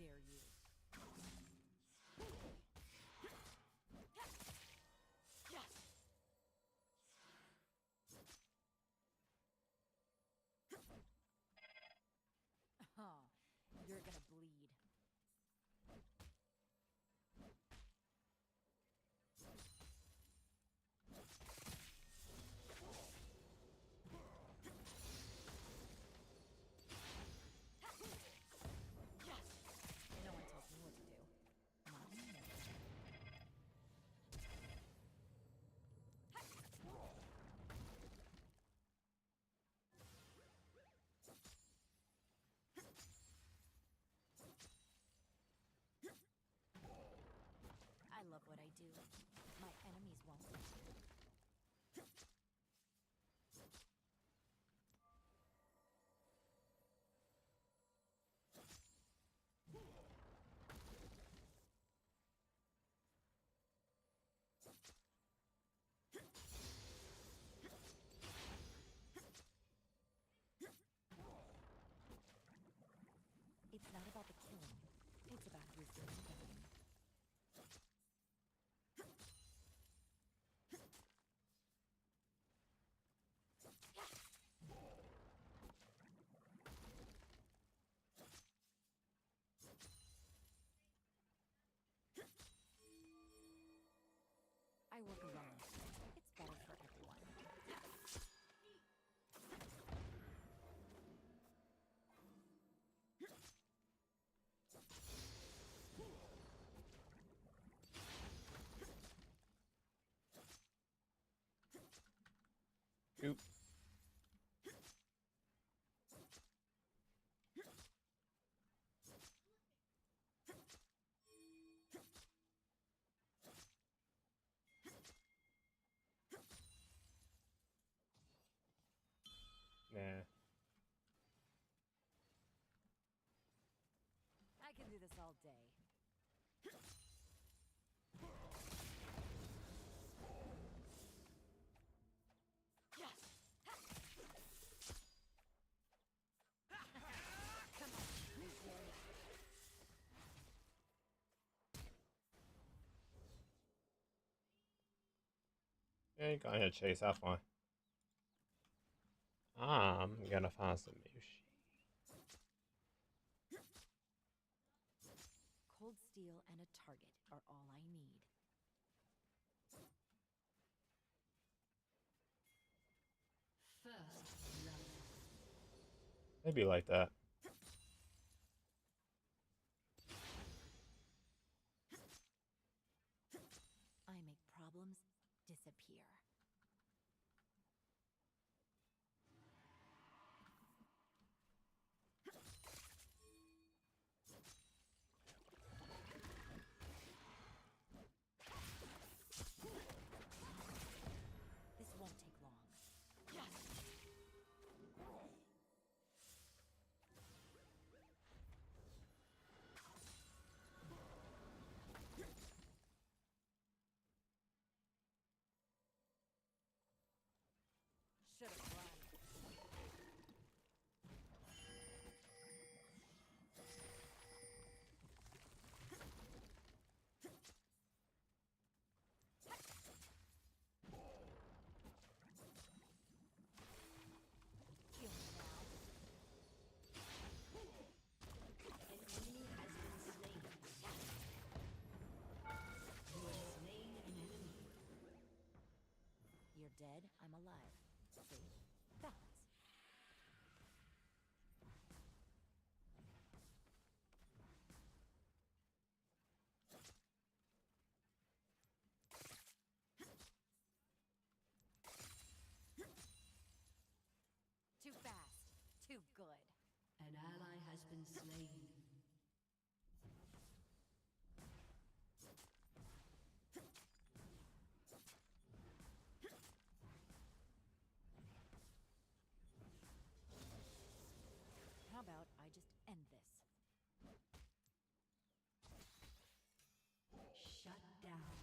dare you? Oh, you're gonna bleed. No one tells me what to do. Not me. I love what I do. My enemies won't. It's not about the killing. It's about who's doing the killing. I work alone. It's better for everyone. Oop. Nah. I can do this all day. Come on, Lucian. Yeah, you got here, Chase. Have fun. I'm gonna find some Mushi. Cold steel and a target are all I need. First love. Maybe like that. I make problems disappear. This won't take long. Should have run. Kill me now. An enemy has been slain. You have slain an enemy. You're dead, I'm alive. See? Balance. Too fast. Too good. An ally has been slain. How about I just end this? Shut down.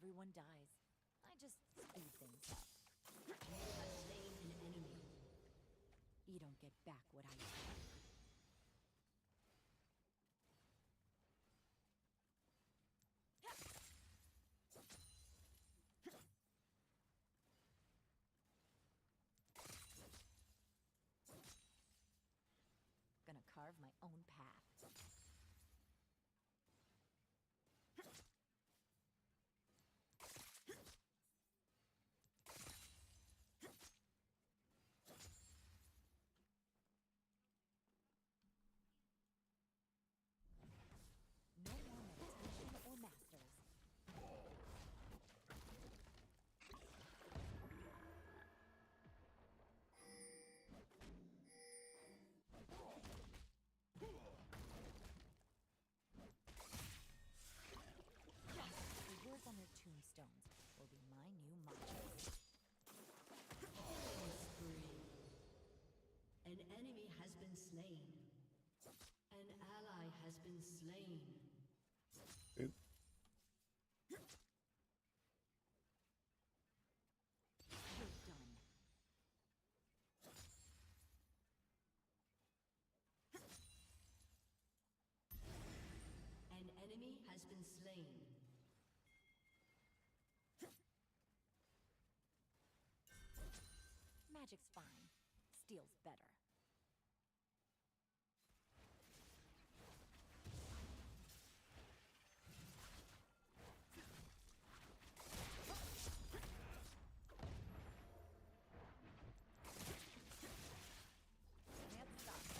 everyone dies. I just speed things up. You have slain an enemy. You don't get back what I took. Gonna carve my own path. No more meditation or masters. The words on their tombstones will be my new mantra. Killing spree. An enemy has been slain. An ally has been slain. Oop. You're done. An enemy has been slain. Magic's fine. Steel's better. Can't stop it.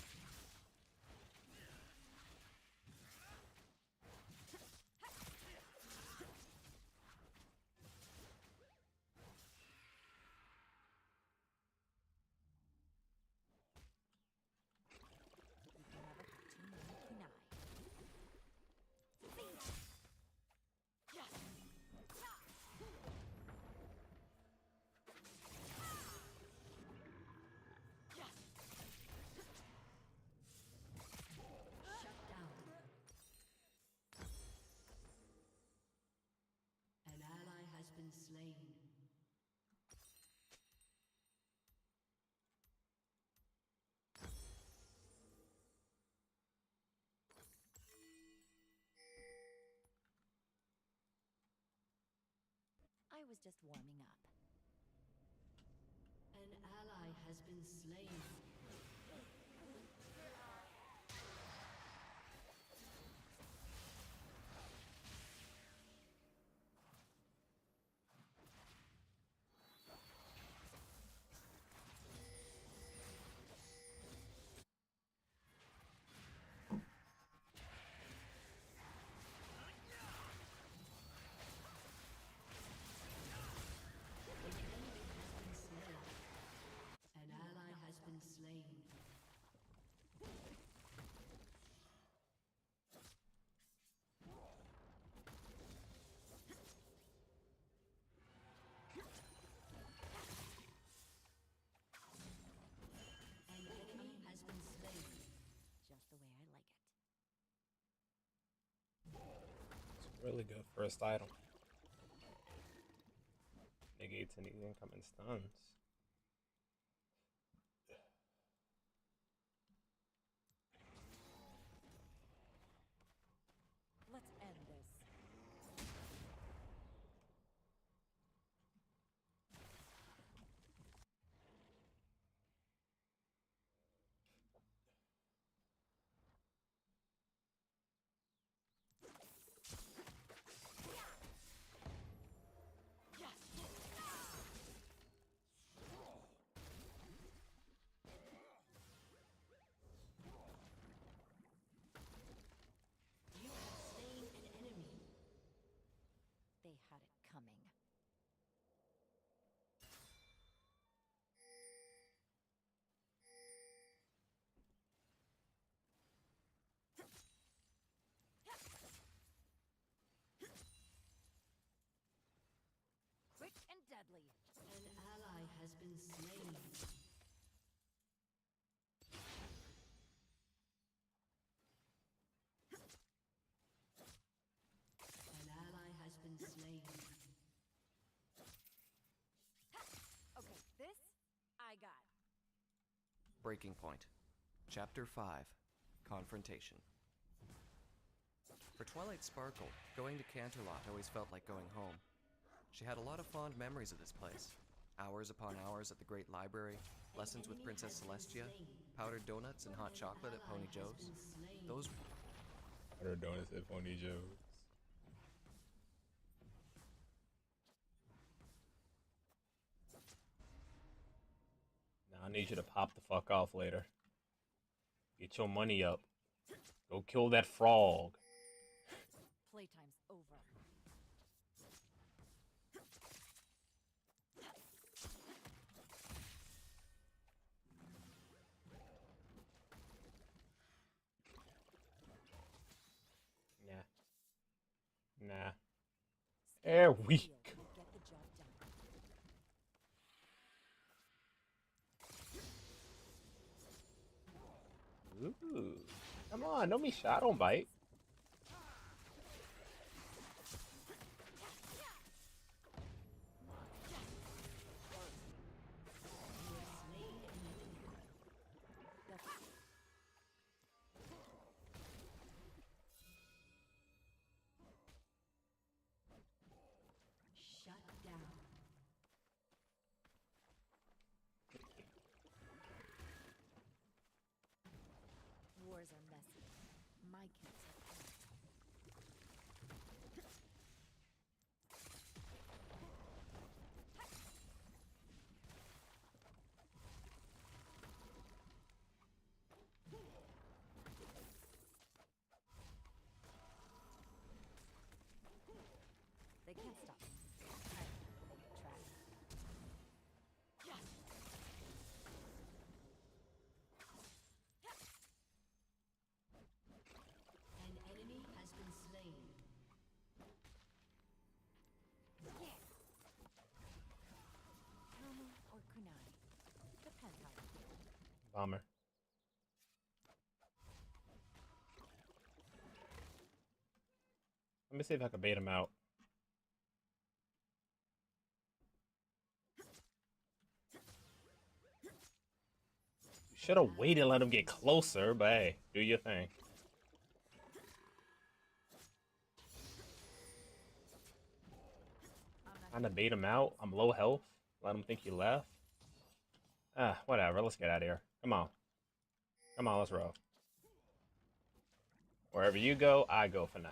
You can never have too many kunai. Shut down. An ally has been slain. I was just warming up. An ally has been slain. An ally has been slain. An enemy has been slain. Just the way I like it. It's really good first item. Negates any incoming stuns. Let's end this. You have slain an enemy. They had it coming. Quick and deadly. An ally has been slain. An ally has been slain. Breaking Point. Chapter 5. Confrontation. For Twilight Sparkle, going to Canterlot always felt like going home. She had a lot of fond memories of this place. Hours upon hours at the Great Library, lessons with Princess Celestia, powdered donuts and hot chocolate at Pony Joe's. Those Powdered donuts at Pony Joe's. Now I need you to pop the fuck off later. Get your money up. Go kill that frog. Playtime's over. Nah. They're weak. We'll get the job done. Ooh. Come on, don't be shy, don't bite. Shut down. Wars are messy. My kids are fun. They can't stop me. I try. An enemy has been slain. Kama or kunai. Depends how you feel. Bomber. Let me see if I can bait him out. Should have waited and let him get closer, but hey, do your thing. Trying to bait him out. I'm low health. Let him think he left. Ah, whatever. Let's get out of here. Come on. Come on, let's roll. Wherever you go, I go for now.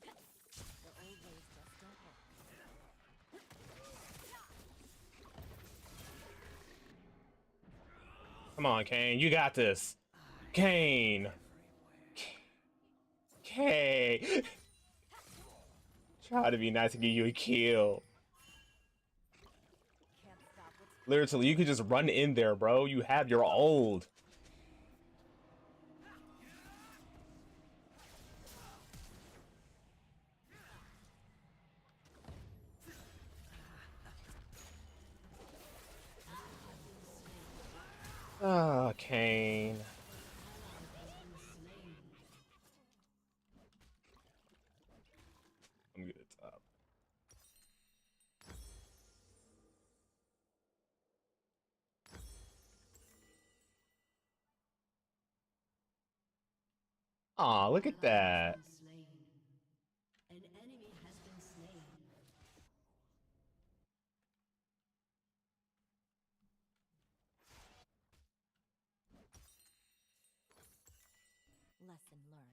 The old ways just don't work. Come on, Kane. You got this. Kane. Kane. Try to be nice and give you a kill. Can't stop what's Literally, you could just run in there, bro. You have your ult. Ah, Kane. I'm good at top. Aw, look at that. An enemy has been slain. lesson learned.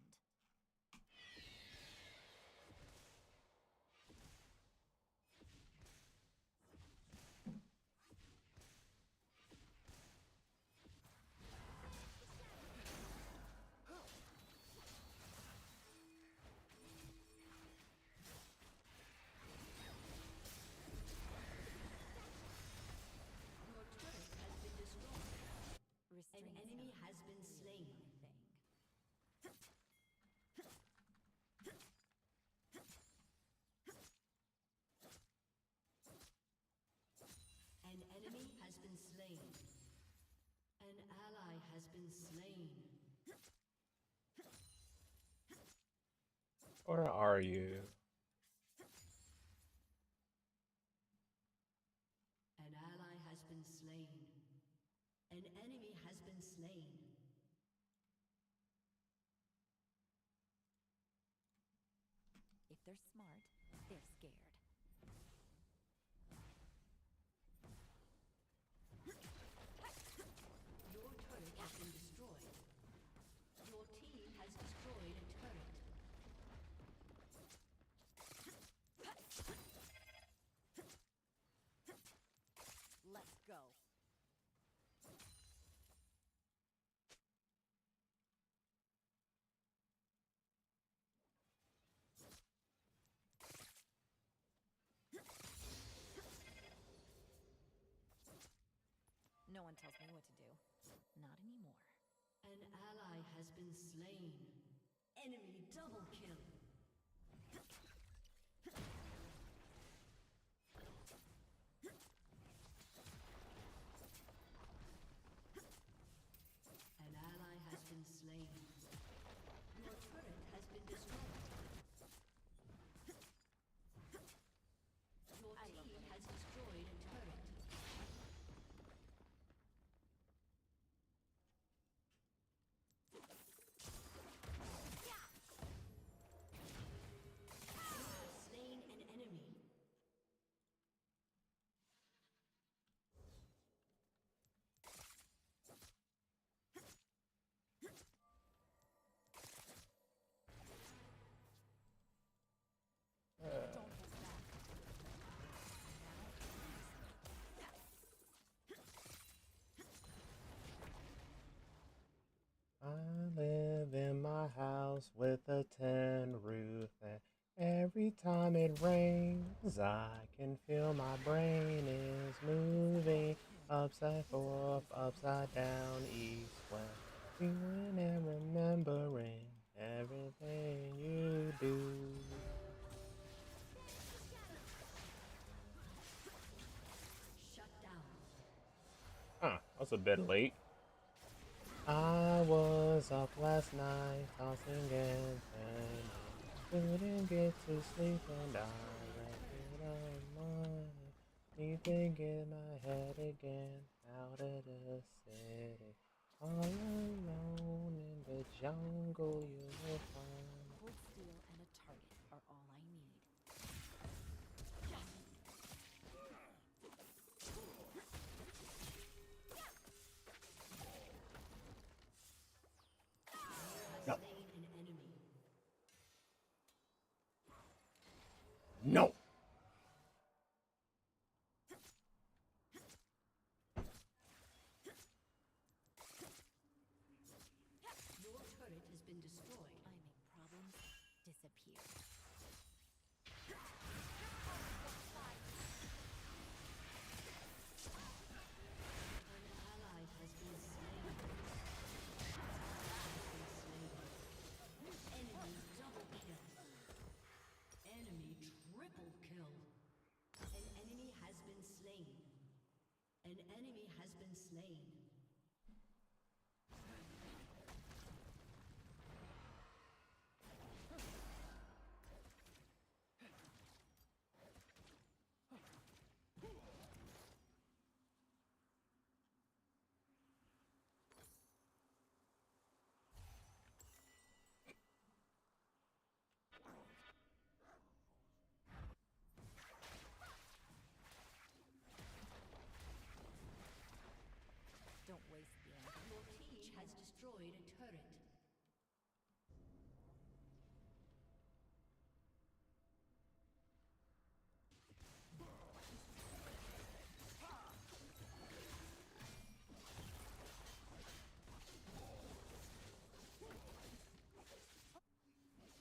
Your turret has been destroyed. An Restraints enemy are has been slain. my thing. An enemy has been slain. An ally has been slain. Or are you? An ally has been slain. An enemy has been slain. If they're smart, they're scared. Your turret has been destroyed. Your team has destroyed a turret. Let's go. No one tells me what to do. Not anymore. An ally has been slain. Enemy double kill. An ally has been slain. Your turret has been destroyed. Your team has destroyed a turret. Slain an enemy. Don't hold back. I live in my house with a tin roof, and every time it rains, I can feel my brain is moving upside forth, upside down, east, west, feeling and remembering everything you do. Shut down. Huh, that's a bit late. I was up last night, tossing and turning. Couldn't get to sleep and I left it on mine. Need to get my head again out of the city. All alone in the jungle you will find. Cold steel and a target are all I need. No. Slain an enemy. No! Your turret has been destroyed. I make problems disappear. An ally has been slain. Enemy double kill. Enemy triple kill. An enemy has been slain. An enemy has been slain. Don't waste the ammo. Your team has destroyed a turret.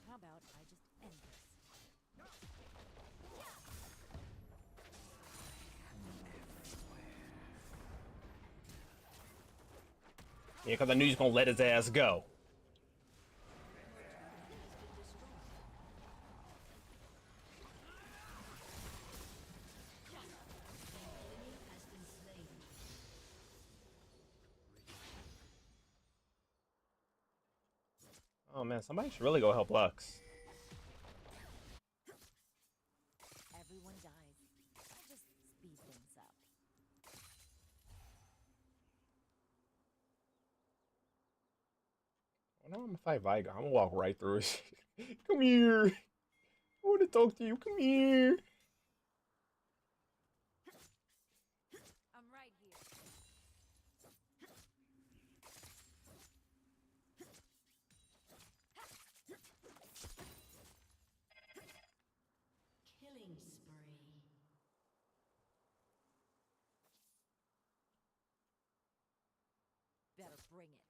How about I just end this? Yeah, because I knew he was going to let his ass go. Oh man, somebody should really go help Lux. No, I'm gonna fight Vigo. I'm gonna walk right through it. Come here. I want to talk to you. Come here. I'm right here. Killing spree. Better bring it.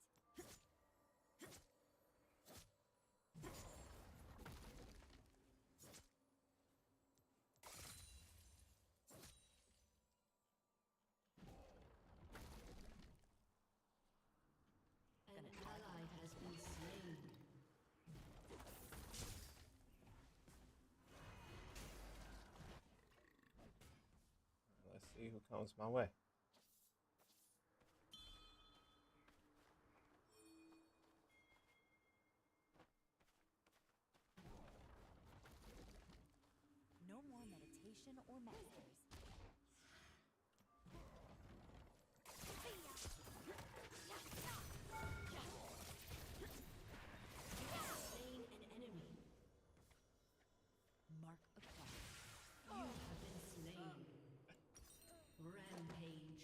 An ally has been slain. Let's see who comes my way. No more meditation or masters. Slain an enemy. Mark across. You have been slain. Rampage.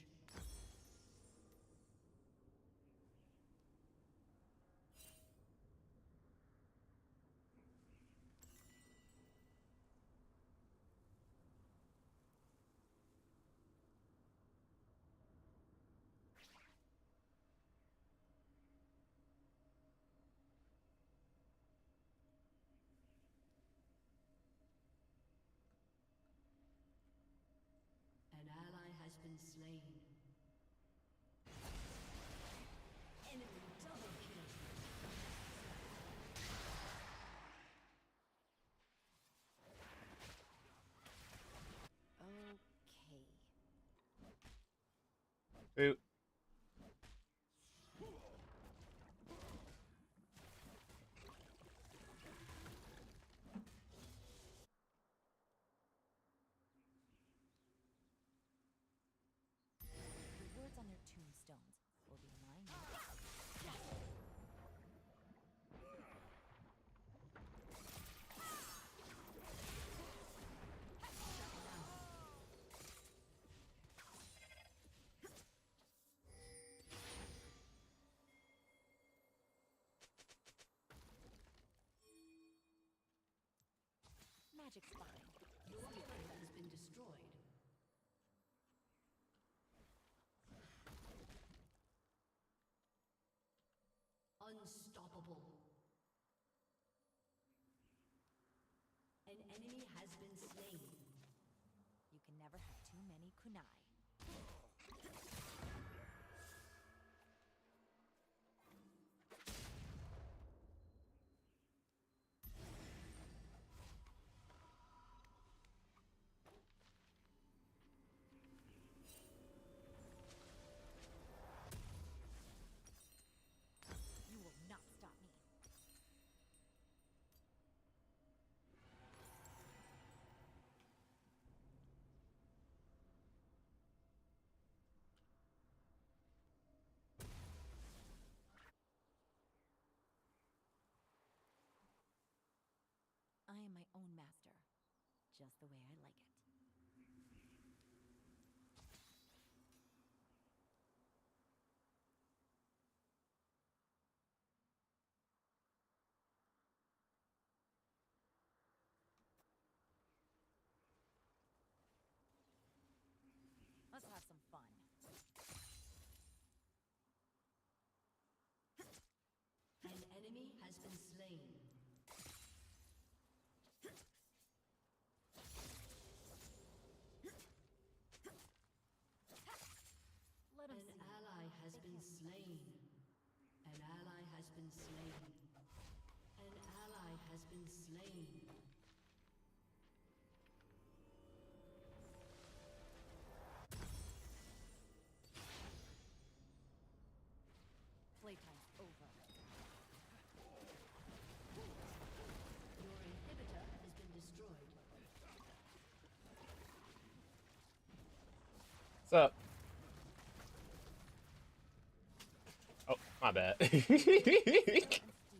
An ally has been slain. Enemy double kill. Okay. Boot. The words on their tombstones will be mine. Magic's fine. Your turret has been destroyed. Unstoppable. An enemy has been slain. You can never have too many kunai. You will not stop me. I am my own master, just the way I like it. Let's have some fun. An enemy has been slain. Let 'em An see. ally has They been can't touch slain. me. An ally has been slain. An ally has been slain. Playtime's over. Your inhibitor has been destroyed. What's up? Oh, my bad. And steal.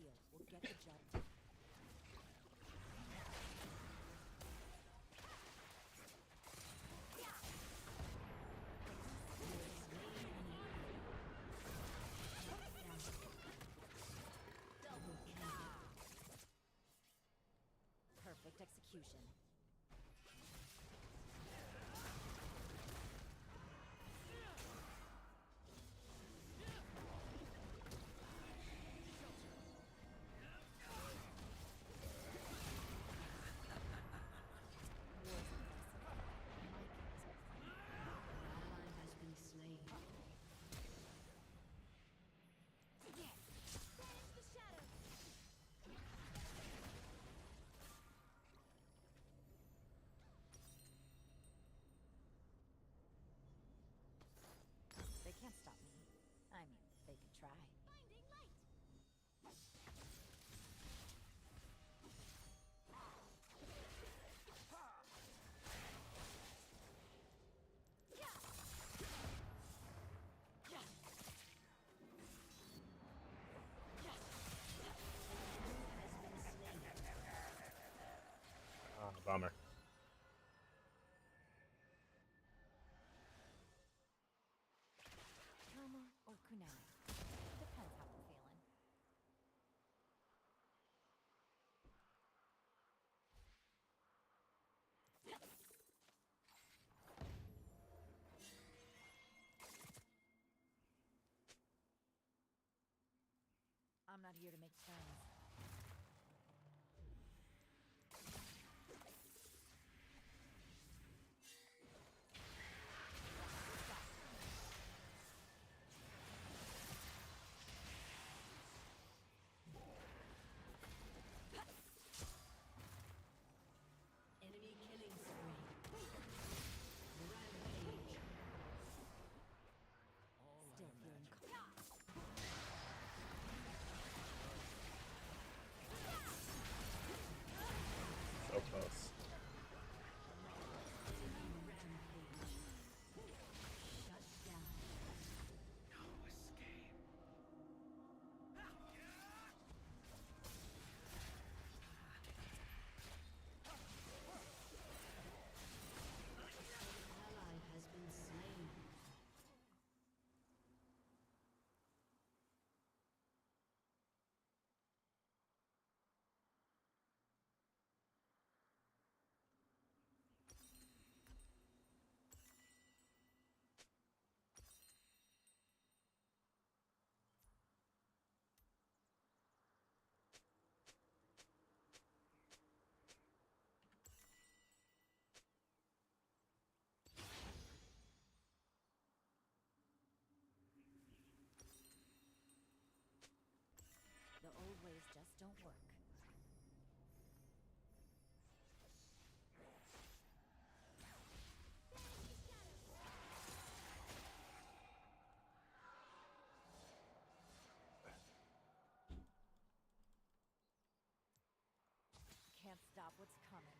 execution. War's impressive. My kills are fun. An ally has been slain. Banish the shadows! They can't stop me. I mean, they could try. Finding light! Ah, bummer. Karma or kunai. Depends how I'm feeling. I'm not here to make friends. Enemy killing spree. Rampage. Still feeling So close. Rampage. Shut down. Ally has been slain. The old ways just don't work. Can't stop what's coming.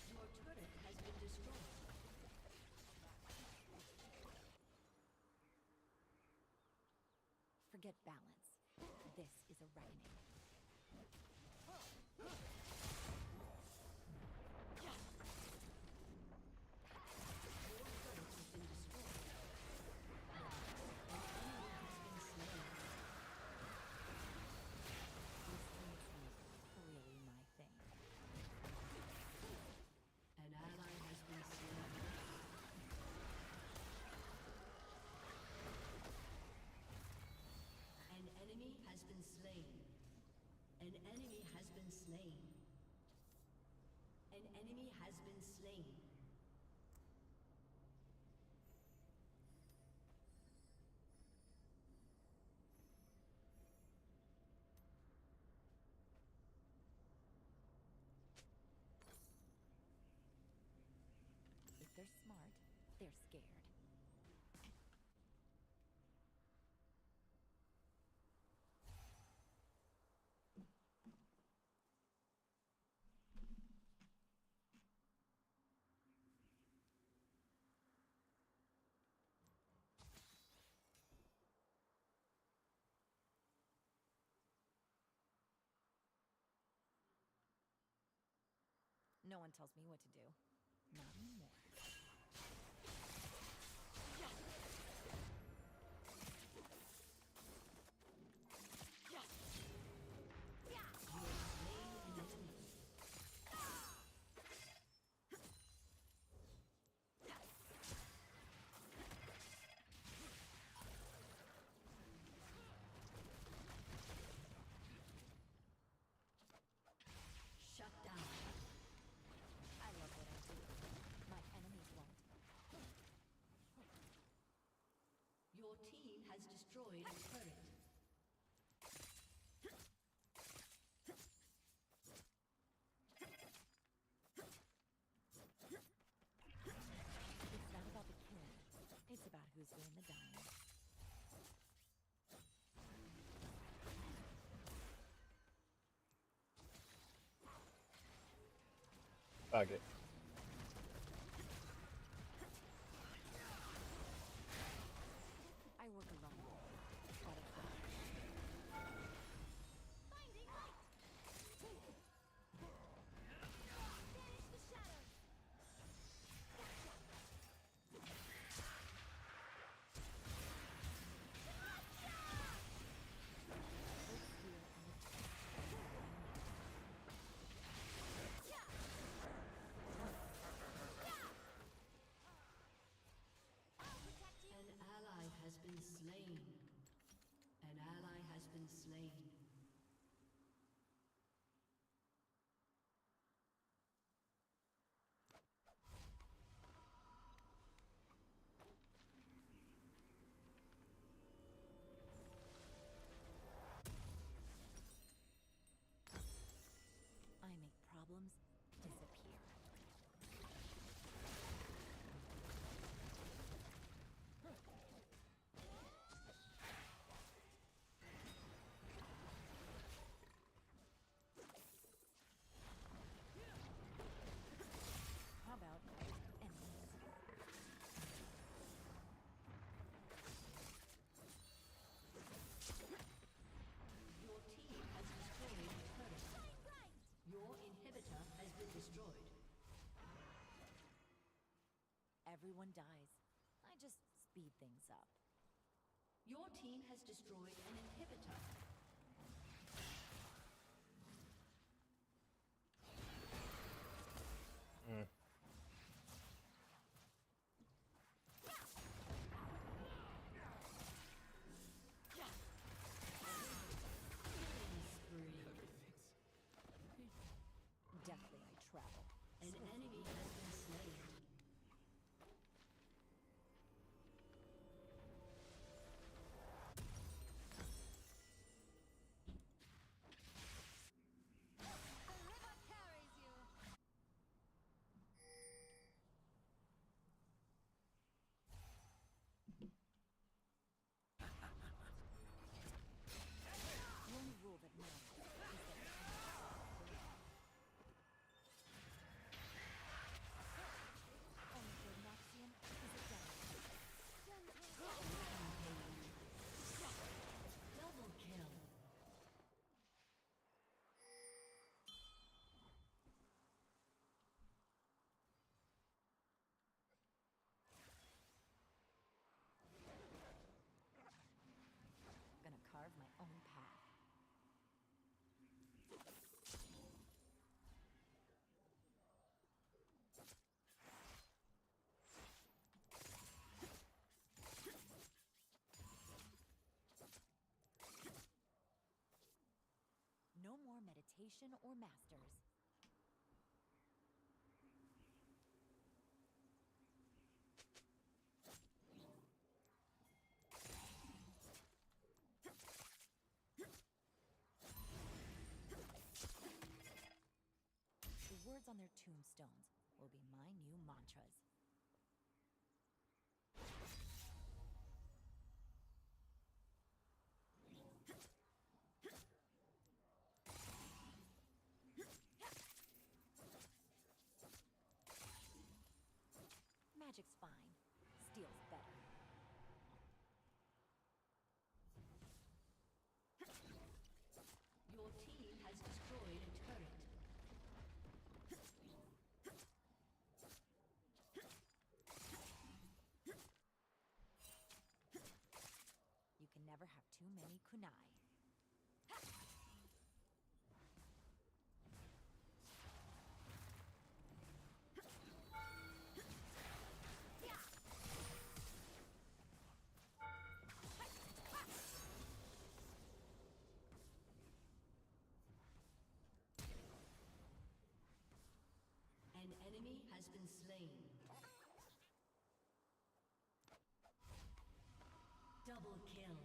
Your turret has been destroyed. Forget balance. This is a reckoning. This isn't really my thing. An ally has been slain. An enemy has been slain. An enemy has been slain. An enemy has been slain. If they're smart, they're scared. No one tells me what to do. Not anymore. Shut down. I love what I do. My enemies won't. Your team has destroyed a turret. It's not about the killing. It's about who's doing the dying. Fuck it. I work alone. Out of sight. Finding light! Banish the shadows! An ally has been slain. An ally has been slain. I make problems disappear. How about enemies? Your team has destroyed a turret. Your inhibitor has been destroyed. Everyone dies. I just speed things up. Your team has destroyed an inhibitor. Deathly I travel. An enemy has been slain. The only rule that matters is that only for Noxian is it done. Double kill. I'm gonna carve my own path. No more meditation or masters. The words on their tombstones will be my new mantras. Magic's fine. Steel's better. Your team has destroyed a turret. enemy kunai. An enemy has been slain. Double kill.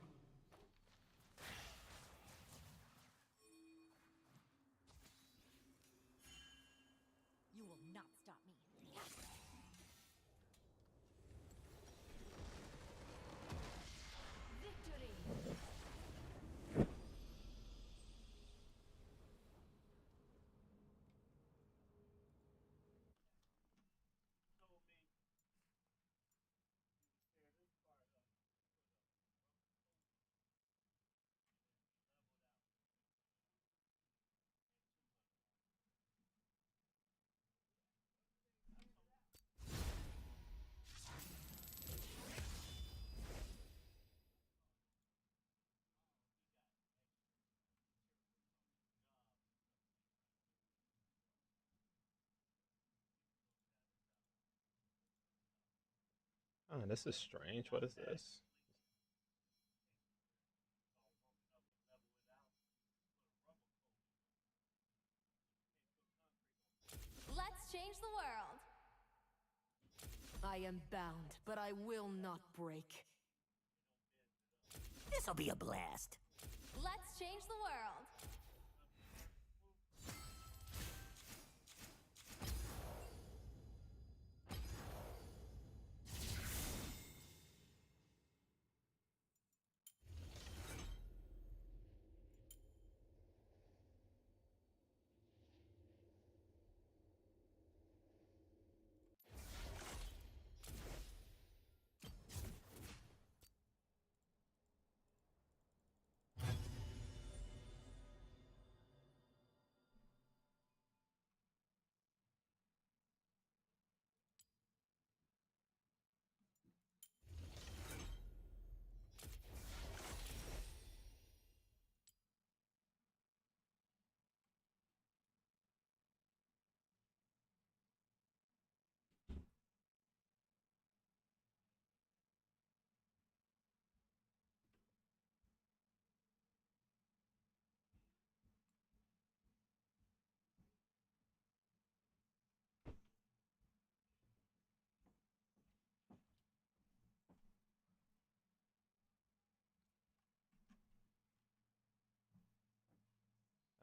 You will not stop me. Victory! Oh, this is strange. What is this? Let's change the world. I am bound, but I will not break. This'll be a blast. Let's change the world.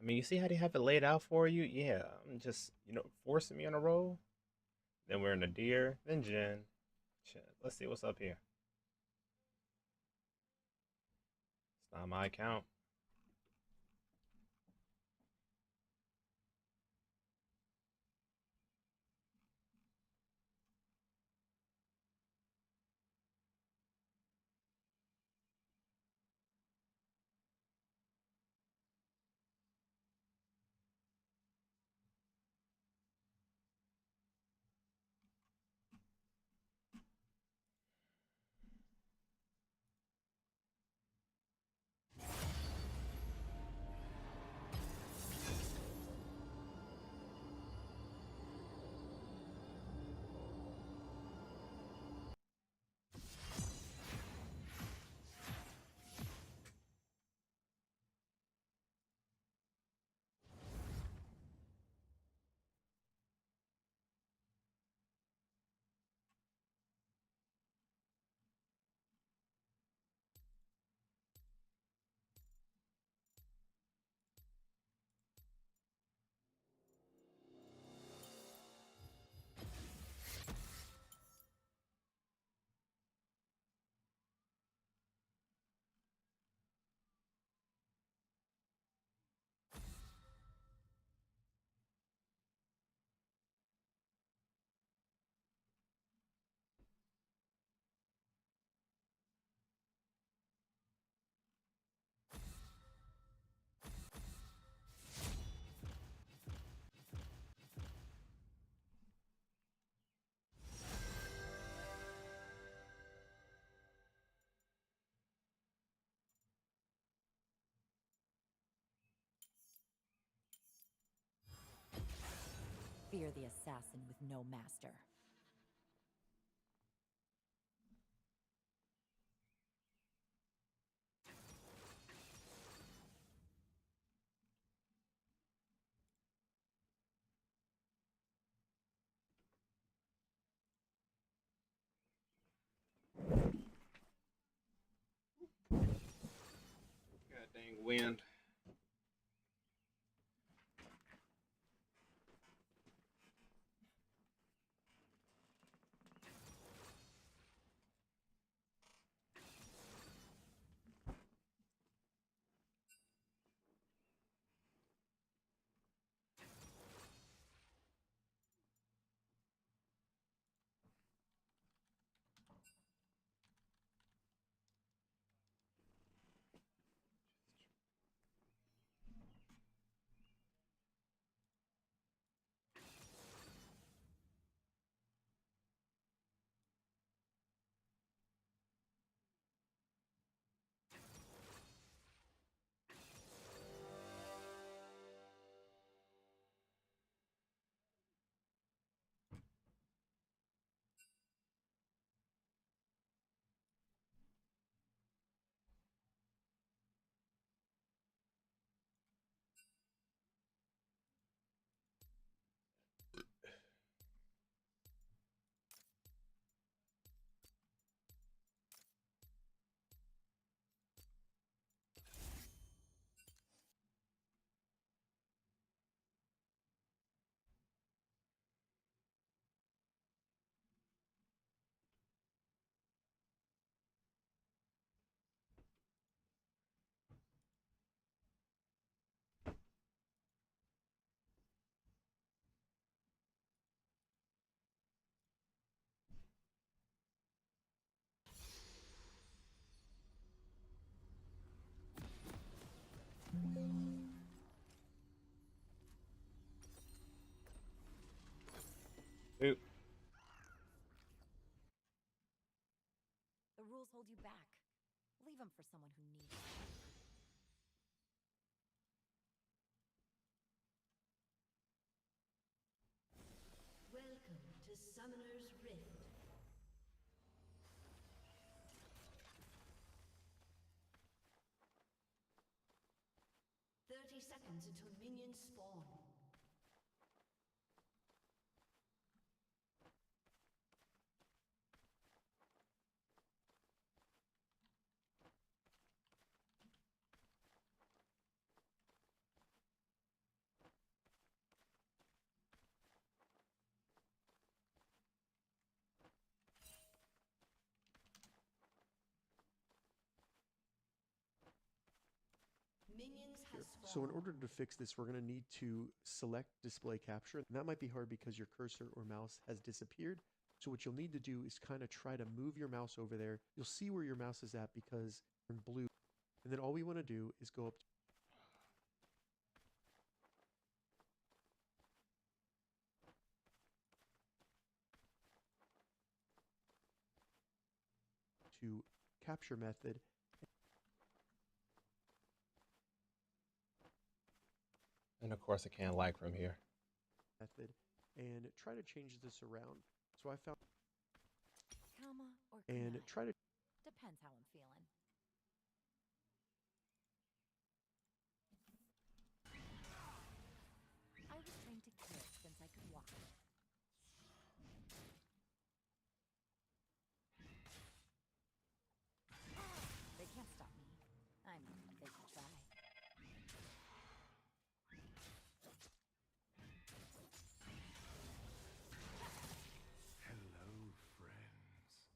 I mean, you see how they have it laid out for you? Yeah, I'm just, forcing me on a roll. Then we're in the deer, then Jin. Shit, let's see what's up here. It's not my account. Fear the assassin with no master. God dang wind. Oop. The rules hold you back. Leave them for someone who needs it. Welcome to Summoner's Rift. Seconds until minions spawn. Minions has spawned. So in order to fix this, we're going to need to select display capture. And that might be hard because your cursor or mouse has disappeared. So what you'll need to do is kind of try to move your mouse over there. You'll see where your mouse is at because in blue. And then all we want to do is go up to capture method. And of course, I can't like from here. And try to change this around. So I found Comma or and kunai? try to Depends how I'm feeling. I was trained to kill since I could walk. They can't stop me. I mean, they can try. Hello, friends.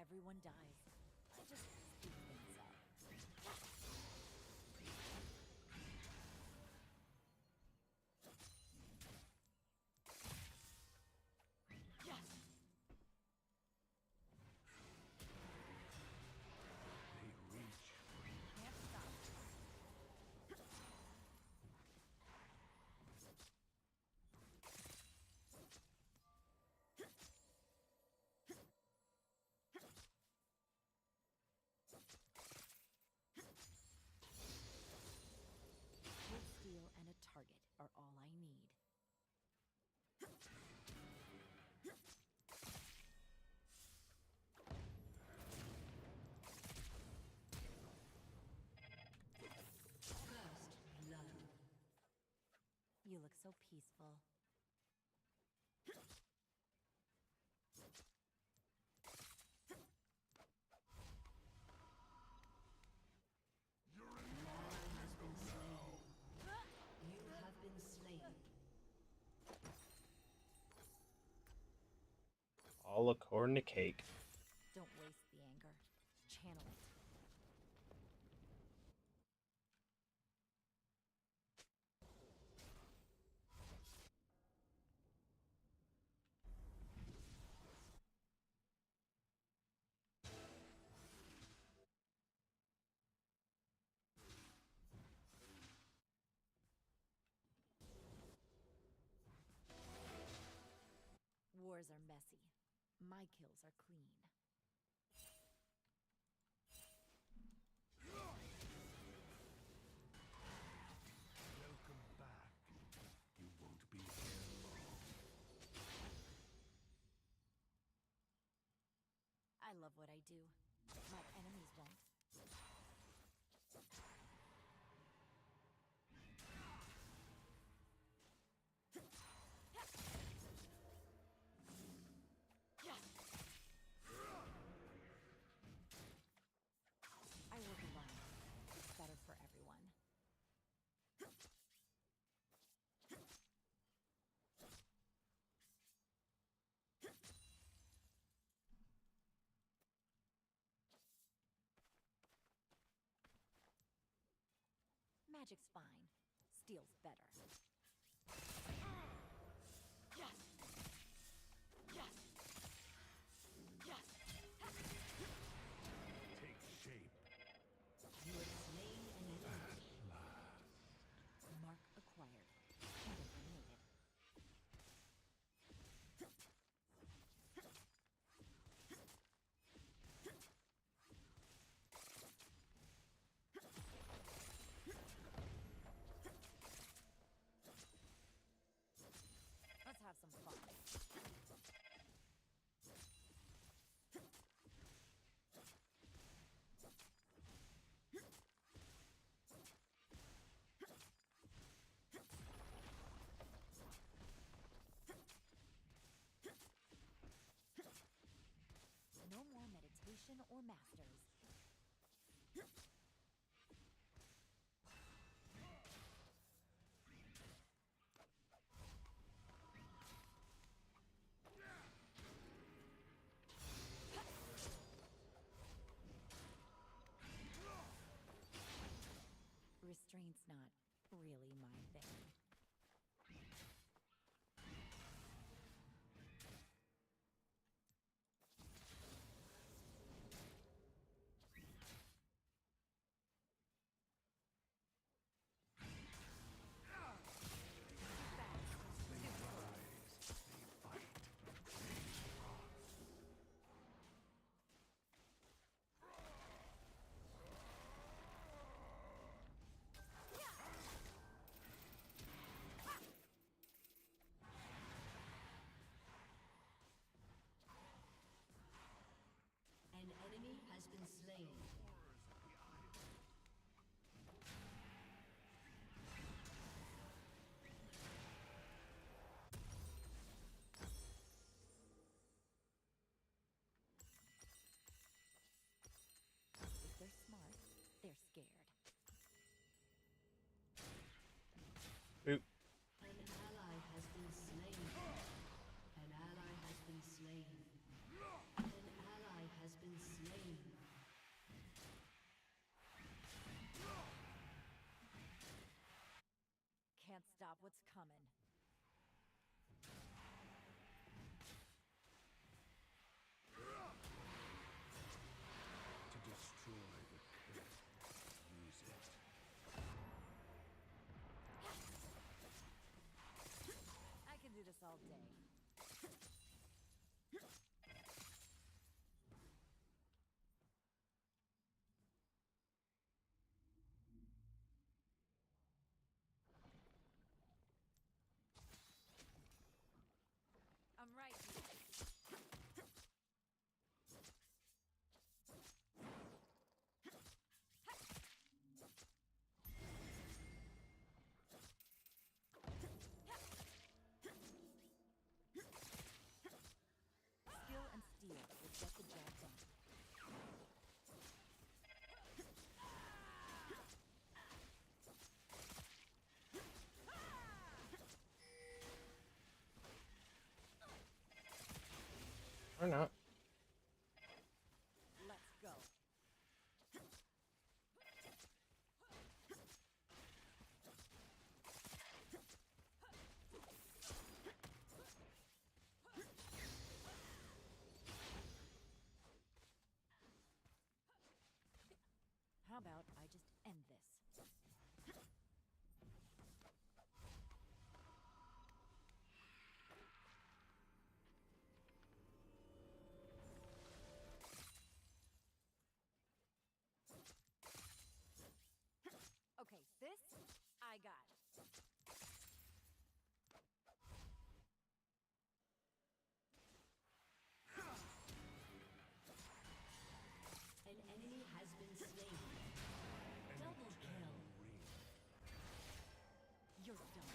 everyone dies. I just speak things up. Can't stop. Wood steel and a target are all I need. First blood. You look so peaceful. Has been slain. You have been slain. All according to cake. Don't waste the anger. Channel it. Wars are messy. My kills are clean. Welcome back. You won't be here long. I love what I do. My enemies won't. I work alone. It's better for everyone. Magic's fine. Steel's better. Take shape. You have slain an enemy. Mark acquired. And eliminated. Let's have some fun. No more meditation or masters. Restraint's not really my thing. An enemy has been slain. If they're smart, they're scared. Oop. An ally has been slain. An ally has been slain. An ally has been can't stop what's coming. To destroy the pit, use it. I can do this all day. I'm right here. Skill and steel will get the job done. Or not. Let's go. How about I just end this? Okay, this I got. An enemy has been slain. Double kill. You're done.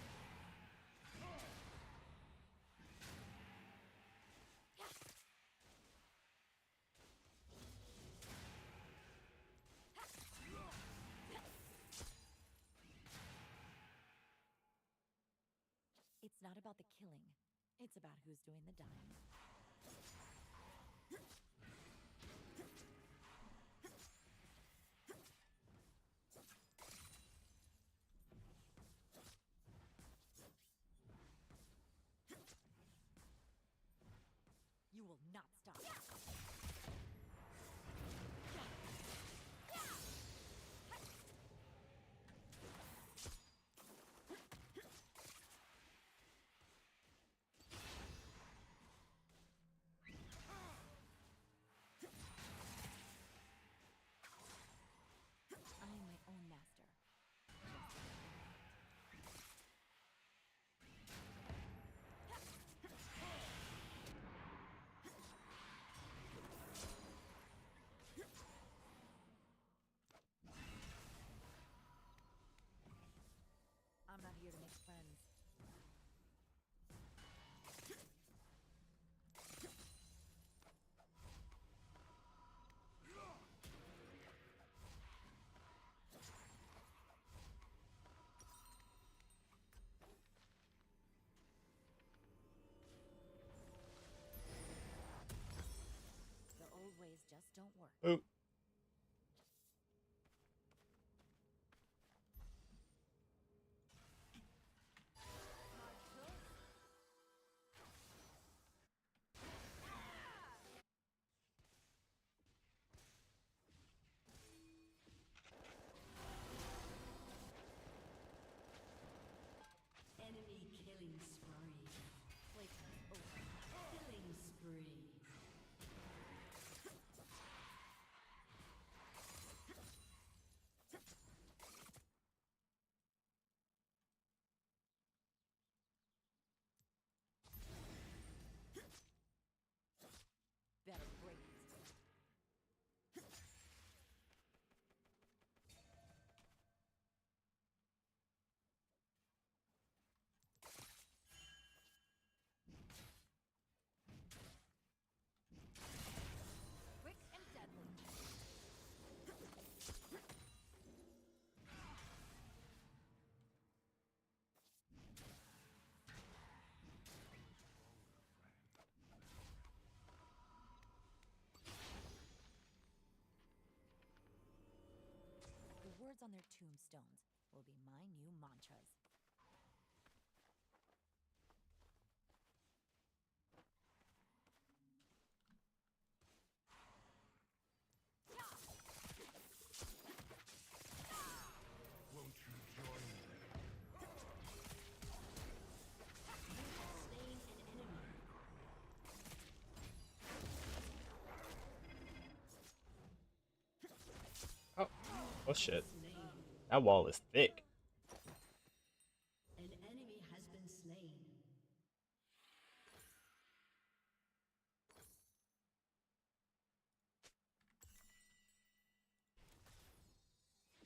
It's not about the killing. It's about who's doing the dying. You will not stop. I am my own master. I'm not here to make friends. The old ways just don't work. Oh. Enemy killing spree. Playtime's over. Killing spree. Better break it. Quick and deadly. The words on their tombstones will be my new mantras. Oh shit. Slain. That wall is thick. An enemy has been slain.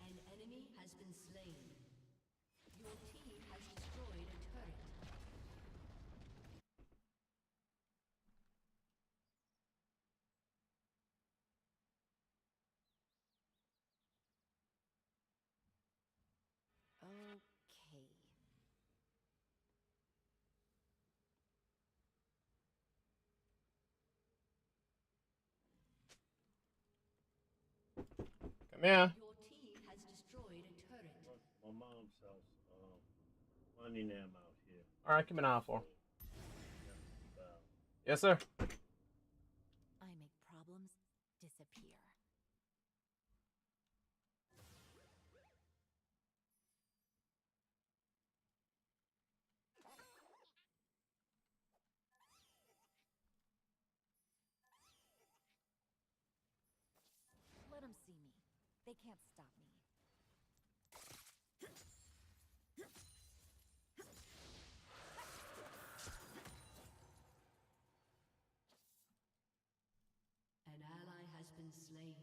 An enemy has been slain. Your team has destroyed a turret. Okay. Come here. Your team has destroyed a turret. My mom's house. Finding them out here. All right, keep an eye out for. You have to keep out. Yes, sir. I make problems disappear. Let them see me. They can't stop me. An ally has been slain.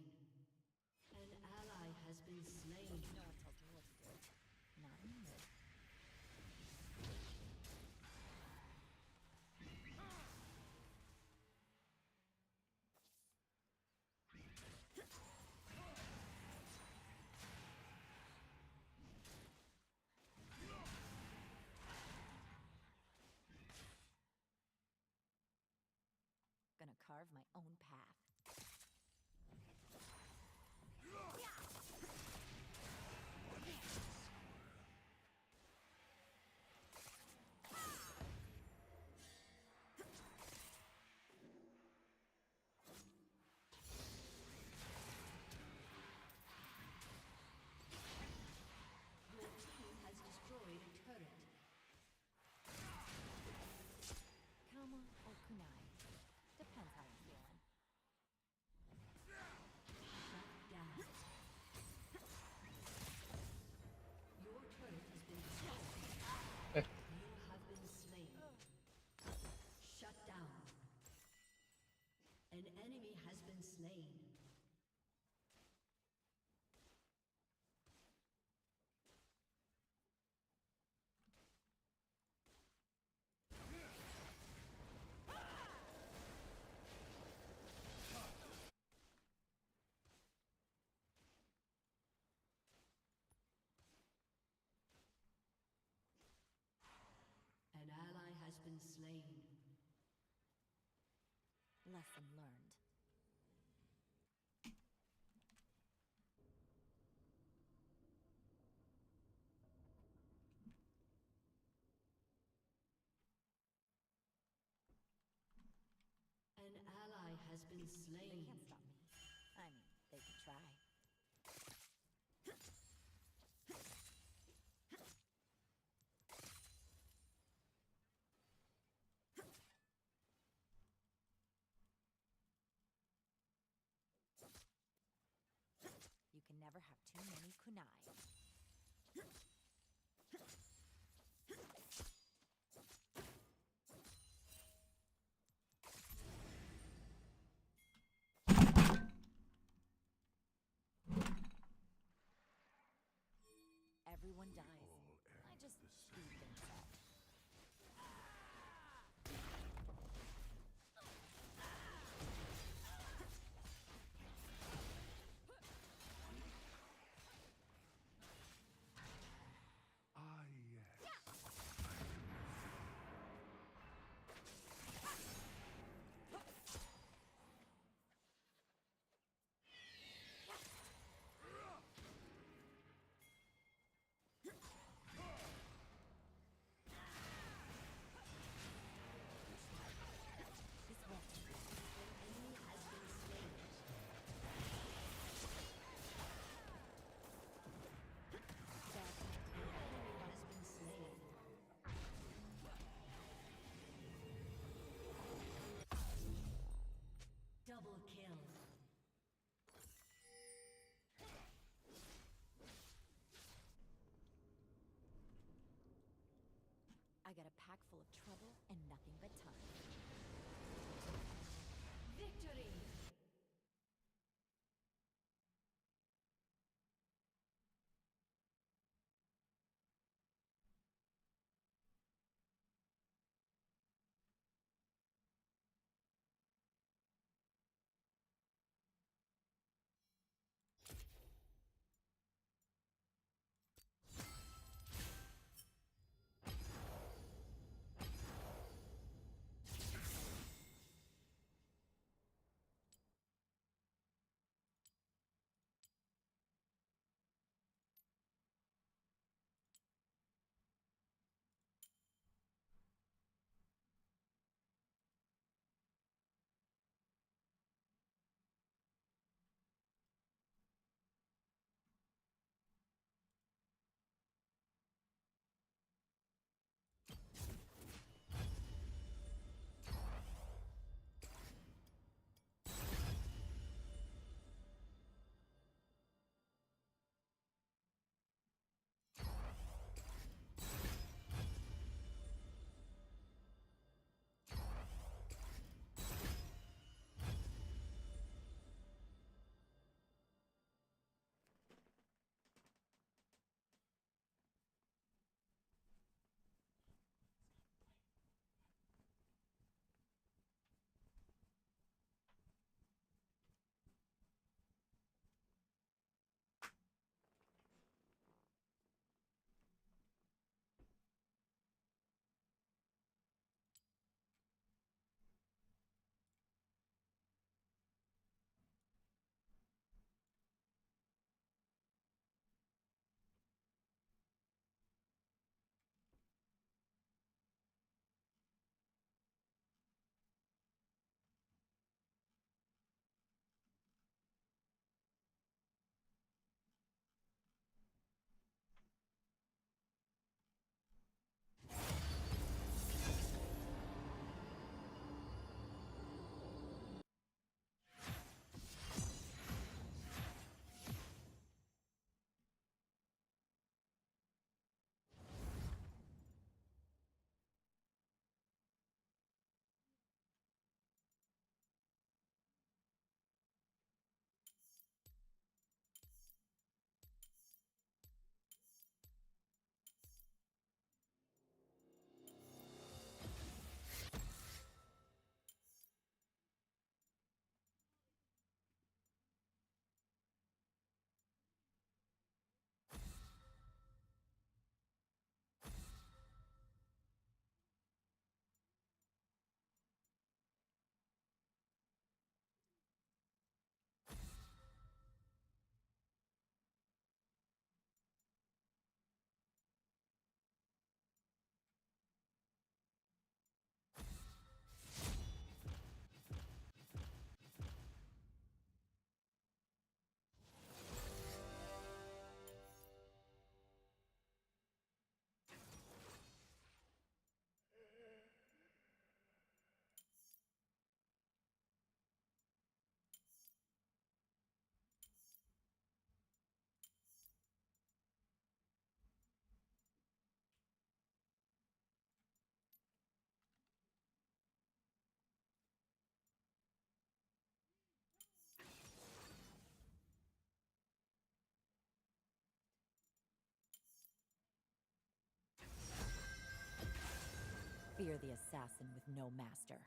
An ally has been slain. No one tells me what to do. Not anymore. Gonna carve my own path. Your team has destroyed a turret. Kama or kunai. Depends how I'm feeling. Shut down. Your turret has been destroyed. You have been slain. Shut down. An enemy has been slain. An ally has been slain. Lesson learned. An ally has been They slain. can't stop me. I mean, they can try. You can never have too many kunai. Everyone dies. I just speed things up. Ah, yes. full of trouble and nothing but time. Victory! Fear the assassin with no master.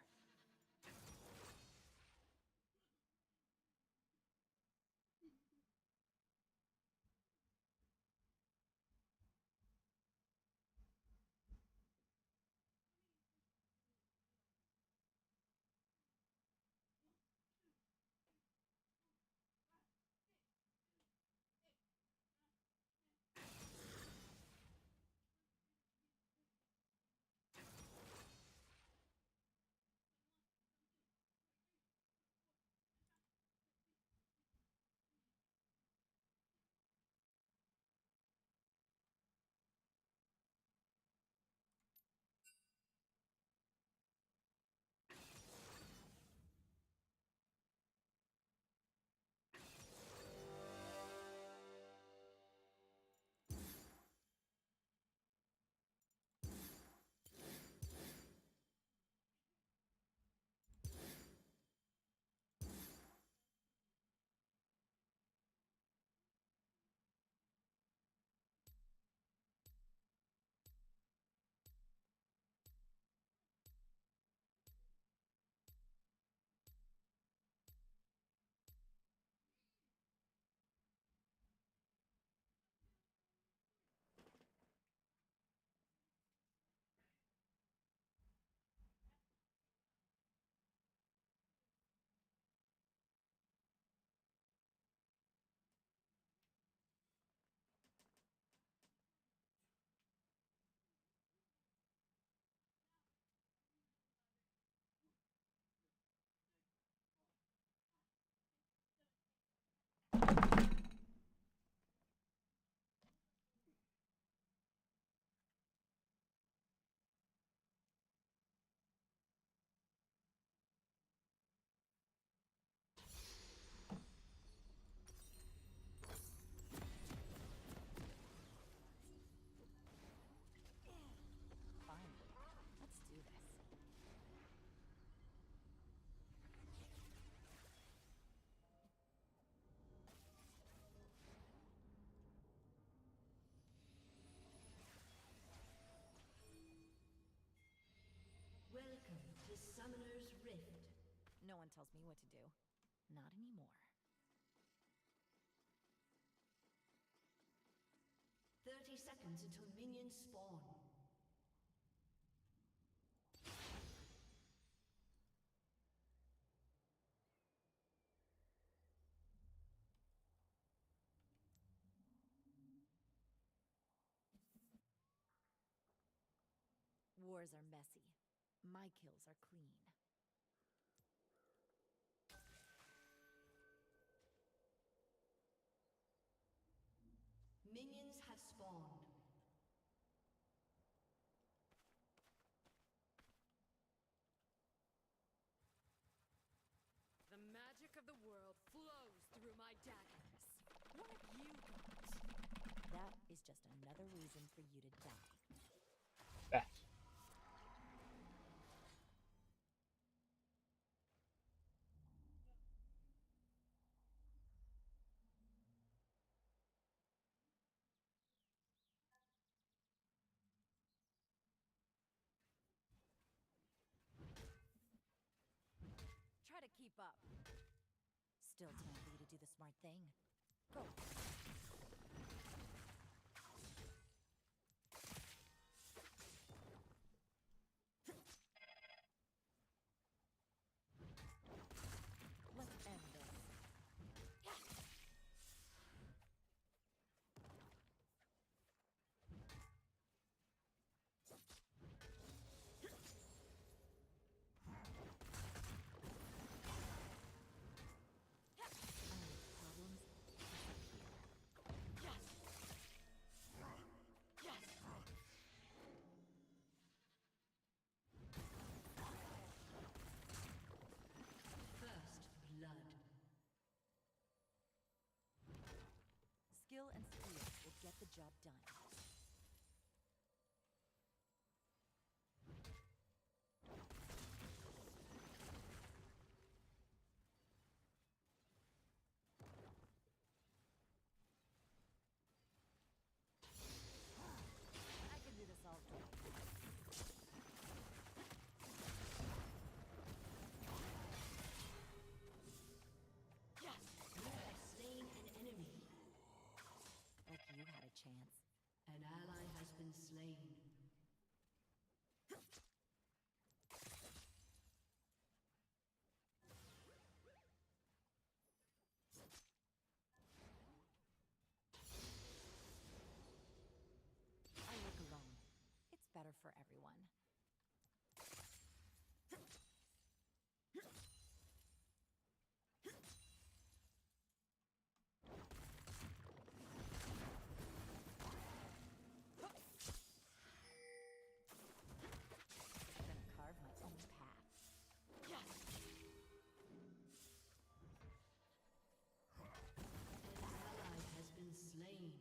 No one tells me what to do. Not anymore. 30 seconds until minions spawn. Wars are messy. My kills are clean. Minions have spawned. The magic of the world flows through my daggers. What have you got? That is just another reason for you to die. That. Try to keep up. Still time for you to do the smart thing. Go. Let's end this. Problems disappear. First blood. Skill and speed will get the job done. I can do this all day. You have slain an enemy. Like you had a chance. An ally has been slain. I work alone. It's better for everyone. I'm gonna carve my own path. An ally has been slain.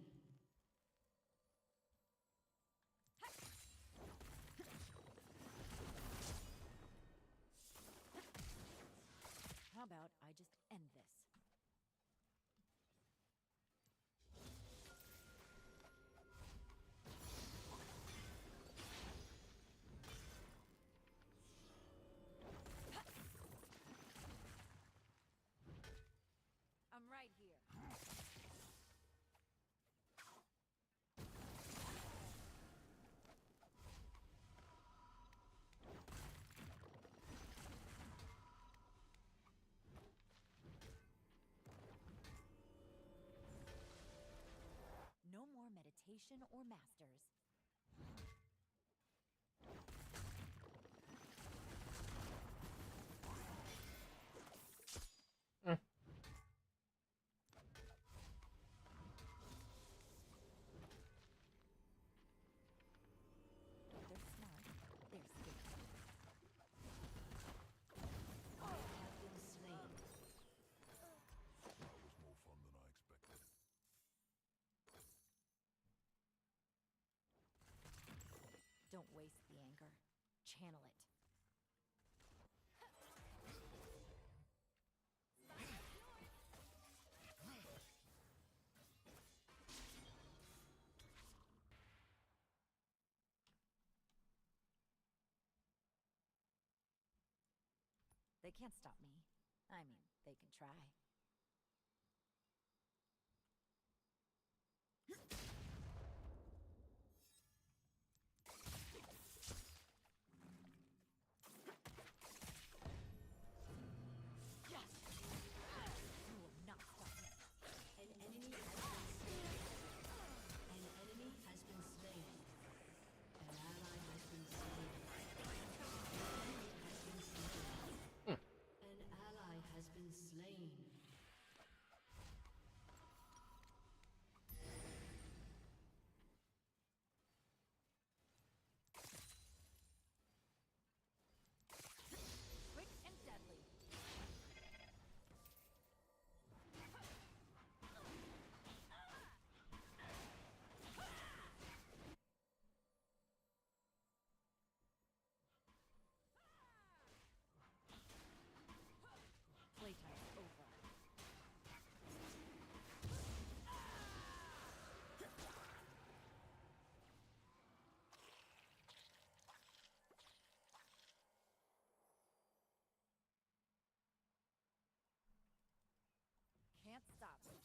How about I just end this? I'm right here. No more meditation or masters. If they're smart, they're scared. I have been slain. That was more fun than I expected. Don't waste the anger. Channel it. They can't stop me. I mean, they can try. You will not stop me. An enemy has been slain. An enemy has been slain. An ally has been slain. An enemy has been slain. An ally has been slain. Quick and deadly. Playtime's over. Can't stop me.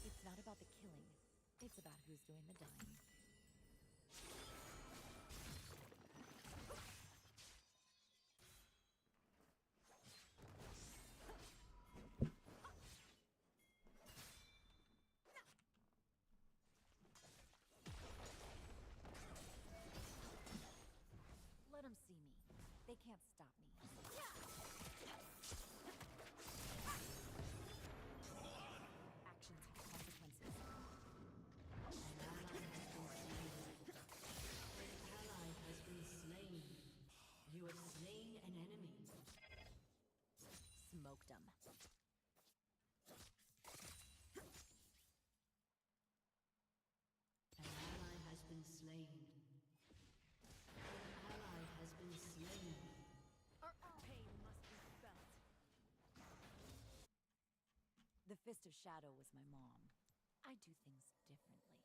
It's not about the killing. It's about who's doing the dying. Let them see me. They can't stop me. Actions have consequences. An ally has been slain. You have slain an enemy. Smoked them. An ally has been slain. An ally has been slain. Pain must be felt. The Fist of Shadow was my mom. I do things differently.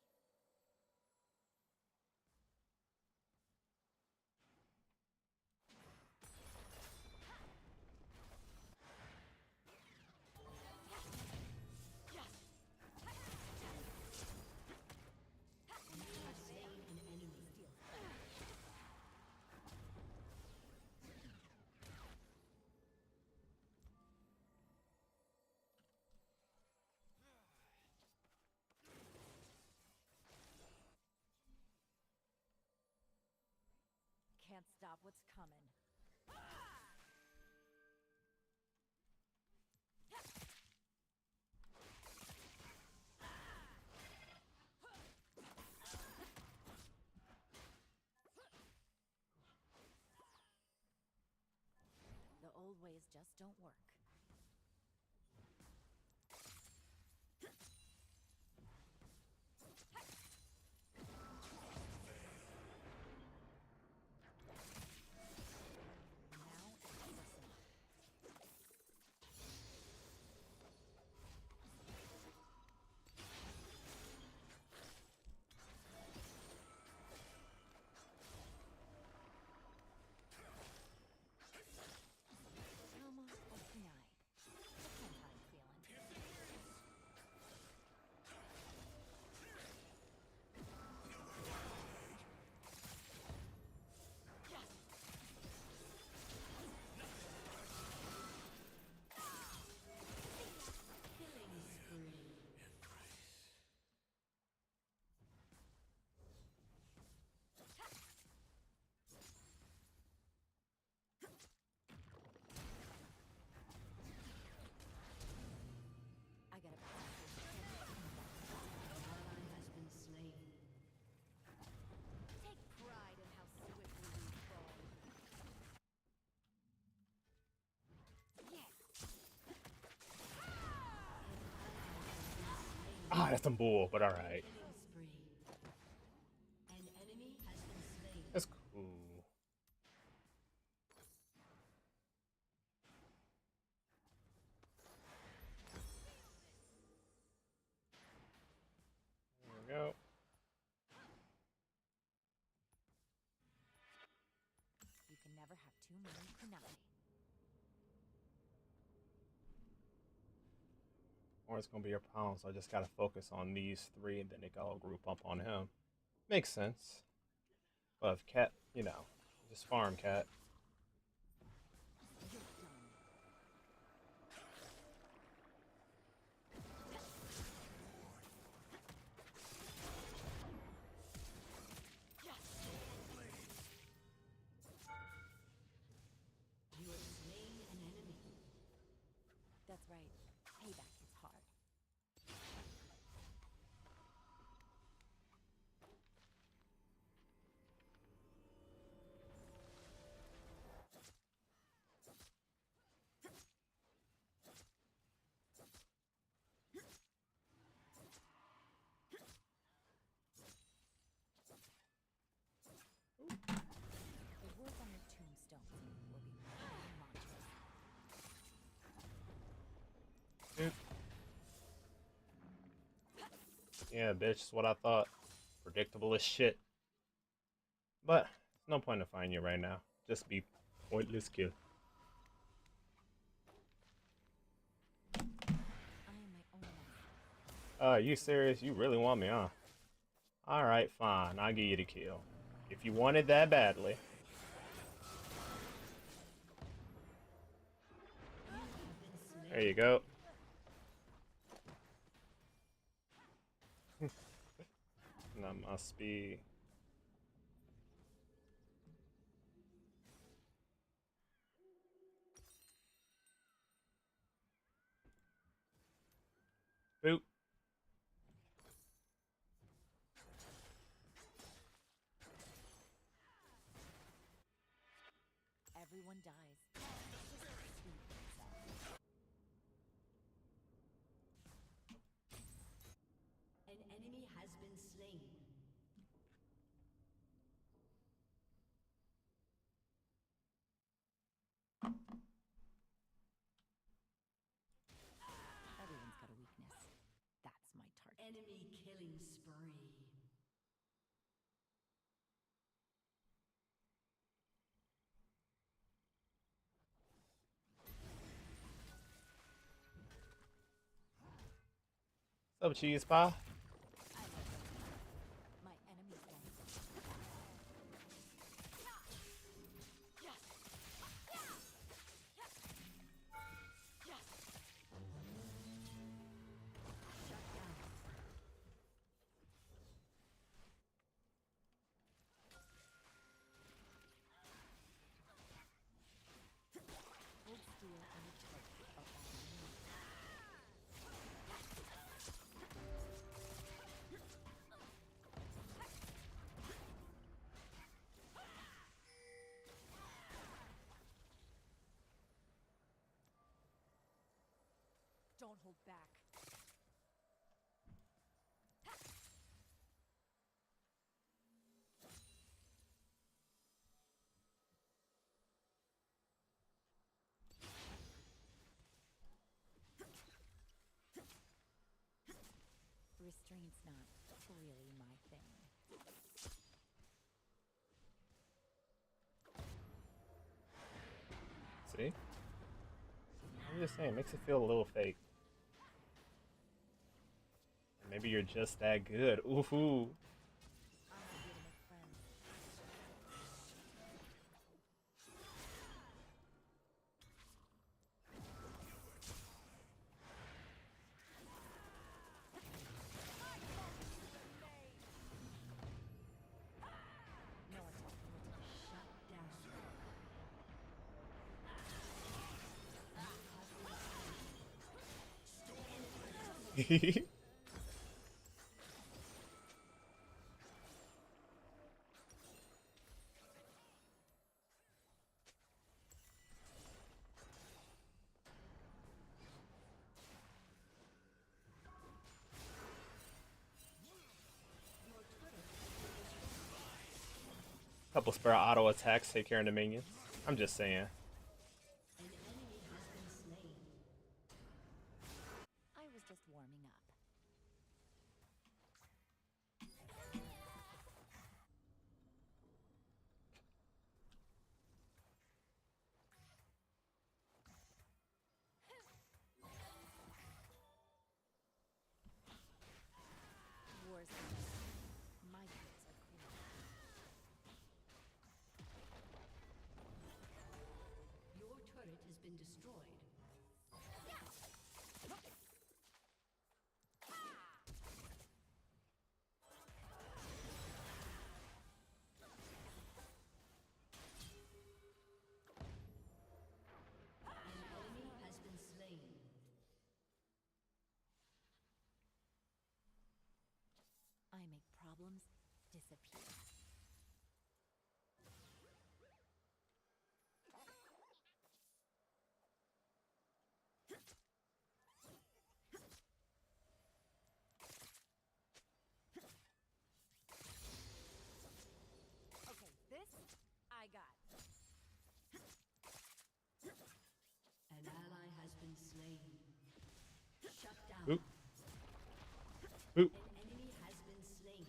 You have slain an enemy. Can't stop what's coming. The old ways just don't work. Now it's personal. Almost open-eyed. Depends how I'm feeling. Killing spree. I gotta An ally has been slain. Take pride in how swiftly we fall. Ah, that's some bull, but alright. Killing spree. An enemy has been slain. That's cool. Mari Kunai. Or it's gonna be a problem, so I just gotta focus on these three, and then they can all group up on him. Makes sense. But if Cat, you know, just farm Cat. You're done. You have slain an enemy. That's right. Payback is hard. The words on your tombstone will be mantras. Yeah, bitch, that's what I thought. Predictable as shit. But there's no point in fighting you right now. Just be pointless kill. I am my own master. You serious? You really want me, huh? Alright, fine. I'll give you the kill. If you want it that badly. There you go. That must be... Boop. Everyone dies. Just sweet themselves. An enemy has been slain. Everyone's got a weakness. That's my target. Enemy killing spree. What's up, cheese pie? My enemies won't. Hold steel and the target of all enemies. Don't hold back. Restraint's not really my thing. See? I'm just saying, makes it feel a little fake. Maybe you're just that good. Ooh. I'm not here to make friends. No attack will Shut down. Couple spare auto attacks take care of the minions. I'm just saying. An enemy has been slain. I was just warming up. disappear. Okay, this I got. An ally has been slain. Shut down. Oop. Oop. An enemy has been slain.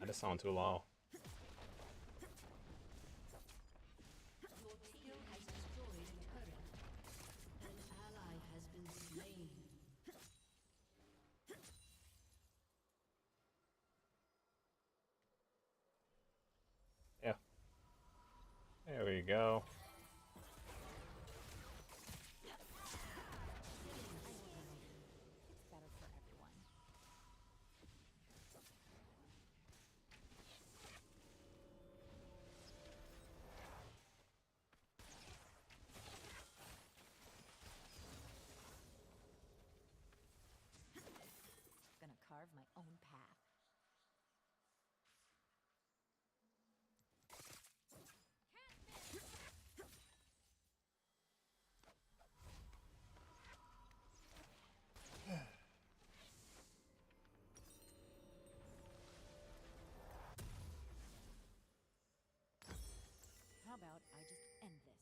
I just sound too low. Your team has destroyed a turret. An ally has been slain. Yeah. There we go. It's better for everyone. Gonna carve my own path. How about I just end this?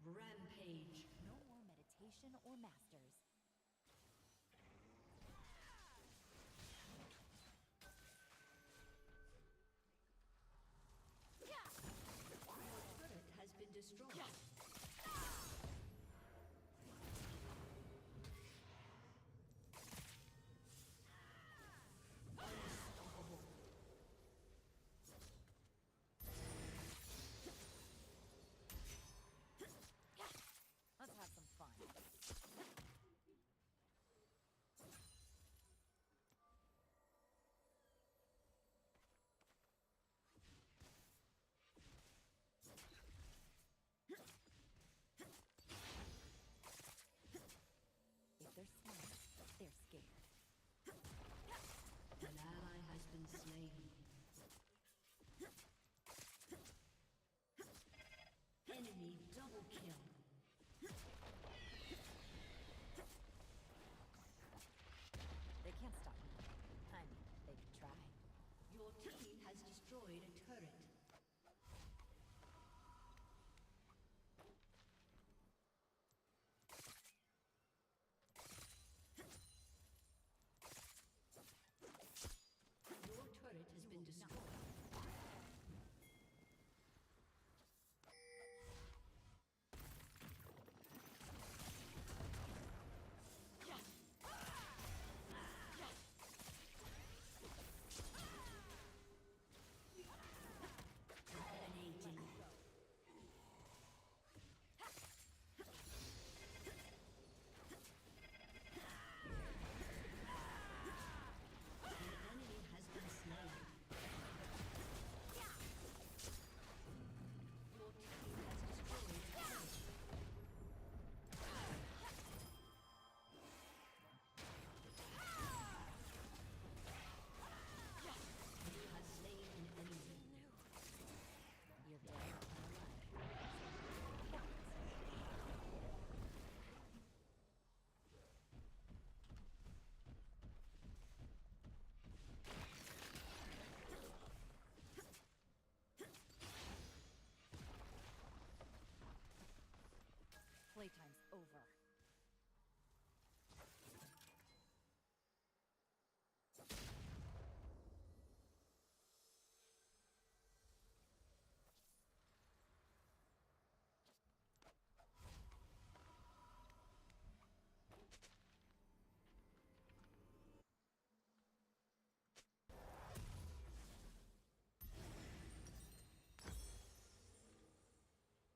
Rampage. No more meditation or masters. Turret has been destroyed. Unstoppable. Let's have some fun. If they're smart, they're scared. An ally has been slain. Enemy double kill. They can't stop me. I mean, they could try. Your team has destroyed a turret. Your turret has been destroyed. Dominating. An enemy has been slain. Your team has destroyed a turret. You have slain an enemy. You're dead or alive. Playtime's over.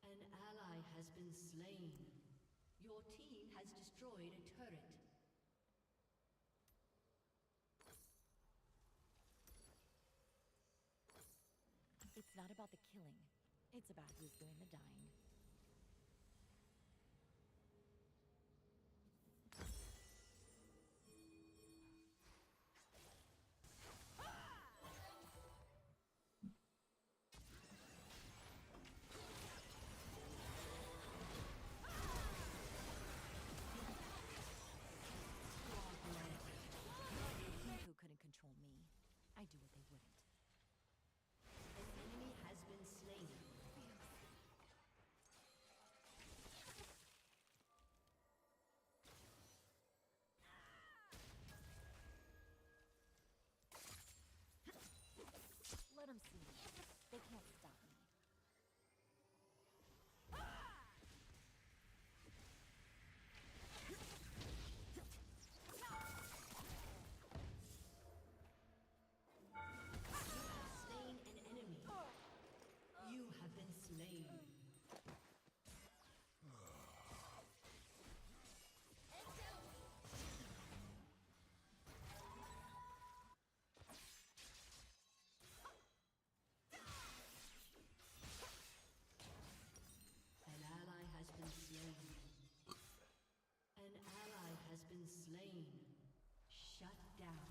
An ally has been slain. Your team has destroyed a turret. not about the killing. It's about who's doing the dying. Who couldn't control me? I do what they wouldn't. An enemy has been slain. Let them see me. They can't stop me. Slain an enemy. You have been slain. An ally has been slain. An ally has been slain. Shut down.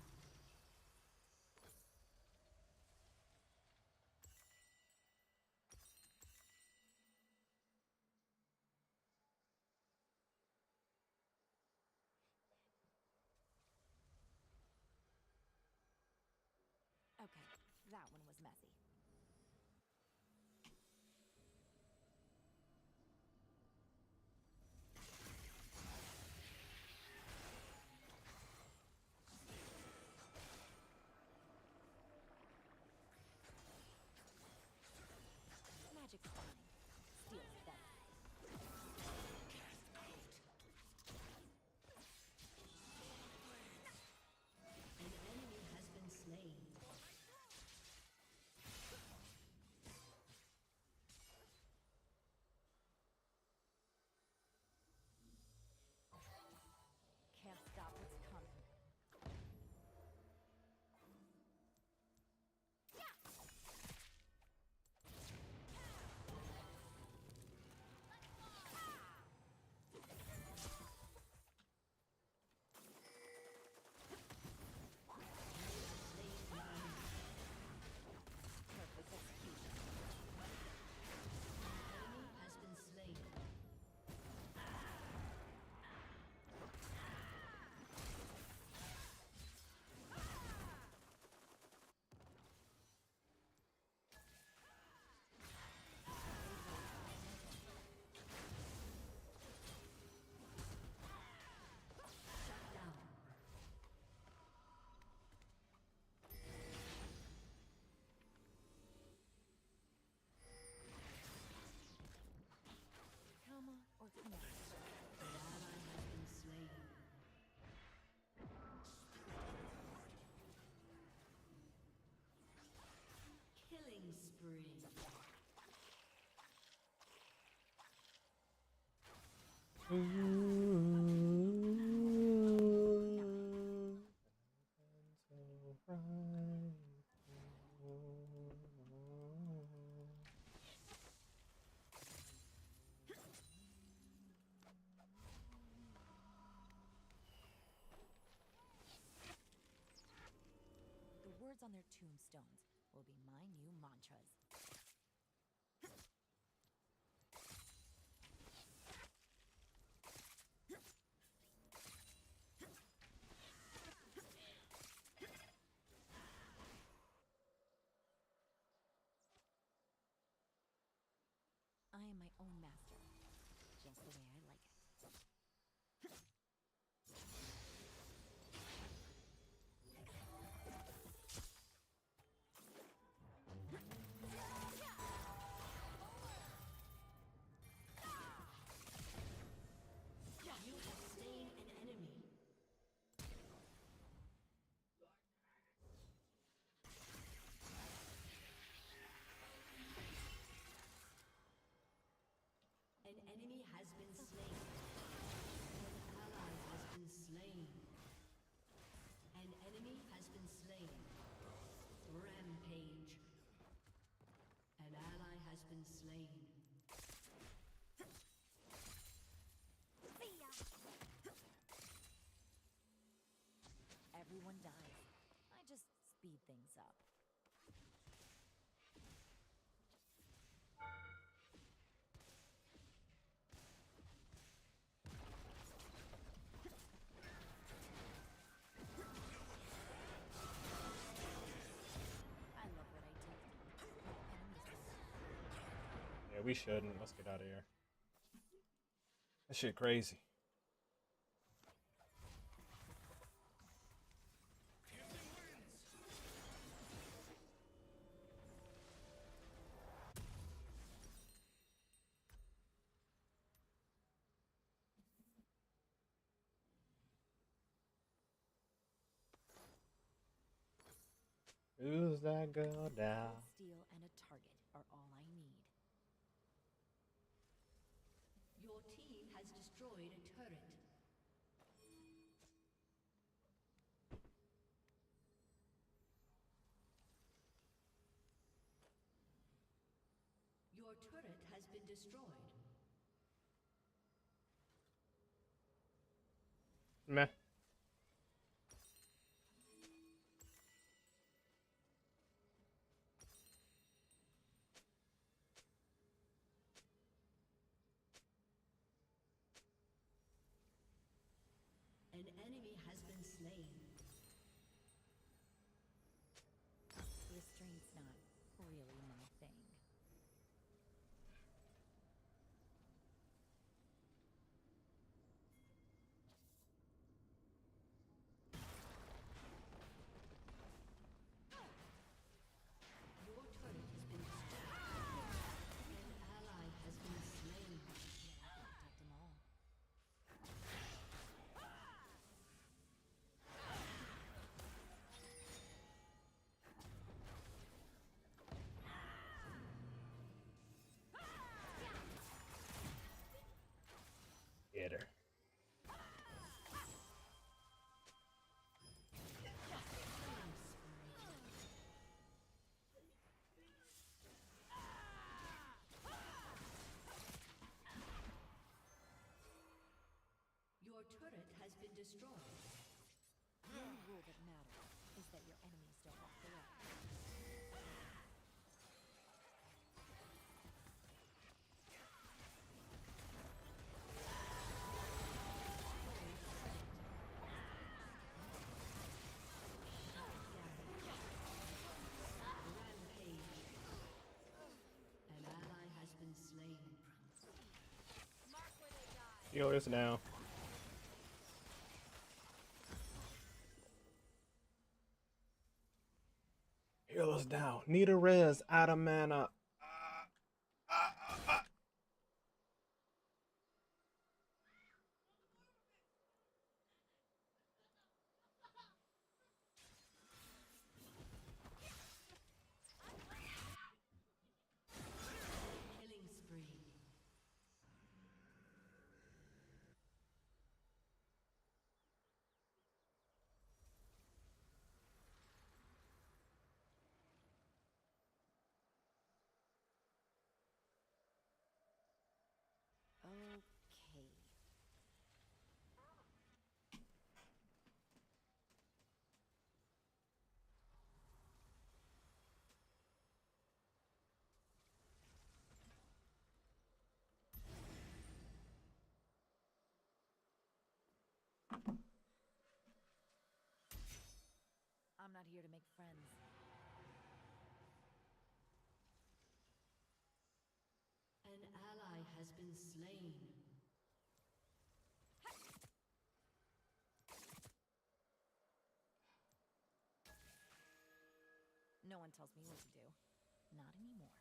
Okay, that one was messy. Magic's fine. Steel's better. An enemy has been slain. Can't stop what's coming. Perfect execution. Enemy has been slain. Shut down. Trauma or connect. An ally has been slain. Killing spree. The words on their tombstones will be my new mantras. I am my own master, just the way I like it. You have slain an enemy. An enemy has been slain. one dies. I just speed things up. I love what I do. Enemies won't. Yeah, we shouldn't. Let's get out of here. That shit crazy. Who's that girl down? Cold steel and a target are all I need. Your team has destroyed a turret. Your turret has been destroyed. Meh. An enemy has been slain. Restraint's not really my thing. Your turret has been destroyed. An ally has been slain. Protect them all. Get her. Your turret has been destroyed. The only rule that matters is that your enemies don't walk away. Rampage. An ally has been slain. Healers now. Healers down. Need a res. Out of mana. Killing spree. Okay. I'm not here to make friends. An ally has been slain. No one tells me what to do. Not anymore.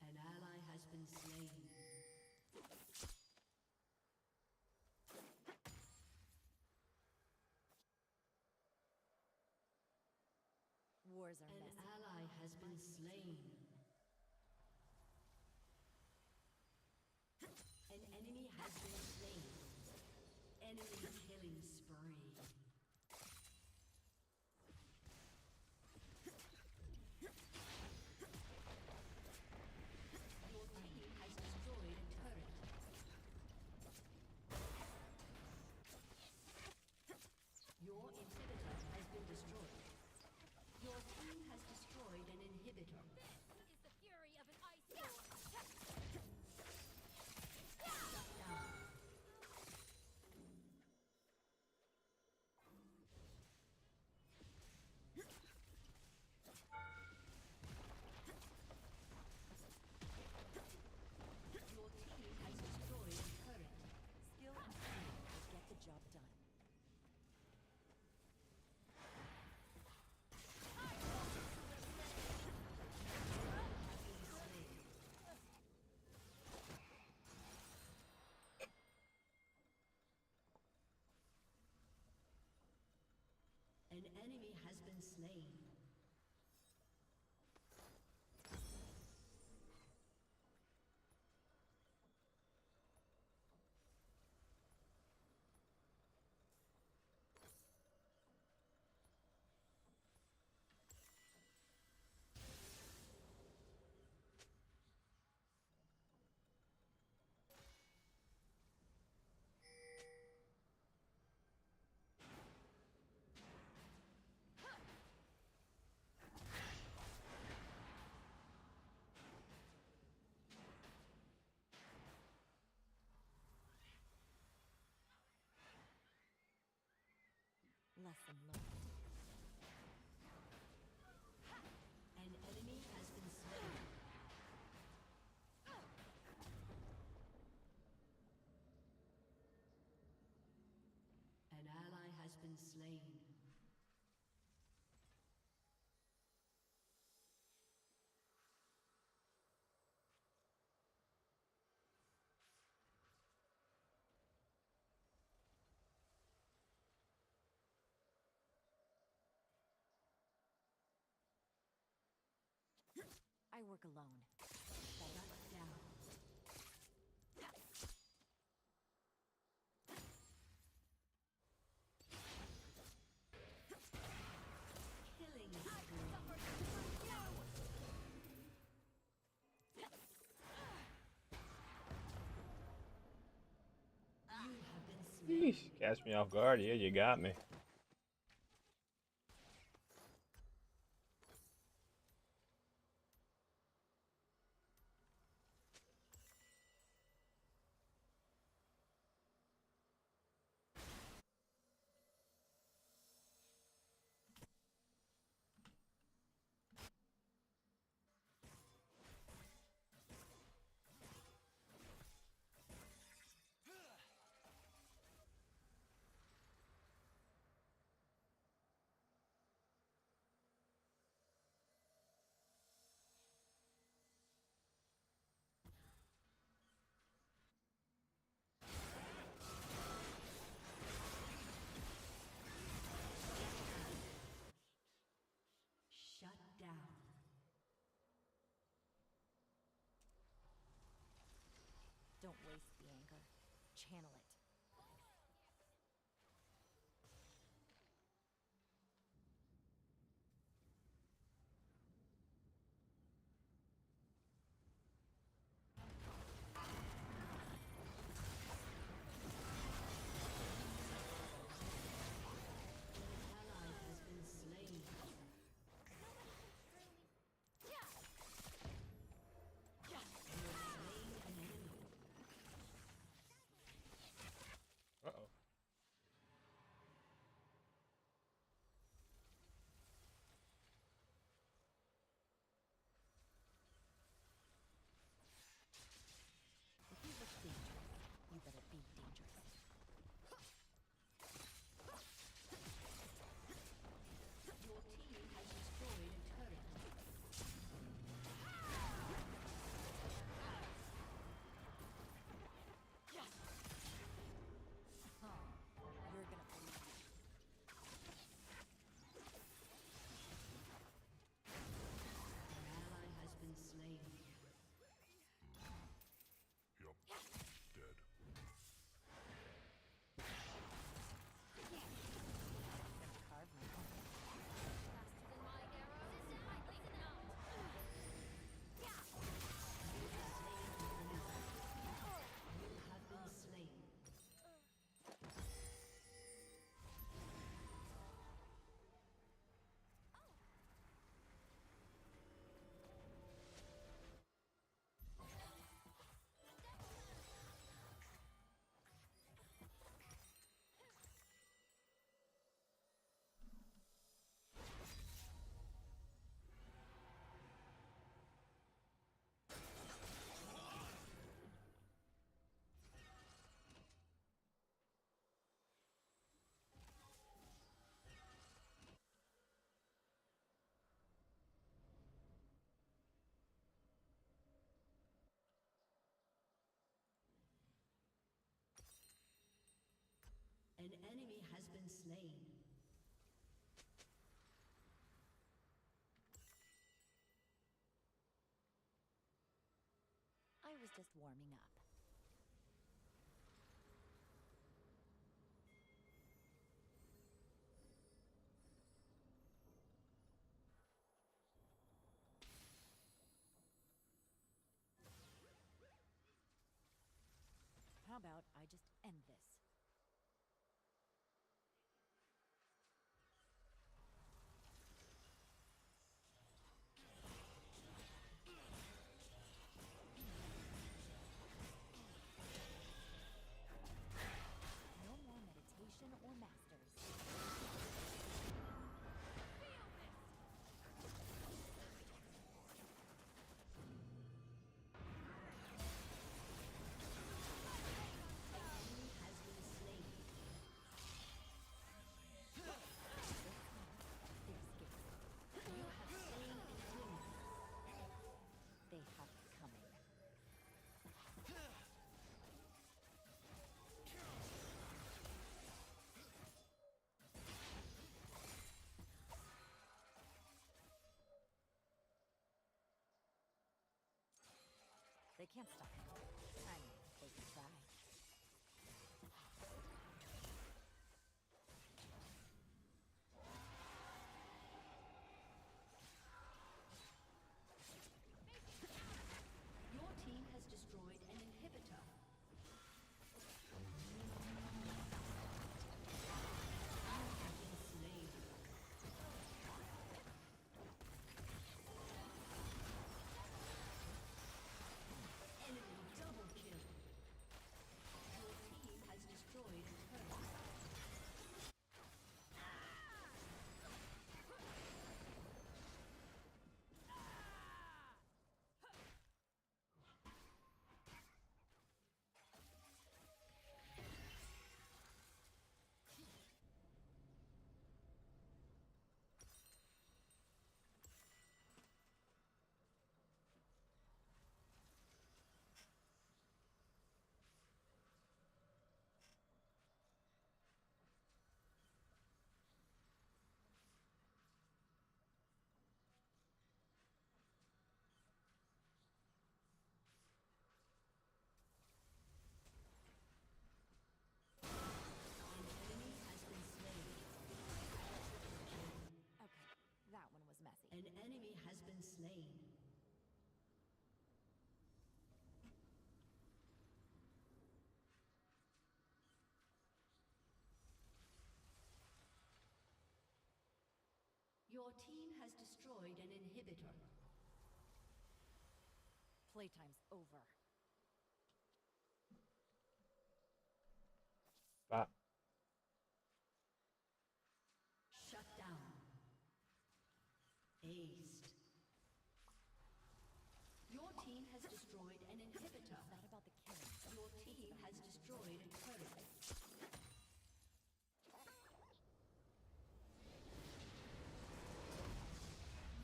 An ally has been slain. Wars are An messy. ally has been slain. An enemy has been slain. Enemy killing spree. Your team has destroyed a turret. An enemy has been slain. Lesson learned. An enemy has been slain. An ally has been slain. I work alone. Shut down. Killing You have been slain. Yeesh, catch me off guard. Yeah, you got me. Shut down. Don't waste the anger. Channel it. Ally has been slain. You have slain an enemy. Uh-oh. If you look dangerous, you better be dangerous. Your team has destroyed a turret. You're gonna bleed. An ally has been slain. Yup. Dead. Gonna carve my own. You have been slain. An enemy has been slain. just warming up. How about I just end this? No more meditation or masters. Enemy has been slain. They're scared. You have slain an enemy. They have it coming. They can't stop me. I mean, they can try. Your team has destroyed an inhibitor. You have been slain. Enemy double kill. Your team has destroyed a turret. An enemy has been slain. Okay, that one was messy. An enemy has been slain. Your team has destroyed an inhibitor. Playtime's over. Bop. Shut down. Aced. Your team has destroyed an inhibitor. It's not about the killing. Your team has destroyed a turret.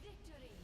Victory!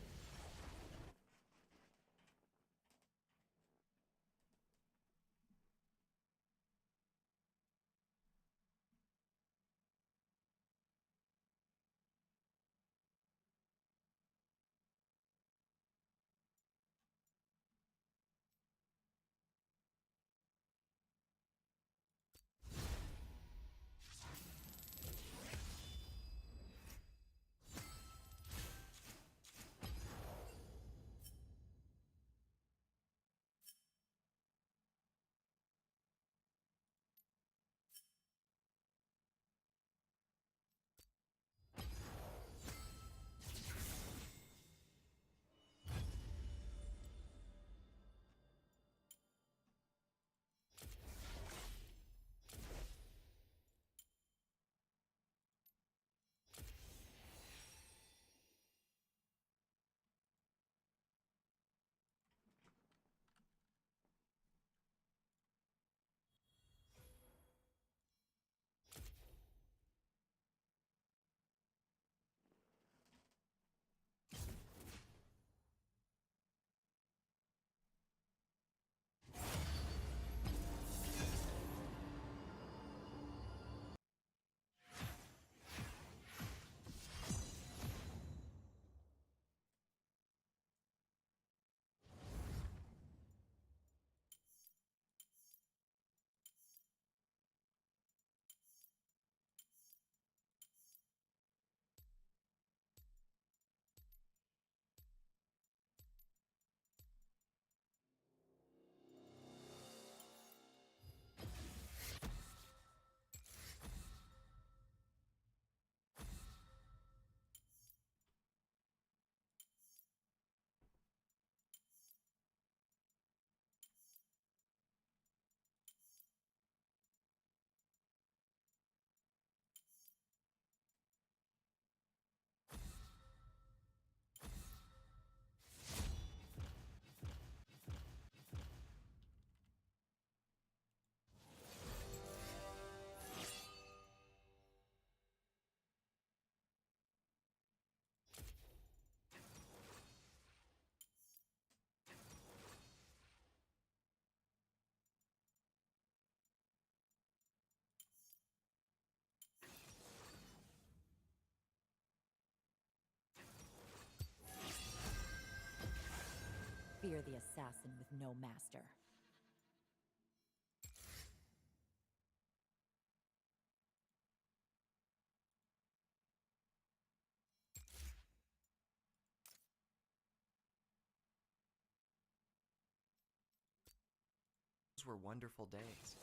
Fear the assassin with no master. Those were wonderful days.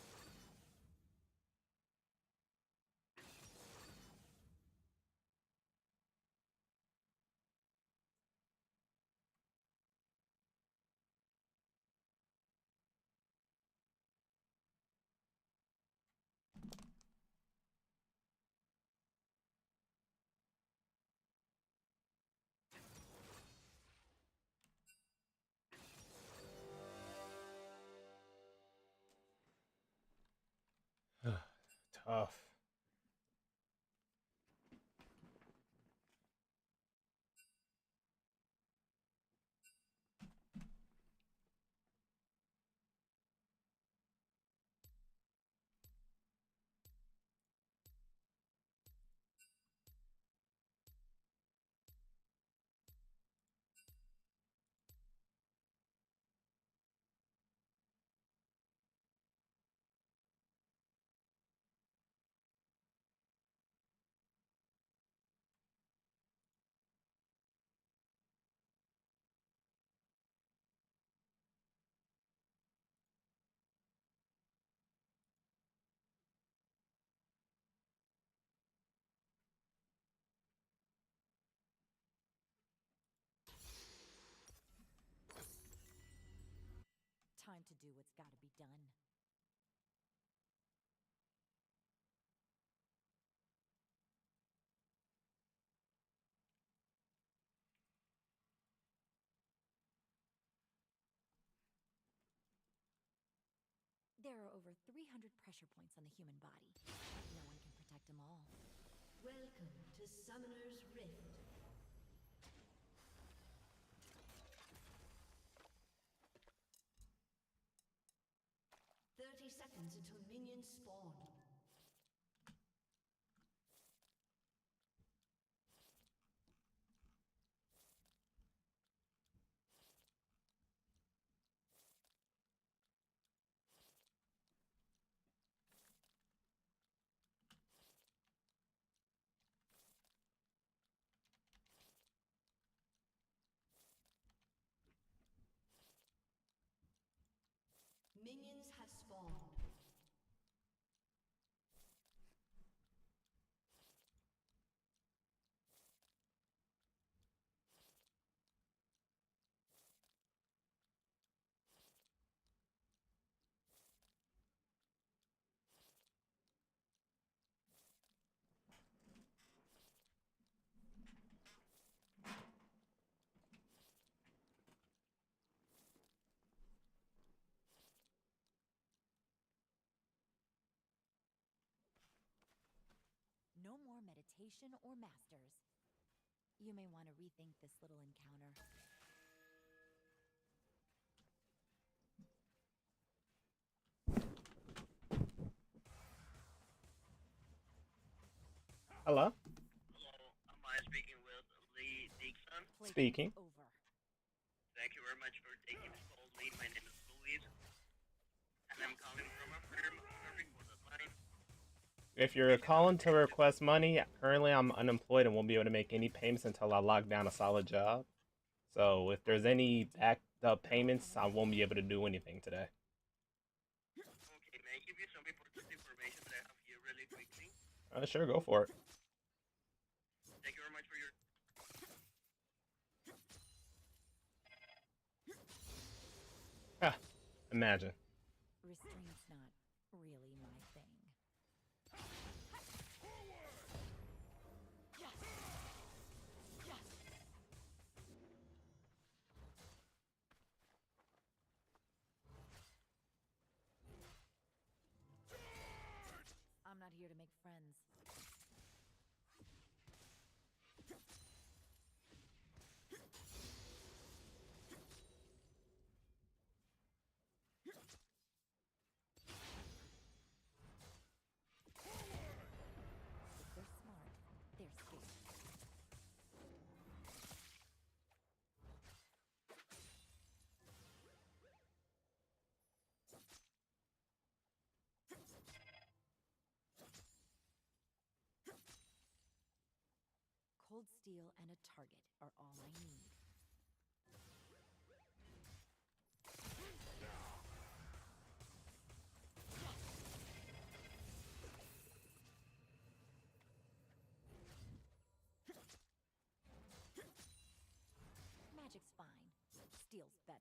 Tough. Time to do what's gotta be done. There are over 300 pressure points on the human body. No one can protect them all. Welcome to Summoner's Rift. Seconds until minions spawn. Minions have spawned. No more meditation or masters. You may want to rethink this little encounter. Hello? Hello, am I speaking with Lee Dixon? Speaking. Over. Thank you very much for taking this call, Lee. My name is Luis, and I'm calling from a firm serving for the line. If you're calling to request money, currently I'm unemployed and won't be able to make any payments until I lock down a solid job. So if there's any backed up payments, I won't be able to do anything today. Okay, may I give you some important information that I have here really quickly? Sure, go for it. Thank you very much for your... Ha, imagine. Restraint's not really my thing. I'm not here to make friends. If they're smart, cold steel and a target are all I need. Magic's fine. Steel's better.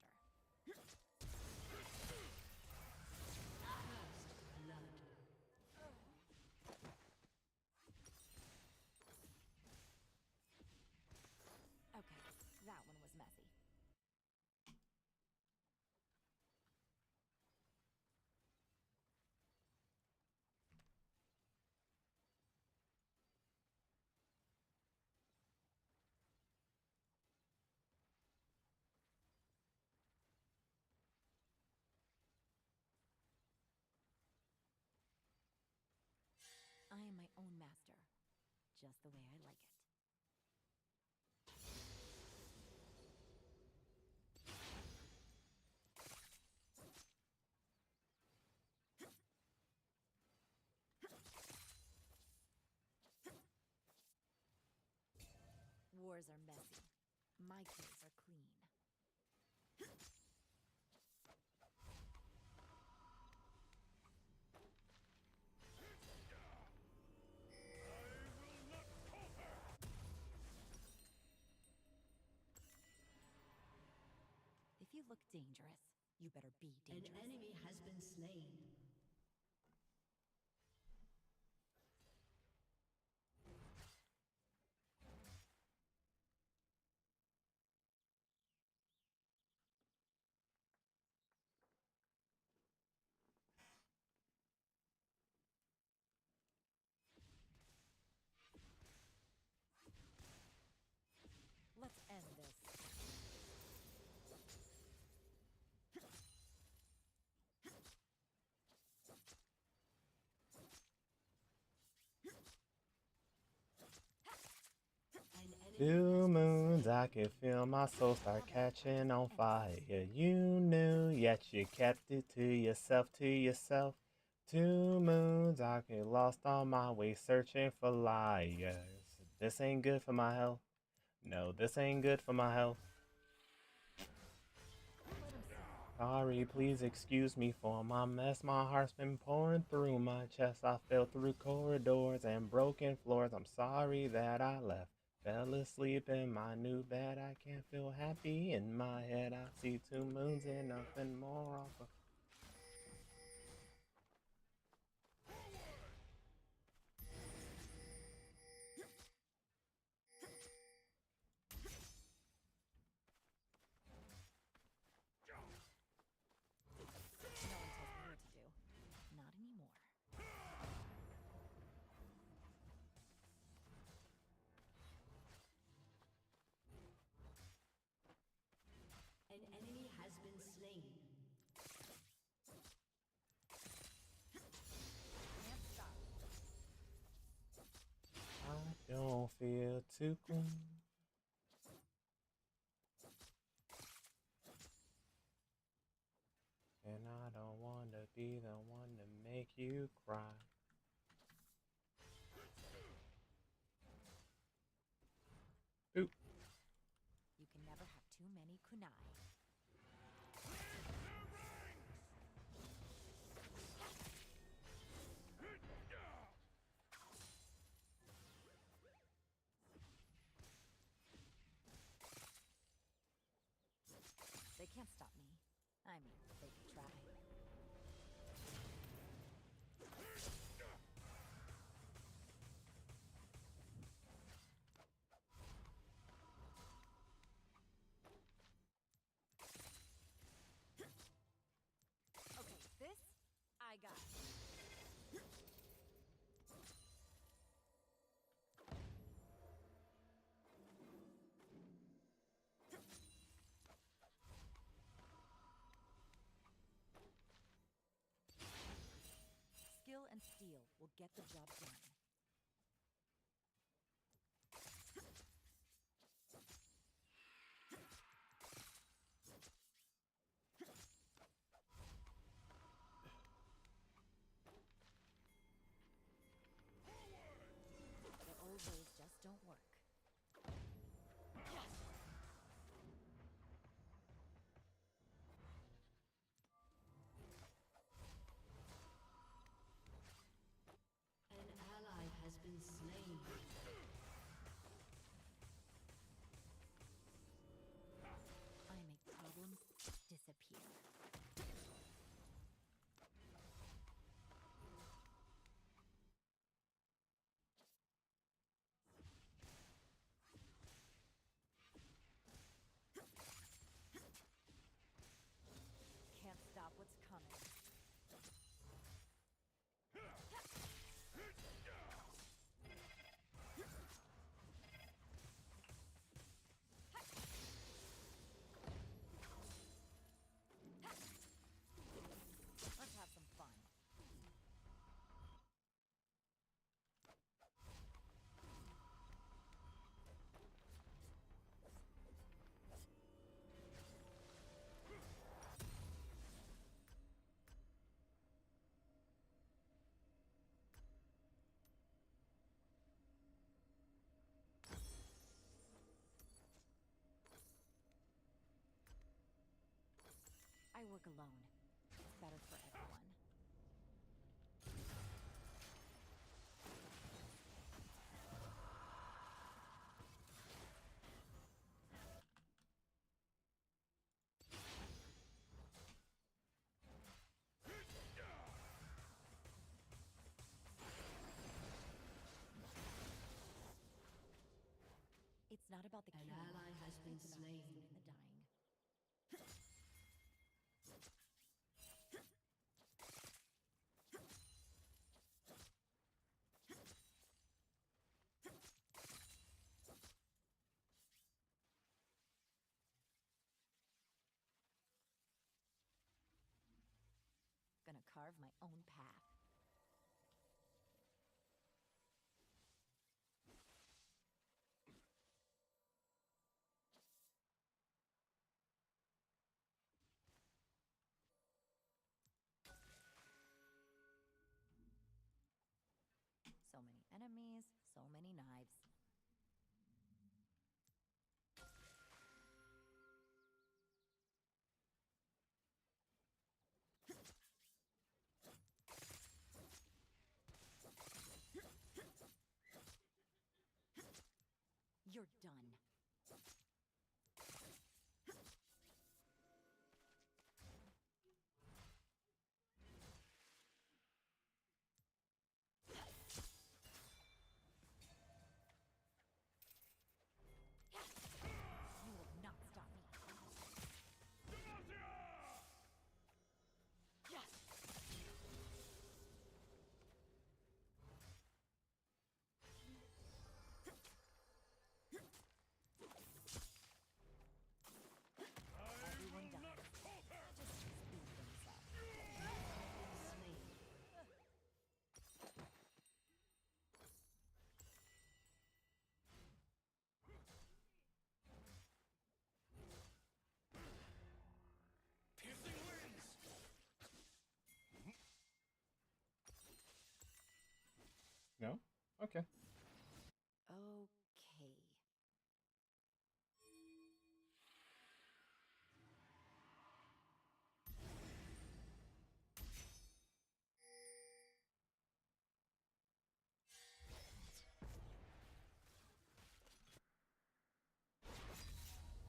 Okay, that one was messy. I am my own master, just the way I like it. Wars are messy. My kills are clean. If you look dangerous, you better be An dangerous. enemy has been slain. Let's end this. An enemy Two moons, I could feel my soul start catching on fire. You knew, yet you kept it to yourself, to yourself. 2 moons, I get lost on my way searching for liars. This ain't good for my health. No, this ain't good for my health. Sorry, please excuse me for my mess. My heart's been pouring through my chest. I fell through corridors and broken floors. I'm sorry that I left. Fell asleep in my new bed. I can't feel happy in my head. I see 2 moons and nothing more off of. No one tells me what to do. Not anymore. An enemy has been slain. Can't stop. I don't feel too cool. And I don't want to be the one to make you cry. Oop. You can never have too many kunai. They can't stop me. I mean, they can try. Okay, this I got. Skill and steel will get the job done. The old ways just don't work. work alone. It's better for everyone. It's not about the An killing. ally has been It's about slain. using the dying. Gonna carve my own path. So many enemies, so many knives. You're done. You will not stop me. Everyone dies. Just speed things up. Slain. No? Okay. Okay.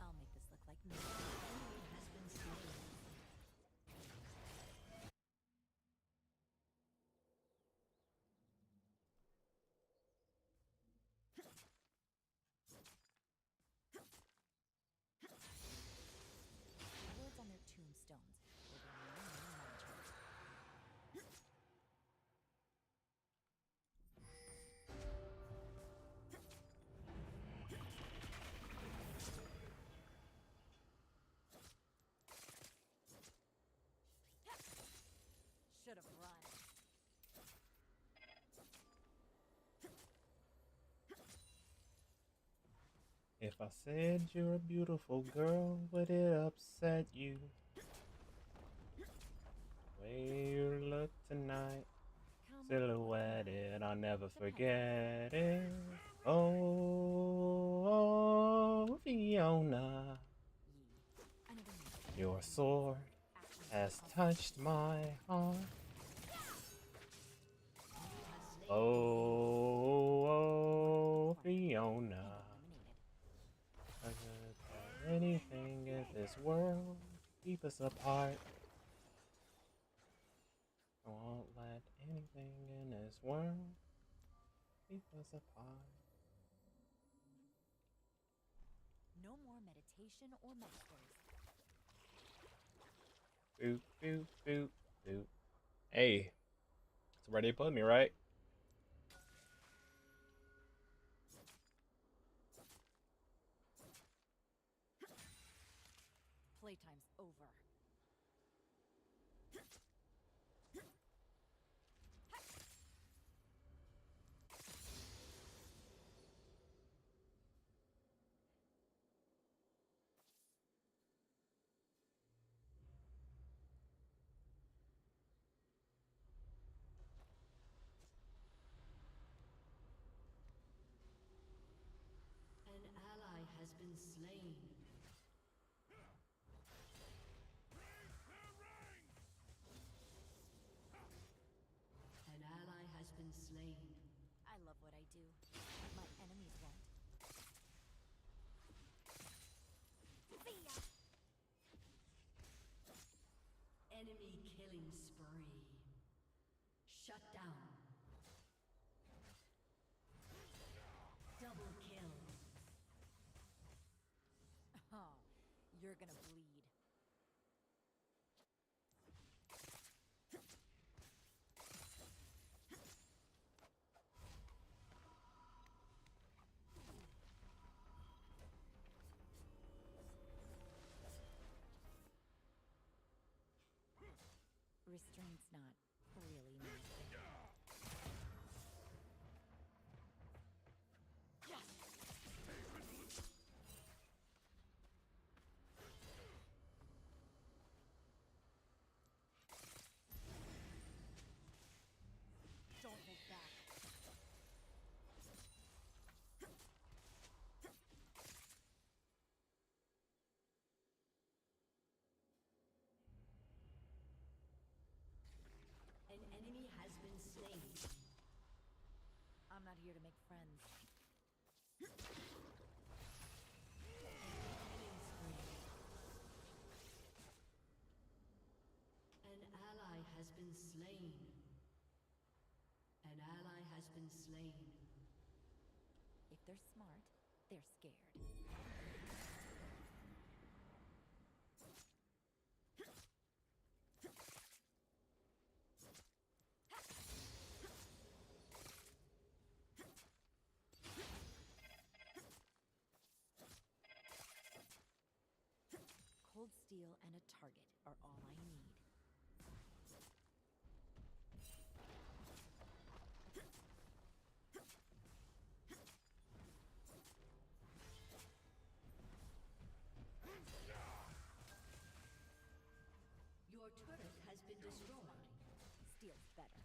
I'll make this look like me. Enemy has been slain. Words on their tombstones will remain in mantras. Should have run. If I said you're a beautiful girl, would it upset you? The way you look tonight, Come silhouetted, I'll never Depends. forget it. Oh, Fiona, Another minute. your sword Actions has speak touched my heart. Oh, consequences. Fiona, Eliminated. I could tell anything in this world keep us apart. I won't let anything in this world keep us apart. No more meditation or masters. Boop, boop, boop, boop. Hey, it's where they put me, right? Playtime's over. An ally has been slain. do. My enemies won't. See ya! Enemy killing spree. Shut down. Double kill. Oh, you're gonna bleed. Restraint's not really my thing. Don't hold back. An enemy has been slain. I'm not here to make friends. An ally has been slain. An ally has been slain. If they're smart, they're scared. Cold steel and a target are all I need. Your turret has been destroyed. Steel's better.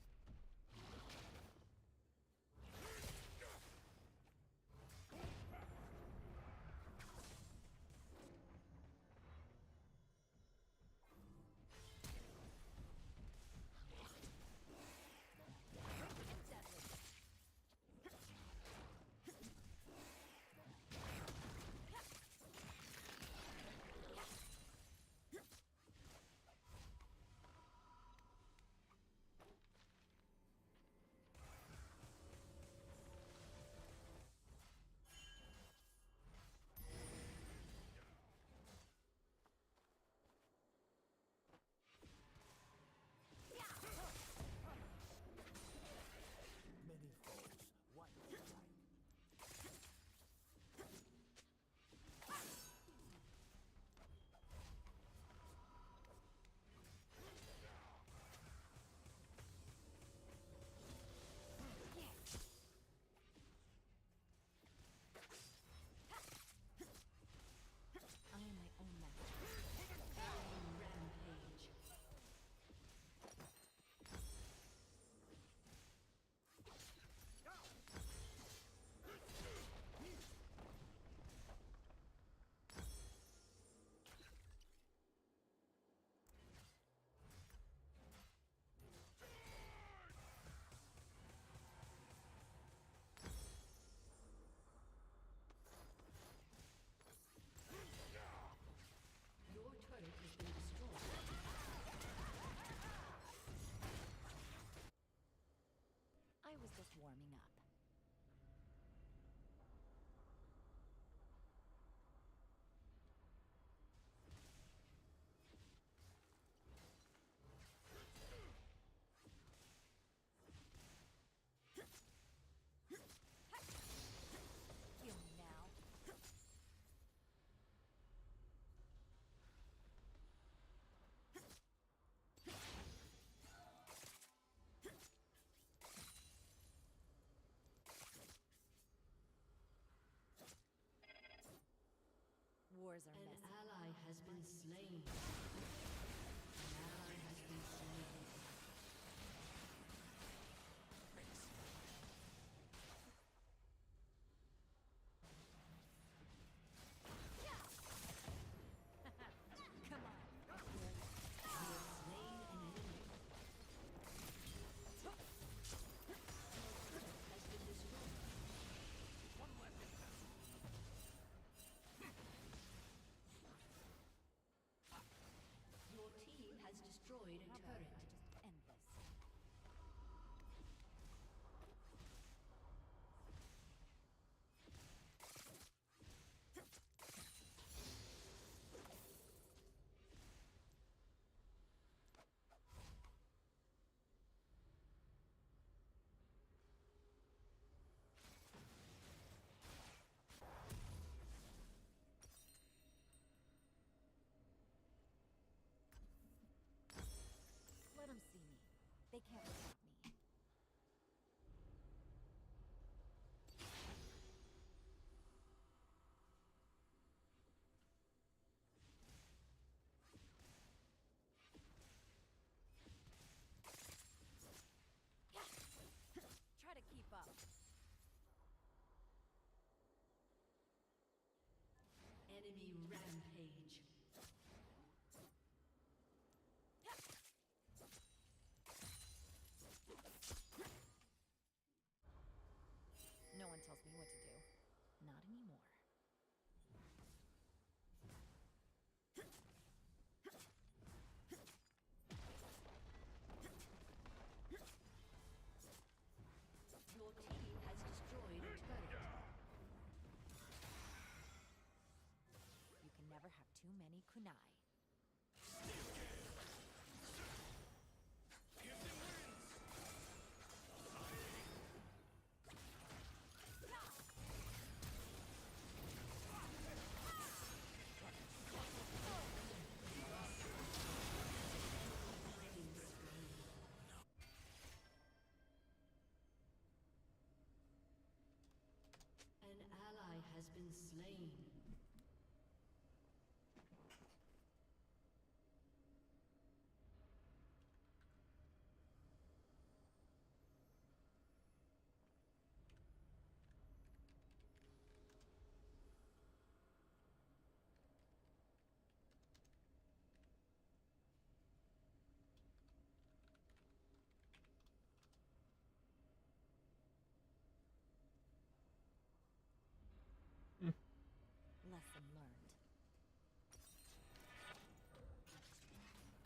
Many foes, one fight. I am my own master. Rampage. Your turret has been destroyed. I was just warming up. Feel me now. Wars are An messy. ally has been slain. An ally has been slain. Come on. You have slain an enemy. Your turret has been destroyed. Enemy rampage. No one tells me what to do. Not anymore. Your team has destroyed a turret. You can never have too many kunai. An ally has been slain. Lesson learned.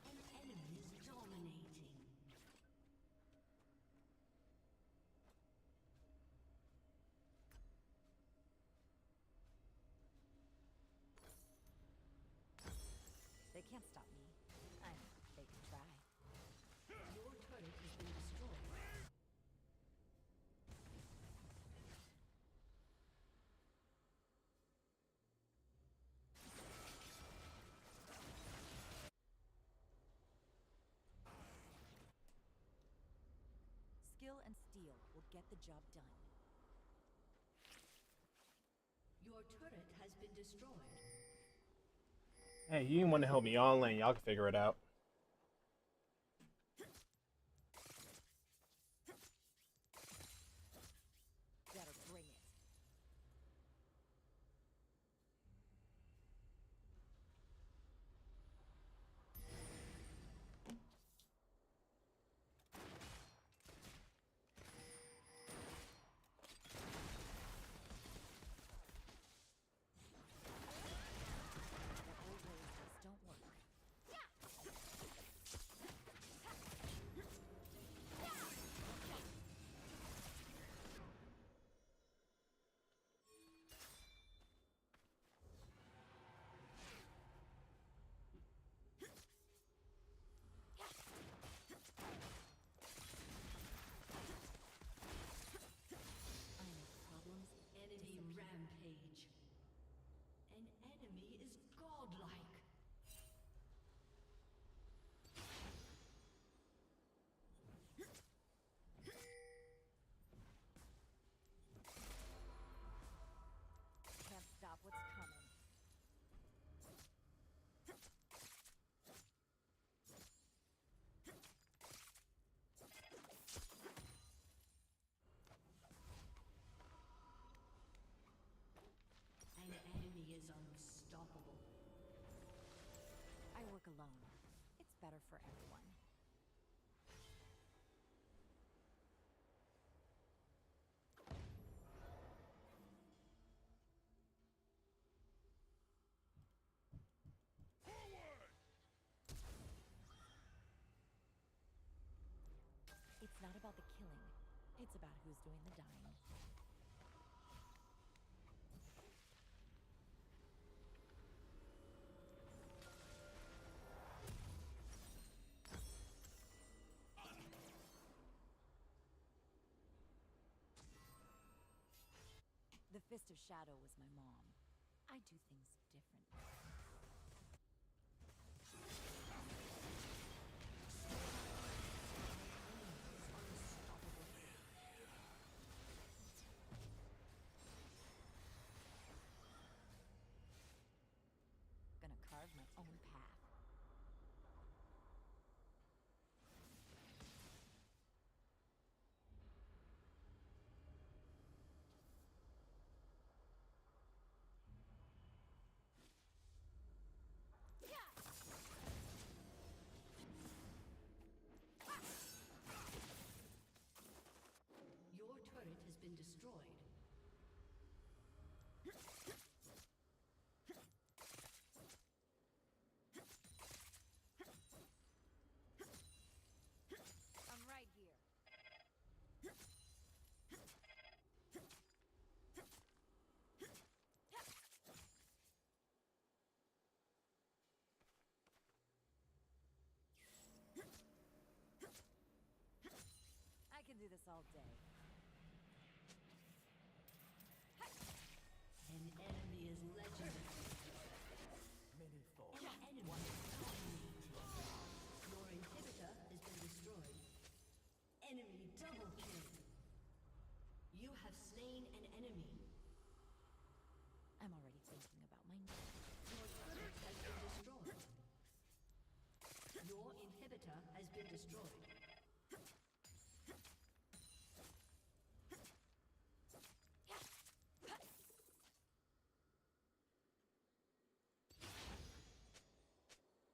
An enemy is dominating. They can't stop me. I mean, they can try. Your turret has been destroyed. Skill and steel will get the job done. Your turret has been destroyed. Hey, you didn't want to help me on lane. Y'all can figure it out. Better bring it. The old ways just don't work. I make problems. Enemy rampage. An enemy is godlike. Can't stop what's coming. An enemy is unstoppable. I work alone. It's better for everyone. It's not about the killing. It's about who's doing the dying. The Fist of Shadow was my mom. I do things differently. Gonna carve my own path. can do this all day. An enemy is legendary. An enemy dominated. Your inhibitor has been destroyed. Enemy double kill. You have slain an enemy. I'm already thinking about my next. Your turret has been destroyed. Your inhibitor has been destroyed.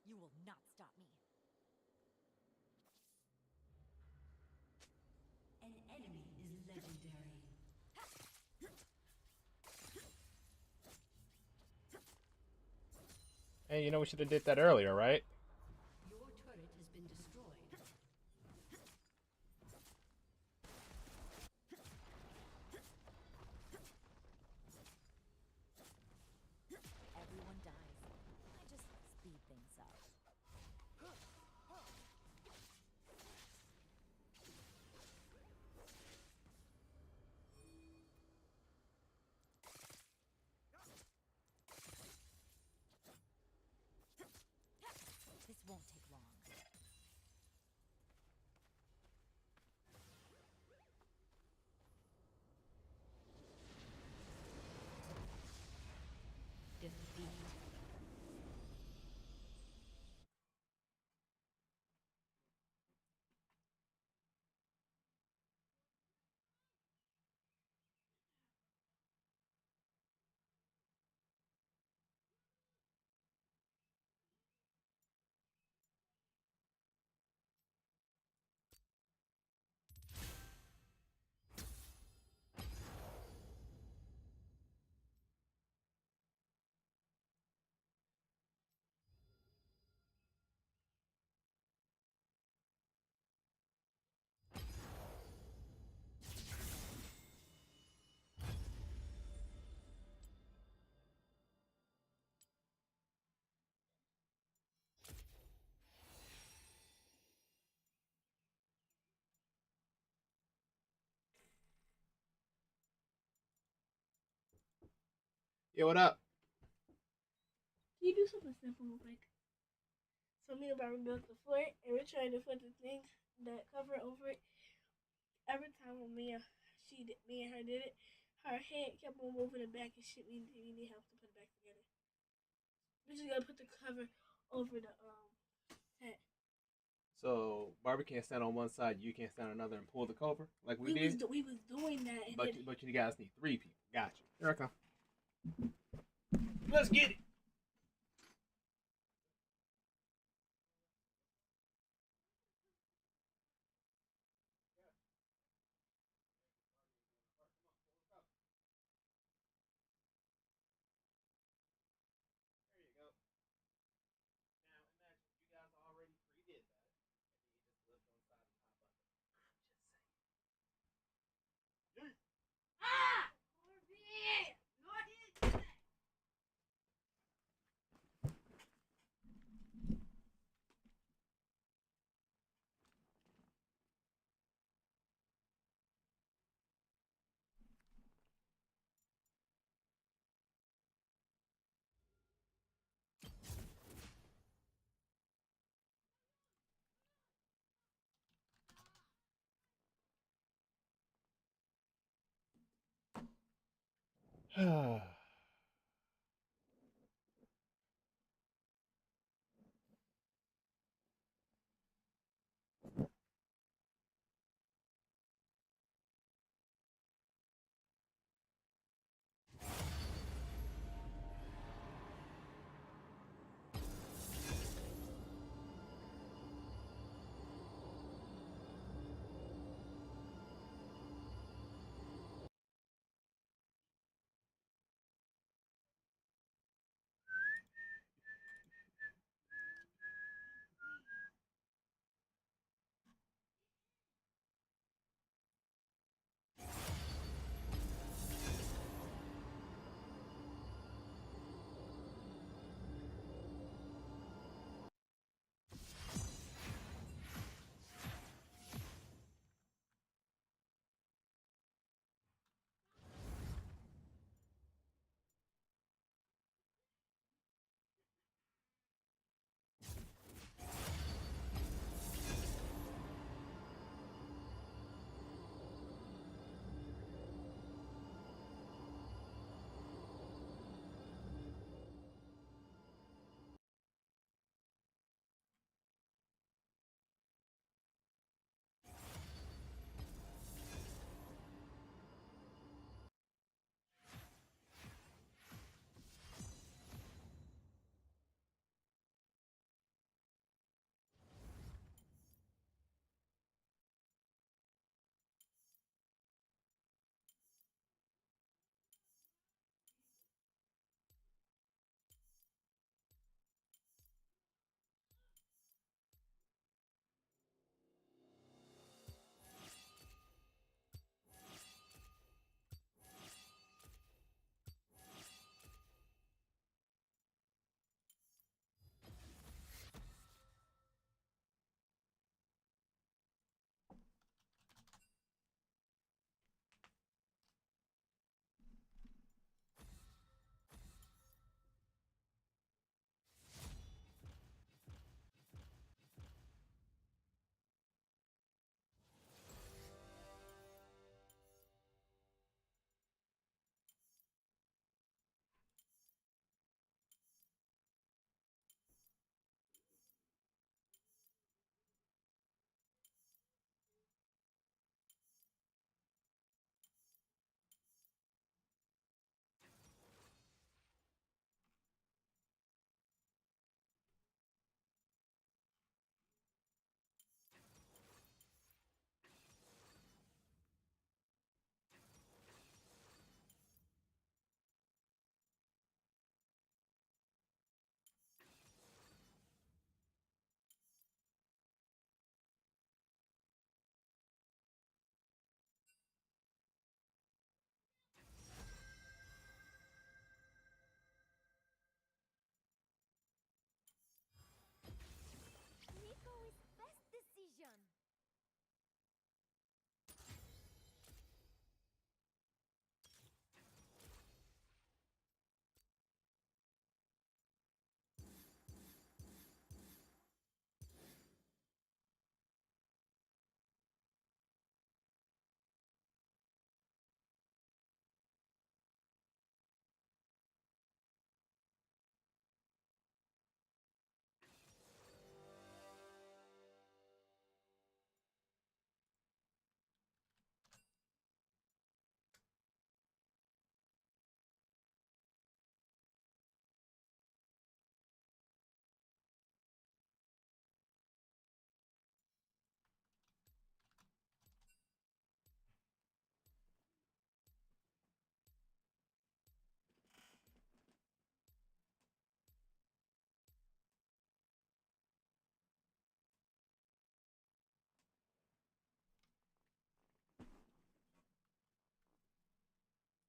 You will not stop me. An enemy is legendary. Hey, you know we should have did that earlier, right? Your turret has been destroyed. Everyone dies. I just speed things up. This won't take long. Defeat. Yo, what up? Can you do something simple real quick? So me and Barbara built the fort, and we're trying to put the thing, that cover over it. Every time when me and her did it, her head kept on moving it back and shit. We need help to put it back together. We're just gonna put the cover over the set. So Barbie can't stand on one side, you can't stand on another, and pull the cover like we did. We was doing that, and But then, but you guys need 3 people. Gotcha. Here I come. Let's get it. There you go. Now imagine you guys already pre-did that, and then you just lift one side and pop up. I'm just saying.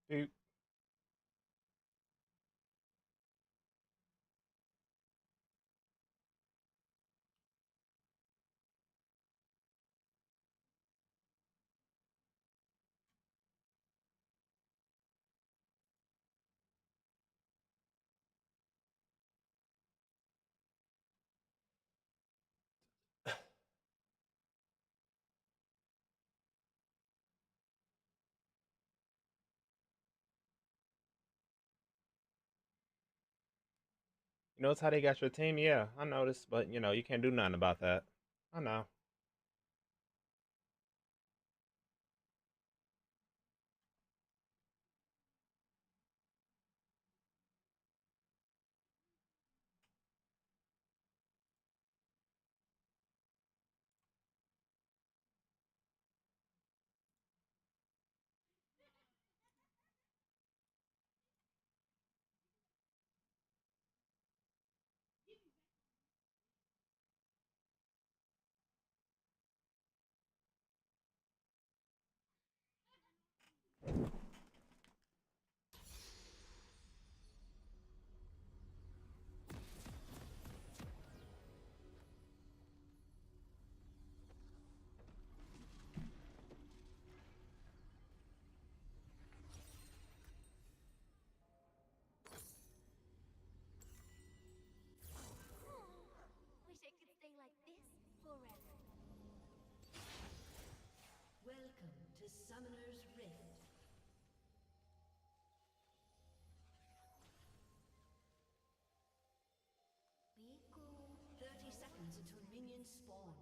Boop. You notice how they got your team? Yeah, I noticed, but you know, you can't do nothing about that. I know. Wish I could stay like this forever. Welcome to Summoner's Rift. Riku. 30 seconds until minions spawn.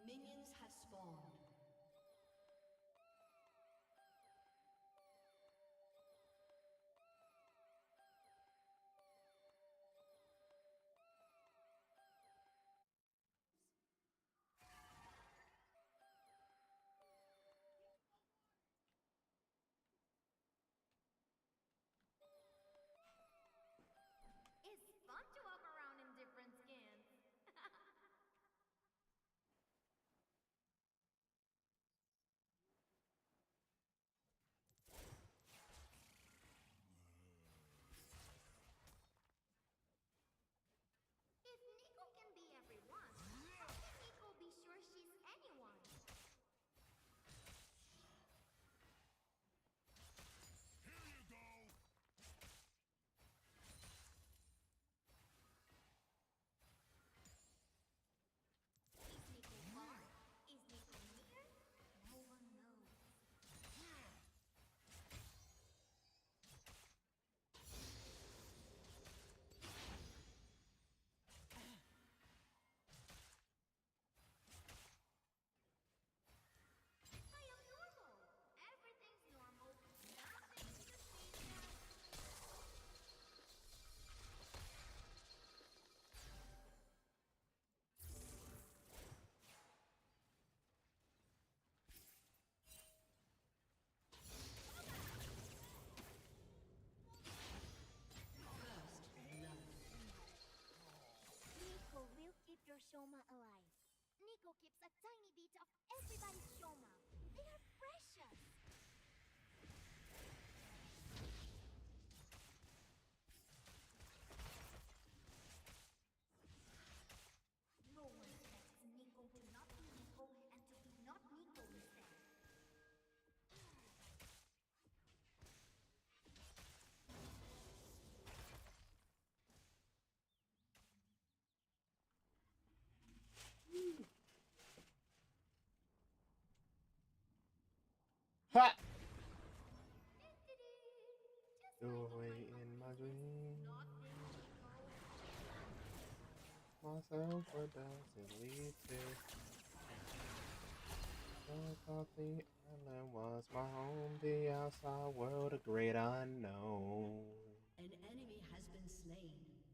Minions have spawned. It's fun to walk around in different skins. If Nico can be everyone, how can Nico be sure she's anyone? Is Nico far? Is Nico near? No one knows. I am normal. Everything's normal. Nothing to see there. Nico will keep your Shoma alive. Nico keeps a tiny bit of everybody's Shoma. They are precious. No one expects Nico to not be Nico and to be not Nico instead. Ha! Just Do like on away my in my bucket list, dreams. not being Nico. Myself for doesn't lead to. I thought the island was my home, the outside world a great unknown. An enemy has been slain.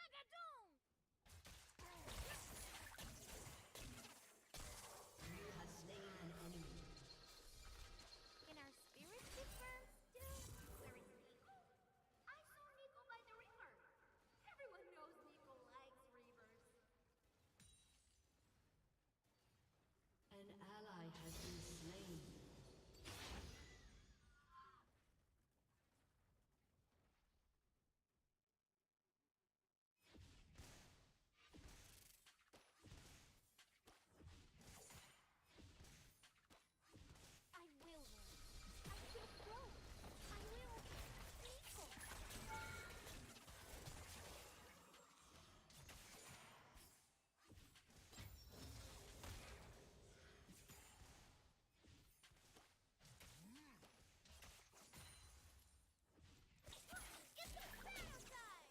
You have slain an enemy. Can our spirits be friends still? Where is Nico? I saw Nico by the river. Everyone knows Nico likes rivers. An ally has been slain. I will win. I will grow. I will Nico. It's a battle time!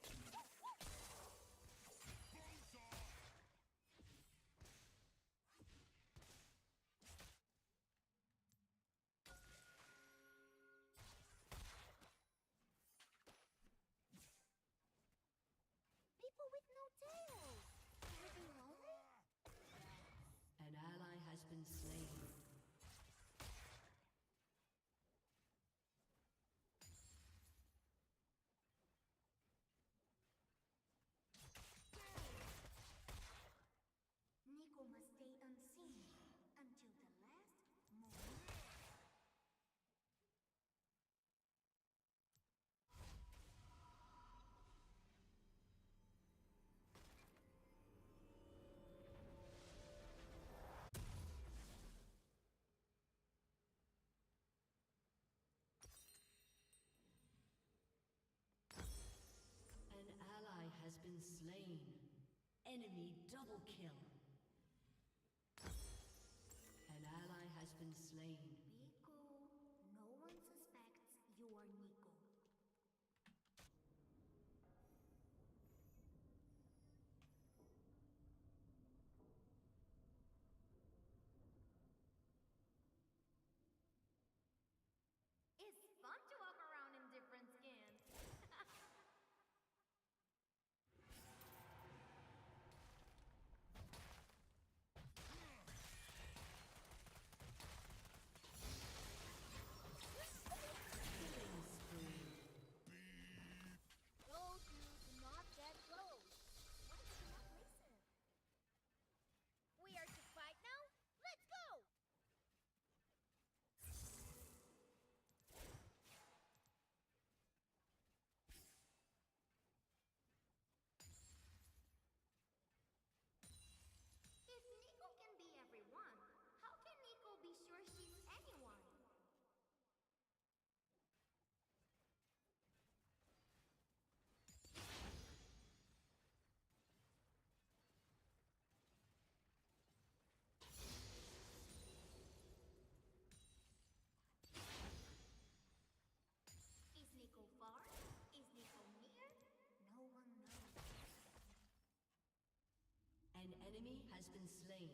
People with no tails. Are they lonely? An ally has been slain. Nico must stay unseen until the last moment. An ally has been slain. Enemy double kill. An ally has been slain. Nico, no one suspects you are Nico. It's fun to walk around in different skins. Killing spree. Told you to not get close. Why did you not listen? We are to fight now? Let's go! If Nico can be everyone, how can Nico be sure she's anyone? Is Nico far? Is Nico near? No one knows. An enemy has been slain.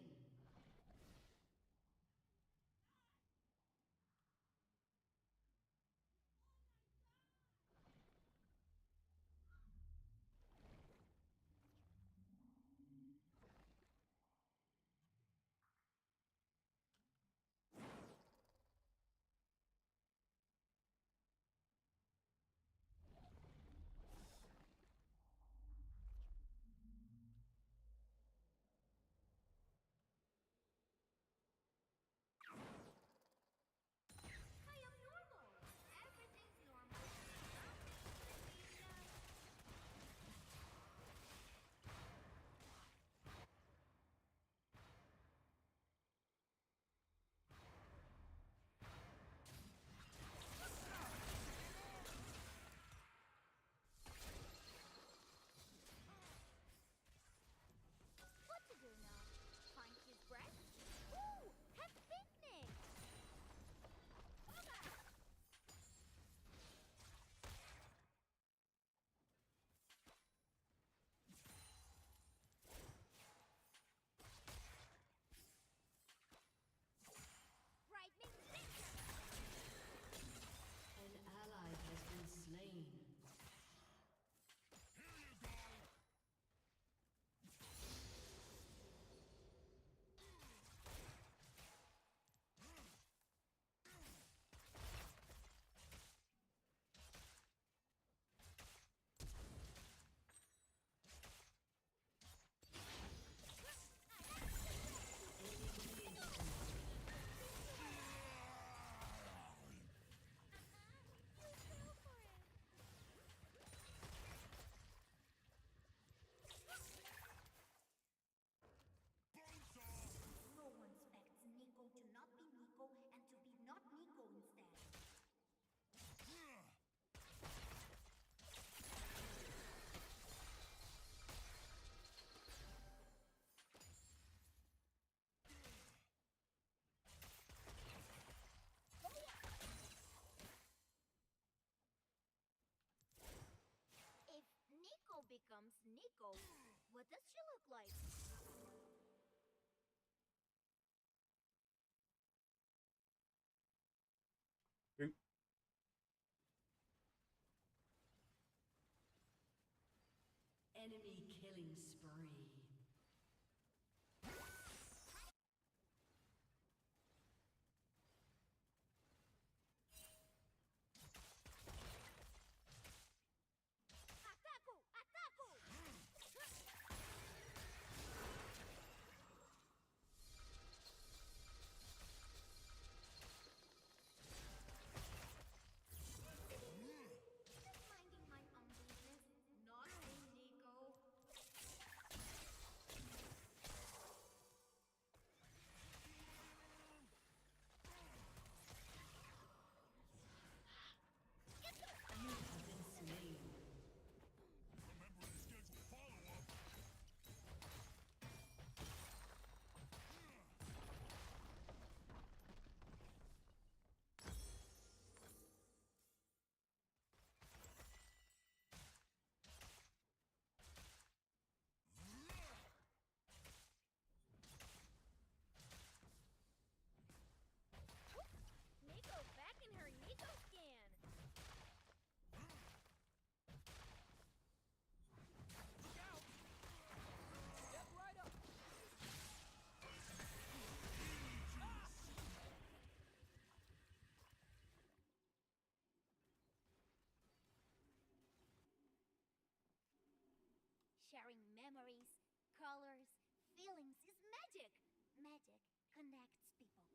Nico. What does she look like? Oop. Enemy killing spree. Ataku! Ataku! Just minding my own business. Nothing, Nico. You have been slain. Remember to schedule follow-up. Nico back in her Nico skin. Step right up. Sharing memories, colors, feelings is magic. Magic connects people.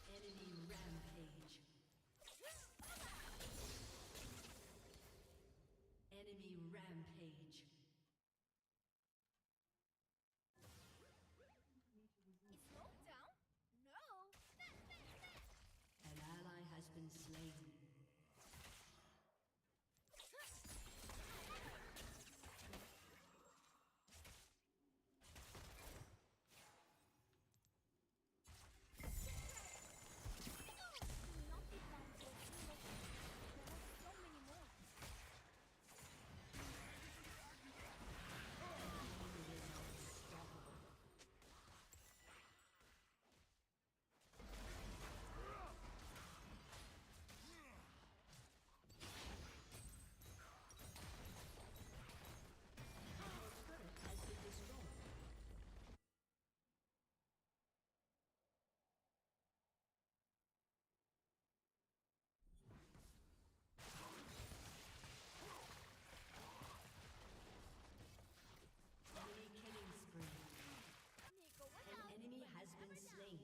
Enemy rampage. Enemy rampage. It slowed down? No. An ally has been slain. Not the time for single. There are so many more. Has been destroyed. Enemy killing spree. Nico, what An else? enemy has been slain.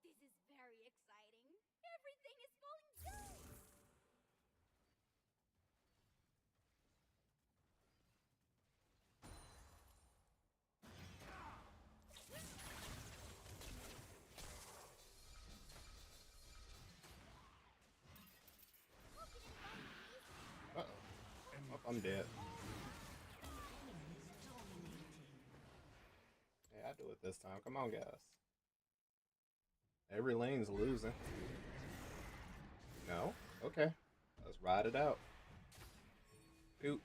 This is very exciting. Everything is going good. How can anybody miss me? Uh-oh. Oh, I'm dead. Hey, I do it this time. Come on, guys. Every lane's losing. No? Okay. Let's ride it out. Oop.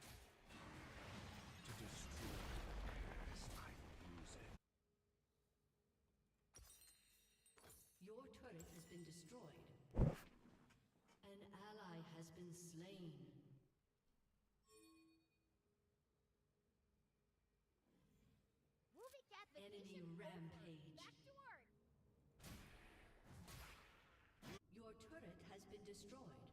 To destroy this, I use it. Your turret has been destroyed. An ally has been slain. Movie cat Enemy vacation over. rampage. Back to work. Your turret has been destroyed.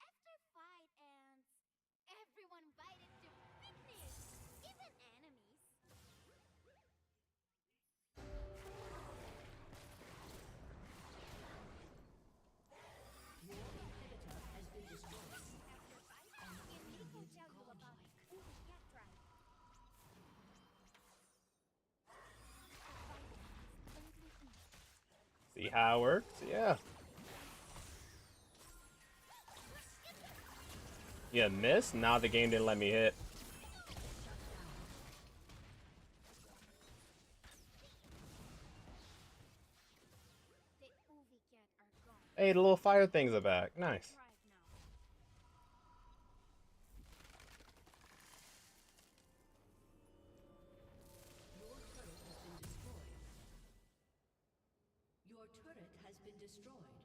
After fight ends, everyone invited to picnic, even enemies. Your inhibitor has been destroyed. After fight, can Nico tell you about godlike. movie cat tribe? See how it works? Yeah. Yeah, miss? Now the game didn't let me hit. The UV cat are gone. Hey, the little fire things are back. Nice. Thrive now. Your turret has been destroyed. Your turret has been destroyed.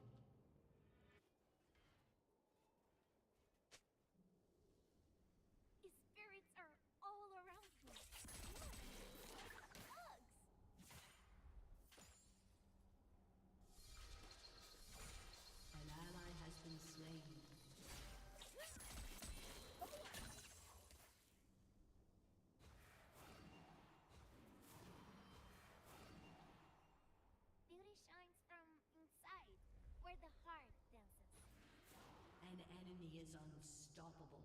The spirits are all around me. Bugs! An ally has been slain. Beauty shines from inside, where the heart dances. An enemy is unstoppable.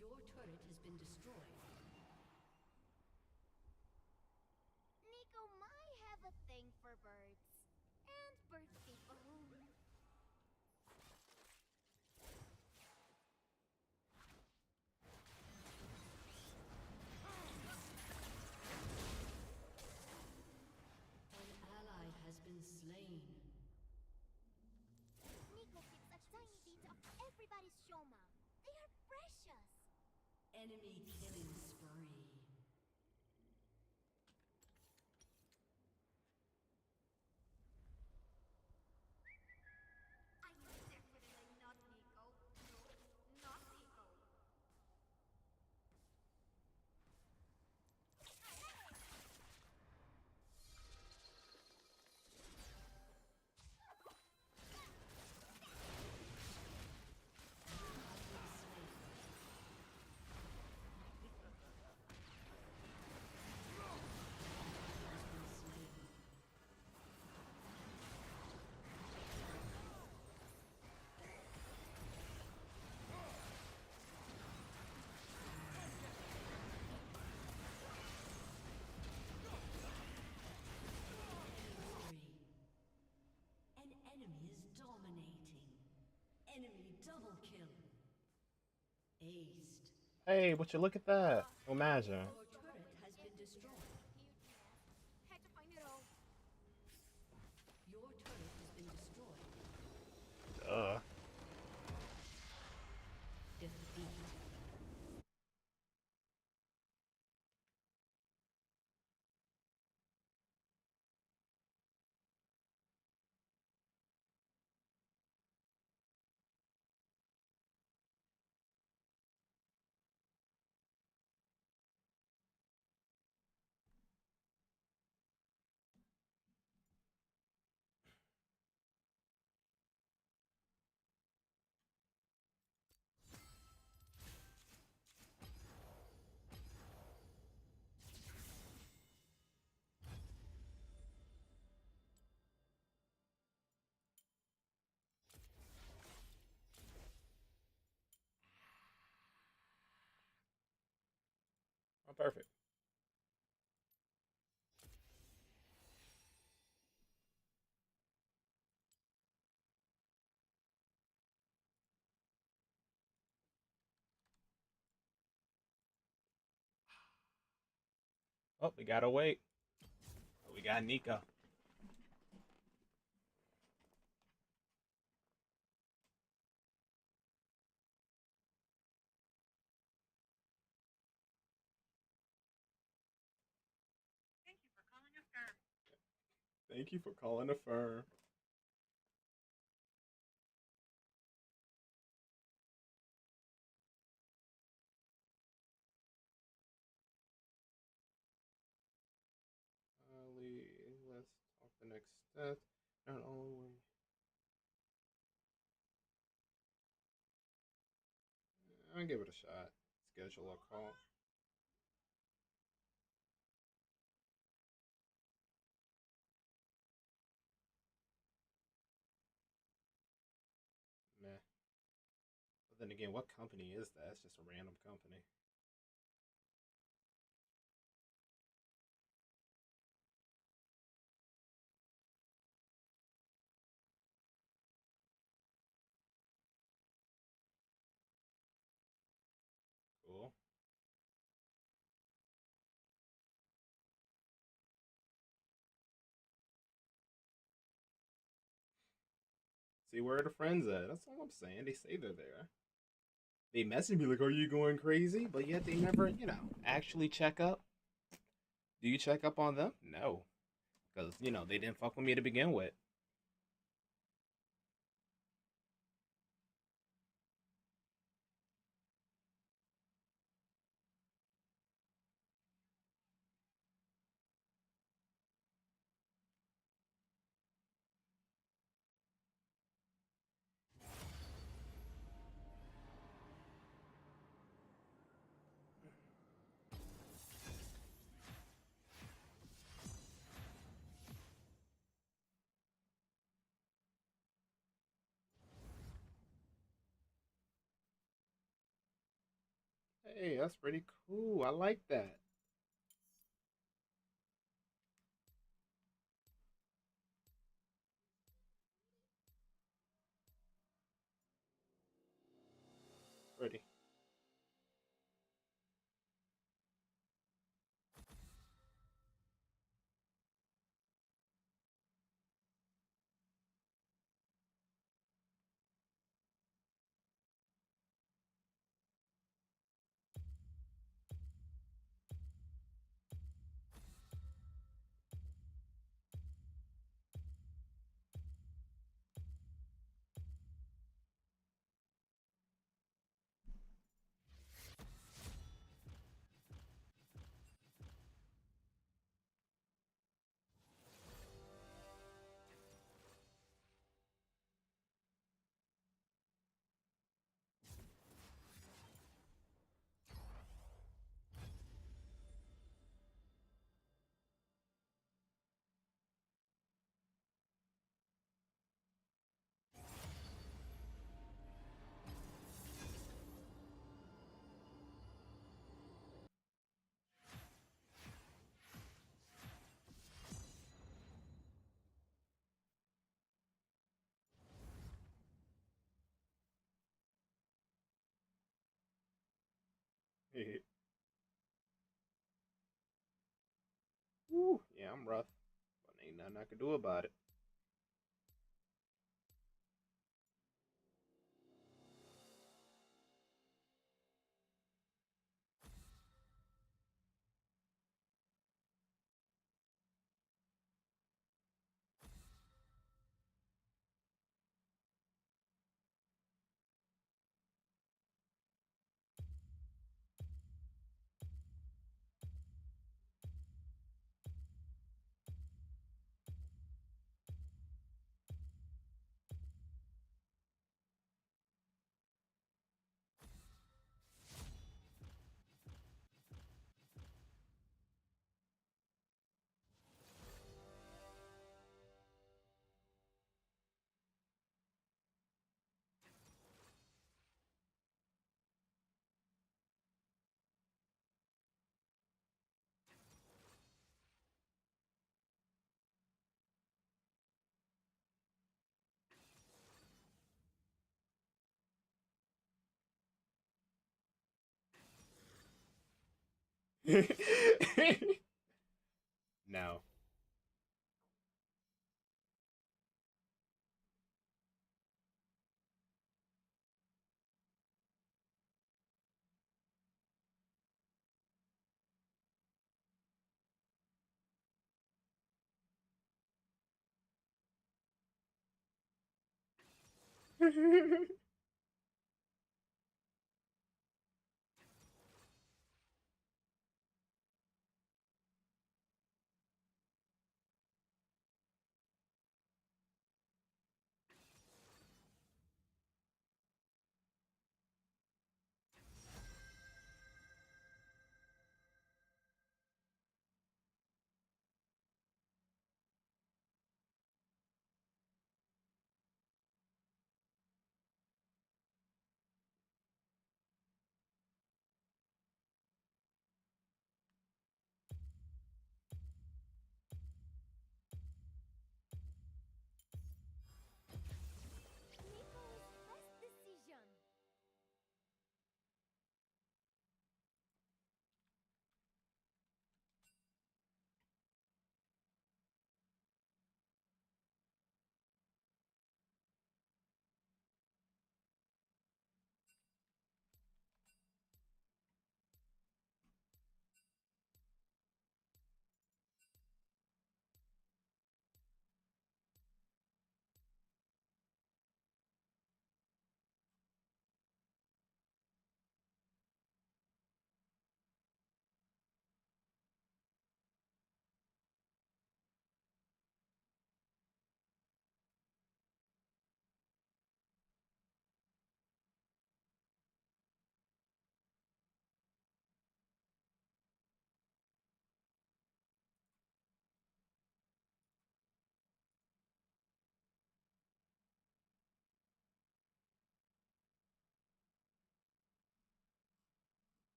Your turret has been destroyed. Nico might have a thing for birds. And bird people. An ally has been slain. Nico keeps a tiny bit of everybody's shoma. They are precious. Enemy killing spree. I am definitely not Nico. No, not Nico. An enemy is dominating. Enemy double kill. Aced. Hey, would you look at that? Imagine. Your turret has been destroyed. Had to find it all. Your turret has been destroyed. Defeat. Oh, perfect. Oh, we gotta wait. Oh, we got Nico. Thank you for calling a firm. Thank you for calling the firm. Let's talk the next step. Not only I'll give it a shot. Schedule a call. Meh. But then again, what company is that? It's just a random company. See where the friends at. That's all I'm saying. They say they're there. They message me like, "Are you going crazy?" But yet they never, actually check up. Do you check up on them? No, because they didn't fuck with me to begin with. Hey, that's pretty cool. I like that. Pretty. Woo, yeah, I'm rough, but ain't nothing I can do about it. No.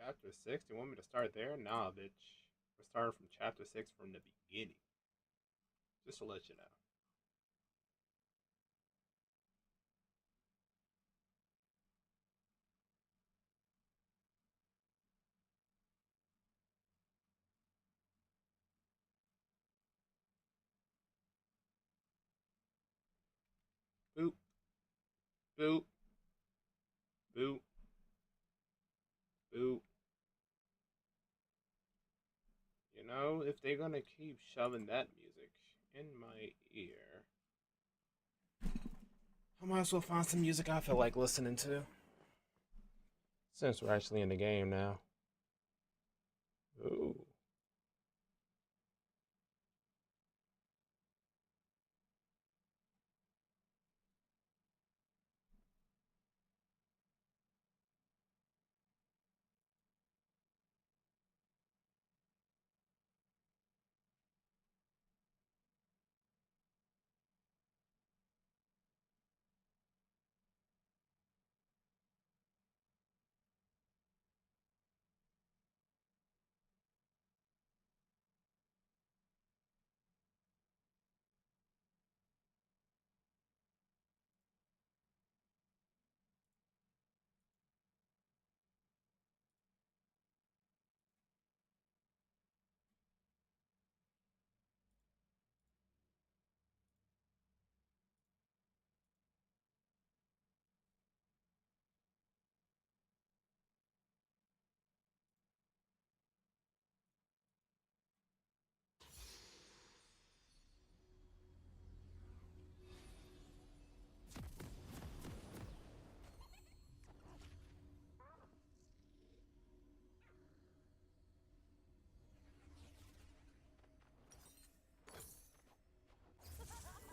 Chapter 6? You want me to start there? Nah, bitch. We're starting from chapter 6 from the beginning. Just to let you know. Boop, boop, boop, boop. You know, if they're gonna keep shoving that music in my ear, I might as well find some music I feel like listening to. Since we're actually in the game now. Ooh.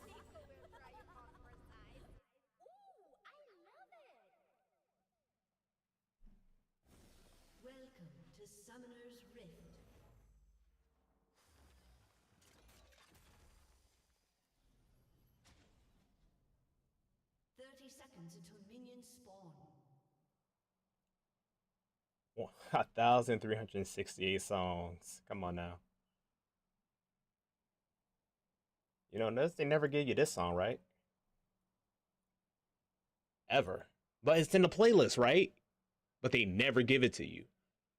Nico will try you on for size. Ooh, I love it. Welcome to Summoner's Rift. Seconds until minions spawn. 1,368 songs. Come on now. You know, notice they never gave you this song, right? Ever. But it's in the playlist, right? But they never give it to you.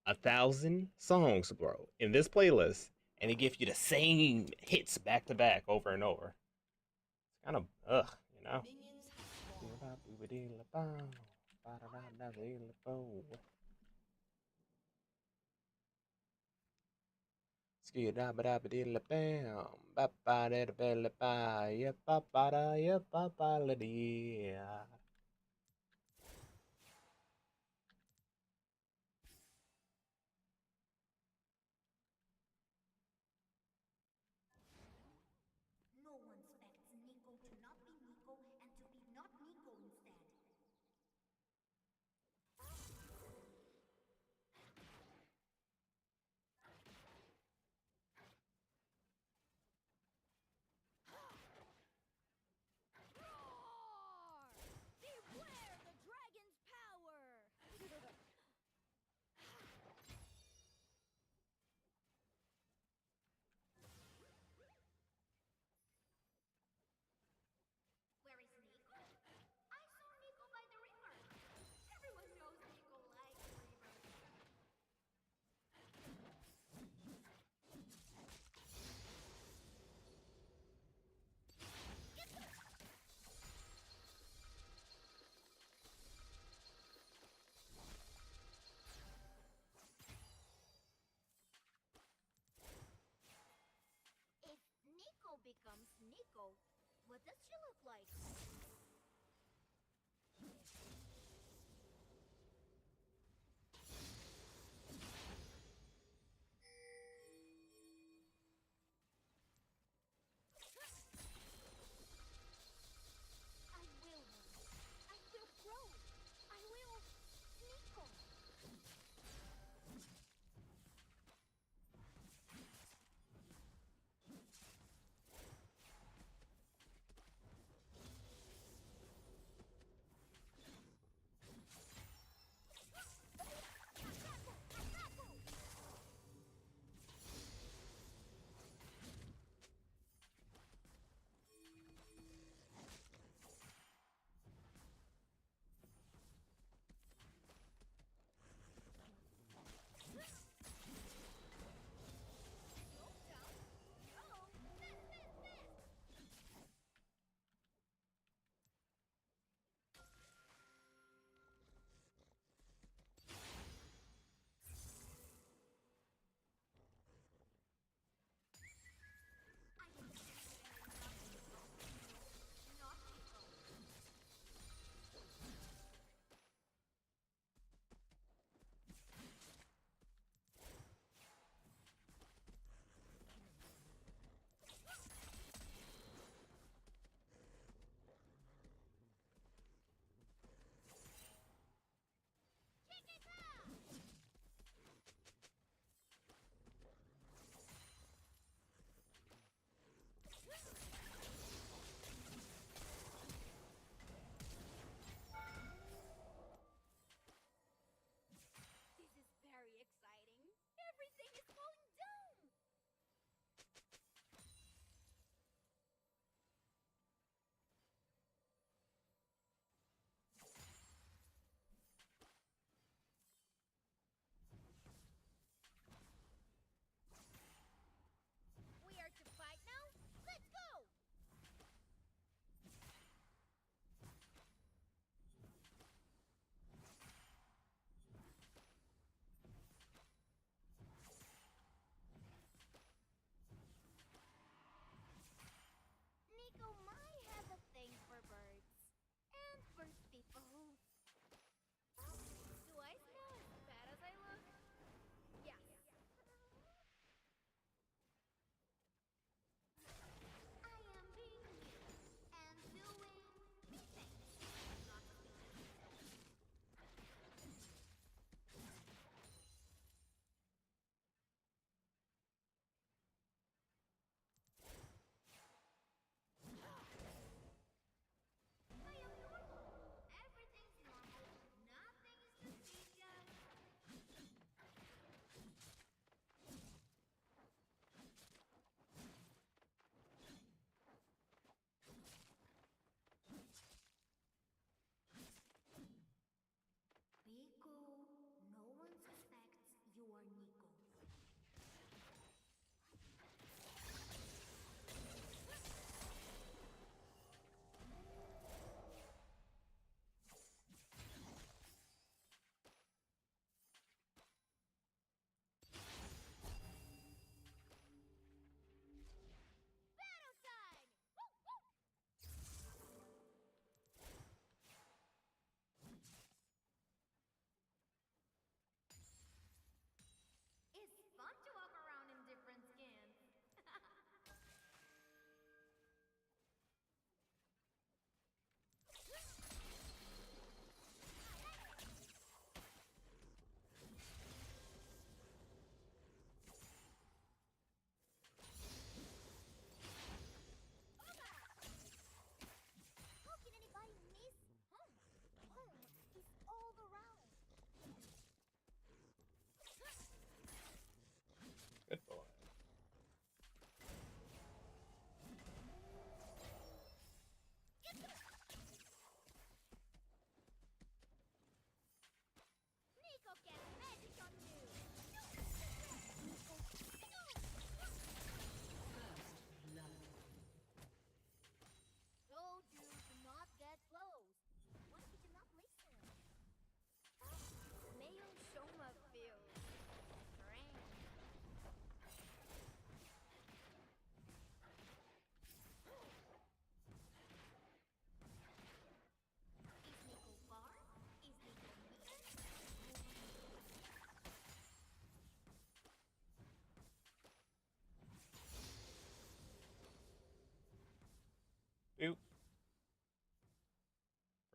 1,000 songs, bro, in this playlist, and they give you the same hits back to back over and over. It's kind of you know. No one expects Nico to not be Nico and to be not Nico instead.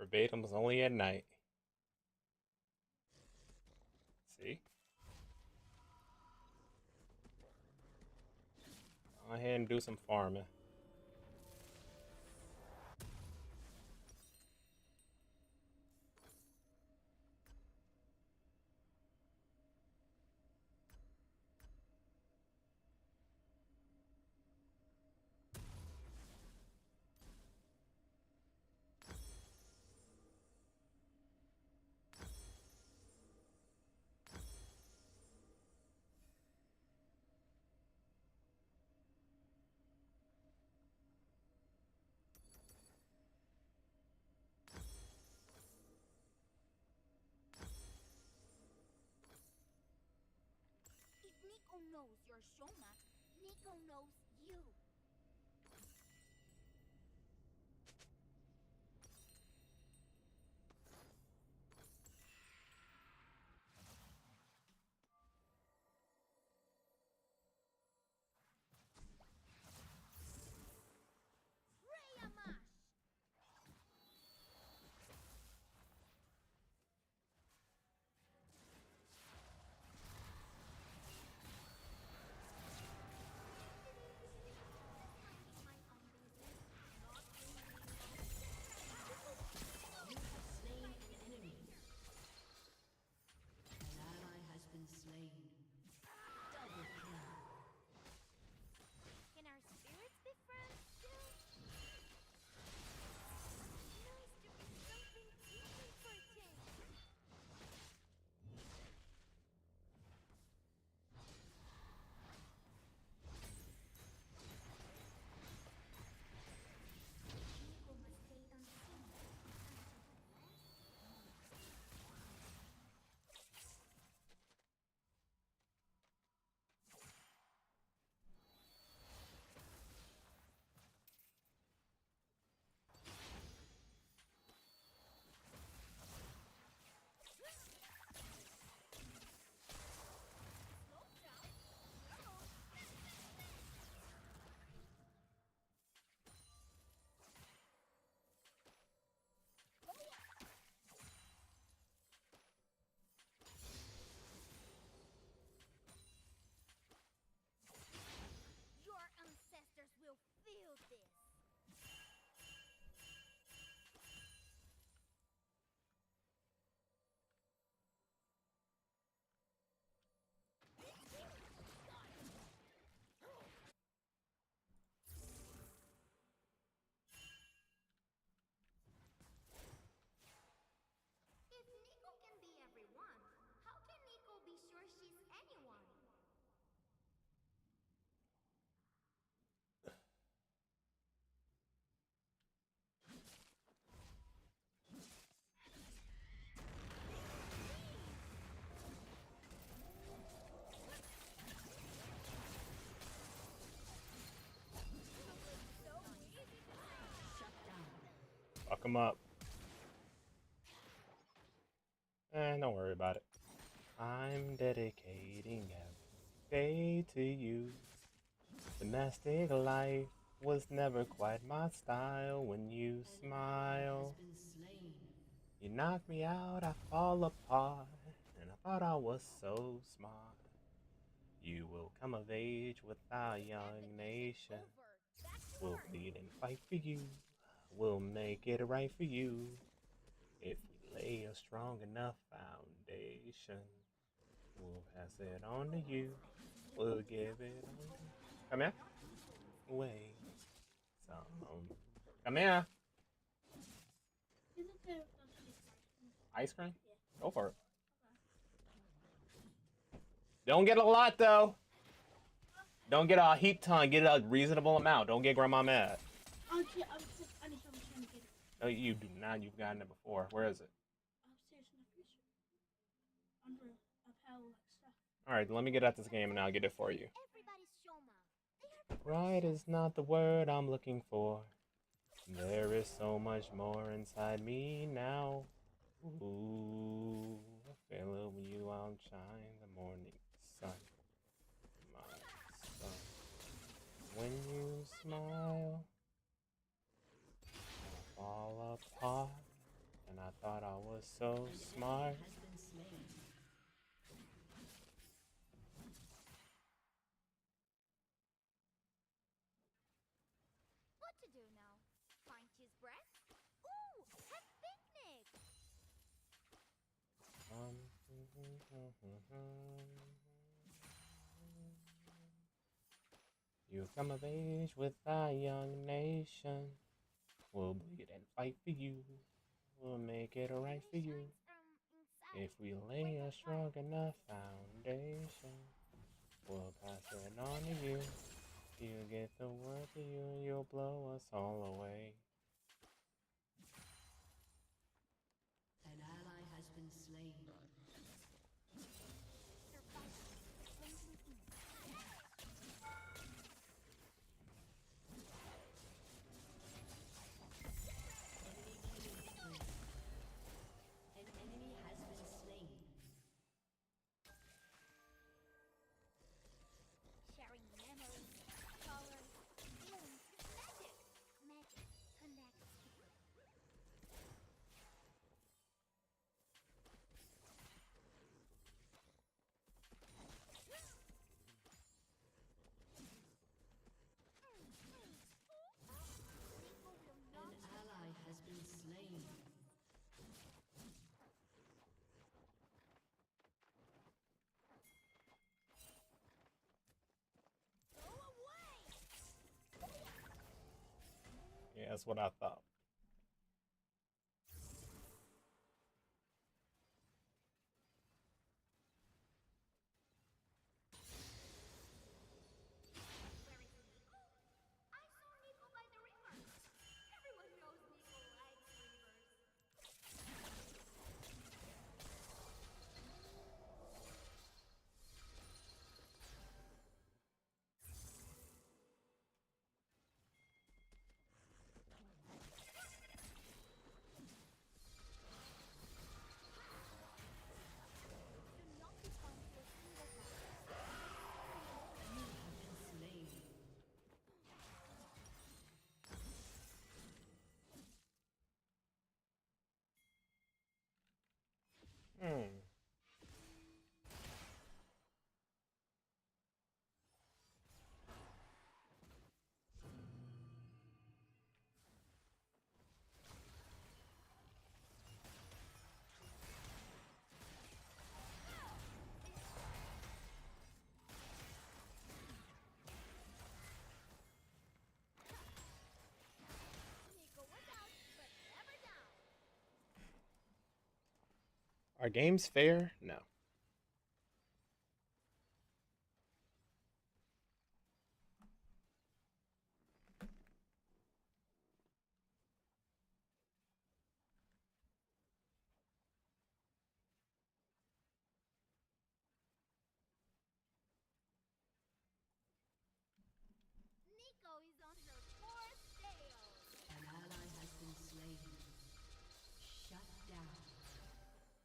Verbatim's only at night. See? Go ahead and do some farming. If Nico knows you're Shoma, Nico knows you. Rayamash! You have slain an enemy. An ally has been slain. Double kill. Can our spirits be friends still? Nice to be something different for a change. Nico must stay unseen. Your ancestors will feel this. If Nico can be everyone, how can Nico be sure she's anyone? Shut down. Fuck them up. Don't worry about it. I'm dedicating every day to you. Domestic life was never quite my style. When you smile, Has been slain. you knock me out, I fall apart. And I thought I was so smart. You will come of age with our young nation. We'll bleed and fight for you. We'll make it right for you. If we lay a strong enough foundation, we'll pass it on to you. We'll give it on to you. Come here. Wait. Come here. Is it okay if those kids Ice cream? Yeah. Go for it. Don't get a lot though. Don't get a heap ton. Get a reasonable amount. Don't get grandma mad. Anytime I'm trying to get it No, you do not. You've gotten it before. Where is it? upstairs in the freezer. Under a pile of stuff. All right, let me get at this game and I'll get it for you. Everybody's Shoma. Right is not the word I'm looking for. There is so much more inside me now. Ooh, I feel it when you outshine the morning sun. My son. When you smile, I fall apart. And I thought I was so smart. Has been slain. What to do now? Find cheese bread? Ooh, have picnic! Um, you come of age with our young nation. We'll bleed and fight for you. We'll make it right for you. Inside. If we lay a strong enough foundation, we'll pass it on to you. You get the word to you, you'll blow us all away. An ally has been slain. An enemy has been slain. Sharing memories, colors, feelings, magic. Magic connects people. Nico will An not ally has been slain. go away. Yeah, that's what I thought. Where is Nico? I saw Nico by the river. Everyone knows Nico likes rivers. Do not be found to a single You have been slain. Hmm. Nico was out, but never down. Are games fair? No. Nico is on her fourth tail. An ally has been slain. Shut down.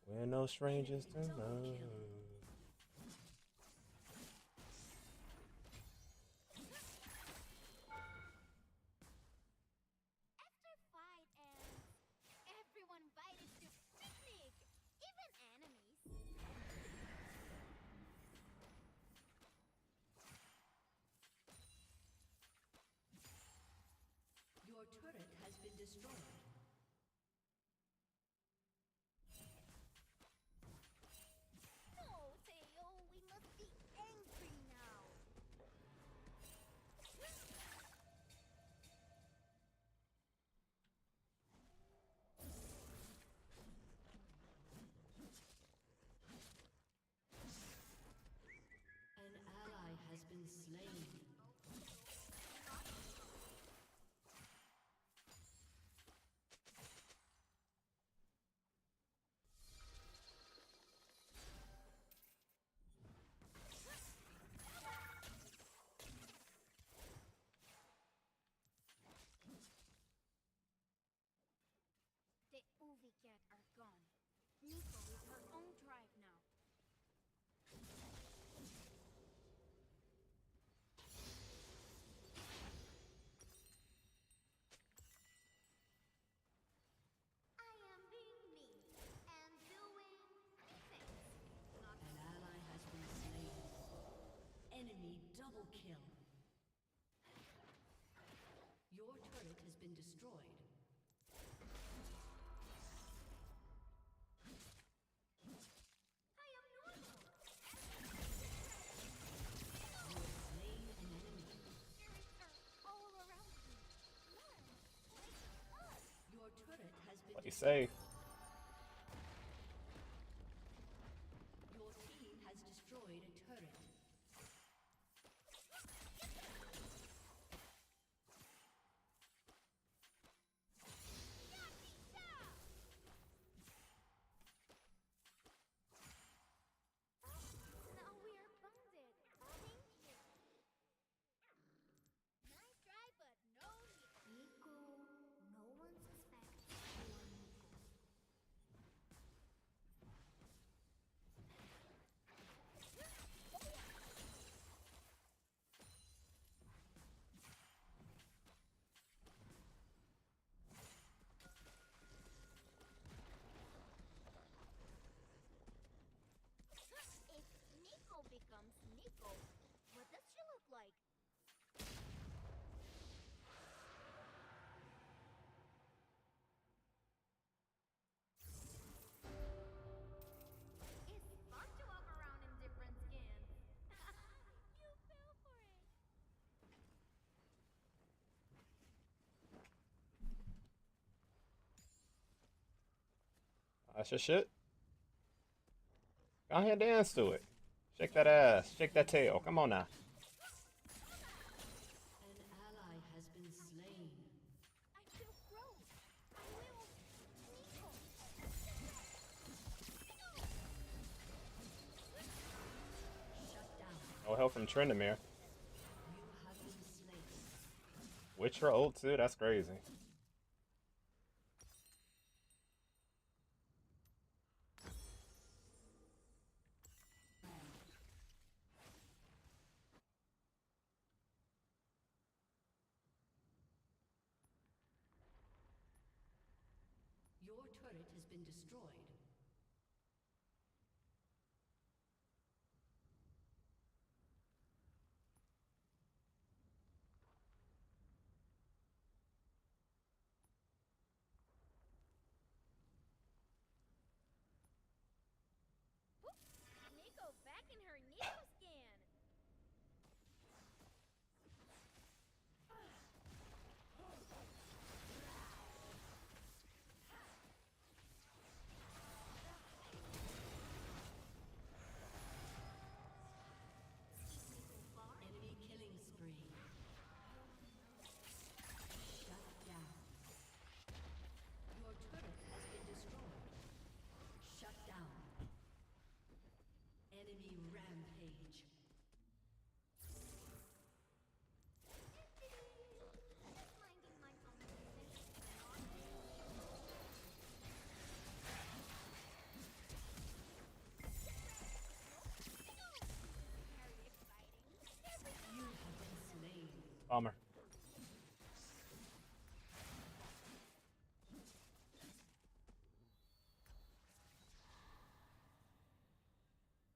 We're no strangers to Double love. kill. After fight ends, everyone invited to picnic, even enemies. Your turret has been destroyed. No, Theo, we must be angry now. An ally has been slain. The UwU cat are gone. Nico is her own tribe now. I am being destroyed. I am normal. You have slain an enemy. Spirits are all around me. One, like us. Your turret has been Play destroyed. safe. Your team has destroyed a turret. Now we are bonded. Thank you. Nice try, but no Nico. No one suspects poor Nico. If Nico becomes Nico, what does she look like? It's fun to walk around in different skins. You fell for it. That's your shit. Go ahead and dance to it. Shake that ass. Shake that tail. Come on now. An ally has been slain. I feel gross. I will. Nico. Shut down. No help from Trendamere. You have been slain. Witcher ult too. That's crazy. Your turret has been destroyed. Nico back in her Nico skin. Enemy killing spree. Shut down. Your turret has been destroyed. Shut down. Enemy rampage. Just minding my own business. Very exciting. You have been slain. Bummer.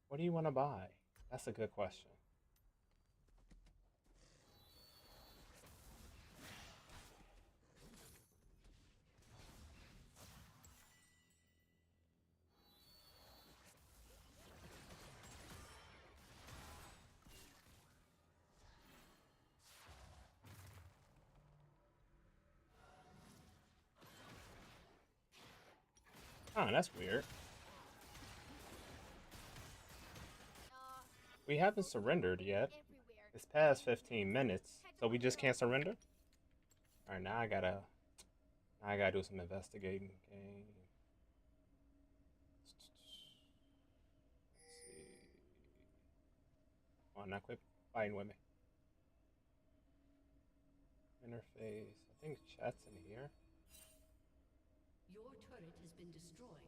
What do you want to buy? That's a good question. Oh, that's weird. We haven't surrendered yet. Everywhere. It's past 15 minutes, so we just can't surrender? Alright, now I gotta do some investigating. Okay. Let's see. Come on, not quit fighting with me. Interface. I think chat's in here. Your turret has been destroyed.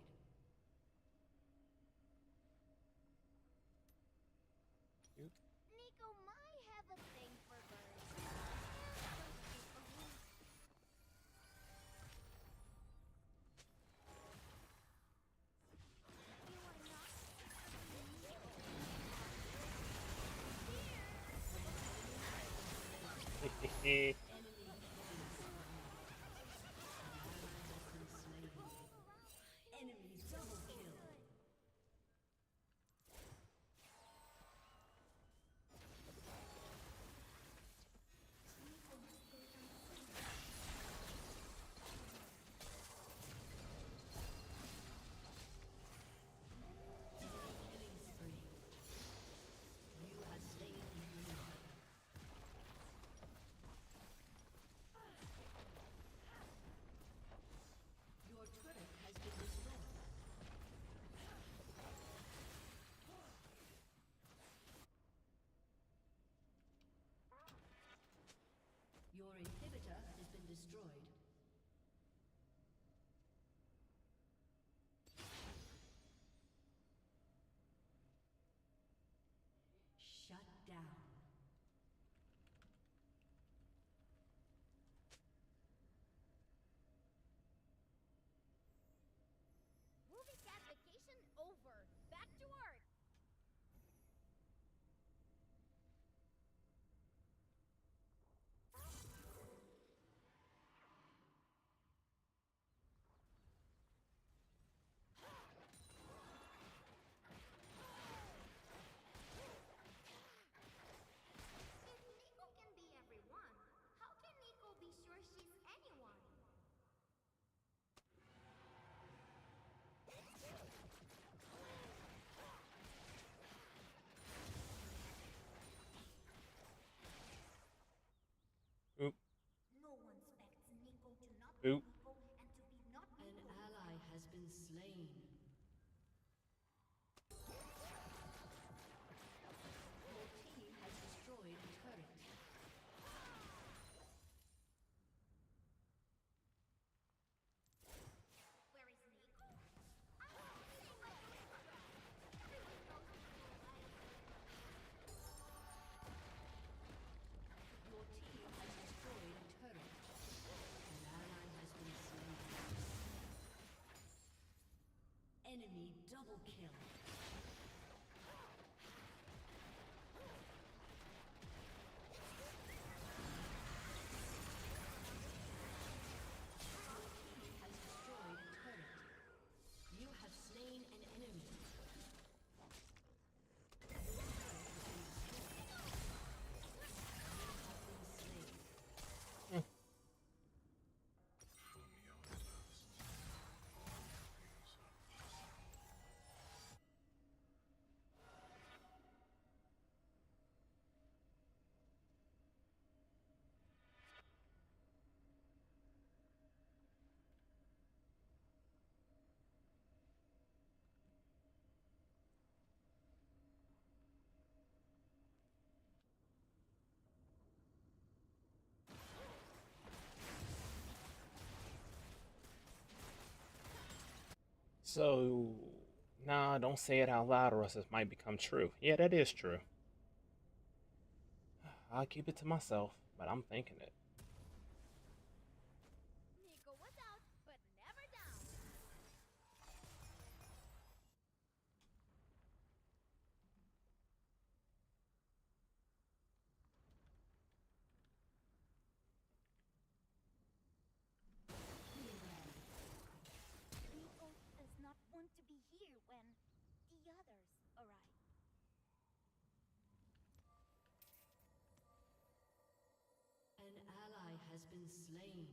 Nico might have a thing for birds. Those people who you are not Hehe. Enemy killing spree. destroyed. Shut down. Movie cat vacation over. Back to work. If Nico can be everyone, how can Nico be sure she's anyone? Oop, No one expects Nico to not be oop. Nico and to be not An Nico. ally has been slain. Your team has destroyed a turret. Where is Nico? I saw Nico by the river. Everyone knows Nico likes. Your team has destroyed a turret. An ally has been slain. Enemy double kill. Your team has destroyed a turret. You have slain an enemy. Your turret has been destroyed. You have been slain. Show me how it lasts. So, nah, don't say it out loud or else it might become true. Yeah, that is true. I'll keep it to myself, but I'm thinking it. Nico was out, but never down. Nico does not want to be here when the others arrive. An ally has been slain.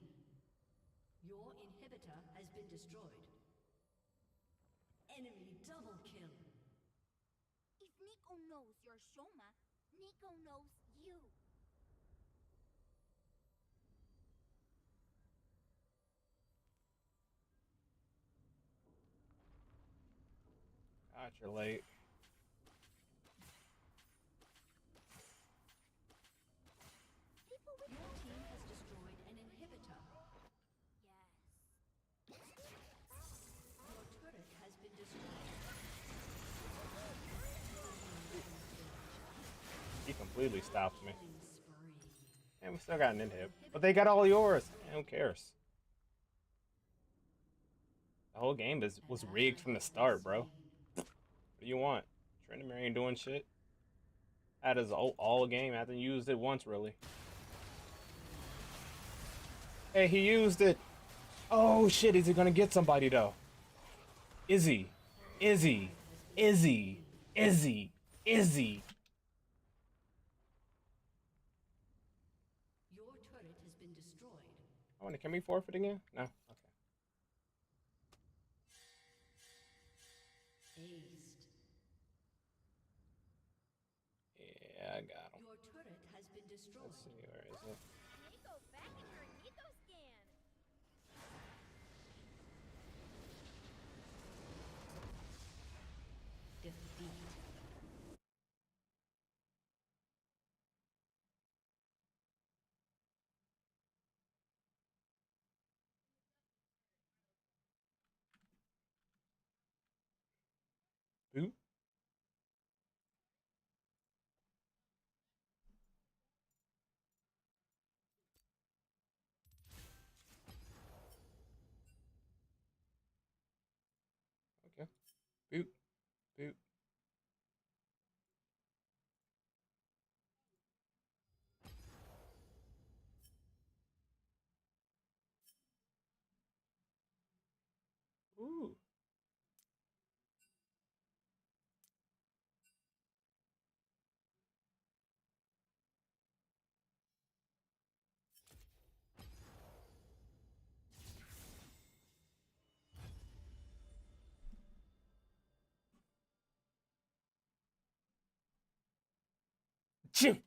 Your inhibitor has been destroyed. Enemy double kill. If Nico knows you're Shoma, Nico knows you. God, you're late. People with Your team has destroyed an inhibitor. Yes. Your turret has been destroyed. He completely stopped me. Killing spree. And we still got an inhib. But they got all yours. Who cares? The whole game was rigged from the start, bro. What do you want? Trindamere ain't doing shit. That is all game. I haven't used it once, really. Hey, he used it. Oh, shit. Is he going to get somebody, though? Is he? Is he? Is he? Is he? Is he? Your turret has been destroyed. I wonder, can we forfeit again? No? Okay. Aced. Yeah, I got him. Your turret has been destroyed. Let's see, where is it? Nico back in her Nico skin. Defeat. Boop, boop. Ooh. Chim.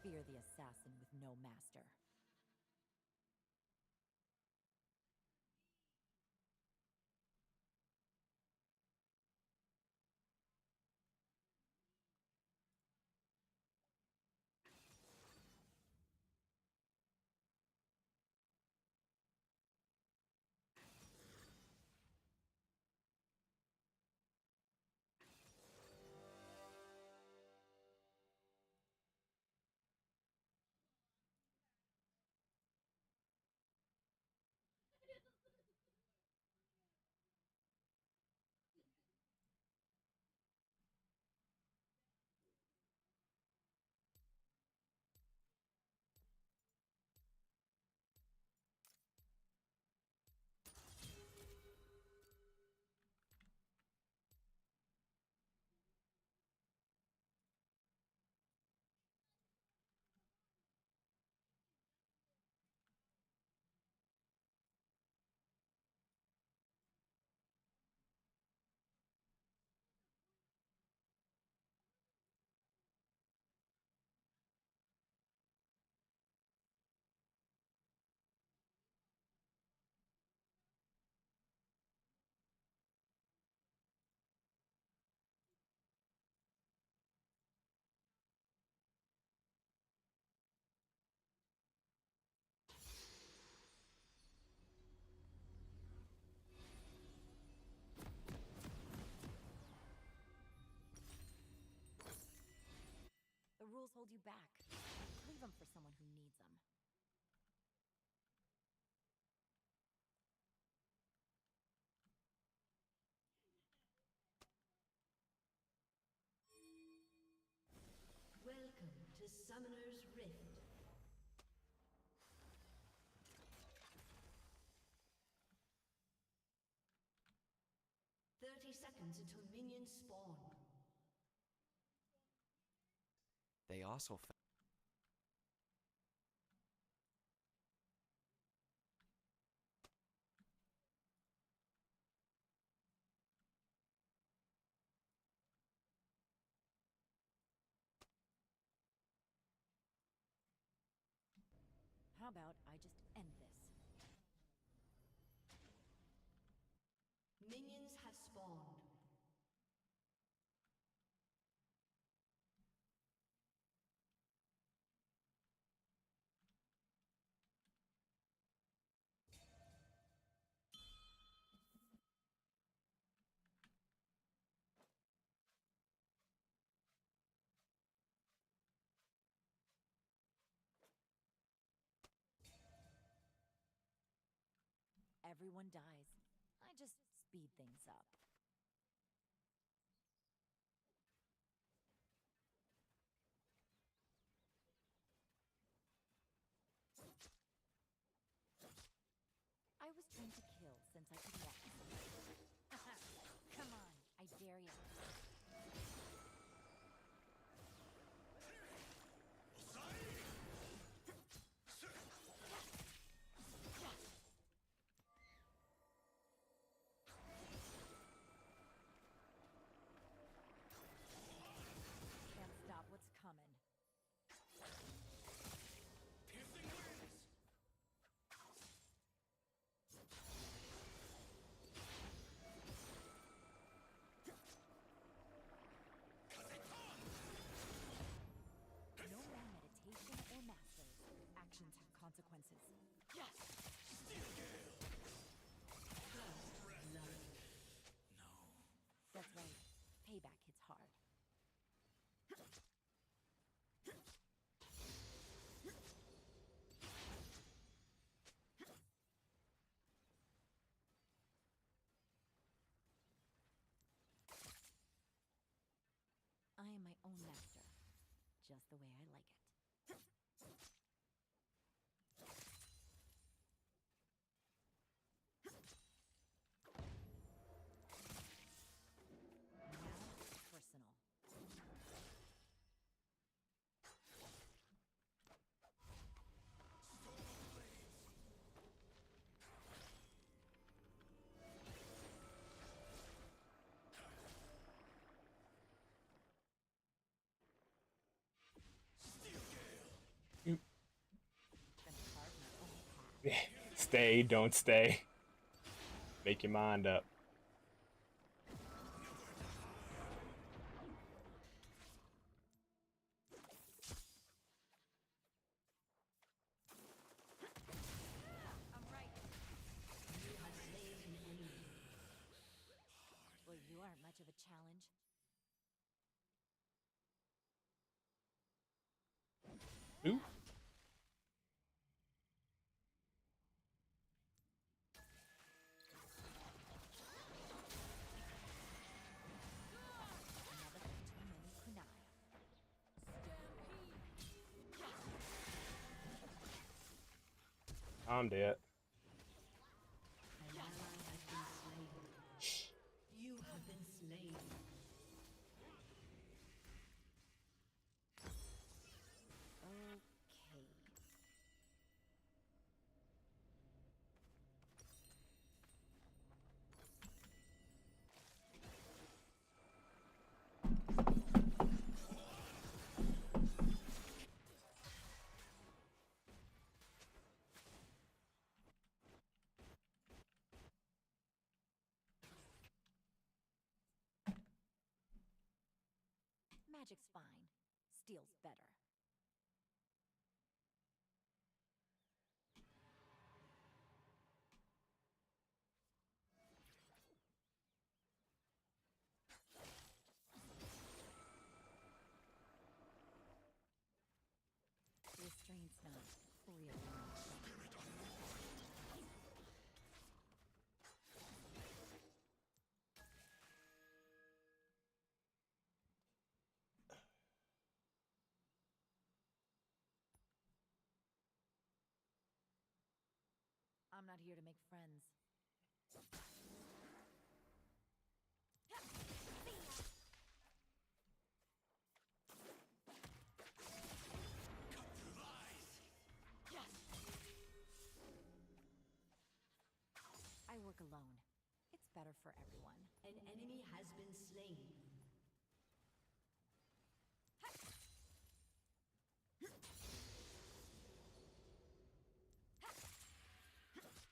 Fear the assassin with no master. rules hold you back. Leave them for someone who needs them. Welcome to Summoner's Rift. Seconds until minions spawn. They also How about I just end this? Minions have spawned. Everyone dies. I just speed things up. I was trained to kill since I could walk. Come on, I dare you. Can't stop what's coming. No more meditation or masters. Actions have consequences. Yes! That's right. Payback hits hard. I am my own master, just the way I like it. Now, personal. Gonna carve my own path. Stay, don't stay. Make your mind up. I'm right. You have slain an enemy. Well, you aren't much of a challenge. Ooh. Another too many kunai. I'm dead. An ally has been slain. You have been slain. Okay. Magic's fine. Steel's better. Restraint's not really an option. I'm not here to make friends. I work alone. It's better for everyone. An enemy has been slain.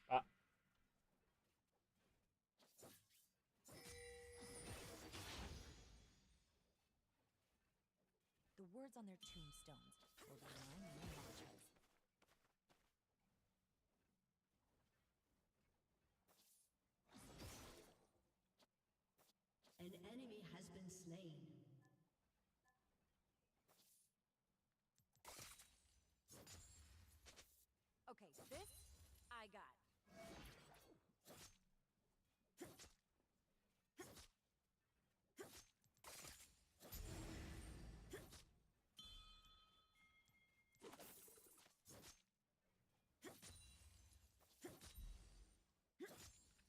Ah. The words on their tombstones will be my new mantras. An enemy has been slain. Okay, this I got.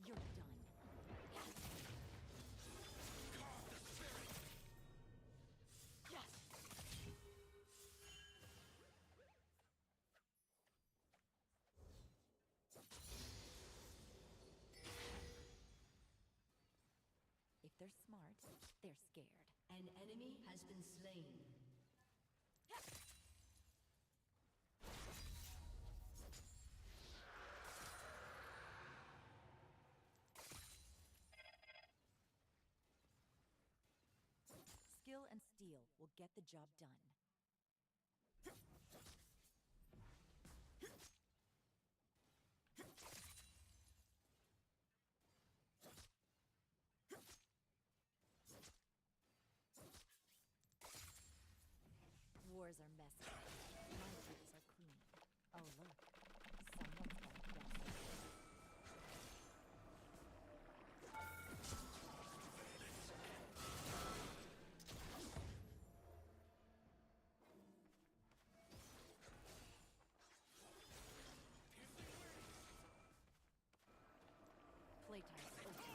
You're done. If they're smart, they're scared. An enemy has been slain. Skill and steel will get the job done. Wars are messy. My rules are clean. Oh look, someone's got a guess. Playtime's over.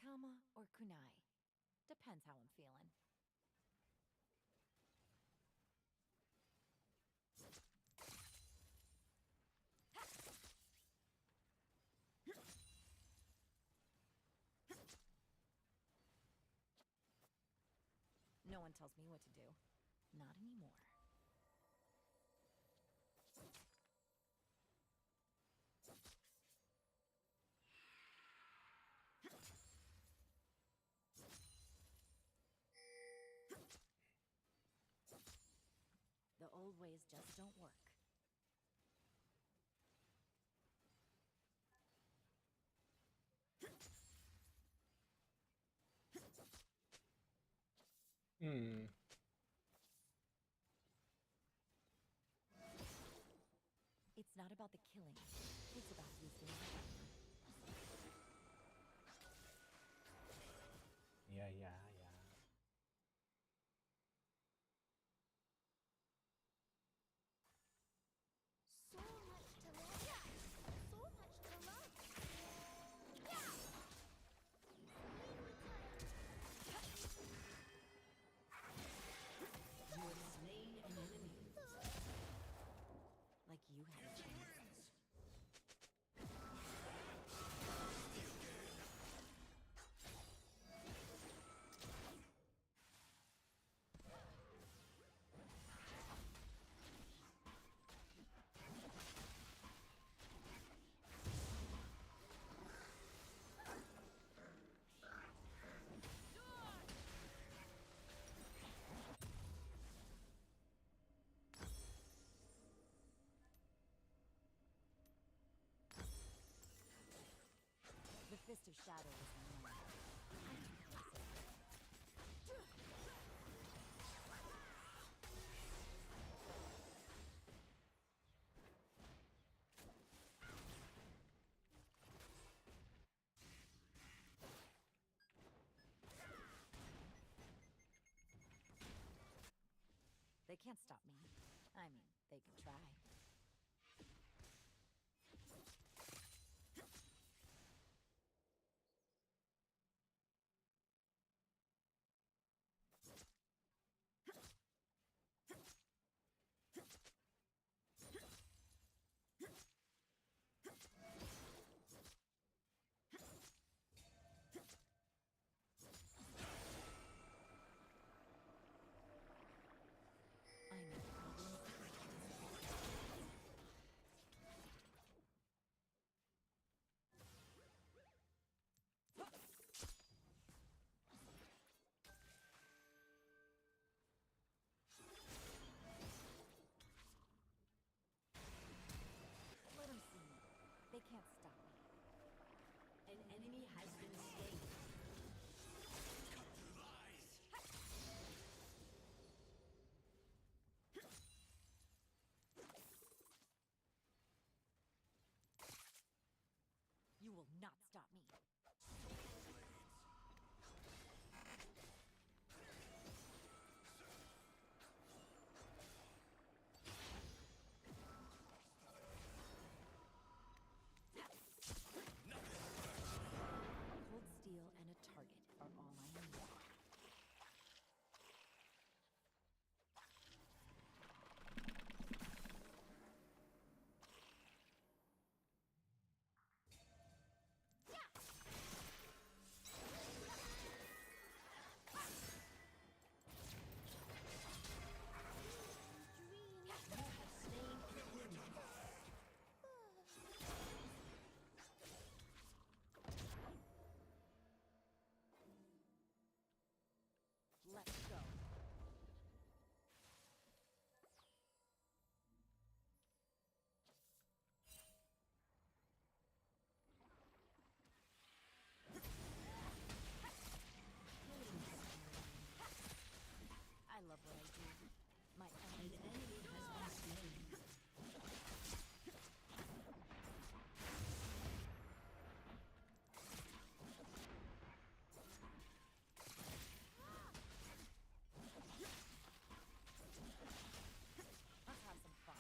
Kama or kunai. Depends how I'm feeling. No one tells me what to do. Not anymore. The old ways just don't work. Hmm. It's not about the killing. It's about wisdom. Yeah, yeah, yeah. So much to love. So much to love. Yeah! You have slain an enemy. Like you had a chance. Fist of Shadow is mine. They can't stop me. I mean, they could try. I know problems. Let them see me. They can't stop me. An enemy has been slain. You will not stop me. Cold steel and a target are all I need. Let's go. I love what I do. My An enemies enemy has been slain. Let's have some fun.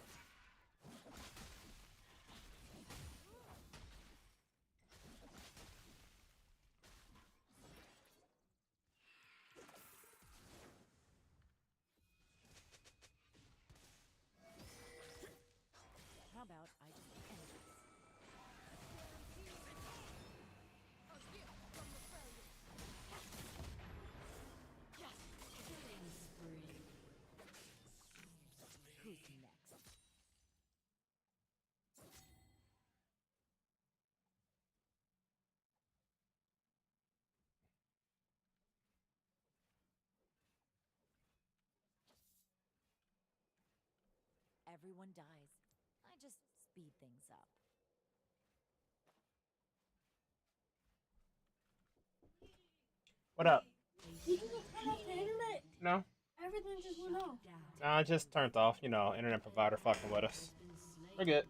How about I just end this? Killing spree. Who's next? Everyone dies. I just speed things up. What up? Did you just turn off the internet? No? Everything just went off. Down. I just turned off. You know, internet provider fucking with us. Been slain. We're good.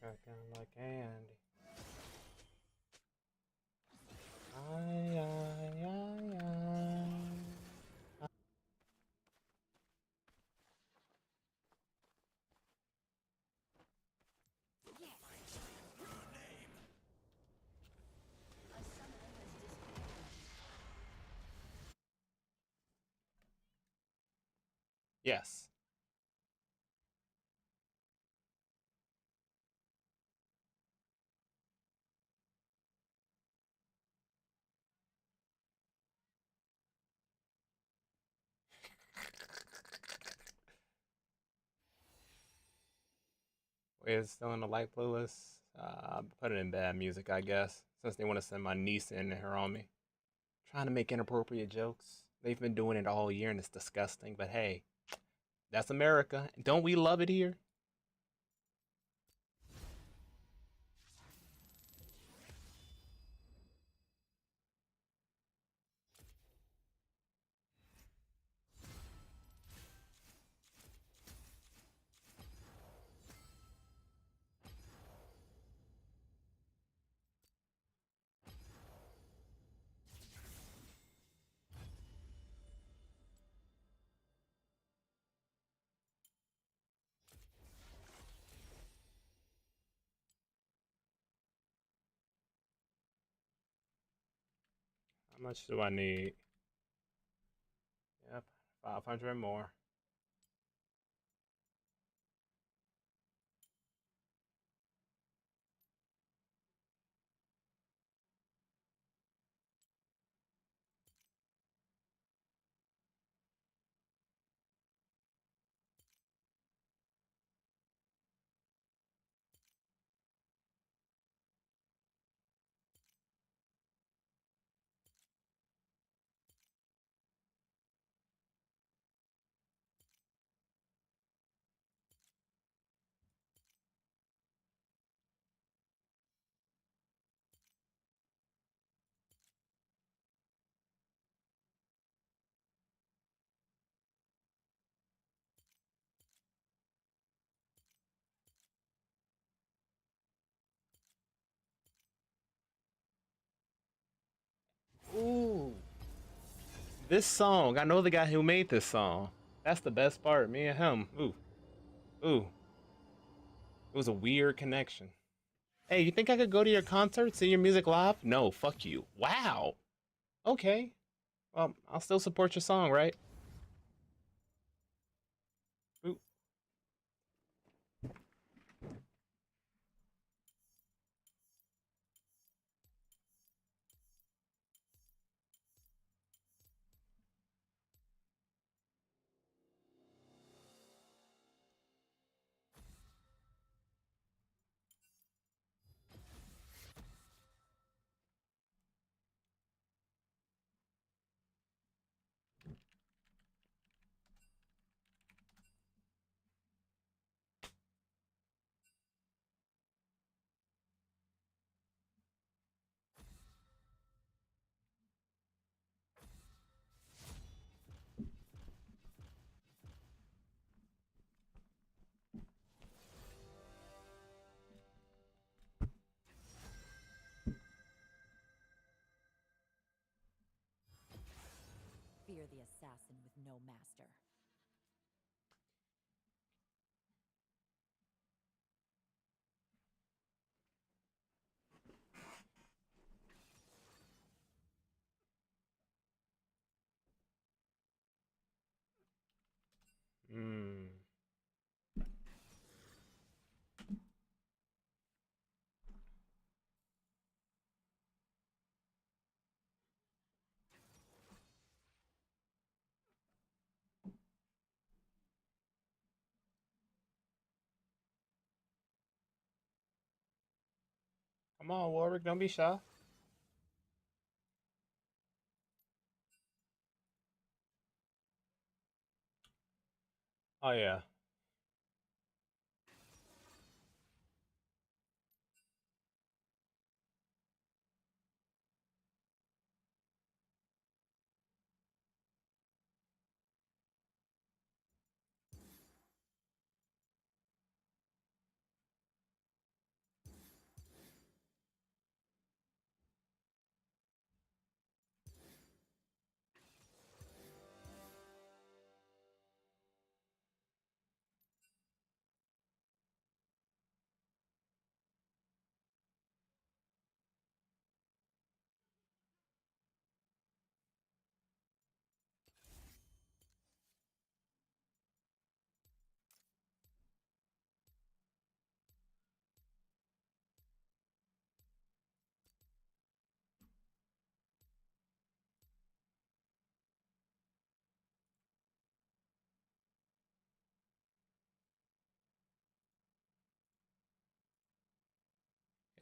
Cooking like candy. Ay, ay, ay, ay. A summoner has disconnected. Yes. It's still in the light playlist. Put it in bad music, I guess, since they want to send my niece in here on me. Trying to make inappropriate jokes. They've been doing it all year and it's disgusting, but hey, That's America. Don't we love it here? How much do I need? Yep, 500 more. Ooh. This song, I know the guy who made this song. That's the best part. Me and him. Ooh. Ooh. It was a weird connection. Hey, you think I could go to your concert, see your music live? No, fuck you. Wow. Okay. Well, I'll still support your song, right? Ooh. Fear the assassin with no master. Hmm. Come on, Warwick, don't be shy. Oh yeah.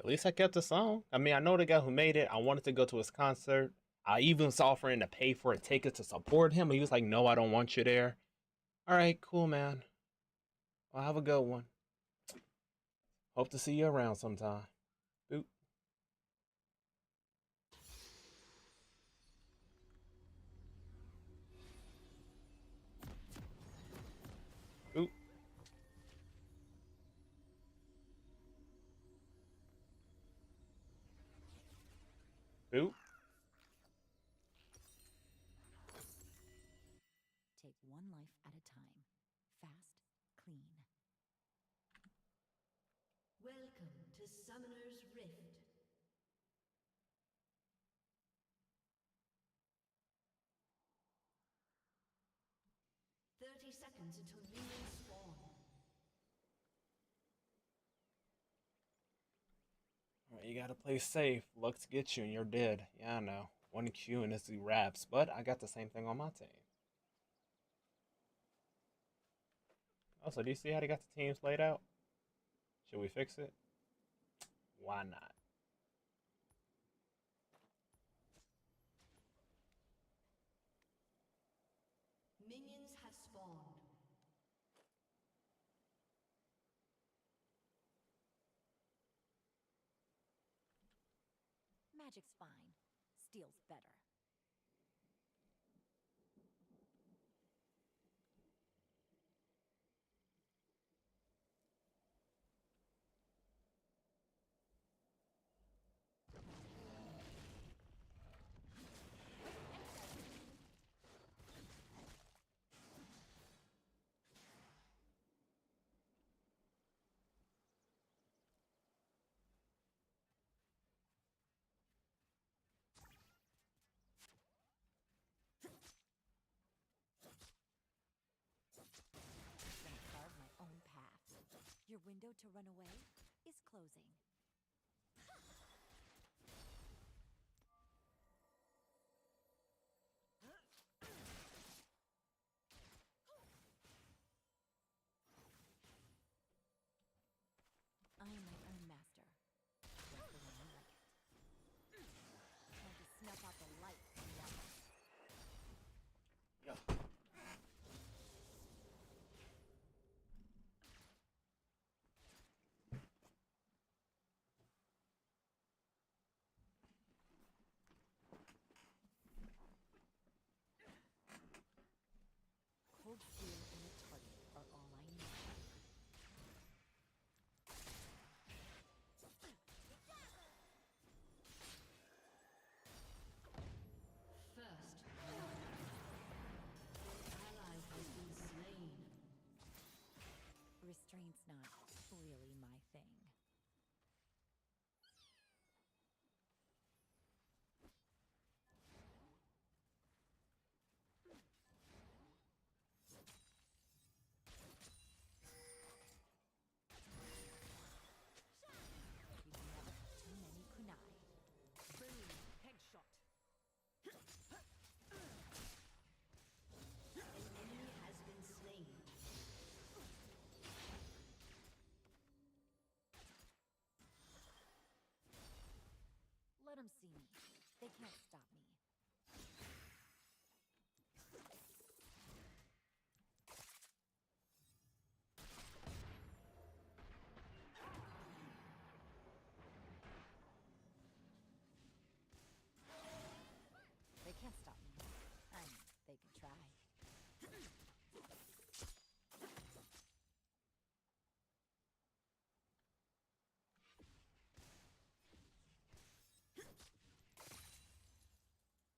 At least I kept the song. I mean, I know the guy who made it. I wanted to go to his concert. I even was offering to pay for a ticket to support him. He was like, "No, I don't want you there." All right, cool, man. Well, have a good one. Hope to see you around sometime. Boop. Boop. Boop. Take one life at a time. Fast, clean. Welcome to Summoner's Rift. Seconds until minions spawn. All right, you gotta play safe. Looks get you and you're dead. Yeah, I know. One Q and it's the wraps, but I got the same thing on my team. Also, do you see how they got the teams laid out? Should we fix it? Why not? Minions have spawned. Magic's fine. Steel's better. Gonna carve my own path. Your window to run away is closing. I am my own master. Just the way I like it. Time to snuff out the light from the others. Yeah. Cold steel and a target are all I need. First blood. An ally has been slain. Restraint's not really my thing. You've never had too many kunai. Boom. Headshot. An enemy has been slain. Let them see me. They can't stop me. They can't stop me. I mean, they can try.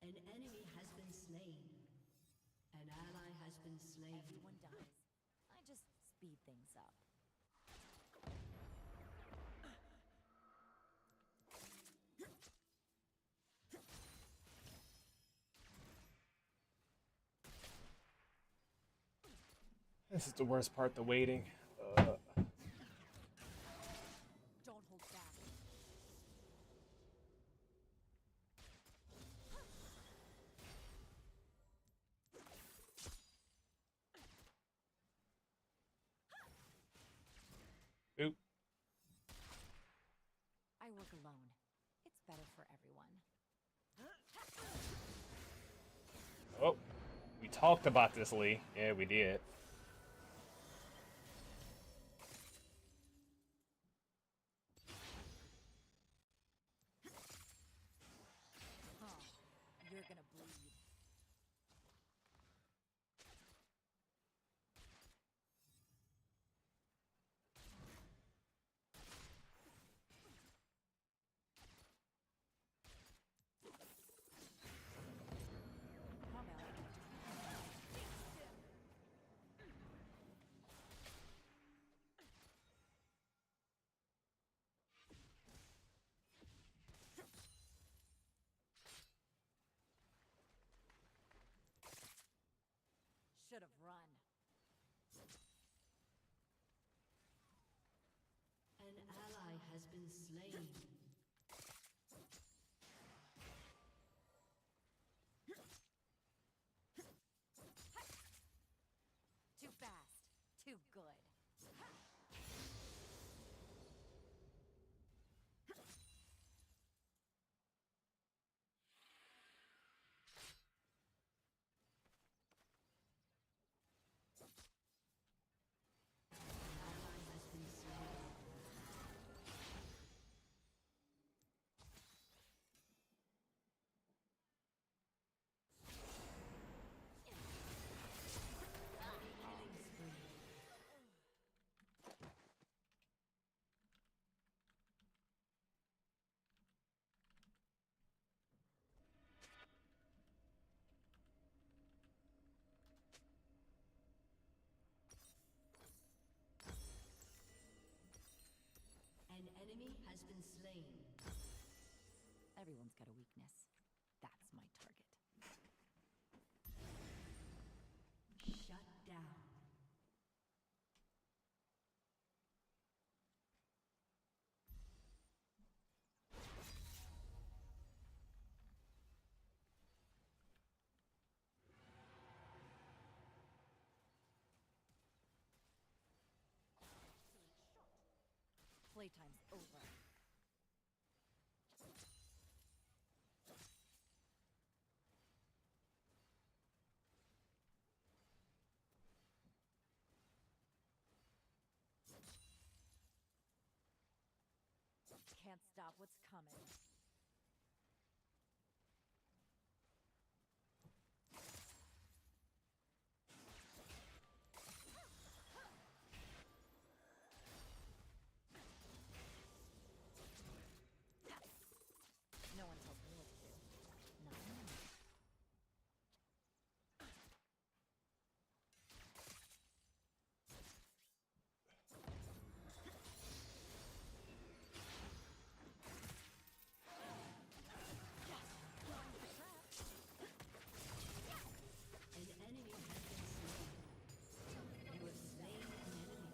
An enemy has been slain. An ally has been slain. Everyone dies. I just speed things up. This is the worst part, the waiting. Don't hold back. Boop. I work alone. It's better for everyone. Oh, we talked about this, Lee. Yeah, we did. should have run. An ally has been slain. Too fast. Too good. Ally has been slain. Killing spree. An enemy has been slain. Everyone's got a weakness. That's my target. Shut down. Playtime's over. Can't stop what's coming. No one tells me what to do. Not me. An enemy has been slain. You have slain an enemy.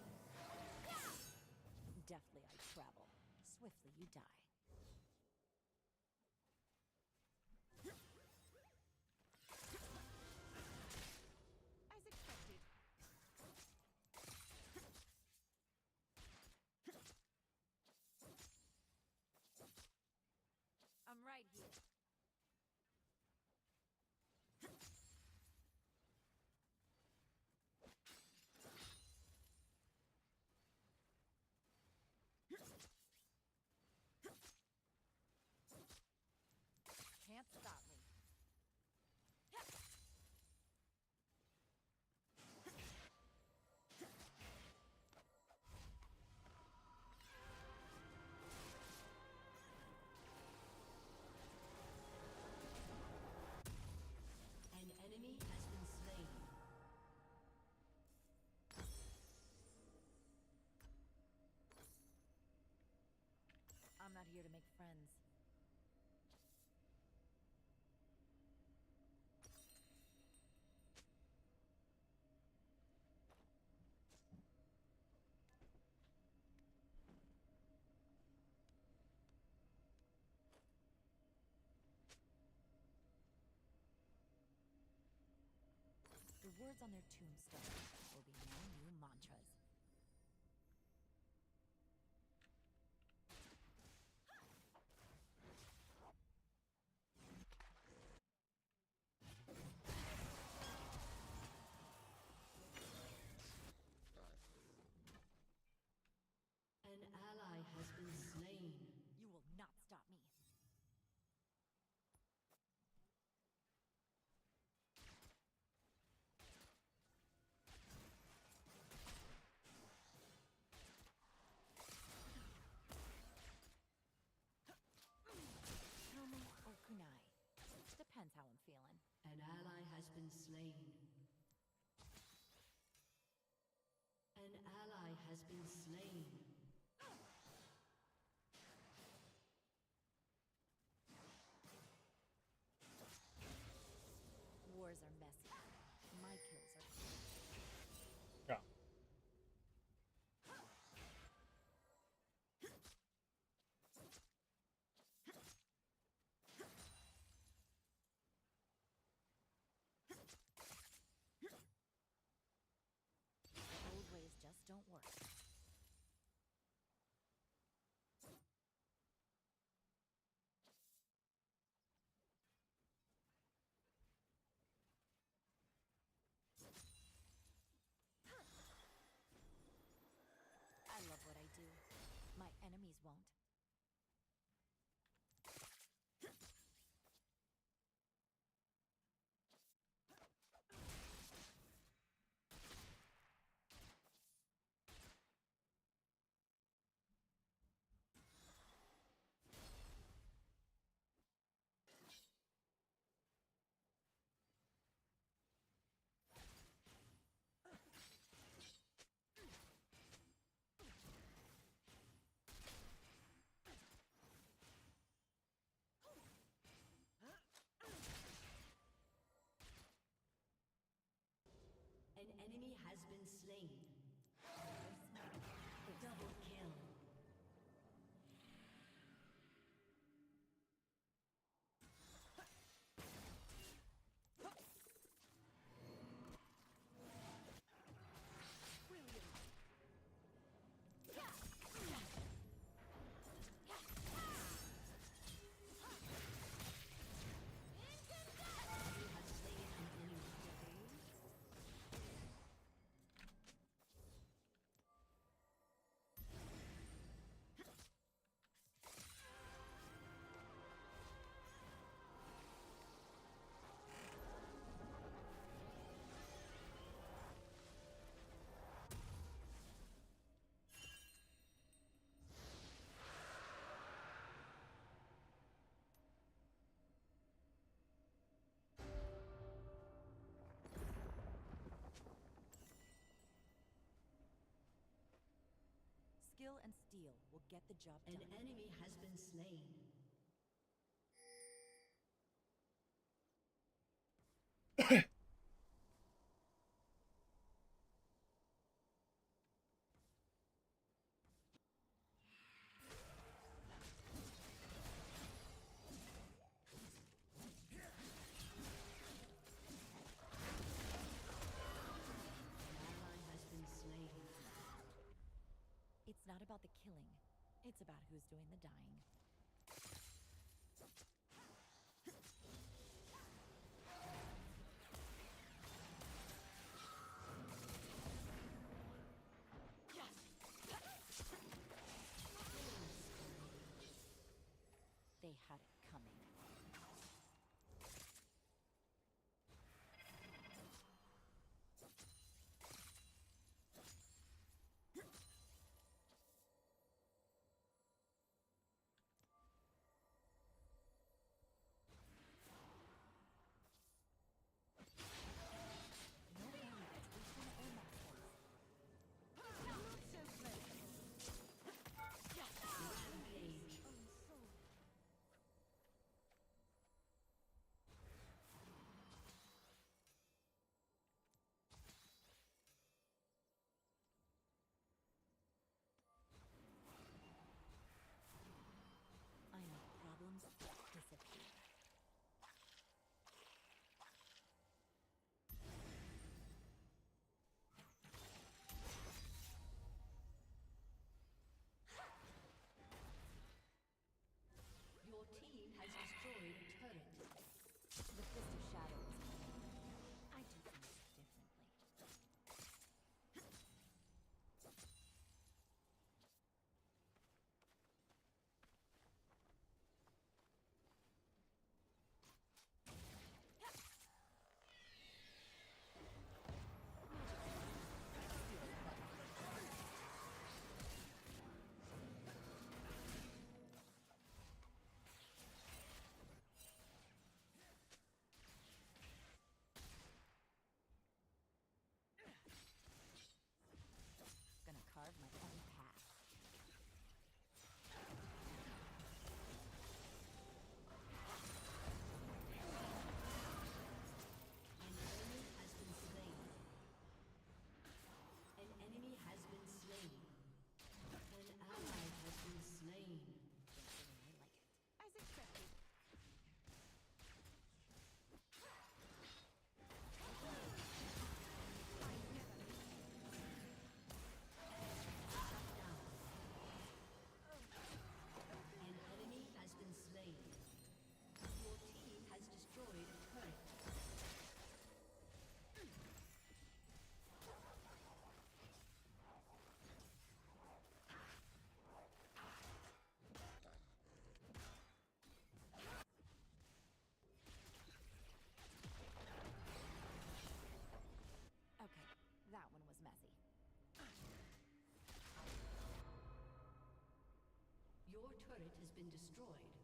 Deftly I travel. Swiftly you die. As expected. I'm right here. Can't stop me. An enemy has been slain. I'm not here to make friends. The words on their tombstone will be my new mantras. An ally has been slain. You will not stop me. Tomo or kunai. Depends how I'm feeling. An ally has been slain. An ally has been slain. Wars are messy. My kills are clean. My enemies won't. An enemy has been slain. Double kill. Skill and steel will get the job An done. enemy has been slain. Ally has been slain. It's not about the killing. It's about who's doing the dying. They had it coming. turret has been destroyed.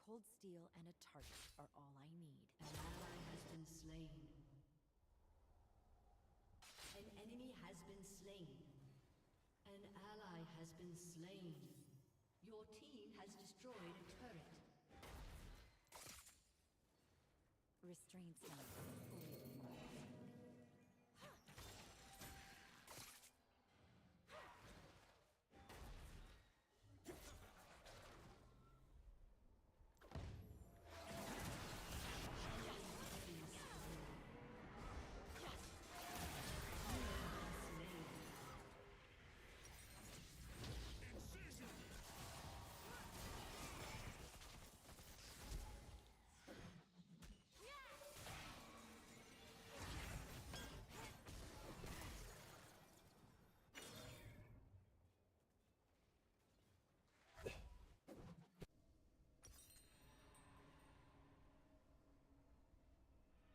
Cold steel and a target are all I need. An ally has been slain. An enemy has been slain. An ally has been slain. Your team has destroyed a turret. Restraints not fully my thing.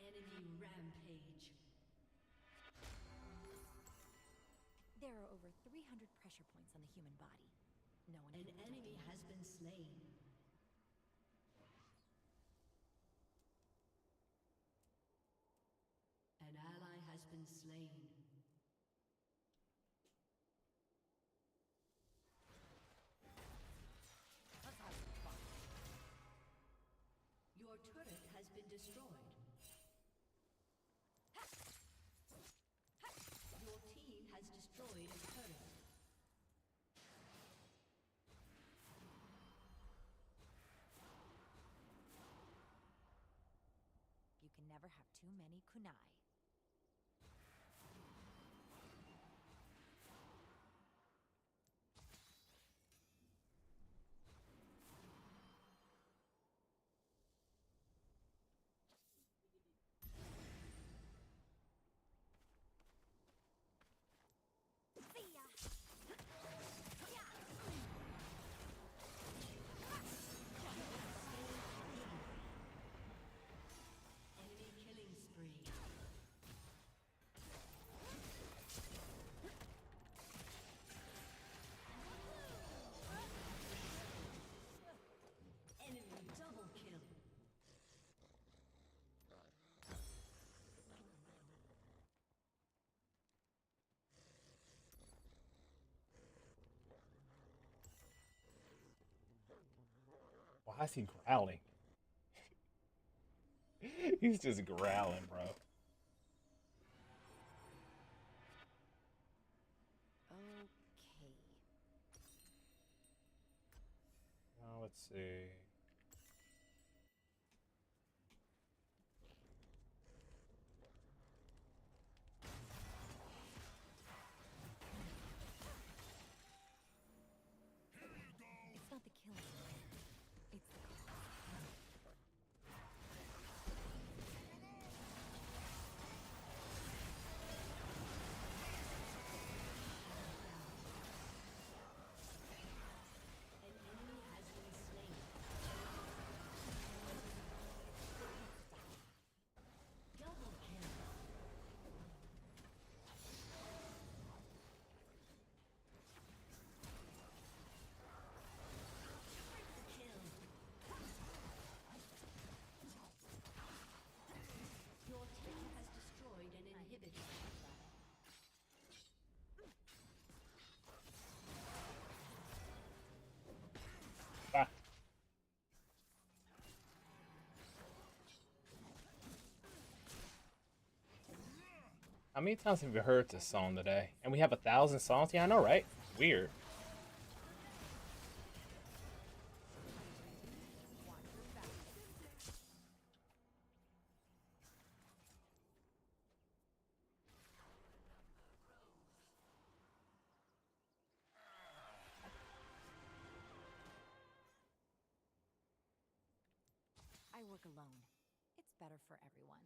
Enemy rampage. There are over 300 pressure points on the human body. No one An can detect enemy them. has been slain. An ally has been slain. Let's have some fun. Your turret has been destroyed. Your team has destroyed a turret. You can never have too many kunai. See ya! Enemy killing spree. Enemy double kill. Why is he growling? He's just growling, bro. Okay. Now let's see. It's not the killing. It's the cause. An enemy has been slain. Double kill. Triple kill. Your team has destroyed an inhibitor. Ah. How many times have you heard this song today? And we have 1,000 songs? Yeah, I know, right? Weird. I work alone. It's better for everyone.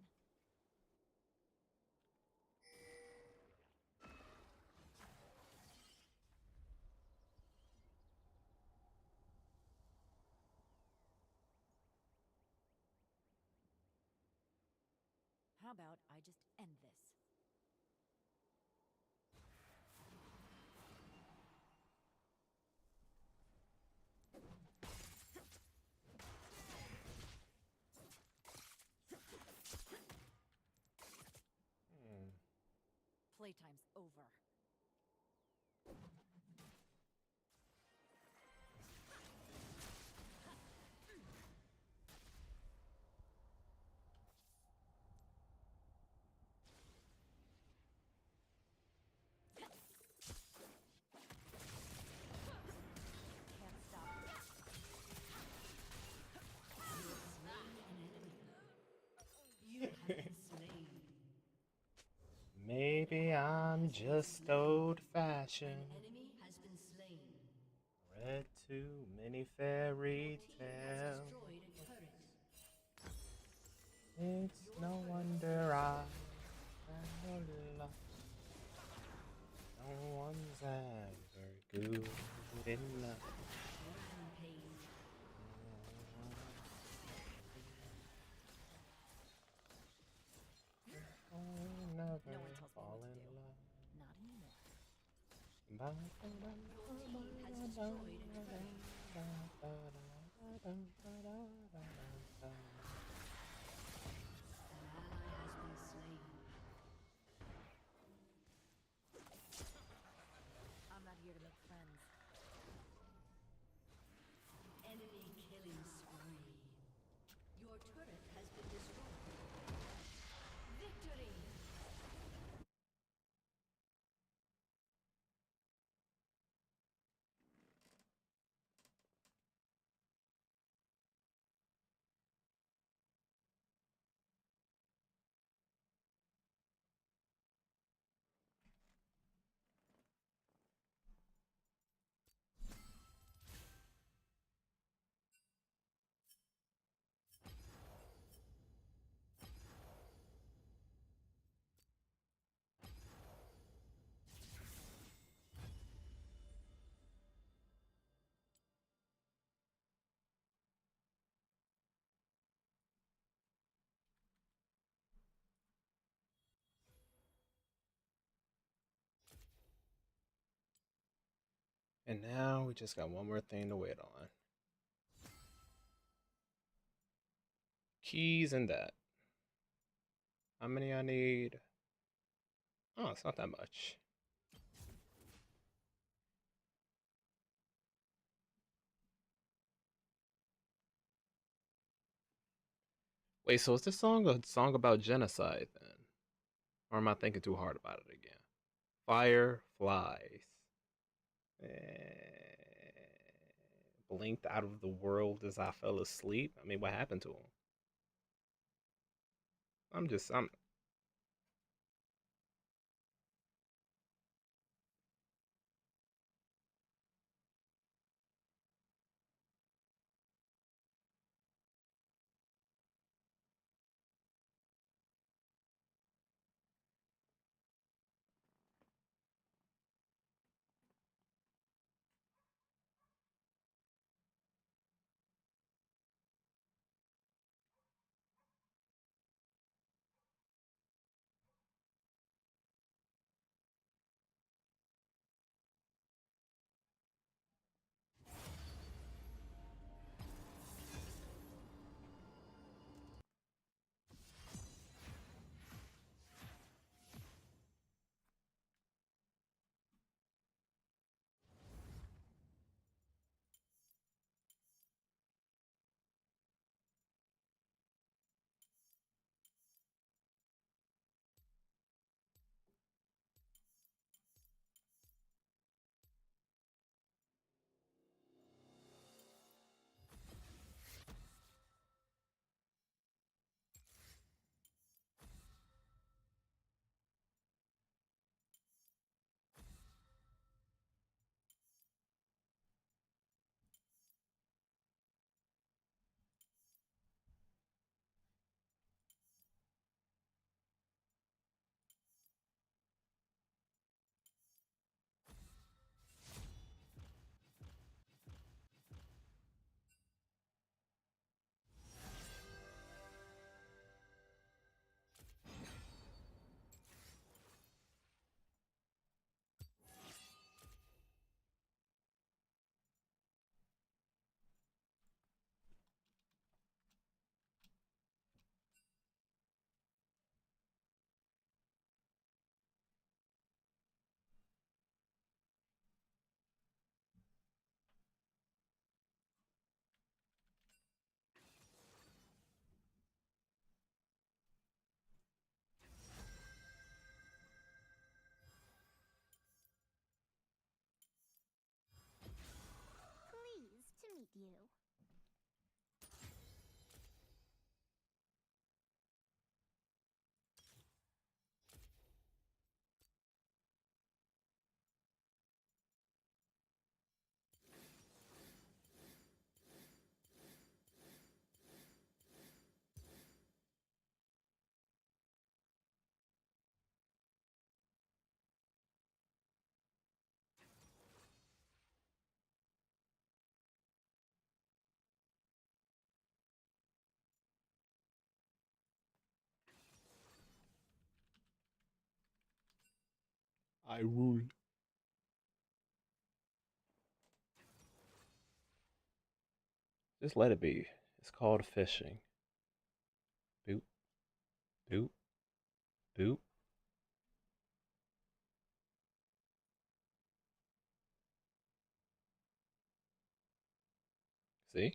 How about I just end this? Hmm. Playtime's over. Can't stop You have been slain. Maybe I'm just old fashioned. An enemy has been slain. Read too many fairy Your team has tales. destroyed a turret. It's no wonder I fell in love. No one's ever good enough. Rampage. Never No one tells me fall what to in do. love. Not anymore. Your team has destroyed a turret. An ally has been slain. I'm not here to make friends. Enemy killing spree. Your turret has been destroyed. Victory! And now we just got one more thing to wait on. Keys and that. How many I need? Oh, it's not that much. Wait, so is this song a song about genocide then? Or am I thinking too hard about it again? Fireflies. Blinked out of the world as I fell asleep. I mean, what happened to him? I'm you. I rule. Just let it be. It's called fishing. Boop, boop, boop. See?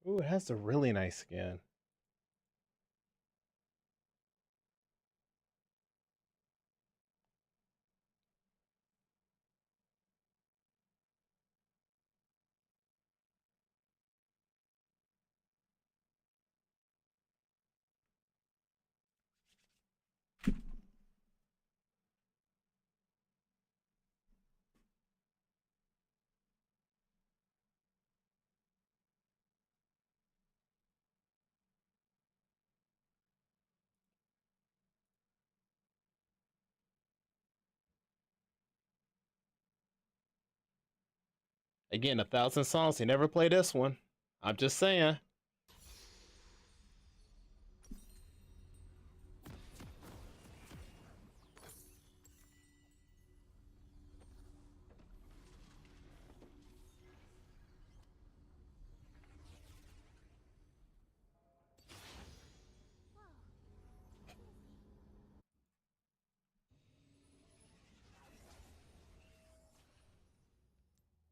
Ooh, it has a really nice skin. Again, 1,000 songs. He never played this one. I'm just saying.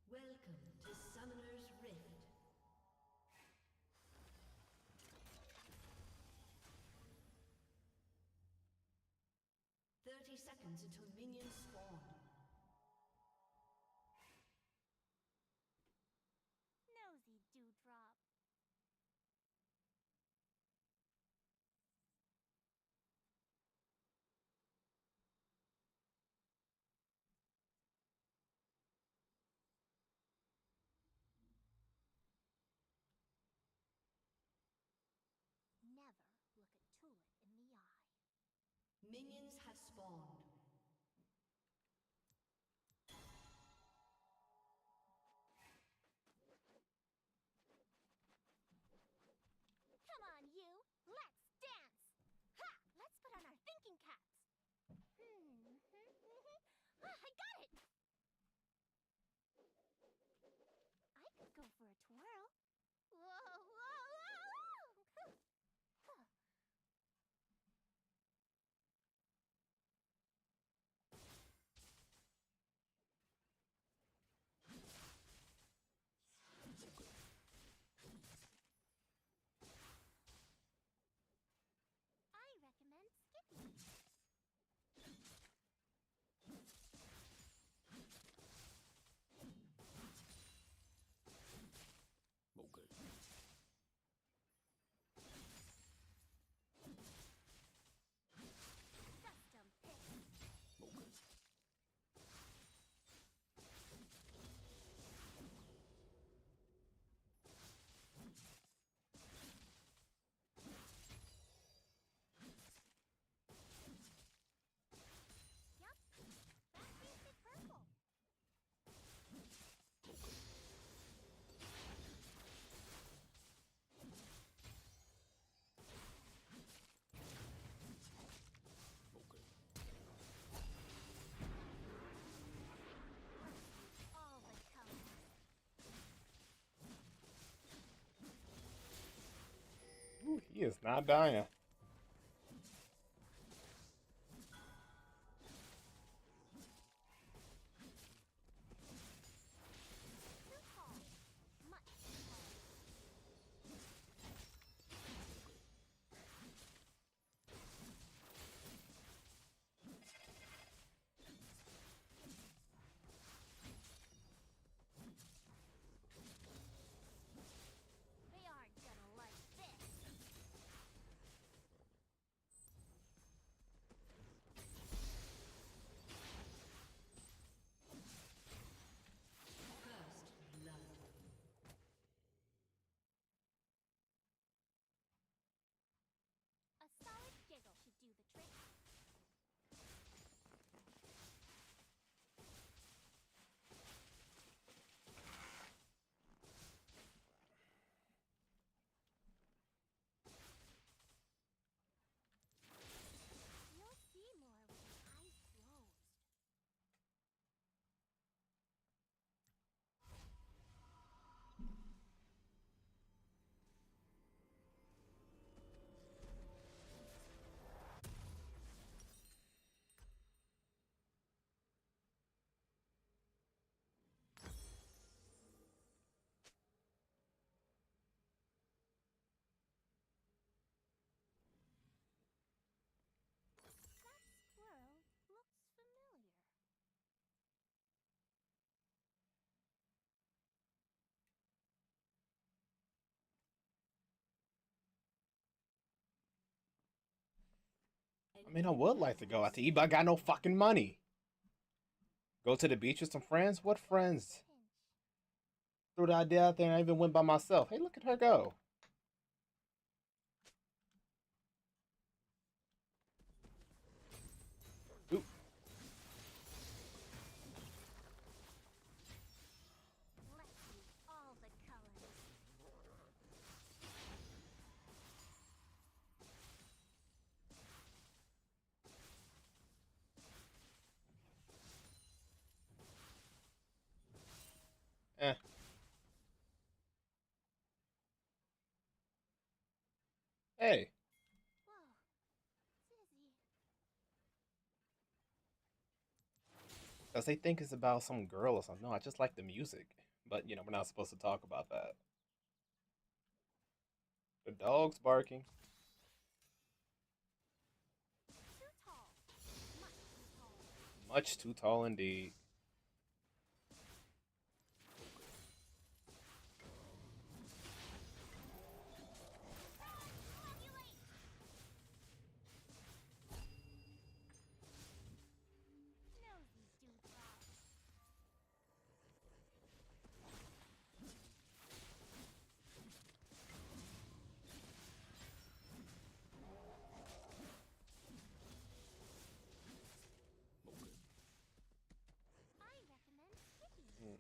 Welcome to Summoner's Rift. Seconds until minions spawn. Nosy dewdrop. Never look a tulip in the eye. Minions have spawned. Come on, you. Let's dance. Ha! Let's put on our thinking caps. I got it. I could go for a twirl. Whoa, whoa, whoa, whoa. I recommend skipping. He is not dying. Too tall. Much too tall. They aren't gonna like this. First blood. A solid giggle should do the trick. You'll see more with your eyes closed. That squirrel looks familiar. I mean, I would like to go out to eat, but I got no fucking money. Go to the beach with some friends? What friends? Pinch. Threw the idea out there and I even went by myself. Hey, look at her go. Oop. Let's use all the colors. Eh. Hey. Whoa. Dizzy. Because they think it's about some girl or something. No, I just like the music. But, we're not supposed to talk about that. The dog's barking. Too tall. Much too tall. Much too tall indeed. Coagulate. Nosy doodah. I recommend skipping. Mm.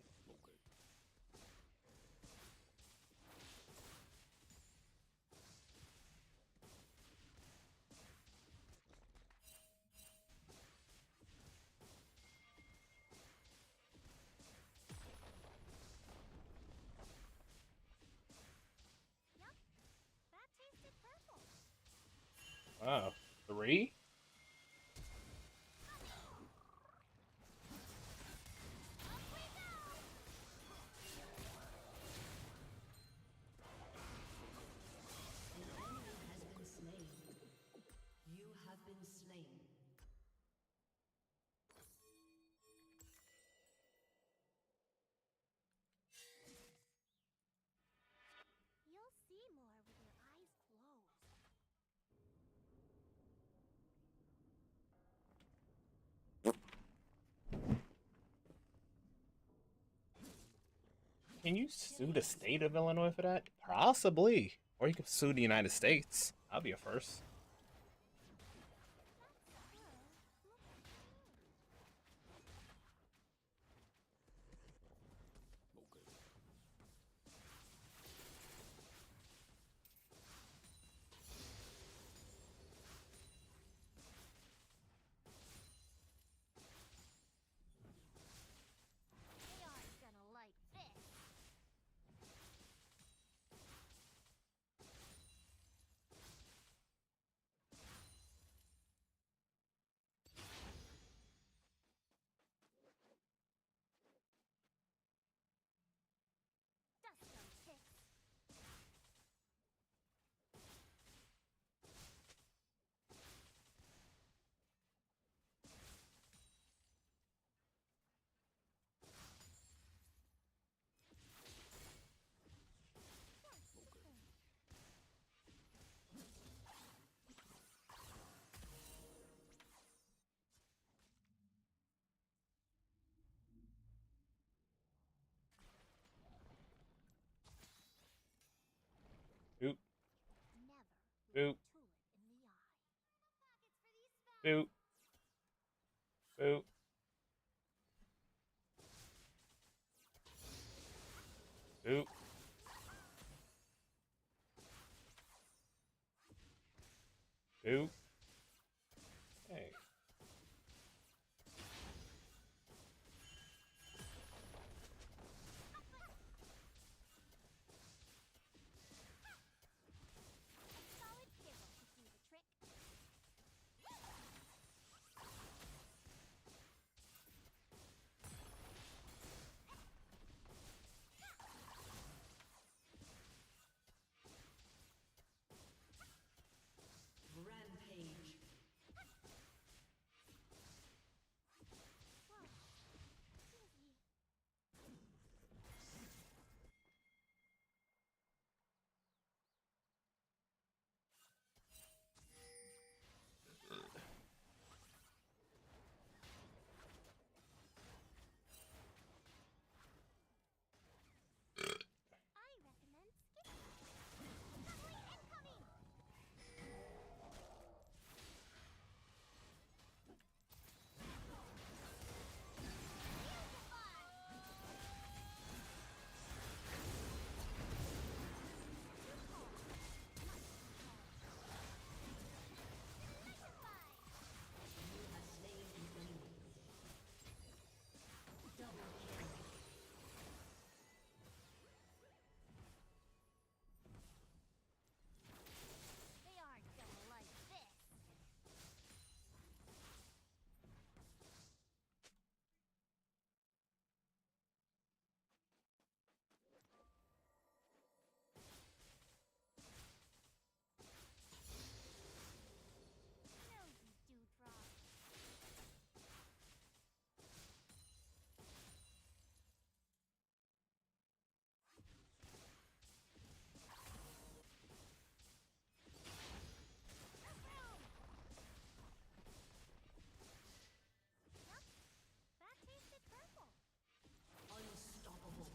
Yup. That tasted purple. Wow. 3? Up we go. An enemy has been slain. You have been slain. You'll see more with your eyes closed. Can you sue the state of Illinois for that? Possibly. Or you could sue the United States. That'll be a first. That squirrel looks familiar. They aren't gonna like this. Boop. Tulip in the eye. Boop. Boop. Boop. Boop. Hey. Solid kibble to do the trick. Rampage. Whoa. Dizzy. I recommend skipping. Subway incoming! You have slain an enemy. Double kill. They aren't gonna like this. Nosy dewdrop. Nope. That tasted purple. Unstoppable.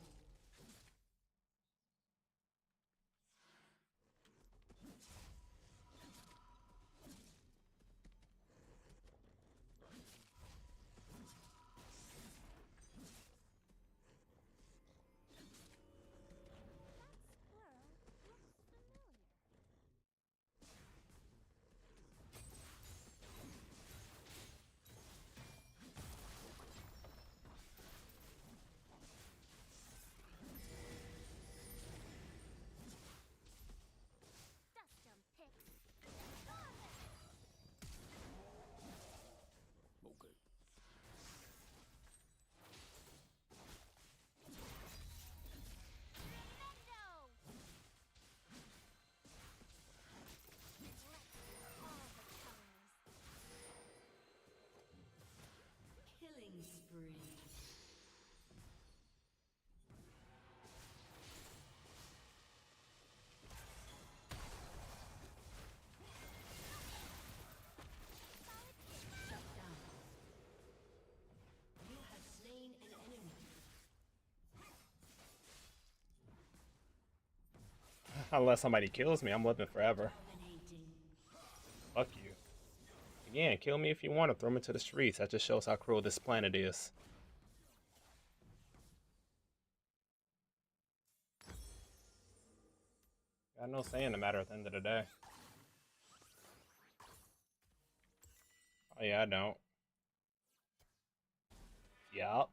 That squirrel looks familiar. Dust 'em, picks. Okay. Tremendo! Let's see all the colors. Killing spree. Shut down. You have slain an enemy. Unless somebody kills me, I'm living forever. Dominating. Fuck you. Again, kill me if you want to. Throw me to the streets. That just shows how cruel this planet is. Got no say in the matter at the end of the day. Oh yeah, I don't. Yup.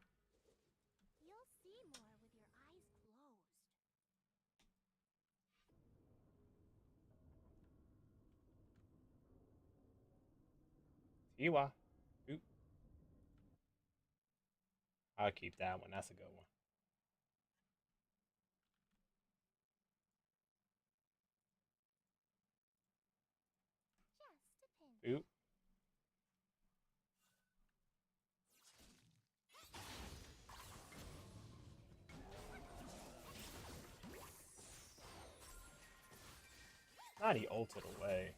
You'll see more with your eyes closed. Iwa. Oop. I'll keep that one. That's a good one. Just a pinch. Oop. Not he ulted away.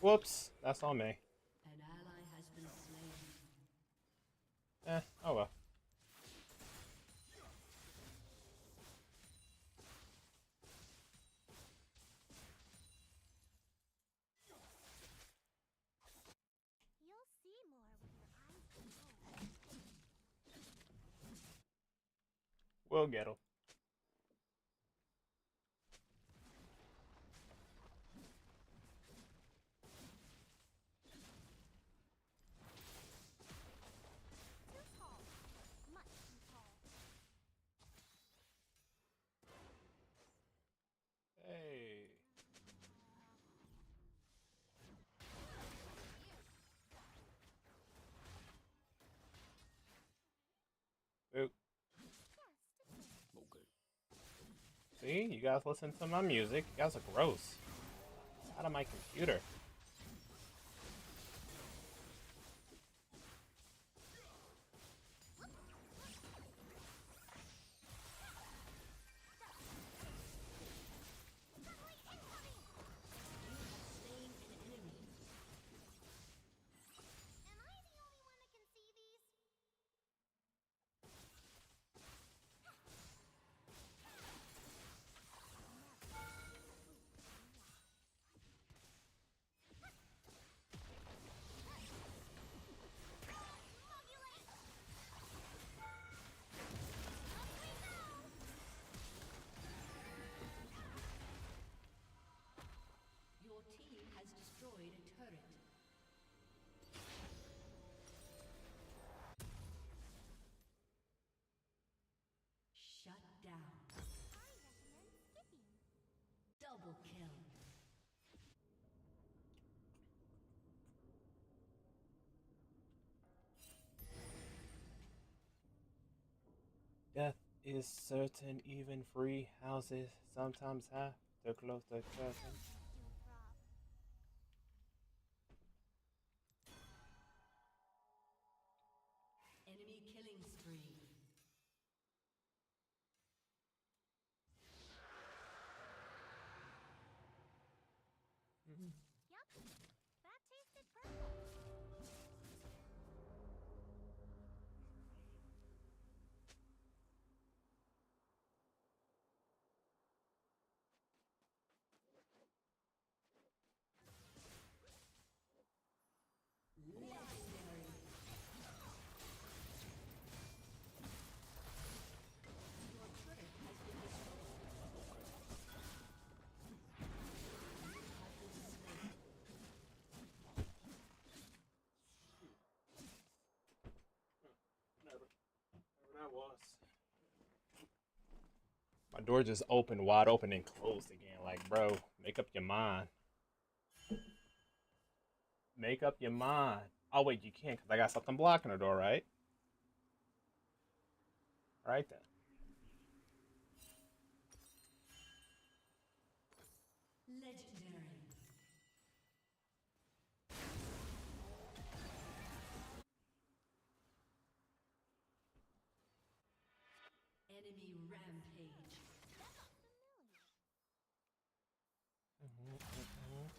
Whoops, that's on me. An ally has been slain. Oh well. You'll see more with your eyes closed. We'll get him. Too tall. Much too tall. Hey. Oop. Okay. See, you guys listen to my music. You guys are gross. It's out of my computer. Am I the only one that can see these? Your team has destroyed a turret. Shut down. I recommend skipping. Double kill. Death is certain, even free houses sometimes have to close the curtain. Dewdrop. Enemy killing spree. Yep. That tasted purple. Legendary. Your turret has been destroyed. Whatever that was. My door just opened wide open and closed again. Like, bro, make up your mind. Make up your mind. Oh, wait, you can't because I got something blocking the door, right? All right, then. Legendary. Enemy rampage. You'll see more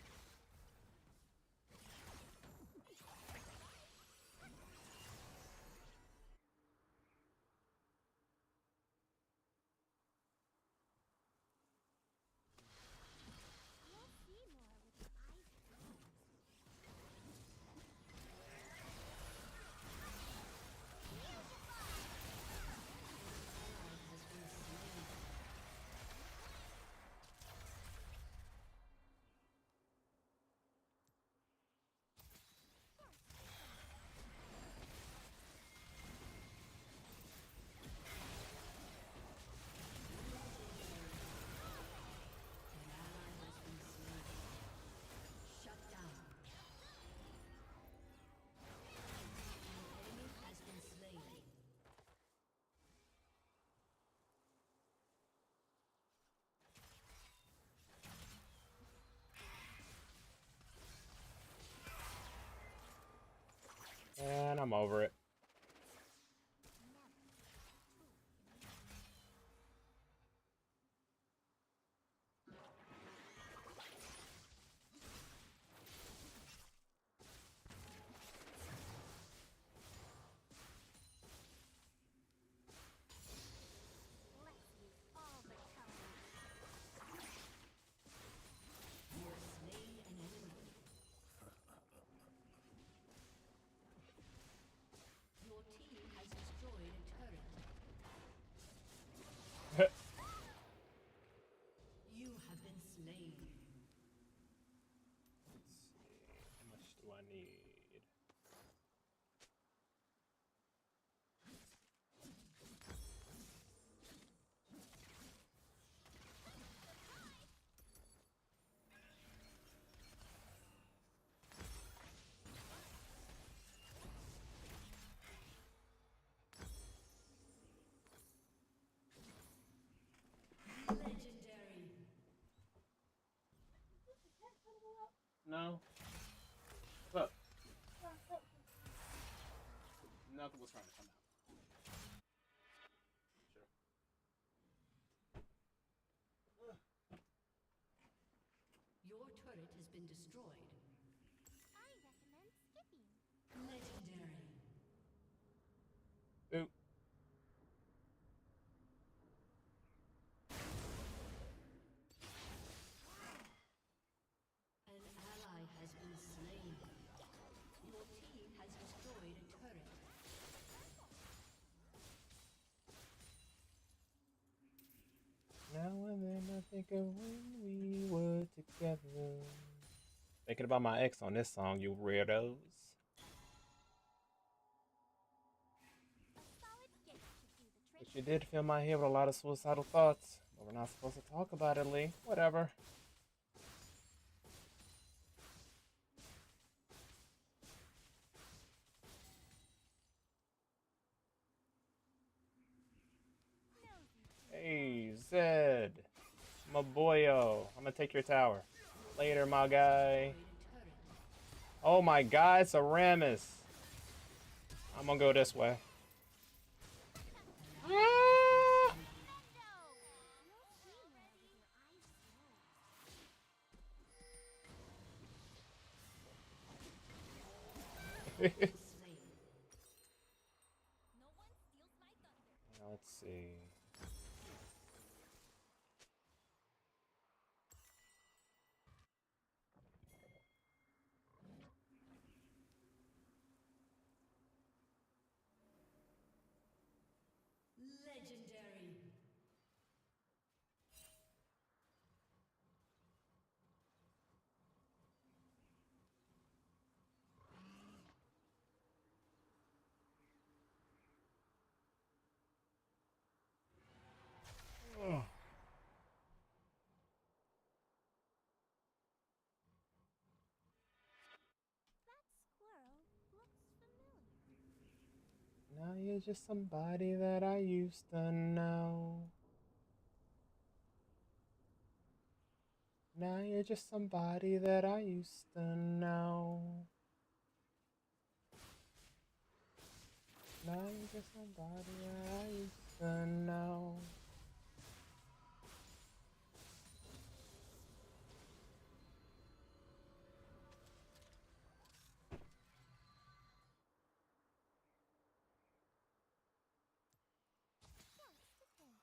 with your eyes closed. Has been slain. An ally has been slain. Shut down. An enemy has been slain. And I'm over it. was trying to come out. Sure. Your turret has been destroyed. I recommend skipping. Legendary. Oop. An ally has been slain. Your team has destroyed a turret. Now and then I think of when we were together. Thinking about my ex on this song, you weirdos. A solid gate should do the trick. But you did fill my head with a lot of suicidal thoughts. But we're not supposed to talk about it, Lee. Whatever. Hey, Zed. My boyo. I'm gonna take your tower. Later, my guy. Oh my god, it's a Ramus. I'm gonna go this way. Ah! No one steals my thunder. Let's see. Legendary. Ugh. That squirrel looks familiar. Now you're just somebody that I used to know. Now you're just somebody that I used to know. Now you're just somebody that I used to know. Just a pinch.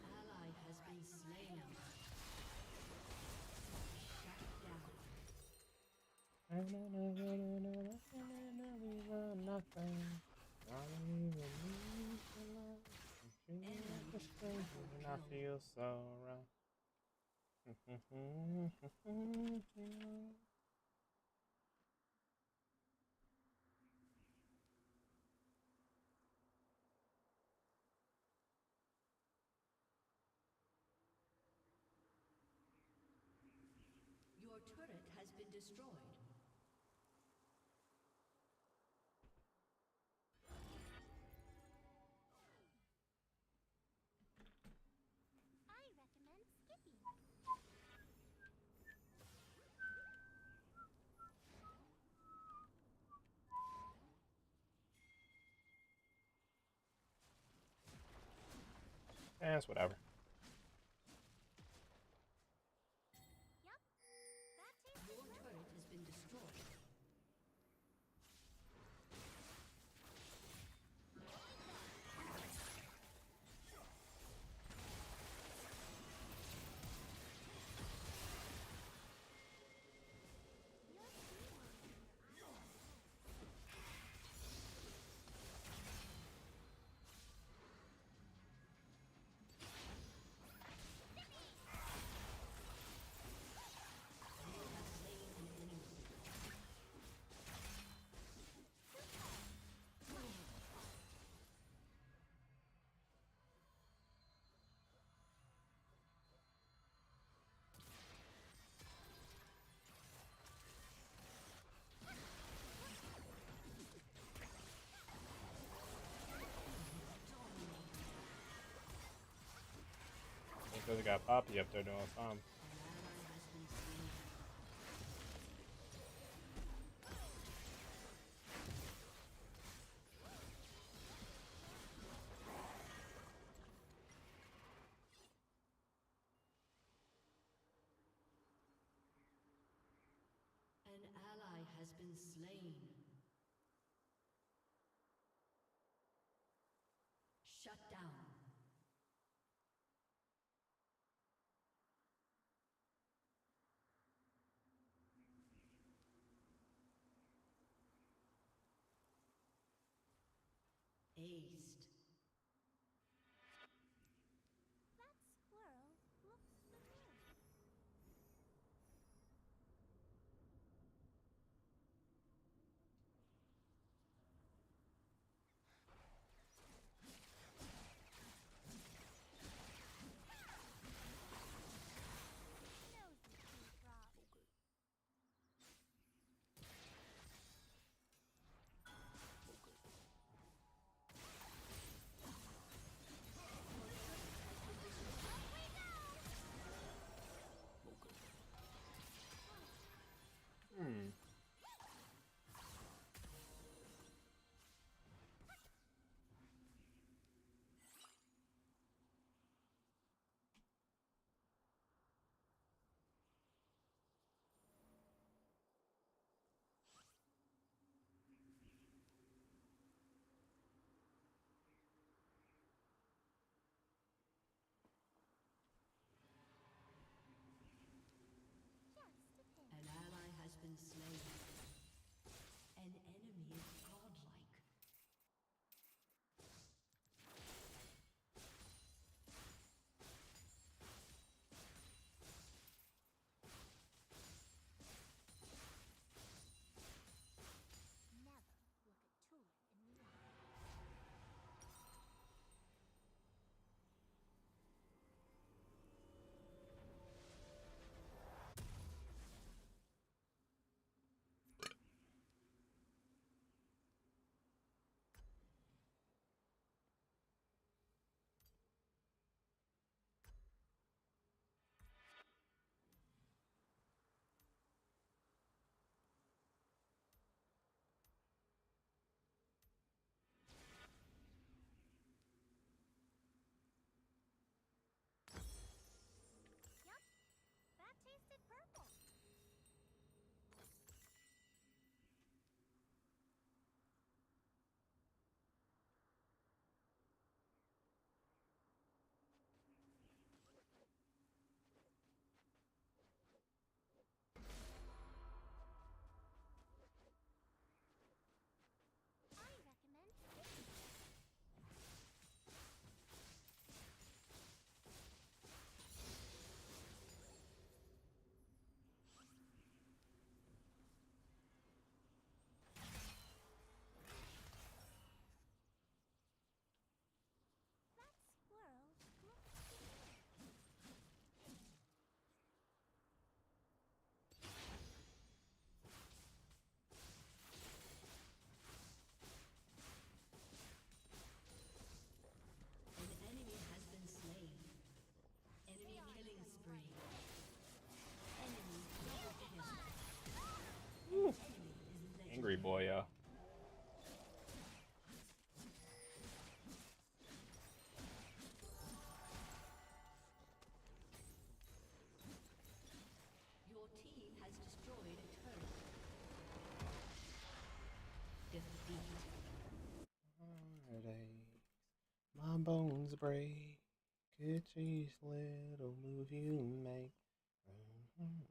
Ally has been slain. Shut down. Nothing. Not even need to love. I'm feeling like a stranger and I feel so right. Your turret has been destroyed. I recommend skipping. It's whatever. Yep. That tastes Your turret has been destroyed. Your teamwork and your eyes. Because I got Poppy up there doing something. An ally has been slain. An ally has been slain. Shut down. Aced. That squirrel looks familiar. Nosy tree frog. Hmm. Just a pin. An ally has been slain. An enemy is godlike. Never look a tulip in the eye. Yup, that tasted purple. I recommend this. That squirrel looks familiar. An enemy has been slain. Enemy killing spree. Enemy double kill. An enemy is Angry boy, legendary. Your team has destroyed a turret. Defeat. Heartache, my bones break. It's each little move you make. Mhm.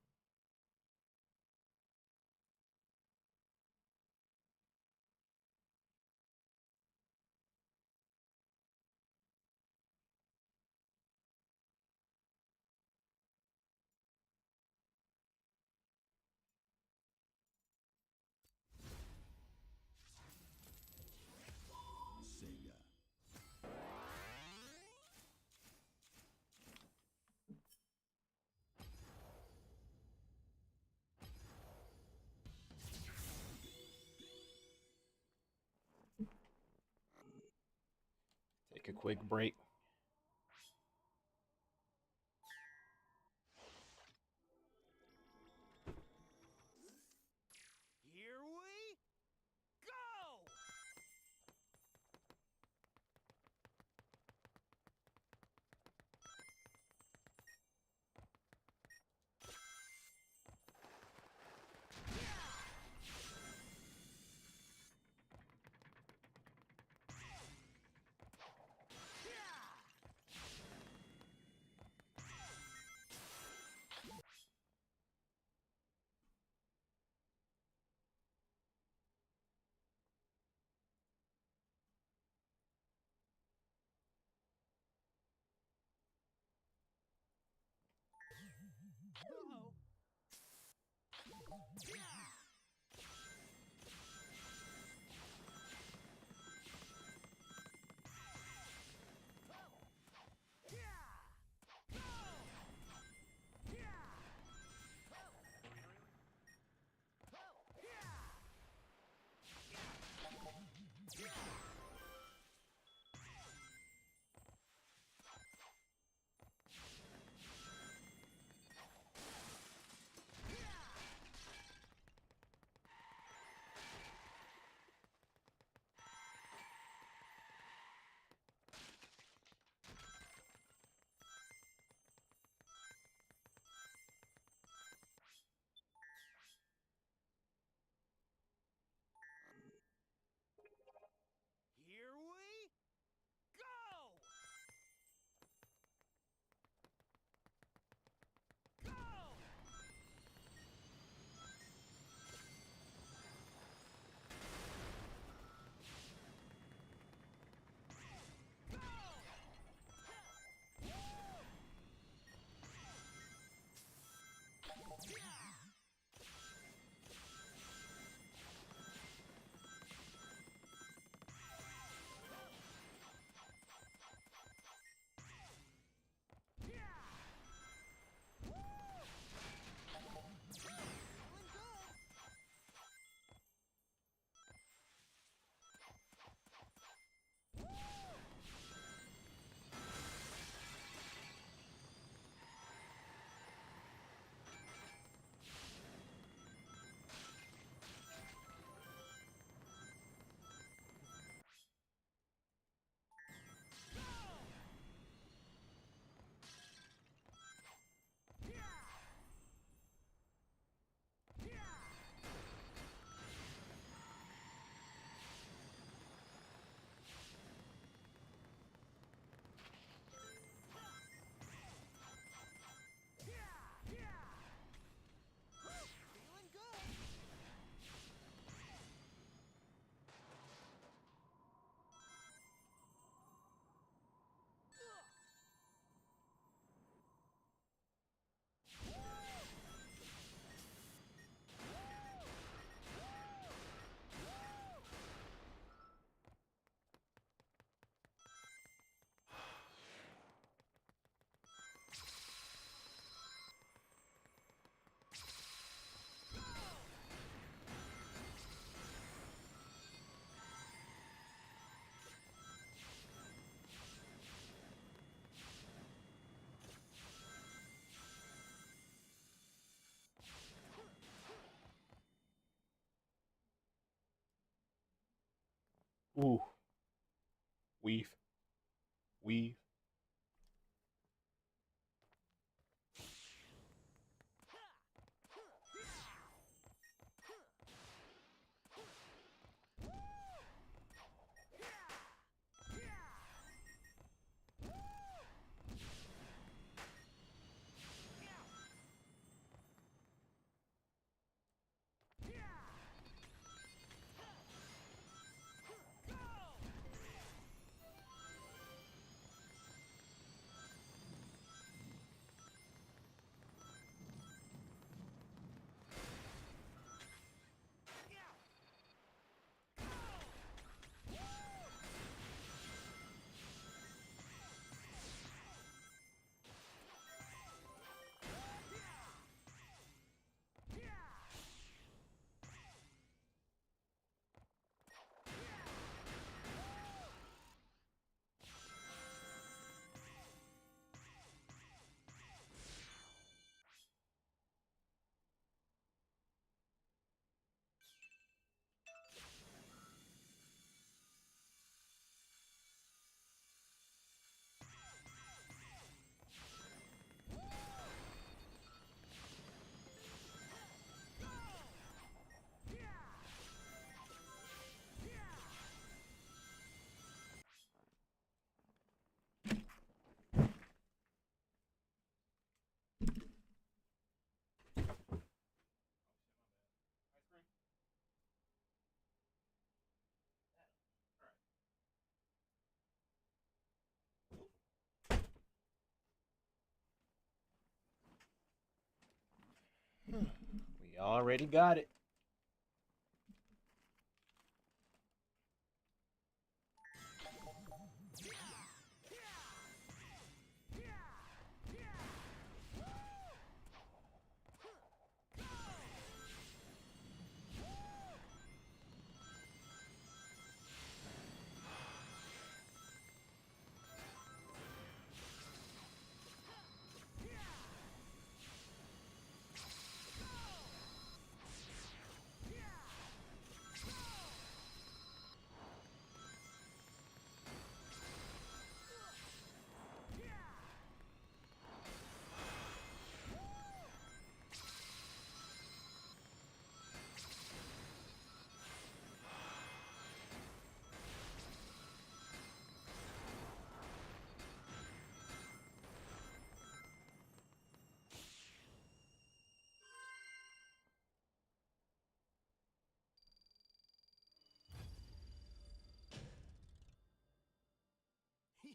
Sega. Take a quick break. Here we go! Go! Feeling good! Ooh. Weave. Weave. already got it.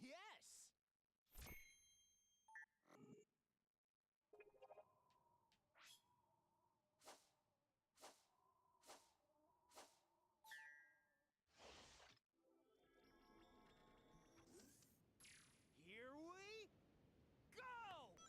Yes! Here we go!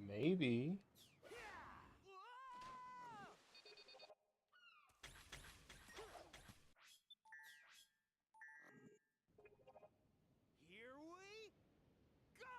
Maybe. Here we go!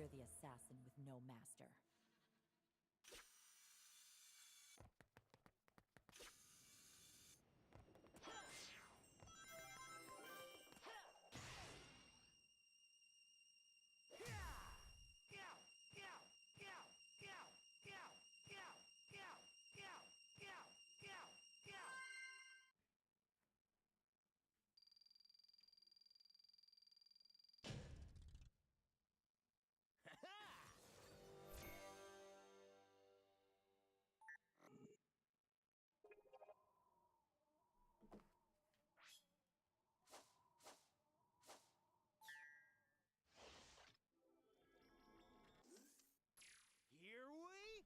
fear the assassin with no master. Here we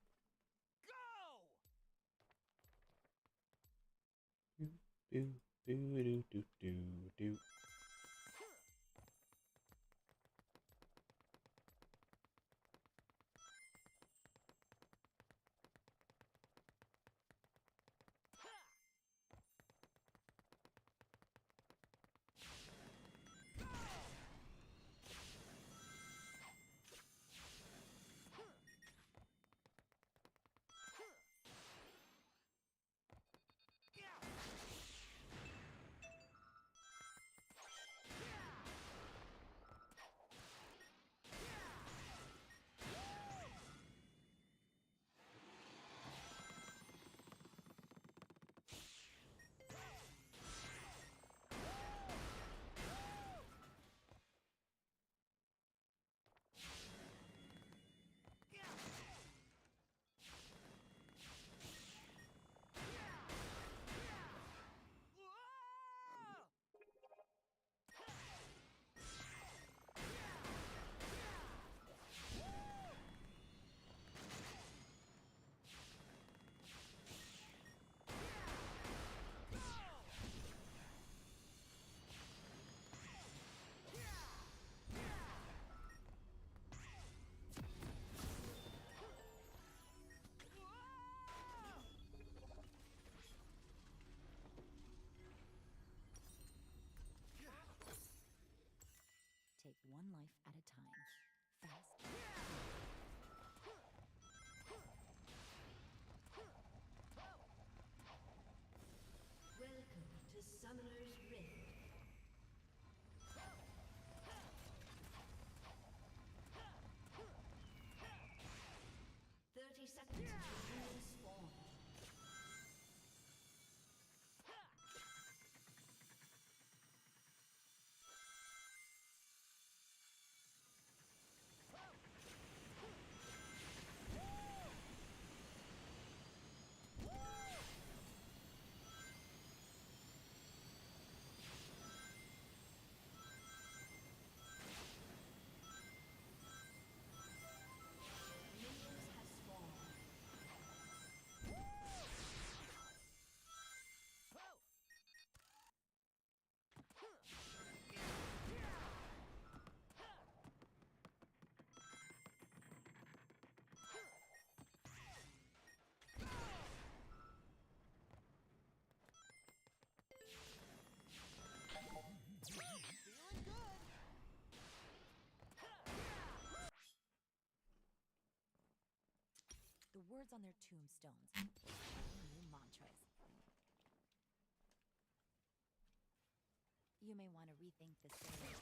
go! Do do do do do do. Take one life at a time. Fast. Welcome to Summoner's Rift. 30 seconds until minions spawn. Minions have spawned. Feeling good! The words on their tombstones. New mantras. You may want to rethink this story.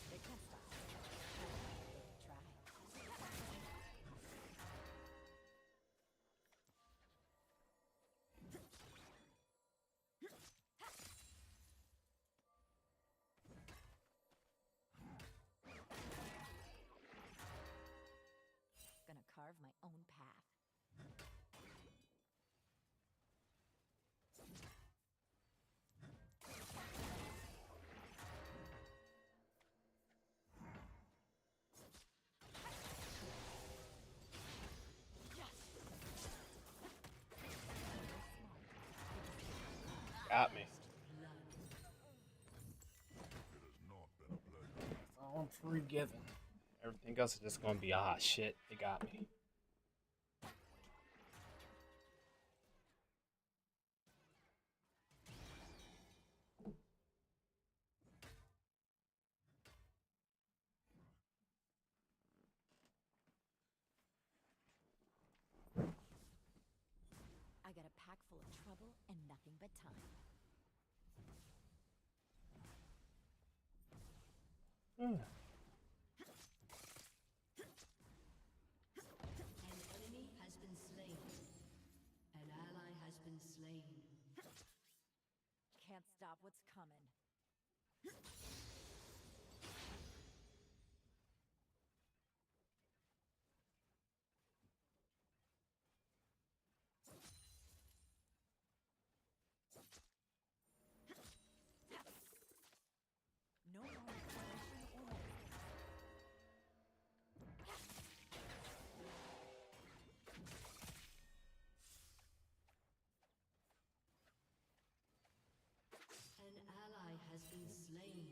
They can't stop. Try. Gonna carve my own path. got me. Oh, I'm forgiven. Everything else is just gonna be shit. They got me. I got a pack full of trouble and nothing but time. An enemy has been slain. An ally has been slain. Can't stop what's coming. No more meditation or medicine. An ally has been slain.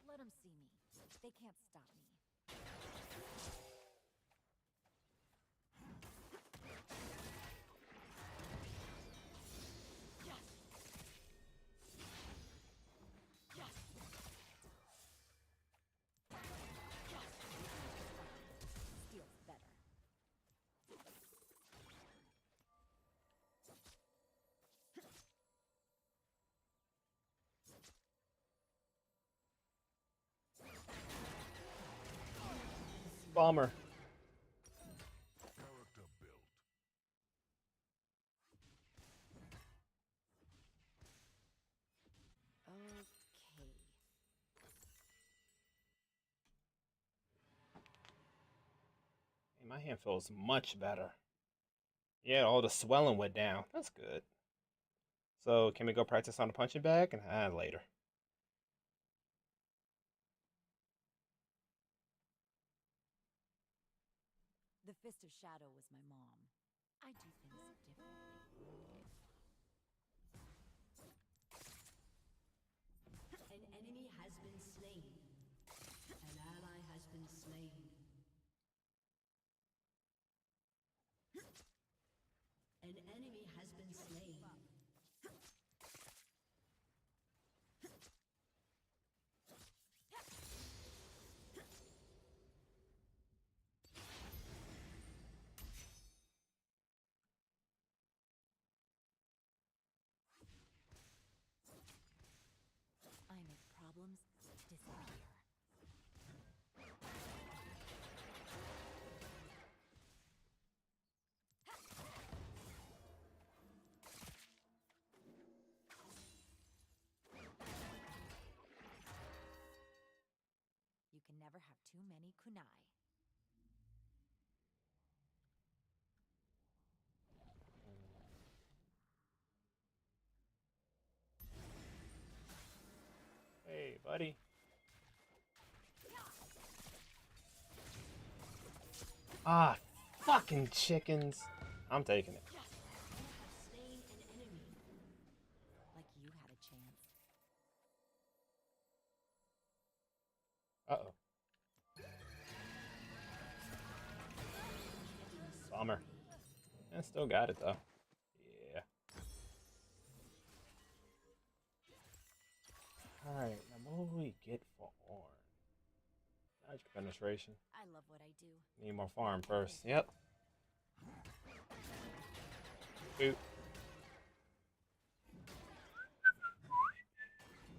Let them see me. They can't stop me. Steel's better. Bomber. Character built. Okay. Hey, my hand feels much better. Yeah, all the swelling went down. That's good. So, can we go practice on the punching bag? And later. The Fist of Shadow was my mom. I do things differently. An enemy has been slain. An ally has been slain. An enemy has been slain. I make problems disappear. You can never have too many kunai. Hey, buddy. Fucking chickens. I'm taking it. Slain an enemy. Like you had a chance. Uh-oh. Bummer. I still got it, though. Yeah. Alright, now what will we get for Orn? Magic penetration. I love what I do. Need more farm first. Yep. Boop.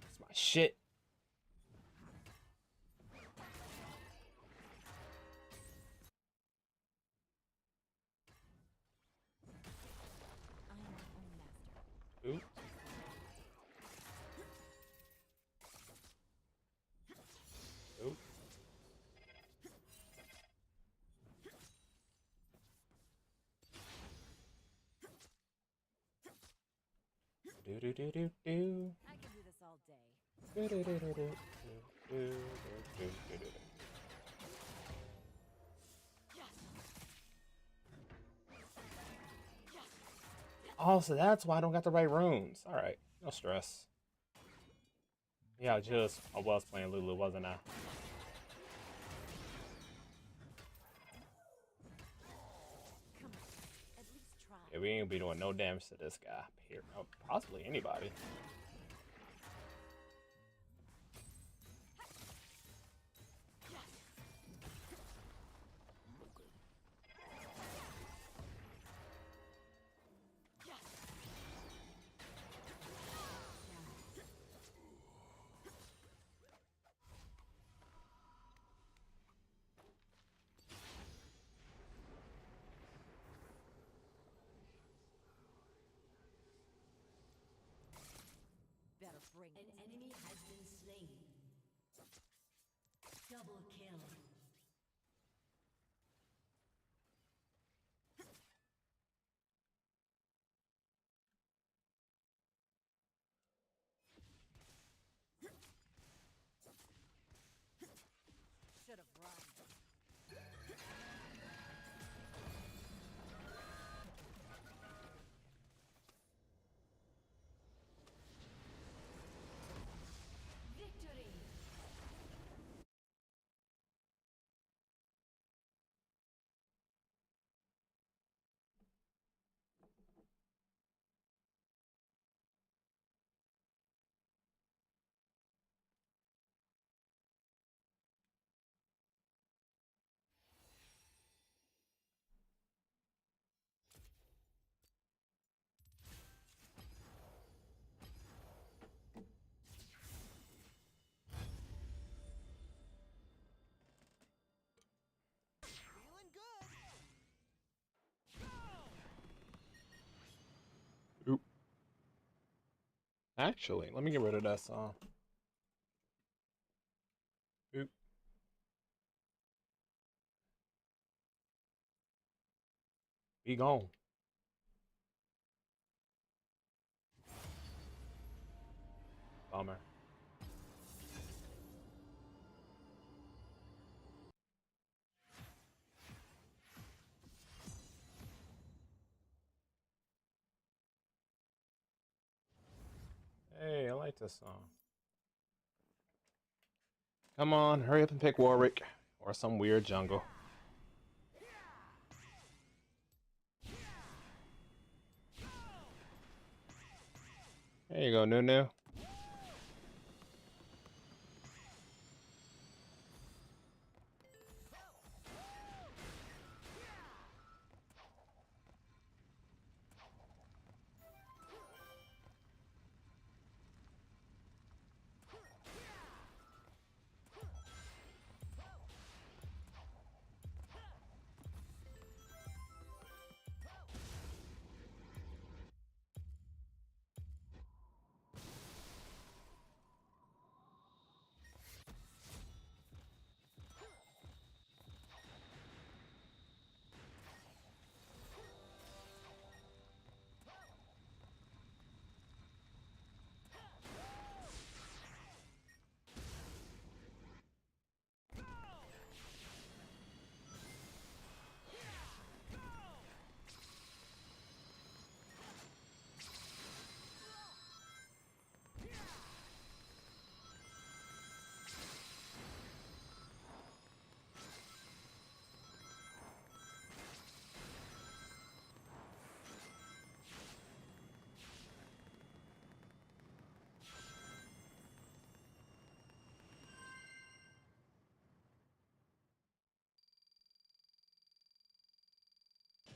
That's my shit. I am my own master. Boop. Boop. Do do do do do. I can do this all day. Do do do do do do do do do do. Oh, so that's why I don't got the right runes. All right, no stress. Yeah, I was playing Lulu, wasn't I? Come on, at least try. Yeah, we ain't gonna be doing no damage to this guy here. Oh, possibly anybody. Better bring An it. enemy has been slain. Double kill. Should have run. Victory. Feeling good. Oop. Actually, let me get rid of that song. Oop. Be gone. Bummer. Hey, I like this song. Come on, hurry up and pick Warwick or some weird jungle. There you go, Nunu.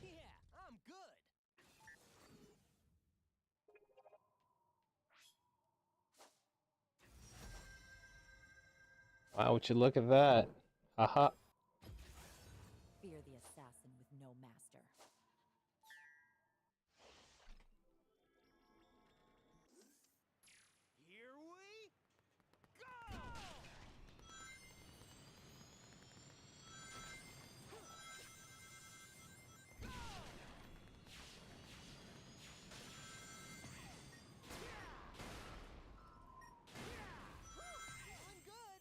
Yeah, I'm good. Wow, would you look at that? Haha. Fear the assassin with no master. Here we go. Feeling good.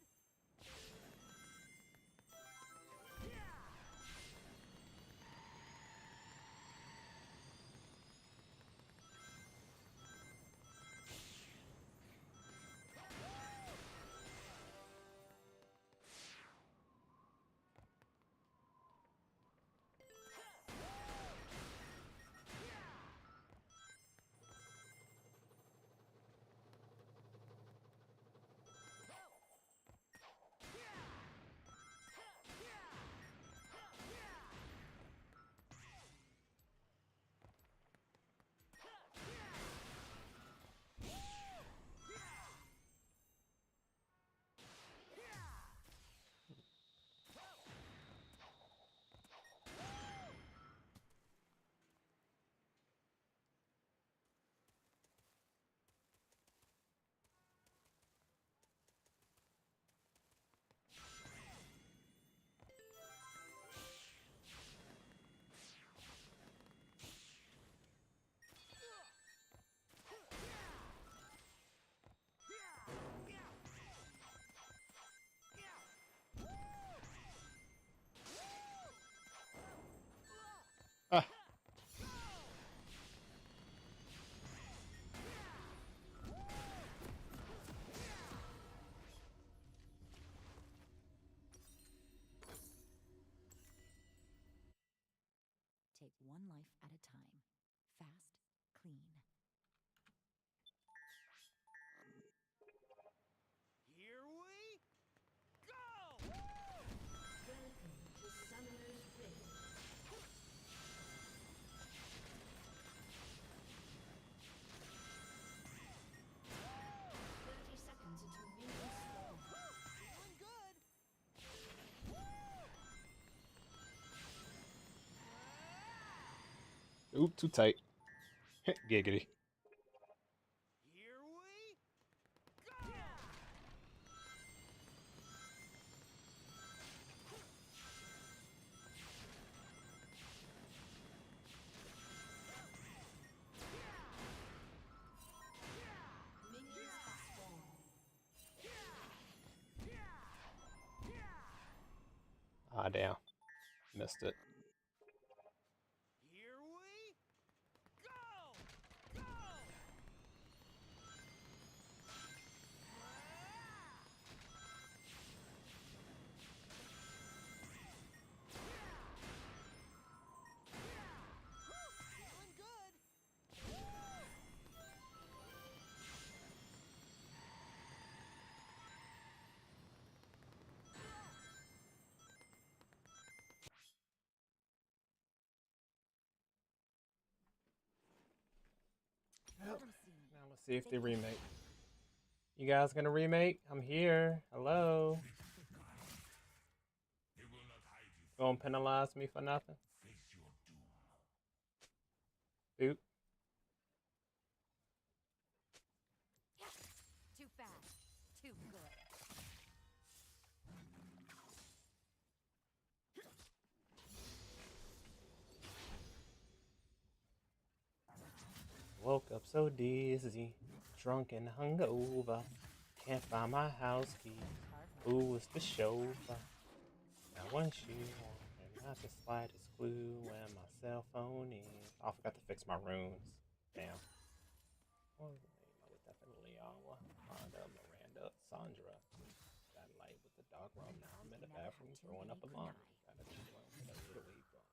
one life at a time. Fast, clean. Here we go! Welcome to Summoner's Rift. 30 seconds until minions spawn. Feeling good! Oop, too tight. Giggity. Here we go! Minions have spawned. Ah, damn. Missed it. Here we go! Go! Feeling good! Let 'em see me. Now let's see if they remake. You guys gonna remake? I'm here. Hello. They will not hide you. Gonna penalize me for nothing? Face your doom. Oop. Too fast. Too good. Woke up so dizzy, drunk and hungover. Can't find my house key. Who was the chauffeur? Now once you want, and not the slightest clue where my cell phone is. Oh, I forgot to fix my runes. Damn. What was the name of it? Definitely Awa, Wanda, Miranda, Sandra. Got light with the dark room. Now I'm in the bathroom throwing up a lump. Gotta be one with a little weight bump.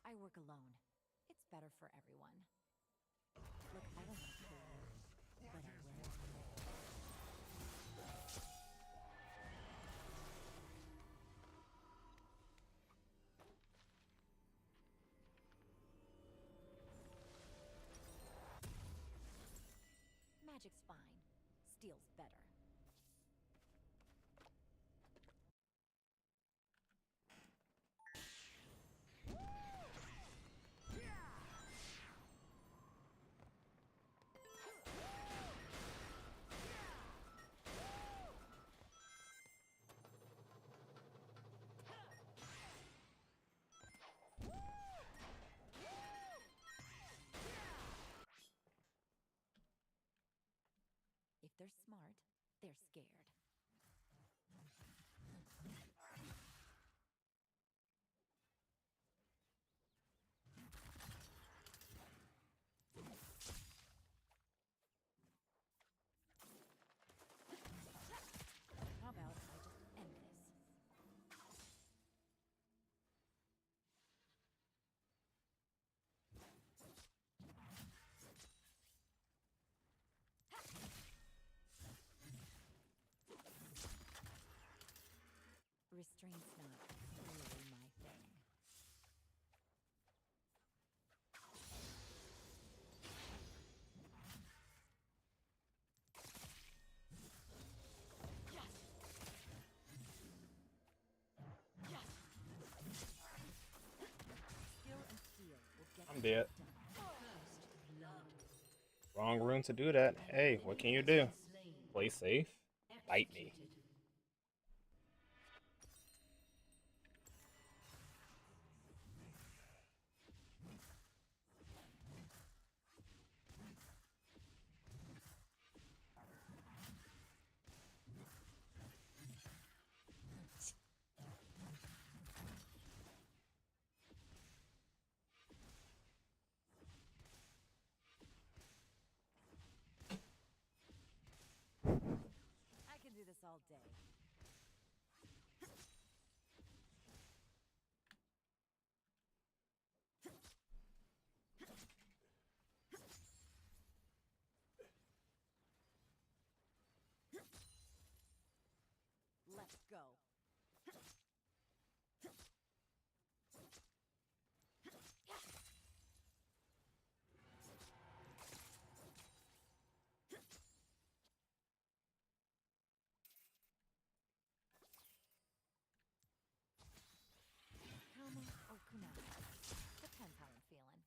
I work alone. It's better for everyone. Look, I don't want to kill you, but I will. Magic's fine. Steel's better. If they're smart, they're scared. How about I just end this? Restraint's not really my thing. Skill and steel will get I'm the dead. job done. Wrong rune to do that. Hey, what can you do? Play safe? Bite me. Let's go. Kama or Kunai. Depends how I'm feeling.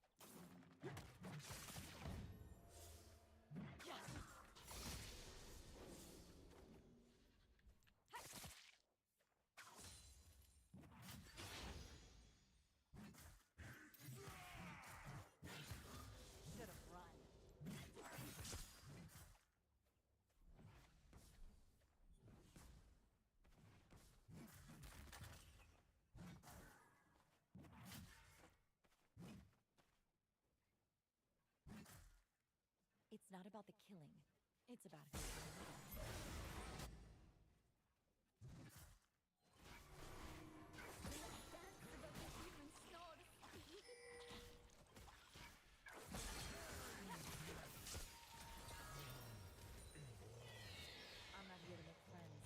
Should have run. It's not about the killing. It's about who you are. I'm not here to make friends.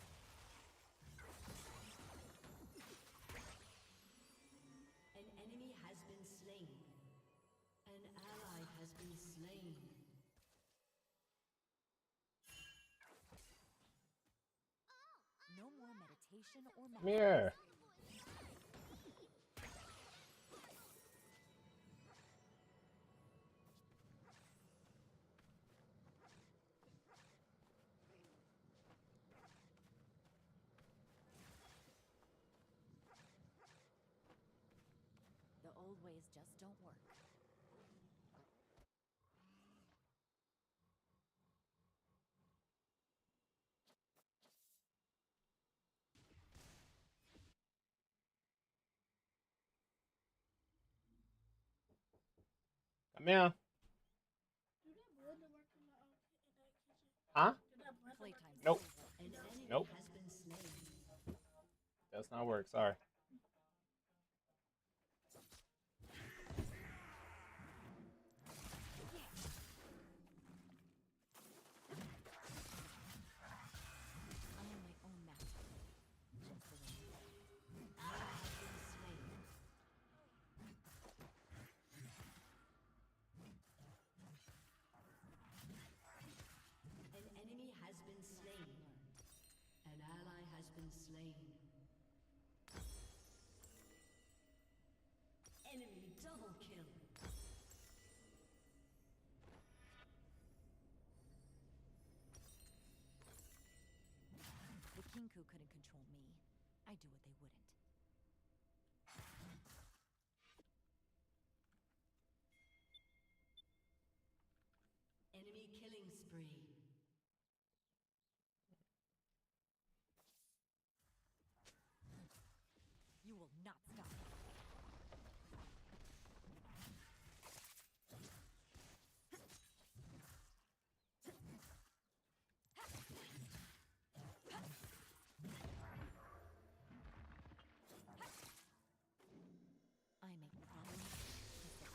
An enemy has been slain. An ally has been slain. No more meditation or Come here. The old ways just don't work. Come here. Do that blender work in that kitchen? Huh? Do that blender work? Playtime's Nope. over. An enemy Nope. has been slain. Does not work. Sorry. I am my own master. Just the way you are. An enemy has been slain. An ally has been slain. Enemy double kill. The Kinku couldn't control me. I do what they wouldn't. Enemy killing spree. You will not stop. I make problems disappear.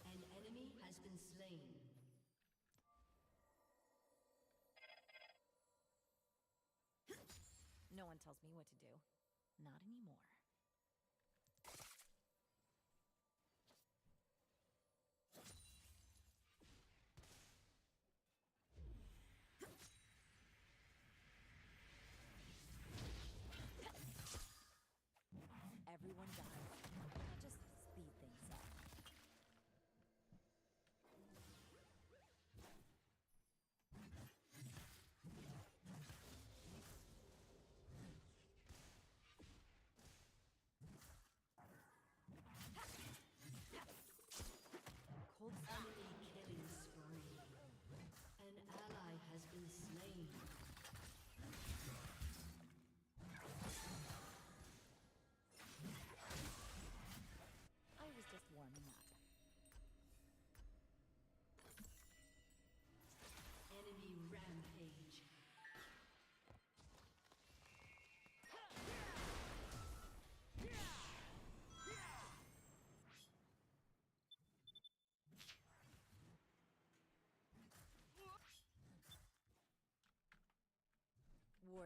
An enemy has been slain. No one tells me what to do. Not anymore. Everyone dies. I just speed things up.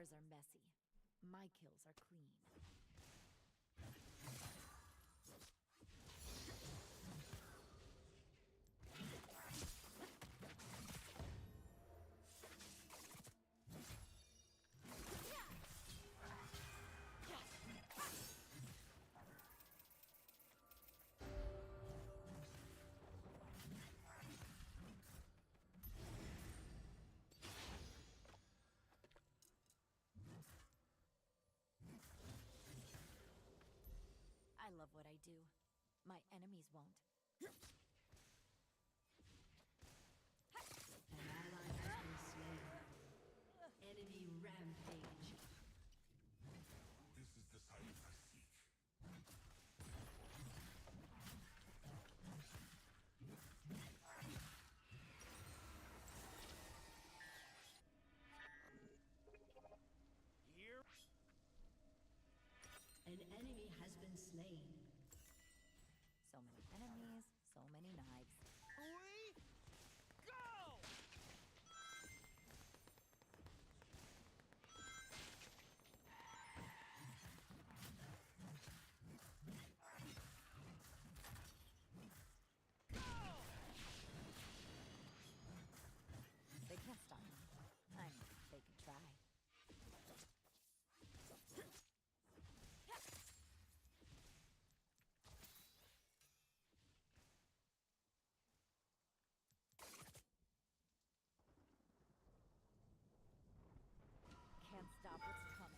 Wars are messy. My kills are clean. I love what I do. My enemies won't. An ally has been slain. Enemy rampage. This is the silence I seek. Here. An enemy has been slain. So many enemies, so many knives. We go! They can't stop me. I mean, they can try. Can't stop what's coming.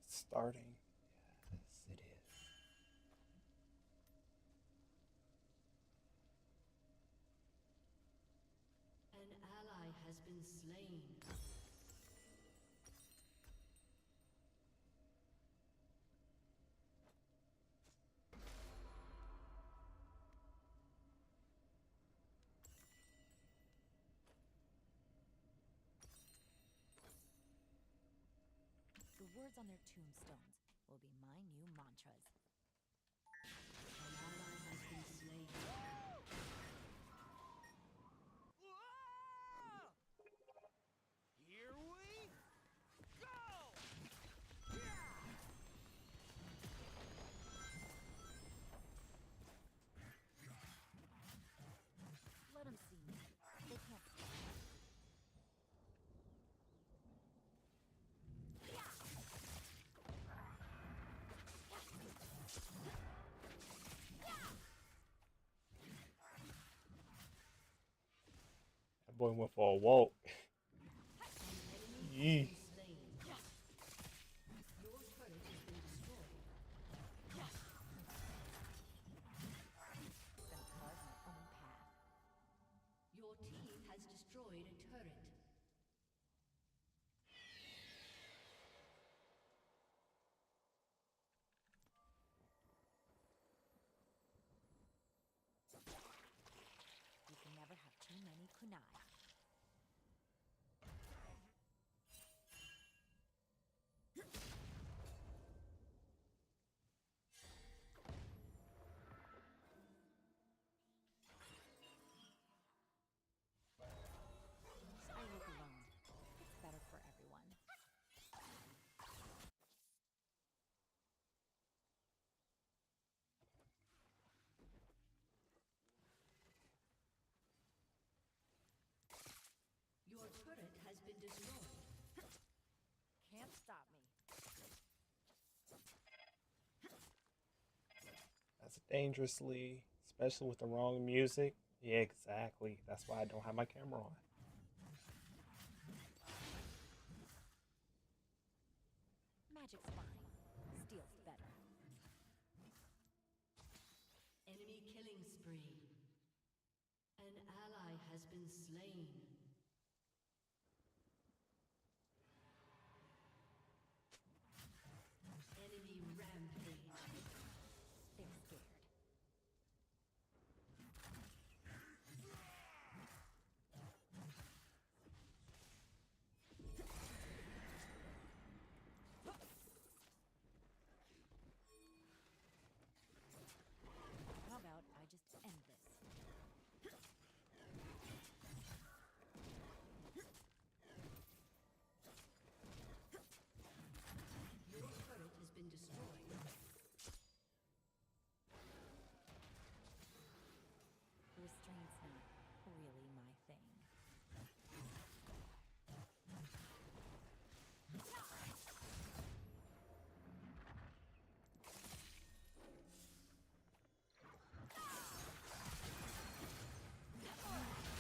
Starting. Yes, it is. An ally has been slain. The words on their tombstones will be my new mantras. An ally has been slain. Ah! Here we go! Let them see me. They can't stop me. That boy went for a walk. Yee. Slain. Your turret has been destroyed. Gonna carve my own path. Your team has destroyed a turret. You can never have too many kunai. I work alone. It's better for everyone. Your turret has been destroyed. Can't stop me. That's dangerously, especially with the wrong music. Yeah, exactly. That's why I don't have my camera on. Magic's fine. Steel's better. Enemy killing spree. An ally has been slain. Enemy rampage. They're scared. How about I just end this? Your turret has been destroyed. Restraint's not really my thing.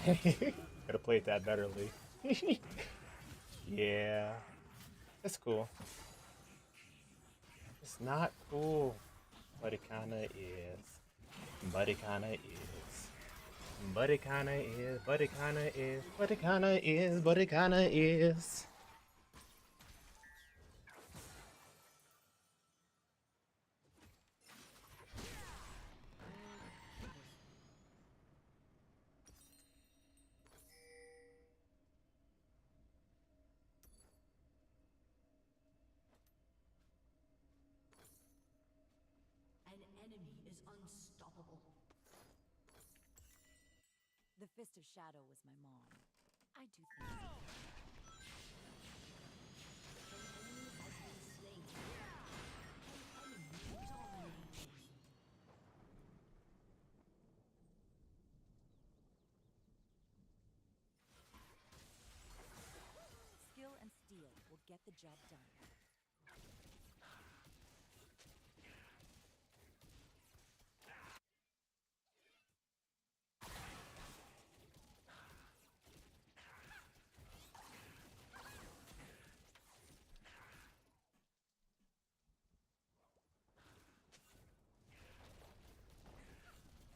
Could have played that better, Lee. Yeah, it's cool. It's not cool, but it kinda is. But it kinda is. But it kinda is. But it kinda is. But it kinda is. But it kinda is. An enemy is unstoppable. The Fist of Shadow was my mom. I do things. An enemy has been slain. An enemy dominating. Skill and steel will get the job done.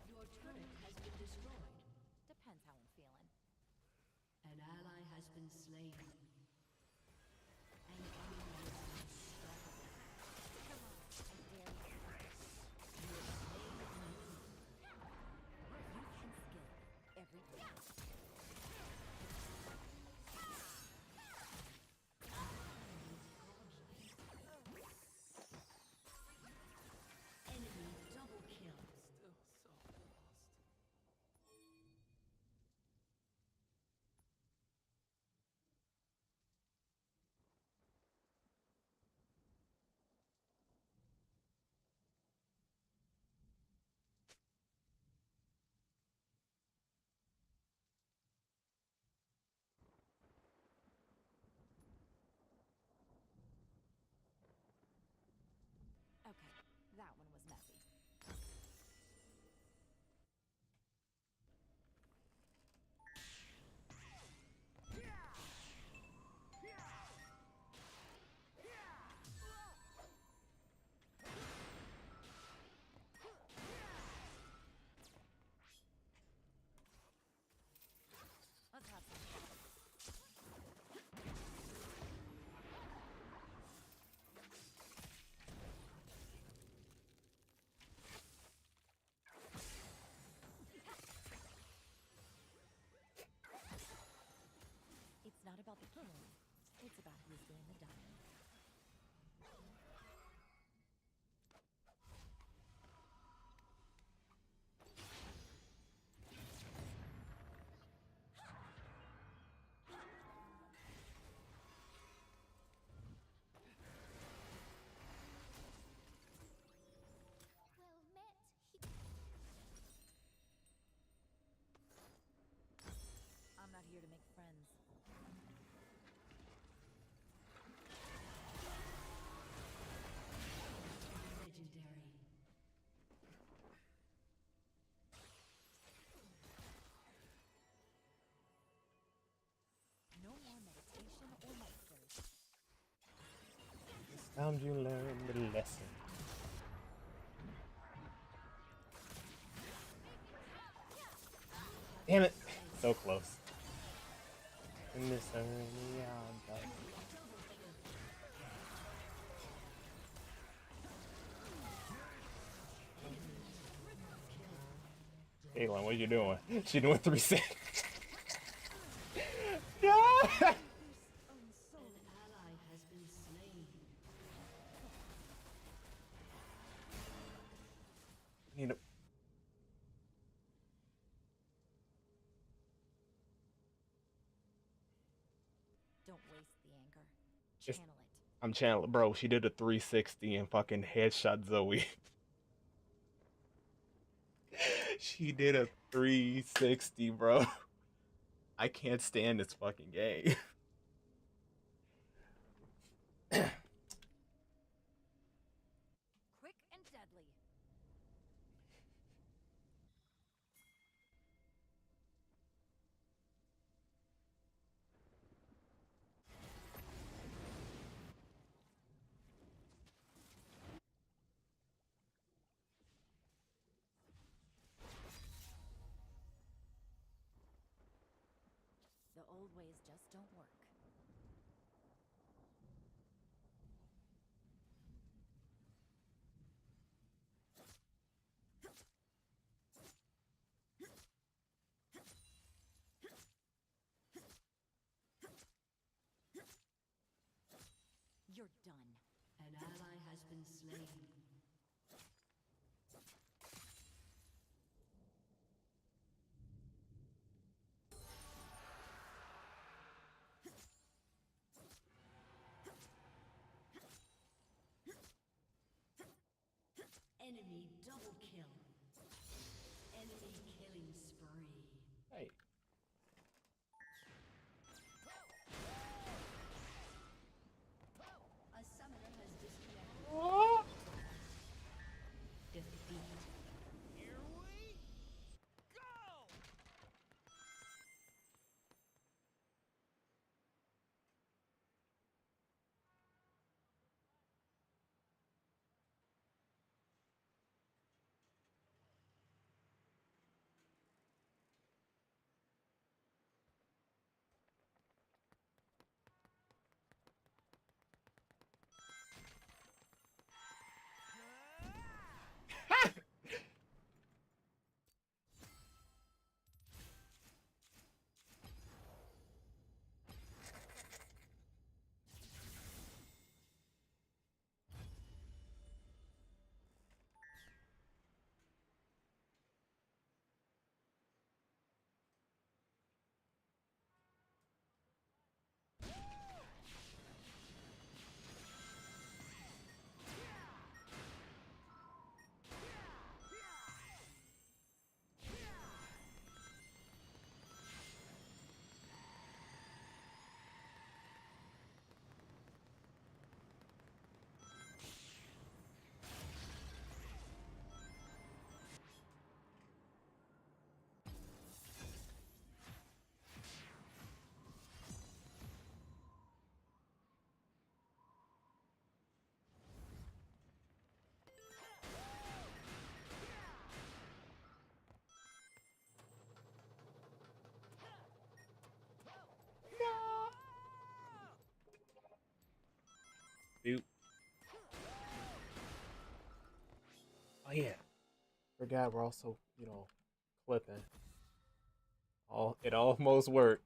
Your turret has been destroyed. Depends how I'm feeling. An ally has been slain. An enemy is unstoppable. Come on, I dare you. You have slain an enemy. Youth and skill every day. Enemy double kill. Still so lost. Okay, that one was messy. Let's have some fun. It's not about the killing. It's about who's doing the dying. Well met. I'm not here to make friends. Legendary. No more meditation or monsters. Time you learn the lesson. Damn it! So close. In this early on, Caitlin, what are you doing? She doing 3-6. No! An ally has been slain. Need a... Don't waste the anger. It's, Channel it. I'm channeling, bro. She did a 360 and fucking headshot Zoe. She did a 360, bro. I can't stand this fucking game. Quick and deadly. The old ways just don't work. You're done. An ally has been slain. Enemy double kill. Enemy killing spree. Hey. A summoner has disconnected. Defeat. Here we go! Dude. Oh yeah. Forgot we're also, clipping. It almost worked.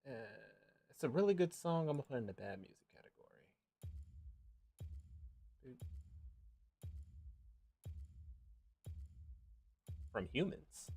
Uh, it's a really good song. I'm gonna put it in the bad music category. Dude. From Humans.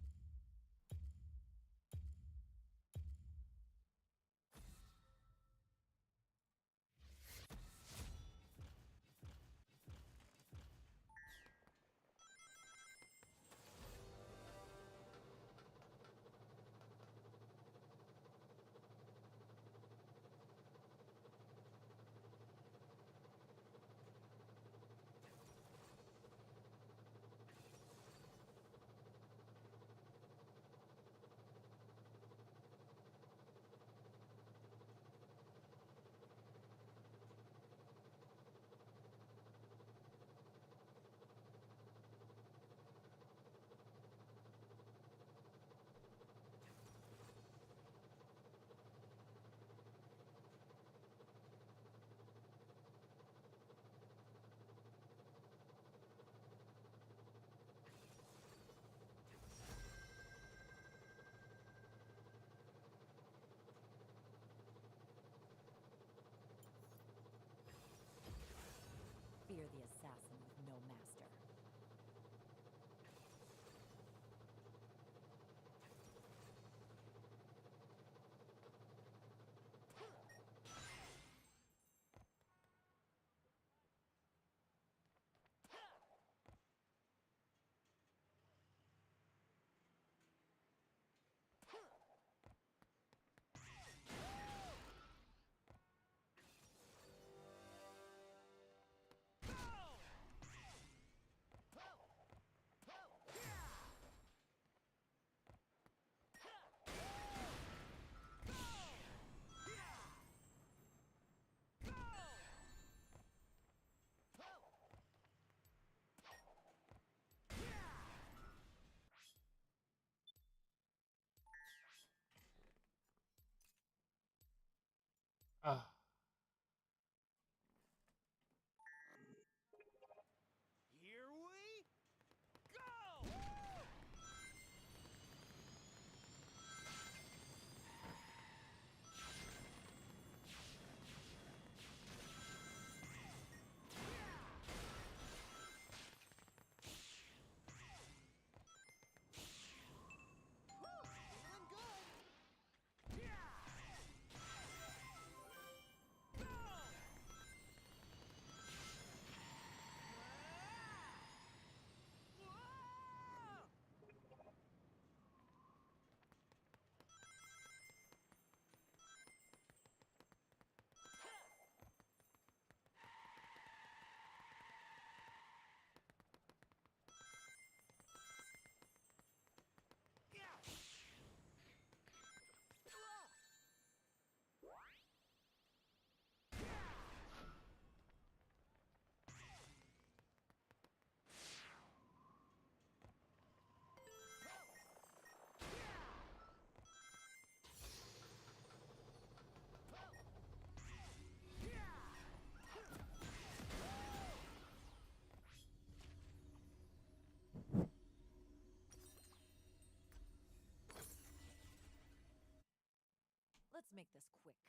Let's make this quick.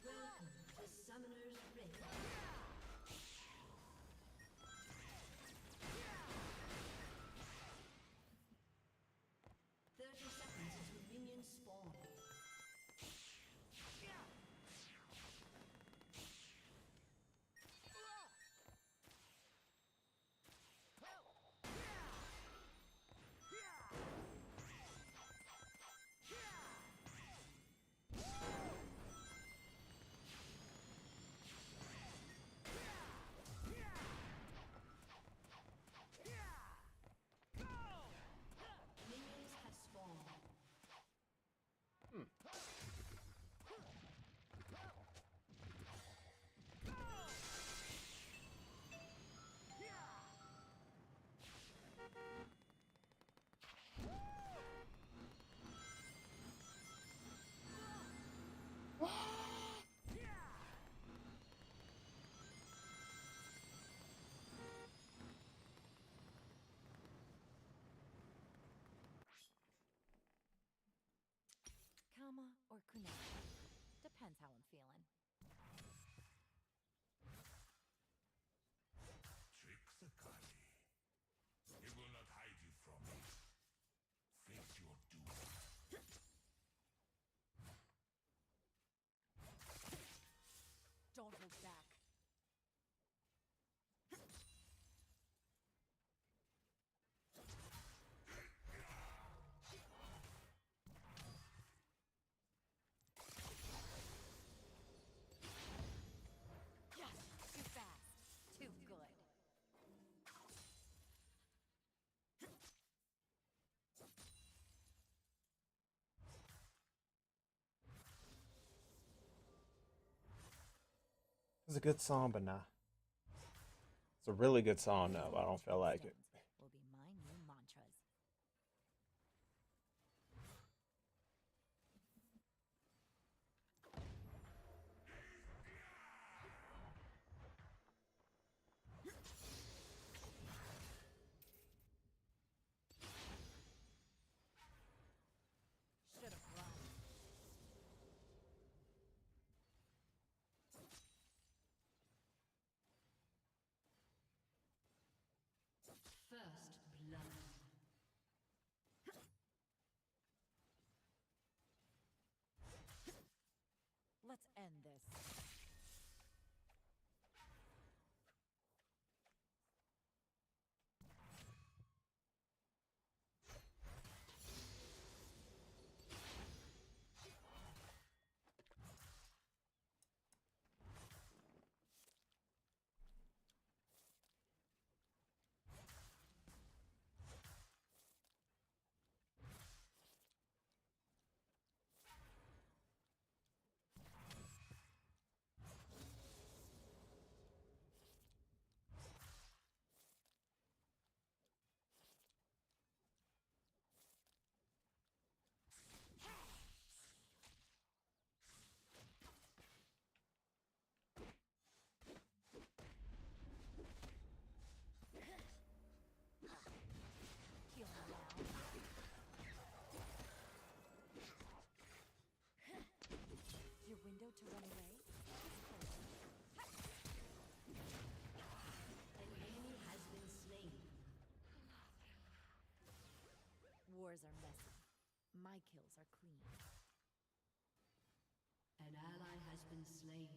Welcome to Summoner's Rift. 30 seconds until minions spawn. Minions have spawned. Kama or kunai. Depends how I'm feeling. Trick the Kali. He will not hide you from me. Face your doom. Don't hold back. Yes, too fast. Too good. It's a good song, but nah. It's a really good song, though. But I don't feel like it. Will be my new mantras. Should have run. First blood. Let's end this. Heal me now. Your window to run away? It's closed. An enemy has been slain. Wars are messy. My kills are clean. An ally has been slain.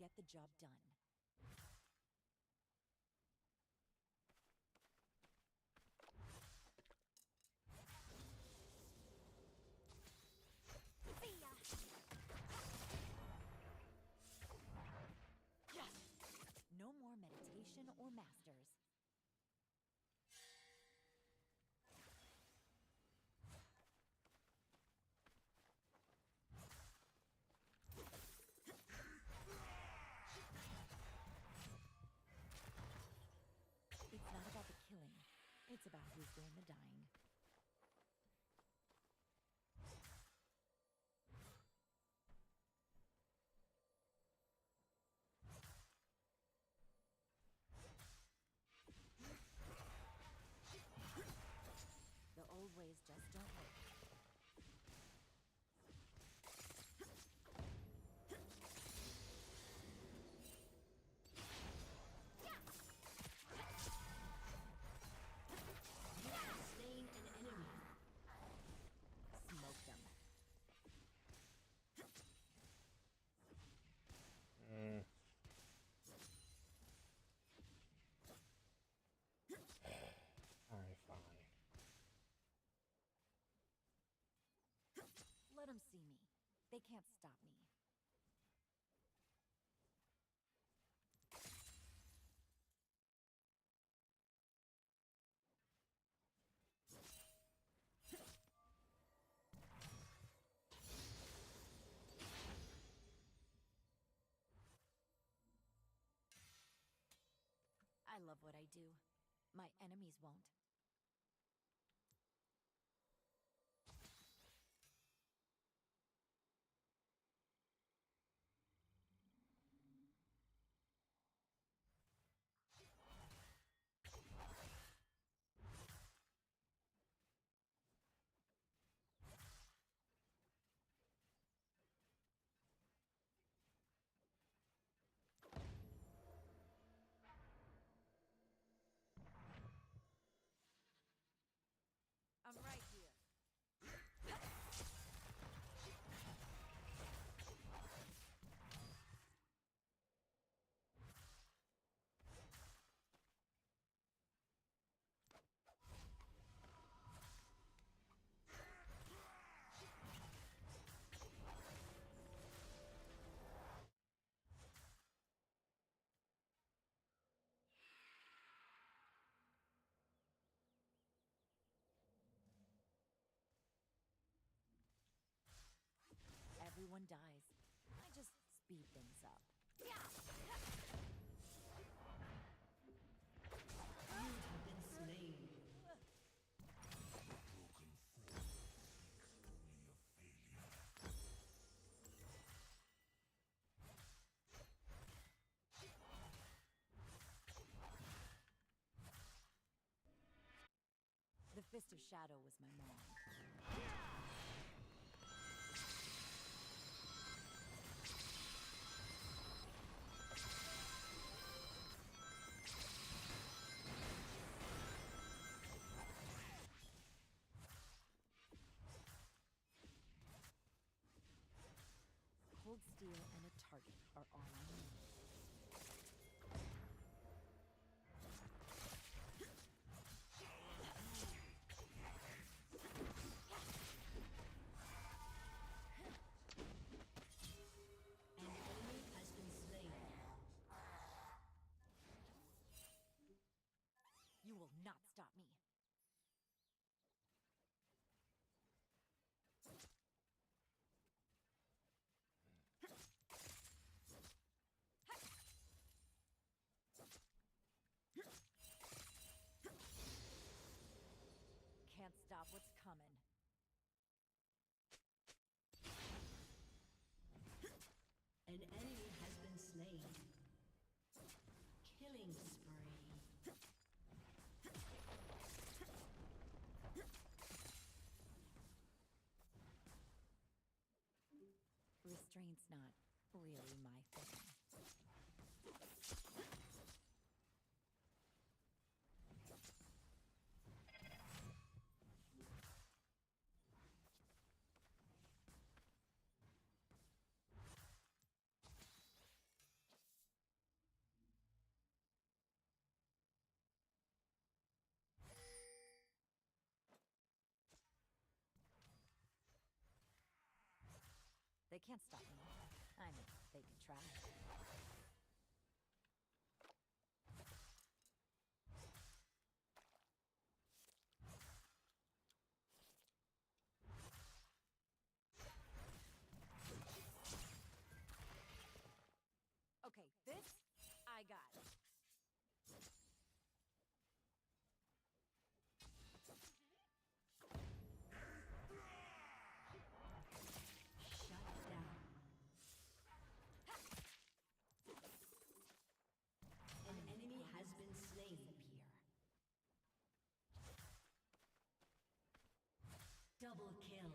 get the job done. See ya. No more meditation or masters. It's not about the killing. It's about who's doing the dying. The old ways just don't work. Slain an enemy. Smoke them. Mm. Alright, fine. Let them see me. They can't stop me. I love what I do. My enemies won't. I'm right here. Everyone dies. I just speed things up. You have been slain. The Fist of Shadow was my mom. Cold steel and a target are all I need. An enemy has been slain. You will not stop me. Can't stop what's coming. An enemy has been slain. Killing spree. Restraint's not really my thing. They can't stop me. I mean, they can try. Okay, this I got. An enemy has been slain. Double kill.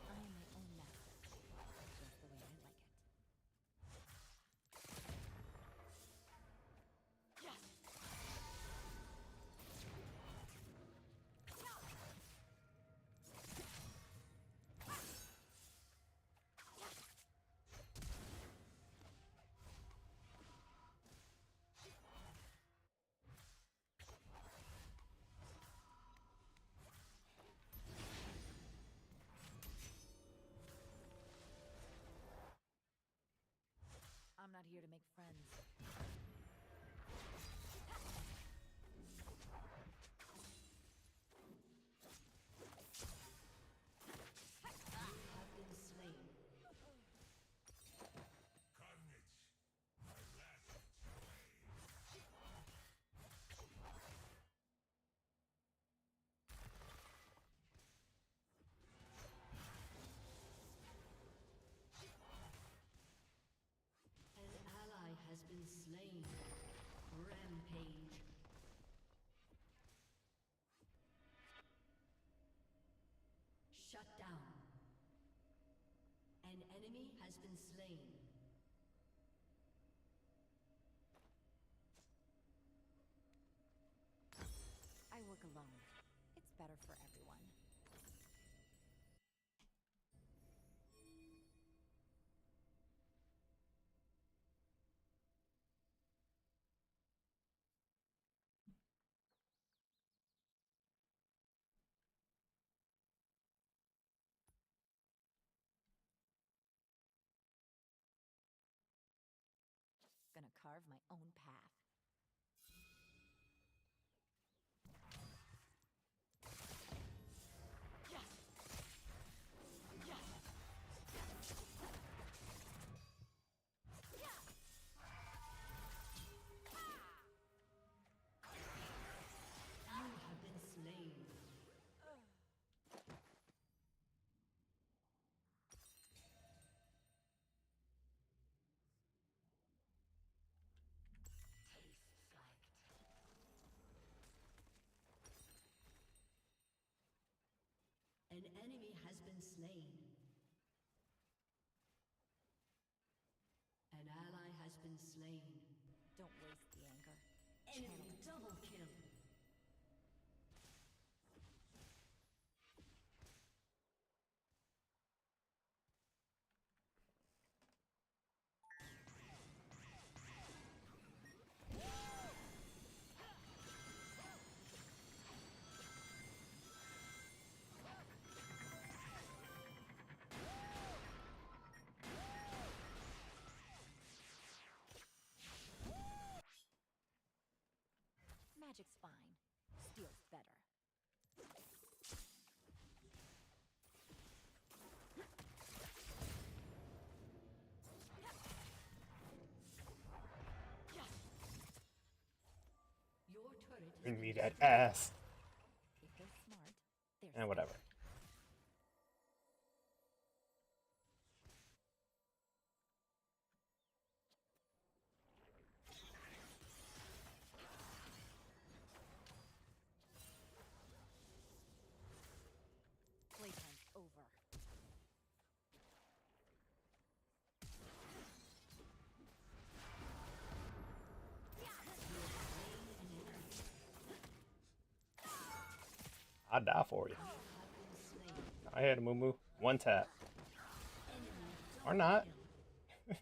I am my own master, just the way I like it. I'm not here to make friends. Have been slain. Carnage, my last slave. An ally has been slain. Rampage. Shut down. An enemy has been slain. I work alone. It's better for everyone. Gonna carve my own path. You have been slain. An enemy has been slain. An ally has been slain. Don't waste the anger. Enemy double kill. Magic's fine. Steel's better. Your turret has Bring me been that destroyed. ass. If they're smart, they're And whatever. Playtime's over. I'd die for you. I had a moo One tap. Enemy Or double not. kill. Okay.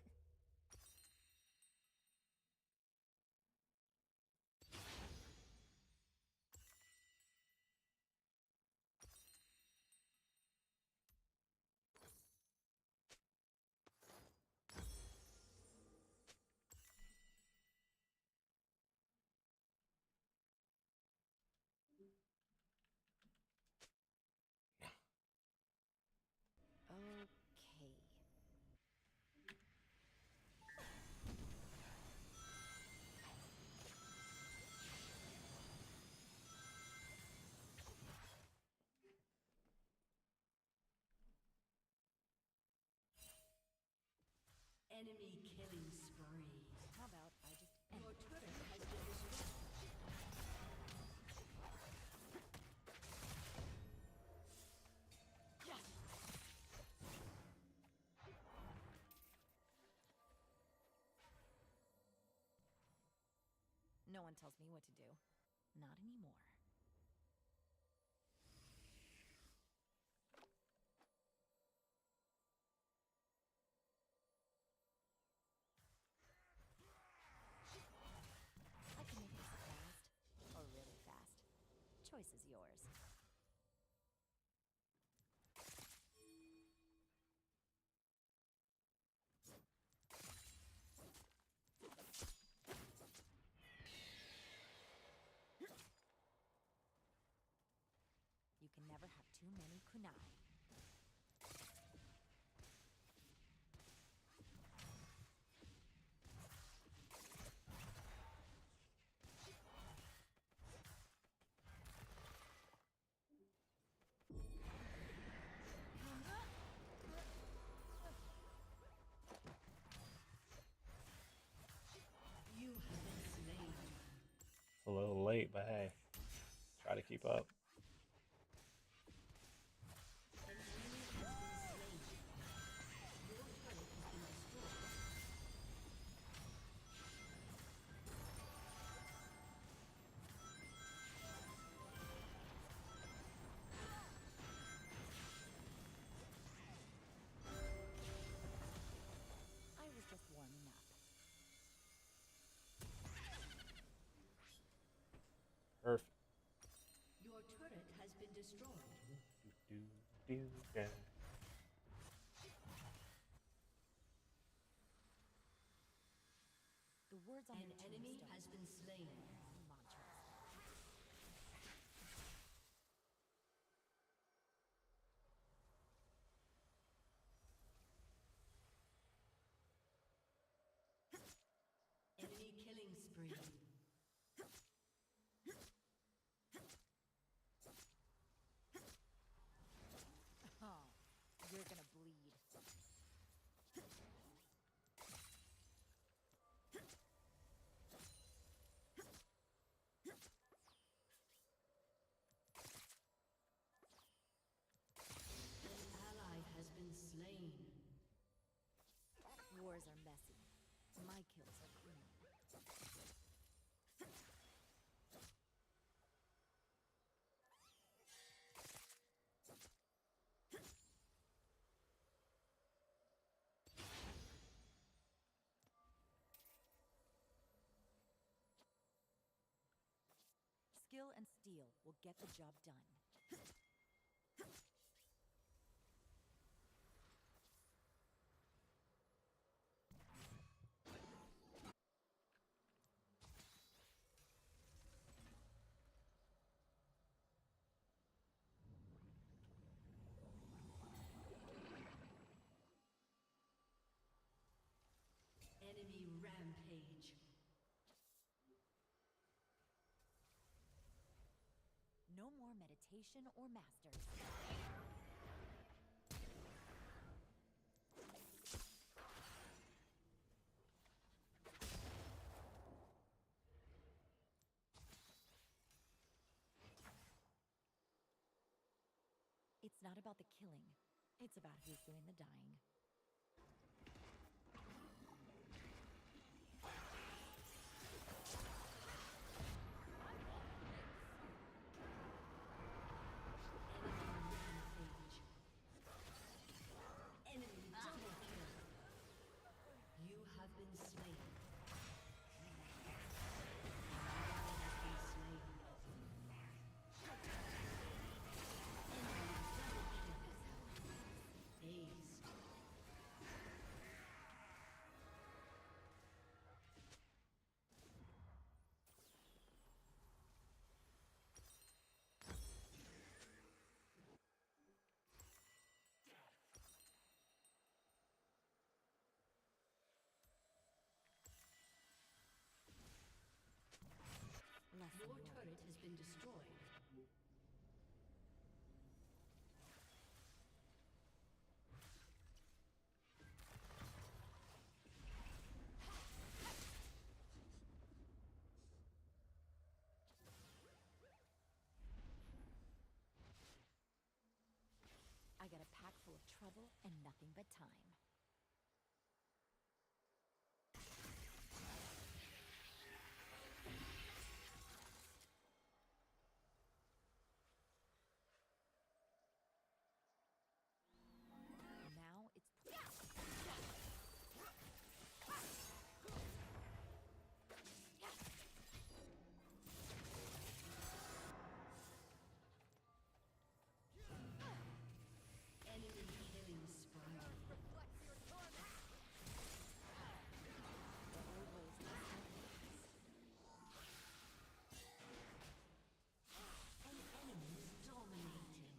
Enemy killing spree. How about I just end Your it? turret has been destroyed. No one tells me what to do. Not anymore. I can make this fast, or really fast. Choice is yours. You can never have too many kunai. You have been slain. It's a little late, but hey, try to keep up. An enemy has been slain. Your turret has been destroyed. I was just warming up. Perfect. Your turret has been destroyed. Yeah. The words on An your enemy tombstone has been slain. are mantras. Enemy killing spree. Oh, you're gonna bleed. An ally has been slain. Wars are messy. My kills are clean. Skill and steel will get the job done. Enemy rampage. No more meditation or masters. It's not about the killing. It's about who's doing the dying. Enemy rampage. been destroyed. I got a pack full of trouble and nothing but time. Now it's Enemy killing spree. Reflects your torment. the old ways of An enemy dominating.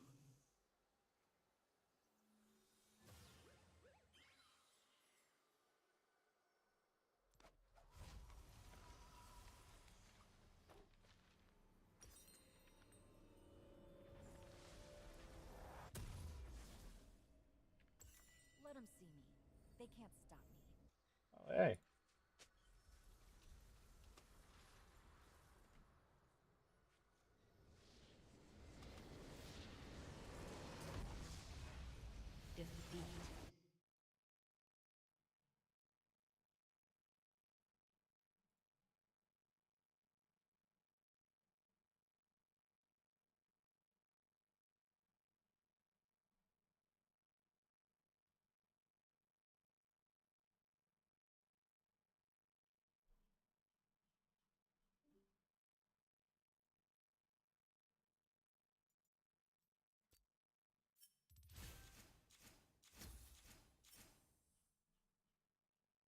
Let them see me. They can't stop me. Oh, hey. Defeat.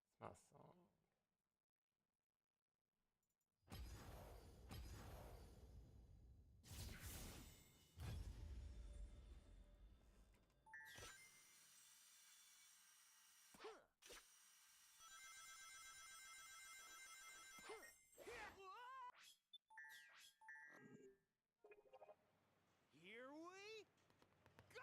It's my song. Here we go!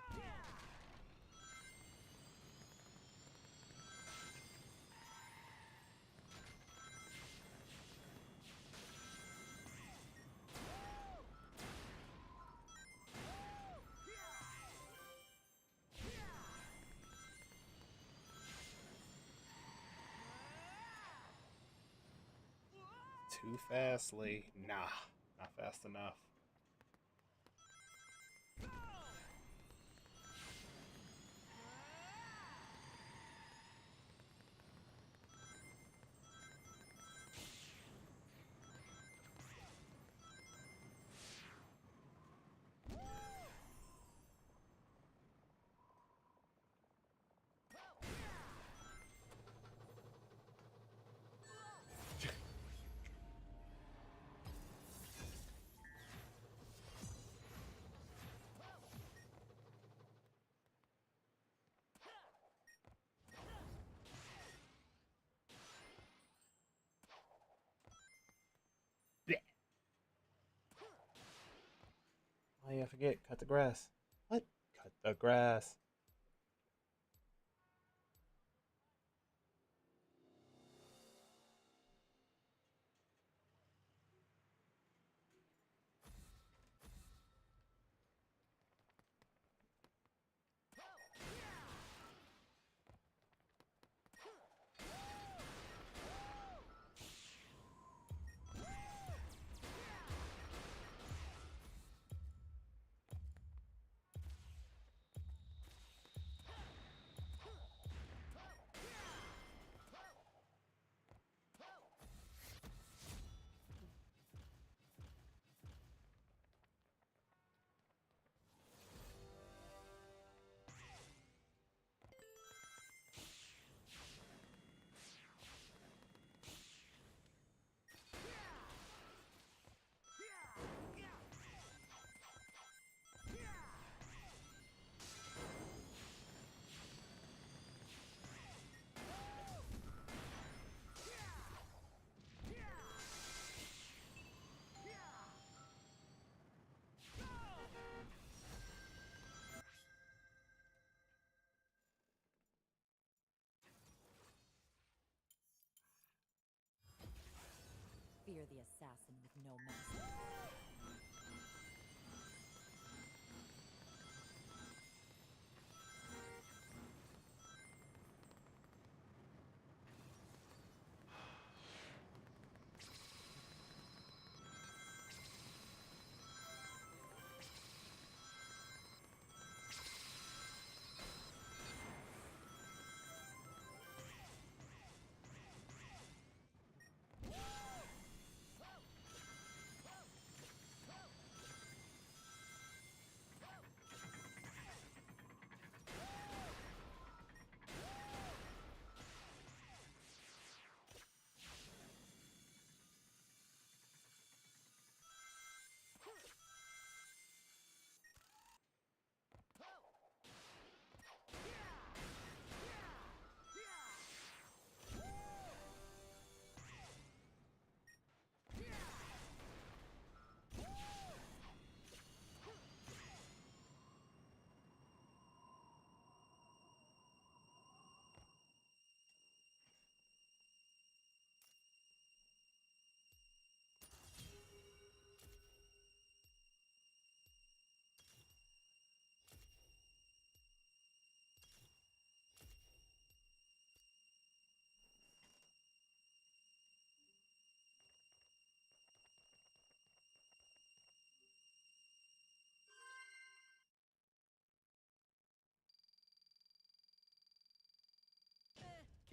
Too fastly. Nah, not fast enough. Oh yeah, I forget. Cut the grass. What? Cut the grass. You're the assassin with no master.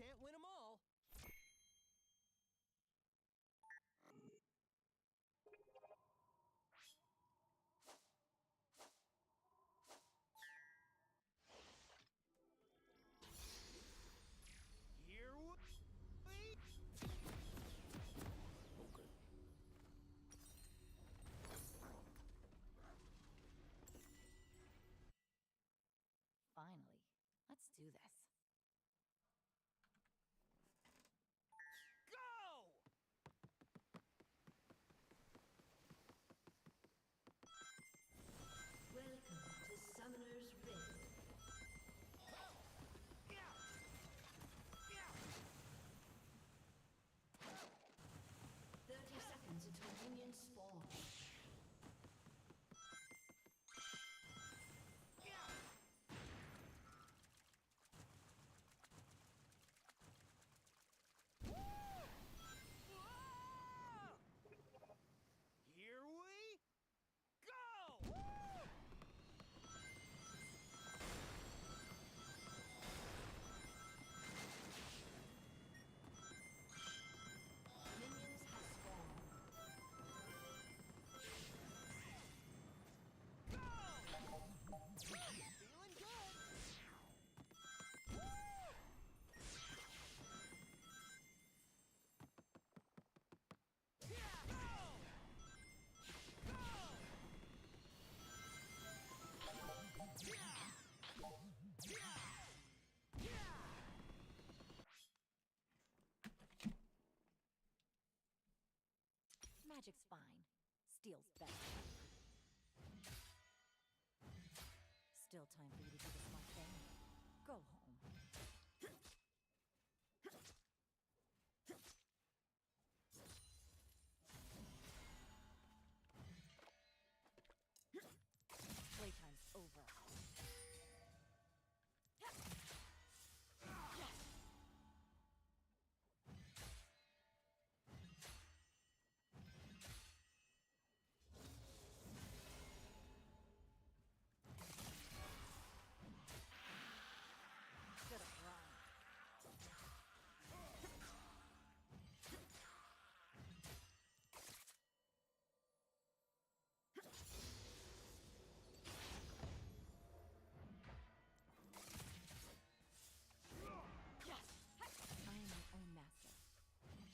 Can't win them all. Here we Finally, let's do this. go! Welcome to Summoner's Rift. 30 seconds until minions spawn. Here we go! Minions have spawned. Feeling good. Magic's fine. Steel's better. Still time for you to do the smart thing. Go home. Playtime's over. Should've run. I am my own master.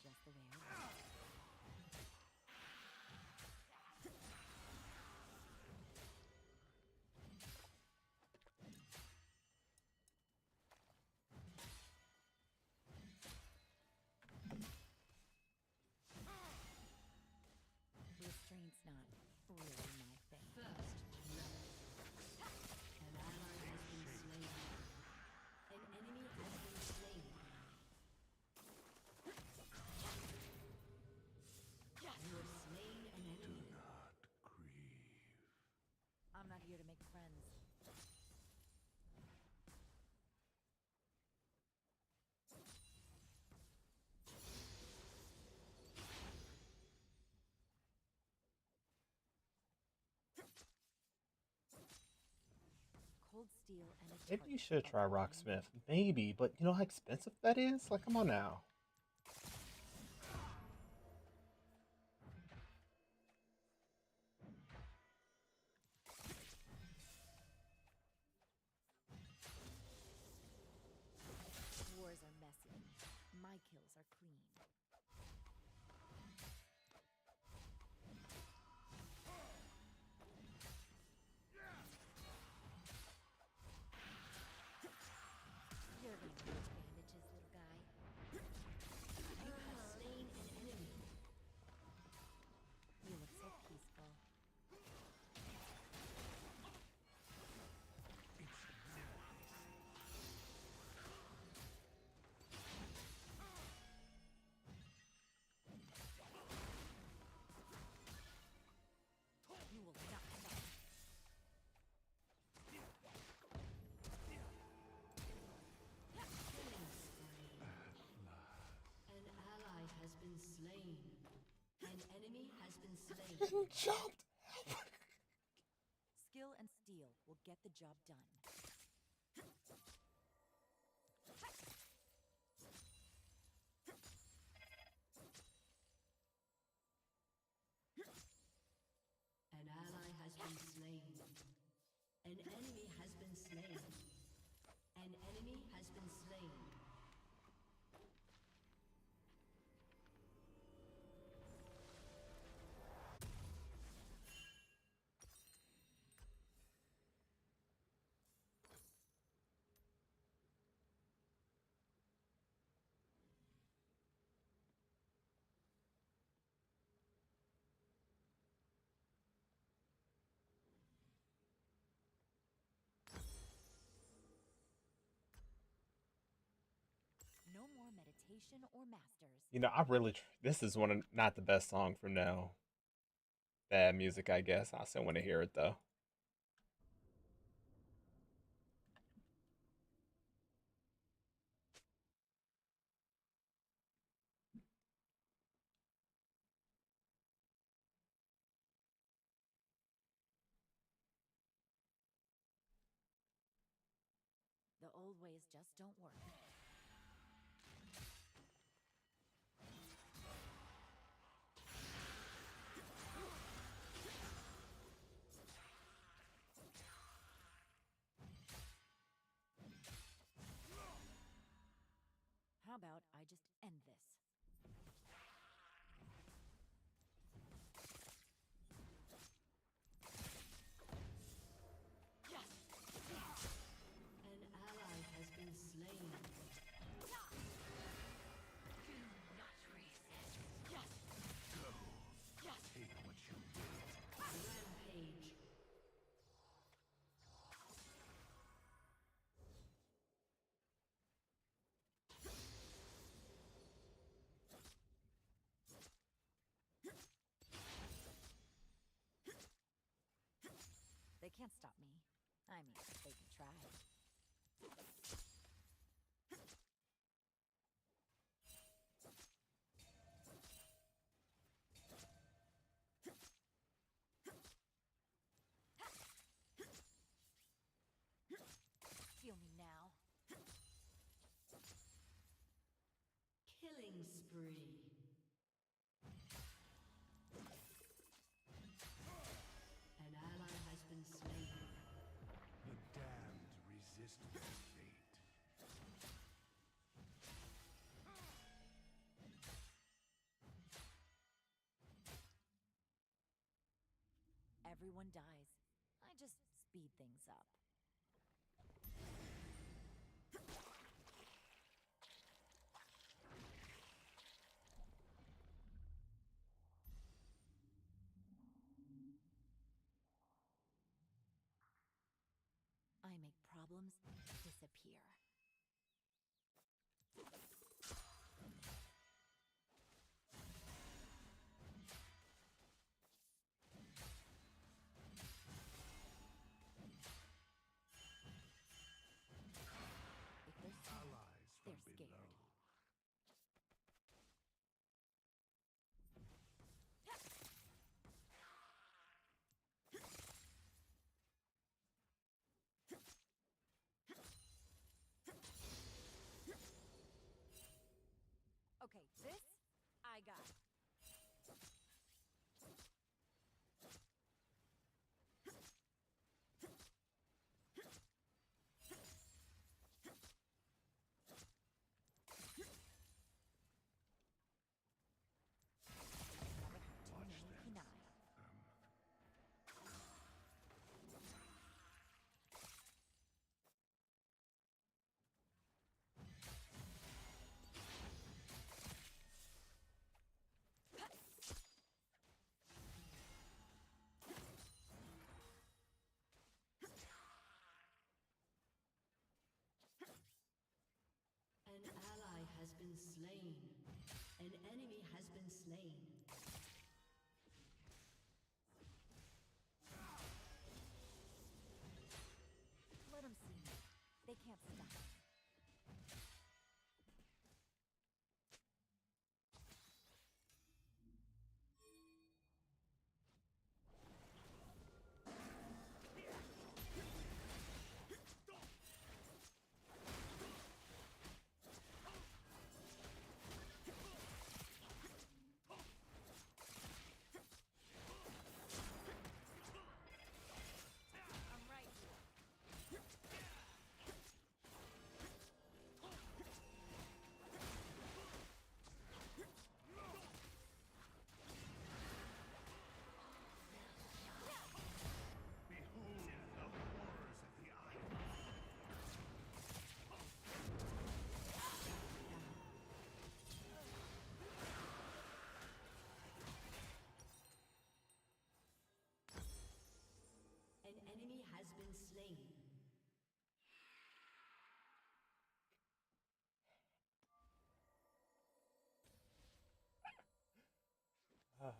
Just the way I want. Restraint's not really my thing. First blood. An ally has been slain. An enemy has been slain. cold steel and a Maybe you target should try above the line. Rocksmith. Maybe, but you know how expensive that is? Like, come on now. Wars are messy. My kills are clean. You're gonna need bandages, little guy. You have slain an enemy. You look so peaceful. You will not die. Killing spree. An ally has been slain. An enemy has been slain. Jumped. Skill and steel will get the job done. An ally has been slain. An enemy has been slain. An enemy has been slain. No more meditation or masters. You know, I really. This is one of not the best song from now. Bad music, I guess. I still want to hear it though. The old ways just don't work. How about I just end this? An ally has been slain. Take what you will. Rampage. They can't stop me. I mean, they can try. Feel me now. Killing spree. An ally has been slain. The damned resist their fate. Everyone dies. I just speed things up. I make problems disappear. If they're smart, Allies from they're scared. below. slain. An enemy has been slain. Let them see me. They can't stop us. I'm right here. Behold the horrors of the island. An enemy has been slain. Ah.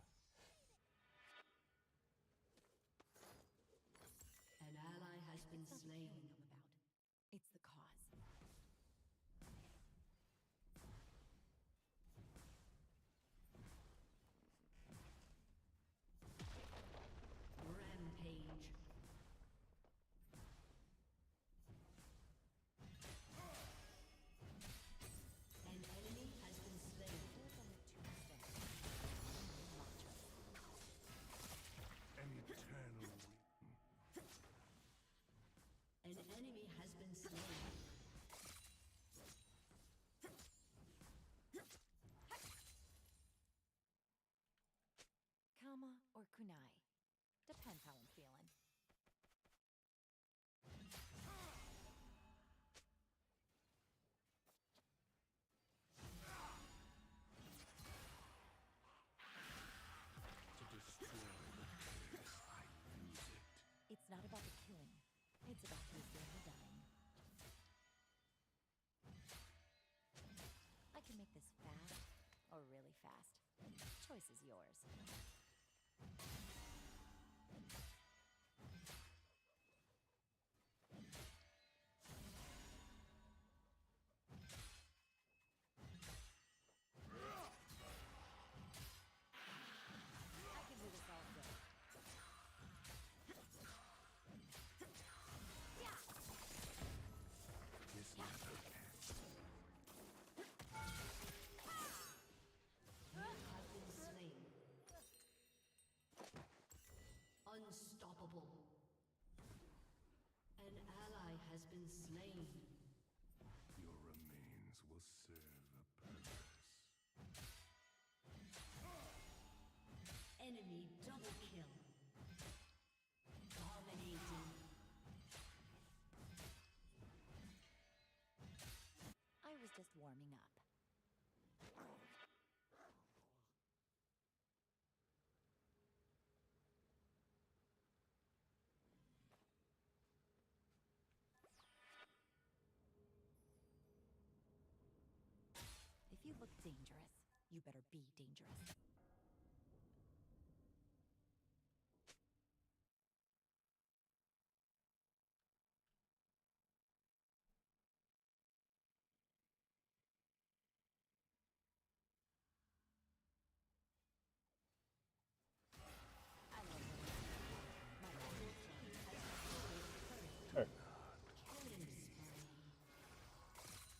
An ally has been It's not the slain. killing I'm about. It's the cause. Rampage. An enemy has been slain. There's only two mistakes. Mantras. An eternal An enemy has been slain. Kama or kunai. Depends how I'm feeling. to destroy the place I use it. It's not about the killing. It's about who's doing the dying. I can make this fast or really fast. Choice is yours. I can do this all day. This never ends. Has been slain. Unstoppable. An ally has been slain. Your remains will serve a purpose. Enemy double kill. Dominating. I was just warming up. If you look dangerous, you better be dangerous. I love it. My whole team has Turn. killing spree.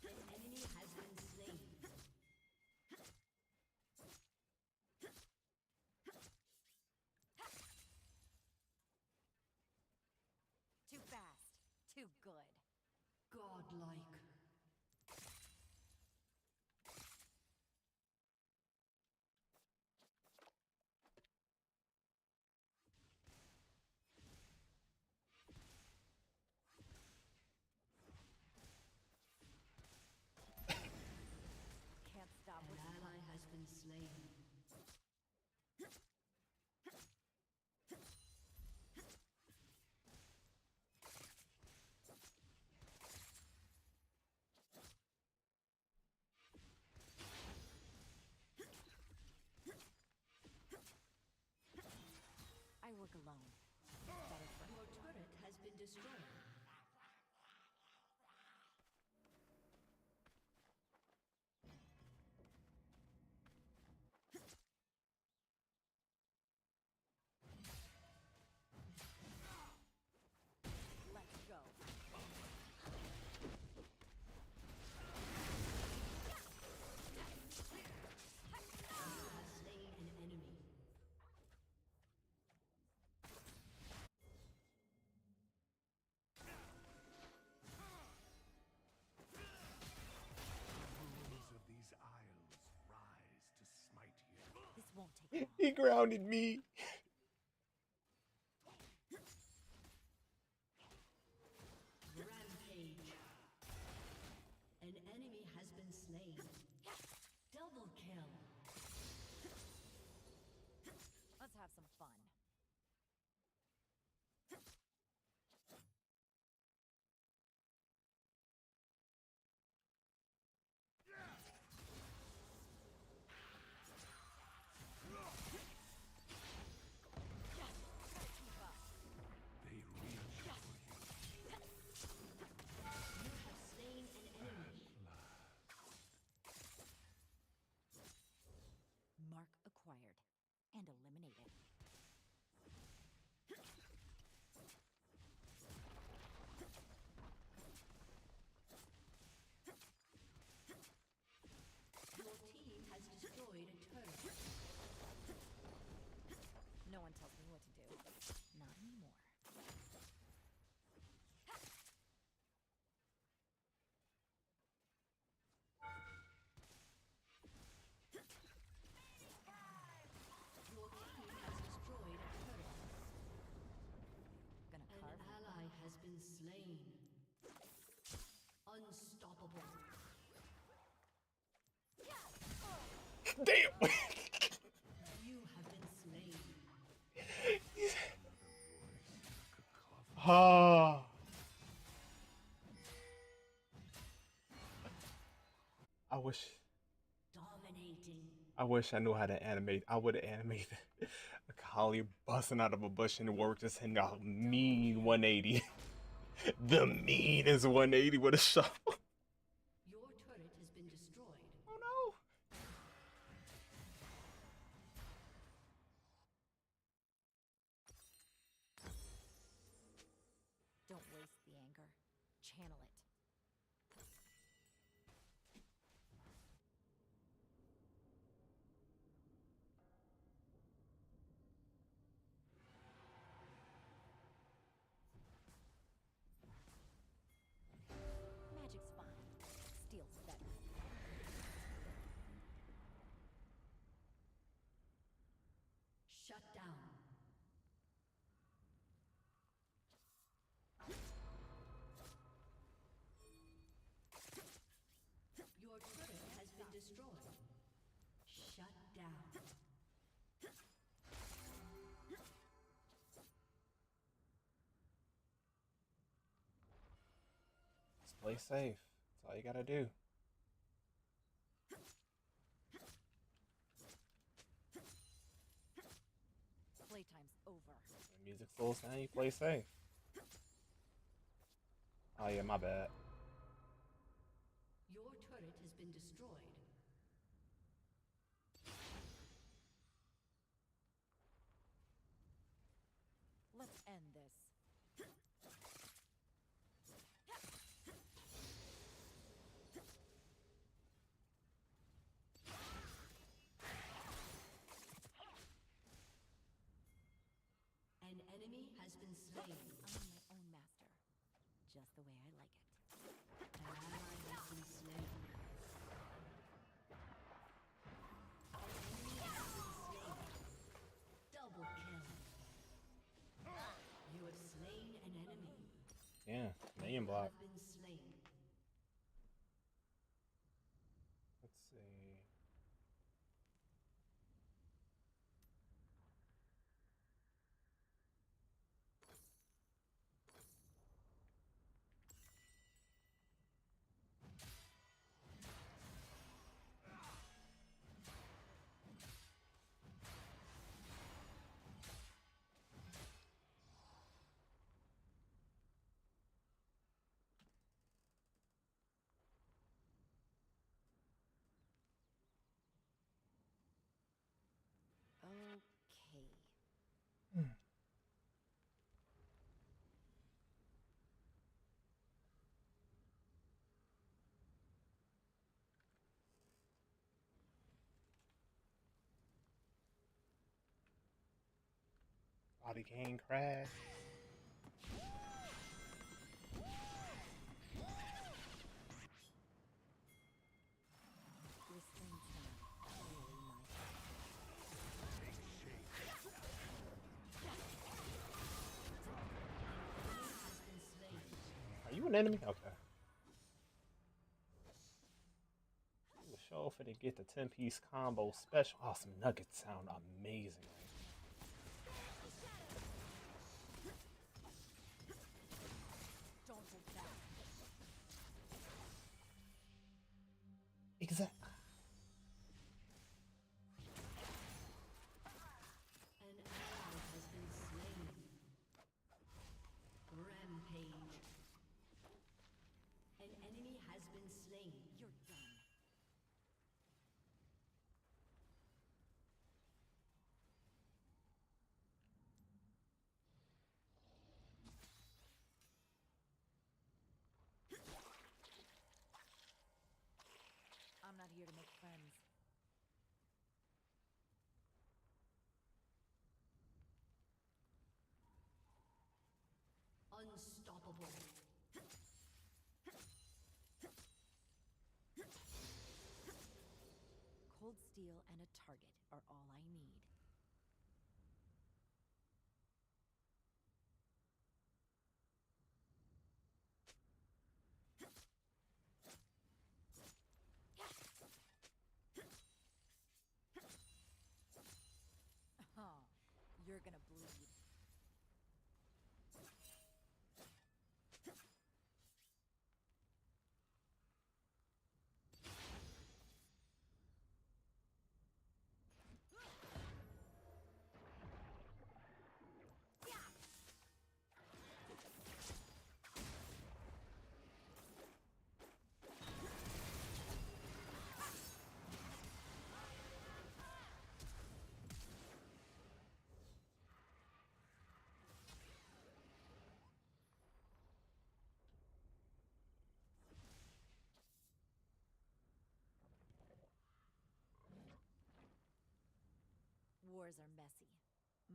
An enemy has been slain. too fast, too good. Godlike. Can't stop An what's ally coming. has been slain. work alone. It's better for Your turret has been destroyed. Let's go. Has slain an enemy. Rules of these isles rise to smite you. This won't take long. He grounded me. Rampage. An enemy has been slain. Double kill. Let's have some fun. They reach for you. You have slain an enemy. Mark acquired and eliminated. Your team has destroyed a turret. No one tells me what to do. Not anymore. Your team has destroyed a turret. Gonna An carve ally has been slain. Unstoppable. Damn. You have been slain. Ah. I wish Dominating. I knew how to animate. I would have animated a collie busting out of a bush and the work just hitting a mean 180. The meanest 180 with a shovel. Your turret has been destroyed. Oh no. Don't waste the anger. Channel it. Magic's fine. Steel's better. Shut down. Your turret has been destroyed. Shut down. Just play safe. That's all you gotta do. Playtime's over. When music's slow down, you play safe. Oh yeah, my bad. Your turret has been destroyed. Let's end this. An enemy has been slain. I'm my own master. Just the way I like it. An ally has been slain. An enemy has been slain. Double kill. You have slain an enemy. Yeah, million block. Have been slain. Let's see. Body cane crash. Restraint's not really my Are you an enemy? Okay. The show for to get the 10-piece combo special. Oh, some nuggets sound amazing. Don't attack. Exactly. An ally has been slain. Rampage. An enemy has been slain. You're done. I'm not here to make friends. Unstoppable. Cold steel and a target are all I need. Oh, you're gonna bleed. Wars are messy.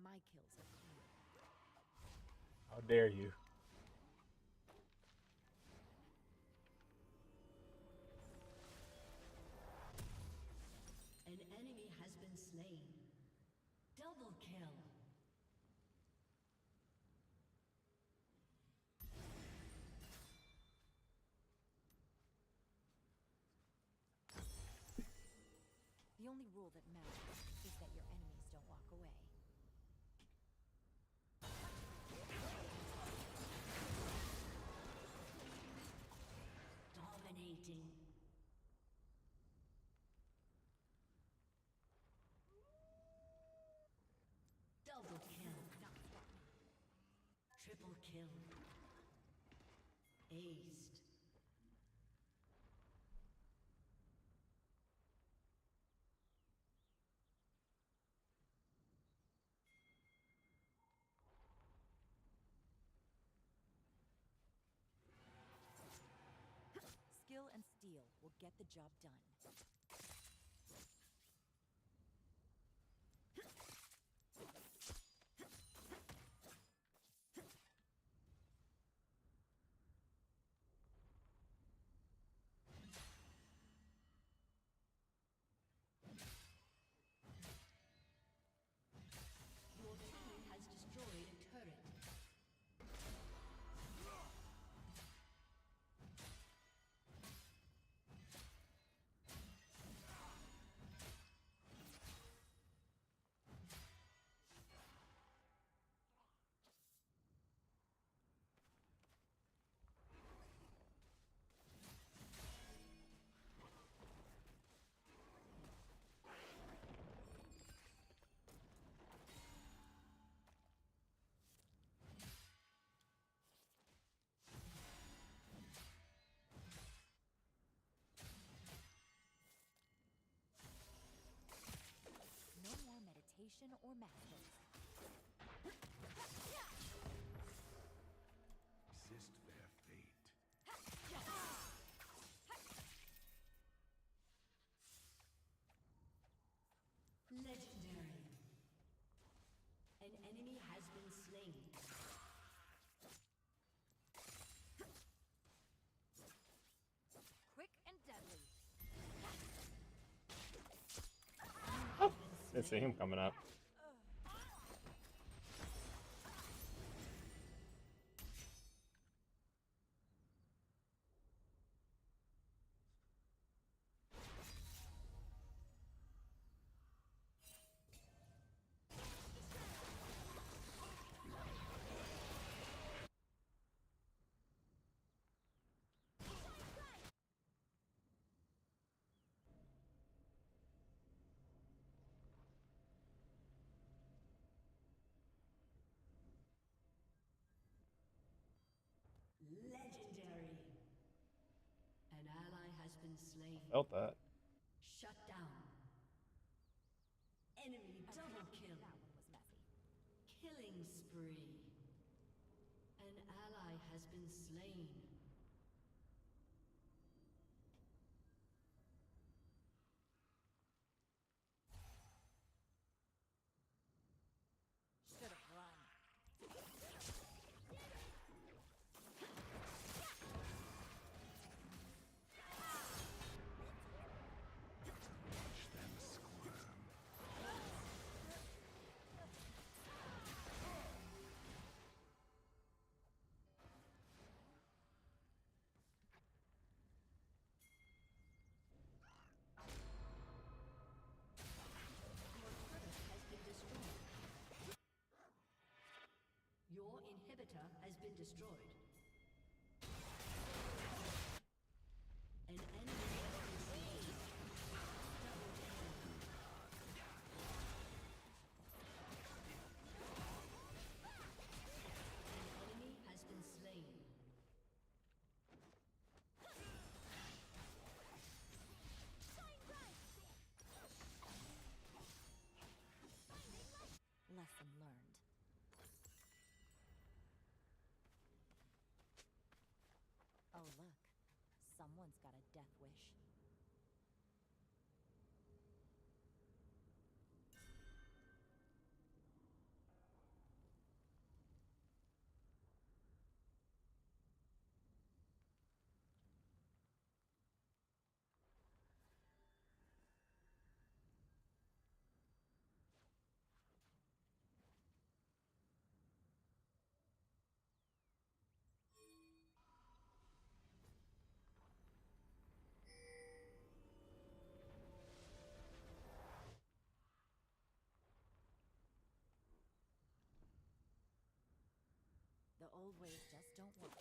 My kills are clean. How dare you? An enemy has been slain. Double kill. The only rule that matters is that your enemies don't walk away. Dominating. Double kill. Triple kill. Aced. Skill and steel will get the job done. Your team has destroyed a turret. No more meditation or masters. Resist their fate. Legendary. An enemy has been Didn't see him coming up. Legendary. An ally has been slain. Felt that. Shut down. Enemy double kill. That one was messy. Killing spree. An ally has been slain. Should have run. Your inhibitor has been destroyed. An enemy has been slain. Double kill. An enemy has been slain. Lesson learned. Oh, look. Someone's got a death wish. The old ways just don't work.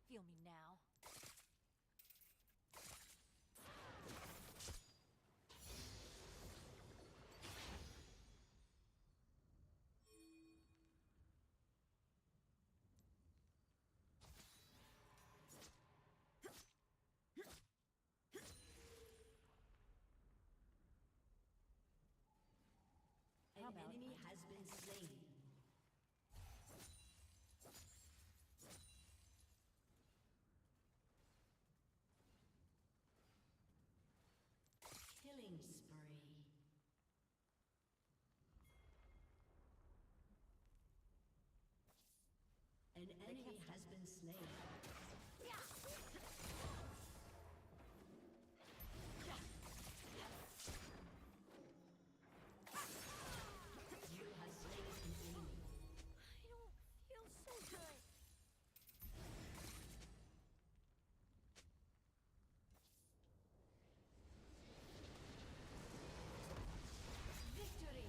Feel me now. An enemy has been slain. Killing spree. An enemy has been slain. You have slain an enemy. I don't feel so good. Victory!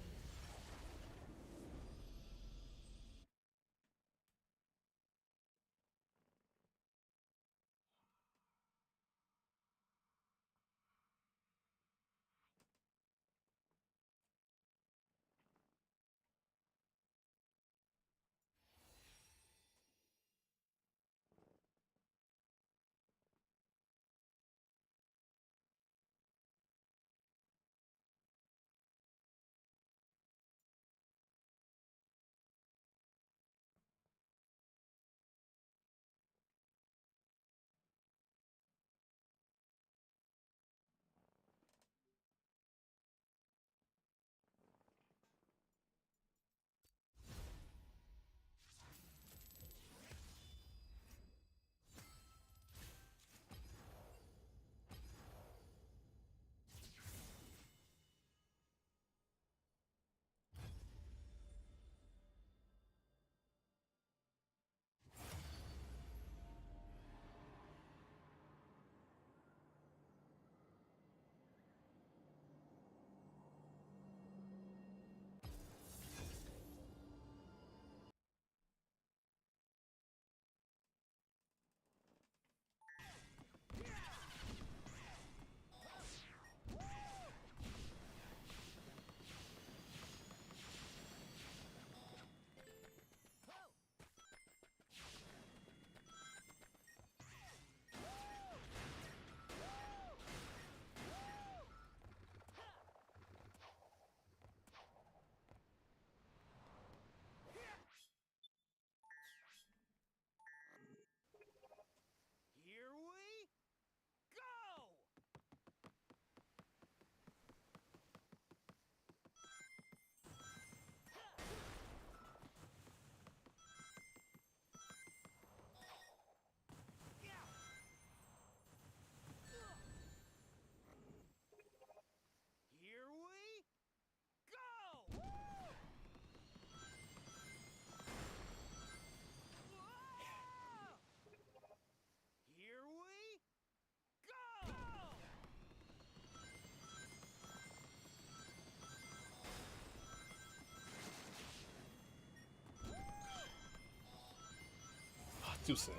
Too soon.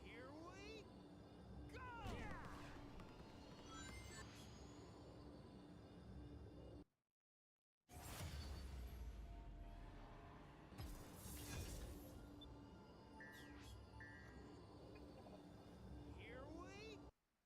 Here we go! Here we go!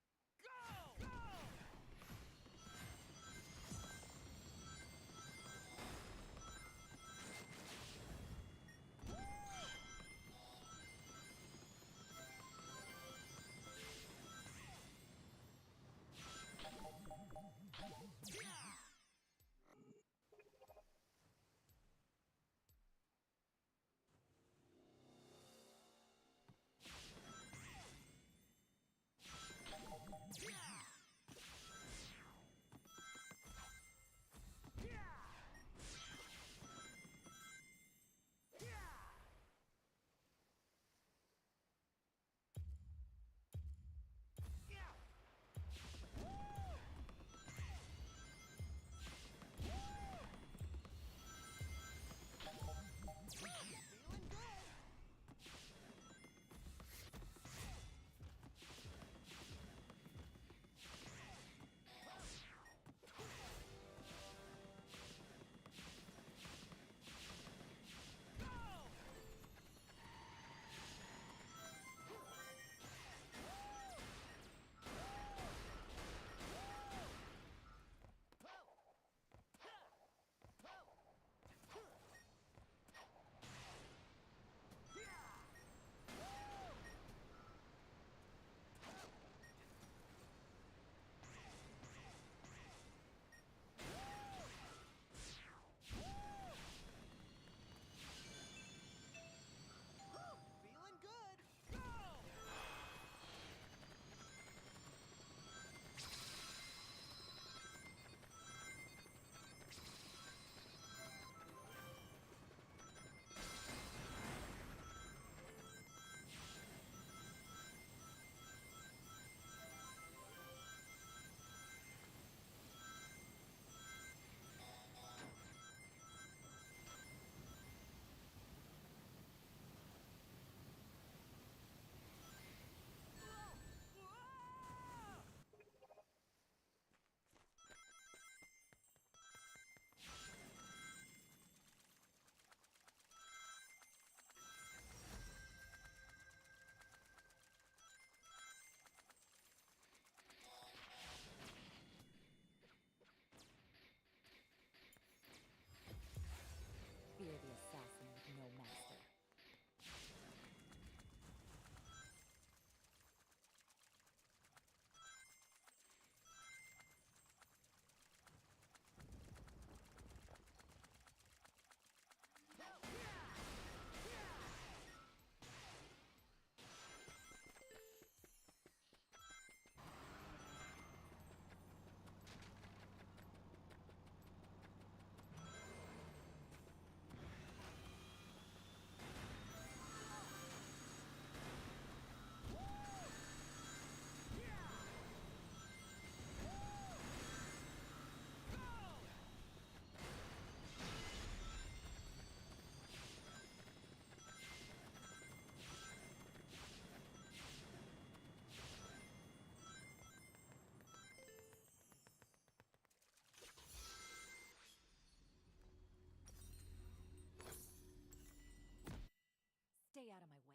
Feeling good! Go! Fear the assassin with no master. Stay out of my way.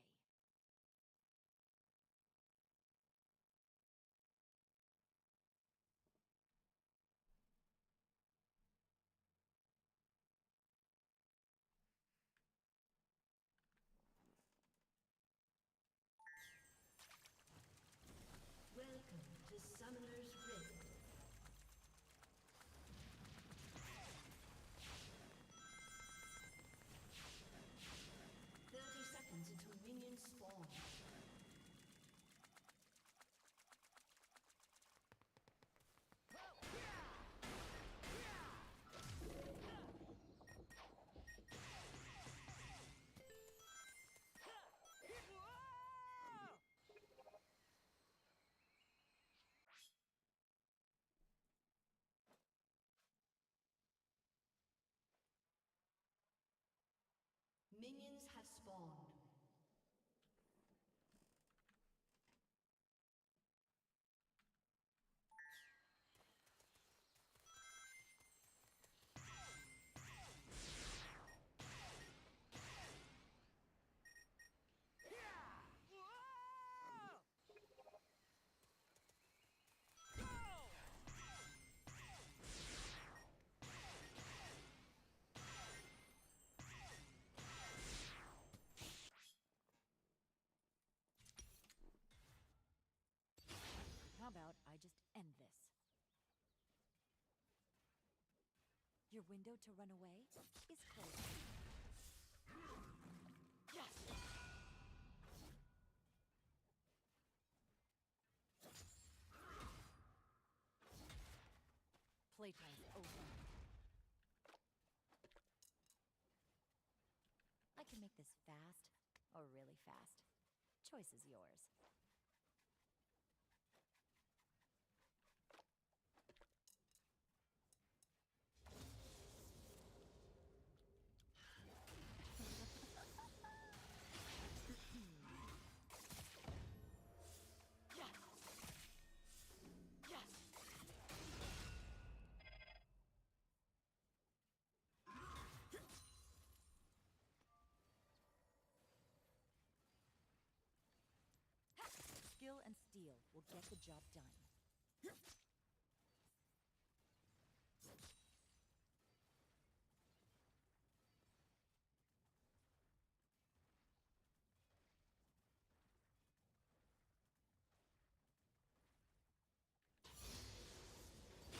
Welcome to Summoner's Rift. Seconds until minions spawn. Minions have spawned. How about I just end this? Your window to run away is closed. Yes! Playtime's over. I can make this fast or really fast. Choice is yours. Skill and steel will get the job done.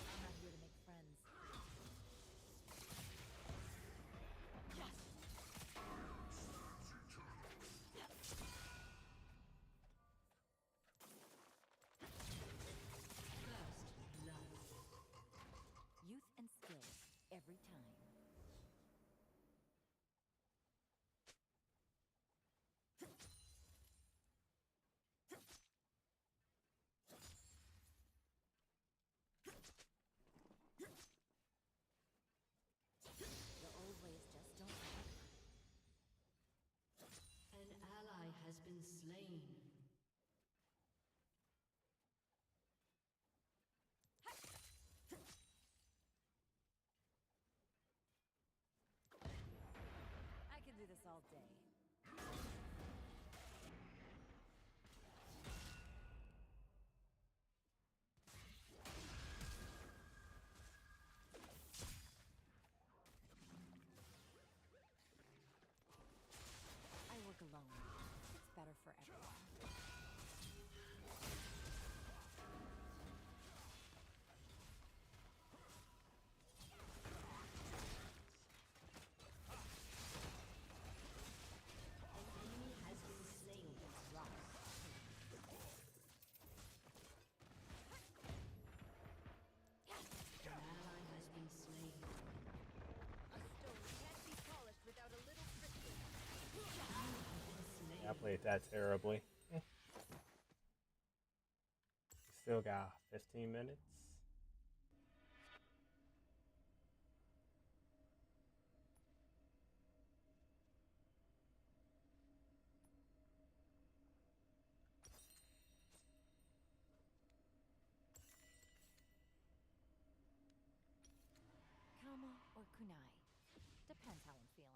I'm not here to make friends. Youth and skill, every time. The old ways just don't work. An ally has been slain. I can do this all day. I work alone. It's better for everyone. An enemy has been slain. Rock. An ally has been slain. A stone can't be polished without a little friction. Yeah, I played that terribly. Still got 15 minutes. Kama or kunai. Depends how I'm feeling.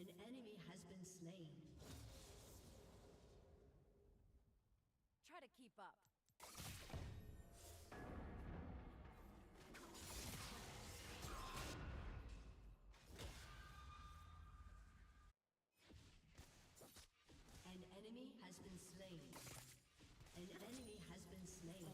An enemy has been slain. Try to keep up. An enemy has been slain. An enemy has been slain.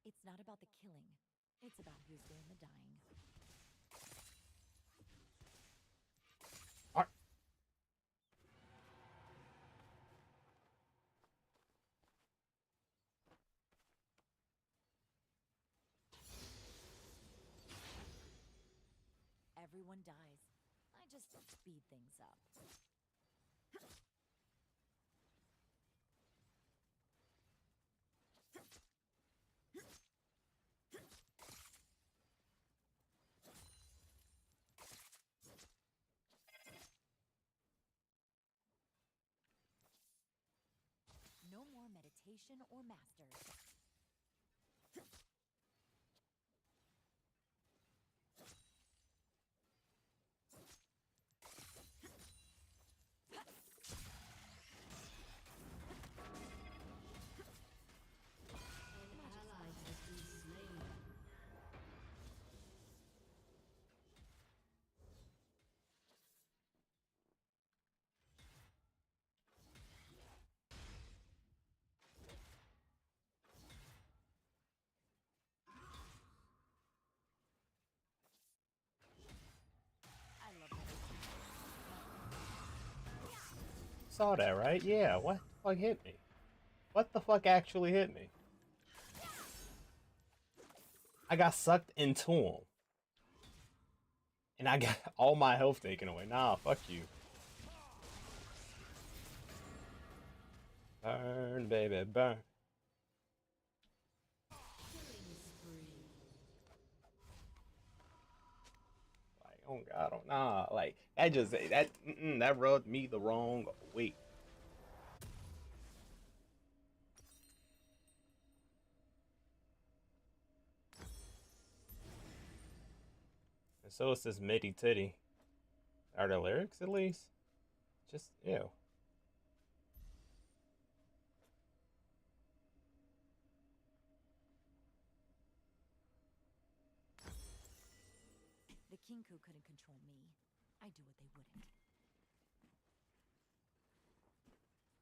It's not about the killing. It's about who's doing the dying. Alright. Everyone dies. I just speed things up. No more meditation or masters. An ally has been slain. I love that. Saw that, right? Yeah, what the fuck hit me? What the fuck actually hit me? I got sucked into him. And I got all my health taken away. Nah, fuck you. Burn, baby, burn. Killing spree. Like, oh god, oh nah. Like, that just, that rubbed me the wrong way. And so it's this mitty titty. Are the lyrics at least? Just, ew. The Kinku couldn't control me. I do what they wouldn't.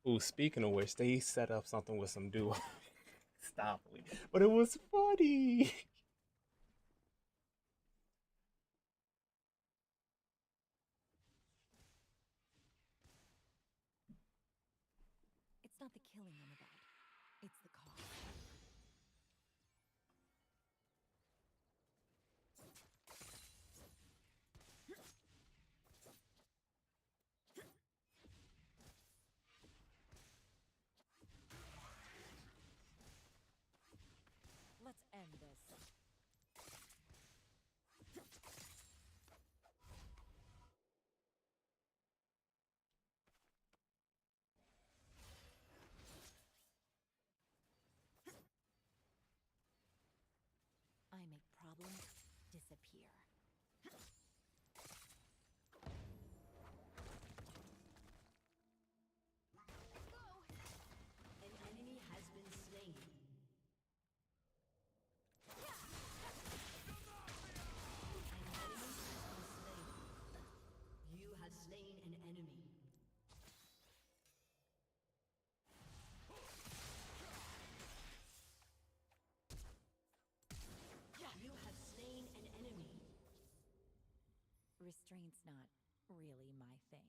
Ooh, speaking of which, they set up something with some duo. Stop, Lee. But it was funny. It's not the killing I'm about. It's the cause. Let's end this. I make problems disappear. An enemy has been slain. An enemy has been slain. You have slain an enemy. You have slain an enemy. Restraint's not really my thing.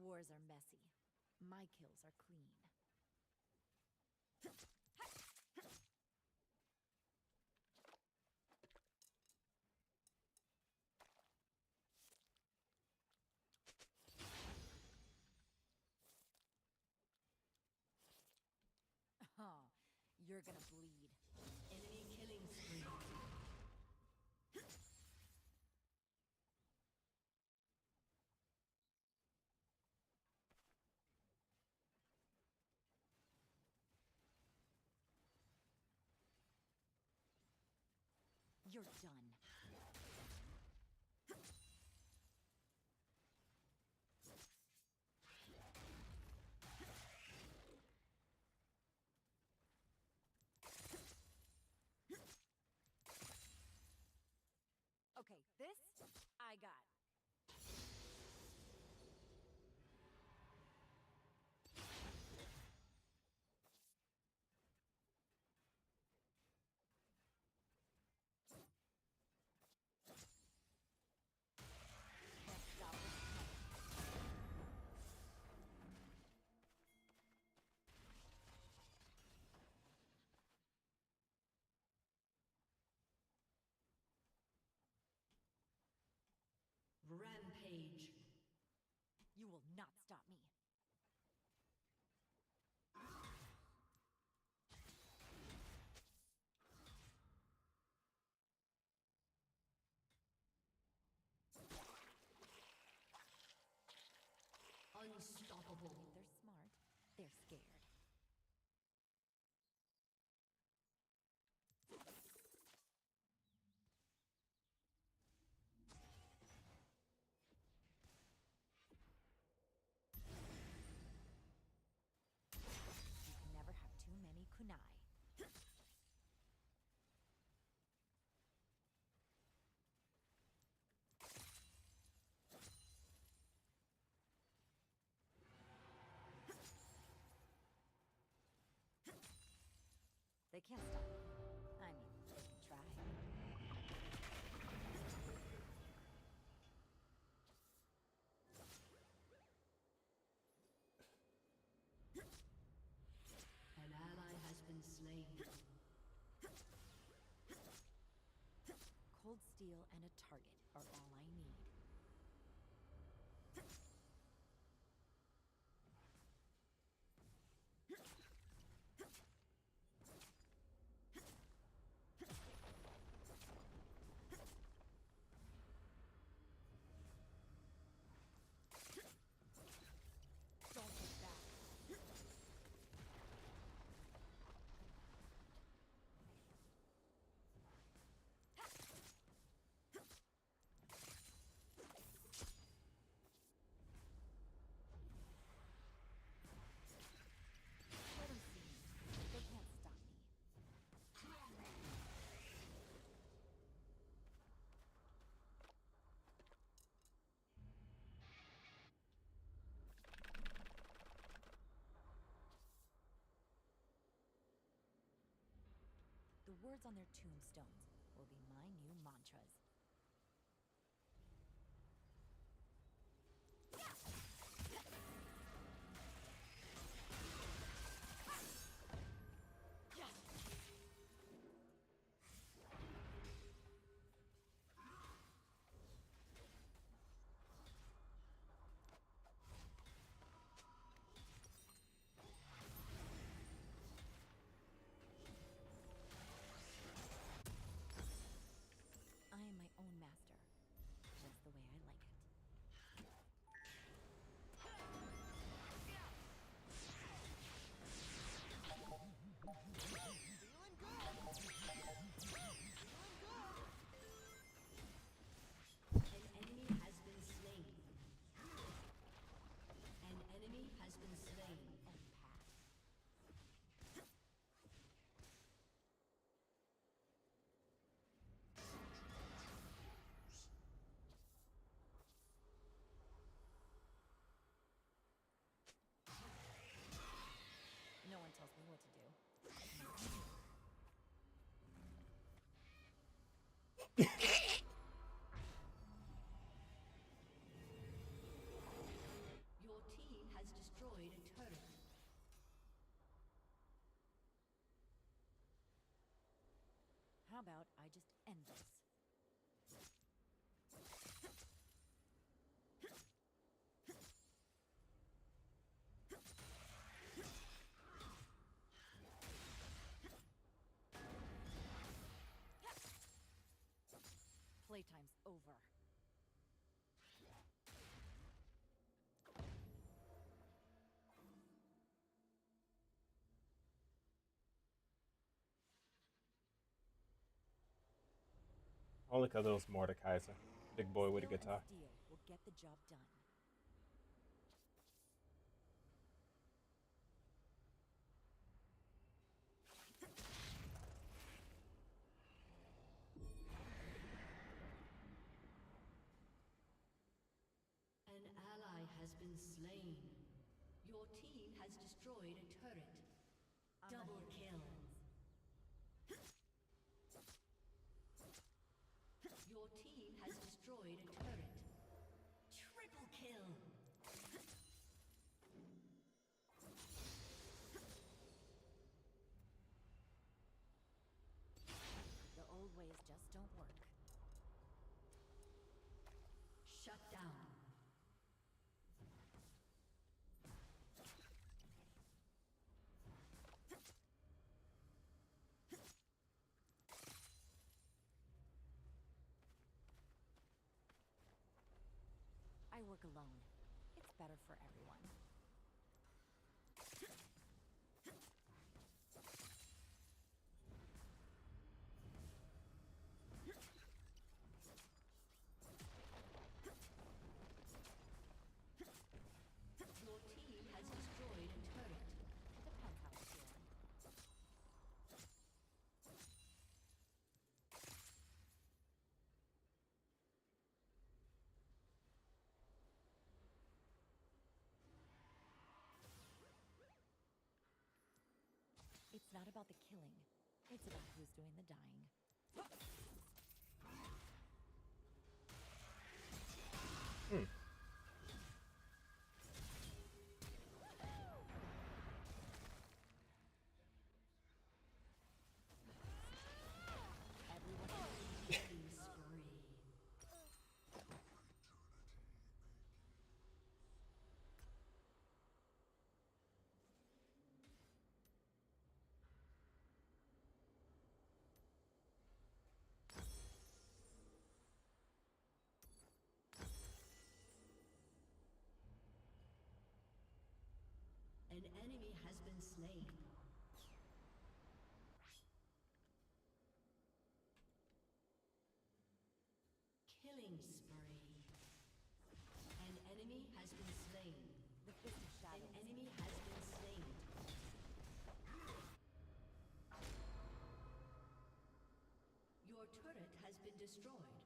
Wars are messy. My kills are clean. You're gonna bleed. Enemy killing spree. You're done. Okay, this I got. Can't stop what's coming. Rampage. You will not stop me. Unstoppable. If they're smart, they're scared. You can never have too many kunai. They can't stop me. I mean, they can try. An ally has been slain. Cold steel and a target are all I need. Don't look back. Let 'em see me. They can't stop me. The words on their tombstones will be my new mantras. I am my own master, just the way I like it. Feeling good. Feeling good. An enemy has been slain. An enemy has been slain. Empath. No one tells me what to do. Your team has destroyed a turret. How about I just end this? Playtime's over. Only because it was Mordekaiser, big boy with a Skill and guitar. steel will get the job done. An ally has been slain. Your team has destroyed a turret. Double kill. Your team has destroyed a turret. Triple kill. The old ways just don't work. Shut down. I work alone. It's better for everyone. Your team has destroyed a turret. Depends how I'm feeling. It's not about the killing. It's about who's doing the dying. Hmm. Killing spree. An enemy has been slain. Killing spree. An enemy has been slain. The Fist of An Shadows. enemy has been slain. Your turret has been destroyed.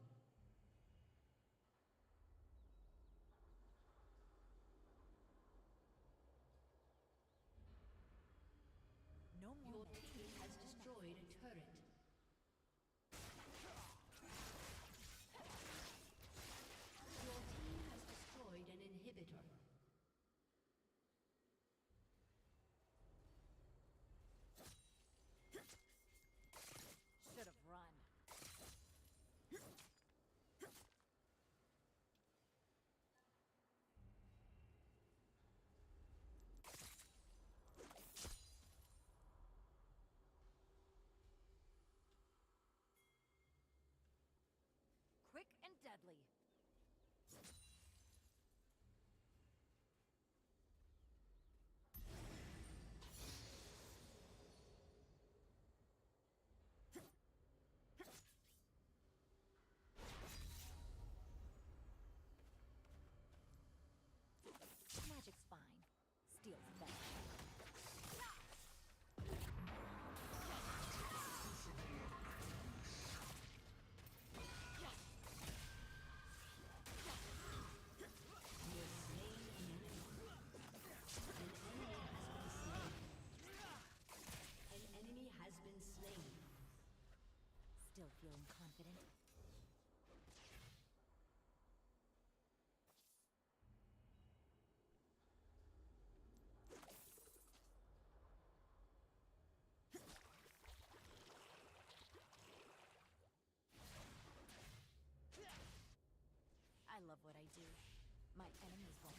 No more Your magic. team has destroyed a turret. Your team has destroyed an inhibitor. Should have run. Quick and deadly. Magic's fine. Steel's better. You have slain an enemy. An enemy has been slain. An enemy has been slain. Still feeling confident? I love what I do. My enemies won't.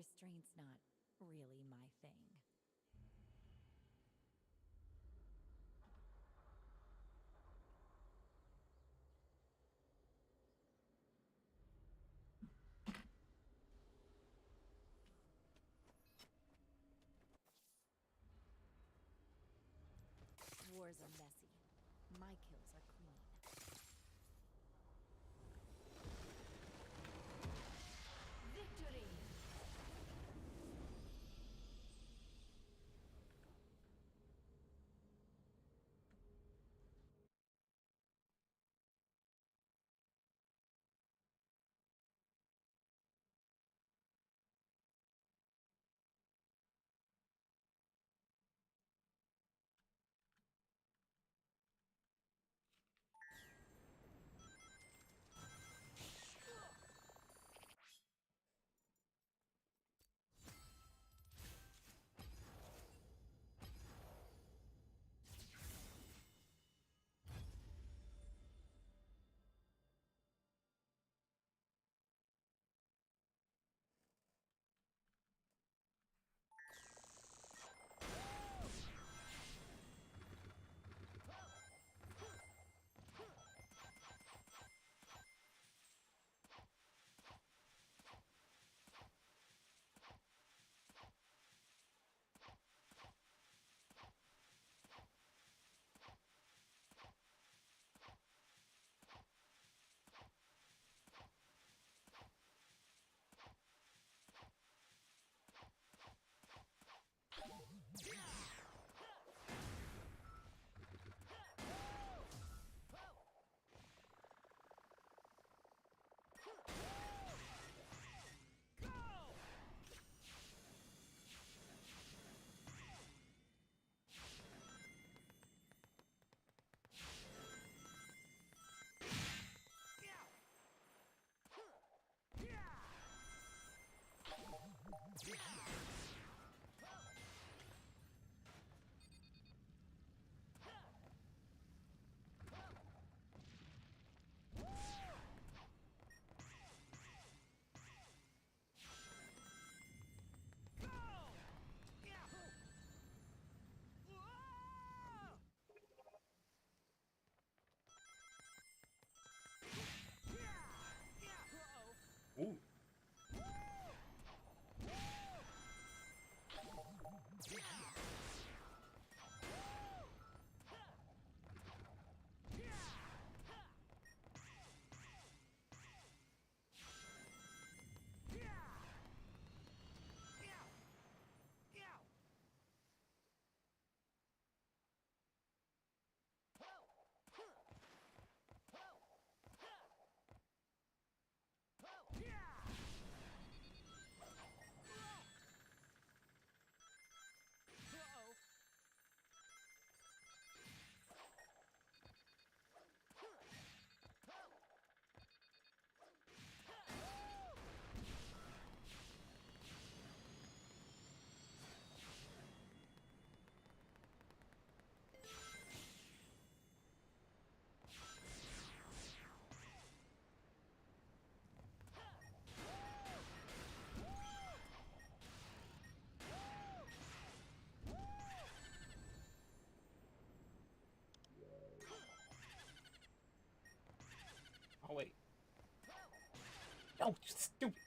Restraint's not really my thing. Wars are messy. My kills are clean. Victory! Ooh. Oh wait. No, you stupid.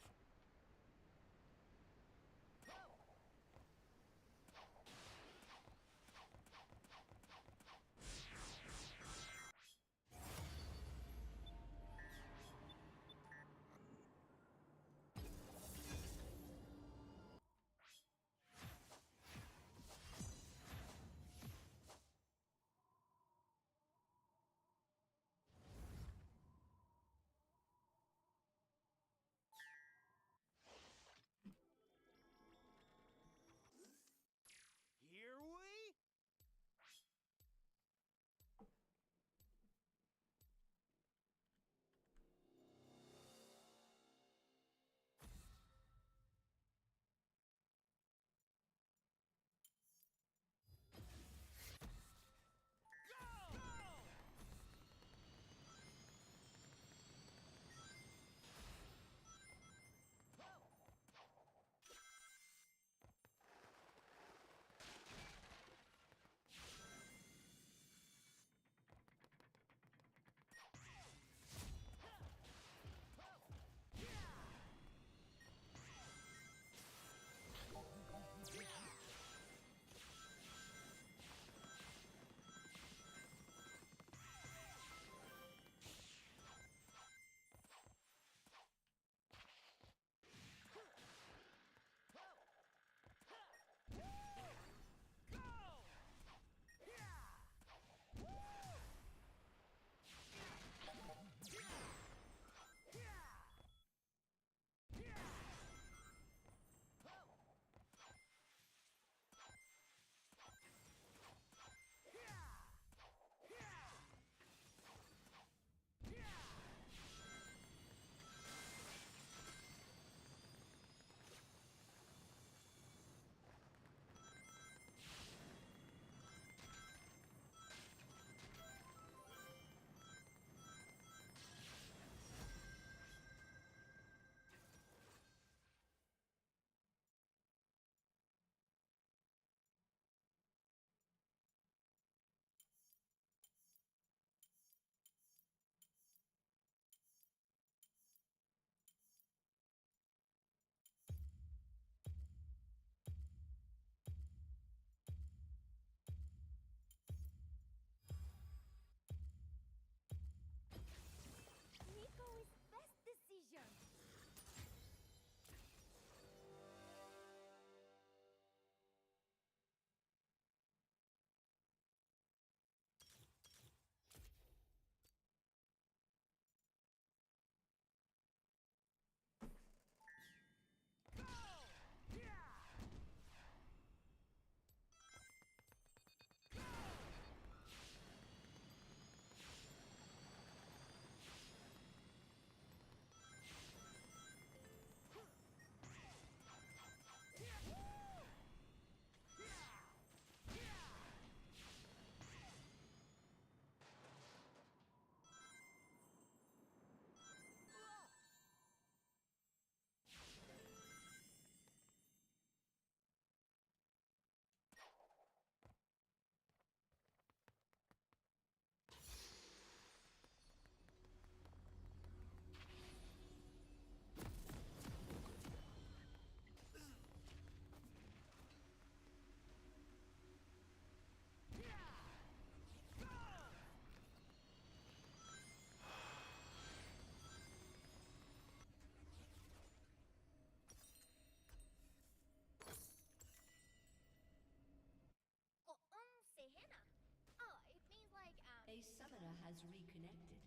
has reconnected.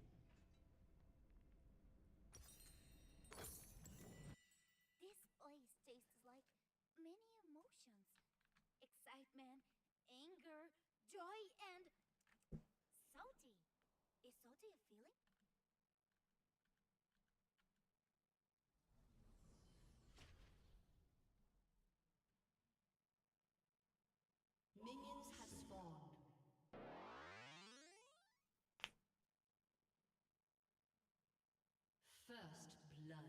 This place tastes like many emotions: excitement, anger, joy, and salty. Is salty a feeling? Minions have spawned. First blood.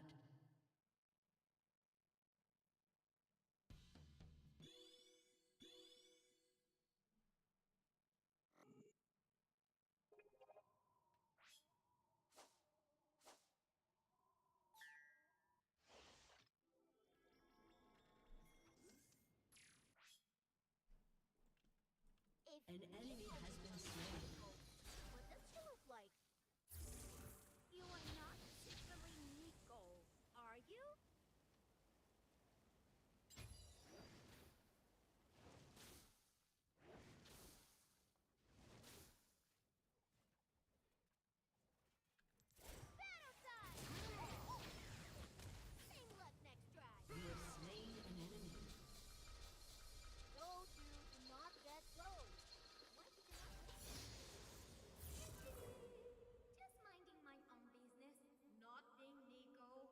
If An enemy Nico has been becomes slain. Nico, what does she look like? You are not secretly Nico, are you? Battle time! Same luck next drive. You have slain an enemy. Those two do not get close. What if you cannot just minding my own business, not being Nico.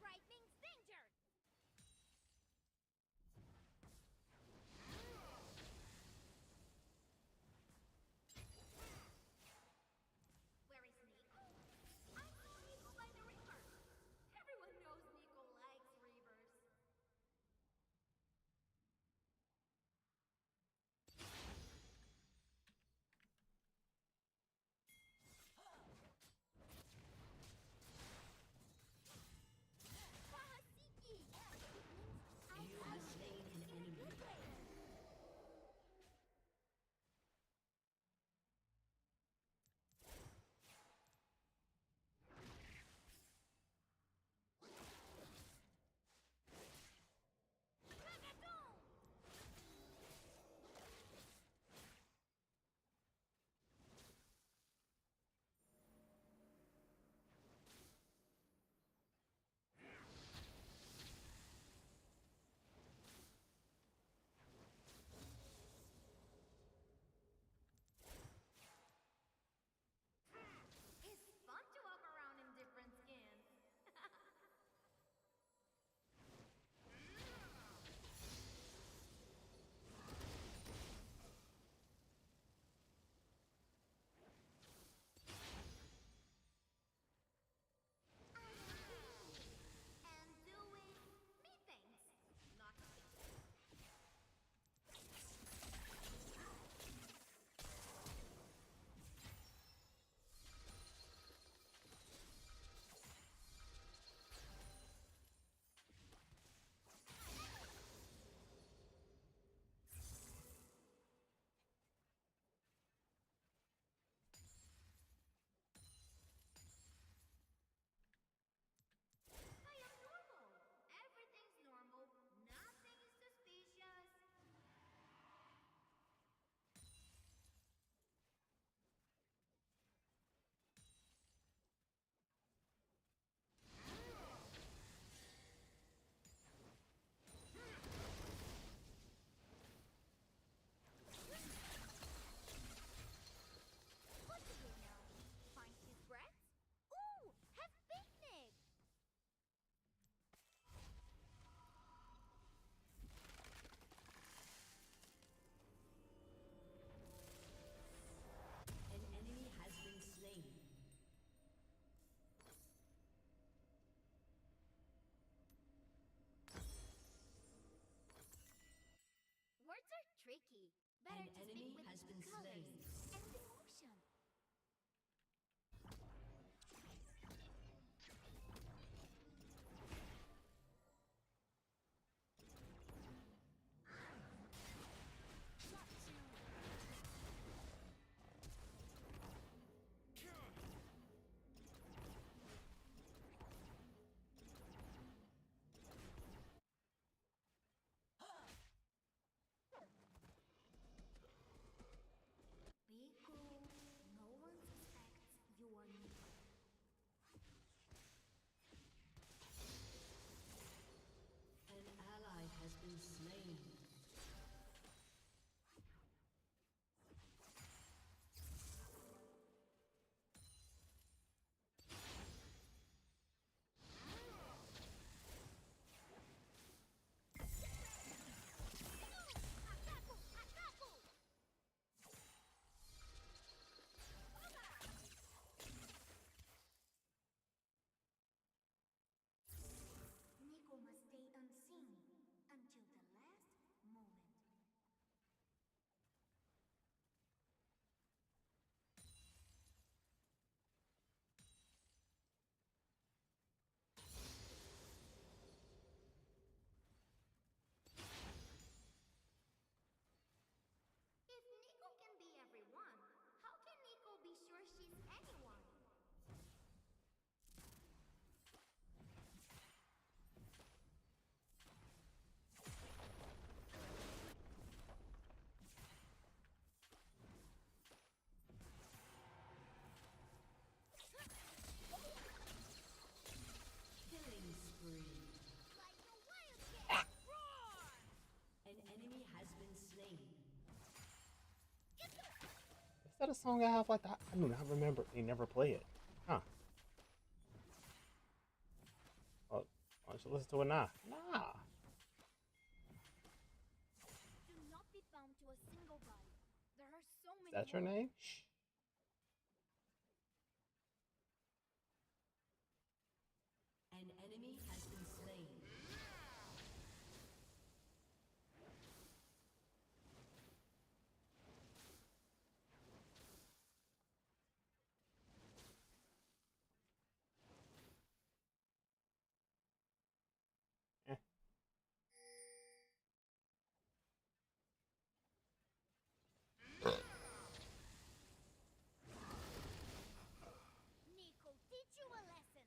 Right means danger. Where is Nico? I saw Nico by the river. Everyone knows Nico likes rivers. Bahasiki! It means I You have slain an enemy. Megadon! It's fun to walk around in different skins. And doing me things, not skins. I am normal. Everything's normal. Nothing is suspicious. What do you know? Find his breaths? Ooh, have picnic! An enemy has been slain. Words are tricky. Better An to enemy speak with has been colors slain. and emotion. Be cool. No one suspects you are Nico. An ally has been slain. Ataku! Ataku! Nico must stay unseen until the last moment. If Nico can be everyone, how can Nico be sure she's anyone? Killing spree. Like a wildcat! Roar! An enemy has been slain. Is that a song I have like that? I do not remember. They never play it. Huh. Oh, why don't you listen to it now? Nah. Do not be bound to a single body. There are so Is many that your more. name? Shh. An enemy has been slain. Eh. Nico, teach you a lesson.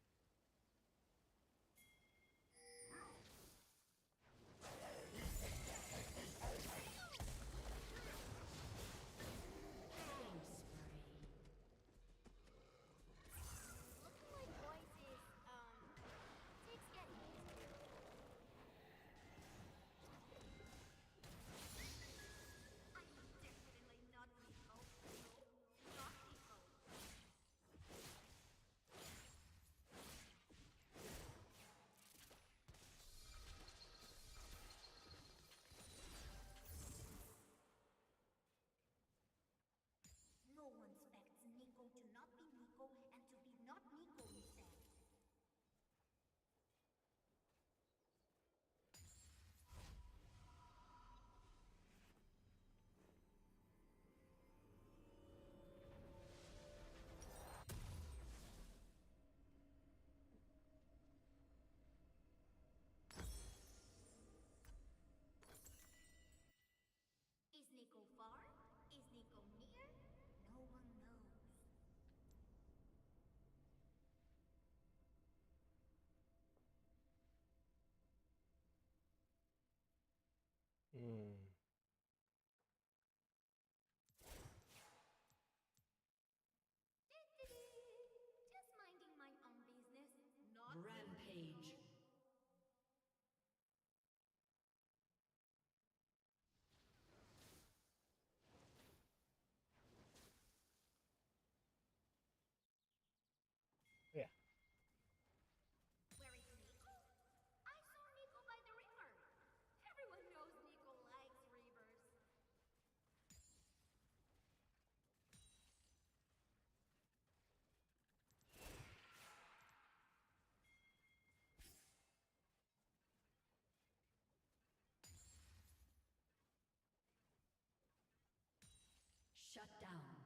Shut down.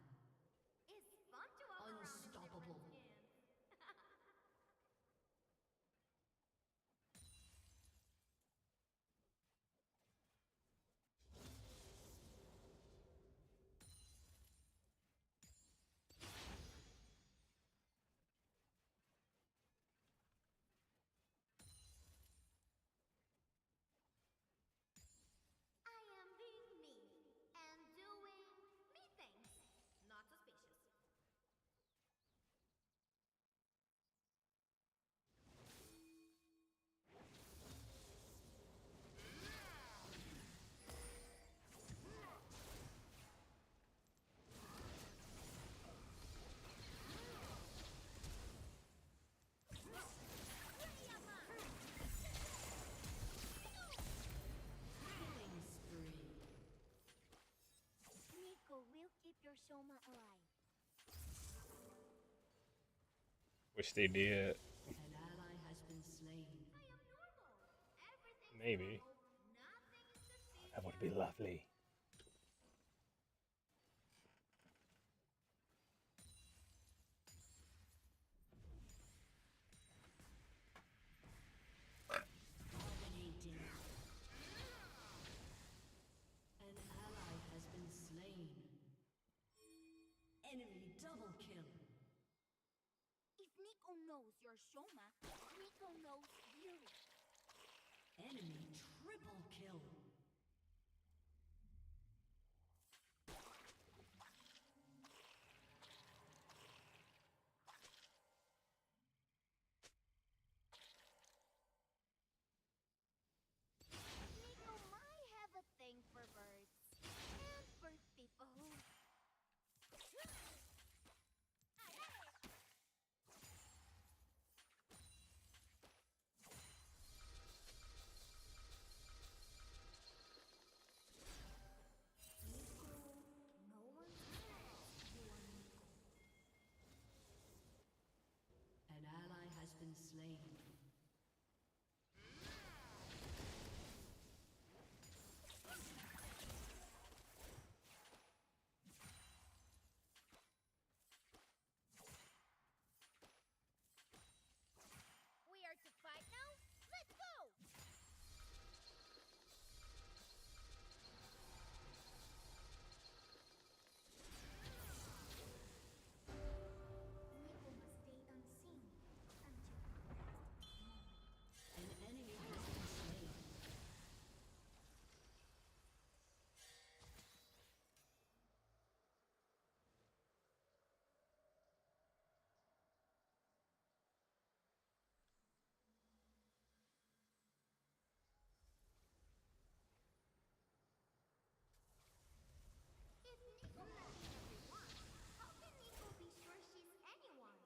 It's fun to walk around in different Unstoppable. skins. I am being me and doing me things. Not suspicious. Killing spree. Nico will keep your Shoma alive. Wish they did. An ally has been slain. I am normal. Everything's Maybe. normal. Nothing is suspicious. That would be lovely. Dominating. An ally has been slain. Enemy double kill. If Nico knows your Shoma, Nico knows you. Enemy triple kill. Nico might have a thing for birds. And for people who... Nico, no one's business. You are Nico. An ally has been slain. We are to fight now? Let's go! Nico must stay unseen until An enemy has been slain. if Nico can be everyone, how can Nico be sure she's anyone?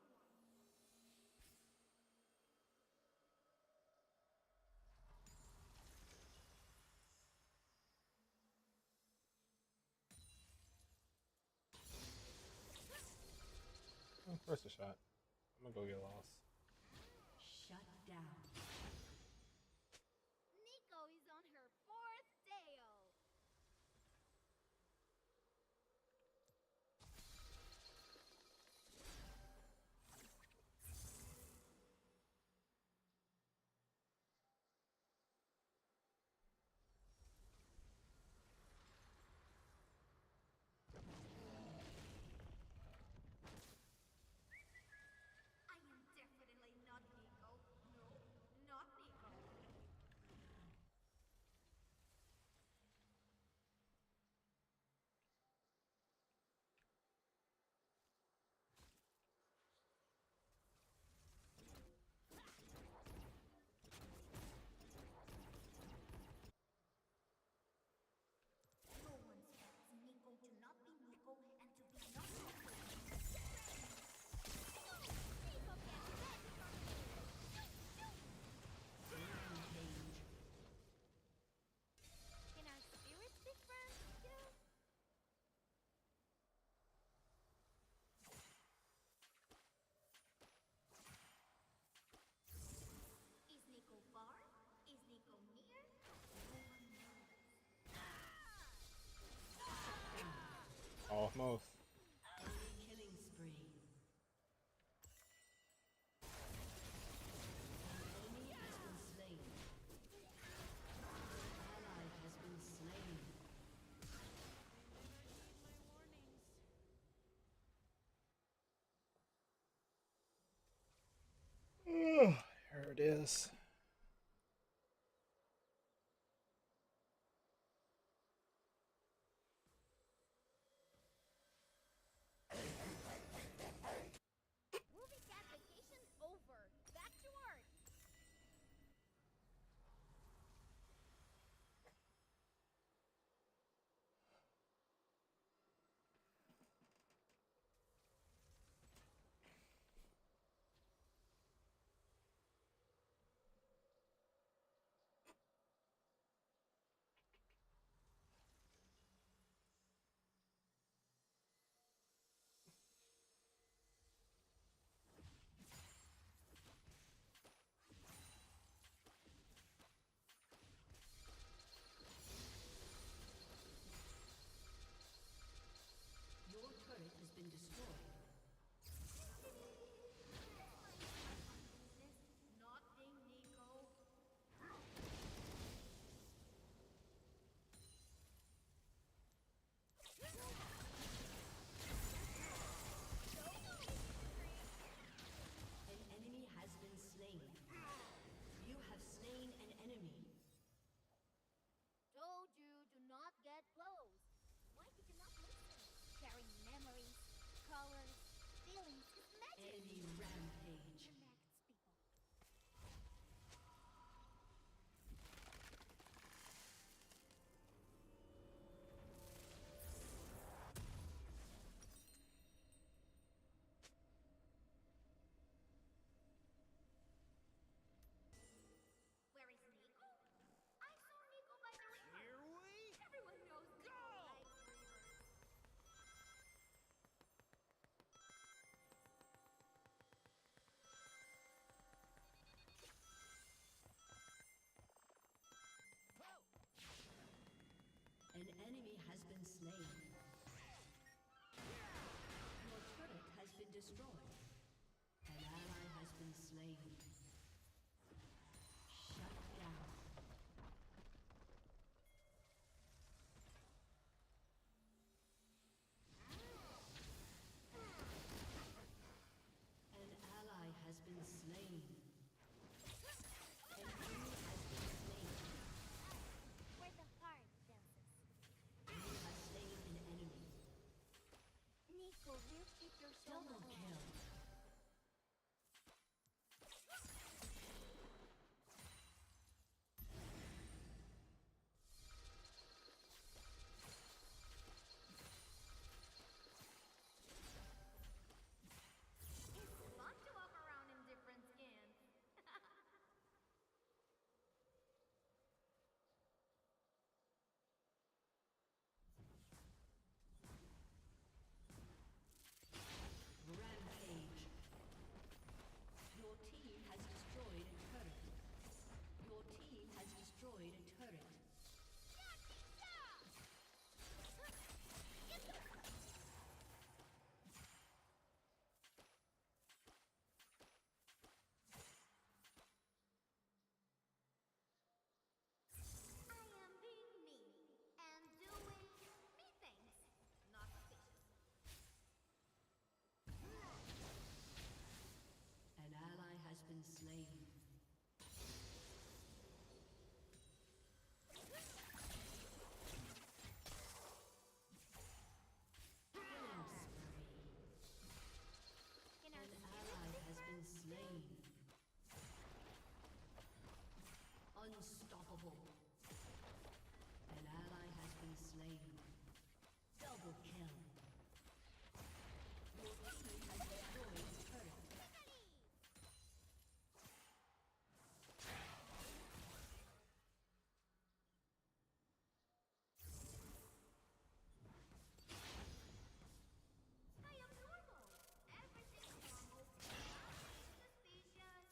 First a shot. I'm gonna go get lost. Shut down. Nico is on her fourth tail. I am definitely not Nico. No. There it is. Movie cat vacation over. Back to work. Your turret has been destroyed. Nothing, Nico. An enemy has been slain. You have slain an enemy. Told you, do not get close. Why did you not listen? Sharing memories, colors, feelings is magic. Enemy rampage. Connects people. Where is Nico? I saw Nico by the river. Here we Everyone knows Nico likes rivers. An enemy has been slain. Your turret has been destroyed. An ally has been slain. Shut down. An ally has been slain. An enemy has been slain. Where the heart dances. You have slain an enemy. Nico, will keep your shoulder Double on. kill. It's fun to walk around in different skins. Rampage. Your team has destroyed a turret. Your team has destroyed a turret. I am being me and doing me things. Not suspicious. An ally has been slain. Killing spree. In our An spirit ally has been difference, slain. Unstoppable. An ally has been slain. Double kill. Your team has destroyed a turret. I am normal. Everything's normal. Nothing suspicious.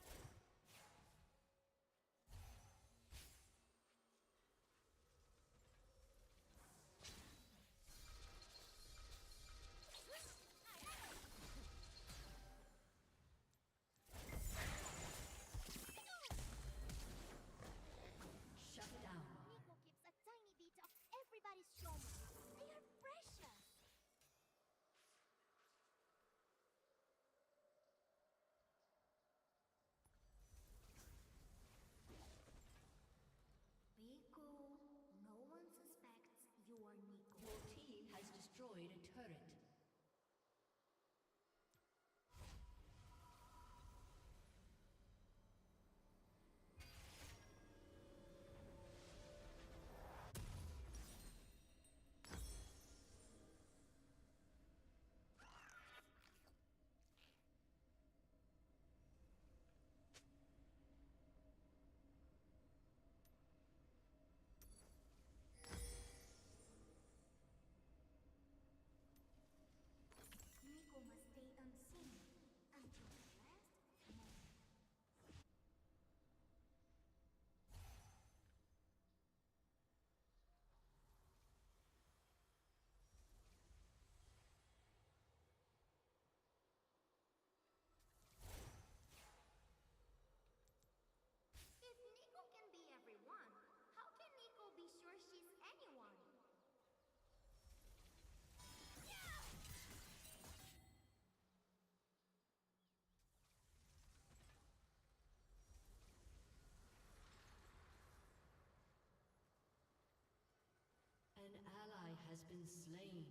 has been slain.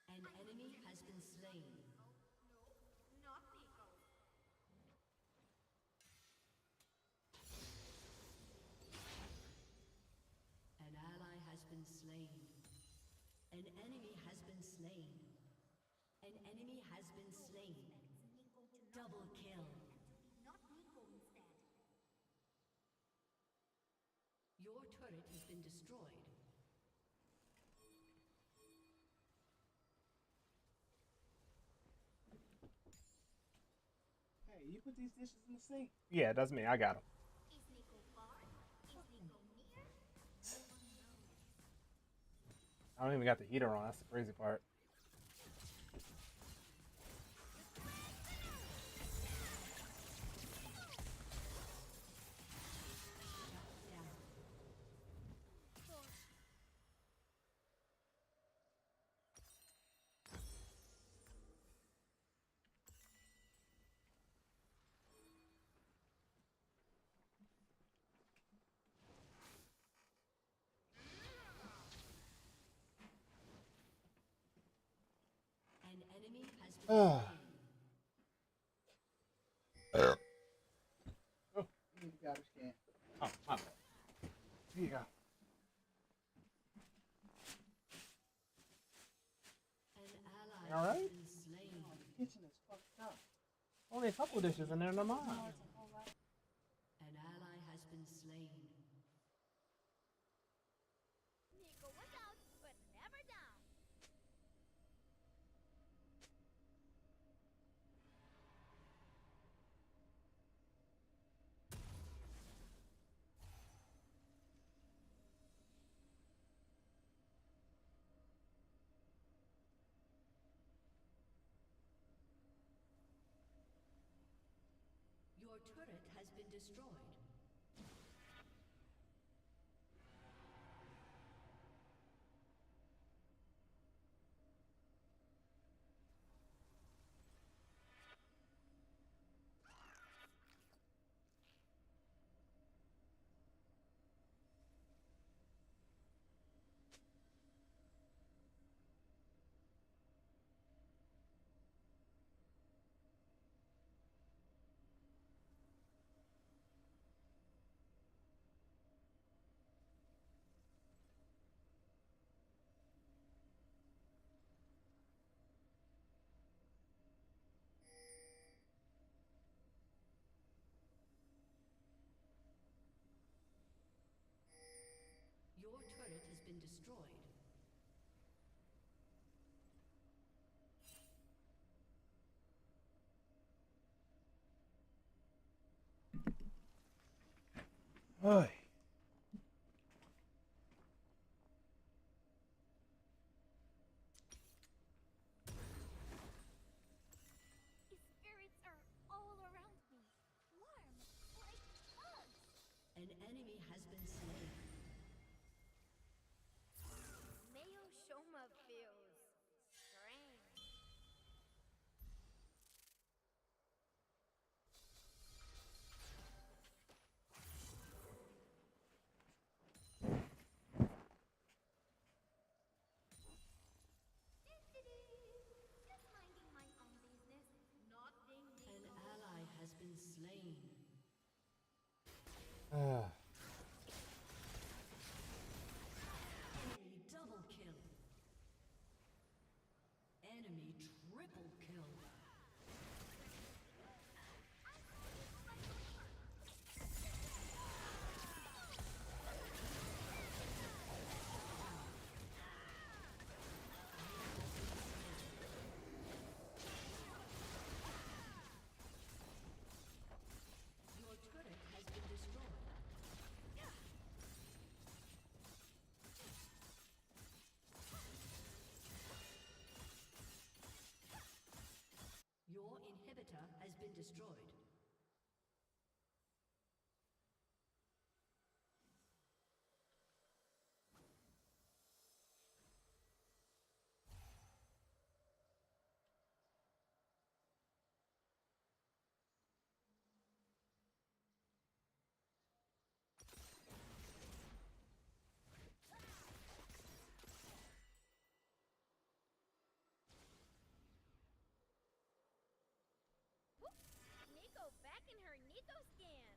An enemy has been slain. No, not Nico. An ally has been slain. An enemy has been slain. An enemy has been slain. Double kill. Not Nico instead. Your turret has been destroyed. Hey, you put these dishes in the sink? Yeah, that's me. I got him. Is Nico far? Is Nico near? No one knows. I don't even got the heater on. That's the crazy part. An enemy has been slain. You need a garbage can. Oh, my bad. Here you go. An ally All right. has been slain. Oh, the kitchen is fucked up. Only a couple dishes in there, no more. No, it's a whole lot. An ally has been slain. Nico was out, but never down. Your turret has been destroyed. Your turret has been destroyed. Ay. His spirits are all around me. Warm, like bugs. An enemy has been slain. Mayo Shoma feels strange. Just minding my own business, not being An Nico. ally has been slain. Enemy double kill. Enemy triple kill. Your turret has been destroyed. Your inhibitor has been destroyed. in her Nico scan.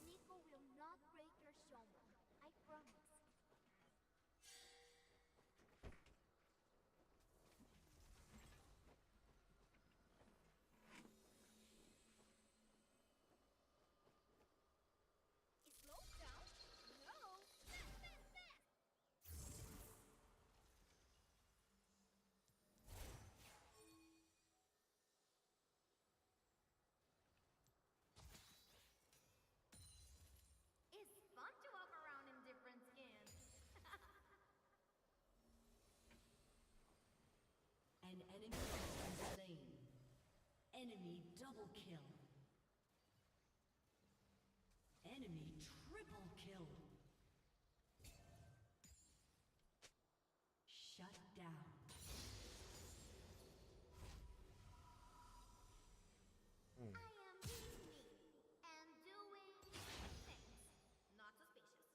Nico will not break your Shoma. I promise. Slow down? No. Fast, fast, fast. It's fun to walk around in different skins. An enemy has been slain. Enemy double kill. Enemy triple kill. Shut down. I am being me and doing things. Not suspicious.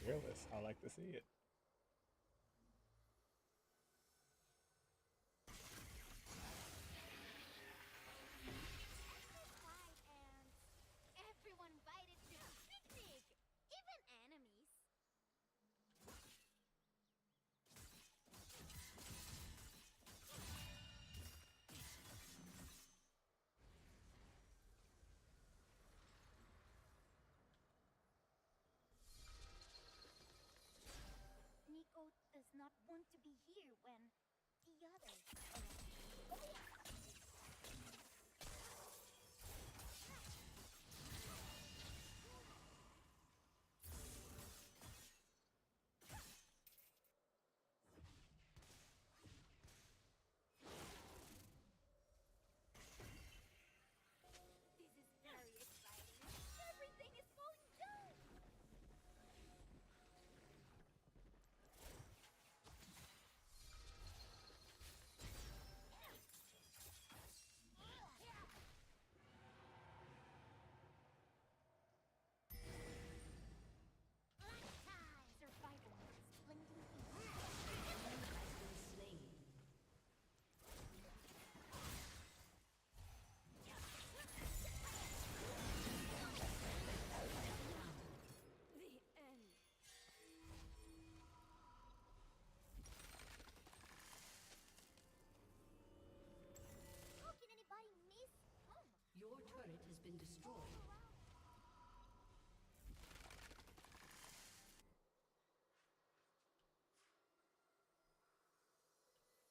Fearless. I like to see it. Quiet and everyone invited to a picnic. Even enemies. Nico does not want to be here when the others arrive. This is very exciting. Everything is going down. Survival modes, blending in. Enemy has been slain. The end. How can anybody miss home? Your turret has been destroyed.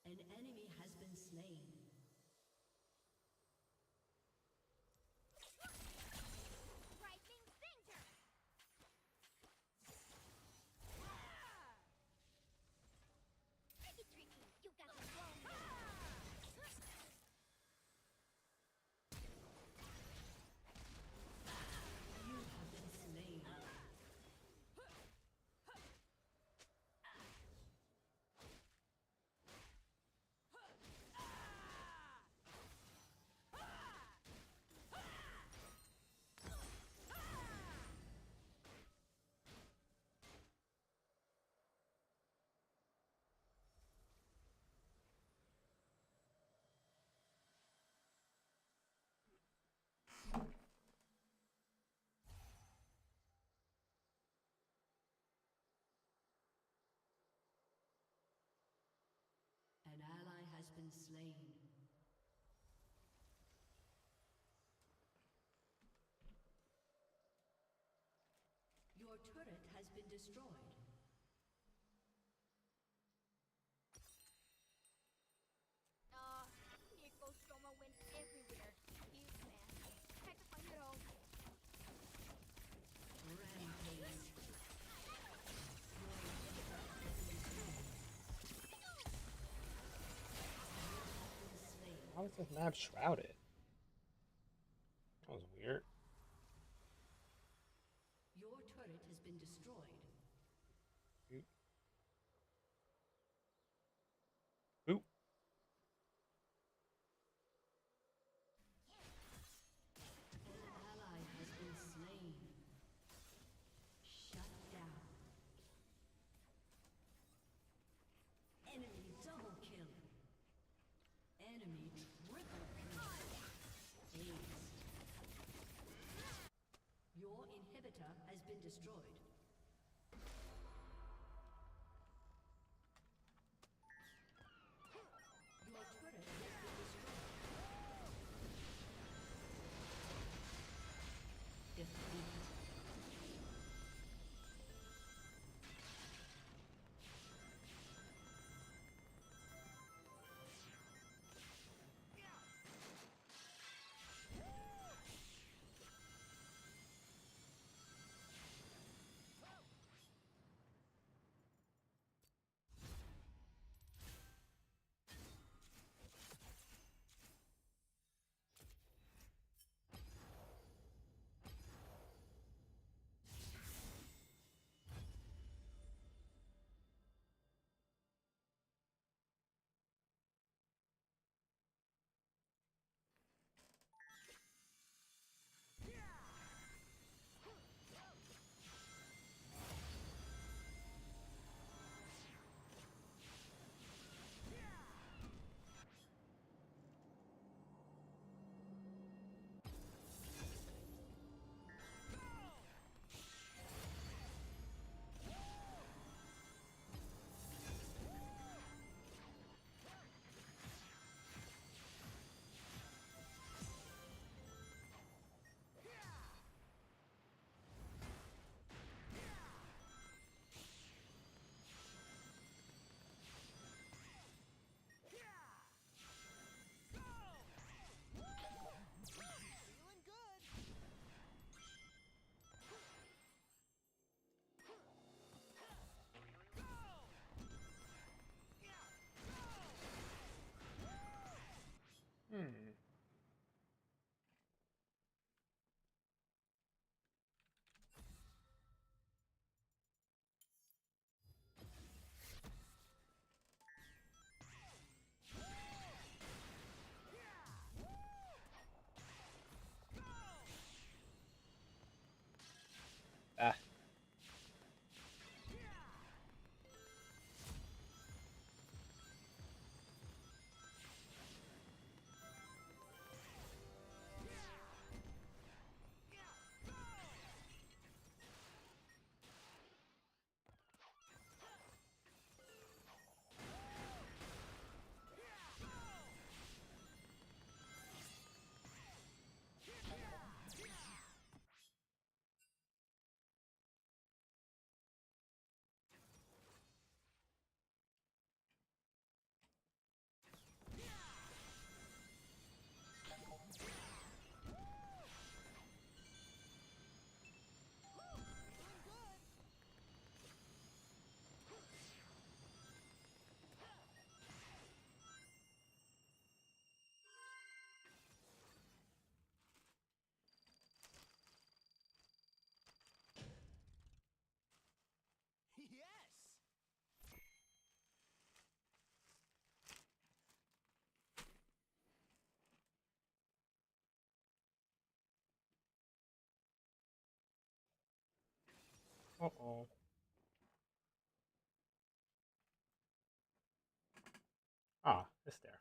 An enemy has been slain. Right means danger. Tricky, tricky. You got the wrong one. You have been slain. An ally has been slain. Your turret has been destroyed. Nico's Shoma went everywhere. He's mad. Had to find it all. Rampage. How is this map shrouded? That was weird. Your turret has been destroyed. Oop. Oop. destroyed. Your turret has been destroyed. Defeat. Hmm. Ah. Uh-oh. Ah, it's there.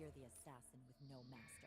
You're the assassin with no master.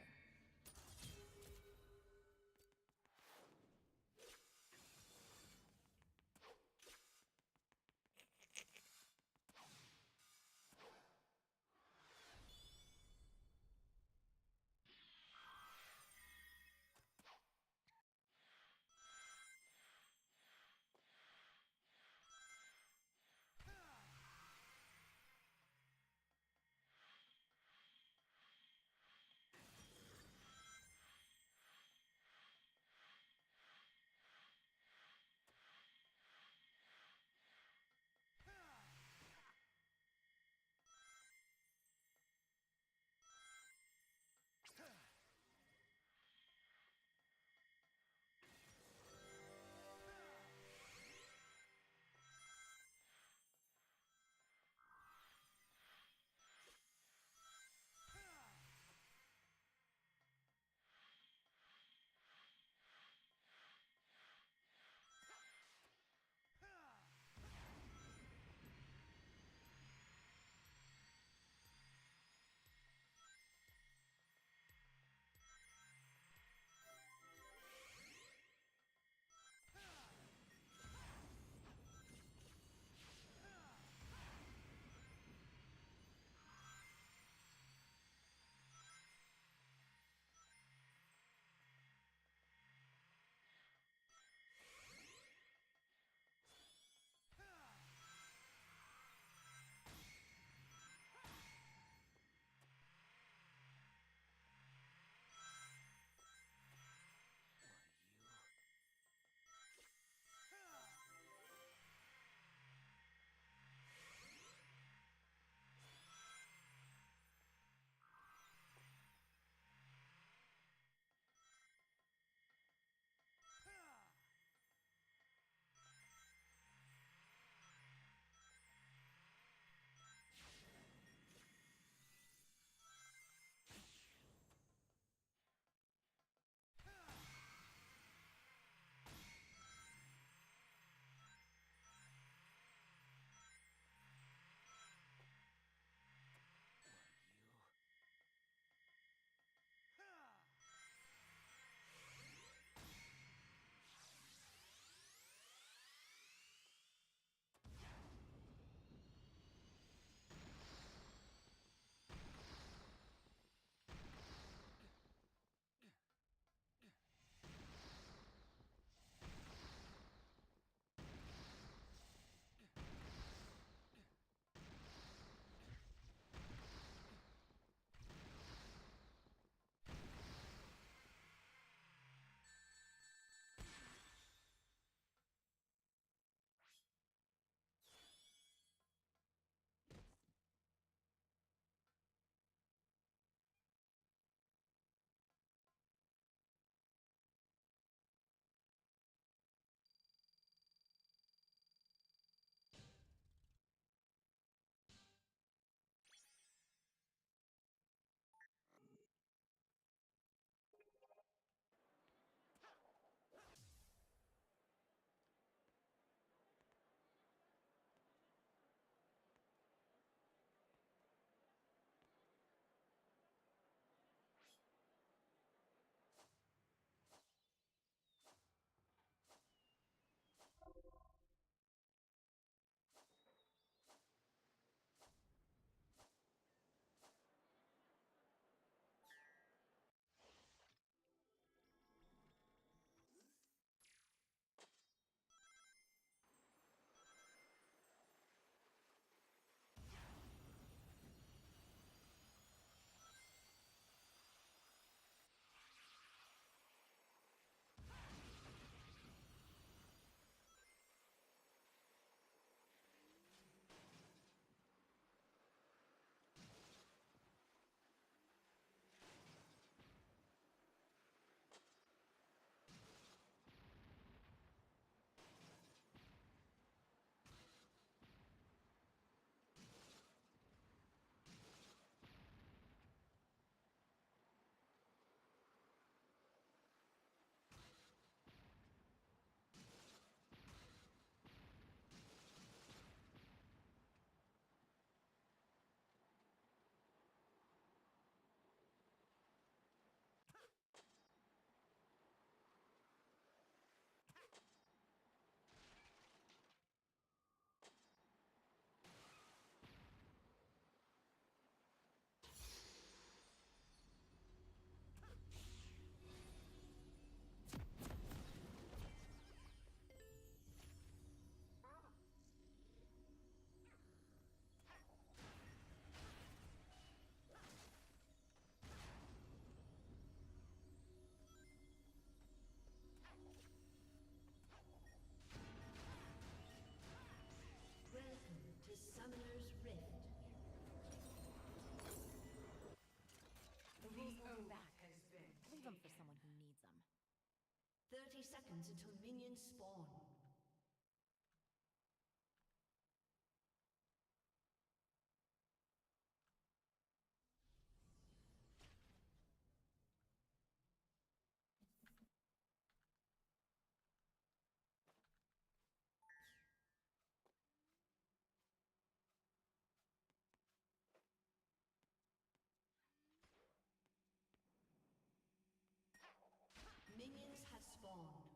seconds until minions spawn. Minions have spawned.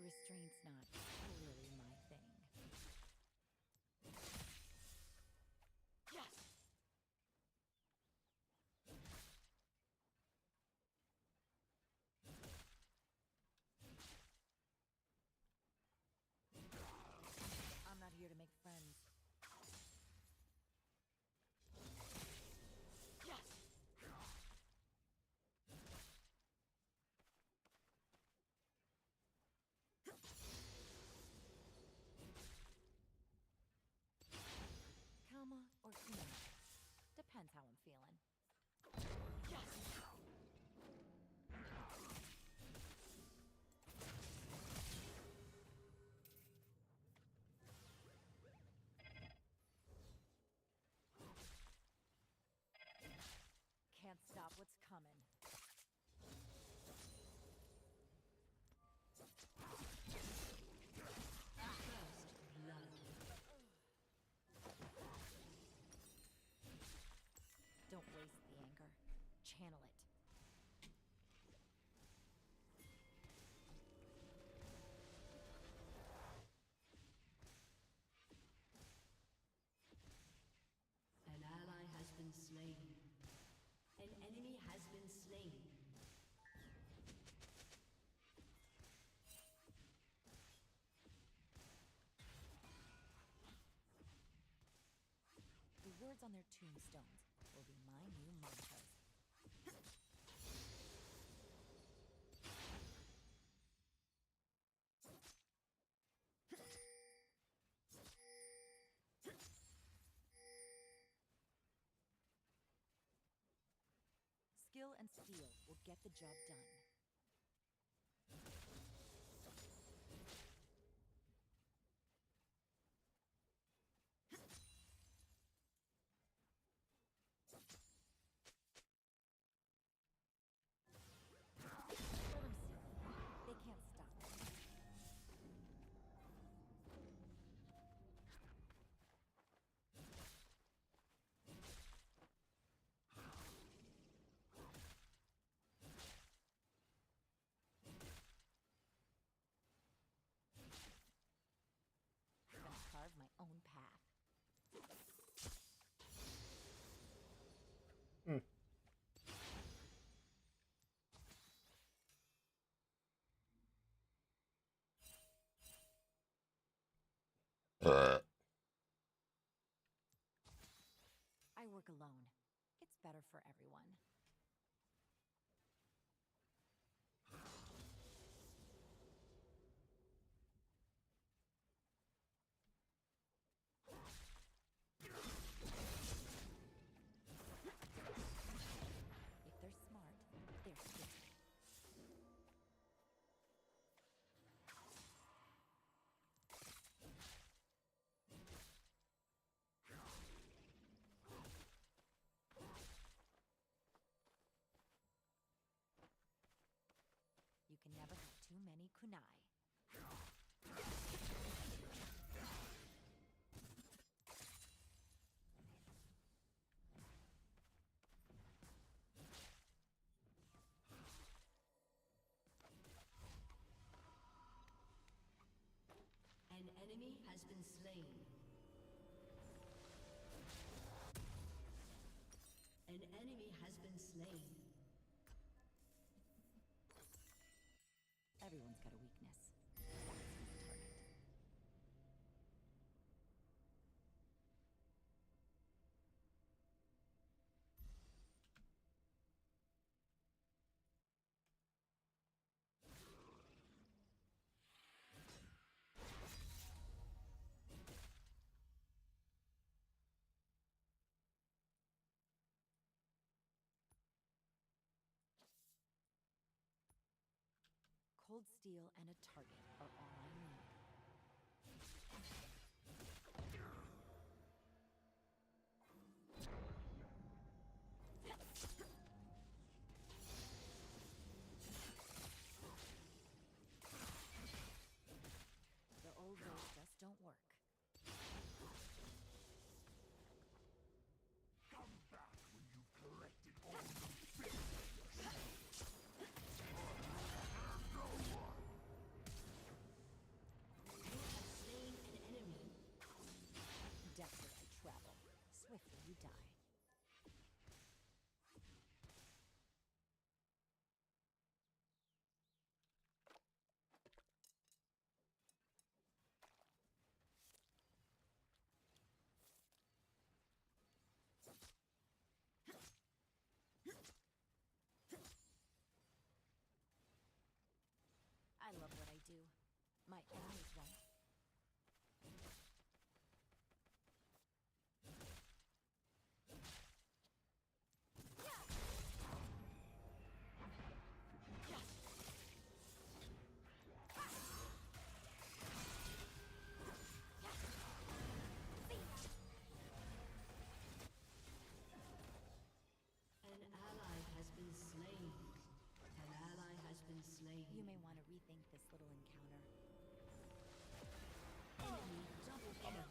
Restraint's not really my thing. I'm not here to make friends. Kama or Kunai. Depends how I'm feeling. Can't stop what's coming. First blood. Don't waste the anger. Channel it. An ally has been slain. An enemy has been slain. The words on their tombstones will be my new mantras. Skill and steel will get the job done. Let them see. They can't stop me. I'm gonna carve my own path. I work alone. It's better for everyone. If they're smart, they're scared. You can never have too many kunai. An enemy has been slain. slain. Everyone's got a weakness. That's my target. Cold steel and a target are all I need. The old ways just don't work. Come back when you've collected all the bits of yourself. No one. You have slain an enemy. Deftly I travel. Swiftly you die. I love what I do. My enemies won't. An ally has been slain. An ally has been slain. You may want to rethink this little encounter. Enemy double kill.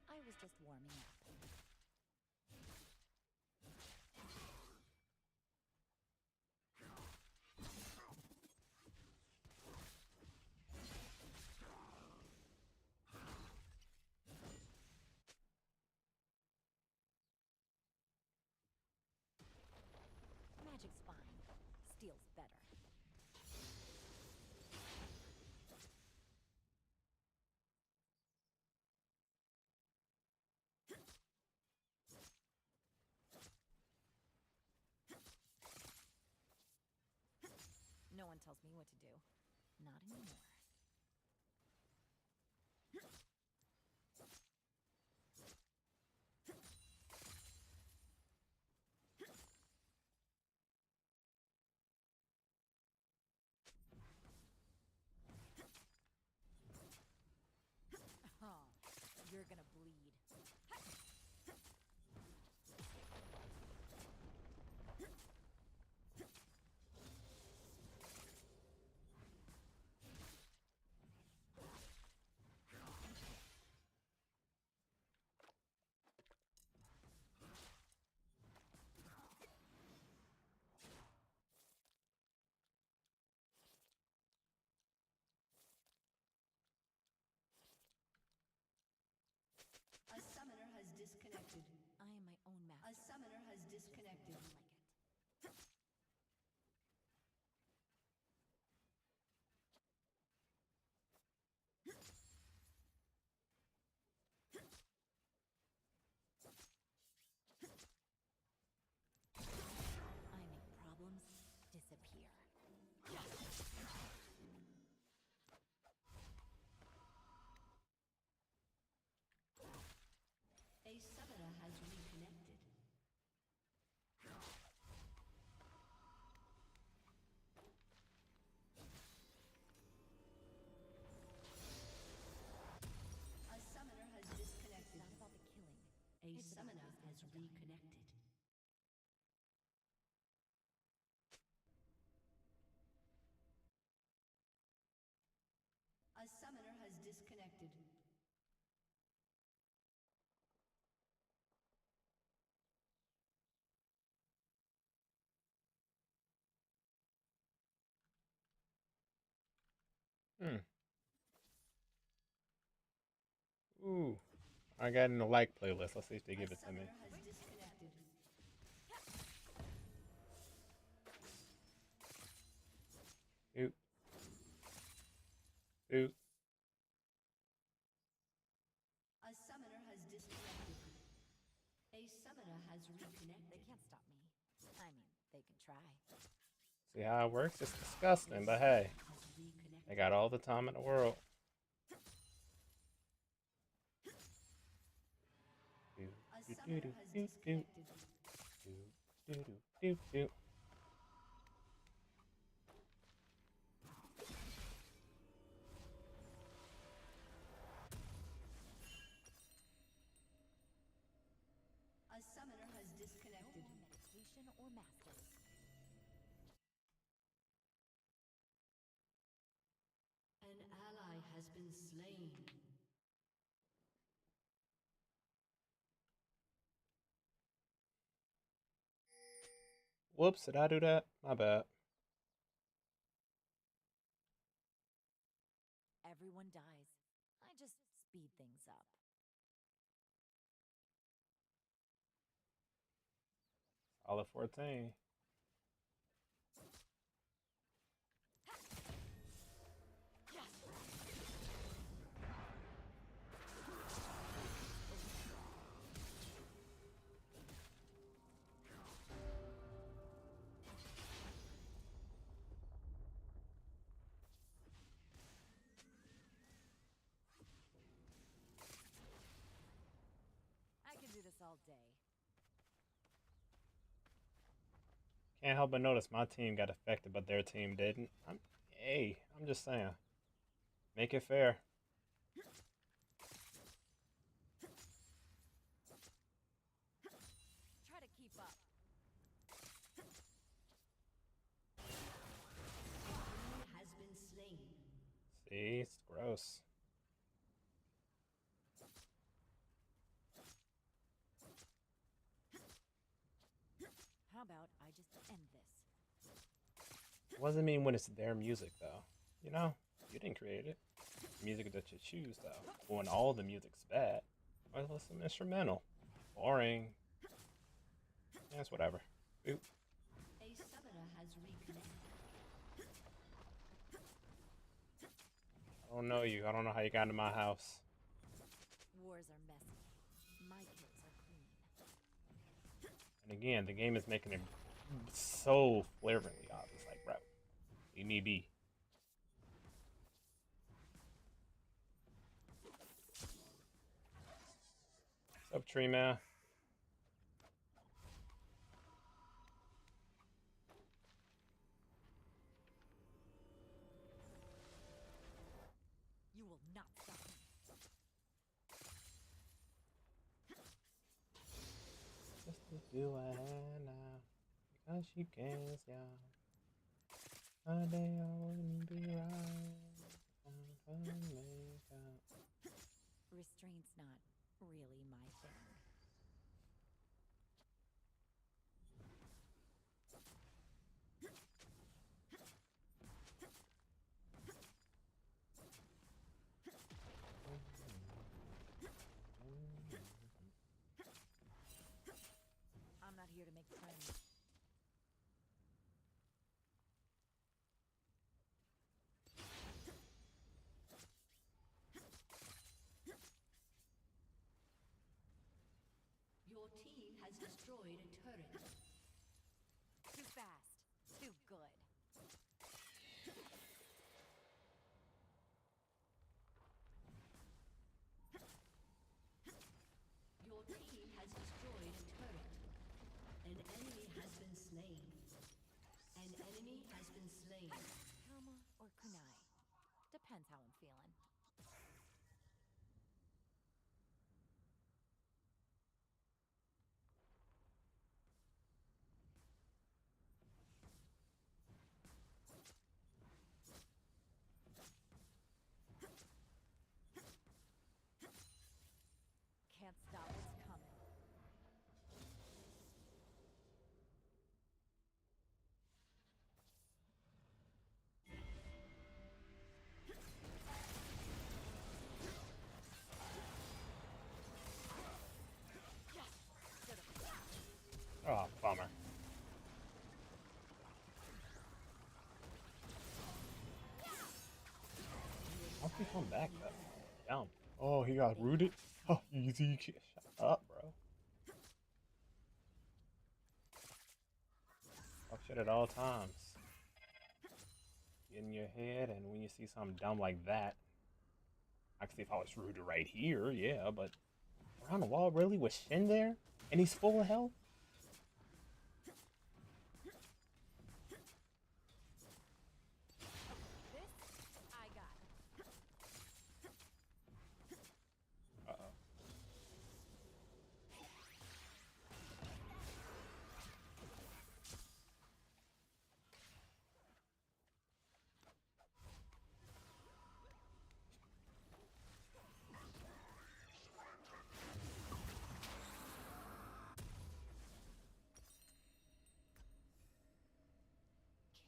I was just warming up. Magic's fine. Steel's better. No one tells me what to do. Not anymore. Oh, you're gonna bleed. A summoner has disconnected. I am my own master. A summoner has disconnected. Like it. I make problems disappear. A summoner has reconnected. A summoner has disconnected. It's not about the killing. A It's about summoner wasting has your time. reconnected. A summoner has disconnected. Hmm. Ooh. I got in the like playlist. Let's see if they give it to me. Has disconnected. Oop. Oop. A summoner has disconnected. A summoner has reconnected. They can't stop me. I mean, they can try. See how it works? It's disgusting, but hey, they got all the time in the world. A summoner has disconnected. A summoner has disconnected. No more meditation or masters. An ally has been slain. Whoops, did I do that? My bad. Everyone dies. I just speed things up. All at 14. I can do this all day. Can't help but notice my team got affected, but their team didn't. I'm just saying. Make it fair. Try to keep up. Enemy has been slain. See, it's gross. How about I just end this? What does it mean when it's their music, though? You know, you didn't create it. Music that you choose, though. When all the music's bad, well, listen, instrumental. Boring. Yeah, it's whatever. Oop. A summoner has reconnected. I don't know you. I don't know how you got into my house. Wars are messy. My kills are clean. And again, the game is making it so flagrantly obvious. Like, bro, you need B. What's up, Tree Man? You will not stop me. Just to do a hand now. Because you can, yeah. A day I wouldn't be right. Restraint's not really my thing. I'm not here to make friends. Your team has destroyed a turret. Too fast. Too good. Your team has destroyed a turret. An enemy has been slain. An enemy has been slain. Kama or kunai. Depends how I'm feeling. He come back though. Down. Oh, he got rooted. Oh, easy. Shut up, bro. Talk shit at all times. Get in your head, and when you see something dumb like that, actually, if I was rooted right here, yeah, but around the wall, really, with Shin there, and he's full of health. This I got. Uh-oh.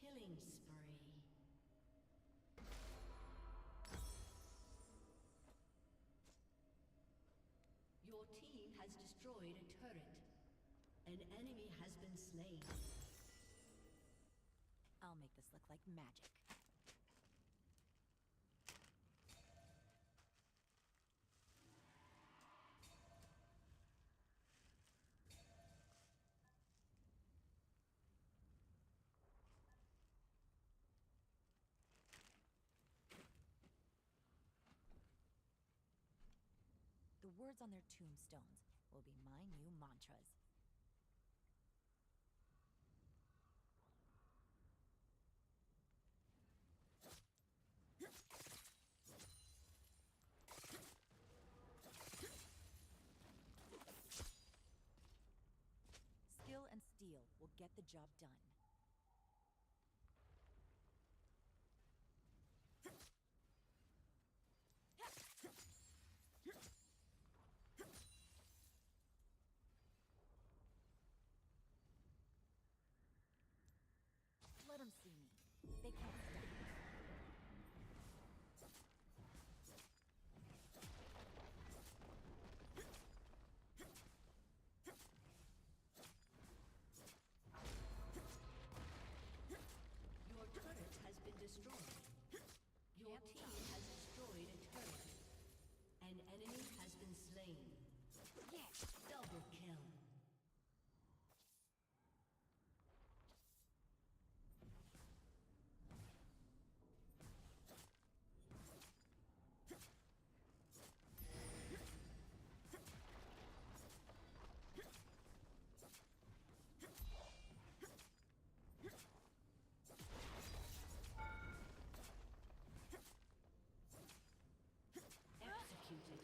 Killing spree. Your team has destroyed a turret. An enemy has been slain. I'll make this look like magic. The words on their tombstones will be my new mantras. Skill and steel will get the job done. Let them see me. They can't stop me. Your turret has been destroyed. Your team has destroyed a turret. An enemy has been slain. Yes! Double kill. Executed.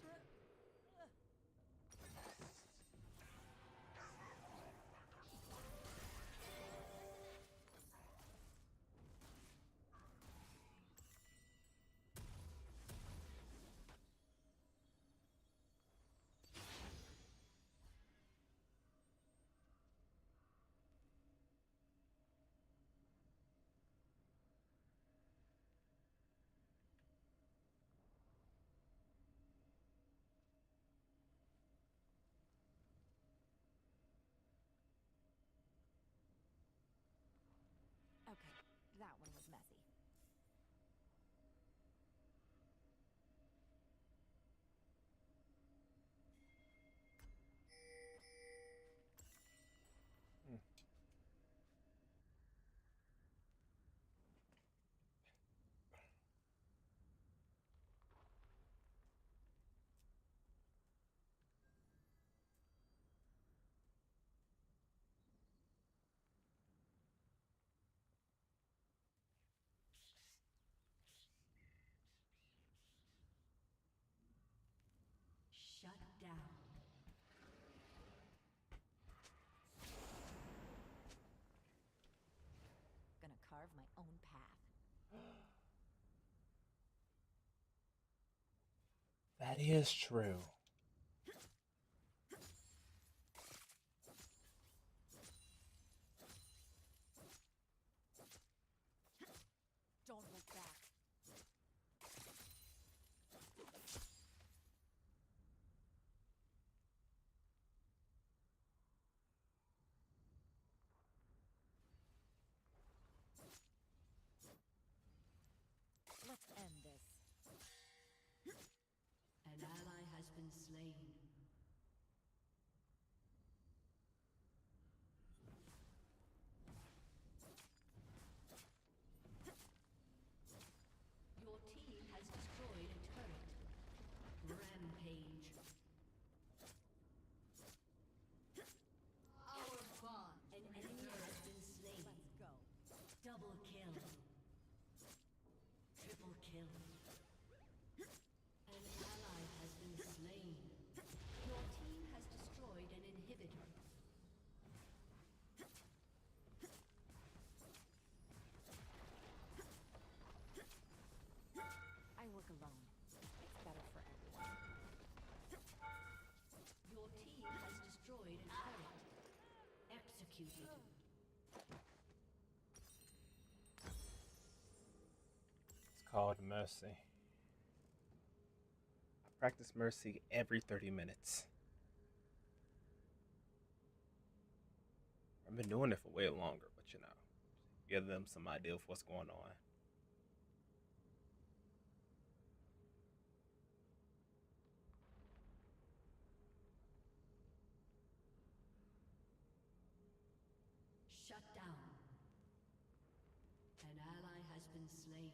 Okay, that one was messy. Hmm. Shut down. Gonna carve my own path. That is true. Don't look back. Let's end this. been slain. Your team has destroyed a turret. Rampage. Our bond. An enemy has been slain. Let's go. Double kill. Triple kill. An ally has been slain. Your team has destroyed an inhibitor. I work alone. It's better for everyone. Your team has destroyed a turret. Executed. It's called Mercy. I practice Mercy every 30 minutes. I've been doing it for way longer, but you know, give them some idea of what's going on. Shut down. An ally has been slain.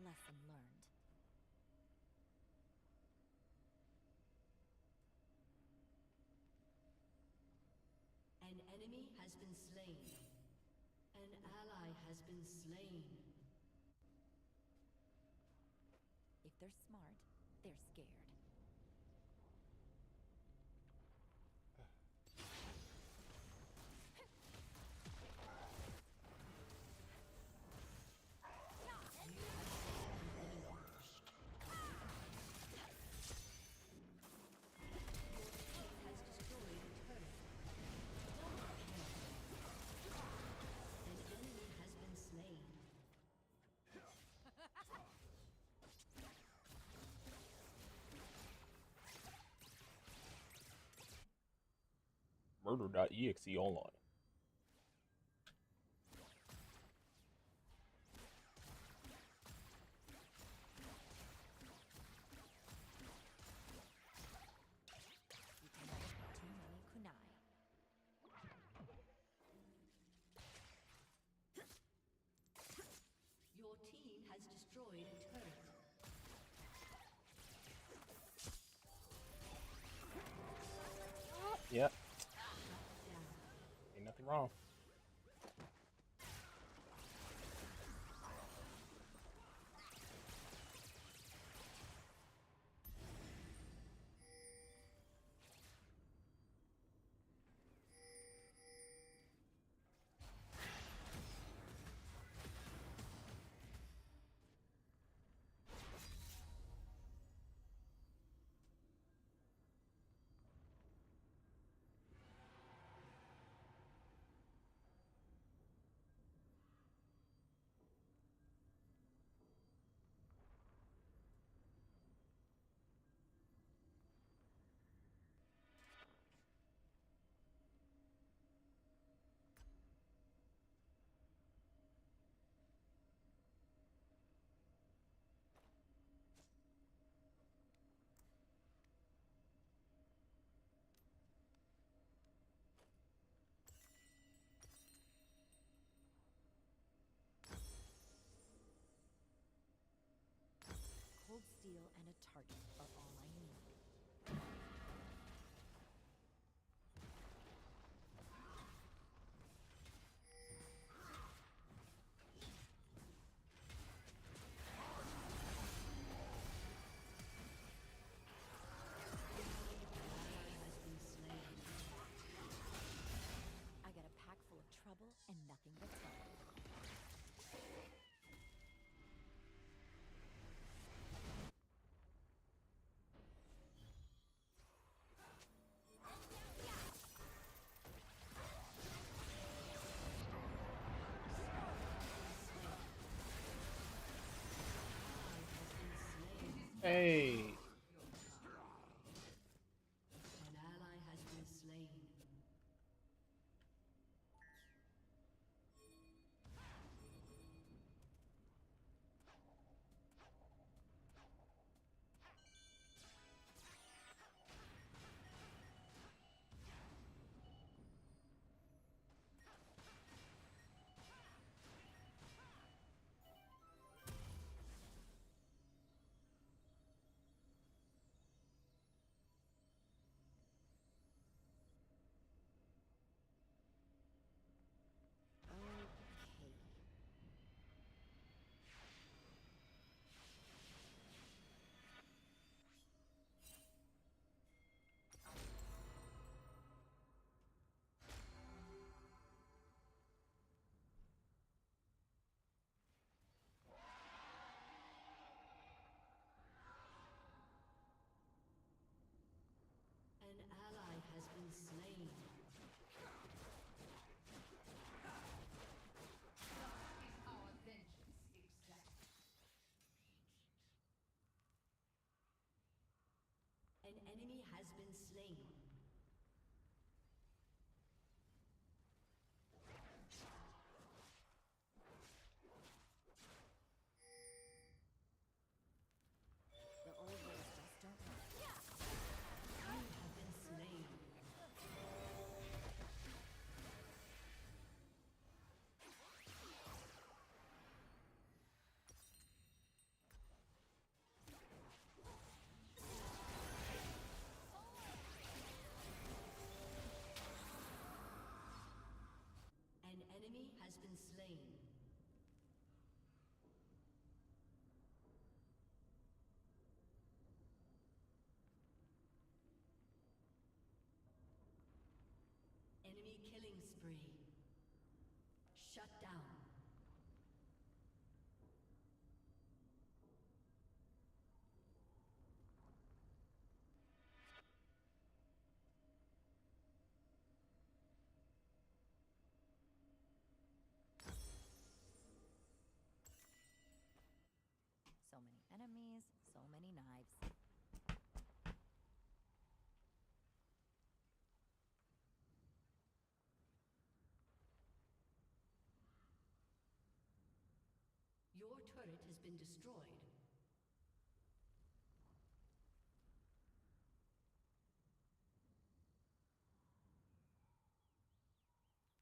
Lesson learned. An enemy has been slain. An ally has been slain. If they're smart, they're scared. Has destroyed a turret. Double kill. An enemy has been slain. Murder.exe online. You can never have too many kunai. Your team has destroyed a turret. Yep, Down. ain't nothing wrong. Cold steel and a target are all I need. Has been slain. I got a pack full of trouble and nothing but trouble. Hey, An ally has been slain. slain. The old ways just don't work. You have been slain. An enemy has been slain. Enemy killing spree. Shut down. So many enemies, so many knives. Your turret has been destroyed.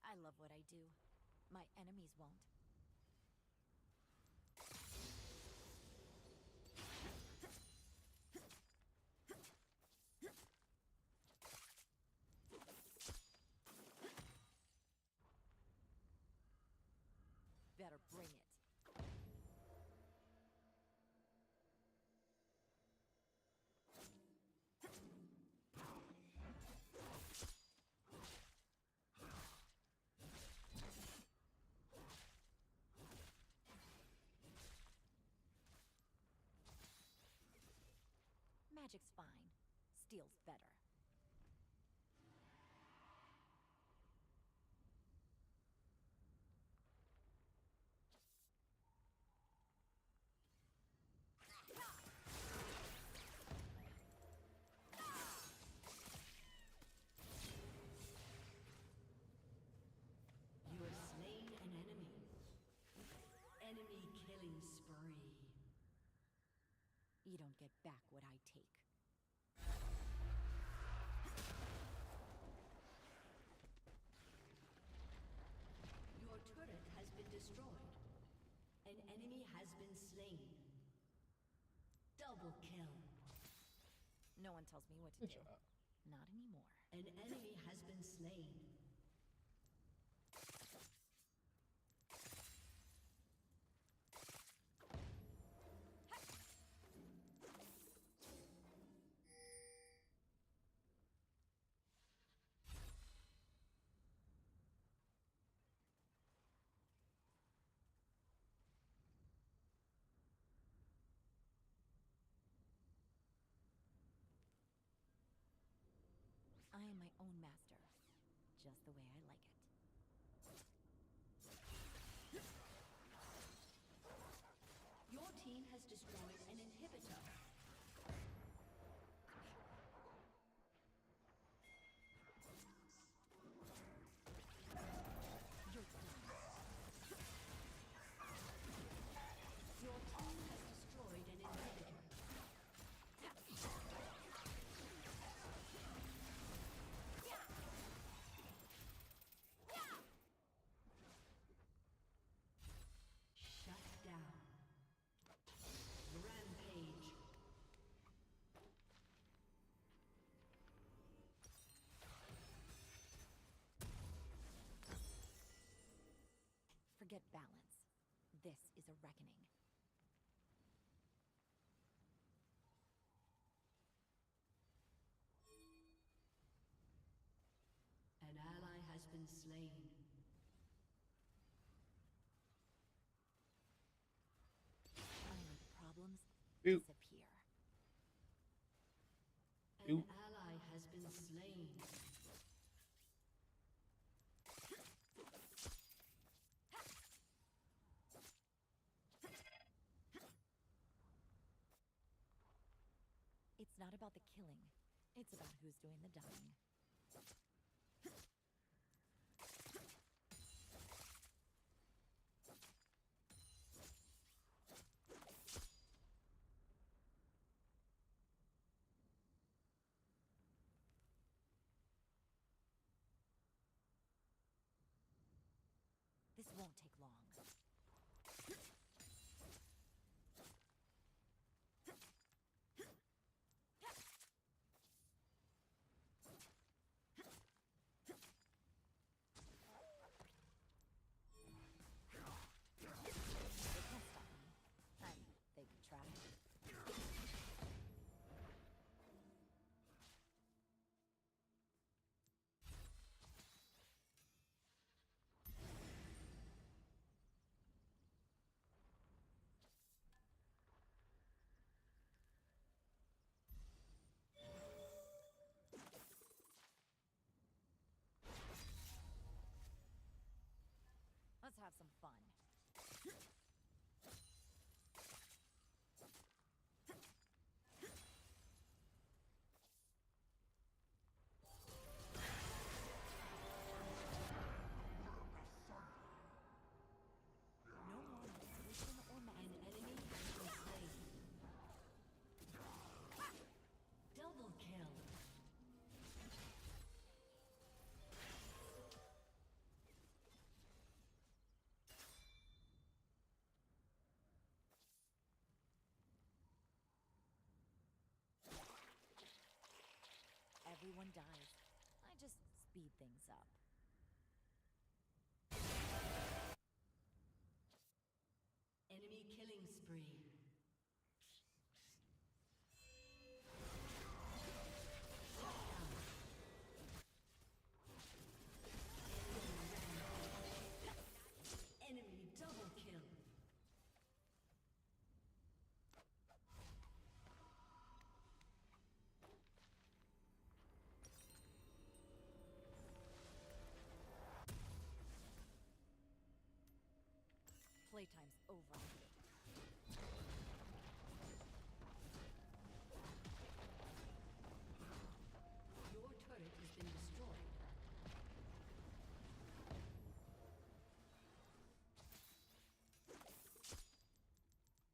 I love what I do. My enemies won't. Better bring it. Magic's fine. Steel's better. You have slain an enemy. Enemy killing spree. You don't get back what I take. Your turret has been destroyed. An enemy has been slain. Double kill. No one tells me what to do. Shut up. Not anymore. An enemy has been slain. I am my own master. Just the way I like it. Your team has destroyed an inhibitor. You're done. Your team has destroyed an inhibitor. Shut down. Rampage. Forget balance. This is a reckoning. An ally has been slain. Finally, the problems Oop. disappear. An Oop. ally has been slain. It's not about the killing. It's about who's doing the dying. This won't take long. They can't stop me. They could try. Let's have some fun. No more meditation or An magic. enemy has been slain. Double kill. Everyone dies. I just speed things up. Enemy killing spree. Enemy double kill. Playtime's over. Your turret has been destroyed.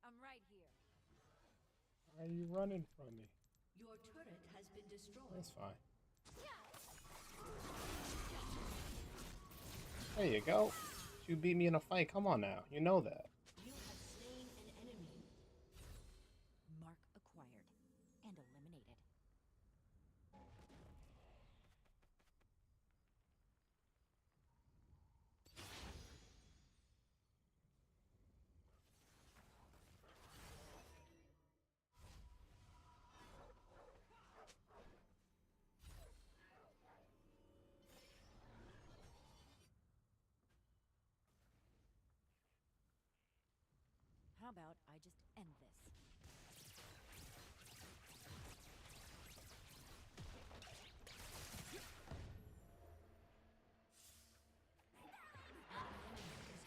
I'm right here. Why are you running from me? Your turret has been destroyed. That's fine. There you go. You beat me in a fight. Come on now. You know that. You have slain an enemy. Mark acquired and eliminated. How about I just end this?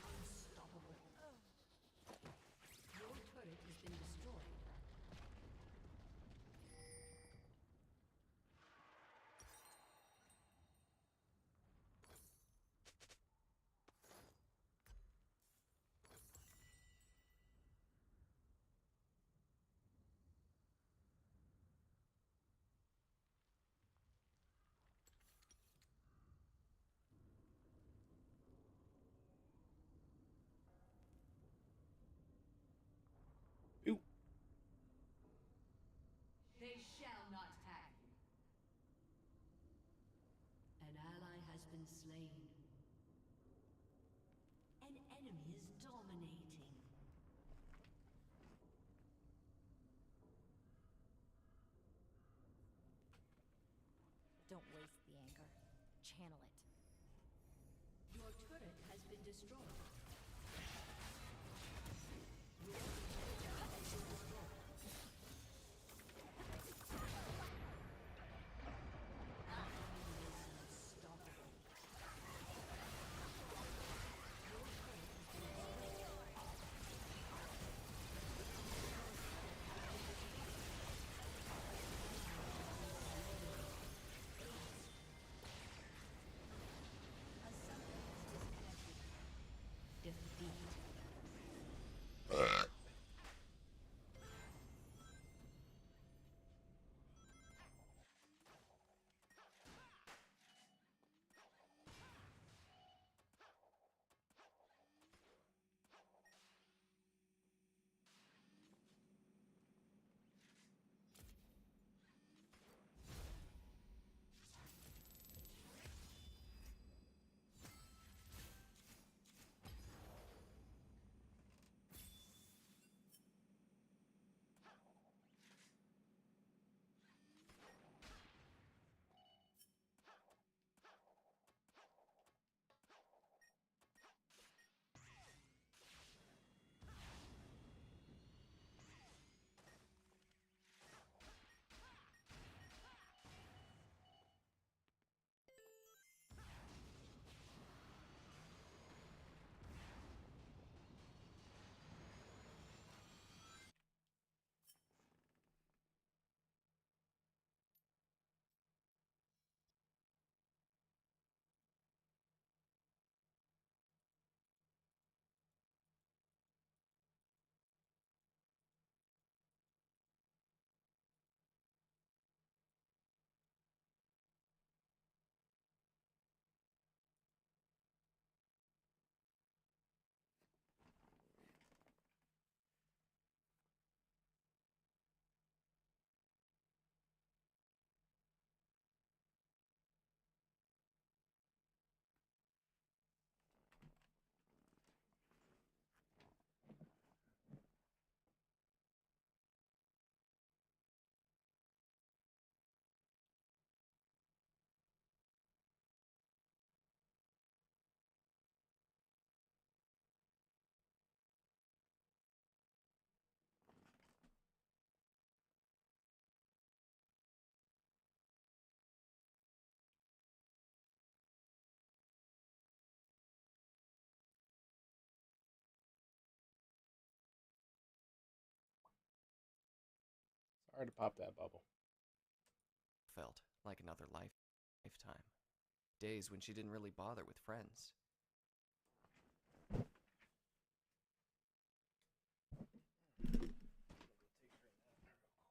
Unstoppable. Your turret has been destroyed. Ooh. They shall not tag you. An ally has been slain. An enemy is dominating. Don't waste the anger. Channel it. Your turret has been destroyed. Hard to pop that bubble. Felt like another lifetime. Days when she didn't really bother with friends.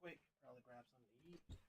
Quick, probably grab something to eat.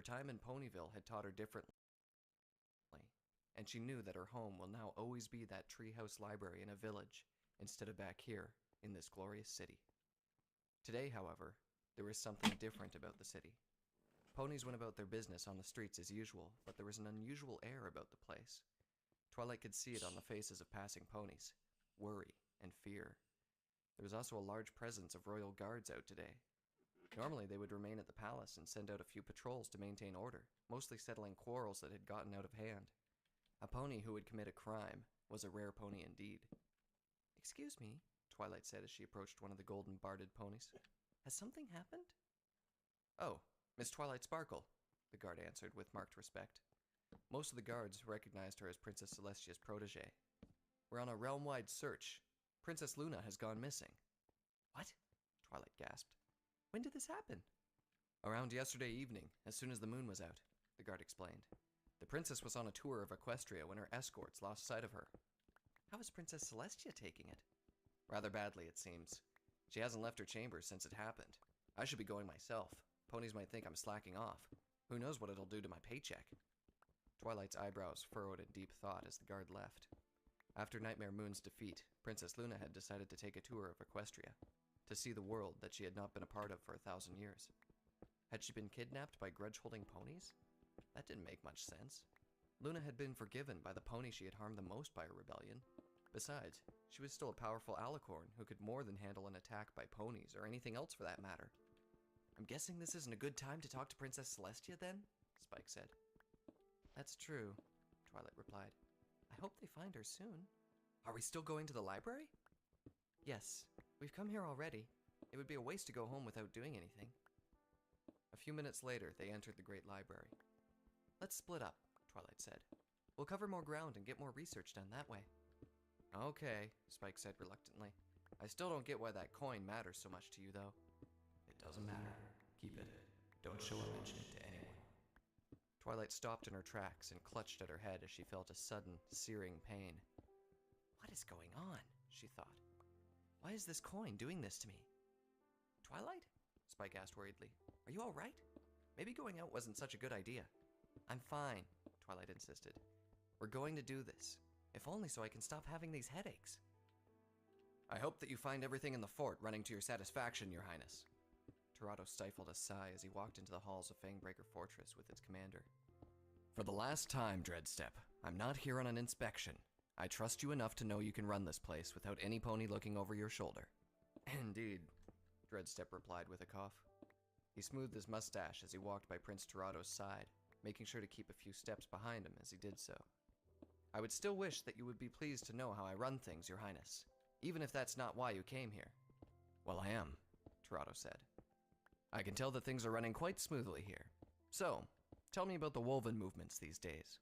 time in Ponyville had taught her differently, and she knew that her home will now always be that treehouse library in a village instead of back here in this glorious city. Today, however, there was something different about the city. Ponies went about their business on the streets as usual, but there was an unusual air about the place. Twilight could see it on the faces of passing ponies, worry and fear. There was also a large presence of royal guards out today. Normally they would remain at the palace and send out a few patrols to maintain order, mostly settling quarrels that had gotten out of hand. A pony who would commit a crime was a rare pony indeed. "Excuse me," Twilight said as she approached one of the golden barded ponies. "Has something happened?" "Oh, Miss Twilight Sparkle," the guard answered with marked respect. Most of the guards recognized her as Princess Celestia's protege. "We're on a realm-wide search. Princess Luna has gone missing." "What?" Twilight gasped. "When did this happen?" "Around yesterday evening, as soon as the moon was out," the guard explained. "The princess was on a tour of Equestria when her escorts lost sight of her." "How is Princess Celestia taking it?" "Rather badly, it seems. She hasn't left her chambers since it happened. I should be going myself. Ponies might think I'm slacking off. Who knows what it'll do to my paycheck?" Twilight's eyebrows furrowed in deep thought as the guard left. After Nightmare Moon's defeat, Princess Luna had decided to take a tour of Equestria, to see the world that she had not been a part of for 1,000 years. Had she been kidnapped by grudge-holding ponies? That didn't make much sense. Luna had been forgiven by the pony she had harmed the most by her rebellion. Besides, she was still a powerful alicorn who could more than handle an attack by ponies or anything else for that matter. "I'm guessing this isn't a good time to talk to Princess Celestia then?" Spike said. "That's true," Twilight replied. "I hope they find her soon." "Are we still going to the library?" "Yes, we've come here already. It would be a waste to go home without doing anything." A few minutes later, they entered the great library. "Let's split up," Twilight said. "We'll cover more ground and get more research done that way." "Okay," Spike said reluctantly. "I still don't get why that coin matters so much to you, though." "It doesn't matter. Keep it. Don't show or mention it to anyone." Twilight stopped in her tracks and clutched at her head as she felt a sudden, searing pain. "What is going on?" she thought. "Why is this coin doing this to me?" "Twilight?" Spike asked worriedly. "Are you all right? Maybe going out wasn't such a good idea." "I'm fine," Twilight insisted. "We're going to do this. If only so I can stop having these headaches." "I hope that you find everything in the fort running to your satisfaction, Your Highness." Torado stifled a sigh as he walked into the halls of Fangbreaker Fortress with its commander. "For the last time, Dreadstep, I'm not here on an inspection. I trust you enough to know you can run this place without any pony looking over your shoulder." "Indeed," Dreadstep replied with a cough. He smoothed his mustache as he walked by Prince Terado's side, making sure to keep a few steps behind him as he did so. "I would still wish that you would be pleased to know how I run things, Your Highness, even if that's not why you came here." "Well, I am," Torado said. "I can tell that things are running quite smoothly here. So, tell me about the Wolven movements these days."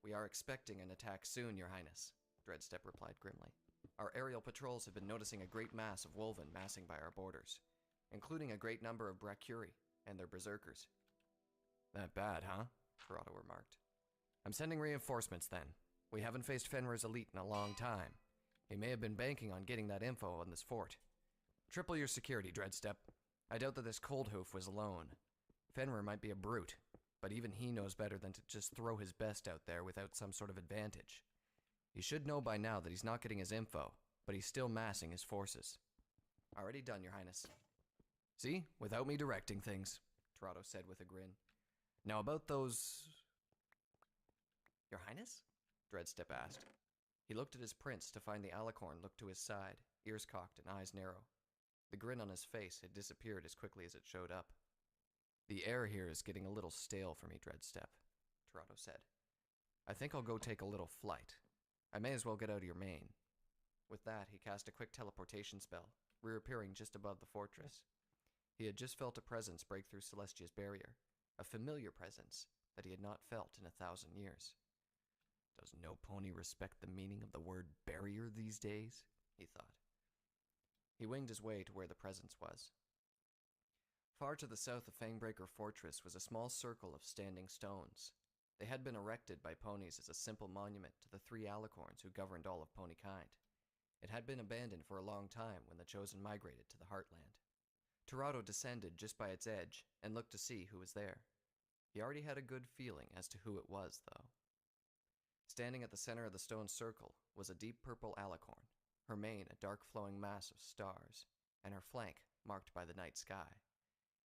"We are expecting an attack soon, Your Highness," Dreadstep replied grimly. "Our aerial patrols have been noticing a great mass of Wolven massing by our borders, including a great number of Brachyuri and their berserkers." "That bad, huh?" Torado remarked. "I'm sending reinforcements then. We haven't faced Fenrir's elite in a long time. He may have been banking on getting that info on this fort. Triple your security, Dreadstep. I doubt that this cold hoof was alone. Fenrir might be a brute, but even he knows better than to just throw his best out there without some sort of advantage. He should know by now that he's not getting his info, but he's still massing his forces." "Already done, Your Highness." "See, without me directing things," Torado said with a grin. "Now about those..." "Your Highness?" Dreadstep asked. He looked at his prince to find the alicorn looked to his side, ears cocked and eyes narrow. The grin on his face had disappeared as quickly as it showed up. "The air here is getting a little stale for me, Dreadstep," Torado said. "I think I'll go take a little flight. I may as well get out of your mane." With that, he cast a quick teleportation spell, reappearing just above the fortress. He had just felt a presence break through Celestia's barrier, a familiar presence that he had not felt in 1,000 years. "Does no pony respect the meaning of the word barrier these days?" he thought. He winged his way to where the presence was. Far to the south of Fangbreaker Fortress was a small circle of standing stones. They had been erected by ponies as a simple monument to the 3 alicorns who governed all of ponykind. It had been abandoned for a long time when the Chosen migrated to the Heartland. Torado descended just by its edge and looked to see who was there. He already had a good feeling as to who it was, though. Standing at the center of the stone circle was a deep purple alicorn, her mane a dark flowing mass of stars, and her flank marked by the night sky.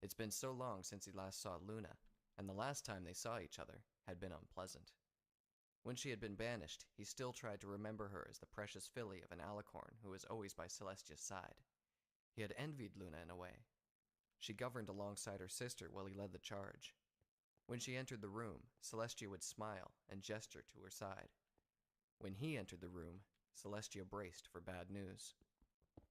It's been so long since he last saw Luna, and the last time they saw each other had been unpleasant. When she had been banished, he still tried to remember her as the precious filly of an alicorn who was always by Celestia's side. He had envied Luna in a way. She governed alongside her sister while he led the charge. When she entered the room, Celestia would smile and gesture to her side. When he entered the room, Celestia braced for bad news.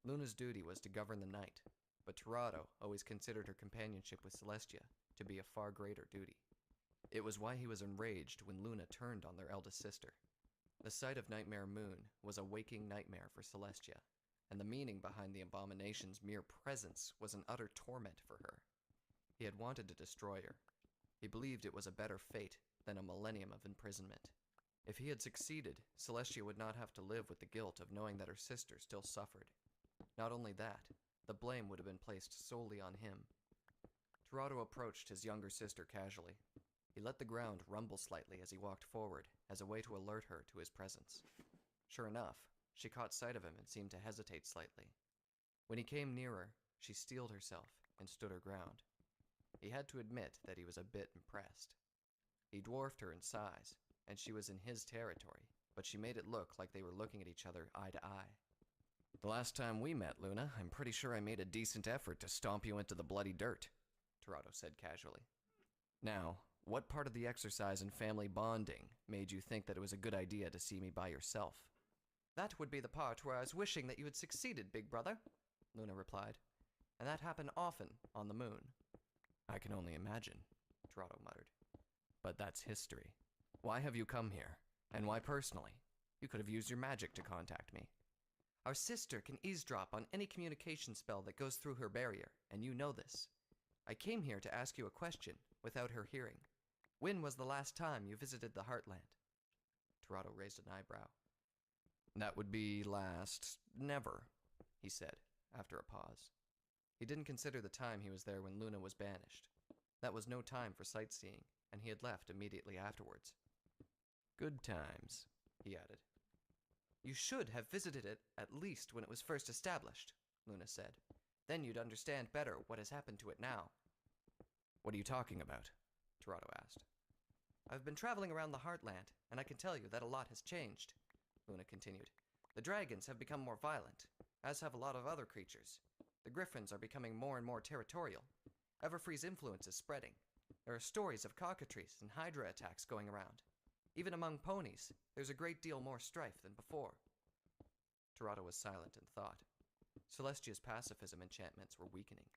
Luna's duty was to govern the night, but Torado always considered her companionship with Celestia to be a far greater duty. It was why he was enraged when Luna turned on their eldest sister. The sight of Nightmare Moon was a waking nightmare for Celestia, and the meaning behind the abomination's mere presence was an utter torment for her. He had wanted to destroy her. He believed it was a better fate than a millennium of imprisonment. If he had succeeded, Celestia would not have to live with the guilt of knowing that her sister still suffered. Not only that, the blame would have been placed solely on him. Torado approached his younger sister casually. He let the ground rumble slightly as he walked forward, as a way to alert her to his presence. Sure enough, she caught sight of him and seemed to hesitate slightly. When he came nearer, she steeled herself and stood her ground. He had to admit that he was a bit impressed. He dwarfed her in size, and she was in his territory, but she made it look like they were looking at each other eye to eye. "The last time we met, Luna, I'm pretty sure I made a decent effort to stomp you into the bloody dirt," Torado said casually. "Now, what part of the exercise in family bonding made you think that it was a good idea to see me by yourself?" "That would be the part where I was wishing that you had succeeded, big brother," Luna replied. "And that happened often on the moon." "I can only imagine," Torado muttered. "But that's history. Why have you come here? And why personally? You could have used your magic to contact me." "Our sister can eavesdrop on any communication spell that goes through her barrier, and you know this. I came here to ask you a question without her hearing. When was the last time you visited the Heartland?" Torado raised an eyebrow. "That would be never," he said, after a pause. He didn't consider the time he was there when Luna was banished. That was no time for sightseeing, and he had left immediately afterwards. "Good times," he added. "You should have visited it at least when it was first established," Luna said. "Then you'd understand better what has happened to it now." "What are you talking about?" Torado asked. "I've been traveling around the Heartland, and I can tell you that a lot has changed," Luna continued. "The dragons have become more violent, as have a lot of other creatures. The griffins are becoming more and more territorial. Everfree's influence is spreading. There are stories of cockatrice and hydra attacks going around. Even among ponies, there's a great deal more strife than before." Torado was silent in thought. Celestia's pacifism enchantments were weakening.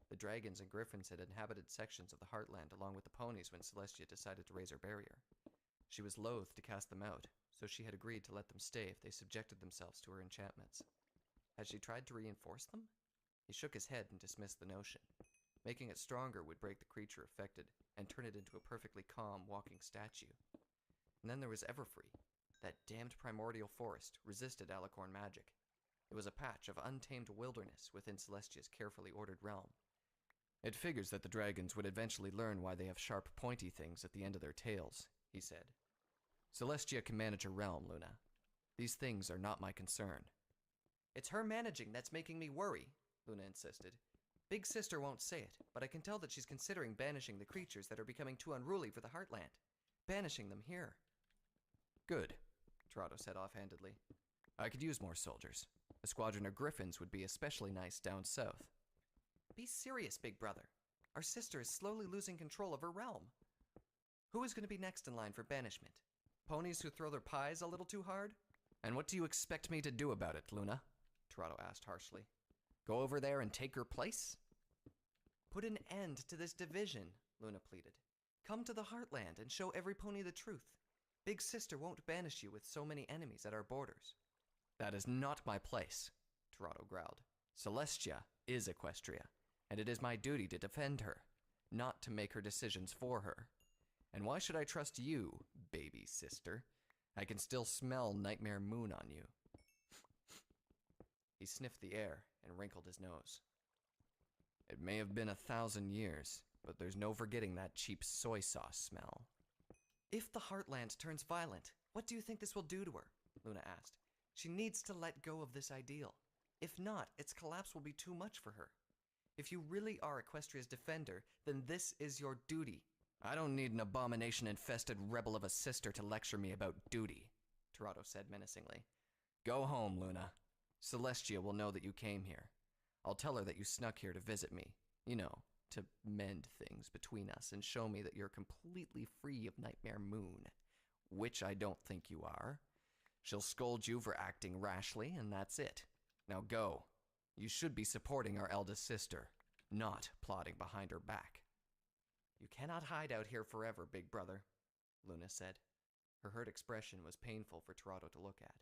The dragons and griffins had inhabited sections of the Heartland along with the ponies when Celestia decided to raise her barrier. She was loath to cast them out, so she had agreed to let them stay if they subjected themselves to her enchantments. Had she tried to reinforce them? He shook his head and dismissed the notion. Making it stronger would break the creature affected and turn it into a perfectly calm, walking statue. And then there was Everfree. That damned primordial forest resisted alicorn magic. It was a patch of untamed wilderness within Celestia's carefully ordered realm. "It figures that the dragons would eventually learn why they have sharp, pointy things at the end of their tails," he said. "Celestia can manage her realm, Luna. These things are not my concern." "It's her managing that's making me worry," Luna insisted. "Big Sister won't say it, but I can tell that she's considering banishing the creatures that are becoming too unruly for the Heartland. Banishing them here." "Good," Torado said offhandedly. "I could use more soldiers. A squadron of griffins would be especially nice down south." "Be serious, big brother. Our sister is slowly losing control of her realm. Who is going to be next in line for banishment? Ponies who throw their pies a little too hard?" "And what do you expect me to do about it, Luna?" Torado asked harshly. "Go over there and take her place?" "Put an end to this division," Luna pleaded. "Come to the Heartland and show every pony the truth. Big Sister won't banish you with so many enemies at our borders." "That is not my place," Torado growled. "Celestia is Equestria, and it is my duty to defend her, not to make her decisions for her. And why should I trust you, baby sister? I can still smell Nightmare Moon on you." He sniffed the air and wrinkled his nose. "It may have been 1,000 years, but there's no forgetting that cheap soy sauce smell. If the Heartland turns violent, what do you think this will do to her? Luna asked. She needs to let go of this ideal. If not, its collapse will be too much for her. If you really are Equestria's defender, then this is your duty. I don't need an abomination-infested rebel of a sister to lecture me about duty, Torado said menacingly. Go home, Luna. Celestia will know that you came here. I'll tell her that you snuck here to visit me. You know, to mend things between us and show me that you're completely free of Nightmare Moon, which I don't think you are. She'll scold you for acting rashly, and that's it. Now go. You should be supporting our eldest sister, not plotting behind her back. You cannot hide out here forever, big brother, Luna said. Her hurt expression was painful for Torado to look at.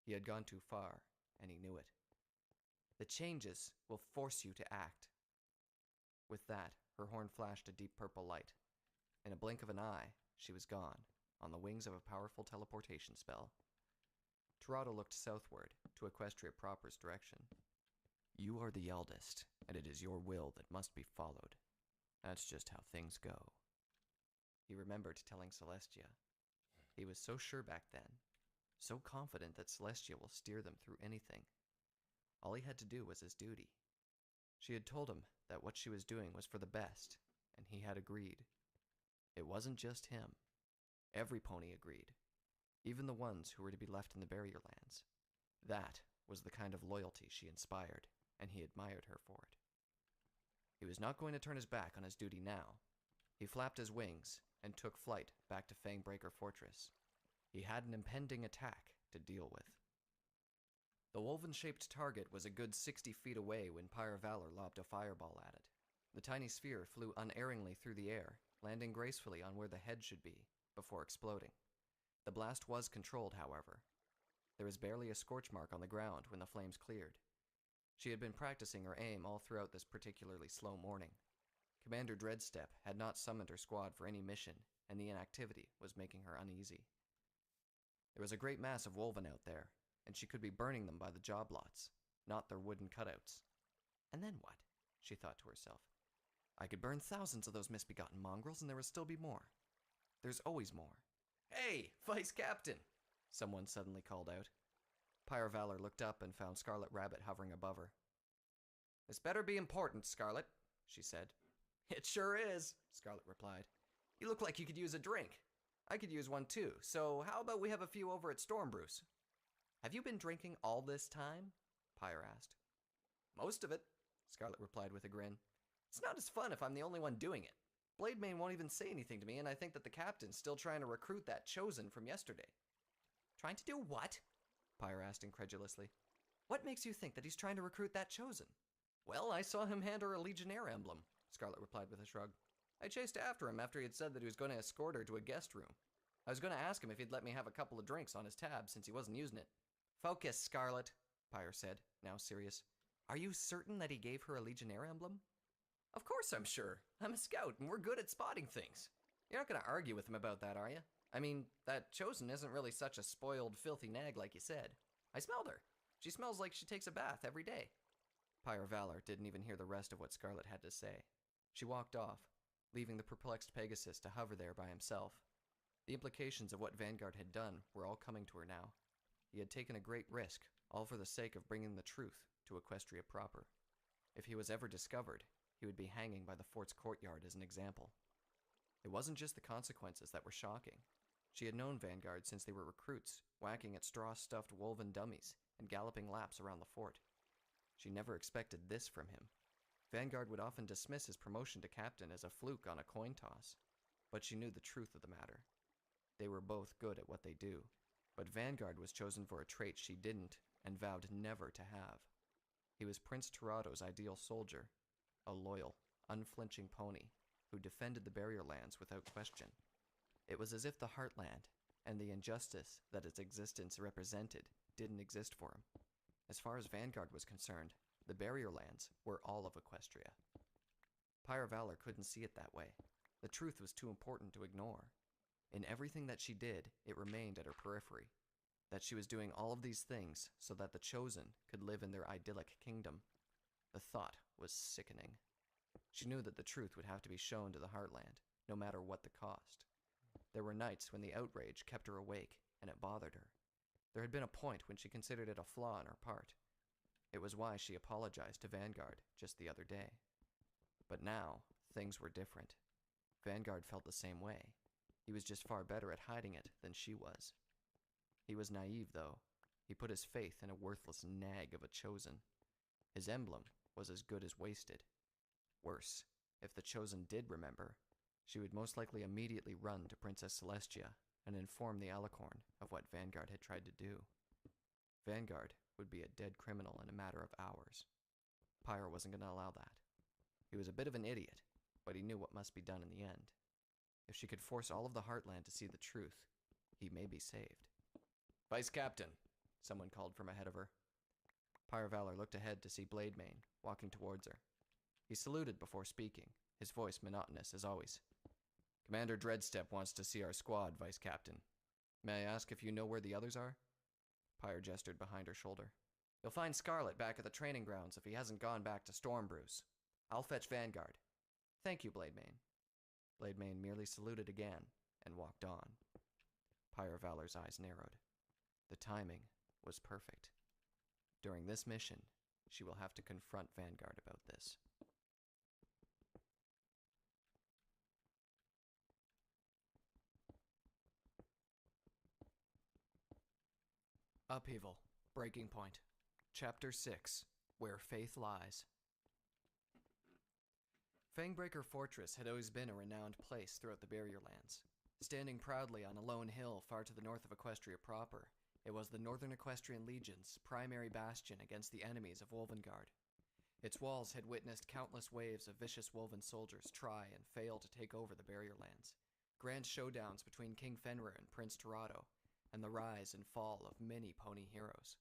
He had gone too far, and he knew it. The changes will force you to act. With that, her horn flashed a deep purple light. In a blink of an eye, she was gone, on the wings of a powerful teleportation spell. Torado looked southward, to Equestria proper's direction. You are the eldest, and it is your will that must be followed. That's just how things go. He remembered telling Celestia. He was so sure back then, so confident that Celestia will steer them through anything. All he had to do was his duty. She had told him that what she was doing was for the best, and he had agreed. It wasn't just him. Every pony agreed, even the ones who were to be left in the barrier lands. That was the kind of loyalty she inspired, and he admired her for it. He was not going to turn his back on his duty now. He flapped his wings and took flight back to Fangbreaker Fortress. He had an impending attack to deal with. The woven-shaped target was a good 60 feet away when Pyre Valor lobbed a fireball at it. The tiny sphere flew unerringly through the air, landing gracefully on where the head should be, before exploding. The blast was controlled, however. There was barely a scorch mark on the ground when the flames cleared. She had been practicing her aim all throughout this particularly slow morning. Commander Dreadstep had not summoned her squad for any mission, and the inactivity was making her uneasy. There was a great mass of woven out there, and she could be burning them by the job lots, not their wooden cutouts. And then what? She thought to herself. I could burn thousands of those misbegotten mongrels, and there would still be more. There's always more. Hey, Vice Captain! Someone suddenly called out. Pyre Valor looked up and found Scarlet Rabbit hovering above her. This better be important, Scarlet, she said. It sure is, Scarlet replied. You look like you could use a drink. I could use one too, so how about we have a few over at Stormbruce? Have you been drinking all this time? Pyre asked. Most of it, Scarlet replied with a grin. It's not as fun if I'm the only one doing it. Blademane won't even say anything to me, and I think that the captain's still trying to recruit that Chosen from yesterday. Trying to do what? Pyre asked incredulously. What makes you think that he's trying to recruit that Chosen? Well, I saw him hand her a Legionnaire emblem, Scarlet replied with a shrug. I chased after him after he had said that he was going to escort her to a guest room. I was going to ask him if he'd let me have a couple of drinks on his tab since he wasn't using it. Focus, Scarlet, Pyre said, now serious. Are you certain that he gave her a Legionnaire emblem? Of course I'm sure. I'm a scout, and we're good at spotting things. You're not going to argue with him about that, are you? I mean, that Chosen isn't really such a spoiled, filthy nag like you said. I smelled her. She smells like she takes a bath every day. Pyre Valor didn't even hear the rest of what Scarlet had to say. She walked off, leaving the perplexed Pegasus to hover there by himself. The implications of what Vanguard had done were all coming to her now. He had taken a great risk, all for the sake of bringing the truth to Equestria proper. If he was ever discovered, he would be hanging by the fort's courtyard as an example. It wasn't just the consequences that were shocking. She had known Vanguard since they were recruits, whacking at straw-stuffed woven dummies and galloping laps around the fort. She never expected this from him. Vanguard would often dismiss his promotion to captain as a fluke on a coin toss, but she knew the truth of the matter. They were both good at what they do, but Vanguard was chosen for a trait she didn't and vowed never to have. He was Prince Tirado's ideal soldier, a loyal, unflinching pony who defended the barrier lands without question. It was as if the Heartland and the injustice that its existence represented didn't exist for him. As far as Vanguard was concerned, the barrier lands were all of Equestria. Pyre Valor couldn't see it that way. The truth was too important to ignore. In everything that she did, it remained at her periphery. That she was doing all of these things so that the Chosen could live in their idyllic kingdom. The thought was sickening. She knew that the truth would have to be shown to the Heartland, no matter what the cost. There were nights when the outrage kept her awake, and it bothered her. There had been a point when she considered it a flaw on her part. It was why she apologized to Vanguard just the other day. But now, things were different. Vanguard felt the same way. He was just far better at hiding it than she was. He was naive, though. He put his faith in a worthless nag of a chosen. His emblem was as good as wasted. Worse, if the chosen did remember, she would most likely immediately run to Princess Celestia and inform the Alicorn of what Vanguard had tried to do. Vanguard would be a dead criminal in a matter of hours. Pyre wasn't going to allow that. He was a bit of an idiot, but he knew what must be done in the end. If she could force all of the Heartland to see the truth, he may be saved. "Vice Captain," someone called from ahead of her. Pyre Valor looked ahead to see Blademane walking towards her. He saluted before speaking, his voice monotonous as always. "Commander Dreadstep wants to see our squad, Vice Captain. May I ask if you know where the others are?" Pyre gestured behind her shoulder. "You'll find Scarlet back at the training grounds if he hasn't gone back to Stormbrews. I'll fetch Vanguard." "Thank you, Blademane." Blademane merely saluted again and walked on. Pyre Valor's eyes narrowed. The timing was perfect. During this mission, she will have to confront Vanguard about this. Upheaval. Breaking Point. Chapter 6. Where Faith Lies. Fangbreaker Fortress had always been a renowned place throughout the Barrier Lands. Standing proudly on a lone hill far to the north of Equestria proper, it was the Northern Equestrian Legion's primary bastion against the enemies of Wolvengard. Its walls had witnessed countless waves of vicious Wolven soldiers try and fail to take over the Barrier Lands, grand showdowns between King Fenrir and Prince Torado, and the rise and fall of many pony heroes.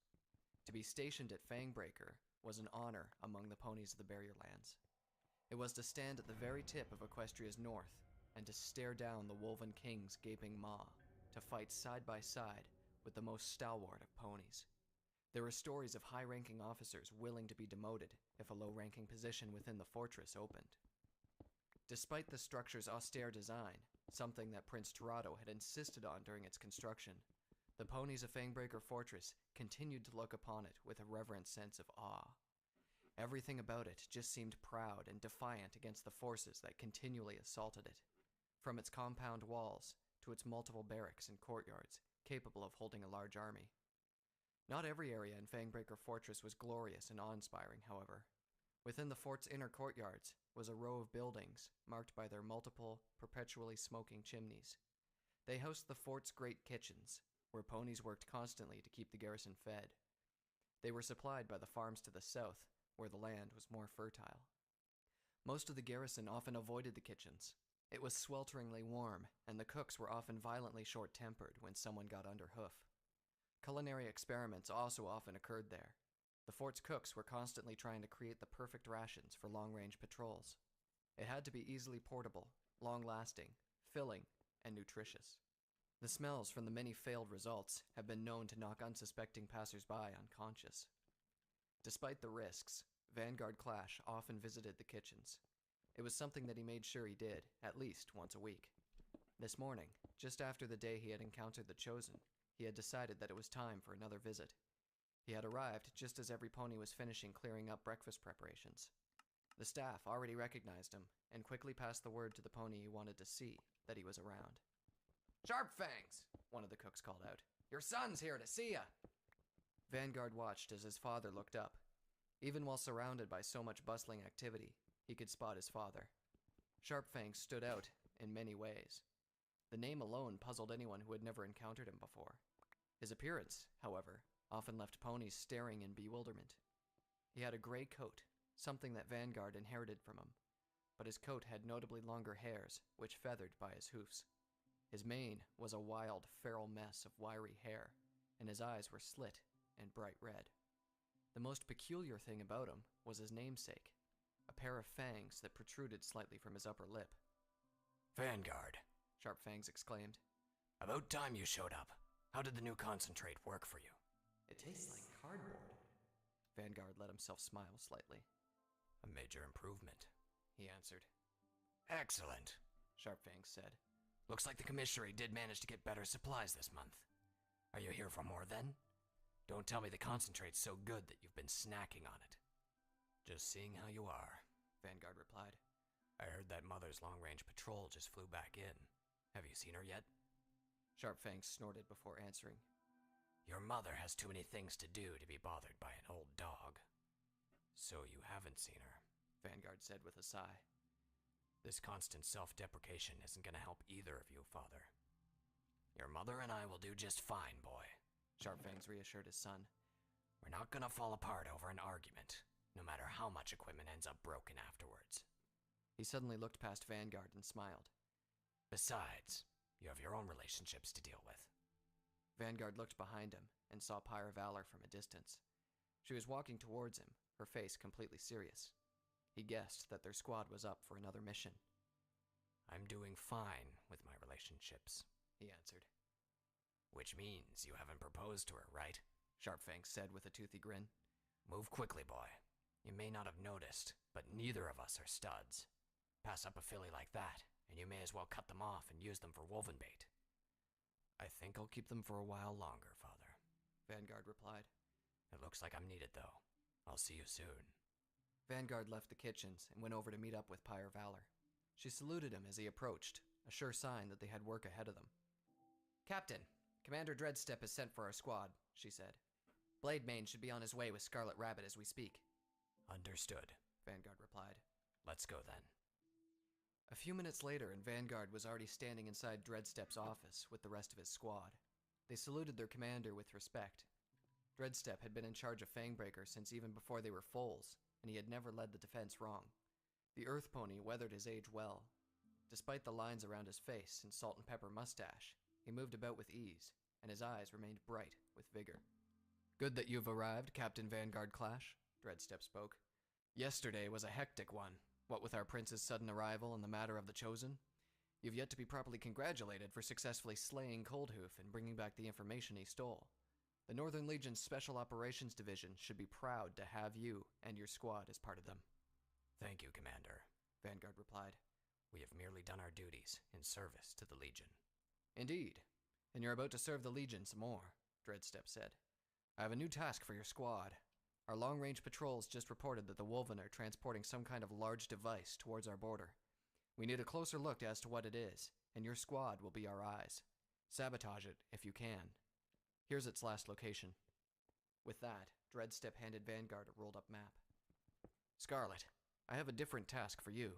To be stationed at Fangbreaker was an honor among the ponies of the Barrier Lands. It was to stand at the very tip of Equestria's north and to stare down the Wolven King's gaping maw, to fight side by side with the most stalwart of ponies. There were stories of high-ranking officers willing to be demoted if a low-ranking position within the fortress opened. Despite the structure's austere design, something that Prince Torado had insisted on during its construction, the ponies of Fangbreaker Fortress continued to look upon it with a reverent sense of awe. Everything about it just seemed proud and defiant against the forces that continually assaulted it, from its compound walls to its multiple barracks and courtyards capable of holding a large army. Not every area in Fangbreaker Fortress was glorious and awe-inspiring, however. Within the fort's inner courtyards was a row of buildings marked by their multiple, perpetually smoking chimneys. They housed the fort's great kitchens, where ponies worked constantly to keep the garrison fed. They were supplied by the farms to the south, where the land was more fertile. Most of the garrison often avoided the kitchens. It was swelteringly warm, and the cooks were often violently short-tempered when someone got under hoof. Culinary experiments also often occurred there. The fort's cooks were constantly trying to create the perfect rations for long-range patrols. It had to be easily portable, long-lasting, filling, and nutritious. The smells from the many failed results have been known to knock unsuspecting passers-by unconscious. Despite the risks, Vanguard Clash often visited the kitchens. It was something that he made sure he did, at least once a week. This morning, just after the day he had encountered the Chosen, he had decided that it was time for another visit. He had arrived just as every pony was finishing clearing up breakfast preparations. The staff already recognized him, and quickly passed the word to the pony he wanted to see that he was around. "Sharpfangs!" one of the cooks called out. "Your son's here to see ya!" Vanguard watched as his father looked up. Even while surrounded by so much bustling activity, he could spot his father. Sharpfangs stood out in many ways. The name alone puzzled anyone who had never encountered him before. His appearance, however, often left ponies staring in bewilderment. He had a gray coat, something that Vanguard inherited from him, but his coat had notably longer hairs, which feathered by his hoofs. His mane was a wild, feral mess of wiry hair, and his eyes were slit and bright red. The most peculiar thing about him was his namesake, a pair of fangs that protruded slightly from his upper lip. "Vanguard," Sharpfangs exclaimed. "About time you showed up. How did the new concentrate work for you?" "It tastes like cardboard." Vanguard let himself smile slightly. "A major improvement. he answered. Excellent, Sharpfangs said. looks like the commissary did manage to get better supplies this month. Are you here for more then? Don't tell me the concentrate's so good that you've been snacking on it. Just seeing how you are, Vanguard replied. I heard that Mother's long-range patrol just flew back in. Have you seen her yet? Sharpfangs snorted before answering. Your mother has too many things to do to be bothered by an old dog. So you haven't seen her, Vanguard said with a sigh. This constant self-deprecation isn't going to help either of you, Father. Your mother and I will do just fine, boy, Sharpfangs reassured his son. We're not going to fall apart over an argument, no matter how much equipment ends up broken afterwards. He suddenly looked past Vanguard and smiled. Besides, you have your own relationships to deal with. Vanguard looked behind him and saw Pyre Valor from a distance. She was walking towards him, her face completely serious. He guessed that their squad was up for another mission. I'm doing fine with my relationships, he answered. Which means you haven't proposed to her, right? Sharpfangs said with a toothy grin. Move quickly, boy. You may not have noticed, but neither of us are studs. Pass up a filly like that, and you may as well cut them off and use them for woven bait. I think I'll keep them for a while longer, Father, Vanguard replied. It looks like I'm needed, though. I'll see you soon. Vanguard left the kitchens and went over to meet up with Pyre Valor. She saluted him as he approached, a sure sign that they had work ahead of them. Captain, Commander Dreadstep has sent for our squad, she said. Blademane should be on his way with Scarlet Rabbit as we speak. Understood, Vanguard replied. Let's go then. A few minutes later, and Vanguard was already standing inside Dreadstep's office with the rest of his squad. They saluted their commander with respect. Dreadstep had been in charge of Fangbreaker since even before they were foals, and he had never led the defense wrong. The Earth Pony weathered his age well. Despite the lines around his face and salt and pepper mustache, he moved about with ease, and his eyes remained bright with vigor. Good that you've arrived, Captain Vanguard Clash, Dreadstep spoke. Yesterday was a hectic one, what with our prince's sudden arrival and the matter of the Chosen. You've yet to be properly congratulated for successfully slaying Coldhoof and bringing back the information he stole. The Northern Legion's Special Operations Division should be proud to have you and your squad as part of them. Thank you, Commander, Vanguard replied. We have merely done our duties in service to the Legion. Indeed, and you're about to serve the Legion some more, Dreadstep said. I have a new task for your squad. Our long-range patrols just reported that the Wolven are transporting some kind of large device towards our border. We need a closer look as to what it is, and your squad will be our eyes. Sabotage it if you can. Here's its last location. With that, Dreadstep handed Vanguard a rolled-up map. Scarlet, I have a different task for you.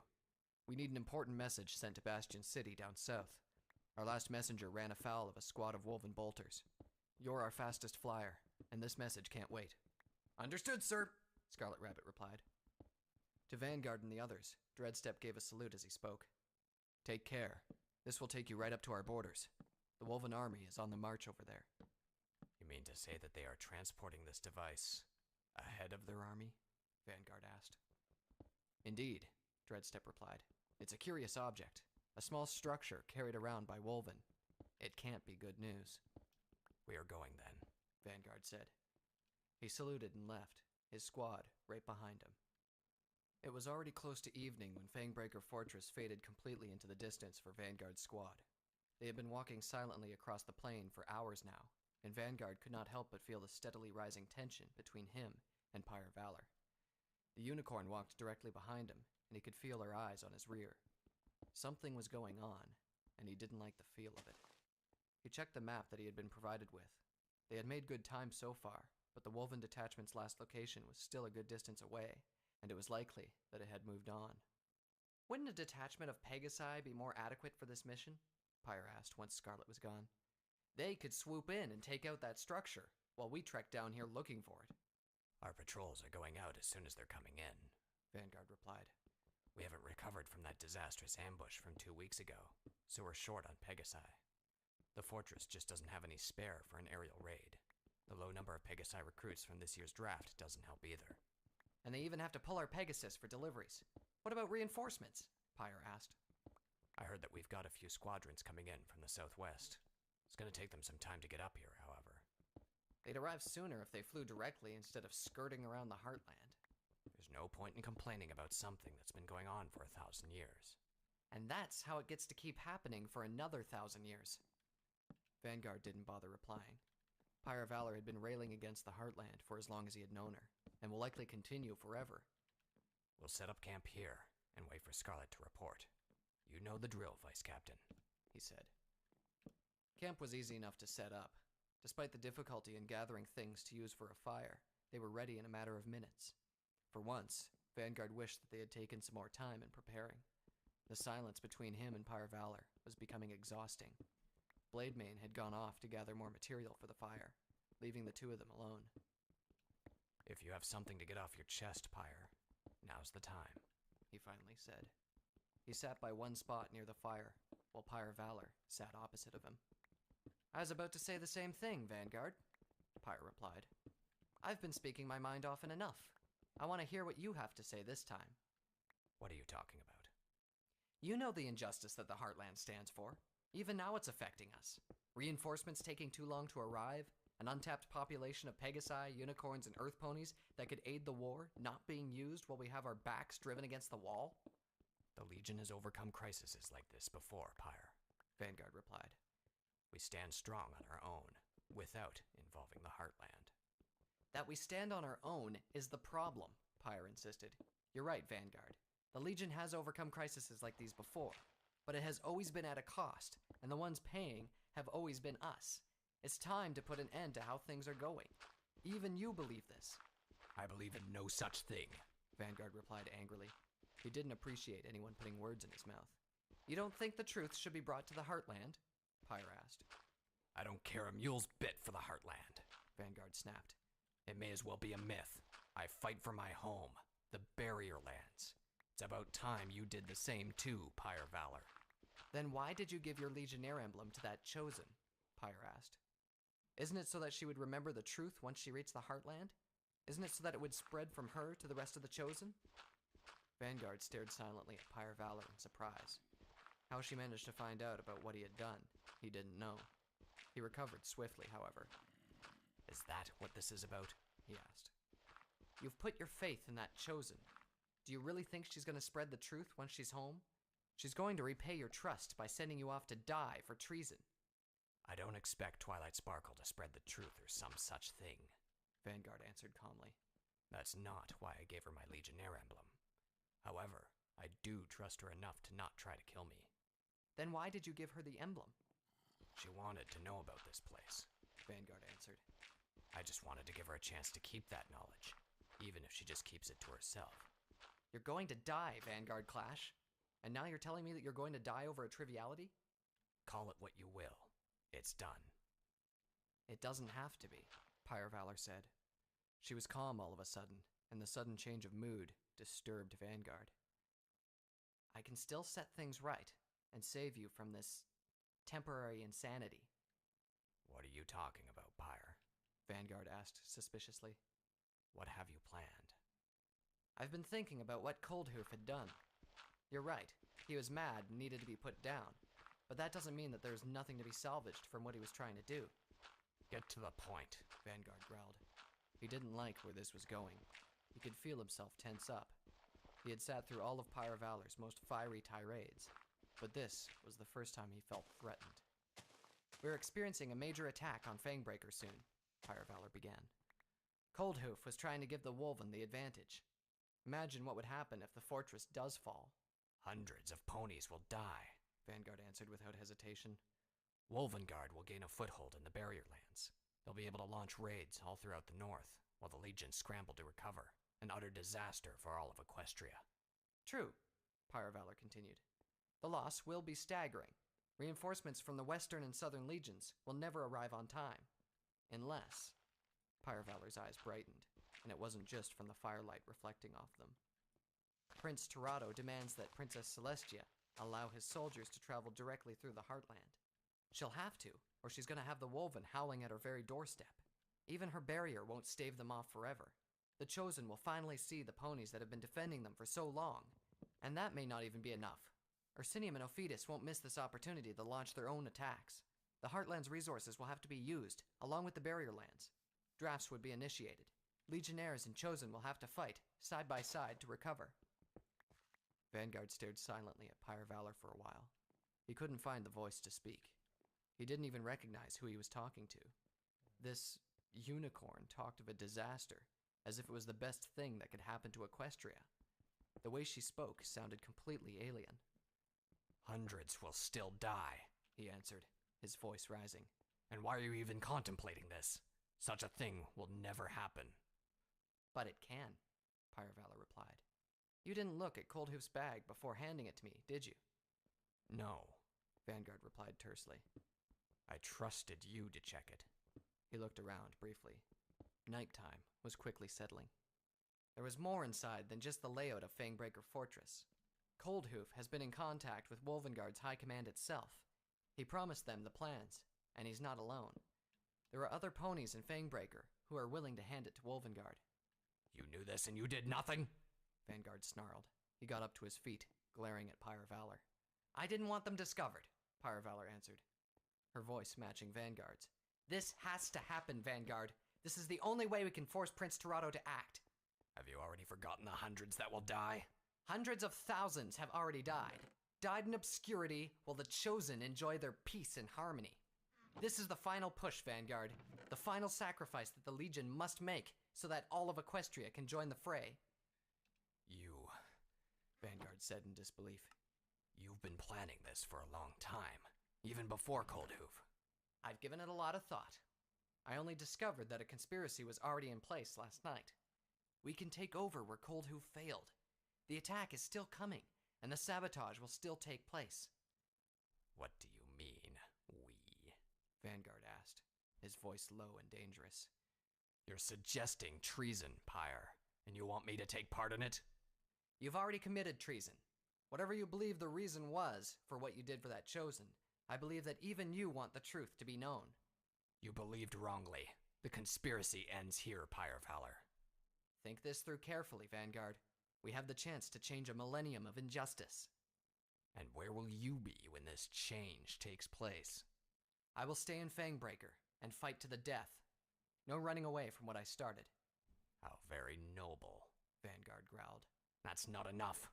We need an important message sent to Bastion City down south. Our last messenger ran afoul of a squad of Wolven bolters. You're our fastest flyer, and this message can't wait. Understood, sir, Scarlet Rabbit replied. To Vanguard and the others, Dreadstep gave a salute as he spoke. Take care. This will take you right up to our borders. The Wolven army is on the march over there. You mean to say that they are transporting this device ahead of their army? Vanguard asked. Indeed, Dreadstep replied. It's a curious object, a small structure carried around by Wolven. It can't be good news. We are going then, Vanguard said. He saluted and left, his squad right behind him. It was already close to evening when Fangbreaker Fortress faded completely into the distance for Vanguard's squad. They had been walking silently across the plain for hours now, and Vanguard could not help but feel the steadily rising tension between him and Pyre Valor. The unicorn walked directly behind him, and he could feel her eyes on his rear. Something was going on, and he didn't like the feel of it. He checked the map that he had been provided with. They had made good time so far, but the Wolven detachment's last location was still a good distance away, and it was likely that it had moved on. Wouldn't a detachment of Pegasi be more adequate for this mission? Pyre asked once Scarlet was gone. They could swoop in and take out that structure, while we trek down here looking for it. Our patrols are going out as soon as they're coming in, Vanguard replied. We haven't recovered from that disastrous ambush from 2 weeks ago, so we're short on Pegasi. The fortress just doesn't have any spare for an aerial raid. The low number of Pegasi recruits from this year's draft doesn't help either. And they even have to pull our Pegasus for deliveries. What about reinforcements? Pyre asked. I heard that we've got a few squadrons coming in from the southwest. It's going to take them some time to get up here, however. They'd arrive sooner if they flew directly instead of skirting around the heartland. There's No point in complaining about something that's been going on for 1,000 years. And that's how it gets to keep happening for another 1,000 years. Vanguard didn't bother replying. Pyre Valor had been railing against the Heartland for as long as he had known her, and will likely continue forever. We'll set up camp here and wait for Scarlet to report. You know the drill, Vice Captain, he said. Camp was easy enough to set up. Despite the difficulty in gathering things to use for a fire, they were ready in a matter of minutes. For once, Vanguard wished that they had taken some more time in preparing. The silence between him and Pyre Valor was becoming exhausting. Blademane had gone off to gather more material for the fire, leaving the two of them alone. If you have something to get off your chest, Pyre, now's the time, he finally said. He sat by one spot near the fire, while Pyre Valor sat opposite of him. I was about to say the same thing, Vanguard, Pyre replied. I've been speaking my mind often enough. I want to hear what you have to say this time. What are you talking about? You know the injustice that the Heartland stands for. Even now it's affecting us. Reinforcements taking too long to arrive, an untapped population of Pegasi, unicorns, and earth ponies that could aid the war not being used while we have our backs driven against the wall? The Legion has overcome crises like this before, Pyre, Vanguard replied. We stand strong on our own, without involving the Heartland. That we stand on our own is the problem, Pyre insisted. You're right, Vanguard. The Legion has overcome crises like these before, but it has always been at a cost, and the ones paying have always been us. It's time to put an end to how things are going. Even you believe this. I believe in no such thing, Vanguard replied angrily. He didn't appreciate anyone putting words in his mouth. You don't think the truth should be brought to the Heartland? Pyre asked. I don't care a mule's bit for the Heartland, Vanguard snapped. It may as well be a myth. I fight for my home, the Barrier Lands. It's about time you did the same too, Pyre Valor. Then why did you give your Legionnaire emblem to that Chosen? Pyre asked. Isn't it so that she would remember the truth once she reached the Heartland? Isn't it so that it would spread from her to the rest of the Chosen? Vanguard stared silently at Pyre Valor in surprise. How she managed to find out about what he had done, he didn't know. He recovered swiftly, however. Is that what this is about? He asked. You've put your faith in that Chosen. Do you really think she's going to spread the truth once she's home? She's going to repay your trust by sending you off to die for treason. I don't expect Twilight Sparkle to spread the truth or some such thing, Vanguard answered calmly. That's not why I gave her my Legionnaire emblem. However, I do trust her enough to not try to kill me. Then why did you give her the emblem? She wanted to know about this place, Vanguard answered. I just wanted to give her a chance to keep that knowledge, even if she just keeps it to herself. You're going to die, Vanguard Clash. And now you're telling me that you're going to die over a triviality? Call it what you will. It's done. It doesn't have to be, Pyre Valor said. She was calm all of a sudden, and the sudden change of mood disturbed Vanguard. I can still set things right and save you from this temporary insanity. What are you talking about, Pyre? Vanguard asked suspiciously. What have you planned? I've been thinking about what Coldhoof had done. You're right, he was mad and needed to be put down, but that doesn't mean that there's nothing to be salvaged from what he was trying to do. Get to the point, Vanguard growled. He didn't like where this was going. He could feel himself tense up. He had sat through all of Pyre Valor's most fiery tirades, but this was the first time he felt threatened. We're experiencing a major attack on Fangbreaker soon, Pyre Valor began. Coldhoof was trying to give the Wolven the advantage. Imagine what would happen if the fortress does fall. Hundreds of ponies will die, Vanguard answered without hesitation. Wolvengard will gain a foothold in the Barrier Lands. They'll be able to launch raids all throughout the north, while the Legion scramble to recover. An utter disaster for all of Equestria. True, Pyre Valor continued. The loss will be staggering. Reinforcements from the Western and Southern Legions will never arrive on time. Unless... Pyre Valor's eyes brightened, and it wasn't just from the firelight reflecting off them. Prince Tirado demands that Princess Celestia allow his soldiers to travel directly through the Heartland. She'll have to, or she's going to have the Wolven howling at her very doorstep. Even her barrier won't stave them off forever. The Chosen will finally see the ponies that have been defending them for so long, and that may not even be enough. Ursinium and Ophidius won't miss this opportunity to launch their own attacks. The Heartland's resources will have to be used, along with the Barrier Lands. Drafts would be initiated. Legionnaires and Chosen will have to fight, side by side, to recover. Vanguard stared silently at Pyre Valor for a while. He couldn't find the voice to speak. He didn't even recognize who he was talking to. This unicorn talked of a disaster, as if it was the best thing that could happen to Equestria. The way she spoke sounded completely alien. Hundreds will still die, he answered, his voice rising. And why are you even contemplating this? Such a thing will never happen. But it can, Pyre Valor replied. You didn't look at Coldhoof's bag before handing it to me, did you? No, Vanguard replied tersely. I trusted you to check it. He looked around briefly. Nighttime was quickly settling. There was more inside than just the layout of Fangbreaker Fortress. Coldhoof has been in contact with Wolvengard's High Command itself. He promised them the plans, and he's not alone. There are other ponies in Fangbreaker who are willing to hand it to Wolvengard. You knew this and you did nothing? Vanguard snarled. He got up to his feet, glaring at Pyre Valor. I didn't want them discovered, Pyre Valor answered, her voice matching Vanguard's. This has to happen, Vanguard. This is the only way we can force Prince Tirado to act. Have you already forgotten the hundreds that will die? Hundreds of thousands have already died in obscurity while the Chosen enjoy their peace and harmony. This is the final push, Vanguard, the final sacrifice that the Legion must make so that all of Equestria can join the fray. You, Vanguard said in disbelief. You've been planning this for a long time, even before Coldhoof. I've given it a lot of thought. I only discovered that a conspiracy was already in place last night. We can take over where Coldhoof failed. The attack is still coming, and the sabotage will still take place. What do you mean, we? Vanguard asked, his voice low and dangerous. You're suggesting treason, Pyre, and you want me to take part in it? You've already committed treason. Whatever you believe the reason was for what you did for that Chosen, I believe that even you want the truth to be known. You believed wrongly. The conspiracy ends here, Pyre Valor. Think this through carefully, Vanguard. We have the chance to change a millennium of injustice. And where will you be when this change takes place? I will stay in Fangbreaker and fight to the death. No running away from what I started. How very noble, Vanguard growled. That's not enough.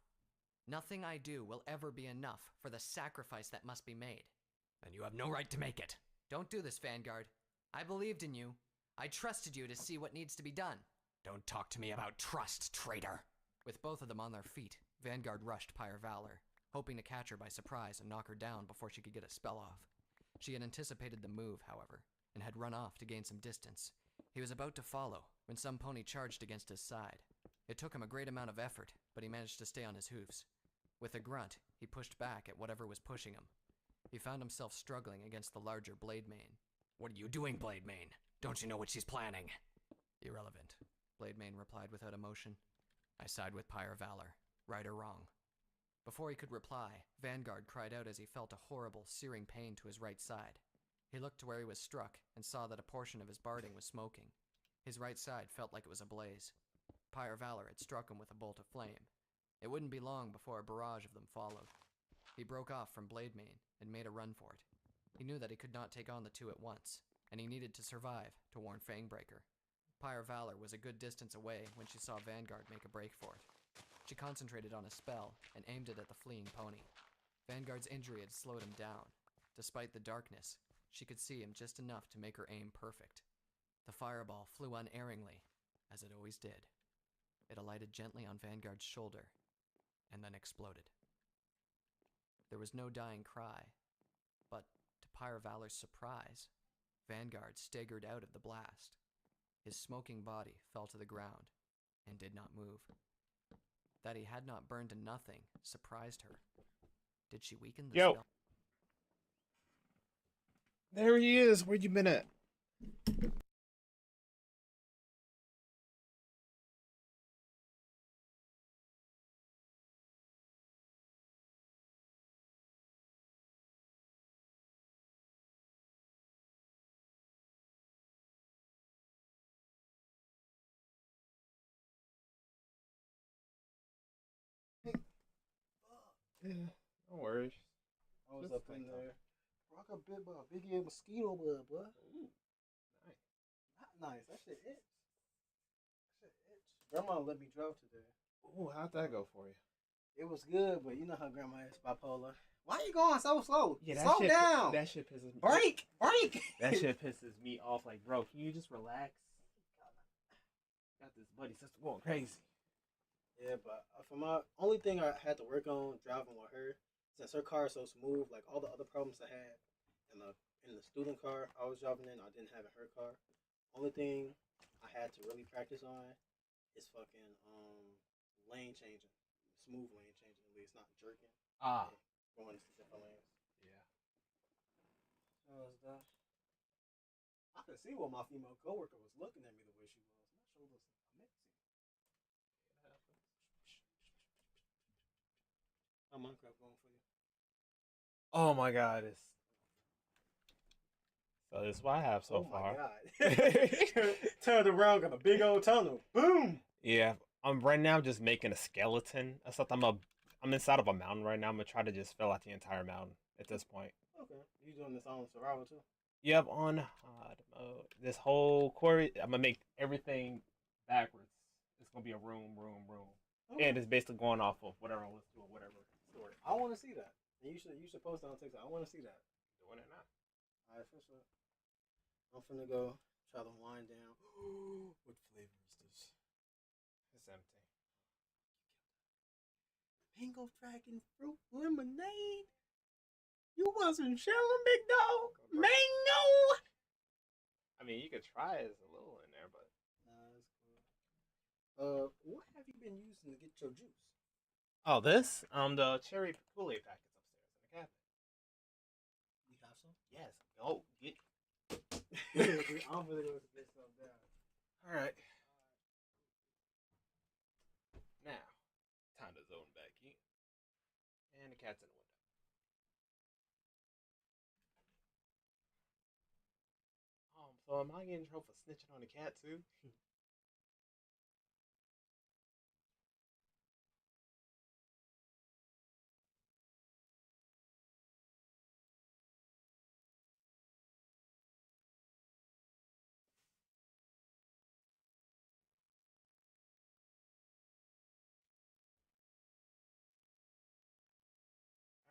Nothing I do will ever be enough for the sacrifice that must be made. Then you have no right to make it. Don't do this, Vanguard. I believed in you. I trusted you to see what needs to be done. Don't talk to me about trust, traitor. With both of them on their feet, Vanguard rushed Pyre Valor, hoping to catch her by surprise and knock her down before she could get a spell off. She had anticipated the move, however, and had run off to gain some distance. He was about to follow when some pony charged against his side. It took him a great amount of effort, but he managed to stay on his hooves. With a grunt, he pushed back at whatever was pushing him. He found himself struggling against the larger Blademane. What are you doing, Blademane? Don't you know what she's planning? Irrelevant, Blademane replied without emotion. I side with Pyre Valor, right or wrong. Before he could reply, Vanguard cried out as he felt a horrible, searing pain to his right side. He looked to where he was struck and saw that a portion of his barding was smoking. His right side felt like it was ablaze. Pyre Valor had struck him with a bolt of flame. It wouldn't be long before a barrage of them followed. He broke off from Blademane and made a run for it. He knew that he could not take on the two at once, and he needed to survive to warn Fangbreaker. Pyre Valor was a good distance away when she saw Vanguard make a break for it. She concentrated on a spell and aimed it at the fleeing pony. Vanguard's injury had slowed him down. Despite the darkness, she could see him just enough to make her aim perfect. The fireball flew unerringly, as it always did. It alighted gently on Vanguard's shoulder, and then exploded. There was no dying cry, but to Pyre Valor's surprise, Vanguard staggered out of the blast. His smoking body fell to the ground and did not move. That he had not burned to nothing surprised her. Did she weaken the spell? There he is. Where you been at? Yeah, no worries. I was up in there. Bro, I got bit by a big ass mosquito bug, boy. Ooh, nice. Not nice. That shit is. Grandma let me drive today. Ooh, how'd that go for you? It was good, but you know how grandma is bipolar. Why you going so slow? Yeah, Slow down. That shit pisses me. Break. That shit pisses me off. Like, bro, can you just relax? Got this buddy sister going crazy. Yeah, but for my only thing I had to work on driving with her, since her car is so smooth, like all the other problems I had in the student car I was driving in, I didn't have in her car. Only thing I had to really practice on is fucking lane changing, smooth lane changing. At least not jerking. Ah, Going into different lanes. yeah. So was that. I could see why my female coworker was looking at me the way she was. My shoulders amazing. How Minecraft going for you? Oh my god, it's so this is what I have so Oh my far. god. Turned around, got a big old tunnel. Boom! Yeah, I'm right now just making a skeleton. Except I'm inside of a mountain right now. I'm gonna try to just fill out the entire mountain at this point. Okay. You doing this on survival too? Yep, on hard mode. This whole quarry, I'm gonna make everything backwards. It's gonna be a room. Okay. And it's basically going off of whatever I was doing, whatever story. I want to see that. And you should post that on TikTok. I want to see that. Doing it now. Alright, for sure. I'm finna go try to wind down. What flavor is this? It's empty. Mango dragon fruit lemonade. You wasn't chilling, big dog. Mango. I mean, you could try it as a little in there, but Nah, that's cool. What have you been using to get your juice? oh, this the cherry Kool-Aid packets upstairs in the cabinet. You have some? Yes. Oh, get. I'm gonna go get some down. All right. Now, time to zone back in, and the cat's in the window. So am I getting in trouble for snitching on the cat too?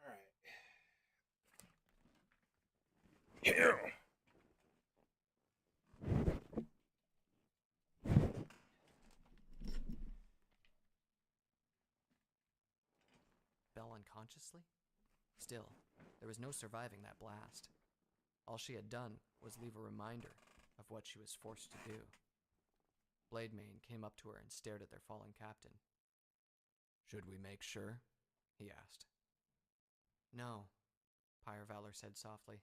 All right. Here. Fell unconsciously? Still, there was no surviving that blast. All she had done was leave a reminder of what she was forced to do. Blademane came up to her and stared at their fallen captain. "Should we make sure?" he asked. "No," Pyre Valor said softly.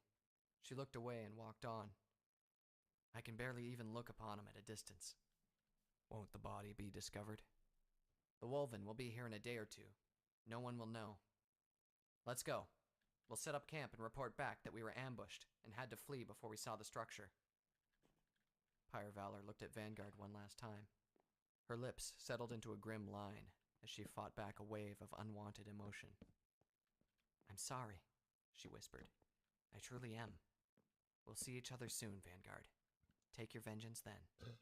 She looked away and walked on. "I can barely even look upon him at a distance." "Won't the body be discovered?" "The Wolven will be here in a day or two. No one will know. Let's go. We'll set up camp and report back that we were ambushed and had to flee before we saw the structure." Pyre Valor looked at Vanguard one last time. Her lips settled into a grim line as she fought back a wave of unwanted emotion. "I'm sorry," she whispered. "I truly am. We'll see each other soon, Vanguard. Take your vengeance then."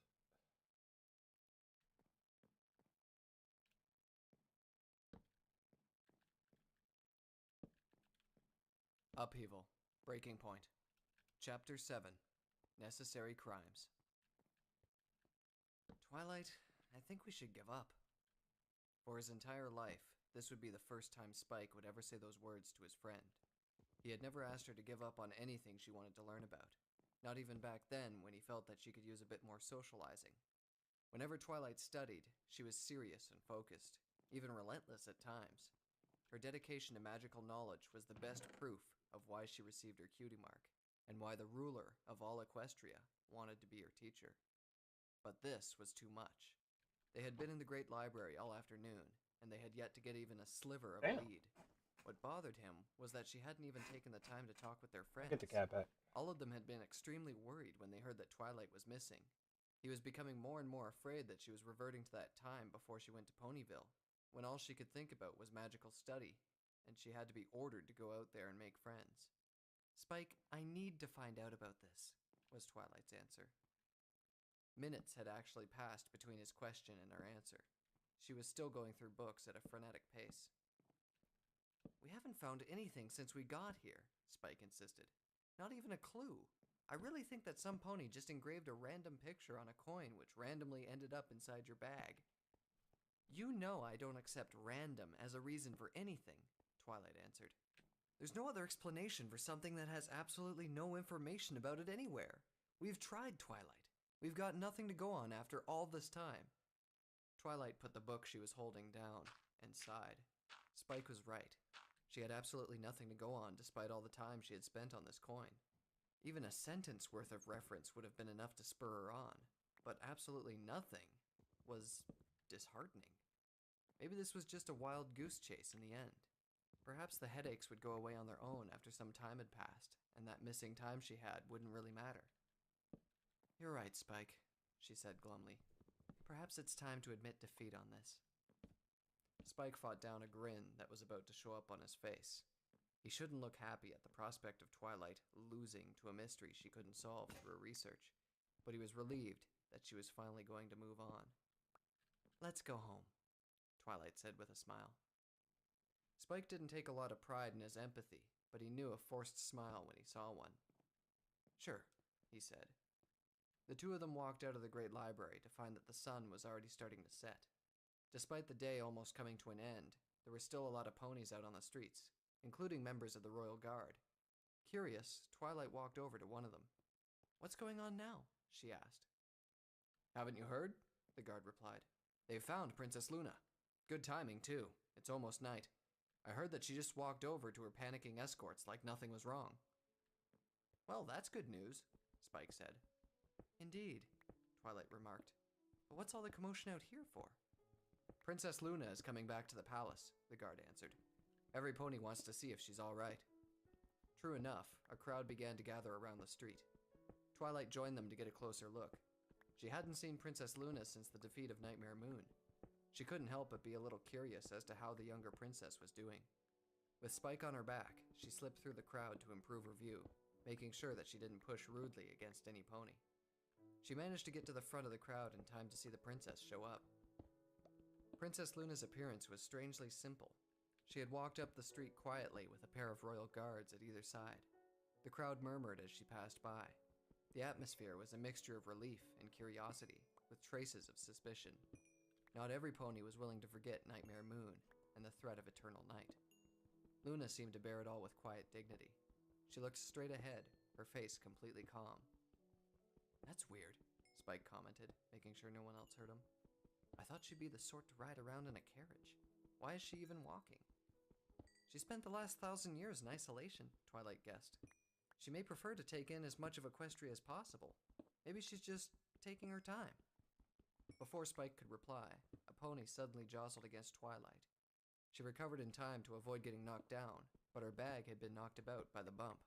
Upheaval. Breaking Point. Chapter 7. Necessary Crimes. "Twilight, I think we should give up." For his entire life, this would be the first time Spike would ever say those words to his friend. He had never asked her to give up on anything she wanted to learn about, not even back then when he felt that she could use a bit more socializing. Whenever Twilight studied, she was serious and focused, even relentless at times. Her dedication to magical knowledge was the best proof of why she received her cutie mark, and why the ruler of all Equestria wanted to be her teacher. But this was too much. They had been in the Great Library all afternoon, and they had yet to get even a sliver of a lead. What bothered him was that she hadn't even taken the time to talk with their friends. Get the cat back. All of them had been extremely worried when they heard that Twilight was missing. He was becoming more and more afraid that she was reverting to that time before she went to Ponyville, when all she could think about was magical study, and she had to be ordered to go out there and make friends. "Spike, I need to find out about this," was Twilight's answer. Minutes had actually passed between his question and her answer. She was still going through books at a frenetic pace. We haven't found anything since we got here, Spike insisted. Not even a clue. I really think that some pony just engraved a random picture on a coin which randomly ended up inside your bag. You know I don't accept random as a reason for anything, Twilight answered. There's no other explanation for something that has absolutely no information about it anywhere. We've tried, Twilight. We've got nothing to go on after all this time. Twilight put the book she was holding down and sighed. Spike was right. She had absolutely nothing to go on despite all the time she had spent on this coin. Even a sentence worth of reference would have been enough to spur her on, but absolutely nothing was disheartening. Maybe this was just a wild goose chase in the end. Perhaps the headaches would go away on their own after some time had passed, and that missing time she had wouldn't really matter. You're right, Spike, she said glumly. Perhaps it's time to admit defeat on this. Spike fought down a grin that was about to show up on his face. He shouldn't look happy at the prospect of Twilight losing to a mystery she couldn't solve through her research, but he was relieved that she was finally going to move on. Let's go home, Twilight said with a smile. Spike didn't take a lot of pride in his empathy, but he knew a forced smile when he saw one. Sure, he said. The two of them walked out of the great library to find that the sun was already starting to set. Despite the day almost coming to an end, there were still a lot of ponies out on the streets, including members of the Royal Guard. Curious, Twilight walked over to one of them. What's going on now? She asked. Haven't you heard? The guard replied. They've found Princess Luna. Good timing, too. It's almost night. I heard that she just walked over to her panicking escorts like nothing was wrong. Well, that's good news, Spike said. Indeed, Twilight remarked. But what's all the commotion out here for? Princess Luna is coming back to the palace, the guard answered. Every pony wants to see if she's all right. True enough, a crowd began to gather around the street. Twilight joined them to get a closer look. She hadn't seen Princess Luna since the defeat of Nightmare Moon. She couldn't help but be a little curious as to how the younger princess was doing. With Spike on her back, she slipped through the crowd to improve her view, making sure that she didn't push rudely against any pony. She managed to get to the front of the crowd in time to see the princess show up. Princess Luna's appearance was strangely simple. She had walked up the street quietly with a pair of royal guards at either side. The crowd murmured as she passed by. The atmosphere was a mixture of relief and curiosity, with traces of suspicion. Not every pony was willing to forget Nightmare Moon and the threat of eternal night. Luna seemed to bear it all with quiet dignity. She looked straight ahead, her face completely calm. That's weird, Spike commented, making sure no one else heard him. I thought she'd be the sort to ride around in a carriage. Why is she even walking? She spent the last 1,000 years in isolation, Twilight guessed. She may prefer to take in as much of Equestria as possible. Maybe she's just taking her time. Before Spike could reply, a pony suddenly jostled against Twilight. She recovered in time to avoid getting knocked down, but her bag had been knocked about by the bump.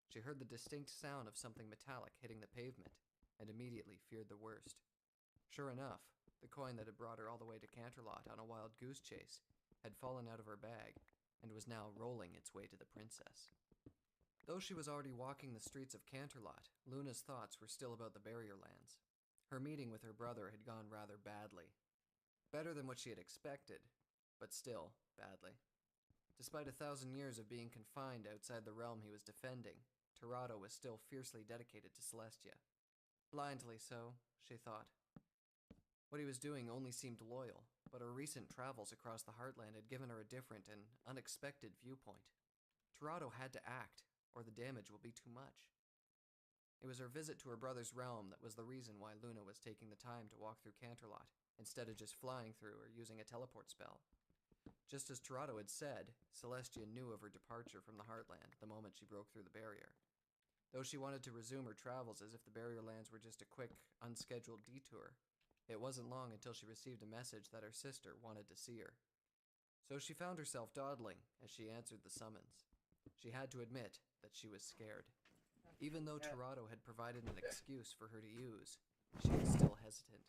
She heard the distinct sound of something metallic hitting the pavement, and immediately feared the worst. Sure enough, the coin that had brought her all the way to Canterlot on a wild goose chase had fallen out of her bag, and was now rolling its way to the princess. Though she was already walking the streets of Canterlot, Luna's thoughts were still about the barrier lands. Her meeting with her brother had gone rather badly. Better than what she had expected, but still badly. Despite 1,000 years of being confined outside the realm he was defending, Tirado was still fiercely dedicated to Celestia. Blindly so, she thought. What he was doing only seemed loyal, but her recent travels across the Heartland had given her a different and unexpected viewpoint. Tirado had to act, or the damage will be too much. It was her visit to her brother's realm that was the reason why Luna was taking the time to walk through Canterlot, instead of just flying through or using a teleport spell. Just as Tirado had said, Celestia knew of her departure from the Heartland the moment she broke through the barrier. Though she wanted to resume her travels as if the barrier lands were just a quick, unscheduled detour, it wasn't long until she received a message that her sister wanted to see her. So she found herself dawdling as she answered the summons. She had to admit that she was scared. Even though Tirado had provided an excuse for her to use, she was still hesitant.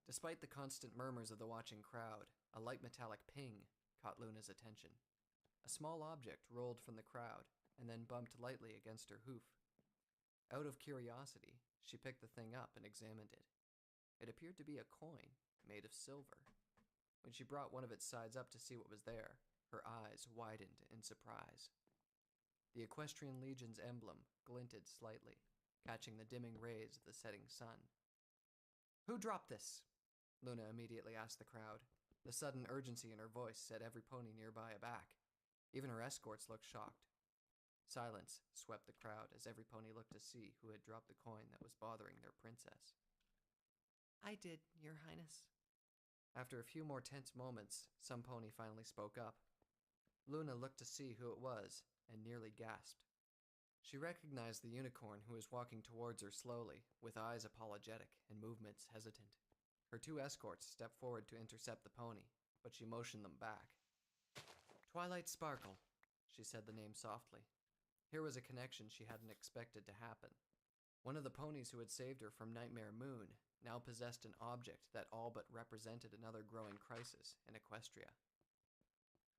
Despite the constant murmurs of the watching crowd, a light metallic ping caught Luna's attention. A small object rolled from the crowd and then bumped lightly against her hoof. Out of curiosity, she picked the thing up and examined it. It appeared to be a coin made of silver. When she brought one of its sides up to see what was there, her eyes widened in surprise. The Equestrian Legion's emblem glinted slightly, catching the dimming rays of the setting sun. "Who dropped this?" Luna immediately asked the crowd. The sudden urgency in her voice set every pony nearby aback. Even her escorts looked shocked. Silence swept the crowd as every pony looked to see who had dropped the coin that was bothering their princess. "I did, Your Highness." After a few more tense moments, some pony finally spoke up. Luna looked to see who it was and nearly gasped. She recognized the unicorn who was walking towards her slowly, with eyes apologetic and movements hesitant. Her 2 escorts stepped forward to intercept the pony, but she motioned them back. "Twilight Sparkle," she said the name softly. Here was a connection she hadn't expected to happen. One of the ponies who had saved her from Nightmare Moon now possessed an object that all but represented another growing crisis in Equestria.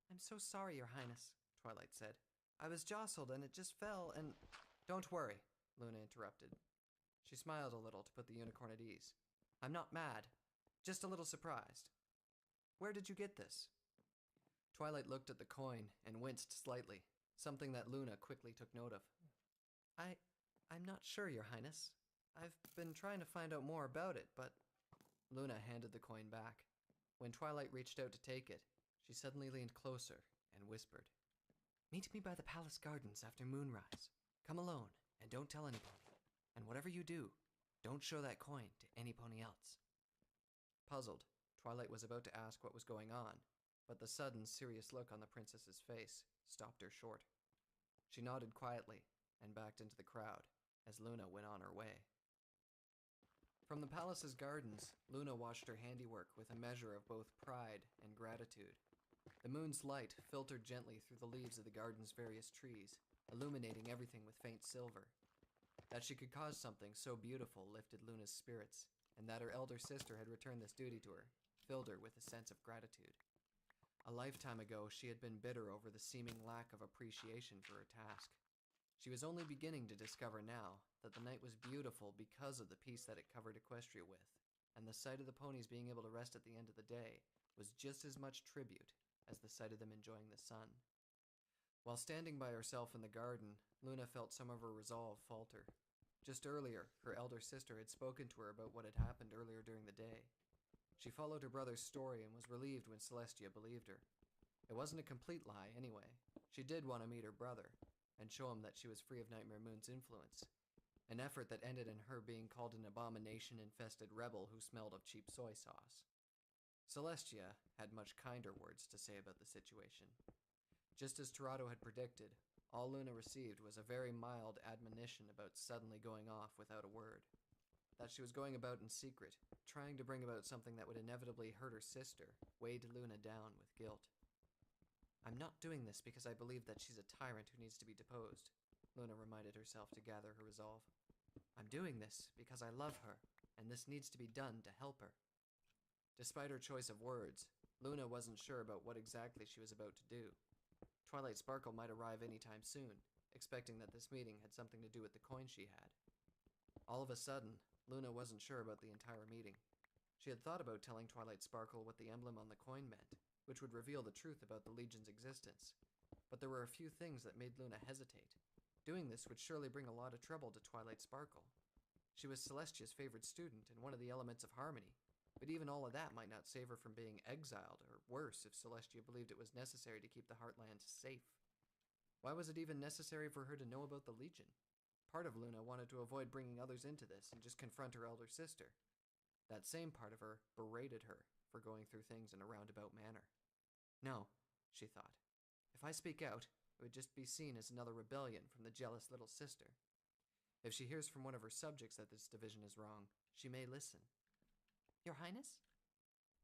"I'm so sorry, Your Highness," Twilight said. "I was jostled and it just fell and—" "Don't worry," Luna interrupted. She smiled a little to put the unicorn at ease. "I'm not mad, just a little surprised. Where did you get this?" Twilight looked at the coin and winced slightly, something that Luna quickly took note of. I'm not sure, Your Highness. I've been trying to find out more about it, but..." Luna handed the coin back. When Twilight reached out to take it, she suddenly leaned closer and whispered, "Meet me by the palace gardens after moonrise. Come alone, and don't tell any pony. And whatever you do, don't show that coin to any pony else." Puzzled, Twilight was about to ask what was going on, but the sudden, serious look on the princess's face stopped her short. She nodded quietly and backed into the crowd as Luna went on her way. From the palace's gardens, Luna watched her handiwork with a measure of both pride and gratitude. The moon's light filtered gently through the leaves of the garden's various trees, illuminating everything with faint silver. That she could cause something so beautiful lifted Luna's spirits, and that her elder sister had returned this duty to her filled her with a sense of gratitude. A lifetime ago, she had been bitter over the seeming lack of appreciation for her task. She was only beginning to discover now that the night was beautiful because of the peace that it covered Equestria with, and the sight of the ponies being able to rest at the end of the day was just as much tribute as the sight of them enjoying the sun. While standing by herself in the garden, Luna felt some of her resolve falter. Just earlier, her elder sister had spoken to her about what had happened earlier during the day. She followed her brother's story and was relieved when Celestia believed her. It wasn't a complete lie, anyway. She did want to meet her brother and show him that she was free of Nightmare Moon's influence, an effort that ended in her being called an abomination-infested rebel who smelled of cheap soy sauce. Celestia had much kinder words to say about the situation. Just as Torado had predicted, all Luna received was a very mild admonition about suddenly going off without a word. That she was going about in secret, trying to bring about something that would inevitably hurt her sister, weighed Luna down with guilt. "I'm not doing this because I believe that she's a tyrant who needs to be deposed," Luna reminded herself to gather her resolve. "I'm doing this because I love her, and this needs to be done to help her." Despite her choice of words, Luna wasn't sure about what exactly she was about to do. Twilight Sparkle might arrive anytime soon, expecting that this meeting had something to do with the coin she had. All of a sudden, Luna wasn't sure about the entire meeting. She had thought about telling Twilight Sparkle what the emblem on the coin meant, which would reveal the truth about the Legion's existence. But there were a few things that made Luna hesitate. Doing this would surely bring a lot of trouble to Twilight Sparkle. She was Celestia's favorite student and one of the elements of harmony, but even all of that might not save her from being exiled, or worse if Celestia believed it was necessary to keep the Heartland safe. Why was it even necessary for her to know about the Legion? Part of Luna wanted to avoid bringing others into this and just confront her elder sister. That same part of her berated her for going through things in a roundabout manner. No, she thought. If I speak out, it would just be seen as another rebellion from the jealous little sister. If she hears from one of her subjects that this division is wrong, she may listen. "Your Highness?"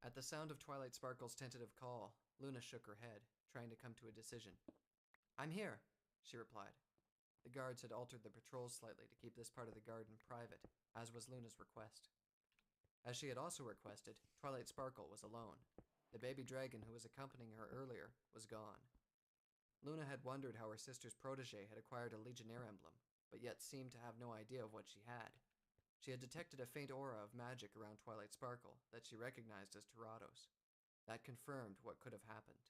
At the sound of Twilight Sparkle's tentative call, Luna shook her head, trying to come to a decision. "I'm here," she replied. The guards had altered the patrols slightly to keep this part of the garden private, as was Luna's request. As she had also requested, Twilight Sparkle was alone. The baby dragon who was accompanying her earlier was gone. Luna had wondered how her sister's protege had acquired a Legionnaire emblem, but yet seemed to have no idea of what she had. She had detected a faint aura of magic around Twilight Sparkle that she recognized as Tirado's. That confirmed what could have happened.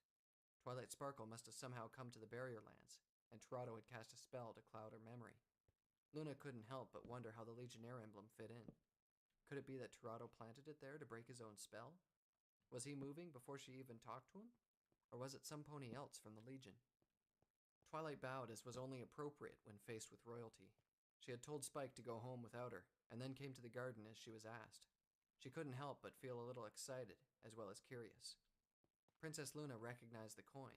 Twilight Sparkle must have somehow come to the Barrier Lands, and Tirado had cast a spell to cloud her memory. Luna couldn't help but wonder how the Legionnaire emblem fit in. Could it be that Tirado planted it there to break his own spell? Was he moving before she even talked to him? Or was it some pony else from the Legion? Twilight bowed as was only appropriate when faced with royalty. She had told Spike to go home without her, and then came to the garden as she was asked. She couldn't help but feel a little excited, as well as curious. Princess Luna recognized the coin.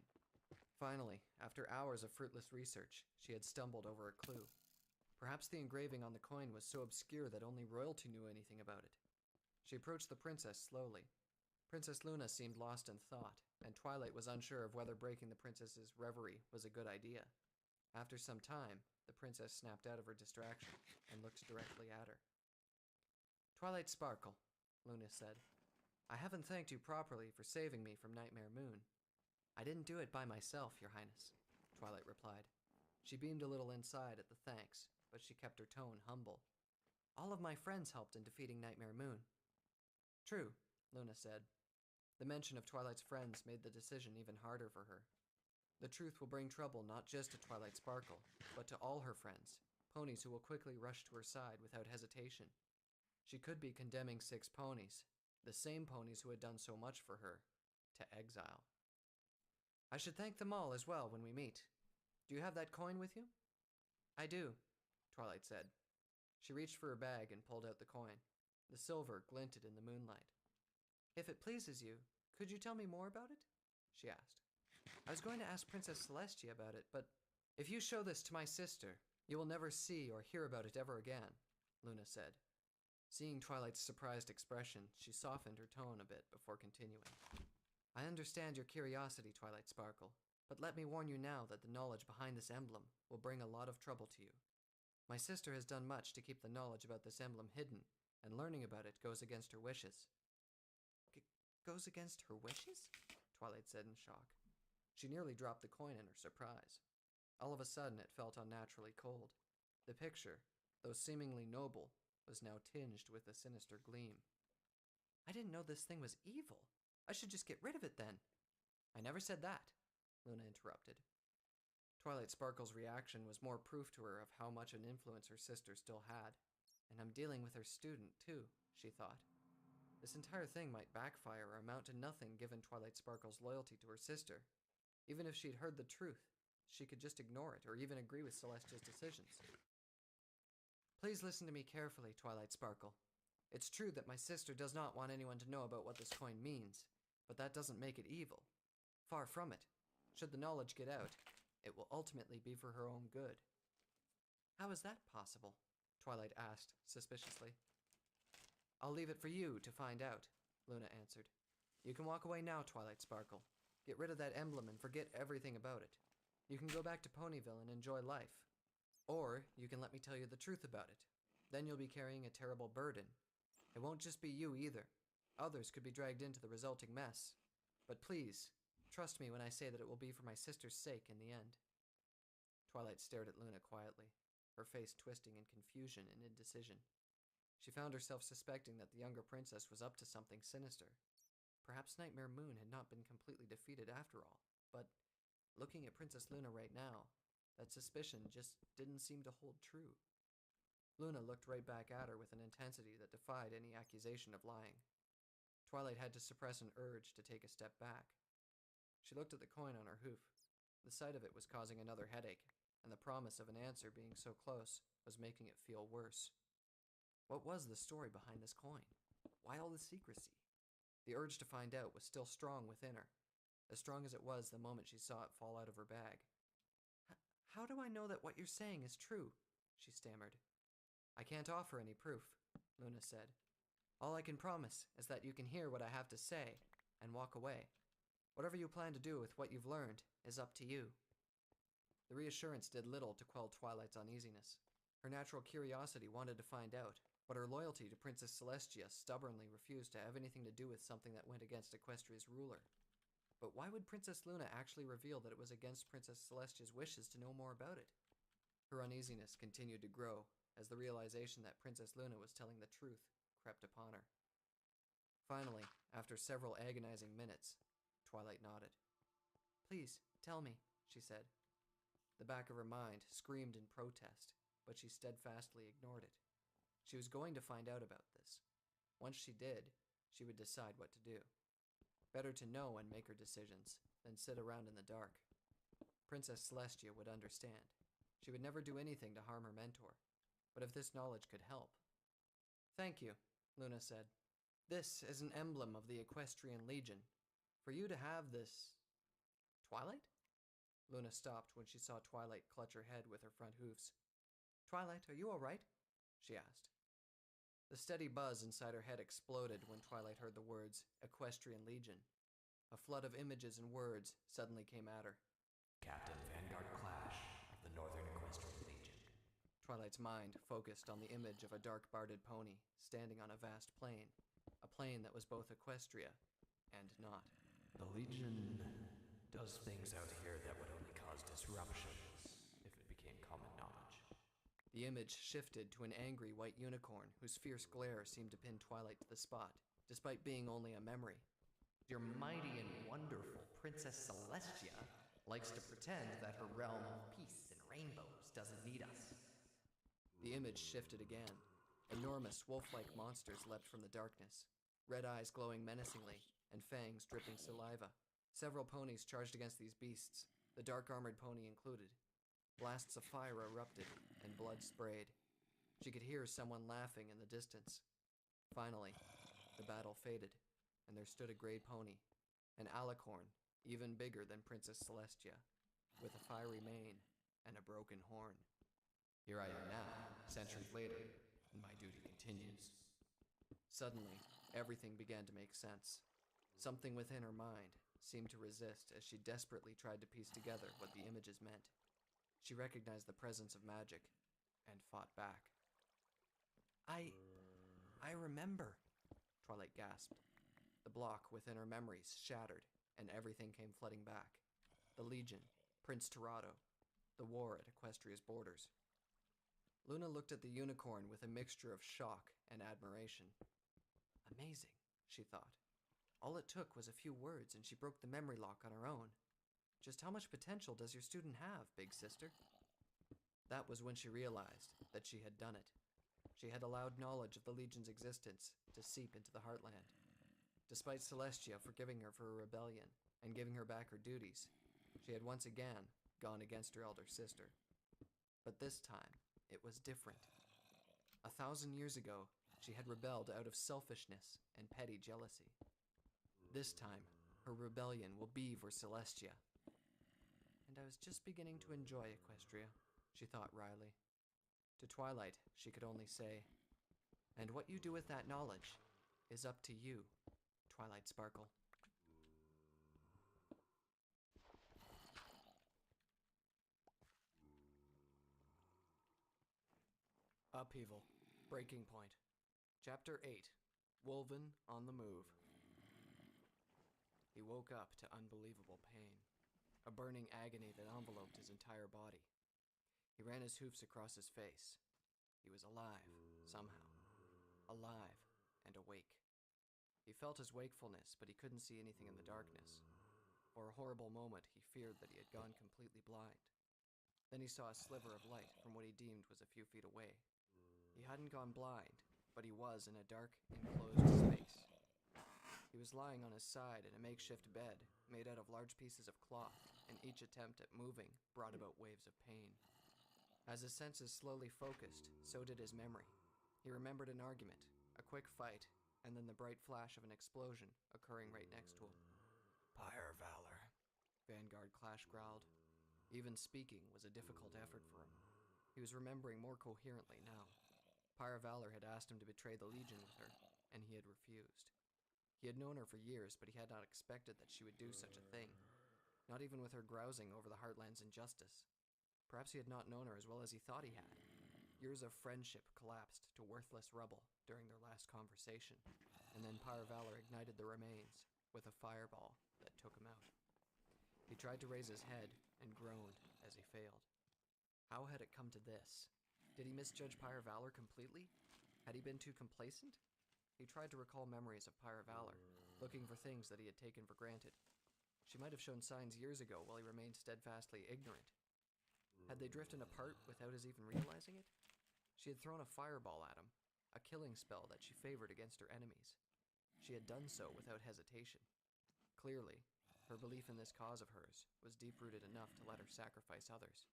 Finally, after hours of fruitless research, she had stumbled over a clue. Perhaps the engraving on the coin was so obscure that only royalty knew anything about it. She approached the princess slowly. Princess Luna seemed lost in thought, and Twilight was unsure of whether breaking the princess's reverie was a good idea. After some time, the princess snapped out of her distraction and looked directly at her. "Twilight Sparkle," Luna said. "I haven't thanked you properly for saving me from Nightmare Moon." "I didn't do it by myself, Your Highness," Twilight replied. She beamed a little inside at the thanks, but she kept her tone humble. "All of my friends helped in defeating Nightmare Moon." "True," Luna said. The mention of Twilight's friends made the decision even harder for her. The truth will bring trouble not just to Twilight Sparkle, but to all her friends, ponies who will quickly rush to her side without hesitation. She could be condemning 6 ponies, the same ponies who had done so much for her, to exile. "I should thank them all as well when we meet. Do you have that coin with you?" "I do," Twilight said. She reached for her bag and pulled out the coin. The silver glinted in the moonlight. "If it pleases you, could you tell me more about it?" she asked. "I was going to ask Princess Celestia about it, but if you show this to my sister, you will never see or hear about it ever again," Luna said. Seeing Twilight's surprised expression, she softened her tone a bit before continuing. "I understand your curiosity, Twilight Sparkle, but let me warn you now that the knowledge behind this emblem will bring a lot of trouble to you. My sister has done much to keep the knowledge about this emblem hidden, and learning about it goes against her wishes." Goes against her wishes?" Twilight said in shock. She nearly dropped the coin in her surprise. All of a sudden, it felt unnaturally cold. The picture, though seemingly noble, was now tinged with a sinister gleam. "I didn't know this thing was evil. I should just get rid of it then." "I never said that," Luna interrupted. Twilight Sparkle's reaction was more proof to her of how much an influence her sister still had. And I'm dealing with her student, too, she thought. This entire thing might backfire or amount to nothing given Twilight Sparkle's loyalty to her sister. Even if she'd heard the truth, she could just ignore it or even agree with Celestia's decisions. "Please listen to me carefully, Twilight Sparkle. It's true that my sister does not want anyone to know about what this coin means, but that doesn't make it evil. Far from it. Should the knowledge get out, it will ultimately be for her own good." "How is that possible?" Twilight asked, suspiciously. "I'll leave it for you to find out," Luna answered. "You can walk away now, Twilight Sparkle. Get rid of that emblem and forget everything about it. You can go back to Ponyville and enjoy life. Or you can let me tell you the truth about it. Then you'll be carrying a terrible burden. It won't just be you either. Others could be dragged into the resulting mess. But please, trust me when I say that it will be for my sister's sake in the end." Twilight stared at Luna quietly, her face twisting in confusion and indecision. She found herself suspecting that the younger princess was up to something sinister. Perhaps Nightmare Moon had not been completely defeated after all, but looking at Princess Luna right now, that suspicion just didn't seem to hold true. Luna looked right back at her with an intensity that defied any accusation of lying. Twilight had to suppress an urge to take a step back. She looked at the coin on her hoof. The sight of it was causing another headache, and the promise of an answer being so close was making it feel worse. What was the story behind this coin? Why all the secrecy? The urge to find out was still strong within her, as strong as it was the moment she saw it fall out of her bag. "How do I know that what you're saying is true?" she stammered. "I can't offer any proof," Luna said. "All I can promise is that you can hear what I have to say and walk away. Whatever you plan to do with what you've learned is up to you." The reassurance did little to quell Twilight's uneasiness. Her natural curiosity wanted to find out, but her loyalty to Princess Celestia stubbornly refused to have anything to do with something that went against Equestria's ruler. But why would Princess Luna actually reveal that it was against Princess Celestia's wishes to know more about it? Her uneasiness continued to grow as the realization that Princess Luna was telling the truth crept upon her. Finally, after several agonizing minutes, Twilight nodded. "Please, tell me," she said. The back of her mind screamed in protest, but she steadfastly ignored it. She was going to find out about this. Once she did, she would decide what to do. Better to know and make her decisions than sit around in the dark. Princess Celestia would understand. She would never do anything to harm her mentor, but if this knowledge could help. "Thank you," Luna said. "This is an emblem of the Equestrian Legion. For you to have this... Twilight?" Luna stopped when she saw Twilight clutch her head with her front hoofs. "Twilight, are you all right?" she asked. The steady buzz inside her head exploded when Twilight heard the words Equestrian Legion. A flood of images and words suddenly came at her. Captain Vanguard Clash of the Northern Equestrian Legion. Twilight's mind focused on the image of a dark-barded pony standing on a vast plain, a plain that was both Equestria and not. The Legion does things out here that would only cause disruptions if it became common knowledge. The image shifted to an angry white unicorn whose fierce glare seemed to pin Twilight to the spot, despite being only a memory. Your mighty and wonderful Princess Celestia likes to pretend that her realm of peace and rainbows doesn't need us. The image shifted again. Enormous wolf-like monsters leapt from the darkness, red eyes glowing menacingly and fangs dripping saliva. Several ponies charged against these beasts, the dark-armored pony included. Blasts of fire erupted and blood sprayed. She could hear someone laughing in the distance. Finally, the battle faded, and there stood a gray pony, an alicorn, even bigger than Princess Celestia, with a fiery mane and a broken horn. Here I am now, centuries later, and my duty continues. Suddenly, everything began to make sense. Something within her mind seemed to resist as she desperately tried to piece together what the images meant. She recognized the presence of magic and fought back. I remember, Twilight gasped. The block within her memories shattered, and everything came flooding back. The Legion, Prince Tirado, the war at Equestria's borders. Luna looked at the unicorn with a mixture of shock and admiration. Amazing, she thought. All it took was a few words and she broke the memory lock on her own. Just how much potential does your student have, big sister? That was when she realized that she had done it. She had allowed knowledge of the Legion's existence to seep into the heartland. Despite Celestia forgiving her for her rebellion and giving her back her duties, she had once again gone against her elder sister. But this time, it was different. 1,000 years ago, she had rebelled out of selfishness and petty jealousy. This time, her rebellion will be for Celestia. And I was just beginning to enjoy Equestria, she thought wryly. To Twilight, she could only say, "And what you do with that knowledge is up to you, Twilight Sparkle." Upheaval. Breaking point. Chapter 8. Wolven on the Move. He woke up to unbelievable pain, a burning agony that enveloped his entire body. He ran his hoofs across his face. He was alive, somehow. Alive and awake. He felt his wakefulness, but he couldn't see anything in the darkness. For a horrible moment, he feared that he had gone completely blind. Then he saw a sliver of light from what he deemed was a few feet away. He hadn't gone blind, but he was in a dark, enclosed space. He was lying on his side in a makeshift bed made out of large pieces of cloth, and each attempt at moving brought about waves of pain. As his senses slowly focused, so did his memory. He remembered an argument, a quick fight, and then the bright flash of an explosion occurring right next to him. Pyre Valor, Vanguard Clash growled. Even speaking was a difficult effort for him. He was remembering more coherently now. Pyre Valor had asked him to betray the Legion with her, and he had refused. He had known her for years, but he had not expected that she would do such a thing, not even with her grousing over the Heartland's injustice. Perhaps he had not known her as well as he thought he had. Years of friendship collapsed to worthless rubble during their last conversation, and then Pyre Valor ignited the remains with a fireball that took him out. He tried to raise his head and groaned as he failed. How had it come to this? Did he misjudge Pyre Valor completely? Had he been too complacent? He tried to recall memories of Pyre Valor, looking for things that he had taken for granted. She might have shown signs years ago while he remained steadfastly ignorant. Had they drifted apart without his even realizing it? She had thrown a fireball at him, a killing spell that she favored against her enemies. She had done so without hesitation. Clearly, her belief in this cause of hers was deep-rooted enough to let her sacrifice others.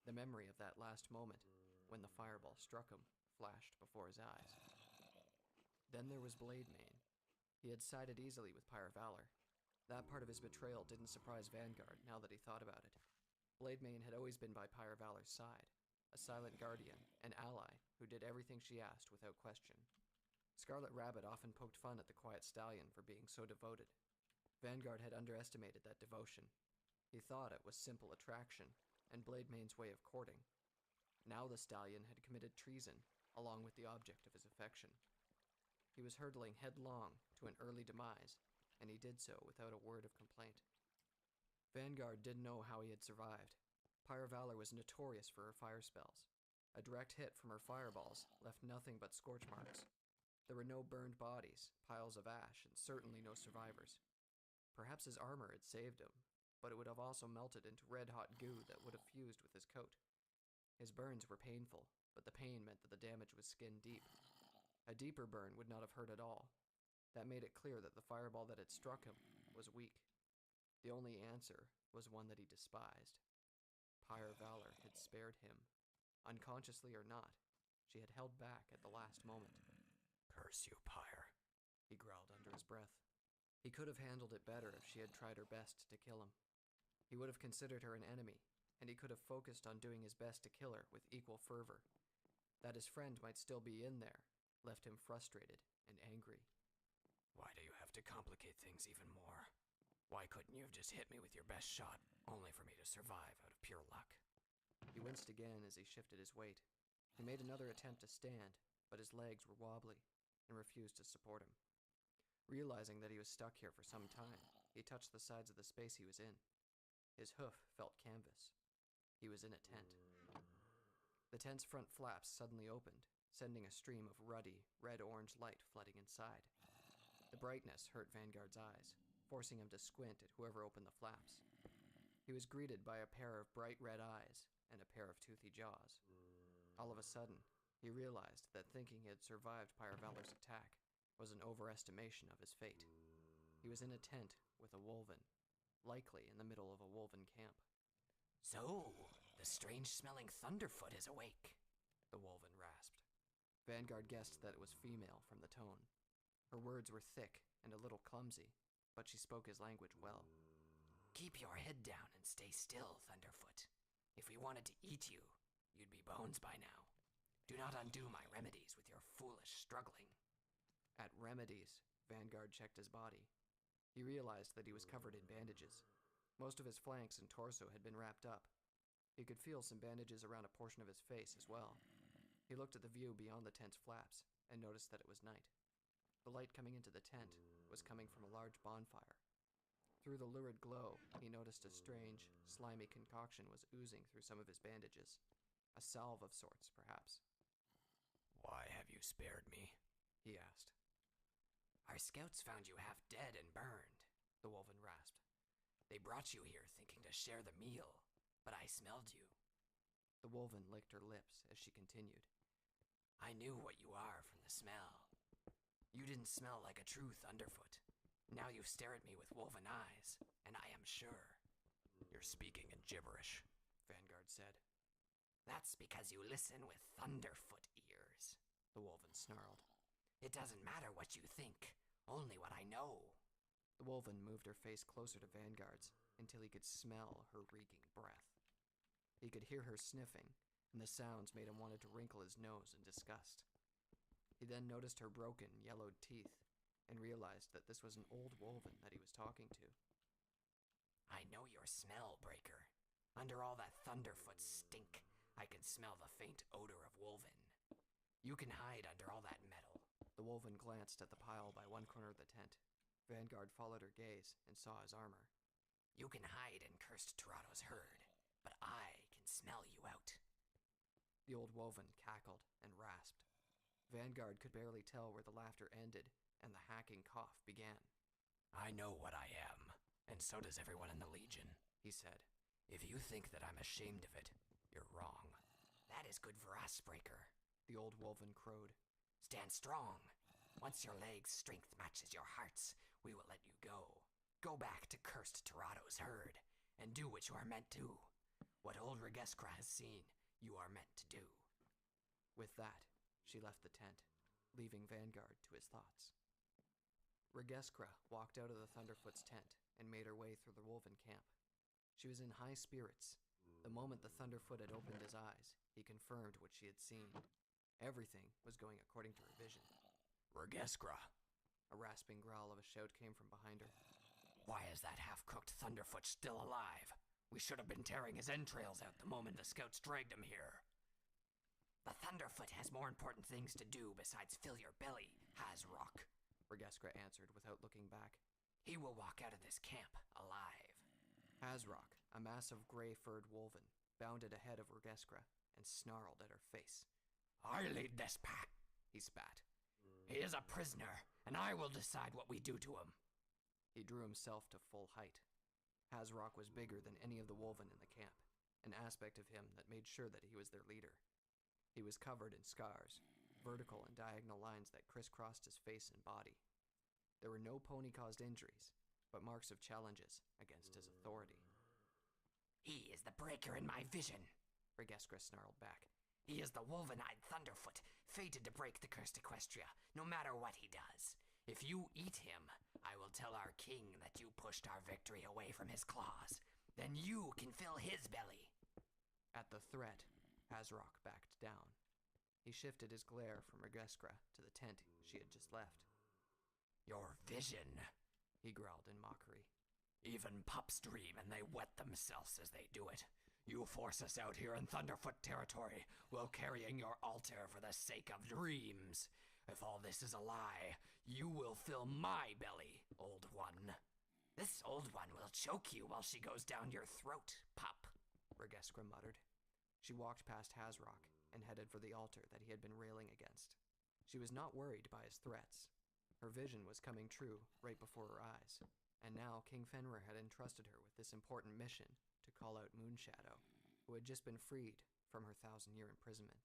The memory of that last moment, when the fireball struck him, flashed before his eyes. Then there was Blademane. He had sided easily with Pyre Valor. That part of his betrayal didn't surprise Vanguard now that he thought about it. Blademane had always been by Pyre Valor's side, a silent guardian, an ally who did everything she asked without question. Scarlet Rabbit often poked fun at the Quiet Stallion for being so devoted. Vanguard had underestimated that devotion. He thought it was simple attraction, and Blademane's way of courting. Now the stallion had committed treason, along with the object of his affection. He was hurtling headlong to an early demise, and he did so without a word of complaint. Vanguard didn't know how he had survived. Pyre Valor was notorious for her fire spells. A direct hit from her fireballs left nothing but scorch marks. There were no burned bodies, piles of ash, and certainly no survivors. Perhaps his armor had saved him, but it would have also melted into red-hot goo that would have fused with his coat. His burns were painful, but the pain meant that the damage was skin deep. A deeper burn would not have hurt at all. That made it clear that the fireball that had struck him was weak. The only answer was one that he despised. Pyre Valor had spared him. Unconsciously or not, she had held back at the last moment. Curse you, Pyre, he growled under his breath. He could have handled it better if she had tried her best to kill him. He would have considered her an enemy, and he could have focused on doing his best to kill her with equal fervor. That his friend might still be in there left him frustrated and angry. Why do you have to complicate things even more? Why couldn't you have just hit me with your best shot, only for me to survive out of pure luck? He winced again as he shifted his weight. He made another attempt to stand, but his legs were wobbly and refused to support him. Realizing that he was stuck here for some time, he touched the sides of the space he was in. His hoof felt canvas. He was in a tent. The tent's front flaps suddenly opened, sending a stream of ruddy, red-orange light flooding inside. The brightness hurt Vanguard's eyes, forcing him to squint at whoever opened the flaps. He was greeted by a pair of bright red eyes and a pair of toothy jaws. All of a sudden, he realized that thinking he had survived Pyre Valor's attack was an overestimation of his fate. He was in a tent with a wolven, likely in the middle of a wolven camp. So, the strange-smelling Thunderfoot is awake, the wolven rasped. Vanguard guessed that it was female from the tone. Her words were thick and a little clumsy, but she spoke his language well. Keep your head down and stay still, Thunderfoot. If we wanted to eat you, you'd be bones by now. Do not undo my remedies with your foolish struggling. At remedies, Vanguard checked his body. He realized that he was covered in bandages. Most of his flanks and torso had been wrapped up. He could feel some bandages around a portion of his face as well. He looked at the view beyond the tent's flaps and noticed that it was night. The light coming into the tent was coming from a large bonfire. Through the lurid glow, he noticed a strange, slimy concoction was oozing through some of his bandages. A salve of sorts, perhaps. Why have you spared me? He asked. Our scouts found you half dead and burned, the wolven rasped. They brought you here thinking to share the meal, but I smelled you. The wolven licked her lips as she continued. I knew what you are from the smell. You didn't smell like a true Thunderfoot. Now you stare at me with wolven eyes, and I am sure. You're speaking in gibberish, Vanguard said. That's because you listen with Thunderfoot ears, the wolven snarled. It doesn't matter what you think, only what I know. The wolven moved her face closer to Vanguard's until he could smell her reeking breath. He could hear her sniffing, and the sounds made him want to wrinkle his nose in disgust. He then noticed her broken, yellowed teeth and realized that this was an old wolven that he was talking to. I know your smell, Breaker. Under all that Thunderfoot stink, I can smell the faint odor of wolven. You can hide under all that metal. The wolven glanced at the pile by one corner of the tent. Vanguard followed her gaze and saw his armor. You can hide in Cursed Toronto's herd, but I can smell you out. The old woven cackled and rasped. Vanguard could barely tell where the laughter ended and the hacking cough began. I know what I am, and so does everyone in the Legion, he said. If you think that I'm ashamed of it, you're wrong. That is good for us, Breaker. The old woven crowed. Stand strong. Once your leg's strength matches your heart's, we will let you go. Go back to cursed Tirado's herd, and do what you are meant to. What old Regeskra has seen, you are meant to do. With that, she left the tent, leaving Vanguard to his thoughts. Regeskra walked out of the Thunderfoot's tent and made her way through the woven camp. She was in high spirits. The moment the Thunderfoot had opened his eyes, he confirmed what she had seen. Everything was going according to her vision. Regeskra! A rasping growl of a shout came from behind her. Why is that half-cooked Thunderfoot still alive? We should have been tearing his entrails out the moment the scouts dragged him here. The Thunderfoot has more important things to do besides fill your belly, Hazrock, Regeskra answered without looking back. He will walk out of this camp alive. Hazrock, a massive gray-furred wolven, bounded ahead of Regeskra and snarled at her face. I lead this pack, he spat. He is a prisoner, and I will decide what we do to him. He drew himself to full height. Hazrock was bigger than any of the wolven in the camp, an aspect of him that made sure that he was their leader. He was covered in scars, vertical and diagonal lines that crisscrossed his face and body. There were no pony-caused injuries, but marks of challenges against his authority. He is the breaker in my vision, Regeskra snarled back. He is the wolven-eyed Thunderfoot, fated to break the cursed Equestria, no matter what he does. If you eat him, I will tell our king that you pushed our victory away from his claws. Then you can fill his belly. At the threat, Hazrock backed down. He shifted his glare from Regeskra to the tent she had just left. Your vision, he growled in mockery. Even pups dream and they wet themselves as they do it. You force us out here in Thunderfoot territory while carrying your altar for the sake of dreams. If all this is a lie, you will fill my belly, old one. This old one will choke you while she goes down your throat, pup, Regeskra muttered. She walked past Hazrock and headed for the altar that he had been railing against. She was not worried by his threats. Her vision was coming true right before her eyes, and now King Fenrir had entrusted her with this important mission to call out Moonshadow, who had just been freed from her 1,000-year imprisonment.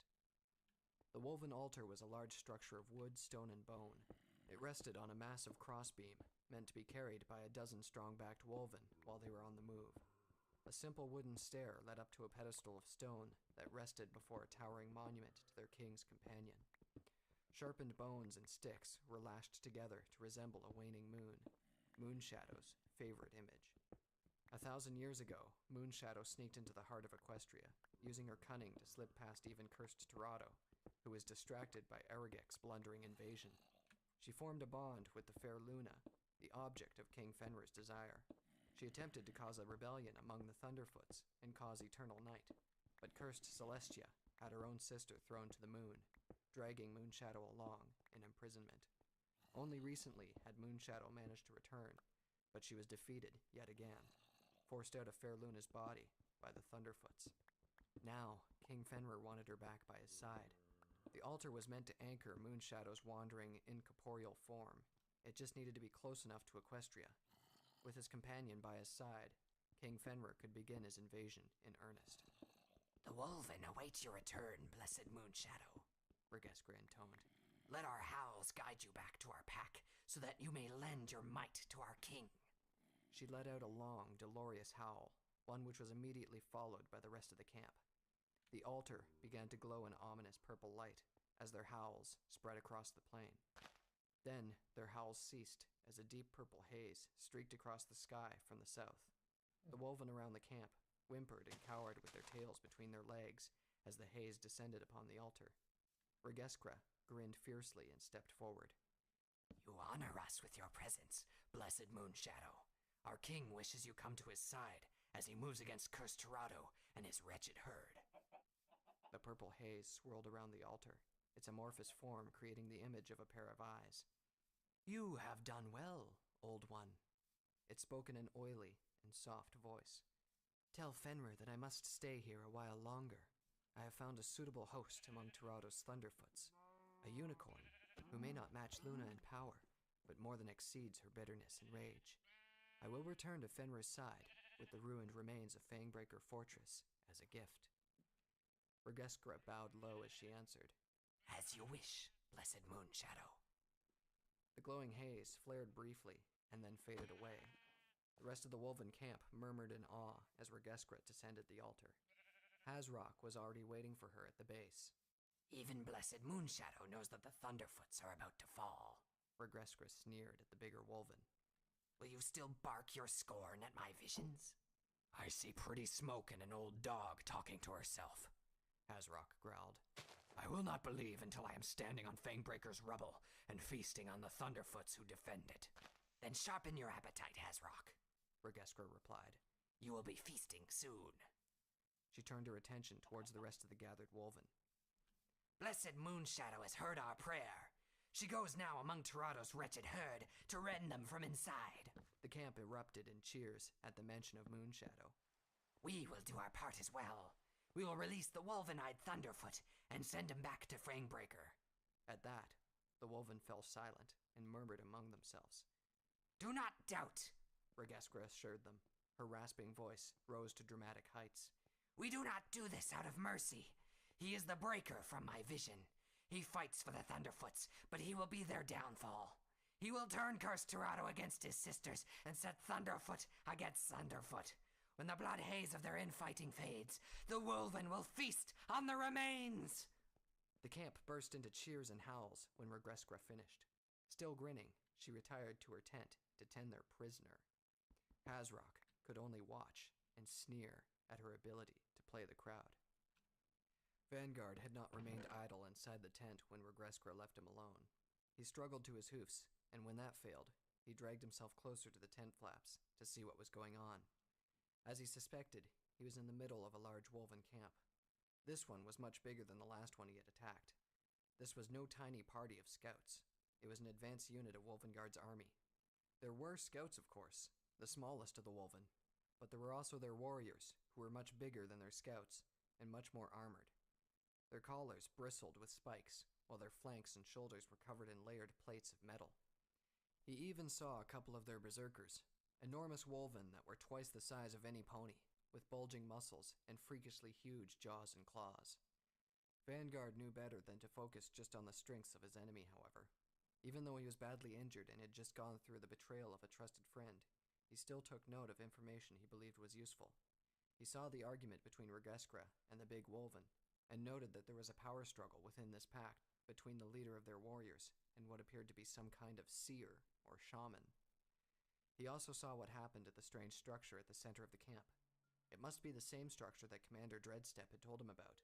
The woven altar was a large structure of wood, stone, and bone. It rested on a massive crossbeam, meant to be carried by a dozen strong-backed woven while they were on the move. A simple wooden stair led up to a pedestal of stone that rested before a towering monument to their king's companion. Sharpened bones and sticks were lashed together to resemble a waning moon, Moonshadow's favorite image. 1,000 years ago, Moonshadow sneaked into the heart of Equestria, using her cunning to slip past even cursed Tirado, who was distracted by Arrogic's blundering invasion. She formed a bond with the fair Luna, the object of King Fenrir's desire. She attempted to cause a rebellion among the Thunderfoots and cause eternal night, but cursed Celestia had her own sister thrown to the moon, dragging Moonshadow along in imprisonment. Only recently had Moonshadow managed to return, but she was defeated yet again, forced out of Fair Luna's body by the Thunderfoots. Now, King Fenrir wanted her back by his side. The altar was meant to anchor Moonshadow's wandering incorporeal form. It just needed to be close enough to Equestria. With his companion by his side, King Fenrir could begin his invasion in earnest. The Wolven awaits your return, blessed Moonshadow, Regeskra intoned. Let our howls guide you back to our pack, so that you may lend your might to our king. She let out a long, dolorous howl, one which was immediately followed by the rest of the camp. The altar began to glow in ominous purple light as their howls spread across the plain. Then their howls ceased as a deep purple haze streaked across the sky from the south. The woven around the camp whimpered and cowered with their tails between their legs as the haze descended upon the altar. Regeskra grinned fiercely and stepped forward. You honor us with your presence, blessed Moonshadow. Our king wishes you come to his side as he moves against cursed Tirado and his wretched herd. The purple haze swirled around the altar, its amorphous form creating the image of a pair of eyes. You have done well, old one. It spoke in an oily and soft voice. Tell Fenrir that I must stay here a while longer. I have found a suitable host among Tirado's Thunderfoots, a unicorn who may not match Luna in power, but more than exceeds her bitterness and rage. I will return to Fenrir's side with the ruined remains of Fangbreaker Fortress as a gift. Regeskra bowed low as she answered, As you wish, blessed Moonshadow. The glowing haze flared briefly and then faded away. The rest of the Wolven camp murmured in awe as Regeskra descended the altar. Hazrock was already waiting for her at the base. Even blessed Moonshadow knows that the Thunderfoots are about to fall. Regeskra sneered at the bigger Wolven. Will you still bark your scorn at my visions? I see pretty smoke and an old dog talking to herself, Hazrock growled. I will not believe until I am standing on Fangbreaker's rubble and feasting on the Thunderfoots who defend it. Then sharpen your appetite, Hazrock, Regeskra replied. You will be feasting soon. She turned her attention towards the rest of the gathered Wolven. Blessed Moonshadow has heard our prayer. She goes now among Tirado's wretched herd to rend them from inside. The camp erupted in cheers at the mention of Moonshadow. We will do our part as well. We will release the Wolven-eyed Thunderfoot and send him back to Fangbreaker. At that, the Wolven fell silent and murmured among themselves. Do not doubt, Regeskra assured them. Her rasping voice rose to dramatic heights. We do not do this out of mercy. He is the breaker from my vision. He fights for the Thunderfoots, but he will be their downfall. He will turn cursed Tirado against his sisters and set Thunderfoot against Thunderfoot. When the blood haze of their infighting fades, the Wolven will feast on the remains! The camp burst into cheers and howls when Regeskra finished. Still grinning, she retired to her tent to tend their prisoner. Hazrock could only watch and sneer at her ability to play the crowd. Vanguard had not remained idle inside the tent when Regeskra left him alone. He struggled to his hoofs, and when that failed, he dragged himself closer to the tent flaps to see what was going on. As he suspected, he was in the middle of a large Wolven camp. This one was much bigger than the last one he had attacked. This was no tiny party of scouts. It was an advanced unit of Wolvenguard's army. There were scouts, of course, the smallest of the Wolven, but there were also their warriors, who were much bigger than their scouts, and much more armored. Their collars bristled with spikes, while their flanks and shoulders were covered in layered plates of metal. He even saw a couple of their berserkers, enormous Wolven that were twice the size of any pony, with bulging muscles and freakishly huge jaws and claws. Vanguard knew better than to focus just on the strengths of his enemy, however. Even though he was badly injured and had just gone through the betrayal of a trusted friend, he still took note of information he believed was useful. He saw the argument between Regeskra and the big Wolven, and noted that there was a power struggle within this pact between the leader of their warriors and what appeared to be some kind of seer or shaman. He also saw what happened at the strange structure at the center of the camp. It must be the same structure that Commander Dreadstep had told him about.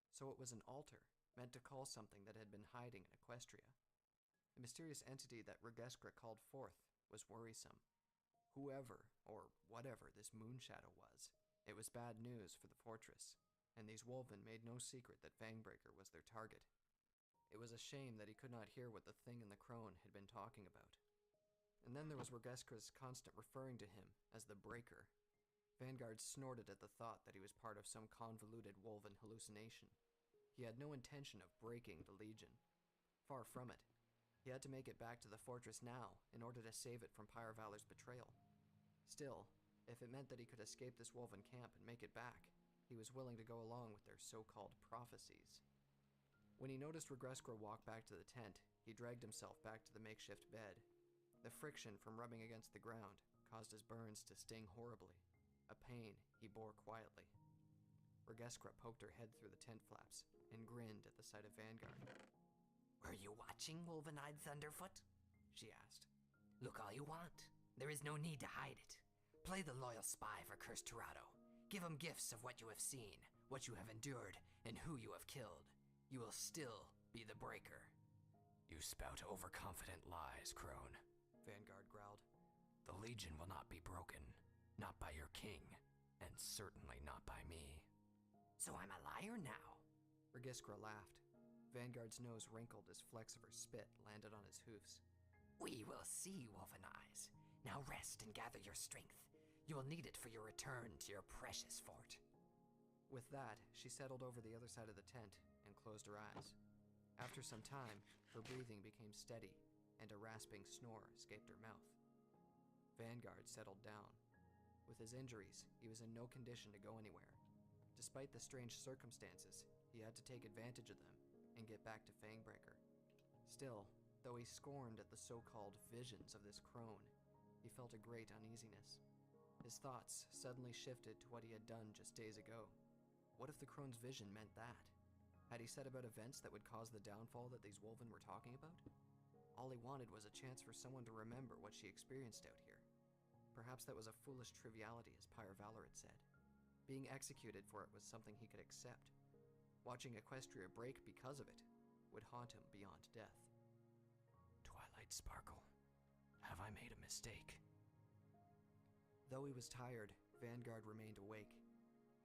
So it was an altar, meant to call something that had been hiding in Equestria. The mysterious entity that Regeskra called forth was worrisome. Whoever, or whatever, this Moonshadow was, it was bad news for the fortress, and these Wolven made no secret that Fangbreaker was their target. It was a shame that he could not hear what the thing in the crone had been talking about. And then there was Regeskra's constant referring to him as the Breaker. Vanguard snorted at the thought that he was part of some convoluted Wolven hallucination. He had no intention of breaking the Legion. Far from it. He had to make it back to the fortress now in order to save it from Pyrevalor's betrayal. Still, if it meant that he could escape this Wolven camp and make it back, he was willing to go along with their so-called prophecies. When he noticed Regeskra walk back to the tent, he dragged himself back to the makeshift bed. The friction from rubbing against the ground caused his burns to sting horribly, a pain he bore quietly. Regeskra poked her head through the tent flaps and grinned at the sight of Vanguard. Were you watching, Wolven-eyed Thunderfoot? She asked. Look all you want. There is no need to hide it. Play the loyal spy for Cursed Tirado. Give him gifts of what you have seen, what you have endured, and who you have killed. You will still be the Breaker. You spout overconfident lies, Crone, Vanguard growled. The Legion will not be broken, not by your king, and certainly not by me. So I'm a liar now? Regeskra laughed. Vanguard's nose wrinkled as flecks of her spit landed on his hoofs. We will see, Wolven Eyes. Now rest and gather your strength. You will need it for your return to your precious fort. With that, she settled over the other side of the tent and closed her eyes. After some time, her breathing became steady, and a rasping snore escaped her mouth. Vanguard settled down. With his injuries, he was in no condition to go anywhere. Despite the strange circumstances, he had to take advantage of them and get back to Fangbreaker. Still, though he scorned at the so-called visions of this crone, he felt a great uneasiness. His thoughts suddenly shifted to what he had done just days ago. What if the crone's vision meant that? Had he set about events that would cause the downfall that these Wolven were talking about? All he wanted was a chance for someone to remember what she experienced out here. Perhaps that was a foolish triviality, as Pyre Valor had said. Being executed for it was something he could accept. Watching Equestria break because of it would haunt him beyond death. Twilight Sparkle, have I made a mistake? Though he was tired, Vanguard remained awake.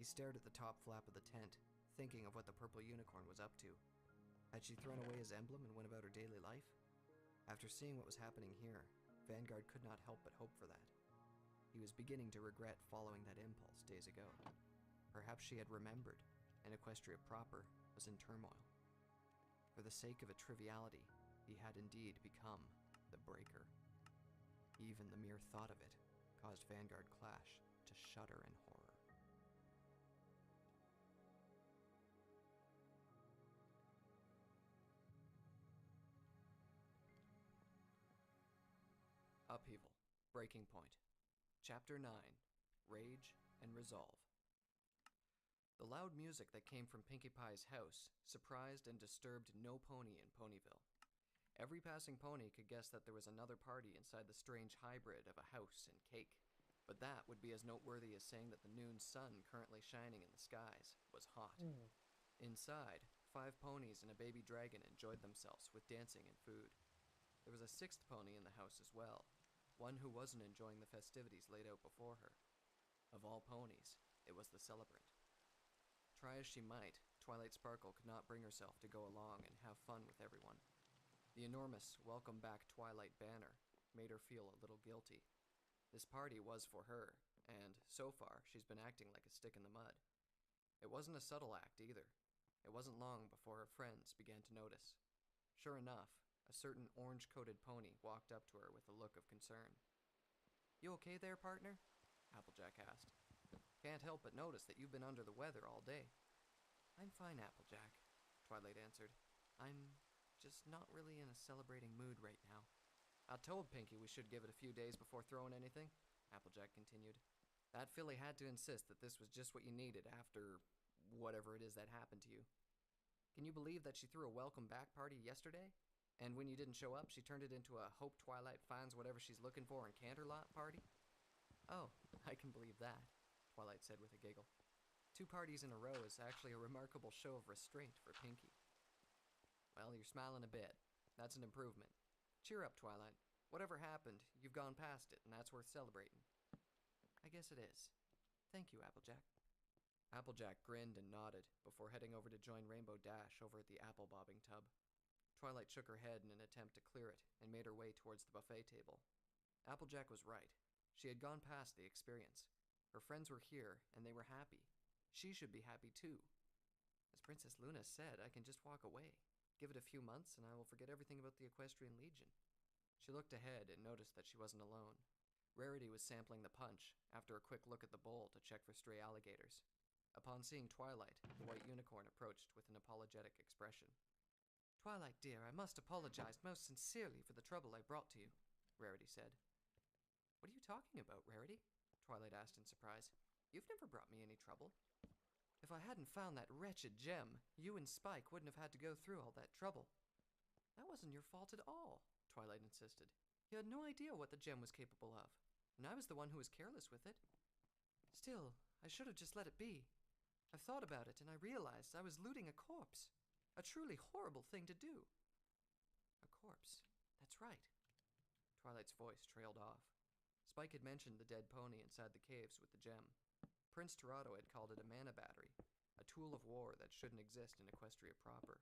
He stared at the top flap of the tent, thinking of what the purple unicorn was up to. Had she thrown away his emblem and went about her daily life? After seeing what was happening here, Vanguard could not help but hope for that. He was beginning to regret following that impulse days ago. Perhaps she had remembered, and Equestria proper was in turmoil. For the sake of a triviality, he had indeed become the Breaker. Even the mere thought of it caused Vanguard Clash to shudder in horror. Upheaval. Breaking Point. Chapter 9. Rage and Resolve. The loud music that came from Pinkie Pie's house surprised and disturbed no pony in Ponyville. Every passing pony could guess that there was another party inside the strange hybrid of a house and cake, but that would be as noteworthy as saying that the noon sun currently shining in the skies was hot. Inside, 5 ponies and a baby dragon enjoyed themselves with dancing and food. There was a 6th pony in the house as well, one who wasn't enjoying the festivities laid out before her. Of all ponies, it was the celebrant. Try as she might, Twilight Sparkle could not bring herself to go along and have fun with everyone. The enormous Welcome Back Twilight banner made her feel a little guilty. This party was for her, and so far she's been acting like a stick in the mud. It wasn't a subtle act either. It wasn't long before her friends began to notice. Sure enough, a certain orange-coated pony walked up to her with a look of concern. "You okay there, partner?" Applejack asked. "Can't help but notice that you've been under the weather all day." "I'm fine, Applejack," Twilight answered. "I'm just not really in a celebrating mood right now." "I told Pinkie we should give it a few days before throwing anything," Applejack continued. "That filly had to insist that this was just what you needed after whatever it is that happened to you. Can you believe that she threw a welcome back party yesterday? And when you didn't show up, she turned it into a Hope Twilight finds whatever she's looking for in Canterlot party?" "Oh, I can believe that," Twilight said with a giggle. 2 parties in a row is actually a remarkable show of restraint for Pinkie. "Well, you're smiling a bit. That's an improvement. Cheer up, Twilight. Whatever happened, you've gone past it, and that's worth celebrating." "I guess it is. Thank you, Applejack." Applejack grinned and nodded before heading over to join Rainbow Dash over at the apple bobbing tub. Twilight shook her head in an attempt to clear it and made her way towards the buffet table. Applejack was right. She had gone past the experience. Her friends were here, and they were happy. She should be happy too. As Princess Luna said, I can just walk away. Give it a few months, and I will forget everything about the Equestrian Legion. She looked ahead and noticed that she wasn't alone. Rarity was sampling the punch, after a quick look at the bowl to check for stray alligators. Upon seeing Twilight, the white unicorn approached with an apologetic expression. "Twilight, dear, I must apologize most sincerely for the trouble I brought to you," Rarity said. "What are you talking about, Rarity?" Twilight asked in surprise. "You've never brought me any trouble." "If I hadn't found that wretched gem, you and Spike wouldn't have had to go through all that trouble." "That wasn't your fault at all," Twilight insisted. "You had no idea what the gem was capable of, and I was the one who was careless with it. Still, I should have just let it be. I've thought about it, and I realized I was looting a corpse. A truly horrible thing to do." "A corpse. That's right." Twilight's voice trailed off. Spike had mentioned the dead pony inside the caves with the gem. Prince Torado had called it a mana battery, a tool of war that shouldn't exist in Equestria proper.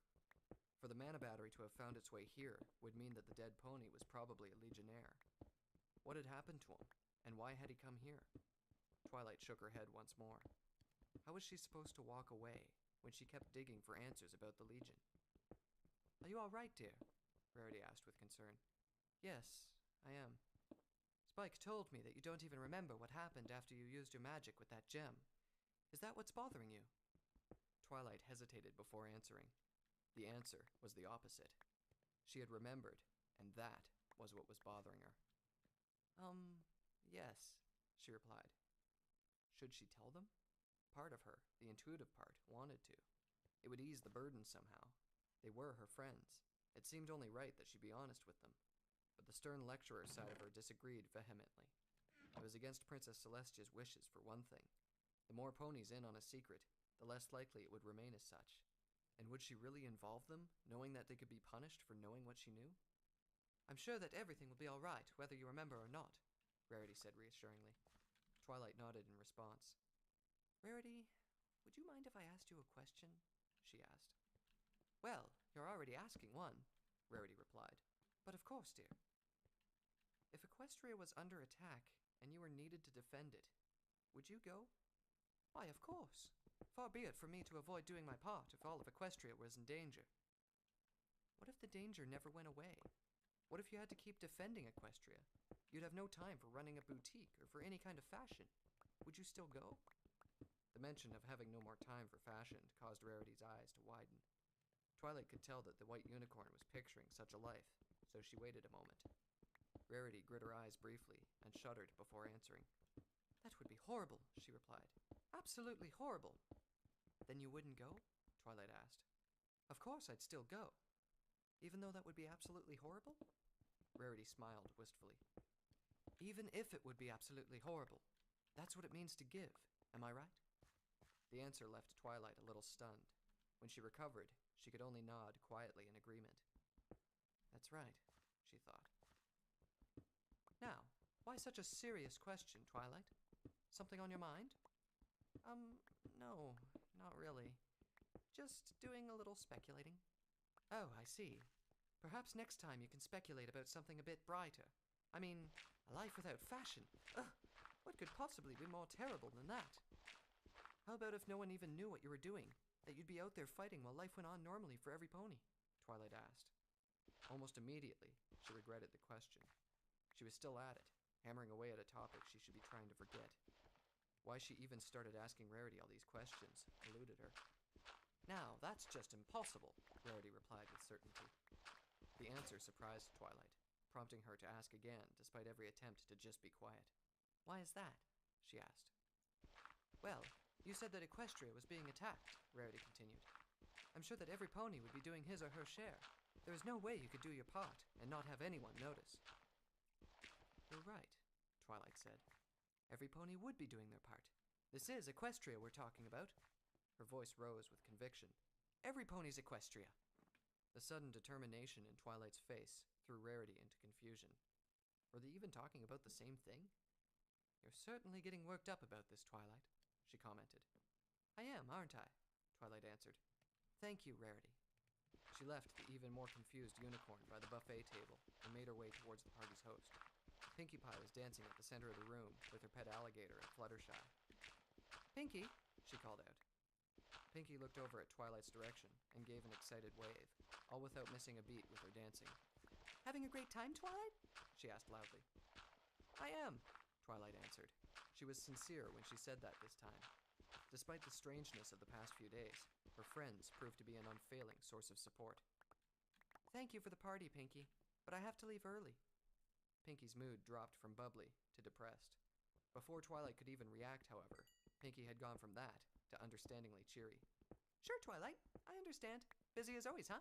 For the mana battery to have found its way here would mean that the dead pony was probably a legionnaire. What had happened to him, and why had he come here? Twilight shook her head once more. How was she supposed to walk away when she kept digging for answers about the Legion? Are you all right, dear? Rarity asked with concern. Yes, I am. Spike told me that you don't even remember what happened after you used your magic with that gem. Is that what's bothering you? Twilight hesitated before answering. The answer was the opposite. She had remembered, and that was what was bothering her. Yes, she replied. Should she tell them? Part of her, the intuitive part, wanted to. It would ease the burden somehow. They were her friends. It seemed only right that she be honest with them. But the stern lecturer side of her disagreed vehemently. It was against Princess Celestia's wishes, for one thing. The more ponies in on a secret, the less likely it would remain as such. And would she really involve them, knowing that they could be punished for knowing what she knew? I'm sure that everything will be all right, whether you remember or not, Rarity said reassuringly. Twilight nodded in response. Rarity, would you mind if I asked you a question? She asked. Well, you're already asking one, Rarity replied. But of course, dear. If Equestria was under attack and you were needed to defend it, would you go? Why, of course. Far be it from me to avoid doing my part if all of Equestria was in danger. What if the danger never went away? What if you had to keep defending Equestria? You'd have no time for running a boutique or for any kind of fashion. Would you still go? The mention of having no more time for fashion caused Rarity's eyes to widen. Twilight could tell that the white unicorn was picturing such a life, so she waited a moment. Rarity grit her eyes briefly and shuddered before answering. That would be horrible, she replied. Absolutely horrible. Then you wouldn't go? Twilight asked. Of course I'd still go. Even though that would be absolutely horrible? Rarity smiled wistfully. Even if it would be absolutely horrible. That's what it means to give, am I right? The answer left Twilight a little stunned. When she recovered, she could only nod quietly in agreement. That's right, she thought. Now, why such a serious question, Twilight? Something on your mind? No, not really. Just doing a little speculating. Oh, I see. Perhaps next time you can speculate about something a bit brighter. I mean, a life without fashion. Ugh, what could possibly be more terrible than that? How about if no one even knew what you were doing? That you'd be out there fighting while life went on normally for every pony? Twilight asked. Almost immediately, she regretted the question. She was still at it, hammering away at a topic she should be trying to forget. Why she even started asking Rarity all these questions eluded her. Now, that's just impossible, Rarity replied with certainty. The answer surprised Twilight, prompting her to ask again despite every attempt to just be quiet. Why is that? She asked. Well, you said that Equestria was being attacked, Rarity continued. I'm sure that every pony would be doing his or her share. There is no way you could do your part and not have anyone notice. You're right, Twilight said. Every pony would be doing their part. This is Equestria we're talking about. Her voice rose with conviction. Every pony's Equestria. The sudden determination in Twilight's face threw Rarity into confusion. Were they even talking about the same thing? You're certainly getting worked up about this, Twilight, she commented. I am, aren't I? Twilight answered. Thank you, Rarity. She left the even more confused unicorn by the buffet table and made her way towards the party's host. Pinkie Pie was dancing at the center of the room with her pet alligator and Fluttershy. Pinkie, she called out. Pinkie looked over at Twilight's direction and gave an excited wave, all without missing a beat with her dancing. Having a great time, Twilight? She asked loudly. I am, Twilight answered. She was sincere when she said that this time. Despite the strangeness of the past few days, her friends proved to be an unfailing source of support. Thank you for the party, Pinkie, but I have to leave early. Pinkie's mood dropped from bubbly to depressed. Before Twilight could even react, however, Pinkie had gone from that to understandingly cheery. Sure, Twilight, I understand. Busy as always, huh?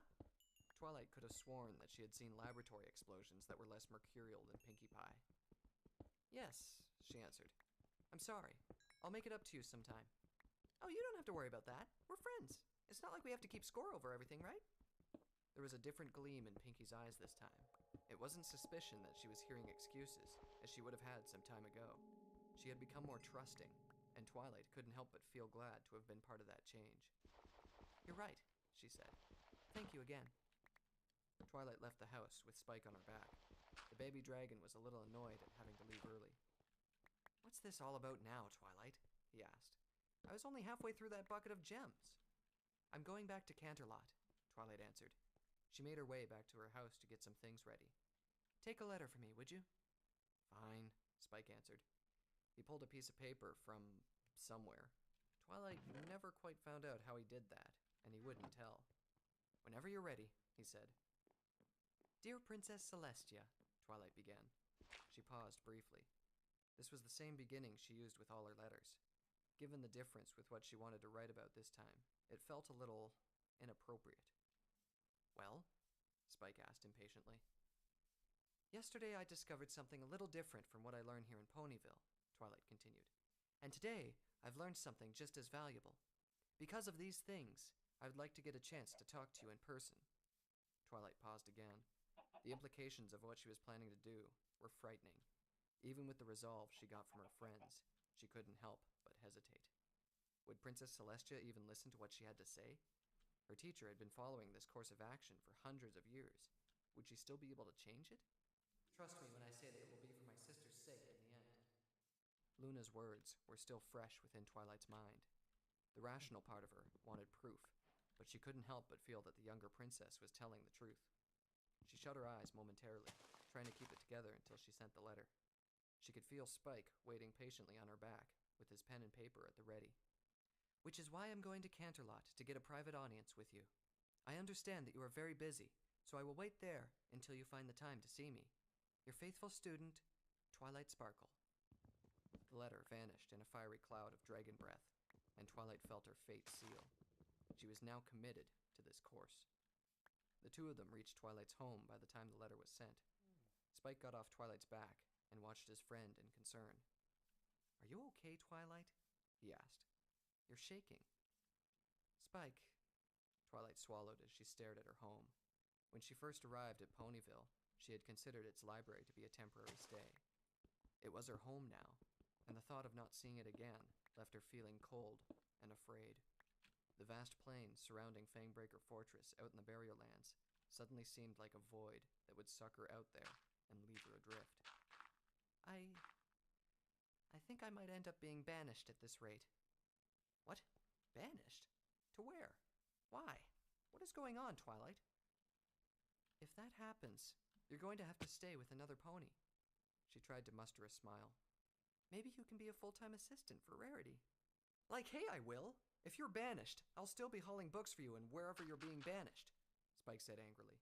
Twilight could have sworn that she had seen laboratory explosions that were less mercurial than Pinkie Pie. Yes, she answered. I'm sorry. I'll make it up to you sometime. Oh, you don't have to worry about that. We're friends. It's not like we have to keep score over everything, right? There was a different gleam in Pinkie's eyes this time. It wasn't suspicion that she was hearing excuses, as she would have had some time ago. She had become more trusting, and Twilight couldn't help but feel glad to have been part of that change. You're right, she said. Thank you again. Twilight left the house with Spike on her back. The baby dragon was a little annoyed at having to leave early. What's this all about now, Twilight? He asked. I was only halfway through that bucket of gems. I'm going back to Canterlot, Twilight answered. She made her way back to her house to get some things ready. Take a letter for me, would you? Fine, Spike answered. He pulled a piece of paper from somewhere. Twilight never quite found out how he did that, and he wouldn't tell. Whenever you're ready, he said. Dear Princess Celestia, Twilight began. She paused briefly. This was the same beginning she used with all her letters. Given the difference with what she wanted to write about this time, it felt a little inappropriate. Well? Spike asked impatiently. Yesterday I discovered something a little different from what I learned here in Ponyville, Twilight continued. And today I've learned something just as valuable. Because of these things, I would like to get a chance to talk to you in person. Twilight paused again. The implications of what she was planning to do were frightening. Even with the resolve she got from her friends, she couldn't help but hesitate. Would Princess Celestia even listen to what she had to say? Her teacher had been following this course of action for hundreds of years. Would she still be able to change it? Trust me when I say that it will be for my sister's sake in the end. Luna's words were still fresh within Twilight's mind. The rational part of her wanted proof, but she couldn't help but feel that the younger princess was telling the truth. She shut her eyes momentarily, trying to keep it together until she sent the letter. She could feel Spike waiting patiently on her back, with his pen and paper at the ready. Which is why I'm going to Canterlot to get a private audience with you. I understand that you are very busy, so I will wait there until you find the time to see me. Your faithful student, Twilight Sparkle. The letter vanished in a fiery cloud of dragon breath, and Twilight felt her fate seal. She was now committed to this course. The two of them reached Twilight's home by the time the letter was sent. Spike got off Twilight's back and watched his friend in concern. Are you okay, Twilight? He asked. You're shaking. Spike. Twilight swallowed as she stared at her home. When she first arrived at Ponyville, she had considered its library to be a temporary stay. It was her home now, and the thought of not seeing it again left her feeling cold and afraid. The vast plains surrounding Fangbreaker Fortress out in the Barrier Lands suddenly seemed like a void that would suck her out there and leave her adrift. I think I might end up being banished at this rate. What? Banished? To where? Why? What is going on, Twilight? If that happens, you're going to have to stay with another pony. She tried to muster a smile. Maybe you can be a full-time assistant for Rarity. Like, hey, I will! If you're banished, I'll still be hauling books for you and wherever you're being banished, Spike said angrily.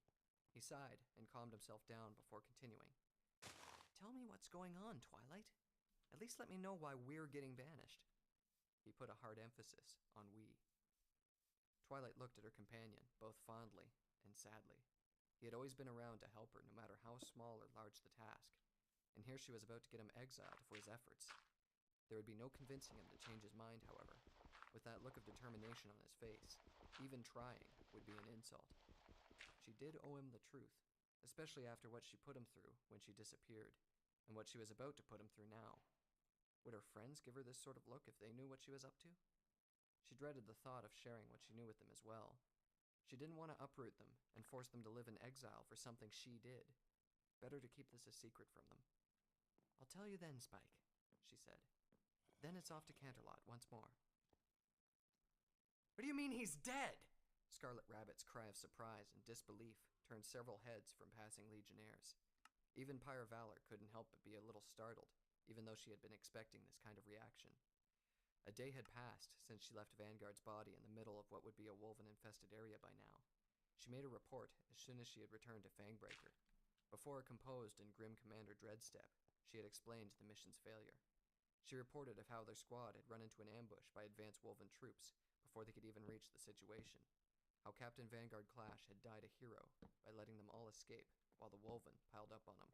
He sighed and calmed himself down before continuing. Tell me what's going on, Twilight. At least let me know why we're getting banished. He put a hard emphasis on we. Twilight looked at her companion, both fondly and sadly. He had always been around to help her, no matter how small or large the task. And here she was about to get him exiled for his efforts. There would be no convincing him to change his mind, however. With that look of determination on his face, even trying would be an insult. She did owe him the truth, especially after what she put him through when she disappeared, and what she was about to put him through now. Would her friends give her this sort of look if they knew what she was up to? She dreaded the thought of sharing what she knew with them as well. She didn't want to uproot them and force them to live in exile for something she did. Better to keep this a secret from them. I'll tell you then, Spike, she said. Then it's off to Canterlot once more. What do you mean he's dead? Scarlet Rabbit's cry of surprise and disbelief turned several heads from passing Legionnaires. Even Pyre Valor couldn't help but be a little startled, even though she had been expecting this kind of reaction. A day had passed since she left Vanguard's body in the middle of what would be a wolven-infested area by now. She made a report as soon as she had returned to Fangbreaker. Before a composed and grim Commander Dreadstep, she had explained the mission's failure. She reported of how their squad had run into an ambush by advanced wolven troops before they could even reach the situation, how Captain Vanguard Clash had died a hero by letting them all escape while the wolven piled up on him,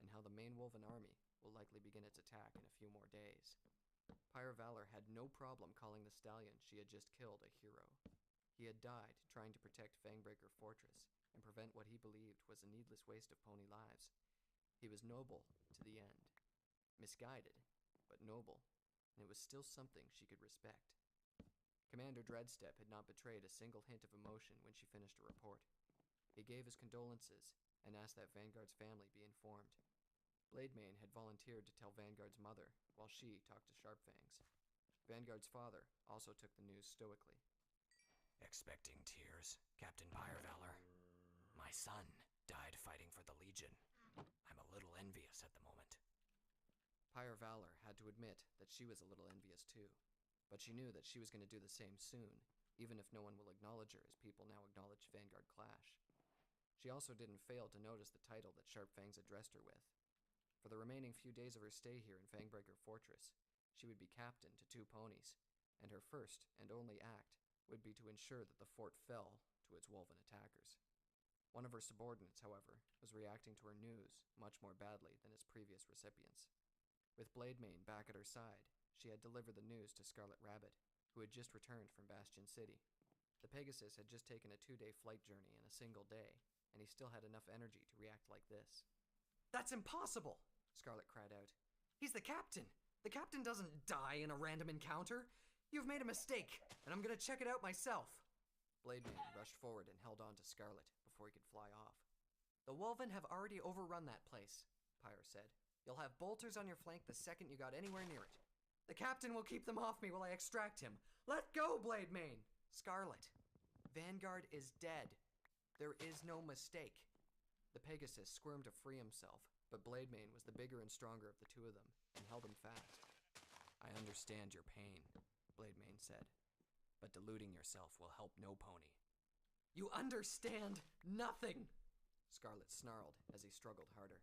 and how the main wolven army will likely begin its attack in a few more days. Pyre Valor had no problem calling the stallion she had just killed a hero. He had died trying to protect Fangbreaker Fortress and prevent what he believed was a needless waste of pony lives. He was noble to the end. Misguided, but noble, and it was still something she could respect. Commander Dreadstep had not betrayed a single hint of emotion when she finished her report. He gave his condolences and asked that Vanguard's family be informed. Blademane had volunteered to tell Vanguard's mother, while she talked to Sharpfangs. Vanguard's father also took the news stoically. Expecting tears, Captain Pyrevalor. My son died fighting for the Legion. I'm a little envious at the moment. Pyrevalor had to admit that she was a little envious too, but she knew that she was going to do the same soon, even if no one will acknowledge her as people now acknowledge Vanguard Clash. She also didn't fail to notice the title that Sharpfangs addressed her with. For the remaining few days of her stay here in Fangbreaker Fortress, she would be captain to 2 ponies, and her first and only act would be to ensure that the fort fell to its Wolven attackers. One of her subordinates, however, was reacting to her news much more badly than its previous recipients. With Blademane back at her side, she had delivered the news to Scarlet Rabbit, who had just returned from Bastion City. The Pegasus had just taken a 2-day flight journey in a single day, and he still had enough energy to react like this. "That's impossible!" Scarlet cried out. "He's the captain! The captain doesn't die in a random encounter! You've made a mistake, and I'm gonna check it out myself!" Blademane rushed forward and held on to Scarlet before he could fly off. "The Wolven have already overrun that place," Pyre said. "You'll have bolters on your flank the second you got anywhere near it. The captain will keep them off me while I extract him. Let go, Blademane!" "Scarlet, Vanguard is dead. There is no mistake." The Pegasus squirmed to free himself, but Blademane was the bigger and stronger of the two of them, and held him fast. I understand your pain, Blademane said, but deluding yourself will help no pony. "You understand nothing!" Scarlet snarled as he struggled harder.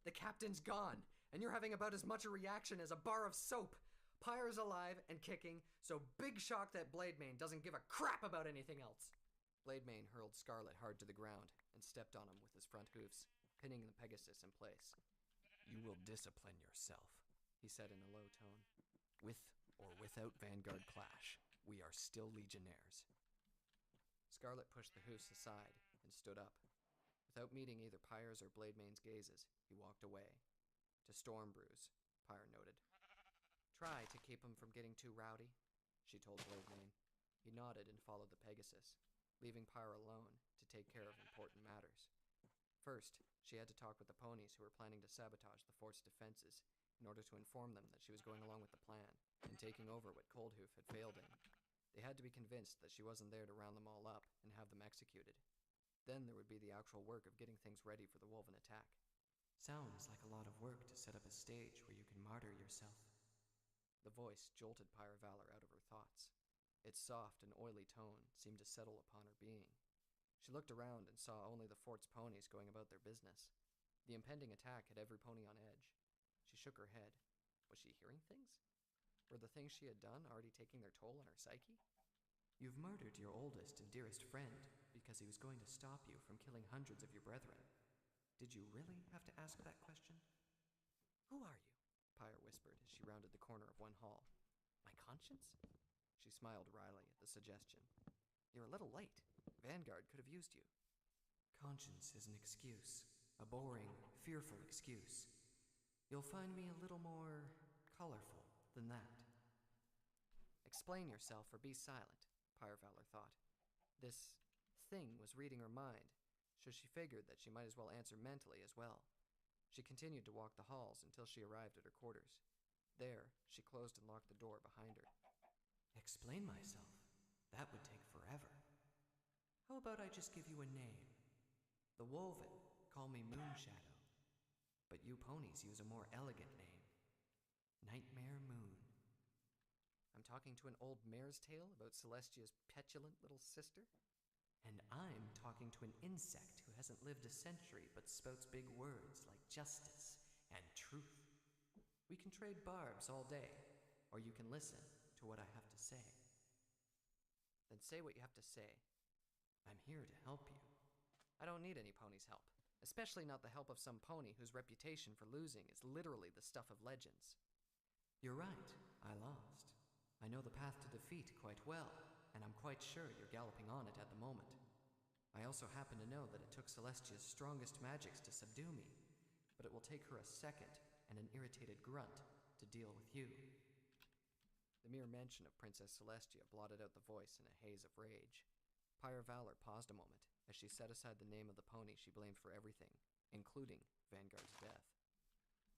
"The captain's gone, and you're having about as much a reaction as a bar of soap. Pyre's alive and kicking, so big shock that Blademane doesn't give a crap about anything else." Blademane hurled Scarlet hard to the ground and stepped on him with his front hoofs, pinning the Pegasus in place. "You will discipline yourself," he said in a low tone. "With or without Vanguard Clash, we are still Legionnaires." Scarlet pushed the hoofs aside and stood up. Without meeting either Pyre's or Blademane's gazes, he walked away. "To Stormbrews," Pyre noted. "Try to keep him from getting too rowdy," she told Blademane. He nodded and followed the Pegasus, leaving Pyre alone to take care of important matters. First, she had to talk with the ponies who were planning to sabotage the fort's defenses in order to inform them that she was going along with the plan and taking over what Coldhoof had failed in. They had to be convinced that she wasn't there to round them all up and have them executed. Then there would be the actual work of getting things ready for the Wolven attack. "Sounds like a lot of work to set up a stage where you can martyr yourself." The voice jolted Pyrevalor out of her thoughts. Its soft and oily tone seemed to settle upon her being. She looked around and saw only the fort's ponies going about their business. The impending attack had every pony on edge. She shook her head. Was she hearing things? Were the things she had done already taking their toll on her psyche? "You've murdered your oldest and dearest friend because he was going to stop you from killing hundreds of your brethren. Did you really have to ask that question?" "Who are you?" Pyre whispered as she rounded the corner of one hall. "My conscience?" She smiled wryly at the suggestion. "You're a little late. Vanguard could have used you." "Conscience is an excuse. A boring, fearful excuse. You'll find me a little more colorful than that." Explain yourself or be silent, Pyrevalor thought. This thing was reading her mind, so she figured that she might as well answer mentally as well. She continued to walk the halls until she arrived at her quarters. There, she closed and locked the door behind her. "Explain myself? That would take forever. How about I just give you a name? The Wolven call me Moonshadow, but you ponies use a more elegant name. Nightmare Moon." "I'm talking to an old mare's tale about Celestia's petulant little sister?" "And I'm talking to an insect who hasn't lived a century but spouts big words like justice and truth. We can trade barbs all day, or you can listen to what I have to say." "Then say what you have to say." "I'm here to help you." "I don't need any pony's help, especially not the help of some pony whose reputation for losing is literally the stuff of legends." "You're right, I lost. I know the path to defeat quite well, and I'm quite sure you're galloping on it at the moment. I also happen to know that it took Celestia's strongest magics to subdue me, but it will take her a second and an irritated grunt to deal with you." The mere mention of Princess Celestia blotted out the voice in a haze of rage. Pyrevalor paused a moment as she set aside the name of the pony she blamed for everything, including Vanguard's death.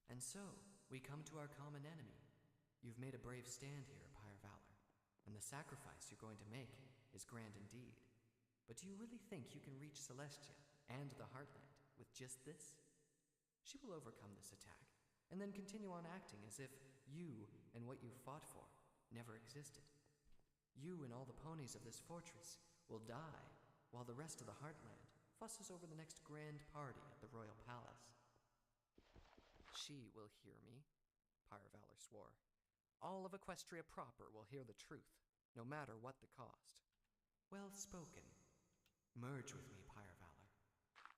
"And so, we come to our common enemy. You've made a brave stand here, Pyrevalor. and the sacrifice you're going to make is grand indeed. But do you really think you can reach Celestia and the Heartland with just this? She will overcome this attack, and then continue on acting as if you and what you fought for never existed. You and all the ponies of this fortress will die, while the rest of the Heartland fusses over the next grand party at the royal palace. She will hear me, Pyre Valor swore. All of Equestria proper will hear the truth, no matter what the cost. Well spoken. Merge with me, Pyre Valor.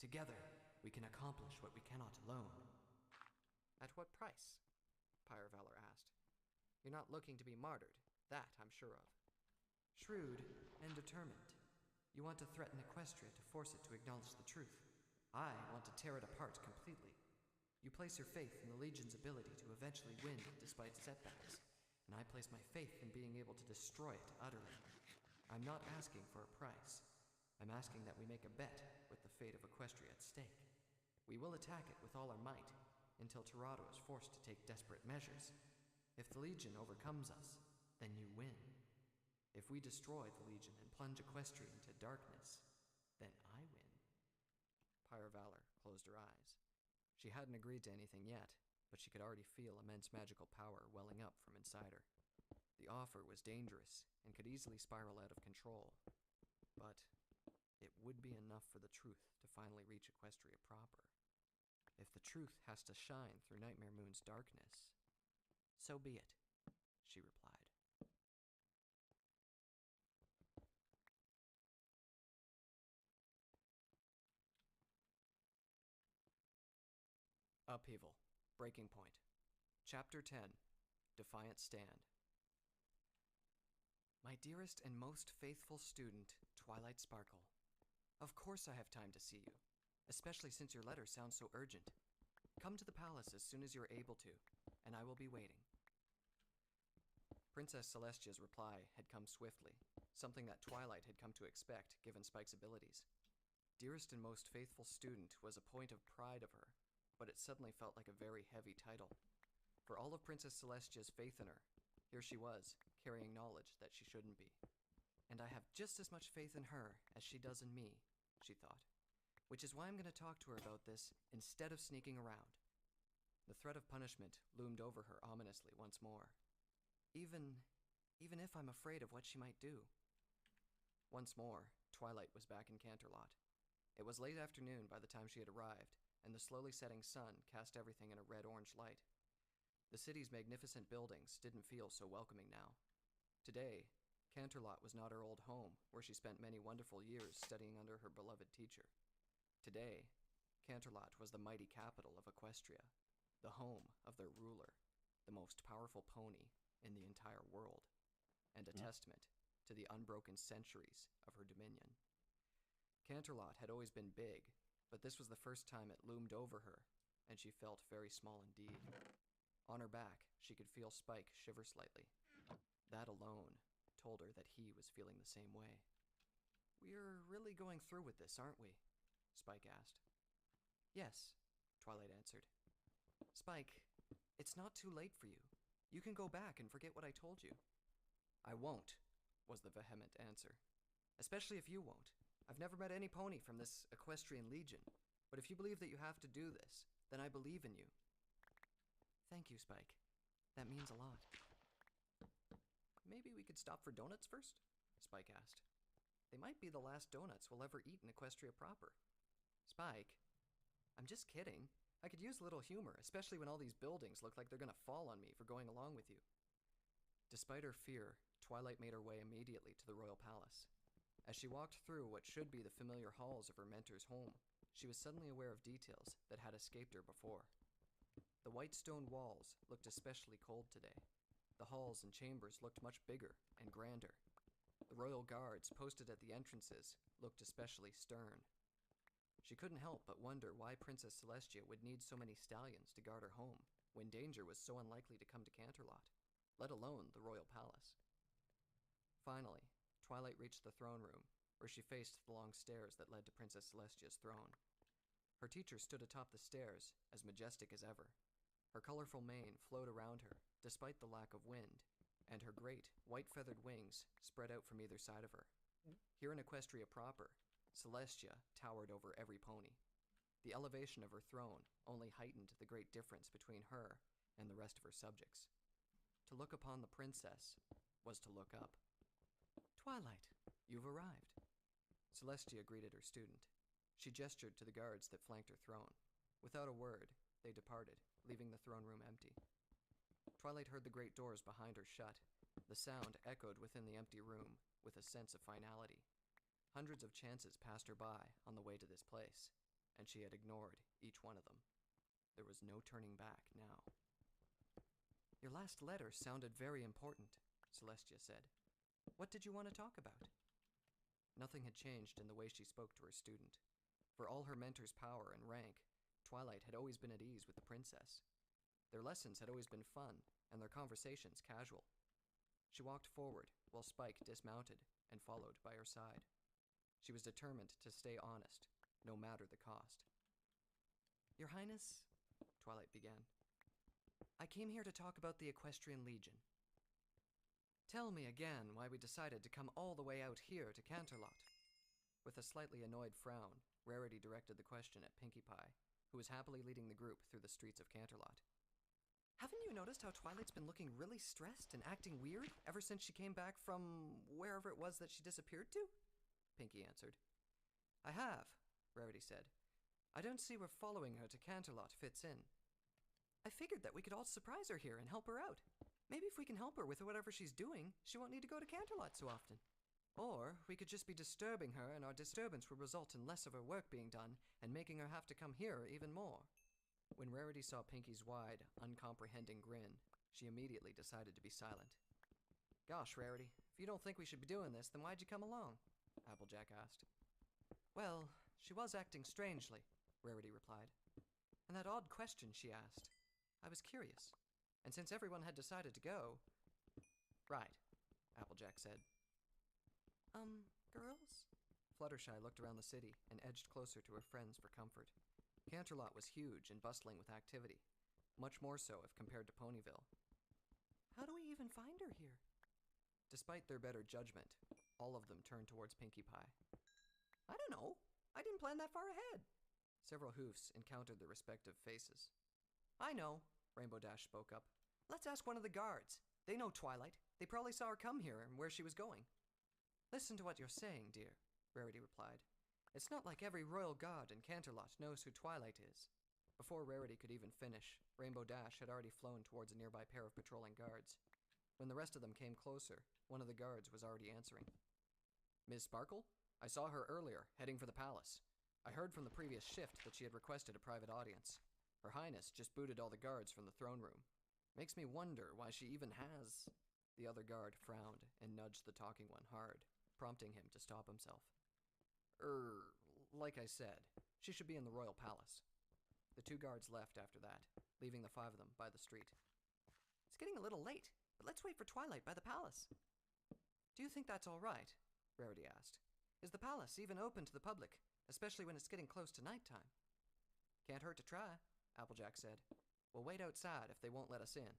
Together, we can accomplish what we cannot alone. At what price? Pyre Valor asked. You're not looking to be martyred, that I'm sure of. Shrewd and determined. You want to threaten Equestria to force it to acknowledge the truth. I want to tear it apart completely. You place your faith in the Legion's ability to eventually win despite setbacks, and I place my faith in being able to destroy it utterly. I'm not asking for a price. I'm asking that we make a bet with the fate of Equestria at stake. We will attack it with all our might, until Tirado is forced to take desperate measures. If the Legion overcomes us, then you win. If we destroy the Legion and plunge Equestria into darkness, then I win. Pyre Valor closed her eyes. She hadn't agreed to anything yet, but she could already feel immense magical power welling up from inside her. The offer was dangerous and could easily spiral out of control, but it would be enough for the truth to finally reach Equestria proper. If the truth has to shine through Nightmare Moon's darkness, so be it, she replied. Upheaval. Breaking Point. Chapter 10. Defiant Stand. My dearest and most faithful student, Twilight Sparkle. Of course I have time to see you, especially since your letter sounds so urgent. Come to the palace as soon as you're able to, and I will be waiting. Princess Celestia's reply had come swiftly, something that Twilight had come to expect given Spike's abilities. Dearest and most faithful student was a point of pride of her, but it suddenly felt like a very heavy title. For all of Princess Celestia's faith in her, here she was, carrying knowledge that she shouldn't be. And I have just as much faith in her as she does in me, she thought, which is why I'm going to talk to her about this instead of sneaking around. The threat of punishment loomed over her ominously once more. Even if I'm afraid of what she might do. Once more, Twilight was back in Canterlot. It was late afternoon by the time she had arrived, and the slowly setting sun cast everything in a red-orange light. The city's magnificent buildings didn't feel so welcoming now. Today, Canterlot was not her old home, where she spent many wonderful years studying under her beloved teacher. Today, Canterlot was the mighty capital of Equestria, the home of their ruler, the most powerful pony in the entire world, and a testament to the unbroken centuries of her dominion. Canterlot had always been big, but this was the first time it loomed over her, and she felt very small indeed. On her back, she could feel Spike shiver slightly. That alone told her that he was feeling the same way. "We're really going through with this, aren't we?" Spike asked. "Yes," Twilight answered. "Spike, it's not too late for you. You can go back and forget what I told you." "I won't," was the vehement answer. "Especially if you won't. I've never met any pony from this Equestrian Legion, but if you believe that you have to do this, then I believe in you." "Thank you, Spike. That means a lot." "Maybe we could stop for donuts first?" Spike asked. "They might be the last donuts we'll ever eat in Equestria proper." "Spike, I'm just kidding. I could use a little humor, especially when all these buildings look like they're gonna fall on me for going along with you." Despite her fear, Twilight made her way immediately to the royal palace. As she walked through what should be the familiar halls of her mentor's home, she was suddenly aware of details that had escaped her before. The white stone walls looked especially cold today. The halls and chambers looked much bigger and grander. The royal guards posted at the entrances looked especially stern. She couldn't help but wonder why Princess Celestia would need so many stallions to guard her home, when danger was so unlikely to come to Canterlot, let alone the royal palace. Finally, Twilight reached the throne room, where she faced the long stairs that led to Princess Celestia's throne. Her teacher stood atop the stairs, as majestic as ever. Her colorful mane flowed around her, despite the lack of wind, and her great, white-feathered wings spread out from either side of her. Here in Equestria proper, Celestia towered over every pony. The elevation of her throne only heightened the great difference between her and the rest of her subjects. To look upon the princess was to look up. Twilight, you've arrived. Celestia greeted her student. She gestured to the guards that flanked her throne. Without a word, they departed, leaving the throne room empty. Twilight heard the great doors behind her shut. The sound echoed within the empty room with a sense of finality. Hundreds of chances passed her by on the way to this place, and she had ignored each one of them. There was no turning back now. Your last letter sounded very important, Celestia said. What did you want to talk about? Nothing had changed in the way she spoke to her student. For all her mentor's power and rank, Twilight had always been at ease with the princess. Their lessons had always been fun, and their conversations casual. She walked forward, while Spike dismounted and followed by her side. She was determined to stay honest, no matter the cost. Your Highness, Twilight began, I came here to talk about the Equestrian Legion. Tell me again why we decided to come all the way out here to Canterlot. With a slightly annoyed frown, Rarity directed the question at Pinkie Pie, who was happily leading the group through the streets of Canterlot. Haven't you noticed how Twilight's been looking really stressed and acting weird ever since she came back from wherever it was that she disappeared to? Pinkie answered. I have, Rarity said. I don't see where following her to Canterlot fits in. I figured that we could all surprise her here and help her out. Maybe if we can help her with whatever she's doing, she won't need to go to Canterlot so often. Or we could just be disturbing her, and our disturbance will result in less of her work being done and making her have to come here even more. When Rarity saw Pinkie's wide, uncomprehending grin, she immediately decided to be silent. Gosh, Rarity, if you don't think we should be doing this, then why'd you come along? Applejack asked. Well, she was acting strangely, Rarity replied. And that odd question she asked. I was curious. And since everyone had decided to go... Right, Applejack said. Girls? Fluttershy looked around the city and edged closer to her friends for comfort. Canterlot was huge and bustling with activity, much more so if compared to Ponyville. How do we even find her here? Despite their better judgment, all of them turned towards Pinkie Pie. I don't know. I didn't plan that far ahead. Several hoofs encountered their respective faces. I know, Rainbow Dash spoke up. Let's ask one of the guards. They know Twilight. They probably saw her come here and where she was going. Listen to what you're saying, dear, Rarity replied. It's not like every royal guard in Canterlot knows who Twilight is. Before Rarity could even finish, Rainbow Dash had already flown towards a nearby pair of patrolling guards. When the rest of them came closer, one of the guards was already answering. Ms. Sparkle? I saw her earlier, heading for the palace. I heard from the previous shift that she had requested a private audience. Her Highness just booted all the guards from the throne room. Makes me wonder why she even has... The other guard frowned and nudged the talking one hard, prompting him to stop himself. Like I said, she should be in the royal palace. The two guards left after that, leaving the five of them by the street. It's getting a little late, but let's wait for Twilight by the palace. Do you think that's all right? Rarity asked. Is the palace even open to the public, especially when it's getting close to nighttime? Can't hurt to try, Applejack said. We'll wait outside if they won't let us in.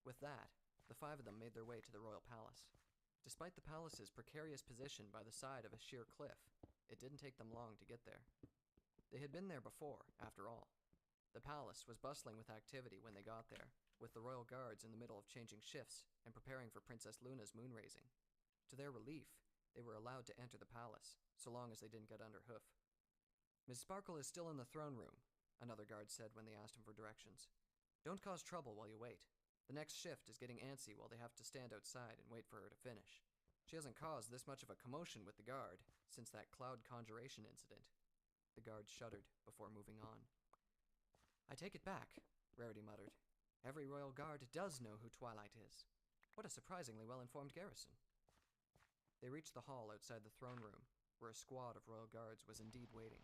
With that, the five of them made their way to the royal palace. Despite the palace's precarious position by the side of a sheer cliff, it didn't take them long to get there. They had been there before, after all. The palace was bustling with activity when they got there, with the royal guards in the middle of changing shifts and preparing for Princess Luna's moon raising. To their relief, they were allowed to enter the palace, so long as they didn't get under hoof. Ms. Sparkle is still in the throne room, another guard said when they asked him for directions. Don't cause trouble while you wait. The next shift is getting antsy while they have to stand outside and wait for her to finish. She hasn't caused this much of a commotion with the guard since that cloud conjuration incident. The guard shuddered before moving on. I take it back, Rarity muttered. Every royal guard does know who Twilight is. What a surprisingly well-informed garrison. They reached the hall outside the throne room, where a squad of royal guards was indeed waiting.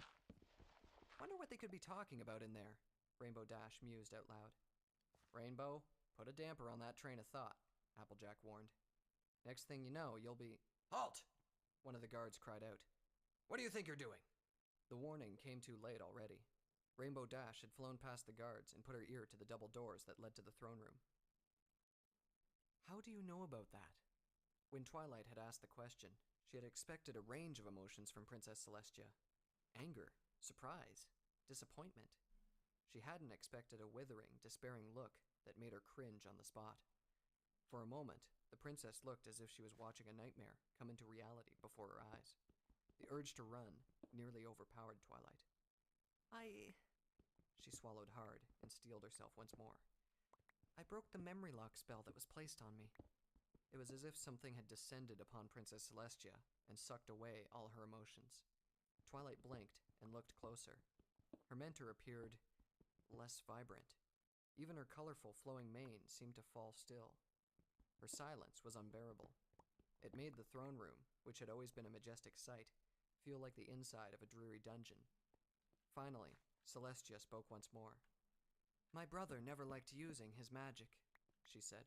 Wonder what they could be talking about in there, Rainbow Dash mused out loud. Rainbow, put a damper on that train of thought, Applejack warned. Next thing you know, you'll be... Halt! One of the guards cried out. What do you think you're doing? The warning came too late already. Rainbow Dash had flown past the guards and put her ear to the double doors that led to the throne room. How How do you know about that? When Twilight had asked the question, she had expected a range of emotions from Princess Celestia. Anger, surprise, disappointment. She hadn't expected a withering, despairing look that made her cringe on the spot. For a moment, the princess looked as if she was watching a nightmare come into reality before her eyes. The urge to run nearly overpowered Twilight. She swallowed hard and steeled herself once more. I broke the memory lock spell that was placed on me. It was as if something had descended upon Princess Celestia and sucked away all her emotions. Twilight blinked and looked closer. Her mentor appeared less vibrant. Even her colorful, flowing mane seemed to fall still. Her silence was unbearable. It made the throne room, which had always been a majestic sight, feel like the inside of a dreary dungeon. Finally, Celestia spoke once more. My brother never liked using his magic, she said.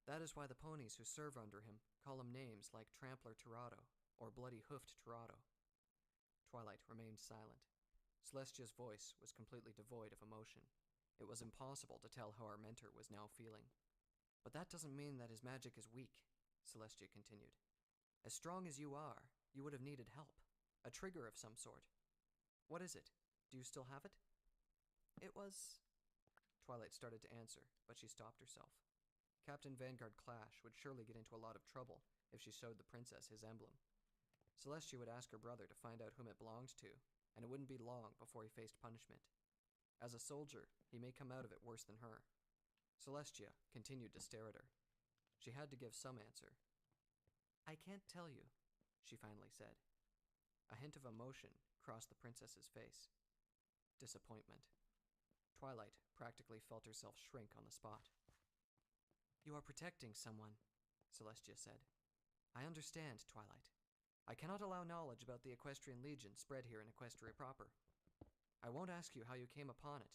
That is why the ponies who serve under him call him names like Trampler Tirado or Bloody Hoofed Tirado. Twilight remained silent. Celestia's voice was completely devoid of emotion. It was impossible to tell how our mentor was now feeling. But that doesn't mean that his magic is weak, Celestia continued. As strong as you are, you would have needed help. A trigger of some sort. What is it? Do you still have it? It was... Twilight started to answer, but she stopped herself. Captain Vanguard Clash would surely get into a lot of trouble if she showed the princess his emblem. Celestia would ask her brother to find out whom it belonged to, and it wouldn't be long before he faced punishment. As a soldier, he may come out of it worse than her. Celestia continued to stare at her. She had to give some answer. I can't tell you, she finally said. A hint of emotion crossed the princess's face. Disappointment. Twilight practically felt herself shrink on the spot. You are protecting someone, Celestia said. I understand, Twilight. I cannot allow knowledge about the Equestrian Legion spread here in Equestria proper. I won't ask you how you came upon it,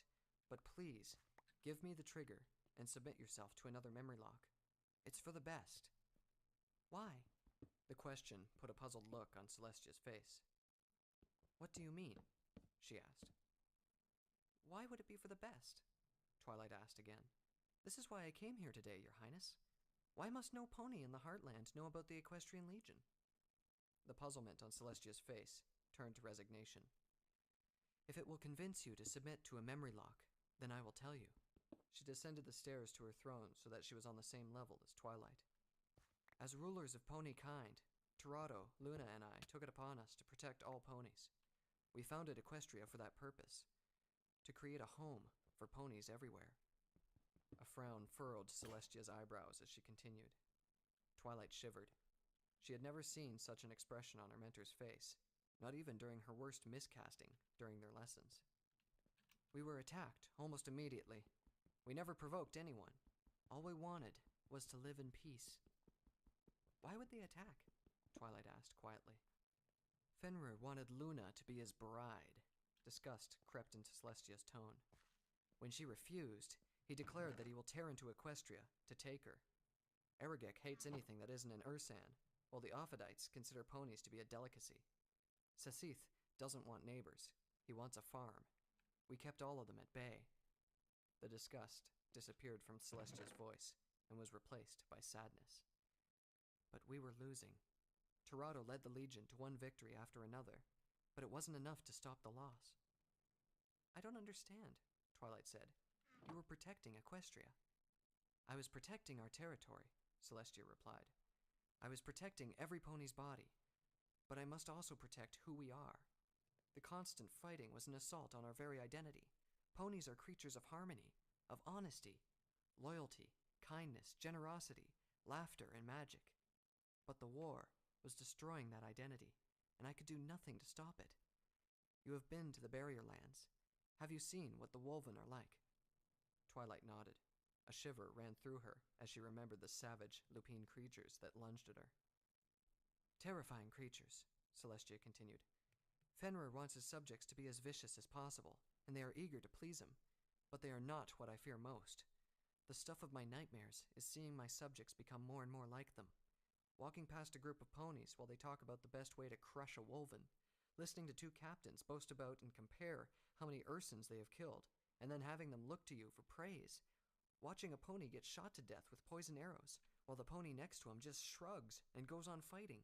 but please, give me the trigger and submit yourself to another memory lock. It's for the best. Why? The question put a puzzled look on Celestia's face. What do you mean? She asked. Why would it be for the best? Twilight asked again. This is why I came here today, Your Highness. Why must no pony in the Heartland know about the Equestrian Legion? The puzzlement on Celestia's face turned to resignation. If it will convince you to submit to a memory lock, then I will tell you. She descended the stairs to her throne so that she was on the same level as Twilight. As rulers of pony kind, Tirado, Luna, and I took it upon us to protect all ponies. We founded Equestria for that purpose, to create a home for ponies everywhere. A frown furrowed Celestia's eyebrows as she continued. Twilight shivered. She had never seen such an expression on her mentor's face, not even during her worst miscasting during their lessons. We were attacked almost immediately. We never provoked anyone. All we wanted was to live in peace. Why would they attack? Twilight asked quietly. Fenrir wanted Luna to be his bride. Disgust crept into Celestia's tone. When she refused, he declared that he will tear into Equestria to take her. Erigek hates anything that isn't an Ursan, while the Ophidites consider ponies to be a delicacy. Sasith doesn't want neighbors. He wants a farm. We kept all of them at bay. The disgust disappeared from Celestia's voice and was replaced by sadness. But we were losing. Tirado led the Legion to one victory after another, but it wasn't enough to stop the loss. I don't understand, Twilight said. You were protecting Equestria. I was protecting our territory, Celestia replied. I was protecting every pony's body, but I must also protect who we are. The constant fighting was an assault on our very identity. Ponies are creatures of harmony, of honesty, loyalty, kindness, generosity, laughter, and magic. But the war was destroying that identity, and I could do nothing to stop it. You have been to the Barrier Lands. Have you seen what the Wolven are like? Twilight nodded. A shiver ran through her as she remembered the savage, lupine creatures that lunged at her. Terrifying creatures, Celestia continued. Fenrir wants his subjects to be as vicious as possible, and they are eager to please him, but they are not what I fear most. The stuff of my nightmares is seeing my subjects become more and more like them. Walking past a group of ponies while they talk about the best way to crush a wolven, listening to two captains boast about and compare how many Ursans they have killed, and then having them look to you for praise. Watching a pony get shot to death with poison arrows, while the pony next to him just shrugs and goes on fighting.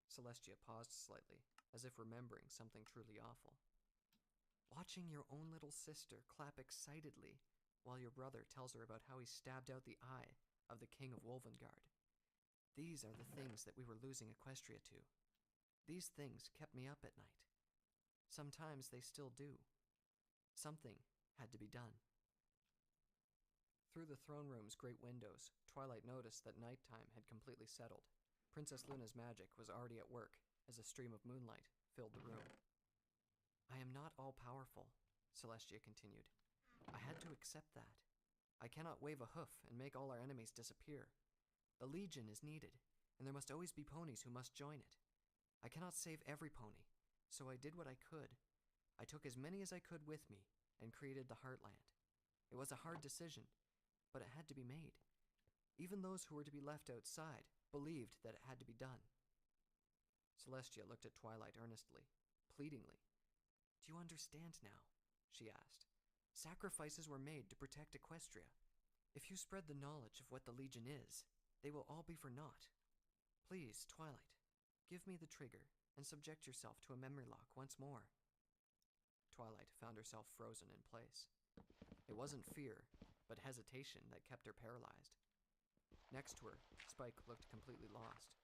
Celestia paused slightly, as if remembering something truly awful. Watching your own little sister clap excitedly while your brother tells her about how he stabbed out the eye of the king of Wolvengard. These are the things that we were losing Equestria to. These things kept me up at night. Sometimes they still do. Something had to be done. Through the throne room's great windows, Twilight noticed that nighttime had completely settled. Princess Luna's magic was already at work as a stream of moonlight filled the room. I am not all-powerful, Celestia continued. I had to accept that. I cannot wave a hoof and make all our enemies disappear. The Legion is needed, and there must always be ponies who must join it. I cannot save every pony, so I did what I could. I took as many as I could with me and created the Heartland. It was a hard decision, but it had to be made. Even those who were to be left outside believed that it had to be done. Celestia looked at Twilight earnestly, pleadingly. Do you understand now? She asked. Sacrifices were made to protect Equestria. If you spread the knowledge of what the Legion is, they will all be for naught. Please, Twilight, give me the trigger and subject yourself to a memory lock once more. Twilight found herself frozen in place. It wasn't fear, but hesitation that kept her paralyzed. Next to her, Spike looked completely lost.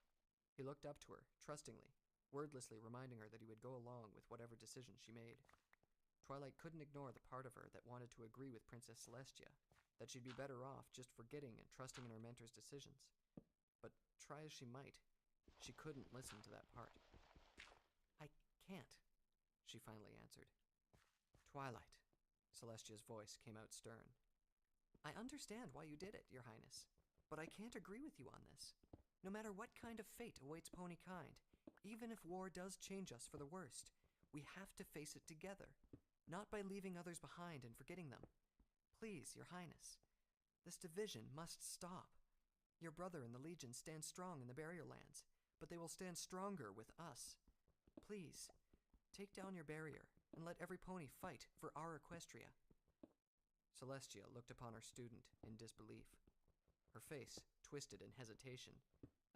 He looked up to her, trustingly, wordlessly reminding her that he would go along with whatever decision she made. Twilight couldn't ignore the part of her that wanted to agree with Princess Celestia, that she'd be better off just forgetting and trusting in her mentor's decisions. But try as she might, she couldn't listen to that part. I can't, she finally answered. Twilight, Celestia's voice came out stern. I understand why you did it, Your Highness, but I can't agree with you on this. No matter what kind of fate awaits ponykind, even if war does change us for the worst, we have to face it together, not by leaving others behind and forgetting them. Please, Your Highness, this division must stop. Your brother and the Legion stand strong in the Barrier Lands, but they will stand stronger with us. Please, take down your barrier and let every pony fight for our Equestria. Celestia looked upon her student in disbelief. Her face twisted in hesitation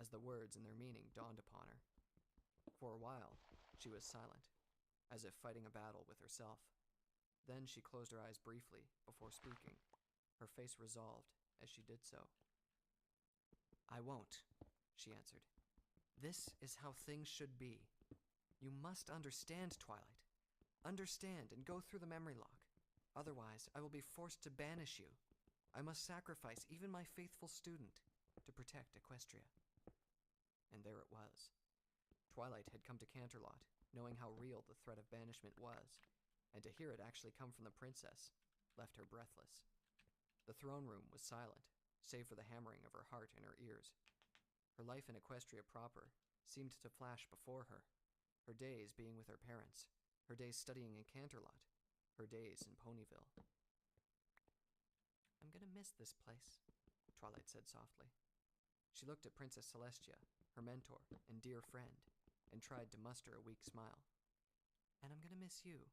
as the words and their meaning dawned upon her. For a while, she was silent, as if fighting a battle with herself. Then she closed her eyes briefly before speaking, her face resolved as she did so. I won't, she answered. This is how things should be. You must understand, Twilight. Understand and go through the memory lock. Otherwise, I will be forced to banish you. I must sacrifice even my faithful student to protect Equestria. And there it was. Twilight had come to Canterlot, knowing how real the threat of banishment was, and to hear it actually come from the princess left her breathless. The throne room was silent, save for the hammering of her heart in her ears. Her life in Equestria proper seemed to flash before her, her days being with her parents, her days studying in Canterlot, her days in Ponyville. I'm gonna miss this place, Twilight said softly. She looked at Princess Celestia, her mentor and dear friend, and tried to muster a weak smile. And I'm gonna miss you,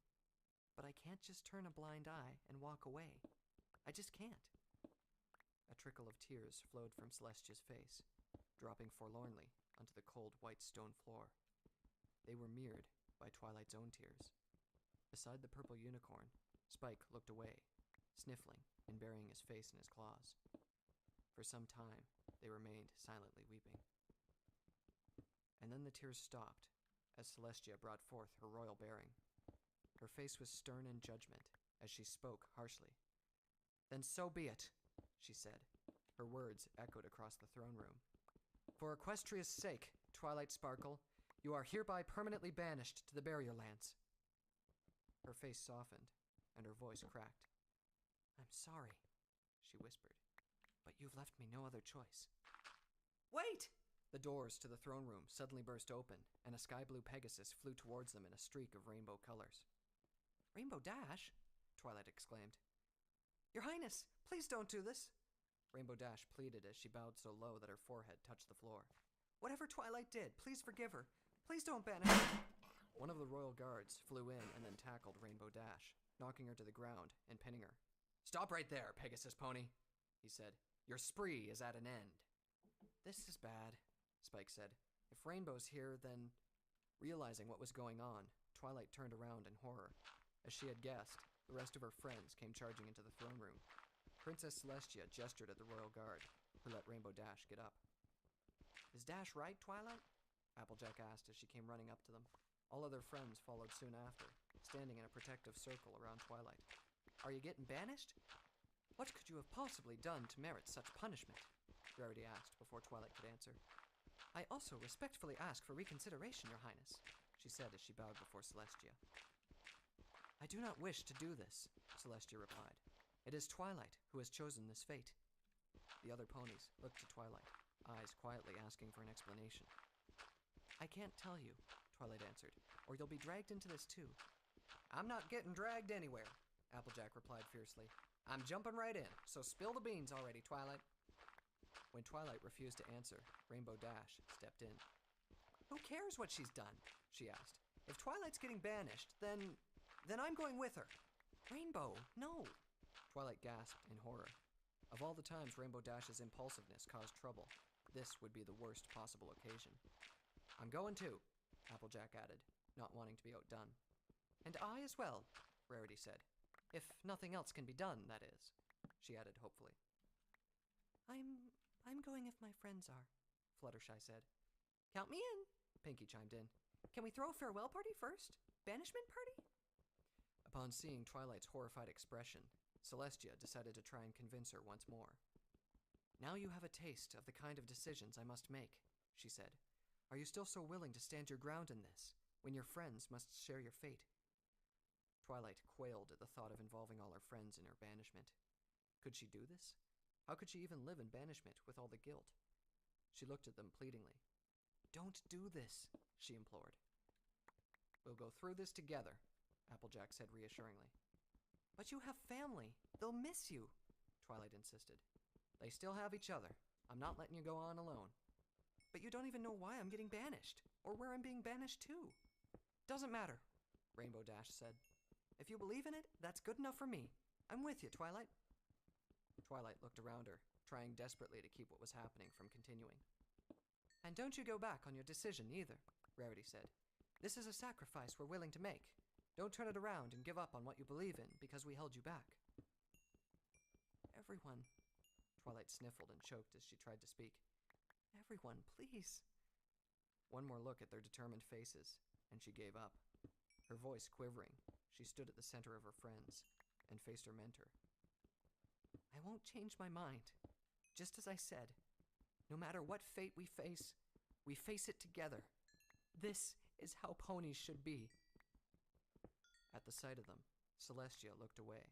but I can't just turn a blind eye and walk away. I just can't. A trickle of tears flowed from Celestia's face, dropping forlornly onto the cold white stone floor. They were mirrored by Twilight's own tears. Beside the purple unicorn, Spike looked away, sniffling and burying his face in his claws. For some time, they remained silently weeping. And then the tears stopped, as Celestia brought forth her royal bearing. Her face was stern in judgment, as she spoke harshly. Then so be it, she said. Her words echoed across the throne room. For Equestria's sake, Twilight Sparkle, you are hereby permanently banished to the Barrier Lands. Her face softened, and her voice cracked. I'm sorry, she whispered, but you've left me no other choice. Wait! The doors to the throne room suddenly burst open, and a sky-blue Pegasus flew towards them in a streak of rainbow colors. Rainbow Dash? Twilight exclaimed. Your Highness, please don't do this! Rainbow Dash pleaded as she bowed so low that her forehead touched the floor. Whatever Twilight did, please forgive her. Please don't banish her. One of the royal guards flew in and then tackled Rainbow Dash, knocking her to the ground and pinning her. Stop right there, Pegasus Pony, he said. Your spree is at an end. This is bad, Spike said. If Rainbow's here, then... Realizing what was going on, Twilight turned around in horror. As she had guessed, the rest of her friends came charging into the throne room. Princess Celestia gestured at the royal guard, who let Rainbow Dash get up. Is Dash right, Twilight? Applejack asked as she came running up to them. All other friends followed soon after, standing in a protective circle around Twilight. Are you getting banished? What could you have possibly done to merit such punishment? Rarity asked before Twilight could answer. I also respectfully ask for reconsideration, Your Highness, she said as she bowed before Celestia. I do not wish to do this, Celestia replied. It is Twilight who has chosen this fate. The other ponies looked to Twilight, eyes quietly asking for an explanation. I can't tell you, Twilight answered, or you'll be dragged into this too. I'm not getting dragged anywhere, Applejack replied fiercely. I'm jumping right in, so spill the beans already, Twilight. When Twilight refused to answer, Rainbow Dash stepped in. Who cares what she's done? She asked. If Twilight's getting banished, then I'm going with her. Rainbow, no! Twilight gasped in horror. Of all the times Rainbow Dash's impulsiveness caused trouble, this would be the worst possible occasion. I'm going too, Applejack added, not wanting to be outdone. And I as well, Rarity said. If nothing else can be done, that is, she added hopefully. I'm going if my friends are, Fluttershy said. Count me in, Pinkie chimed in. Can we throw a farewell party first? Banishment party? Upon seeing Twilight's horrified expression, Celestia decided to try and convince her once more. Now you have a taste of the kind of decisions I must make, she said. Are you still so willing to stand your ground in this, when your friends must share your fate? Twilight quailed at the thought of involving all her friends in her banishment. Could she do this? How could she even live in banishment with all the guilt? She looked at them pleadingly. Don't do this, she implored. We'll go through this together, Applejack said reassuringly. But you have family. They'll miss you, Twilight insisted. They still have each other. I'm not letting you go on alone. But you don't even know why I'm getting banished, or where I'm being banished to. Doesn't matter, Rainbow Dash said. If you believe in it, that's good enough for me. I'm with you, Twilight. Twilight looked around her, trying desperately to keep what was happening from continuing. And don't you go back on your decision either, Rarity said. This is a sacrifice we're willing to make. Don't turn it around and give up on what you believe in because we held you back. Everyone, Twilight sniffled and choked as she tried to speak. Everyone, please. One more look at their determined faces, and she gave up. Her voice quivering, she stood at the center of her friends and faced her mentor. I won't change my mind. Just as I said, no matter what fate we face it together. This is how ponies should be. At the sight of them, Celestia looked away.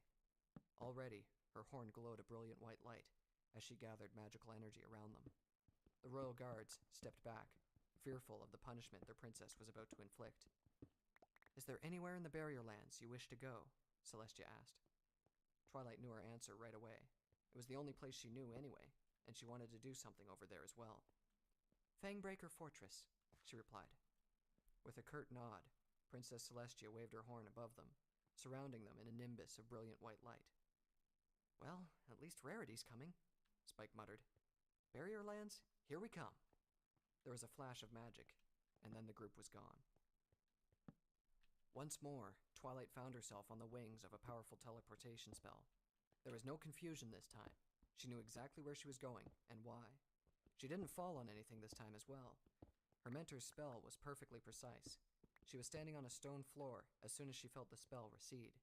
Already, her horn glowed a brilliant white light as she gathered magical energy around them. The royal guards stepped back, fearful of the punishment their princess was about to inflict. Is there anywhere in the barrier lands you wish to go? Celestia asked. Twilight knew her answer right away. It was the only place she knew anyway, and she wanted to do something over there as well. Fangbreaker Fortress, she replied. With a curt nod, Princess Celestia waved her horn above them, surrounding them in a nimbus of brilliant white light. Well, at least Rarity's coming, Spike muttered. Barrier lands, here we come. There was a flash of magic, and then the group was gone. Once more, Twilight found herself on the wings of a powerful teleportation spell. There was no confusion this time. She knew exactly where she was going, and why. She didn't fall on anything this time as well. Her mentor's spell was perfectly precise. She was standing on a stone floor as soon as she felt the spell recede.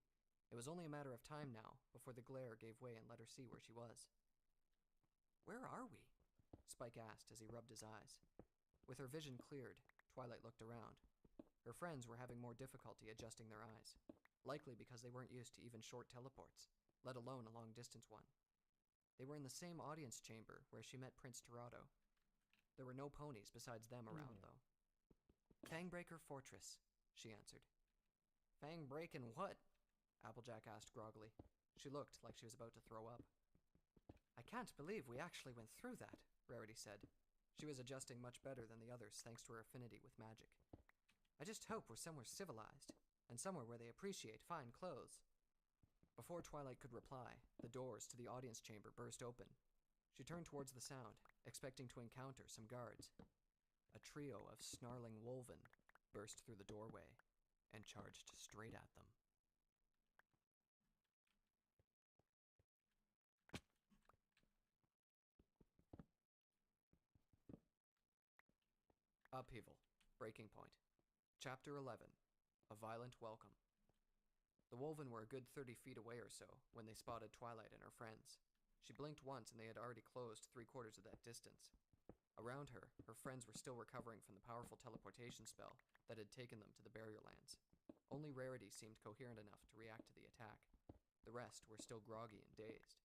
It was only a matter of time now before the glare gave way and let her see where she was. Where are we? Spike asked as he rubbed his eyes. With her vision cleared, Twilight looked around. Her friends were having more difficulty adjusting their eyes, likely because they weren't used to even short teleports, let alone a long-distance one. They were in the same audience chamber where she met Prince Torado. There were no ponies besides them around, though. Fangbreaker Fortress, she answered. Fangbreaking what? Applejack asked groggily. She looked like she was about to throw up. I can't believe we actually went through that, Rarity said. She was adjusting much better than the others thanks to her affinity with magic. I just hope we're somewhere civilized, and somewhere where they appreciate fine clothes. Before Twilight could reply, the doors to the audience chamber burst open. She turned towards the sound, expecting to encounter some guards. A trio of snarling wolven burst through the doorway and charged straight at them. Upheaval. Breaking point. Chapter 11. A Violent Welcome. The wolven were a good 30 feet away or so when they spotted Twilight and her friends. She blinked once and they had already closed 3/4 of that distance. Around her, her friends were still recovering from the powerful teleportation spell that had taken them to the barrier lands. Only Rarity seemed coherent enough to react to the attack. The rest were still groggy and dazed.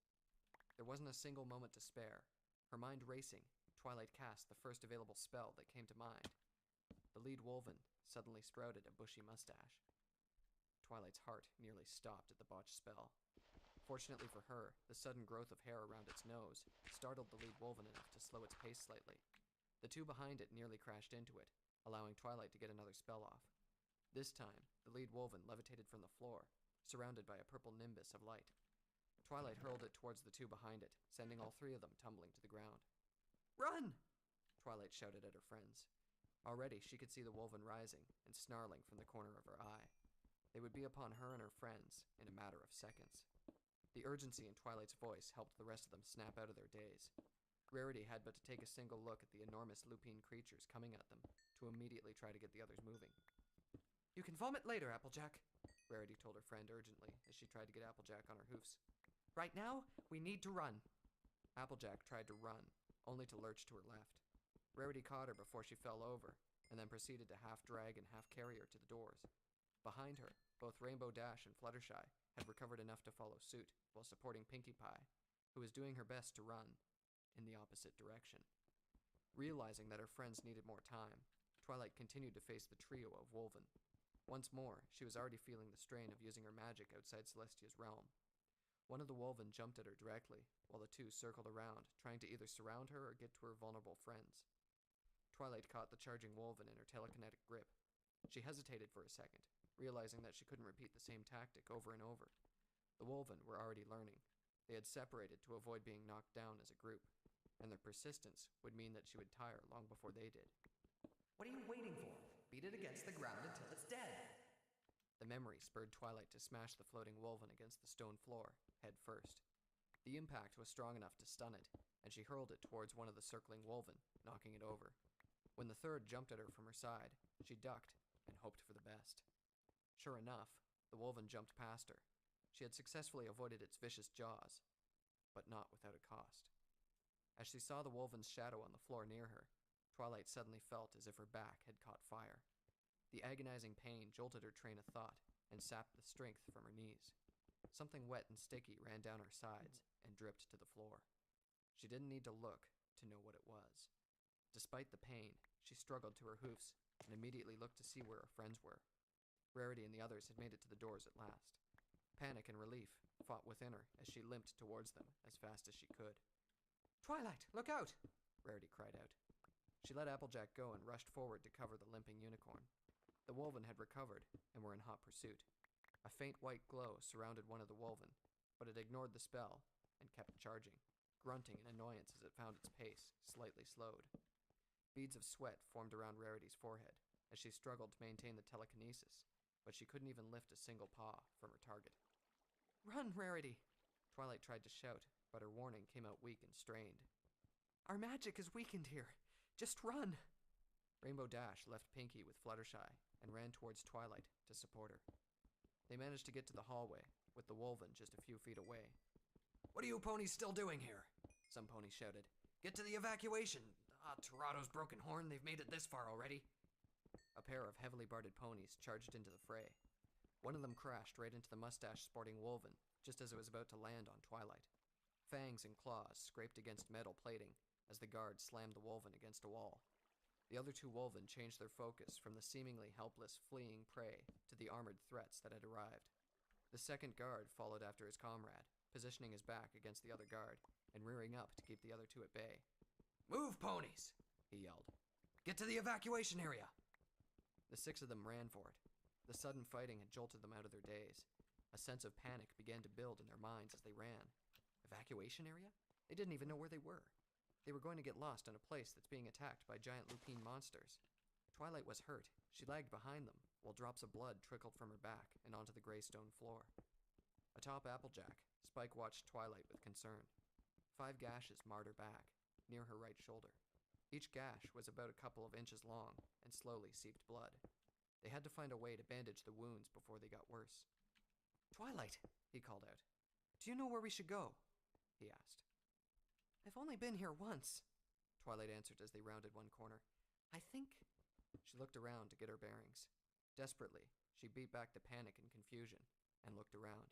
There wasn't a single moment to spare. Her mind racing, Twilight cast the first available spell that came to mind. The lead wolven suddenly sprouted a bushy mustache. Twilight's heart nearly stopped at the botched spell. Fortunately for her, the sudden growth of hair around its nose startled the lead wolven enough to slow its pace slightly. The two behind it nearly crashed into it, allowing Twilight to get another spell off. This time, the lead wolven levitated from the floor, surrounded by a purple nimbus of light. Twilight hurled it towards the two behind it, sending all 3 of them tumbling to the ground. "Run!" Twilight shouted at her friends. Already she could see the wolven rising and snarling from the corner of her eye. They would be upon her and her friends in a matter of seconds. The urgency in Twilight's voice helped the rest of them snap out of their daze. Rarity had but to take a single look at the enormous lupine creatures coming at them to immediately try to get the others moving. "You can vomit later, Applejack," Rarity told her friend urgently as she tried to get Applejack on her hoofs. "Right now, we need to run." Applejack tried to run, only to lurch to her left. Rarity caught her before she fell over, and then proceeded to half drag and half carry her to the doors. Behind her, both Rainbow Dash and Fluttershy had recovered enough to follow suit, while supporting Pinkie Pie, who was doing her best to run in the opposite direction. Realizing that her friends needed more time, Twilight continued to face the trio of wolven. Once more, she was already feeling the strain of using her magic outside Celestia's realm. One of the wolven jumped at her directly, while the two circled around, trying to either surround her or get to her vulnerable friends. Twilight caught the charging wolven in her telekinetic grip. She hesitated for a second, realizing that she couldn't repeat the same tactic over and over. The wolven were already learning. They had separated to avoid being knocked down as a group, and their persistence would mean that she would tire long before they did. "What are you waiting for? Beat it against the ground until it's dead." The memory spurred Twilight to smash the floating wolven against the stone floor, head first. The impact was strong enough to stun it, and she hurled it towards one of the circling wolven, knocking it over. When the third jumped at her from her side, she ducked and hoped for the best. Sure enough, the wolven jumped past her. She had successfully avoided its vicious jaws, but not without a cost. As she saw the wolven's shadow on the floor near her, Twilight suddenly felt as if her back had caught fire. The agonizing pain jolted her train of thought and sapped the strength from her knees. Something wet and sticky ran down her sides and dripped to the floor. She didn't need to look to know what it was. Despite the pain, she struggled to her hoofs and immediately looked to see where her friends were. Rarity and the others had made it to the doors at last. Panic and relief fought within her as she limped towards them as fast as she could. "Twilight, look out!" Rarity cried out. She let Applejack go and rushed forward to cover the limping unicorn. The wolven had recovered and were in hot pursuit. A faint white glow surrounded one of the wolven, but it ignored the spell and kept charging, grunting in annoyance as it found its pace slightly slowed. Beads of sweat formed around Rarity's forehead as she struggled to maintain the telekinesis, but she couldn't even lift a single paw from her target. "Run, Rarity!" Twilight tried to shout, but her warning came out weak and strained. "Our magic is weakened here. Just run!" Rainbow Dash left Pinkie with Fluttershy and ran towards Twilight to support her. They managed to get to the hallway, with the wolven just a few feet away. "What are you ponies still doing here?" some ponies shouted. "Get to the evacuation! Toronto's broken horn, they've made it this far already." A pair of heavily barded ponies charged into the fray. One of them crashed right into the mustache-sporting wolven, just as it was about to land on Twilight. Fangs and claws scraped against metal plating as the guard slammed the wolven against a wall. The other two wolven changed their focus from the seemingly helpless, fleeing prey to the armored threats that had arrived. The second guard followed after his comrade, positioning his back against the other guard and rearing up to keep the other two at bay. "Move, ponies!" he yelled. "Get to the evacuation area!" The 6 of them ran for it. The sudden fighting had jolted them out of their daze. A sense of panic began to build in their minds as they ran. Evacuation area? They didn't even know where they were. They were going to get lost in a place that's being attacked by giant lupine monsters. Twilight was hurt. She lagged behind them, while drops of blood trickled from her back and onto the gray stone floor. Atop Applejack, Spike watched Twilight with concern. 5 gashes marred her back, near her right shoulder. Each gash was about a couple of inches long and slowly seeped blood. They had to find a way to bandage the wounds before they got worse. "Twilight," he called out. "Do you know where we should go?" he asked. "I've only been here once," Twilight answered as they rounded one corner. "I think—" She looked around to get her bearings. Desperately, she beat back the panic and confusion and looked around.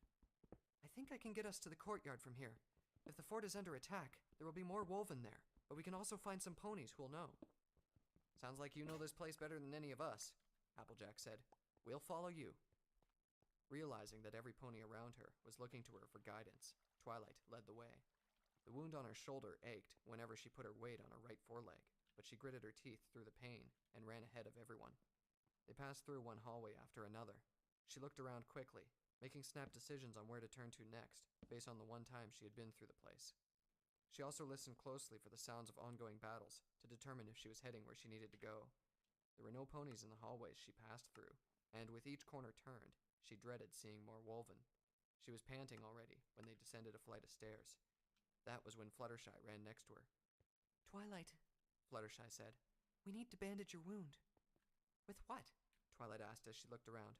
"I think I can get us to the courtyard from here. If the fort is under attack, there will be more wolven there, but we can also find some ponies who'll know." "Sounds like you know this place better than any of us," Applejack said. "We'll follow you." Realizing that every pony around her was looking to her for guidance, Twilight led the way. The wound on her shoulder ached whenever she put her weight on her right foreleg, but she gritted her teeth through the pain and ran ahead of everyone. They passed through one hallway after another. She looked around quickly, making snap decisions on where to turn to next, based on the one time she had been through the place. She also listened closely for the sounds of ongoing battles to determine if she was heading where she needed to go. There were no ponies in the hallways she passed through, and with each corner turned, she dreaded seeing more wolven. She was panting already when they descended a flight of stairs. That was when Fluttershy ran next to her. "Twilight," Fluttershy said, "we need to bandage your wound." "With what?" Twilight asked as she looked around.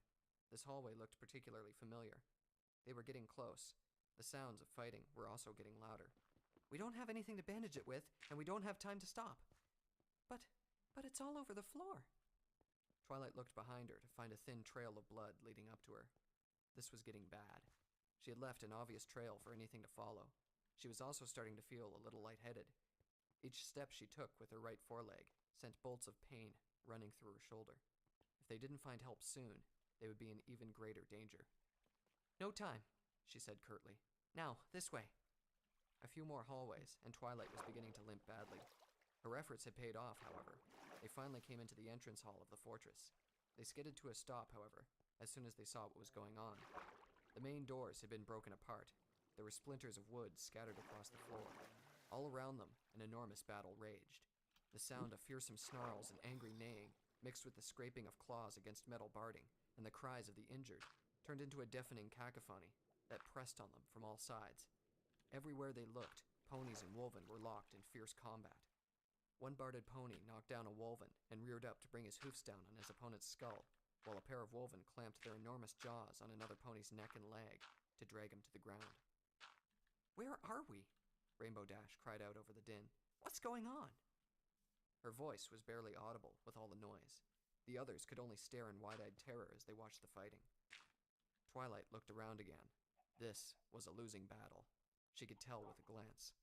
This hallway looked particularly familiar. They were getting close. The sounds of fighting were also getting louder. "We don't have anything to bandage it with, and we don't have time to stop." But it's all over the floor." Twilight looked behind her to find a thin trail of blood leading up to her. This was getting bad. She had left an obvious trail for anything to follow. She was also starting to feel a little lightheaded. Each step she took with her right foreleg sent bolts of pain running through her shoulder. If they didn't find help soon, they would be in even greater danger. "No time," she said curtly. "Now, this way." A few more hallways, and Twilight was beginning to limp badly. Her efforts had paid off, however. They finally came into the entrance hall of the fortress. They skidded to a stop, however, as soon as they saw what was going on. The main doors had been broken apart. There were splinters of wood scattered across the floor. All around them, an enormous battle raged. The sound of fearsome snarls and angry neighing, mixed with the scraping of claws against metal barding and the cries of the injured, turned into a deafening cacophony that pressed on them from all sides. Everywhere they looked, ponies and wolven were locked in fierce combat. One barded pony knocked down a wolven and reared up to bring his hoofs down on his opponent's skull, while a pair of wolven clamped their enormous jaws on another pony's neck and leg to drag him to the ground. "Where are we?" Rainbow Dash cried out over the din. "What's going on?" Her voice was barely audible with all the noise. The others could only stare in wide-eyed terror as they watched the fighting. Twilight looked around again. This was a losing battle. She could tell with a glance.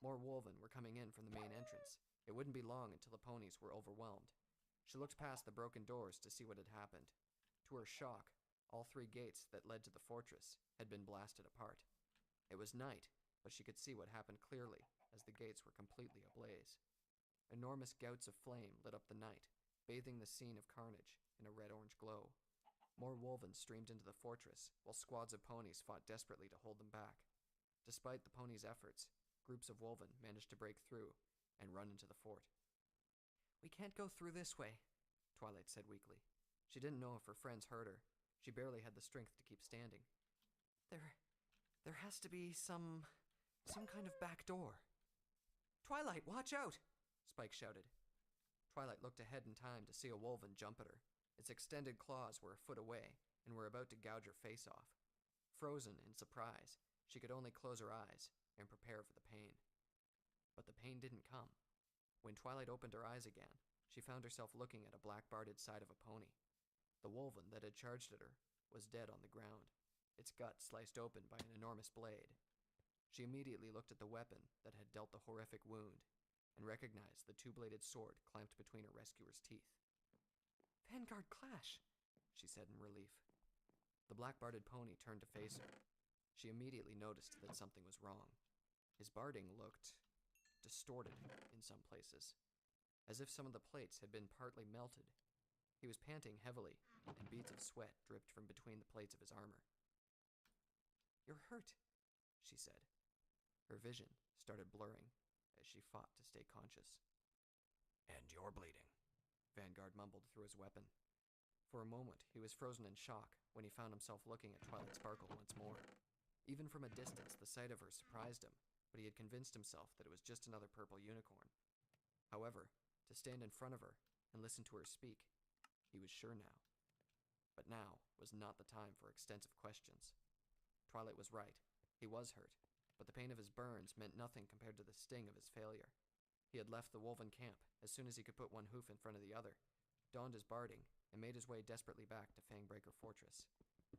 More wolven were coming in from the main entrance. It wouldn't be long until the ponies were overwhelmed. She looked past the broken doors to see what had happened. To her shock, all 3 gates that led to the fortress had been blasted apart. It was night, but she could see what happened clearly as the gates were completely ablaze. Enormous gouts of flame lit up the night, bathing the scene of carnage in a red-orange glow. More wolven streamed into the fortress, while squads of ponies fought desperately to hold them back. Despite the ponies' efforts, groups of wolven managed to break through and run into the fort. "We can't go through this way," Twilight said weakly. She didn't know if her friends heard her. She barely had the strength to keep standing. There has to be some kind of back door." "Twilight, watch out!" Spike shouted. Twilight looked ahead in time to see a wolven jump at her. Its extended claws were a foot away and were about to gouge her face off. Frozen in surprise, she could only close her eyes and prepare for the pain. But the pain didn't come. When Twilight opened her eyes again, she found herself looking at a black-barded side of a pony. The wolven that had charged at her was dead on the ground, its gut sliced open by an enormous blade. She immediately looked at the weapon that had dealt the horrific wound and recognized the 2-bladed sword clamped between her rescuer's teeth. "Vanguard Clash," she said in relief. The black-barded pony turned to face her. She immediately noticed that something was wrong. His barding looked distorted in some places, as if some of the plates had been partly melted. He was panting heavily, and beads of sweat dripped from between the plates of his armor. "You're hurt," she said. Her vision started blurring as she fought to stay conscious. And you're bleeding. Vanguard mumbled through his weapon. For a moment, he was frozen in shock when he found himself looking at Twilight Sparkle once more. Even from a distance, the sight of her surprised him, but he had convinced himself that it was just another purple unicorn. However, to stand in front of her and listen to her speak, he was sure now. But now was not the time for extensive questions. Twilight was right. He was hurt, but the pain of his burns meant nothing compared to the sting of his failure. He had left the Wolven camp as soon as he could put one hoof in front of the other, donned his barding, and made his way desperately back to Fangbreaker Fortress.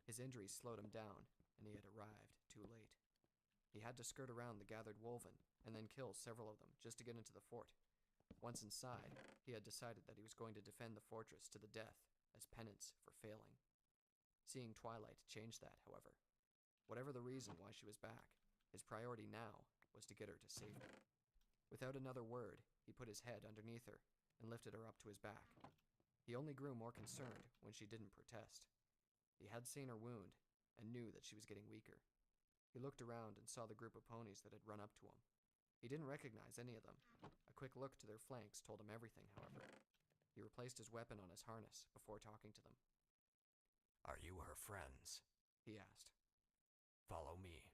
His injuries slowed him down, and he had arrived too late. He had to skirt around the gathered Wolven and then kill several of them just to get into the fort. Once inside, he had decided that he was going to defend the fortress to the death as penance for failing. Seeing Twilight changed that, however. Whatever the reason why she was back, his priority now was to get her to safety. Without another word, he put his head underneath her and lifted her up to his back. He only grew more concerned when she didn't protest. He had seen her wound and knew that she was getting weaker. He looked around and saw the group of ponies that had run up to him. He didn't recognize any of them. A quick look to their flanks told him everything, however. He replaced his weapon on his harness before talking to them. Are you her friends? He asked. Follow me.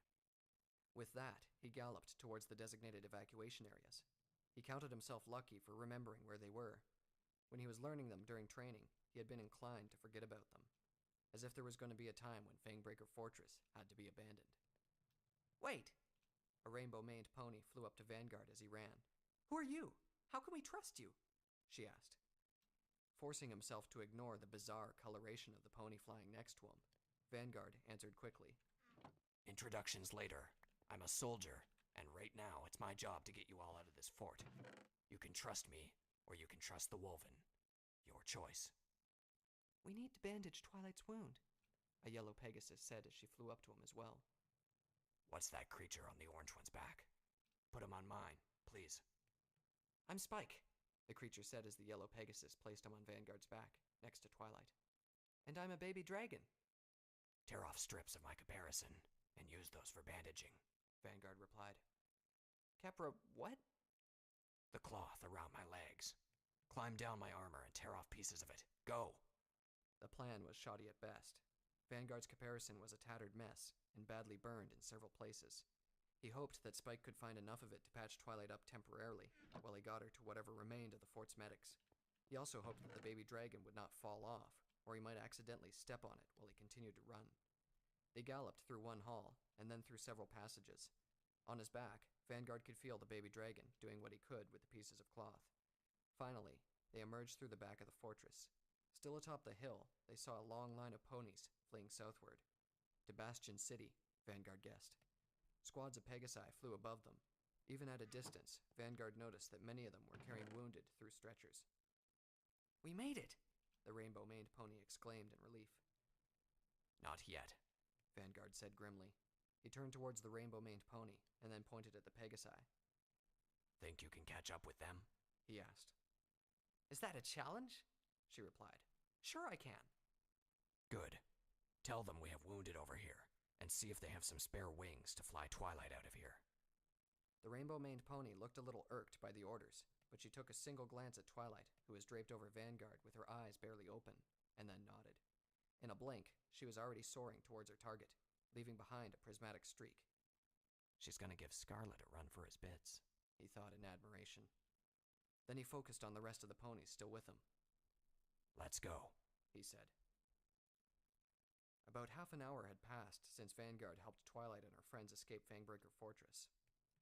With that, he galloped towards the designated evacuation areas. He counted himself lucky for remembering where they were. When he was learning them during training, he had been inclined to forget about them, as if there was going to be a time when Fangbreaker Fortress had to be abandoned. Wait! A rainbow-maned pony flew up to Vanguard as he ran. Who are you? How can we trust you? She asked. Forcing himself to ignore the bizarre coloration of the pony flying next to him, Vanguard answered quickly. Introductions later. I'm a soldier, and right now it's my job to get you all out of this fort. You can trust me, or you can trust the Wolven. Your choice. We need to bandage Twilight's wound, a yellow Pegasus said as she flew up to him as well. What's that creature on the orange one's back? Put him on mine, please. I'm Spike, the creature said as the yellow Pegasus placed him on Vanguard's back, next to Twilight. And I'm a baby dragon. Tear off strips of my caparison, and use those for bandaging, Vanguard replied. Capra, what? The cloth around my legs. Climb down my armor and tear off pieces of it. Go! The plan was shoddy at best. Vanguard's caparison was a tattered mess and badly burned in several places. He hoped that Spike could find enough of it to patch Twilight up temporarily while he got her to whatever remained of the fort's medics. He also hoped that the baby dragon would not fall off, or he might accidentally step on it while he continued to run. They galloped through one hall and then through several passages. On his back, Vanguard could feel the baby dragon doing what he could with the pieces of cloth. Finally, they emerged through the back of the fortress. Still atop the hill, they saw a long line of ponies fleeing southward. To Bastion City, Vanguard guessed. Squads of Pegasi flew above them. Even at a distance, Vanguard noticed that many of them were carrying wounded through stretchers. We made it! The rainbow-maned pony exclaimed in relief. Not yet, Vanguard said grimly. He turned towards the rainbow-maned pony and then pointed at the Pegasi. Think you can catch up with them? He asked. Is that a challenge? She replied. Sure I can. Good. Tell them we have wounded over here, and see if they have some spare wings to fly Twilight out of here. The rainbow-maned pony looked a little irked by the orders, but she took a single glance at Twilight, who was draped over Vanguard with her eyes barely open, and then nodded. In a blink, she was already soaring towards her target, leaving behind a prismatic streak. She's gonna give Scarlet a run for his bits, he thought in admiration. Then he focused on the rest of the ponies still with him. Let's go, he said. About half an hour had passed since Vanguard helped Twilight and her friends escape Fangbreaker Fortress.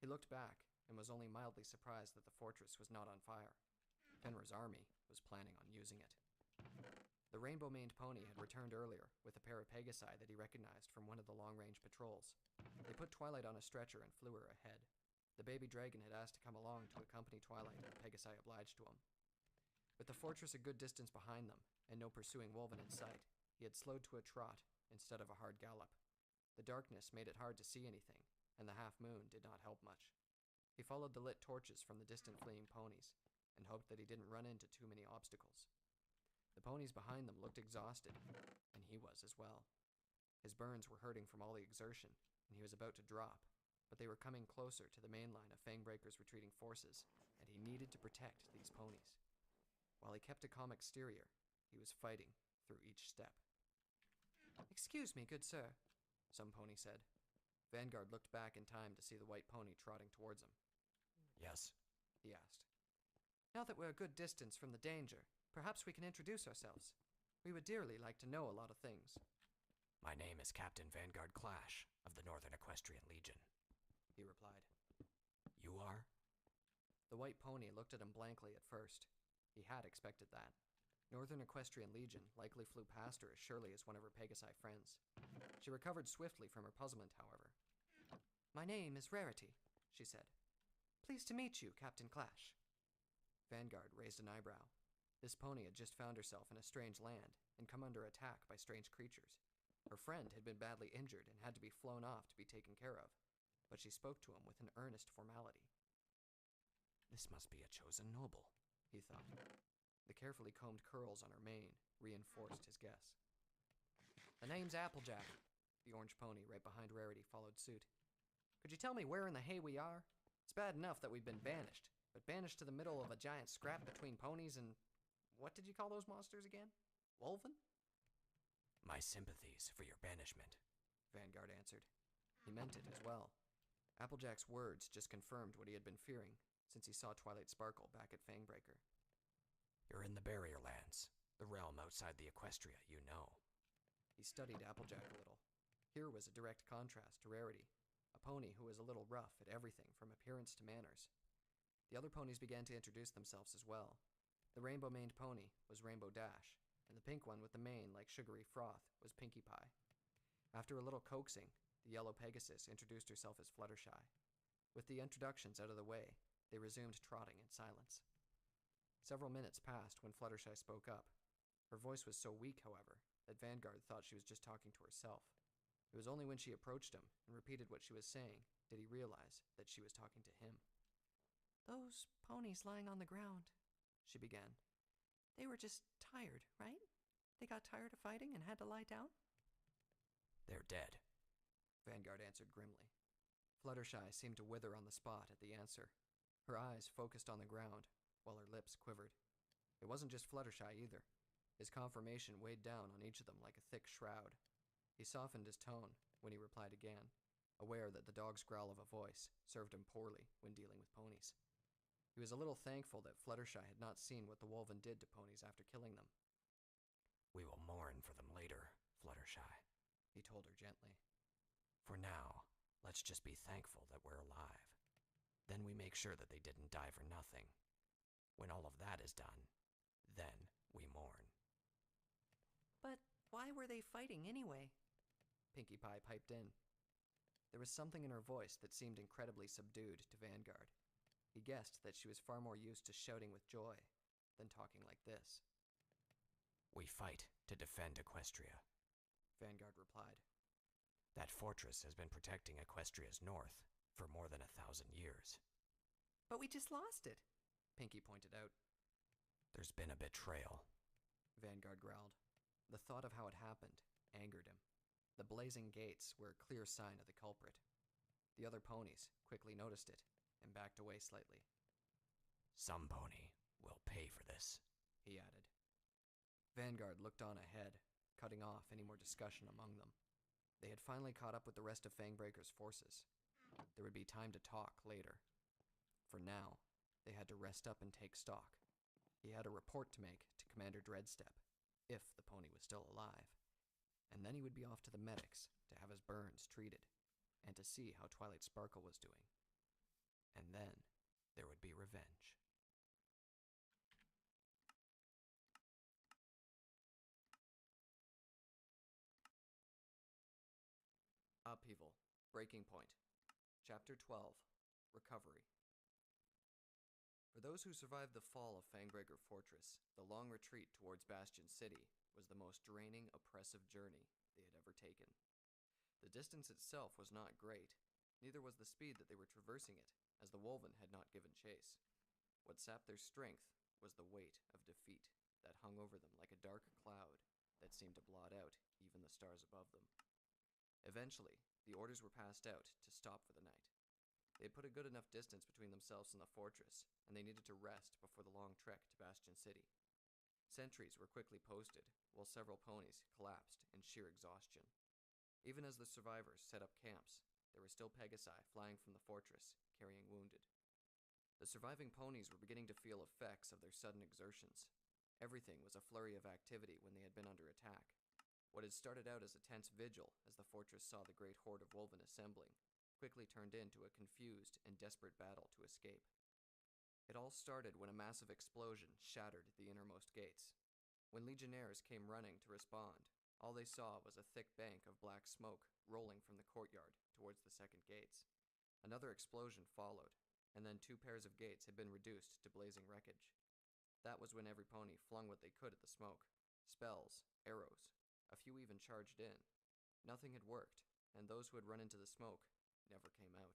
He looked back and was only mildly surprised that the fortress was not on fire. Fenrir's army was planning on using it. The rainbow-maned pony had returned earlier with a pair of Pegasi that he recognized from one of the long-range patrols. They put Twilight on a stretcher and flew her ahead. The baby dragon had asked to come along to accompany Twilight, and Pegasi obliged to him. With the fortress a good distance behind them, and no pursuing Wolven in sight, he had slowed to a trot instead of a hard gallop. The darkness made it hard to see anything, and the half-moon did not help much. He followed the lit torches from the distant fleeing ponies, and hoped that he didn't run into too many obstacles. The ponies behind them looked exhausted, and he was as well. His burns were hurting from all the exertion, and he was about to drop, but they were coming closer to the main line of Fangbreaker's retreating forces, and he needed to protect these ponies. While he kept a calm exterior, he was fighting through each step. "Excuse me, good sir," some pony said. Vanguard looked back in time to see the white pony trotting towards him. Yes? He asked. "Now that we're a good distance from the danger, perhaps we can introduce ourselves. We would dearly like to know a lot of things." My name is Captain Vanguard Clash of the Northern Equestrian Legion, he replied. You are? The white pony looked at him blankly at first. He had expected that. Northern Equestrian Legion likely flew past her as surely as one of her Pegasi friends. She recovered swiftly from her puzzlement, however. "My name is Rarity," she said. "Pleased to meet you, Captain Clash." Vanguard raised an eyebrow. This pony had just found herself in a strange land and come under attack by strange creatures. Her friend had been badly injured and had to be flown off to be taken care of, but she spoke to him with an earnest formality. This must be a chosen noble, he thought. The carefully combed curls on her mane reinforced his guess. "The name's Applejack." The orange pony right behind Rarity followed suit. "Could you tell me where in the hay we are? It's bad enough that we've been banished, but banished to the middle of a giant scrap between ponies and... what did you call those monsters again? Wolven?" My sympathies for your banishment, Vanguard answered. He meant it as well. Applejack's words just confirmed what he had been fearing since he saw Twilight Sparkle back at Fangbreaker. You're in the Barrier Lands, the realm outside the Equestria, you know. He studied Applejack a little. Here was a direct contrast to Rarity, a pony who was a little rough at everything from appearance to manners. The other ponies began to introduce themselves as well. The rainbow-maned pony was Rainbow Dash, and the pink one with the mane like sugary froth was Pinkie Pie. After a little coaxing, the yellow Pegasus introduced herself as Fluttershy. With the introductions out of the way, they resumed trotting in silence. Several minutes passed when Fluttershy spoke up. Her voice was so weak, however, that Vanguard thought she was just talking to herself. It was only when she approached him and repeated what she was saying did he realize that she was talking to him. "Those ponies lying on the ground," she began. "They were just tired, right? They got tired of fighting and had to lie down?" They're dead, Vanguard answered grimly. Fluttershy seemed to wither on the spot at the answer. Her eyes focused on the ground, while her lips quivered. It wasn't just Fluttershy either. His conformation weighed down on each of them like a thick shroud. He softened his tone when he replied again, aware that the dog's growl of a voice served him poorly when dealing with ponies. He was a little thankful that Fluttershy had not seen what the Wolven did to ponies after killing them. We will mourn for them later, Fluttershy, he told her gently. For now, let's just be thankful that we're alive. Then we make sure that they didn't die for nothing. When all of that is done, then we mourn. "But why were they fighting anyway?" Pinkie Pie piped in. There was something in her voice that seemed incredibly subdued to Vanguard. He guessed that she was far more used to shouting with joy than talking like this. We fight to defend Equestria, Vanguard replied. That fortress has been protecting Equestria's north for more than 1,000 years. "But we just lost it," Pinkie pointed out. There's been a betrayal, Vanguard growled. The thought of how it happened angered him. The blazing gates were a clear sign of the culprit. The other ponies quickly noticed it and backed away slightly. Some pony will pay for this, he added. Vanguard looked on ahead, cutting off any more discussion among them. They had finally caught up with the rest of Fangbreaker's forces. There would be time to talk later. For now, they had to rest up and take stock. He had a report to make to Commander Dreadstep, if the pony was still alive. And then he would be off to the medics to have his burns treated, and to see how Twilight Sparkle was doing. And then there would be revenge. Upheaval. Breaking Point. Chapter 12. Recovery. For those who survived the fall of Fangbreaker Fortress, the long retreat towards Bastion City was the most draining, oppressive journey they had ever taken. The distance itself was not great, neither was the speed that they were traversing it, as the Wolven had not given chase. What sapped their strength was the weight of defeat that hung over them like a dark cloud that seemed to blot out even the stars above them. Eventually, the orders were passed out to stop for the night, They had put a good enough distance between themselves and the fortress, and they needed to rest before the long trek to Bastion City. Sentries were quickly posted, while several ponies collapsed in sheer exhaustion. Even as the survivors set up camps, there were still Pegasi flying from the fortress, carrying wounded. The surviving ponies were beginning to feel effects of their sudden exertions. Everything was a flurry of activity when they had been under attack. What had started out as a tense vigil as the fortress saw the great horde of Wolven assembling quickly turned into a confused and desperate battle to escape. It all started when a massive explosion shattered the innermost gates. When legionnaires came running to respond, all they saw was a thick bank of black smoke rolling from the courtyard towards the second gates. Another explosion followed, and then 2 pairs of gates had been reduced to blazing wreckage. That was when every pony flung what they could at the smoke. Spells, arrows, a few even charged in. Nothing had worked, and those who had run into the smoke never came out.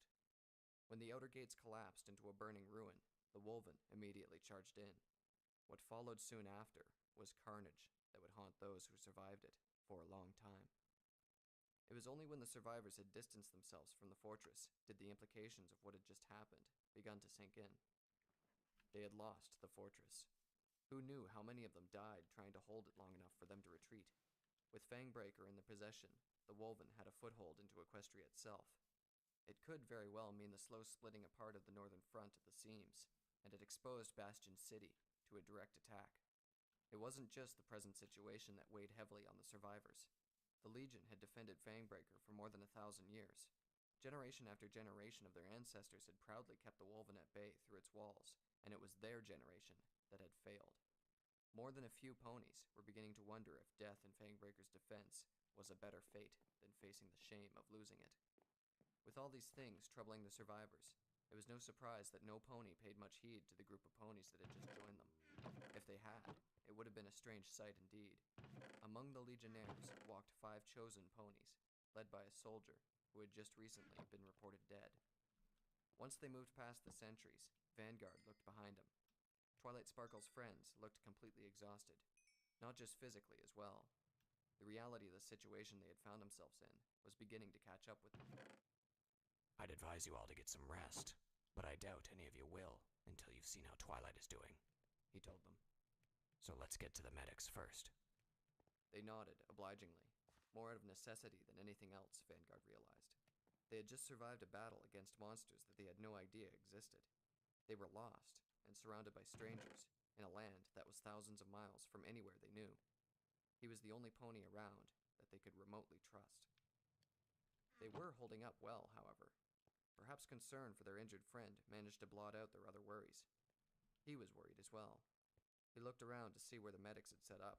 When the outer gates collapsed into a burning ruin, the Wolven immediately charged in. What followed soon after was carnage that would haunt those who survived it for a long time. It was only when the survivors had distanced themselves from the fortress did the implications of what had just happened begun to sink in. They had lost the fortress. Who knew how many of them died trying to hold it long enough for them to retreat? With Fangbreaker in the possession, the Wolven had a foothold into Equestria itself. It could very well mean the slow splitting apart of the northern front at the seams, and it exposed Bastion City to a direct attack. It wasn't just the present situation that weighed heavily on the survivors. The Legion had defended Fangbreaker for more than 1,000 years. Generation after generation of their ancestors had proudly kept the Wolven at bay through its walls, and it was their generation that had failed. More than a few ponies were beginning to wonder if death in Fangbreaker's defense was a better fate than facing the shame of losing it. With all these things troubling the survivors, it was no surprise that no pony paid much heed to the group of ponies that had just joined them. If they had, it would have been a strange sight indeed. Among the legionnaires walked 5 chosen ponies, led by a soldier who had just recently been reported dead. Once they moved past the sentries, Vanguard looked behind him. Twilight Sparkle's friends looked completely exhausted, not just physically as well. The reality of the situation they had found themselves in was beginning to catch up with them. I'd advise you all to get some rest, but I doubt any of you will until you've seen how Twilight is doing, he told them. So let's get to the medics first. They nodded, obligingly, more out of necessity than anything else, Vanguard realized. They had just survived a battle against monsters that they had no idea existed. They were lost and surrounded by strangers in a land that was thousands of miles from anywhere they knew. He was the only pony around that they could remotely trust. They were holding up well, however. Perhaps concern for their injured friend managed to blot out their other worries. He was worried as well. He looked around to see where the medics had set up.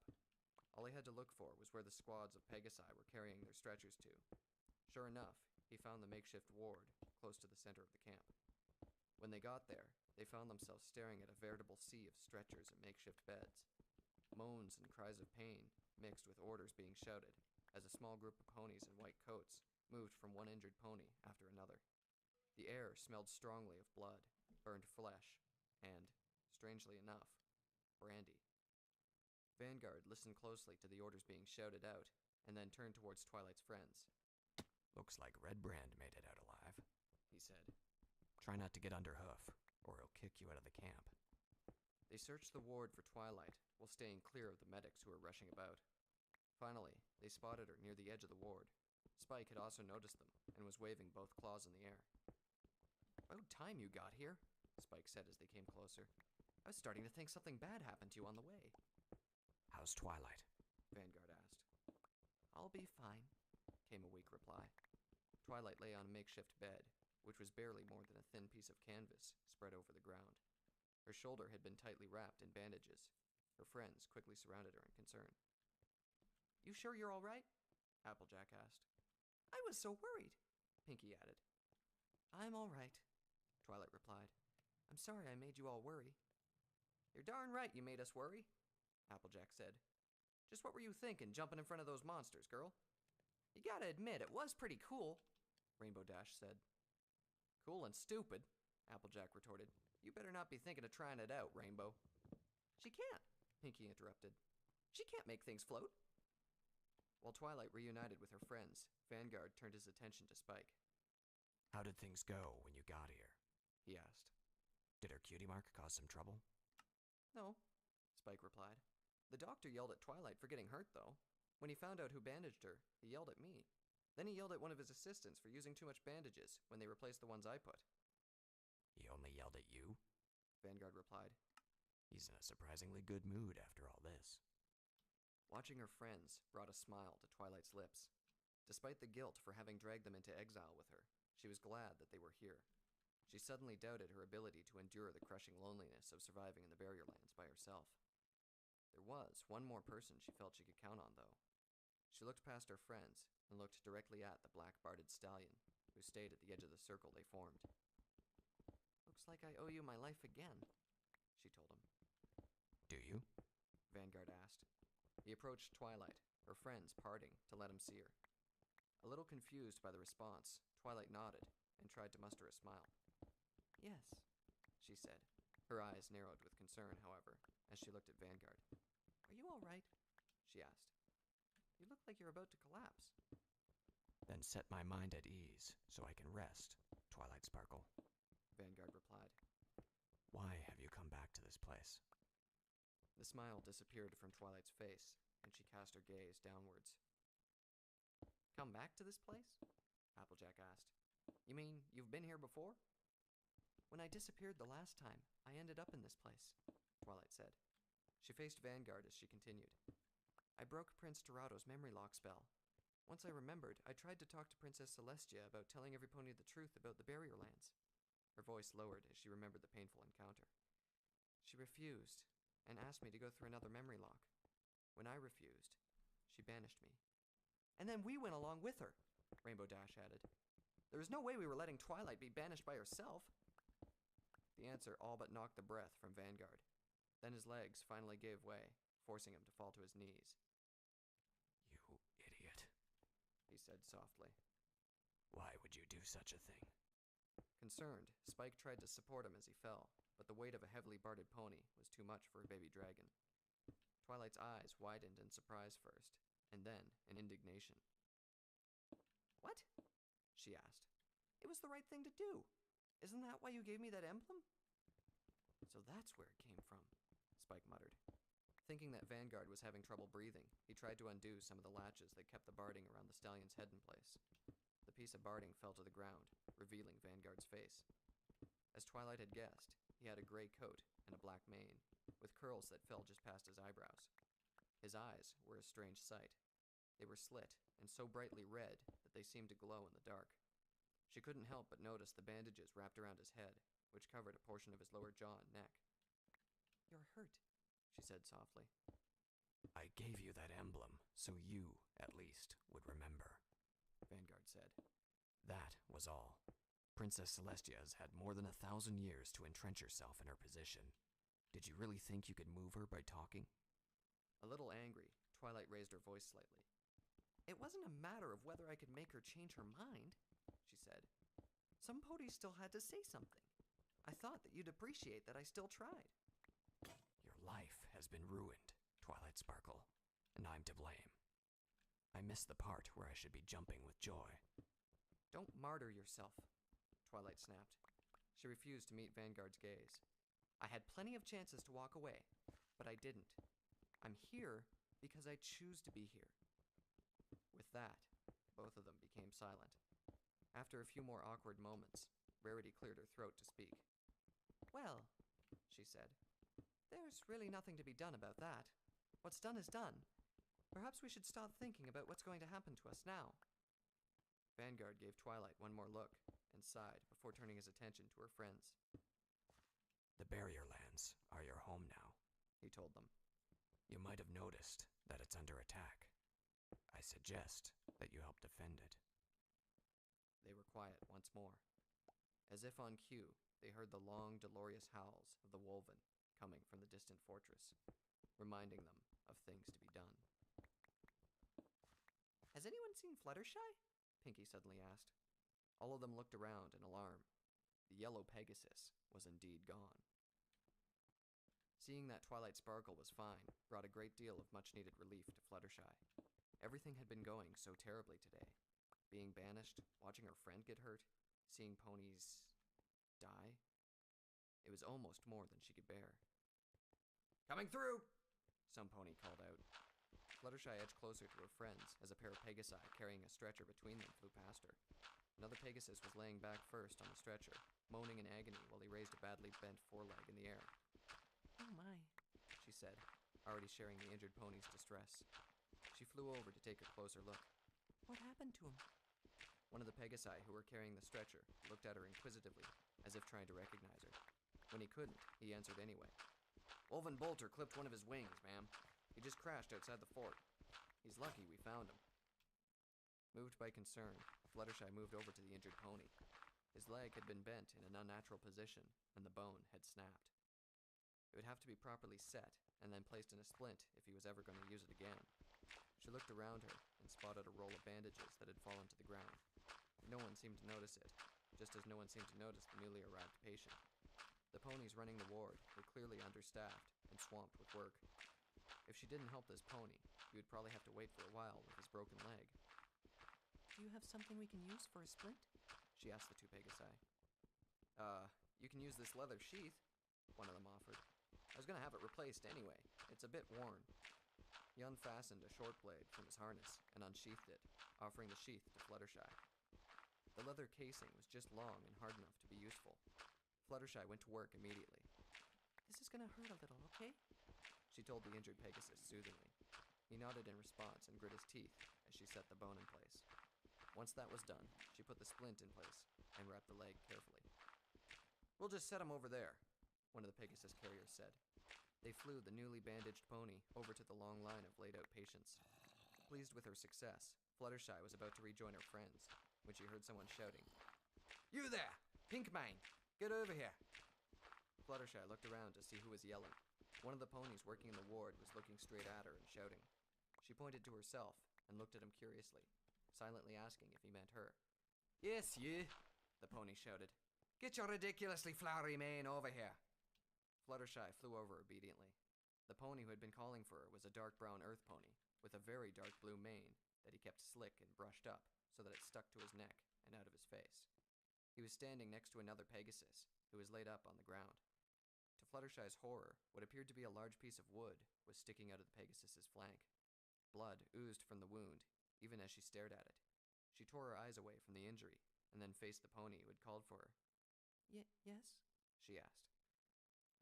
All he had to look for was where the squads of Pegasi were carrying their stretchers to. Sure enough, he found the makeshift ward close to the center of the camp. When they got there, they found themselves staring at a veritable sea of stretchers and makeshift beds. Moans and cries of pain mixed with orders being shouted as a small group of ponies in white coats moved from one injured pony after another. The air smelled strongly of blood, burned flesh, and, strangely enough, brandy. Vanguard listened closely to the orders being shouted out, and then turned towards Twilight's friends. Looks like Redbrand made it out alive, he said. Try not to get under hoof, or he'll kick you out of the camp. They searched the ward for Twilight, while staying clear of the medics who were rushing about. Finally, they spotted her near the edge of the ward. Spike had also noticed them, and was waving both claws in the air. "About time you got here," Spike said as they came closer. "I was starting to think something bad happened to you on the way." "How's Twilight?" Vanguard asked. "I'll be fine," came a weak reply. Twilight lay on a makeshift bed, which was barely more than a thin piece of canvas spread over the ground. Her shoulder had been tightly wrapped in bandages. Her friends quickly surrounded her in concern. "You sure you're all right?" Applejack asked. "I was so worried," Pinky added. "I'm all right," Twilight replied. "I'm sorry I made you all worry." "You're darn right you made us worry," Applejack said. "Just what were you thinking, jumping in front of those monsters, girl?" "You gotta admit, it was pretty cool," Rainbow Dash said. "Cool and stupid," Applejack retorted. "You better not be thinking of trying it out, Rainbow." "She can't," Pinky interrupted. "She can't make things float." While Twilight reunited with her friends, Vanguard turned his attention to Spike. How did things go when you got here? He asked. Did her cutie mark cause some trouble? No, Spike replied. The doctor yelled at Twilight for getting hurt, though. When he found out who bandaged her, he yelled at me. Then he yelled at one of his assistants for using too much bandages when they replaced the ones I put. He only yelled at you? Vanguard replied. He's in a surprisingly good mood after all this. Watching her friends brought a smile to Twilight's lips. Despite the guilt for having dragged them into exile with her, she was glad that they were here. She suddenly doubted her ability to endure the crushing loneliness of surviving in the Barrier Lands by herself. There was one more person she felt she could count on, though. She looked past her friends and looked directly at the black-barded stallion, who stayed at the edge of the circle they formed. Looks like I owe you my life again, she told him. Do you? Vanguard asked. He approached Twilight, her friends parting to let him see her. A little confused by the response, Twilight nodded and tried to muster a smile. Yes, she said. Her eyes narrowed with concern, however, as she looked at Vanguard. Are you all right? She asked. You look like you're about to collapse. Then set my mind at ease so I can rest, Twilight Sparkle, Vanguard replied. Why have you come back to this place? The smile disappeared from Twilight's face, and she cast her gaze downwards. Come back to this place? Applejack asked. You mean you've been here before? When I disappeared the last time, I ended up in this place, Twilight said. She faced Vanguard as she continued. I broke Prince Dorado's memory lock spell. Once I remembered, I tried to talk to Princess Celestia about telling every pony the truth about the Barrier Lands. Her voice lowered as she remembered the painful encounter. She refused, and asked me to go through another memory lock. When I refused, she banished me. And then we went along with her, Rainbow Dash added. There was no way we were letting Twilight be banished by herself. The answer all but knocked the breath from Vanguard. Then his legs finally gave way, forcing him to fall to his knees. You idiot, he said softly. Why would you do such a thing? Concerned, Spike tried to support him as he fell, but the weight of a heavily barded pony was too much for a baby dragon. Twilight's eyes widened in surprise first, and then in indignation. What? She asked. It was the right thing to do. Isn't that why you gave me that emblem? So that's where it came from, Spike muttered. Thinking that Vanguard was having trouble breathing, he tried to undo some of the latches that kept the barding around the stallion's head in place. The piece of barding fell to the ground, revealing Vanguard's face. As Twilight had guessed, he had a gray coat and a black mane, with curls that fell just past his eyebrows. His eyes were a strange sight. They were slit and so brightly red that they seemed to glow in the dark. She couldn't help but notice the bandages wrapped around his head, which covered a portion of his lower jaw and neck. You're hurt, she said softly. I gave you that emblem so you, at least, would remember, Vanguard said. That was all. Princess Celestia has had more than 1,000 years to entrench herself in her position. Did you really think you could move her by talking? A little angry, Twilight raised her voice slightly. It wasn't a matter of whether I could make her change her mind, she said. Some ponies still had to say something. I thought that you'd appreciate that I still tried. Your life has been ruined, Twilight Sparkle, and I'm to blame. I missed the part where I should be jumping with joy. Don't martyr yourself, Twilight snapped. She refused to meet Vanguard's gaze. I had plenty of chances to walk away, but I didn't. I'm here because I choose to be here. With that, both of them became silent. After a few more awkward moments, Rarity cleared her throat to speak. Well, she said, there's really nothing to be done about that. What's done is done. Perhaps we should stop thinking about what's going to happen to us now. Vanguard gave Twilight one more look and sighed before turning his attention to her friends. The Barrier Lands are your home now, he told them. You might have noticed that it's under attack. I suggest that you help defend it. They were quiet once more. As if on cue, they heard the long, dolorous howls of the Wolven coming from the distant fortress, reminding them of things to be done. Has anyone seen Fluttershy? Pinkie suddenly asked. All of them looked around in alarm. The yellow Pegasus was indeed gone. Seeing that Twilight Sparkle was fine brought a great deal of much-needed relief to Fluttershy. Everything had been going so terribly today. Being banished, watching her friend get hurt, seeing ponies die. It was almost more than she could bear. Coming through! Some pony called out. Fluttershy edged closer to her friends as a pair of Pegasi carrying a stretcher between them flew past her. Another Pegasus was laying back first on the stretcher, moaning in agony while he raised a badly bent foreleg in the air. Oh my, she said, already sharing the injured pony's distress. She flew over to take a closer look. What happened to him? One of the Pegasi who were carrying the stretcher looked at her inquisitively, as if trying to recognize her. When he couldn't, he answered anyway. Wolven Bolter clipped one of his wings, ma'am. He just crashed outside the fort. He's lucky we found him. Moved by concern, Fluttershy moved over to the injured pony. His leg had been bent in an unnatural position, and the bone had snapped. It would have to be properly set, and then placed in a splint if he was ever going to use it again. She looked around her and spotted a roll of bandages that had fallen to the ground. No one seemed to notice it, just as no one seemed to notice the newly arrived patient. The ponies running the ward were clearly understaffed and swamped with work. If she didn't help this pony, he would probably have to wait for a while with his broken leg. Do you have something we can use for a splint? She asked the two Pegasi. You can use this leather sheath, one of them offered. I was going to have it replaced anyway. It's a bit worn. He unfastened a short blade from his harness and unsheathed it, offering the sheath to Fluttershy. The leather casing was just long and hard enough to be useful. Fluttershy went to work immediately. This is gonna hurt a little, okay? She told the injured Pegasus soothingly. He nodded in response and grit his teeth as she set the bone in place. Once that was done, she put the splint in place and wrapped the leg carefully. We'll just set him over there, one of the Pegasus carriers said. They flew the newly bandaged pony over to the long line of laid-out patients. Pleased with her success, Fluttershy was about to rejoin her friends when she heard someone shouting, "You there! Pink Mane! Get over here!" Fluttershy looked around to see who was yelling. One of the ponies working in the ward was looking straight at her and shouting. She pointed to herself and looked at him curiously, silently asking if he meant her. "Yes, you," the pony shouted. "Get your ridiculously flowery mane over here." Fluttershy flew over obediently. The pony who had been calling for her was a dark brown earth pony with a very dark blue mane that he kept slick and brushed up so that it stuck to his neck and out of his face. He was standing next to another Pegasus who was laid up on the ground. To Fluttershy's horror, what appeared to be a large piece of wood was sticking out of the Pegasus's flank. Blood oozed from the wound, even as she stared at it. She tore her eyes away from the injury and then faced the pony who had called for her. Yes? She asked.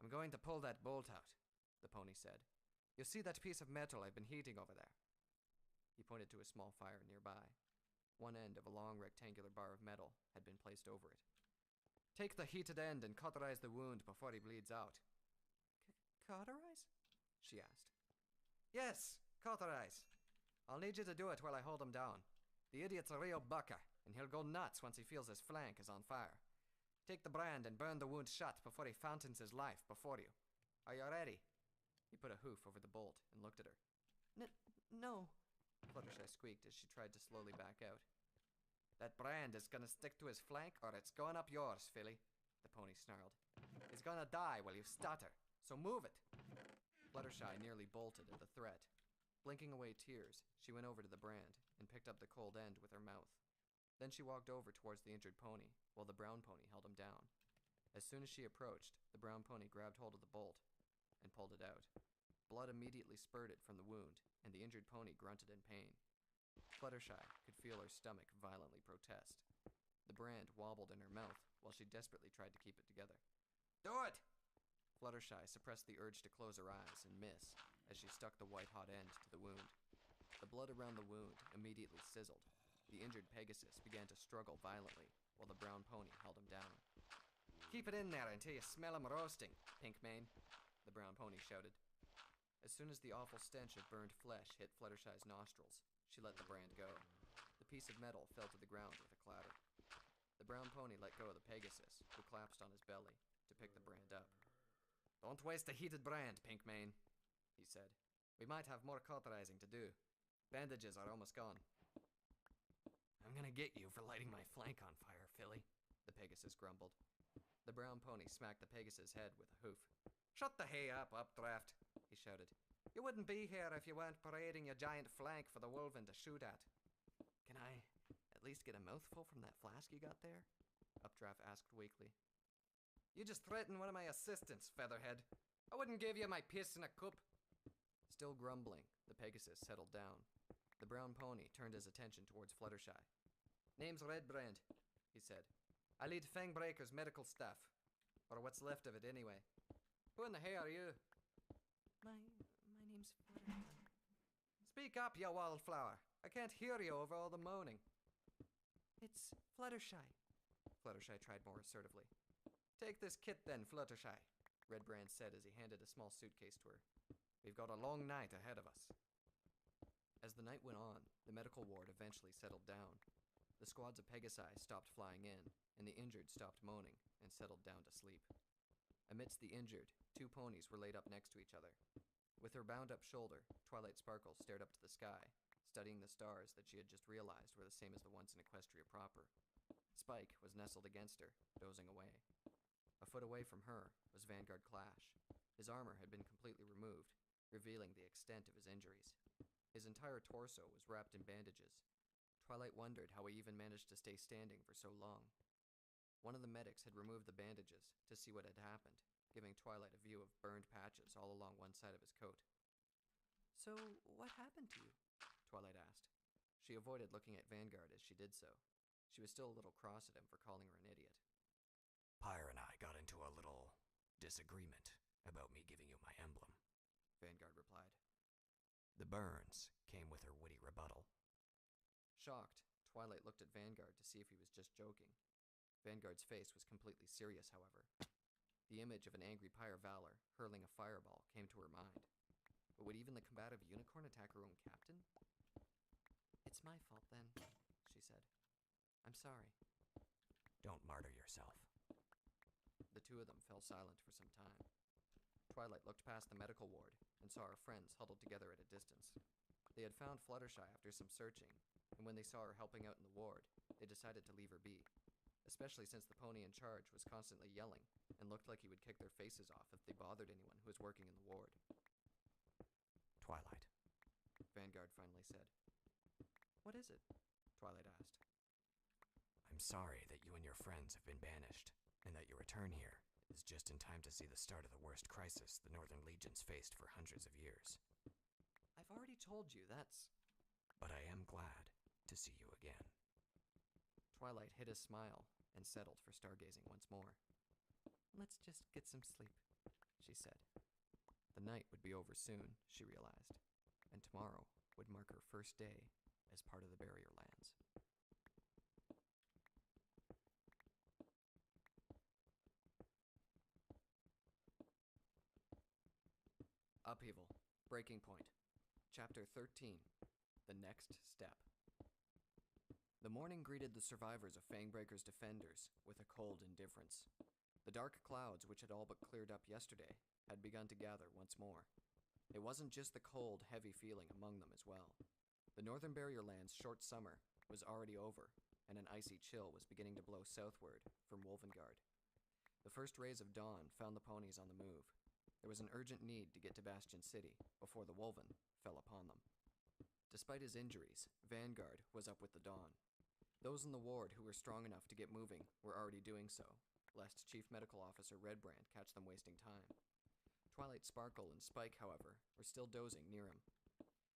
"I'm going to pull that bolt out," the pony said. "You see that piece of metal I've been heating over there?" He pointed to a small fire nearby. One end of a long rectangular bar of metal had been placed over it. "Take the heated end and cauterize the wound before he bleeds out." Cauterize? She asked. "Yes, cauterize. I'll need you to do it while I hold him down. The idiot's a real bucker, and he'll go nuts once he feels his flank is on fire. Take the brand and burn the wound shut before he fountains his life before you. Are you ready?" He put a hoof over the bolt and looked at her. No. Fluttershy squeaked as she tried to slowly back out. "That brand is gonna stick to his flank or it's going up yours, filly," the pony snarled. "He's gonna die while you stutter, so move it." Fluttershy nearly bolted at the threat. Blinking away tears, she went over to the brand and picked up the cold end with her mouth. Then she walked over towards the injured pony, while the brown pony held him down. As soon as she approached, the brown pony grabbed hold of the bolt and pulled it out. Blood immediately spurted from the wound, and the injured pony grunted in pain. Fluttershy could feel her stomach violently protest. The brand wobbled in her mouth while she desperately tried to keep it together. "Do it!" Fluttershy suppressed the urge to close her eyes and miss as she stuck the white-hot end to the wound. The blood around the wound immediately sizzled. The injured Pegasus began to struggle violently while the brown pony held him down. "Keep it in there until you smell him roasting, Pink Mane," the brown pony shouted. As soon as the awful stench of burned flesh hit Fluttershy's nostrils, she let the brand go. The piece of metal fell to the ground with a clatter. The brown pony let go of the Pegasus, who collapsed on his belly, to pick the brand up. "Don't waste the heated brand, Pink Mane," he said. "We might have more cauterizing to do. Bandages are almost gone." "I'm gonna get you for lighting my flank on fire, filly," the Pegasus grumbled. The brown pony smacked the Pegasus' head with a hoof. "Shut the hay up, Updraft," he shouted. "You wouldn't be here if you weren't parading your giant flank for the Wolven to shoot at." "Can I at least get a mouthful from that flask you got there?" Updraft asked weakly. You just threatened one of my assistants, Featherhead. I wouldn't give you my piss in a cup. Still grumbling, the Pegasus settled down. The brown pony turned his attention towards Fluttershy. Name's Redbrand, he said. I lead Fangbreaker's medical staff. Or what's left of it, anyway. Who in the hay are you? My name's Fluttershy. Speak up, you wildflower. I can't hear you over all the moaning. It's Fluttershy. Fluttershy tried more assertively. Take this kit then, Fluttershy, Redbrand said as he handed a small suitcase to her. We've got a long night ahead of us. As the night went on, the medical ward eventually settled down. The squads of Pegasi stopped flying in, and the injured stopped moaning and settled down to sleep. Amidst the injured, 2 ponies were laid up next to each other. With her bound-up shoulder, Twilight Sparkle stared up to the sky, studying the stars that she had just realized were the same as the ones in Equestria proper. Spike was nestled against her, dozing away. A foot away from her was Vanguard Clash. His armor had been completely removed, revealing the extent of his injuries. His entire torso was wrapped in bandages. Twilight wondered how he even managed to stay standing for so long. One of the medics had removed the bandages to see what had happened, giving Twilight a view of burned patches all along one side of his coat. So, what happened to you? Twilight asked. She avoided looking at Vanguard as she did so. She was still a little cross at him for calling her an idiot. Pyre and I got into a little disagreement about me giving you my emblem, Vanguard replied. The burns came with her witty rebuttal. Shocked, Twilight looked at Vanguard to see if he was just joking. Vanguard's face was completely serious, however. The image of an angry Pyre Valor hurling a fireball came to her mind. But would even the combative unicorn attack her own captain? It's my fault then, she said. I'm sorry. Don't martyr yourself. The 2 of them fell silent for some time. Twilight looked past the medical ward and saw her friends huddled together at a distance. They had found Fluttershy after some searching, and when they saw her helping out in the ward, they decided to leave her be, especially since the pony in charge was constantly yelling and looked like he would kick their faces off if they bothered anyone who was working in the ward. Twilight, Vanguard finally said. What is it? Twilight asked. I'm sorry that you and your friends have been banished, and that your return here is just in time to see the start of the worst crisis the Northern Legions faced for hundreds of years. I've already told you, that's... But I am glad to see you again. Twilight hid a smile and settled for stargazing once more. Let's just get some sleep, she said. The night would be over soon, she realized, and tomorrow would mark her first day as part of the Barrier Lands. Upheaval. Breaking Point. Chapter 13. The Next Step. The morning greeted the survivors of Fangbreaker's defenders with a cold indifference. The dark clouds, which had all but cleared up yesterday, had begun to gather once more. It wasn't just the cold, heavy feeling among them as well. The Northern Barrier Land's short summer was already over, and an icy chill was beginning to blow southward from Wolvengard. The first rays of dawn found the ponies on the move. There was an urgent need to get to Bastion City before the Wolven fell upon them. Despite his injuries, Vanguard was up with the dawn. Those in the ward who were strong enough to get moving were already doing so, lest Chief Medical Officer Redbrand catch them wasting time. Twilight Sparkle and Spike, however, were still dozing near him.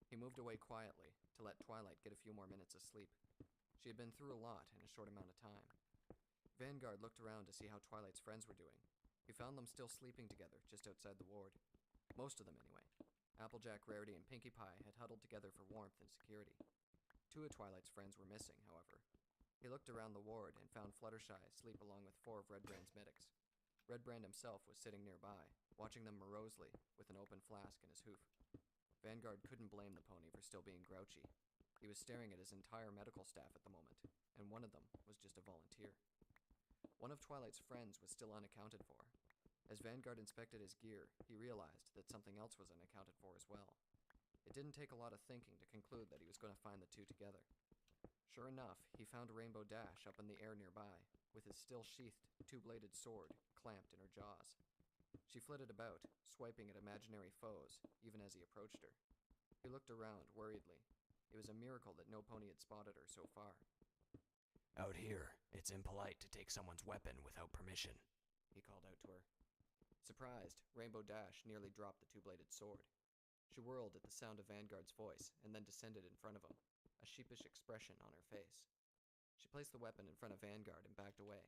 He moved away quietly to let Twilight get a few more minutes of sleep. She had been through a lot in a short amount of time. Vanguard looked around to see how Twilight's friends were doing. He found them still sleeping together just outside the ward. Most of them, anyway. Applejack, Rarity, and Pinkie Pie had huddled together for warmth and security. 2 of Twilight's friends were missing, however. He looked around the ward and found Fluttershy asleep along with 4 of Redbrand's medics. Redbrand himself was sitting nearby, watching them morosely with an open flask in his hoof. Vanguard couldn't blame the pony for still being grouchy. He was staring at his entire medical staff at the moment, and one of them was just a volunteer. One of Twilight's friends was still unaccounted for. As Vanguard inspected his gear, he realized that something else was unaccounted for as well. It didn't take a lot of thinking to conclude that he was going to find the 2 together. Sure enough, he found Rainbow Dash up in the air nearby, with his still-sheathed, 2-bladed sword clamped in her jaws. She flitted about, swiping at imaginary foes, even as he approached her. He looked around worriedly. It was a miracle that no pony had spotted her so far. Out here, it's impolite to take someone's weapon without permission, he called out to her. Surprised, Rainbow Dash nearly dropped the two-bladed sword. She whirled at the sound of Vanguard's voice and then descended in front of him, a sheepish expression on her face. She placed the weapon in front of Vanguard and backed away.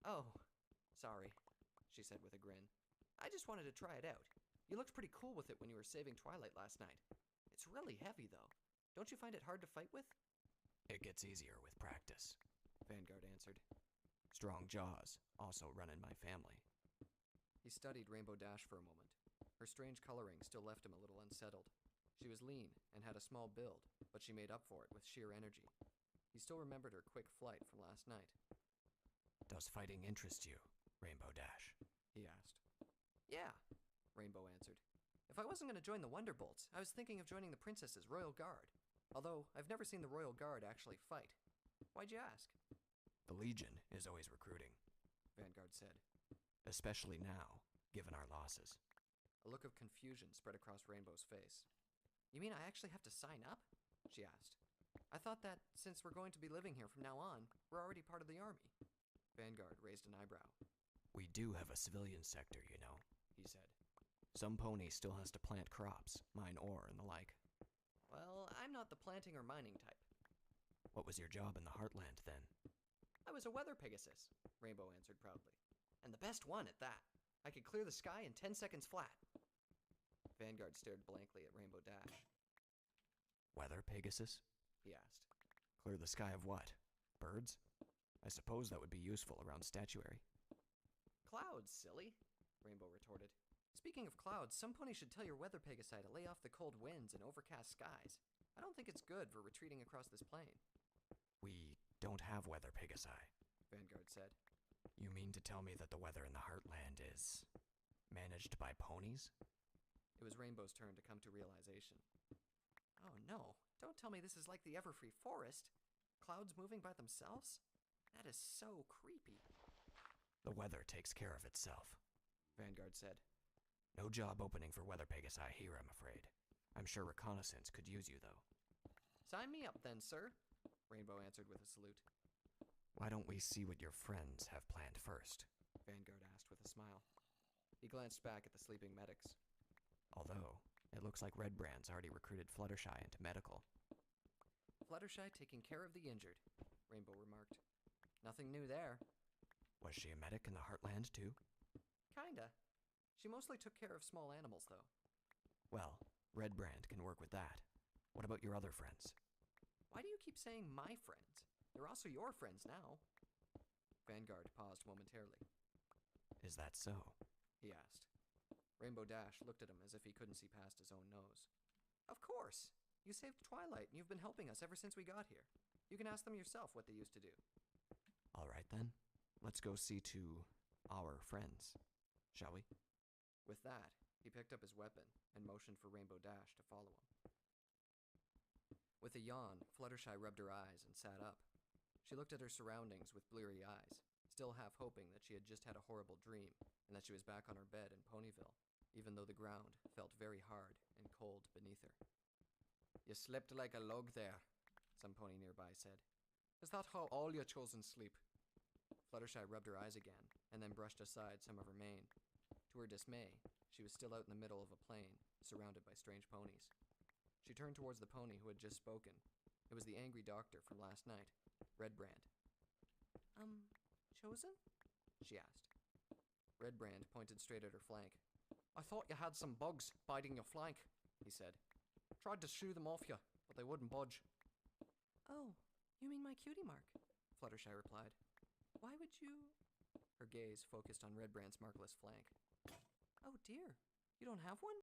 "Oh, sorry," she said with a grin. "I just wanted to try it out. You looked pretty cool with it when you were saving Twilight last night. It's really heavy, though. Don't you find it hard to fight with?" It gets easier with practice, Vanguard answered. Strong jaws also run in my family. He studied Rainbow Dash for a moment. Her strange coloring still left him a little unsettled. She was lean and had a small build, but she made up for it with sheer energy. He still remembered her quick flight from last night. Does fighting interest you, Rainbow Dash? He asked. "Yeah," Rainbow answered. "If I wasn't going to join the Wonderbolts, I was thinking of joining the Princess's Royal Guard. Although, I've never seen the Royal Guard actually fight. Why'd you ask?" The Legion is always recruiting, Vanguard said. Especially now, given our losses. A look of confusion spread across Rainbow's face. "You mean I actually have to sign up?" she asked. "I thought that, since we're going to be living here from now on, we're already part of the army." Vanguard raised an eyebrow. We do have a civilian sector, you know, he said. Some pony still has to plant crops, mine ore and the like. "Well, I'm not the planting or mining type." What was your job in the Heartland, then? "I was a weather Pegasus," Rainbow answered proudly. "And the best one at that. I could clear the sky in 10 seconds flat." Vanguard stared blankly at Rainbow Dash. Weather Pegasus? He asked. Clear the sky of what? Birds? I suppose that would be useful around statuary. "Clouds, silly," Rainbow retorted. "Speaking of clouds, some pony should tell your weather Pegasi to lay off the cold winds and overcast skies. I don't think it's good for retreating across this plain." We don't have weather Pegasi, Vanguard said. You mean to tell me that the weather in the Heartland is managed by ponies? It was Rainbow's turn to come to realization. "Oh no, don't tell me this is like the Everfree Forest. Clouds moving by themselves? That is so creepy." The weather takes care of itself, Vanguard said. No job opening for weather Pegasi here, I'm afraid. I'm sure reconnaissance could use you, though. "Sign me up then, sir," Rainbow answered with a salute. Why don't we see what your friends have planned first? Vanguard asked with a smile. He glanced back at the sleeping medics. Although, it looks like Redbrand's already recruited Fluttershy into medical. "Fluttershy taking care of the injured," Rainbow remarked. "Nothing new there." Was she a medic in the Heartland, too? Kinda. She mostly took care of small animals, though. Well, Redbrand can work with that. What about your other friends? Why do you keep saying my friends? They're also your friends now. Vanguard paused momentarily. Is that so? He asked. Rainbow Dash looked at him as if he couldn't see past his own nose. "Of course! You saved Twilight, and you've been helping us ever since we got here. You can ask them yourself what they used to do." All right, then. Let's go see to our friends, shall we? With that, he picked up his weapon and motioned for Rainbow Dash to follow him. With a yawn, Fluttershy rubbed her eyes and sat up. She looked at her surroundings with bleary eyes, still half hoping that she had just had a horrible dream and that she was back on her bed in Ponyville, even though the ground felt very hard and cold beneath her. "You slept like a log there," some pony nearby said. "Is that how all your chosen sleep?" Fluttershy rubbed her eyes again and then brushed aside some of her mane. To her dismay, she was still out in the middle of a plain, surrounded by strange ponies. She turned towards the pony who had just spoken. It was the angry doctor from last night, Redbrand. Chosen?" she asked. Redbrand pointed straight at her flank. "I thought you had some bugs biting your flank," he said. "Tried to shoo them off you, but they wouldn't budge." "Oh, you mean my cutie mark?" Fluttershy replied. "Why would you—" Her gaze focused on Redbrand's markless flank. "Oh dear, you don't have one?"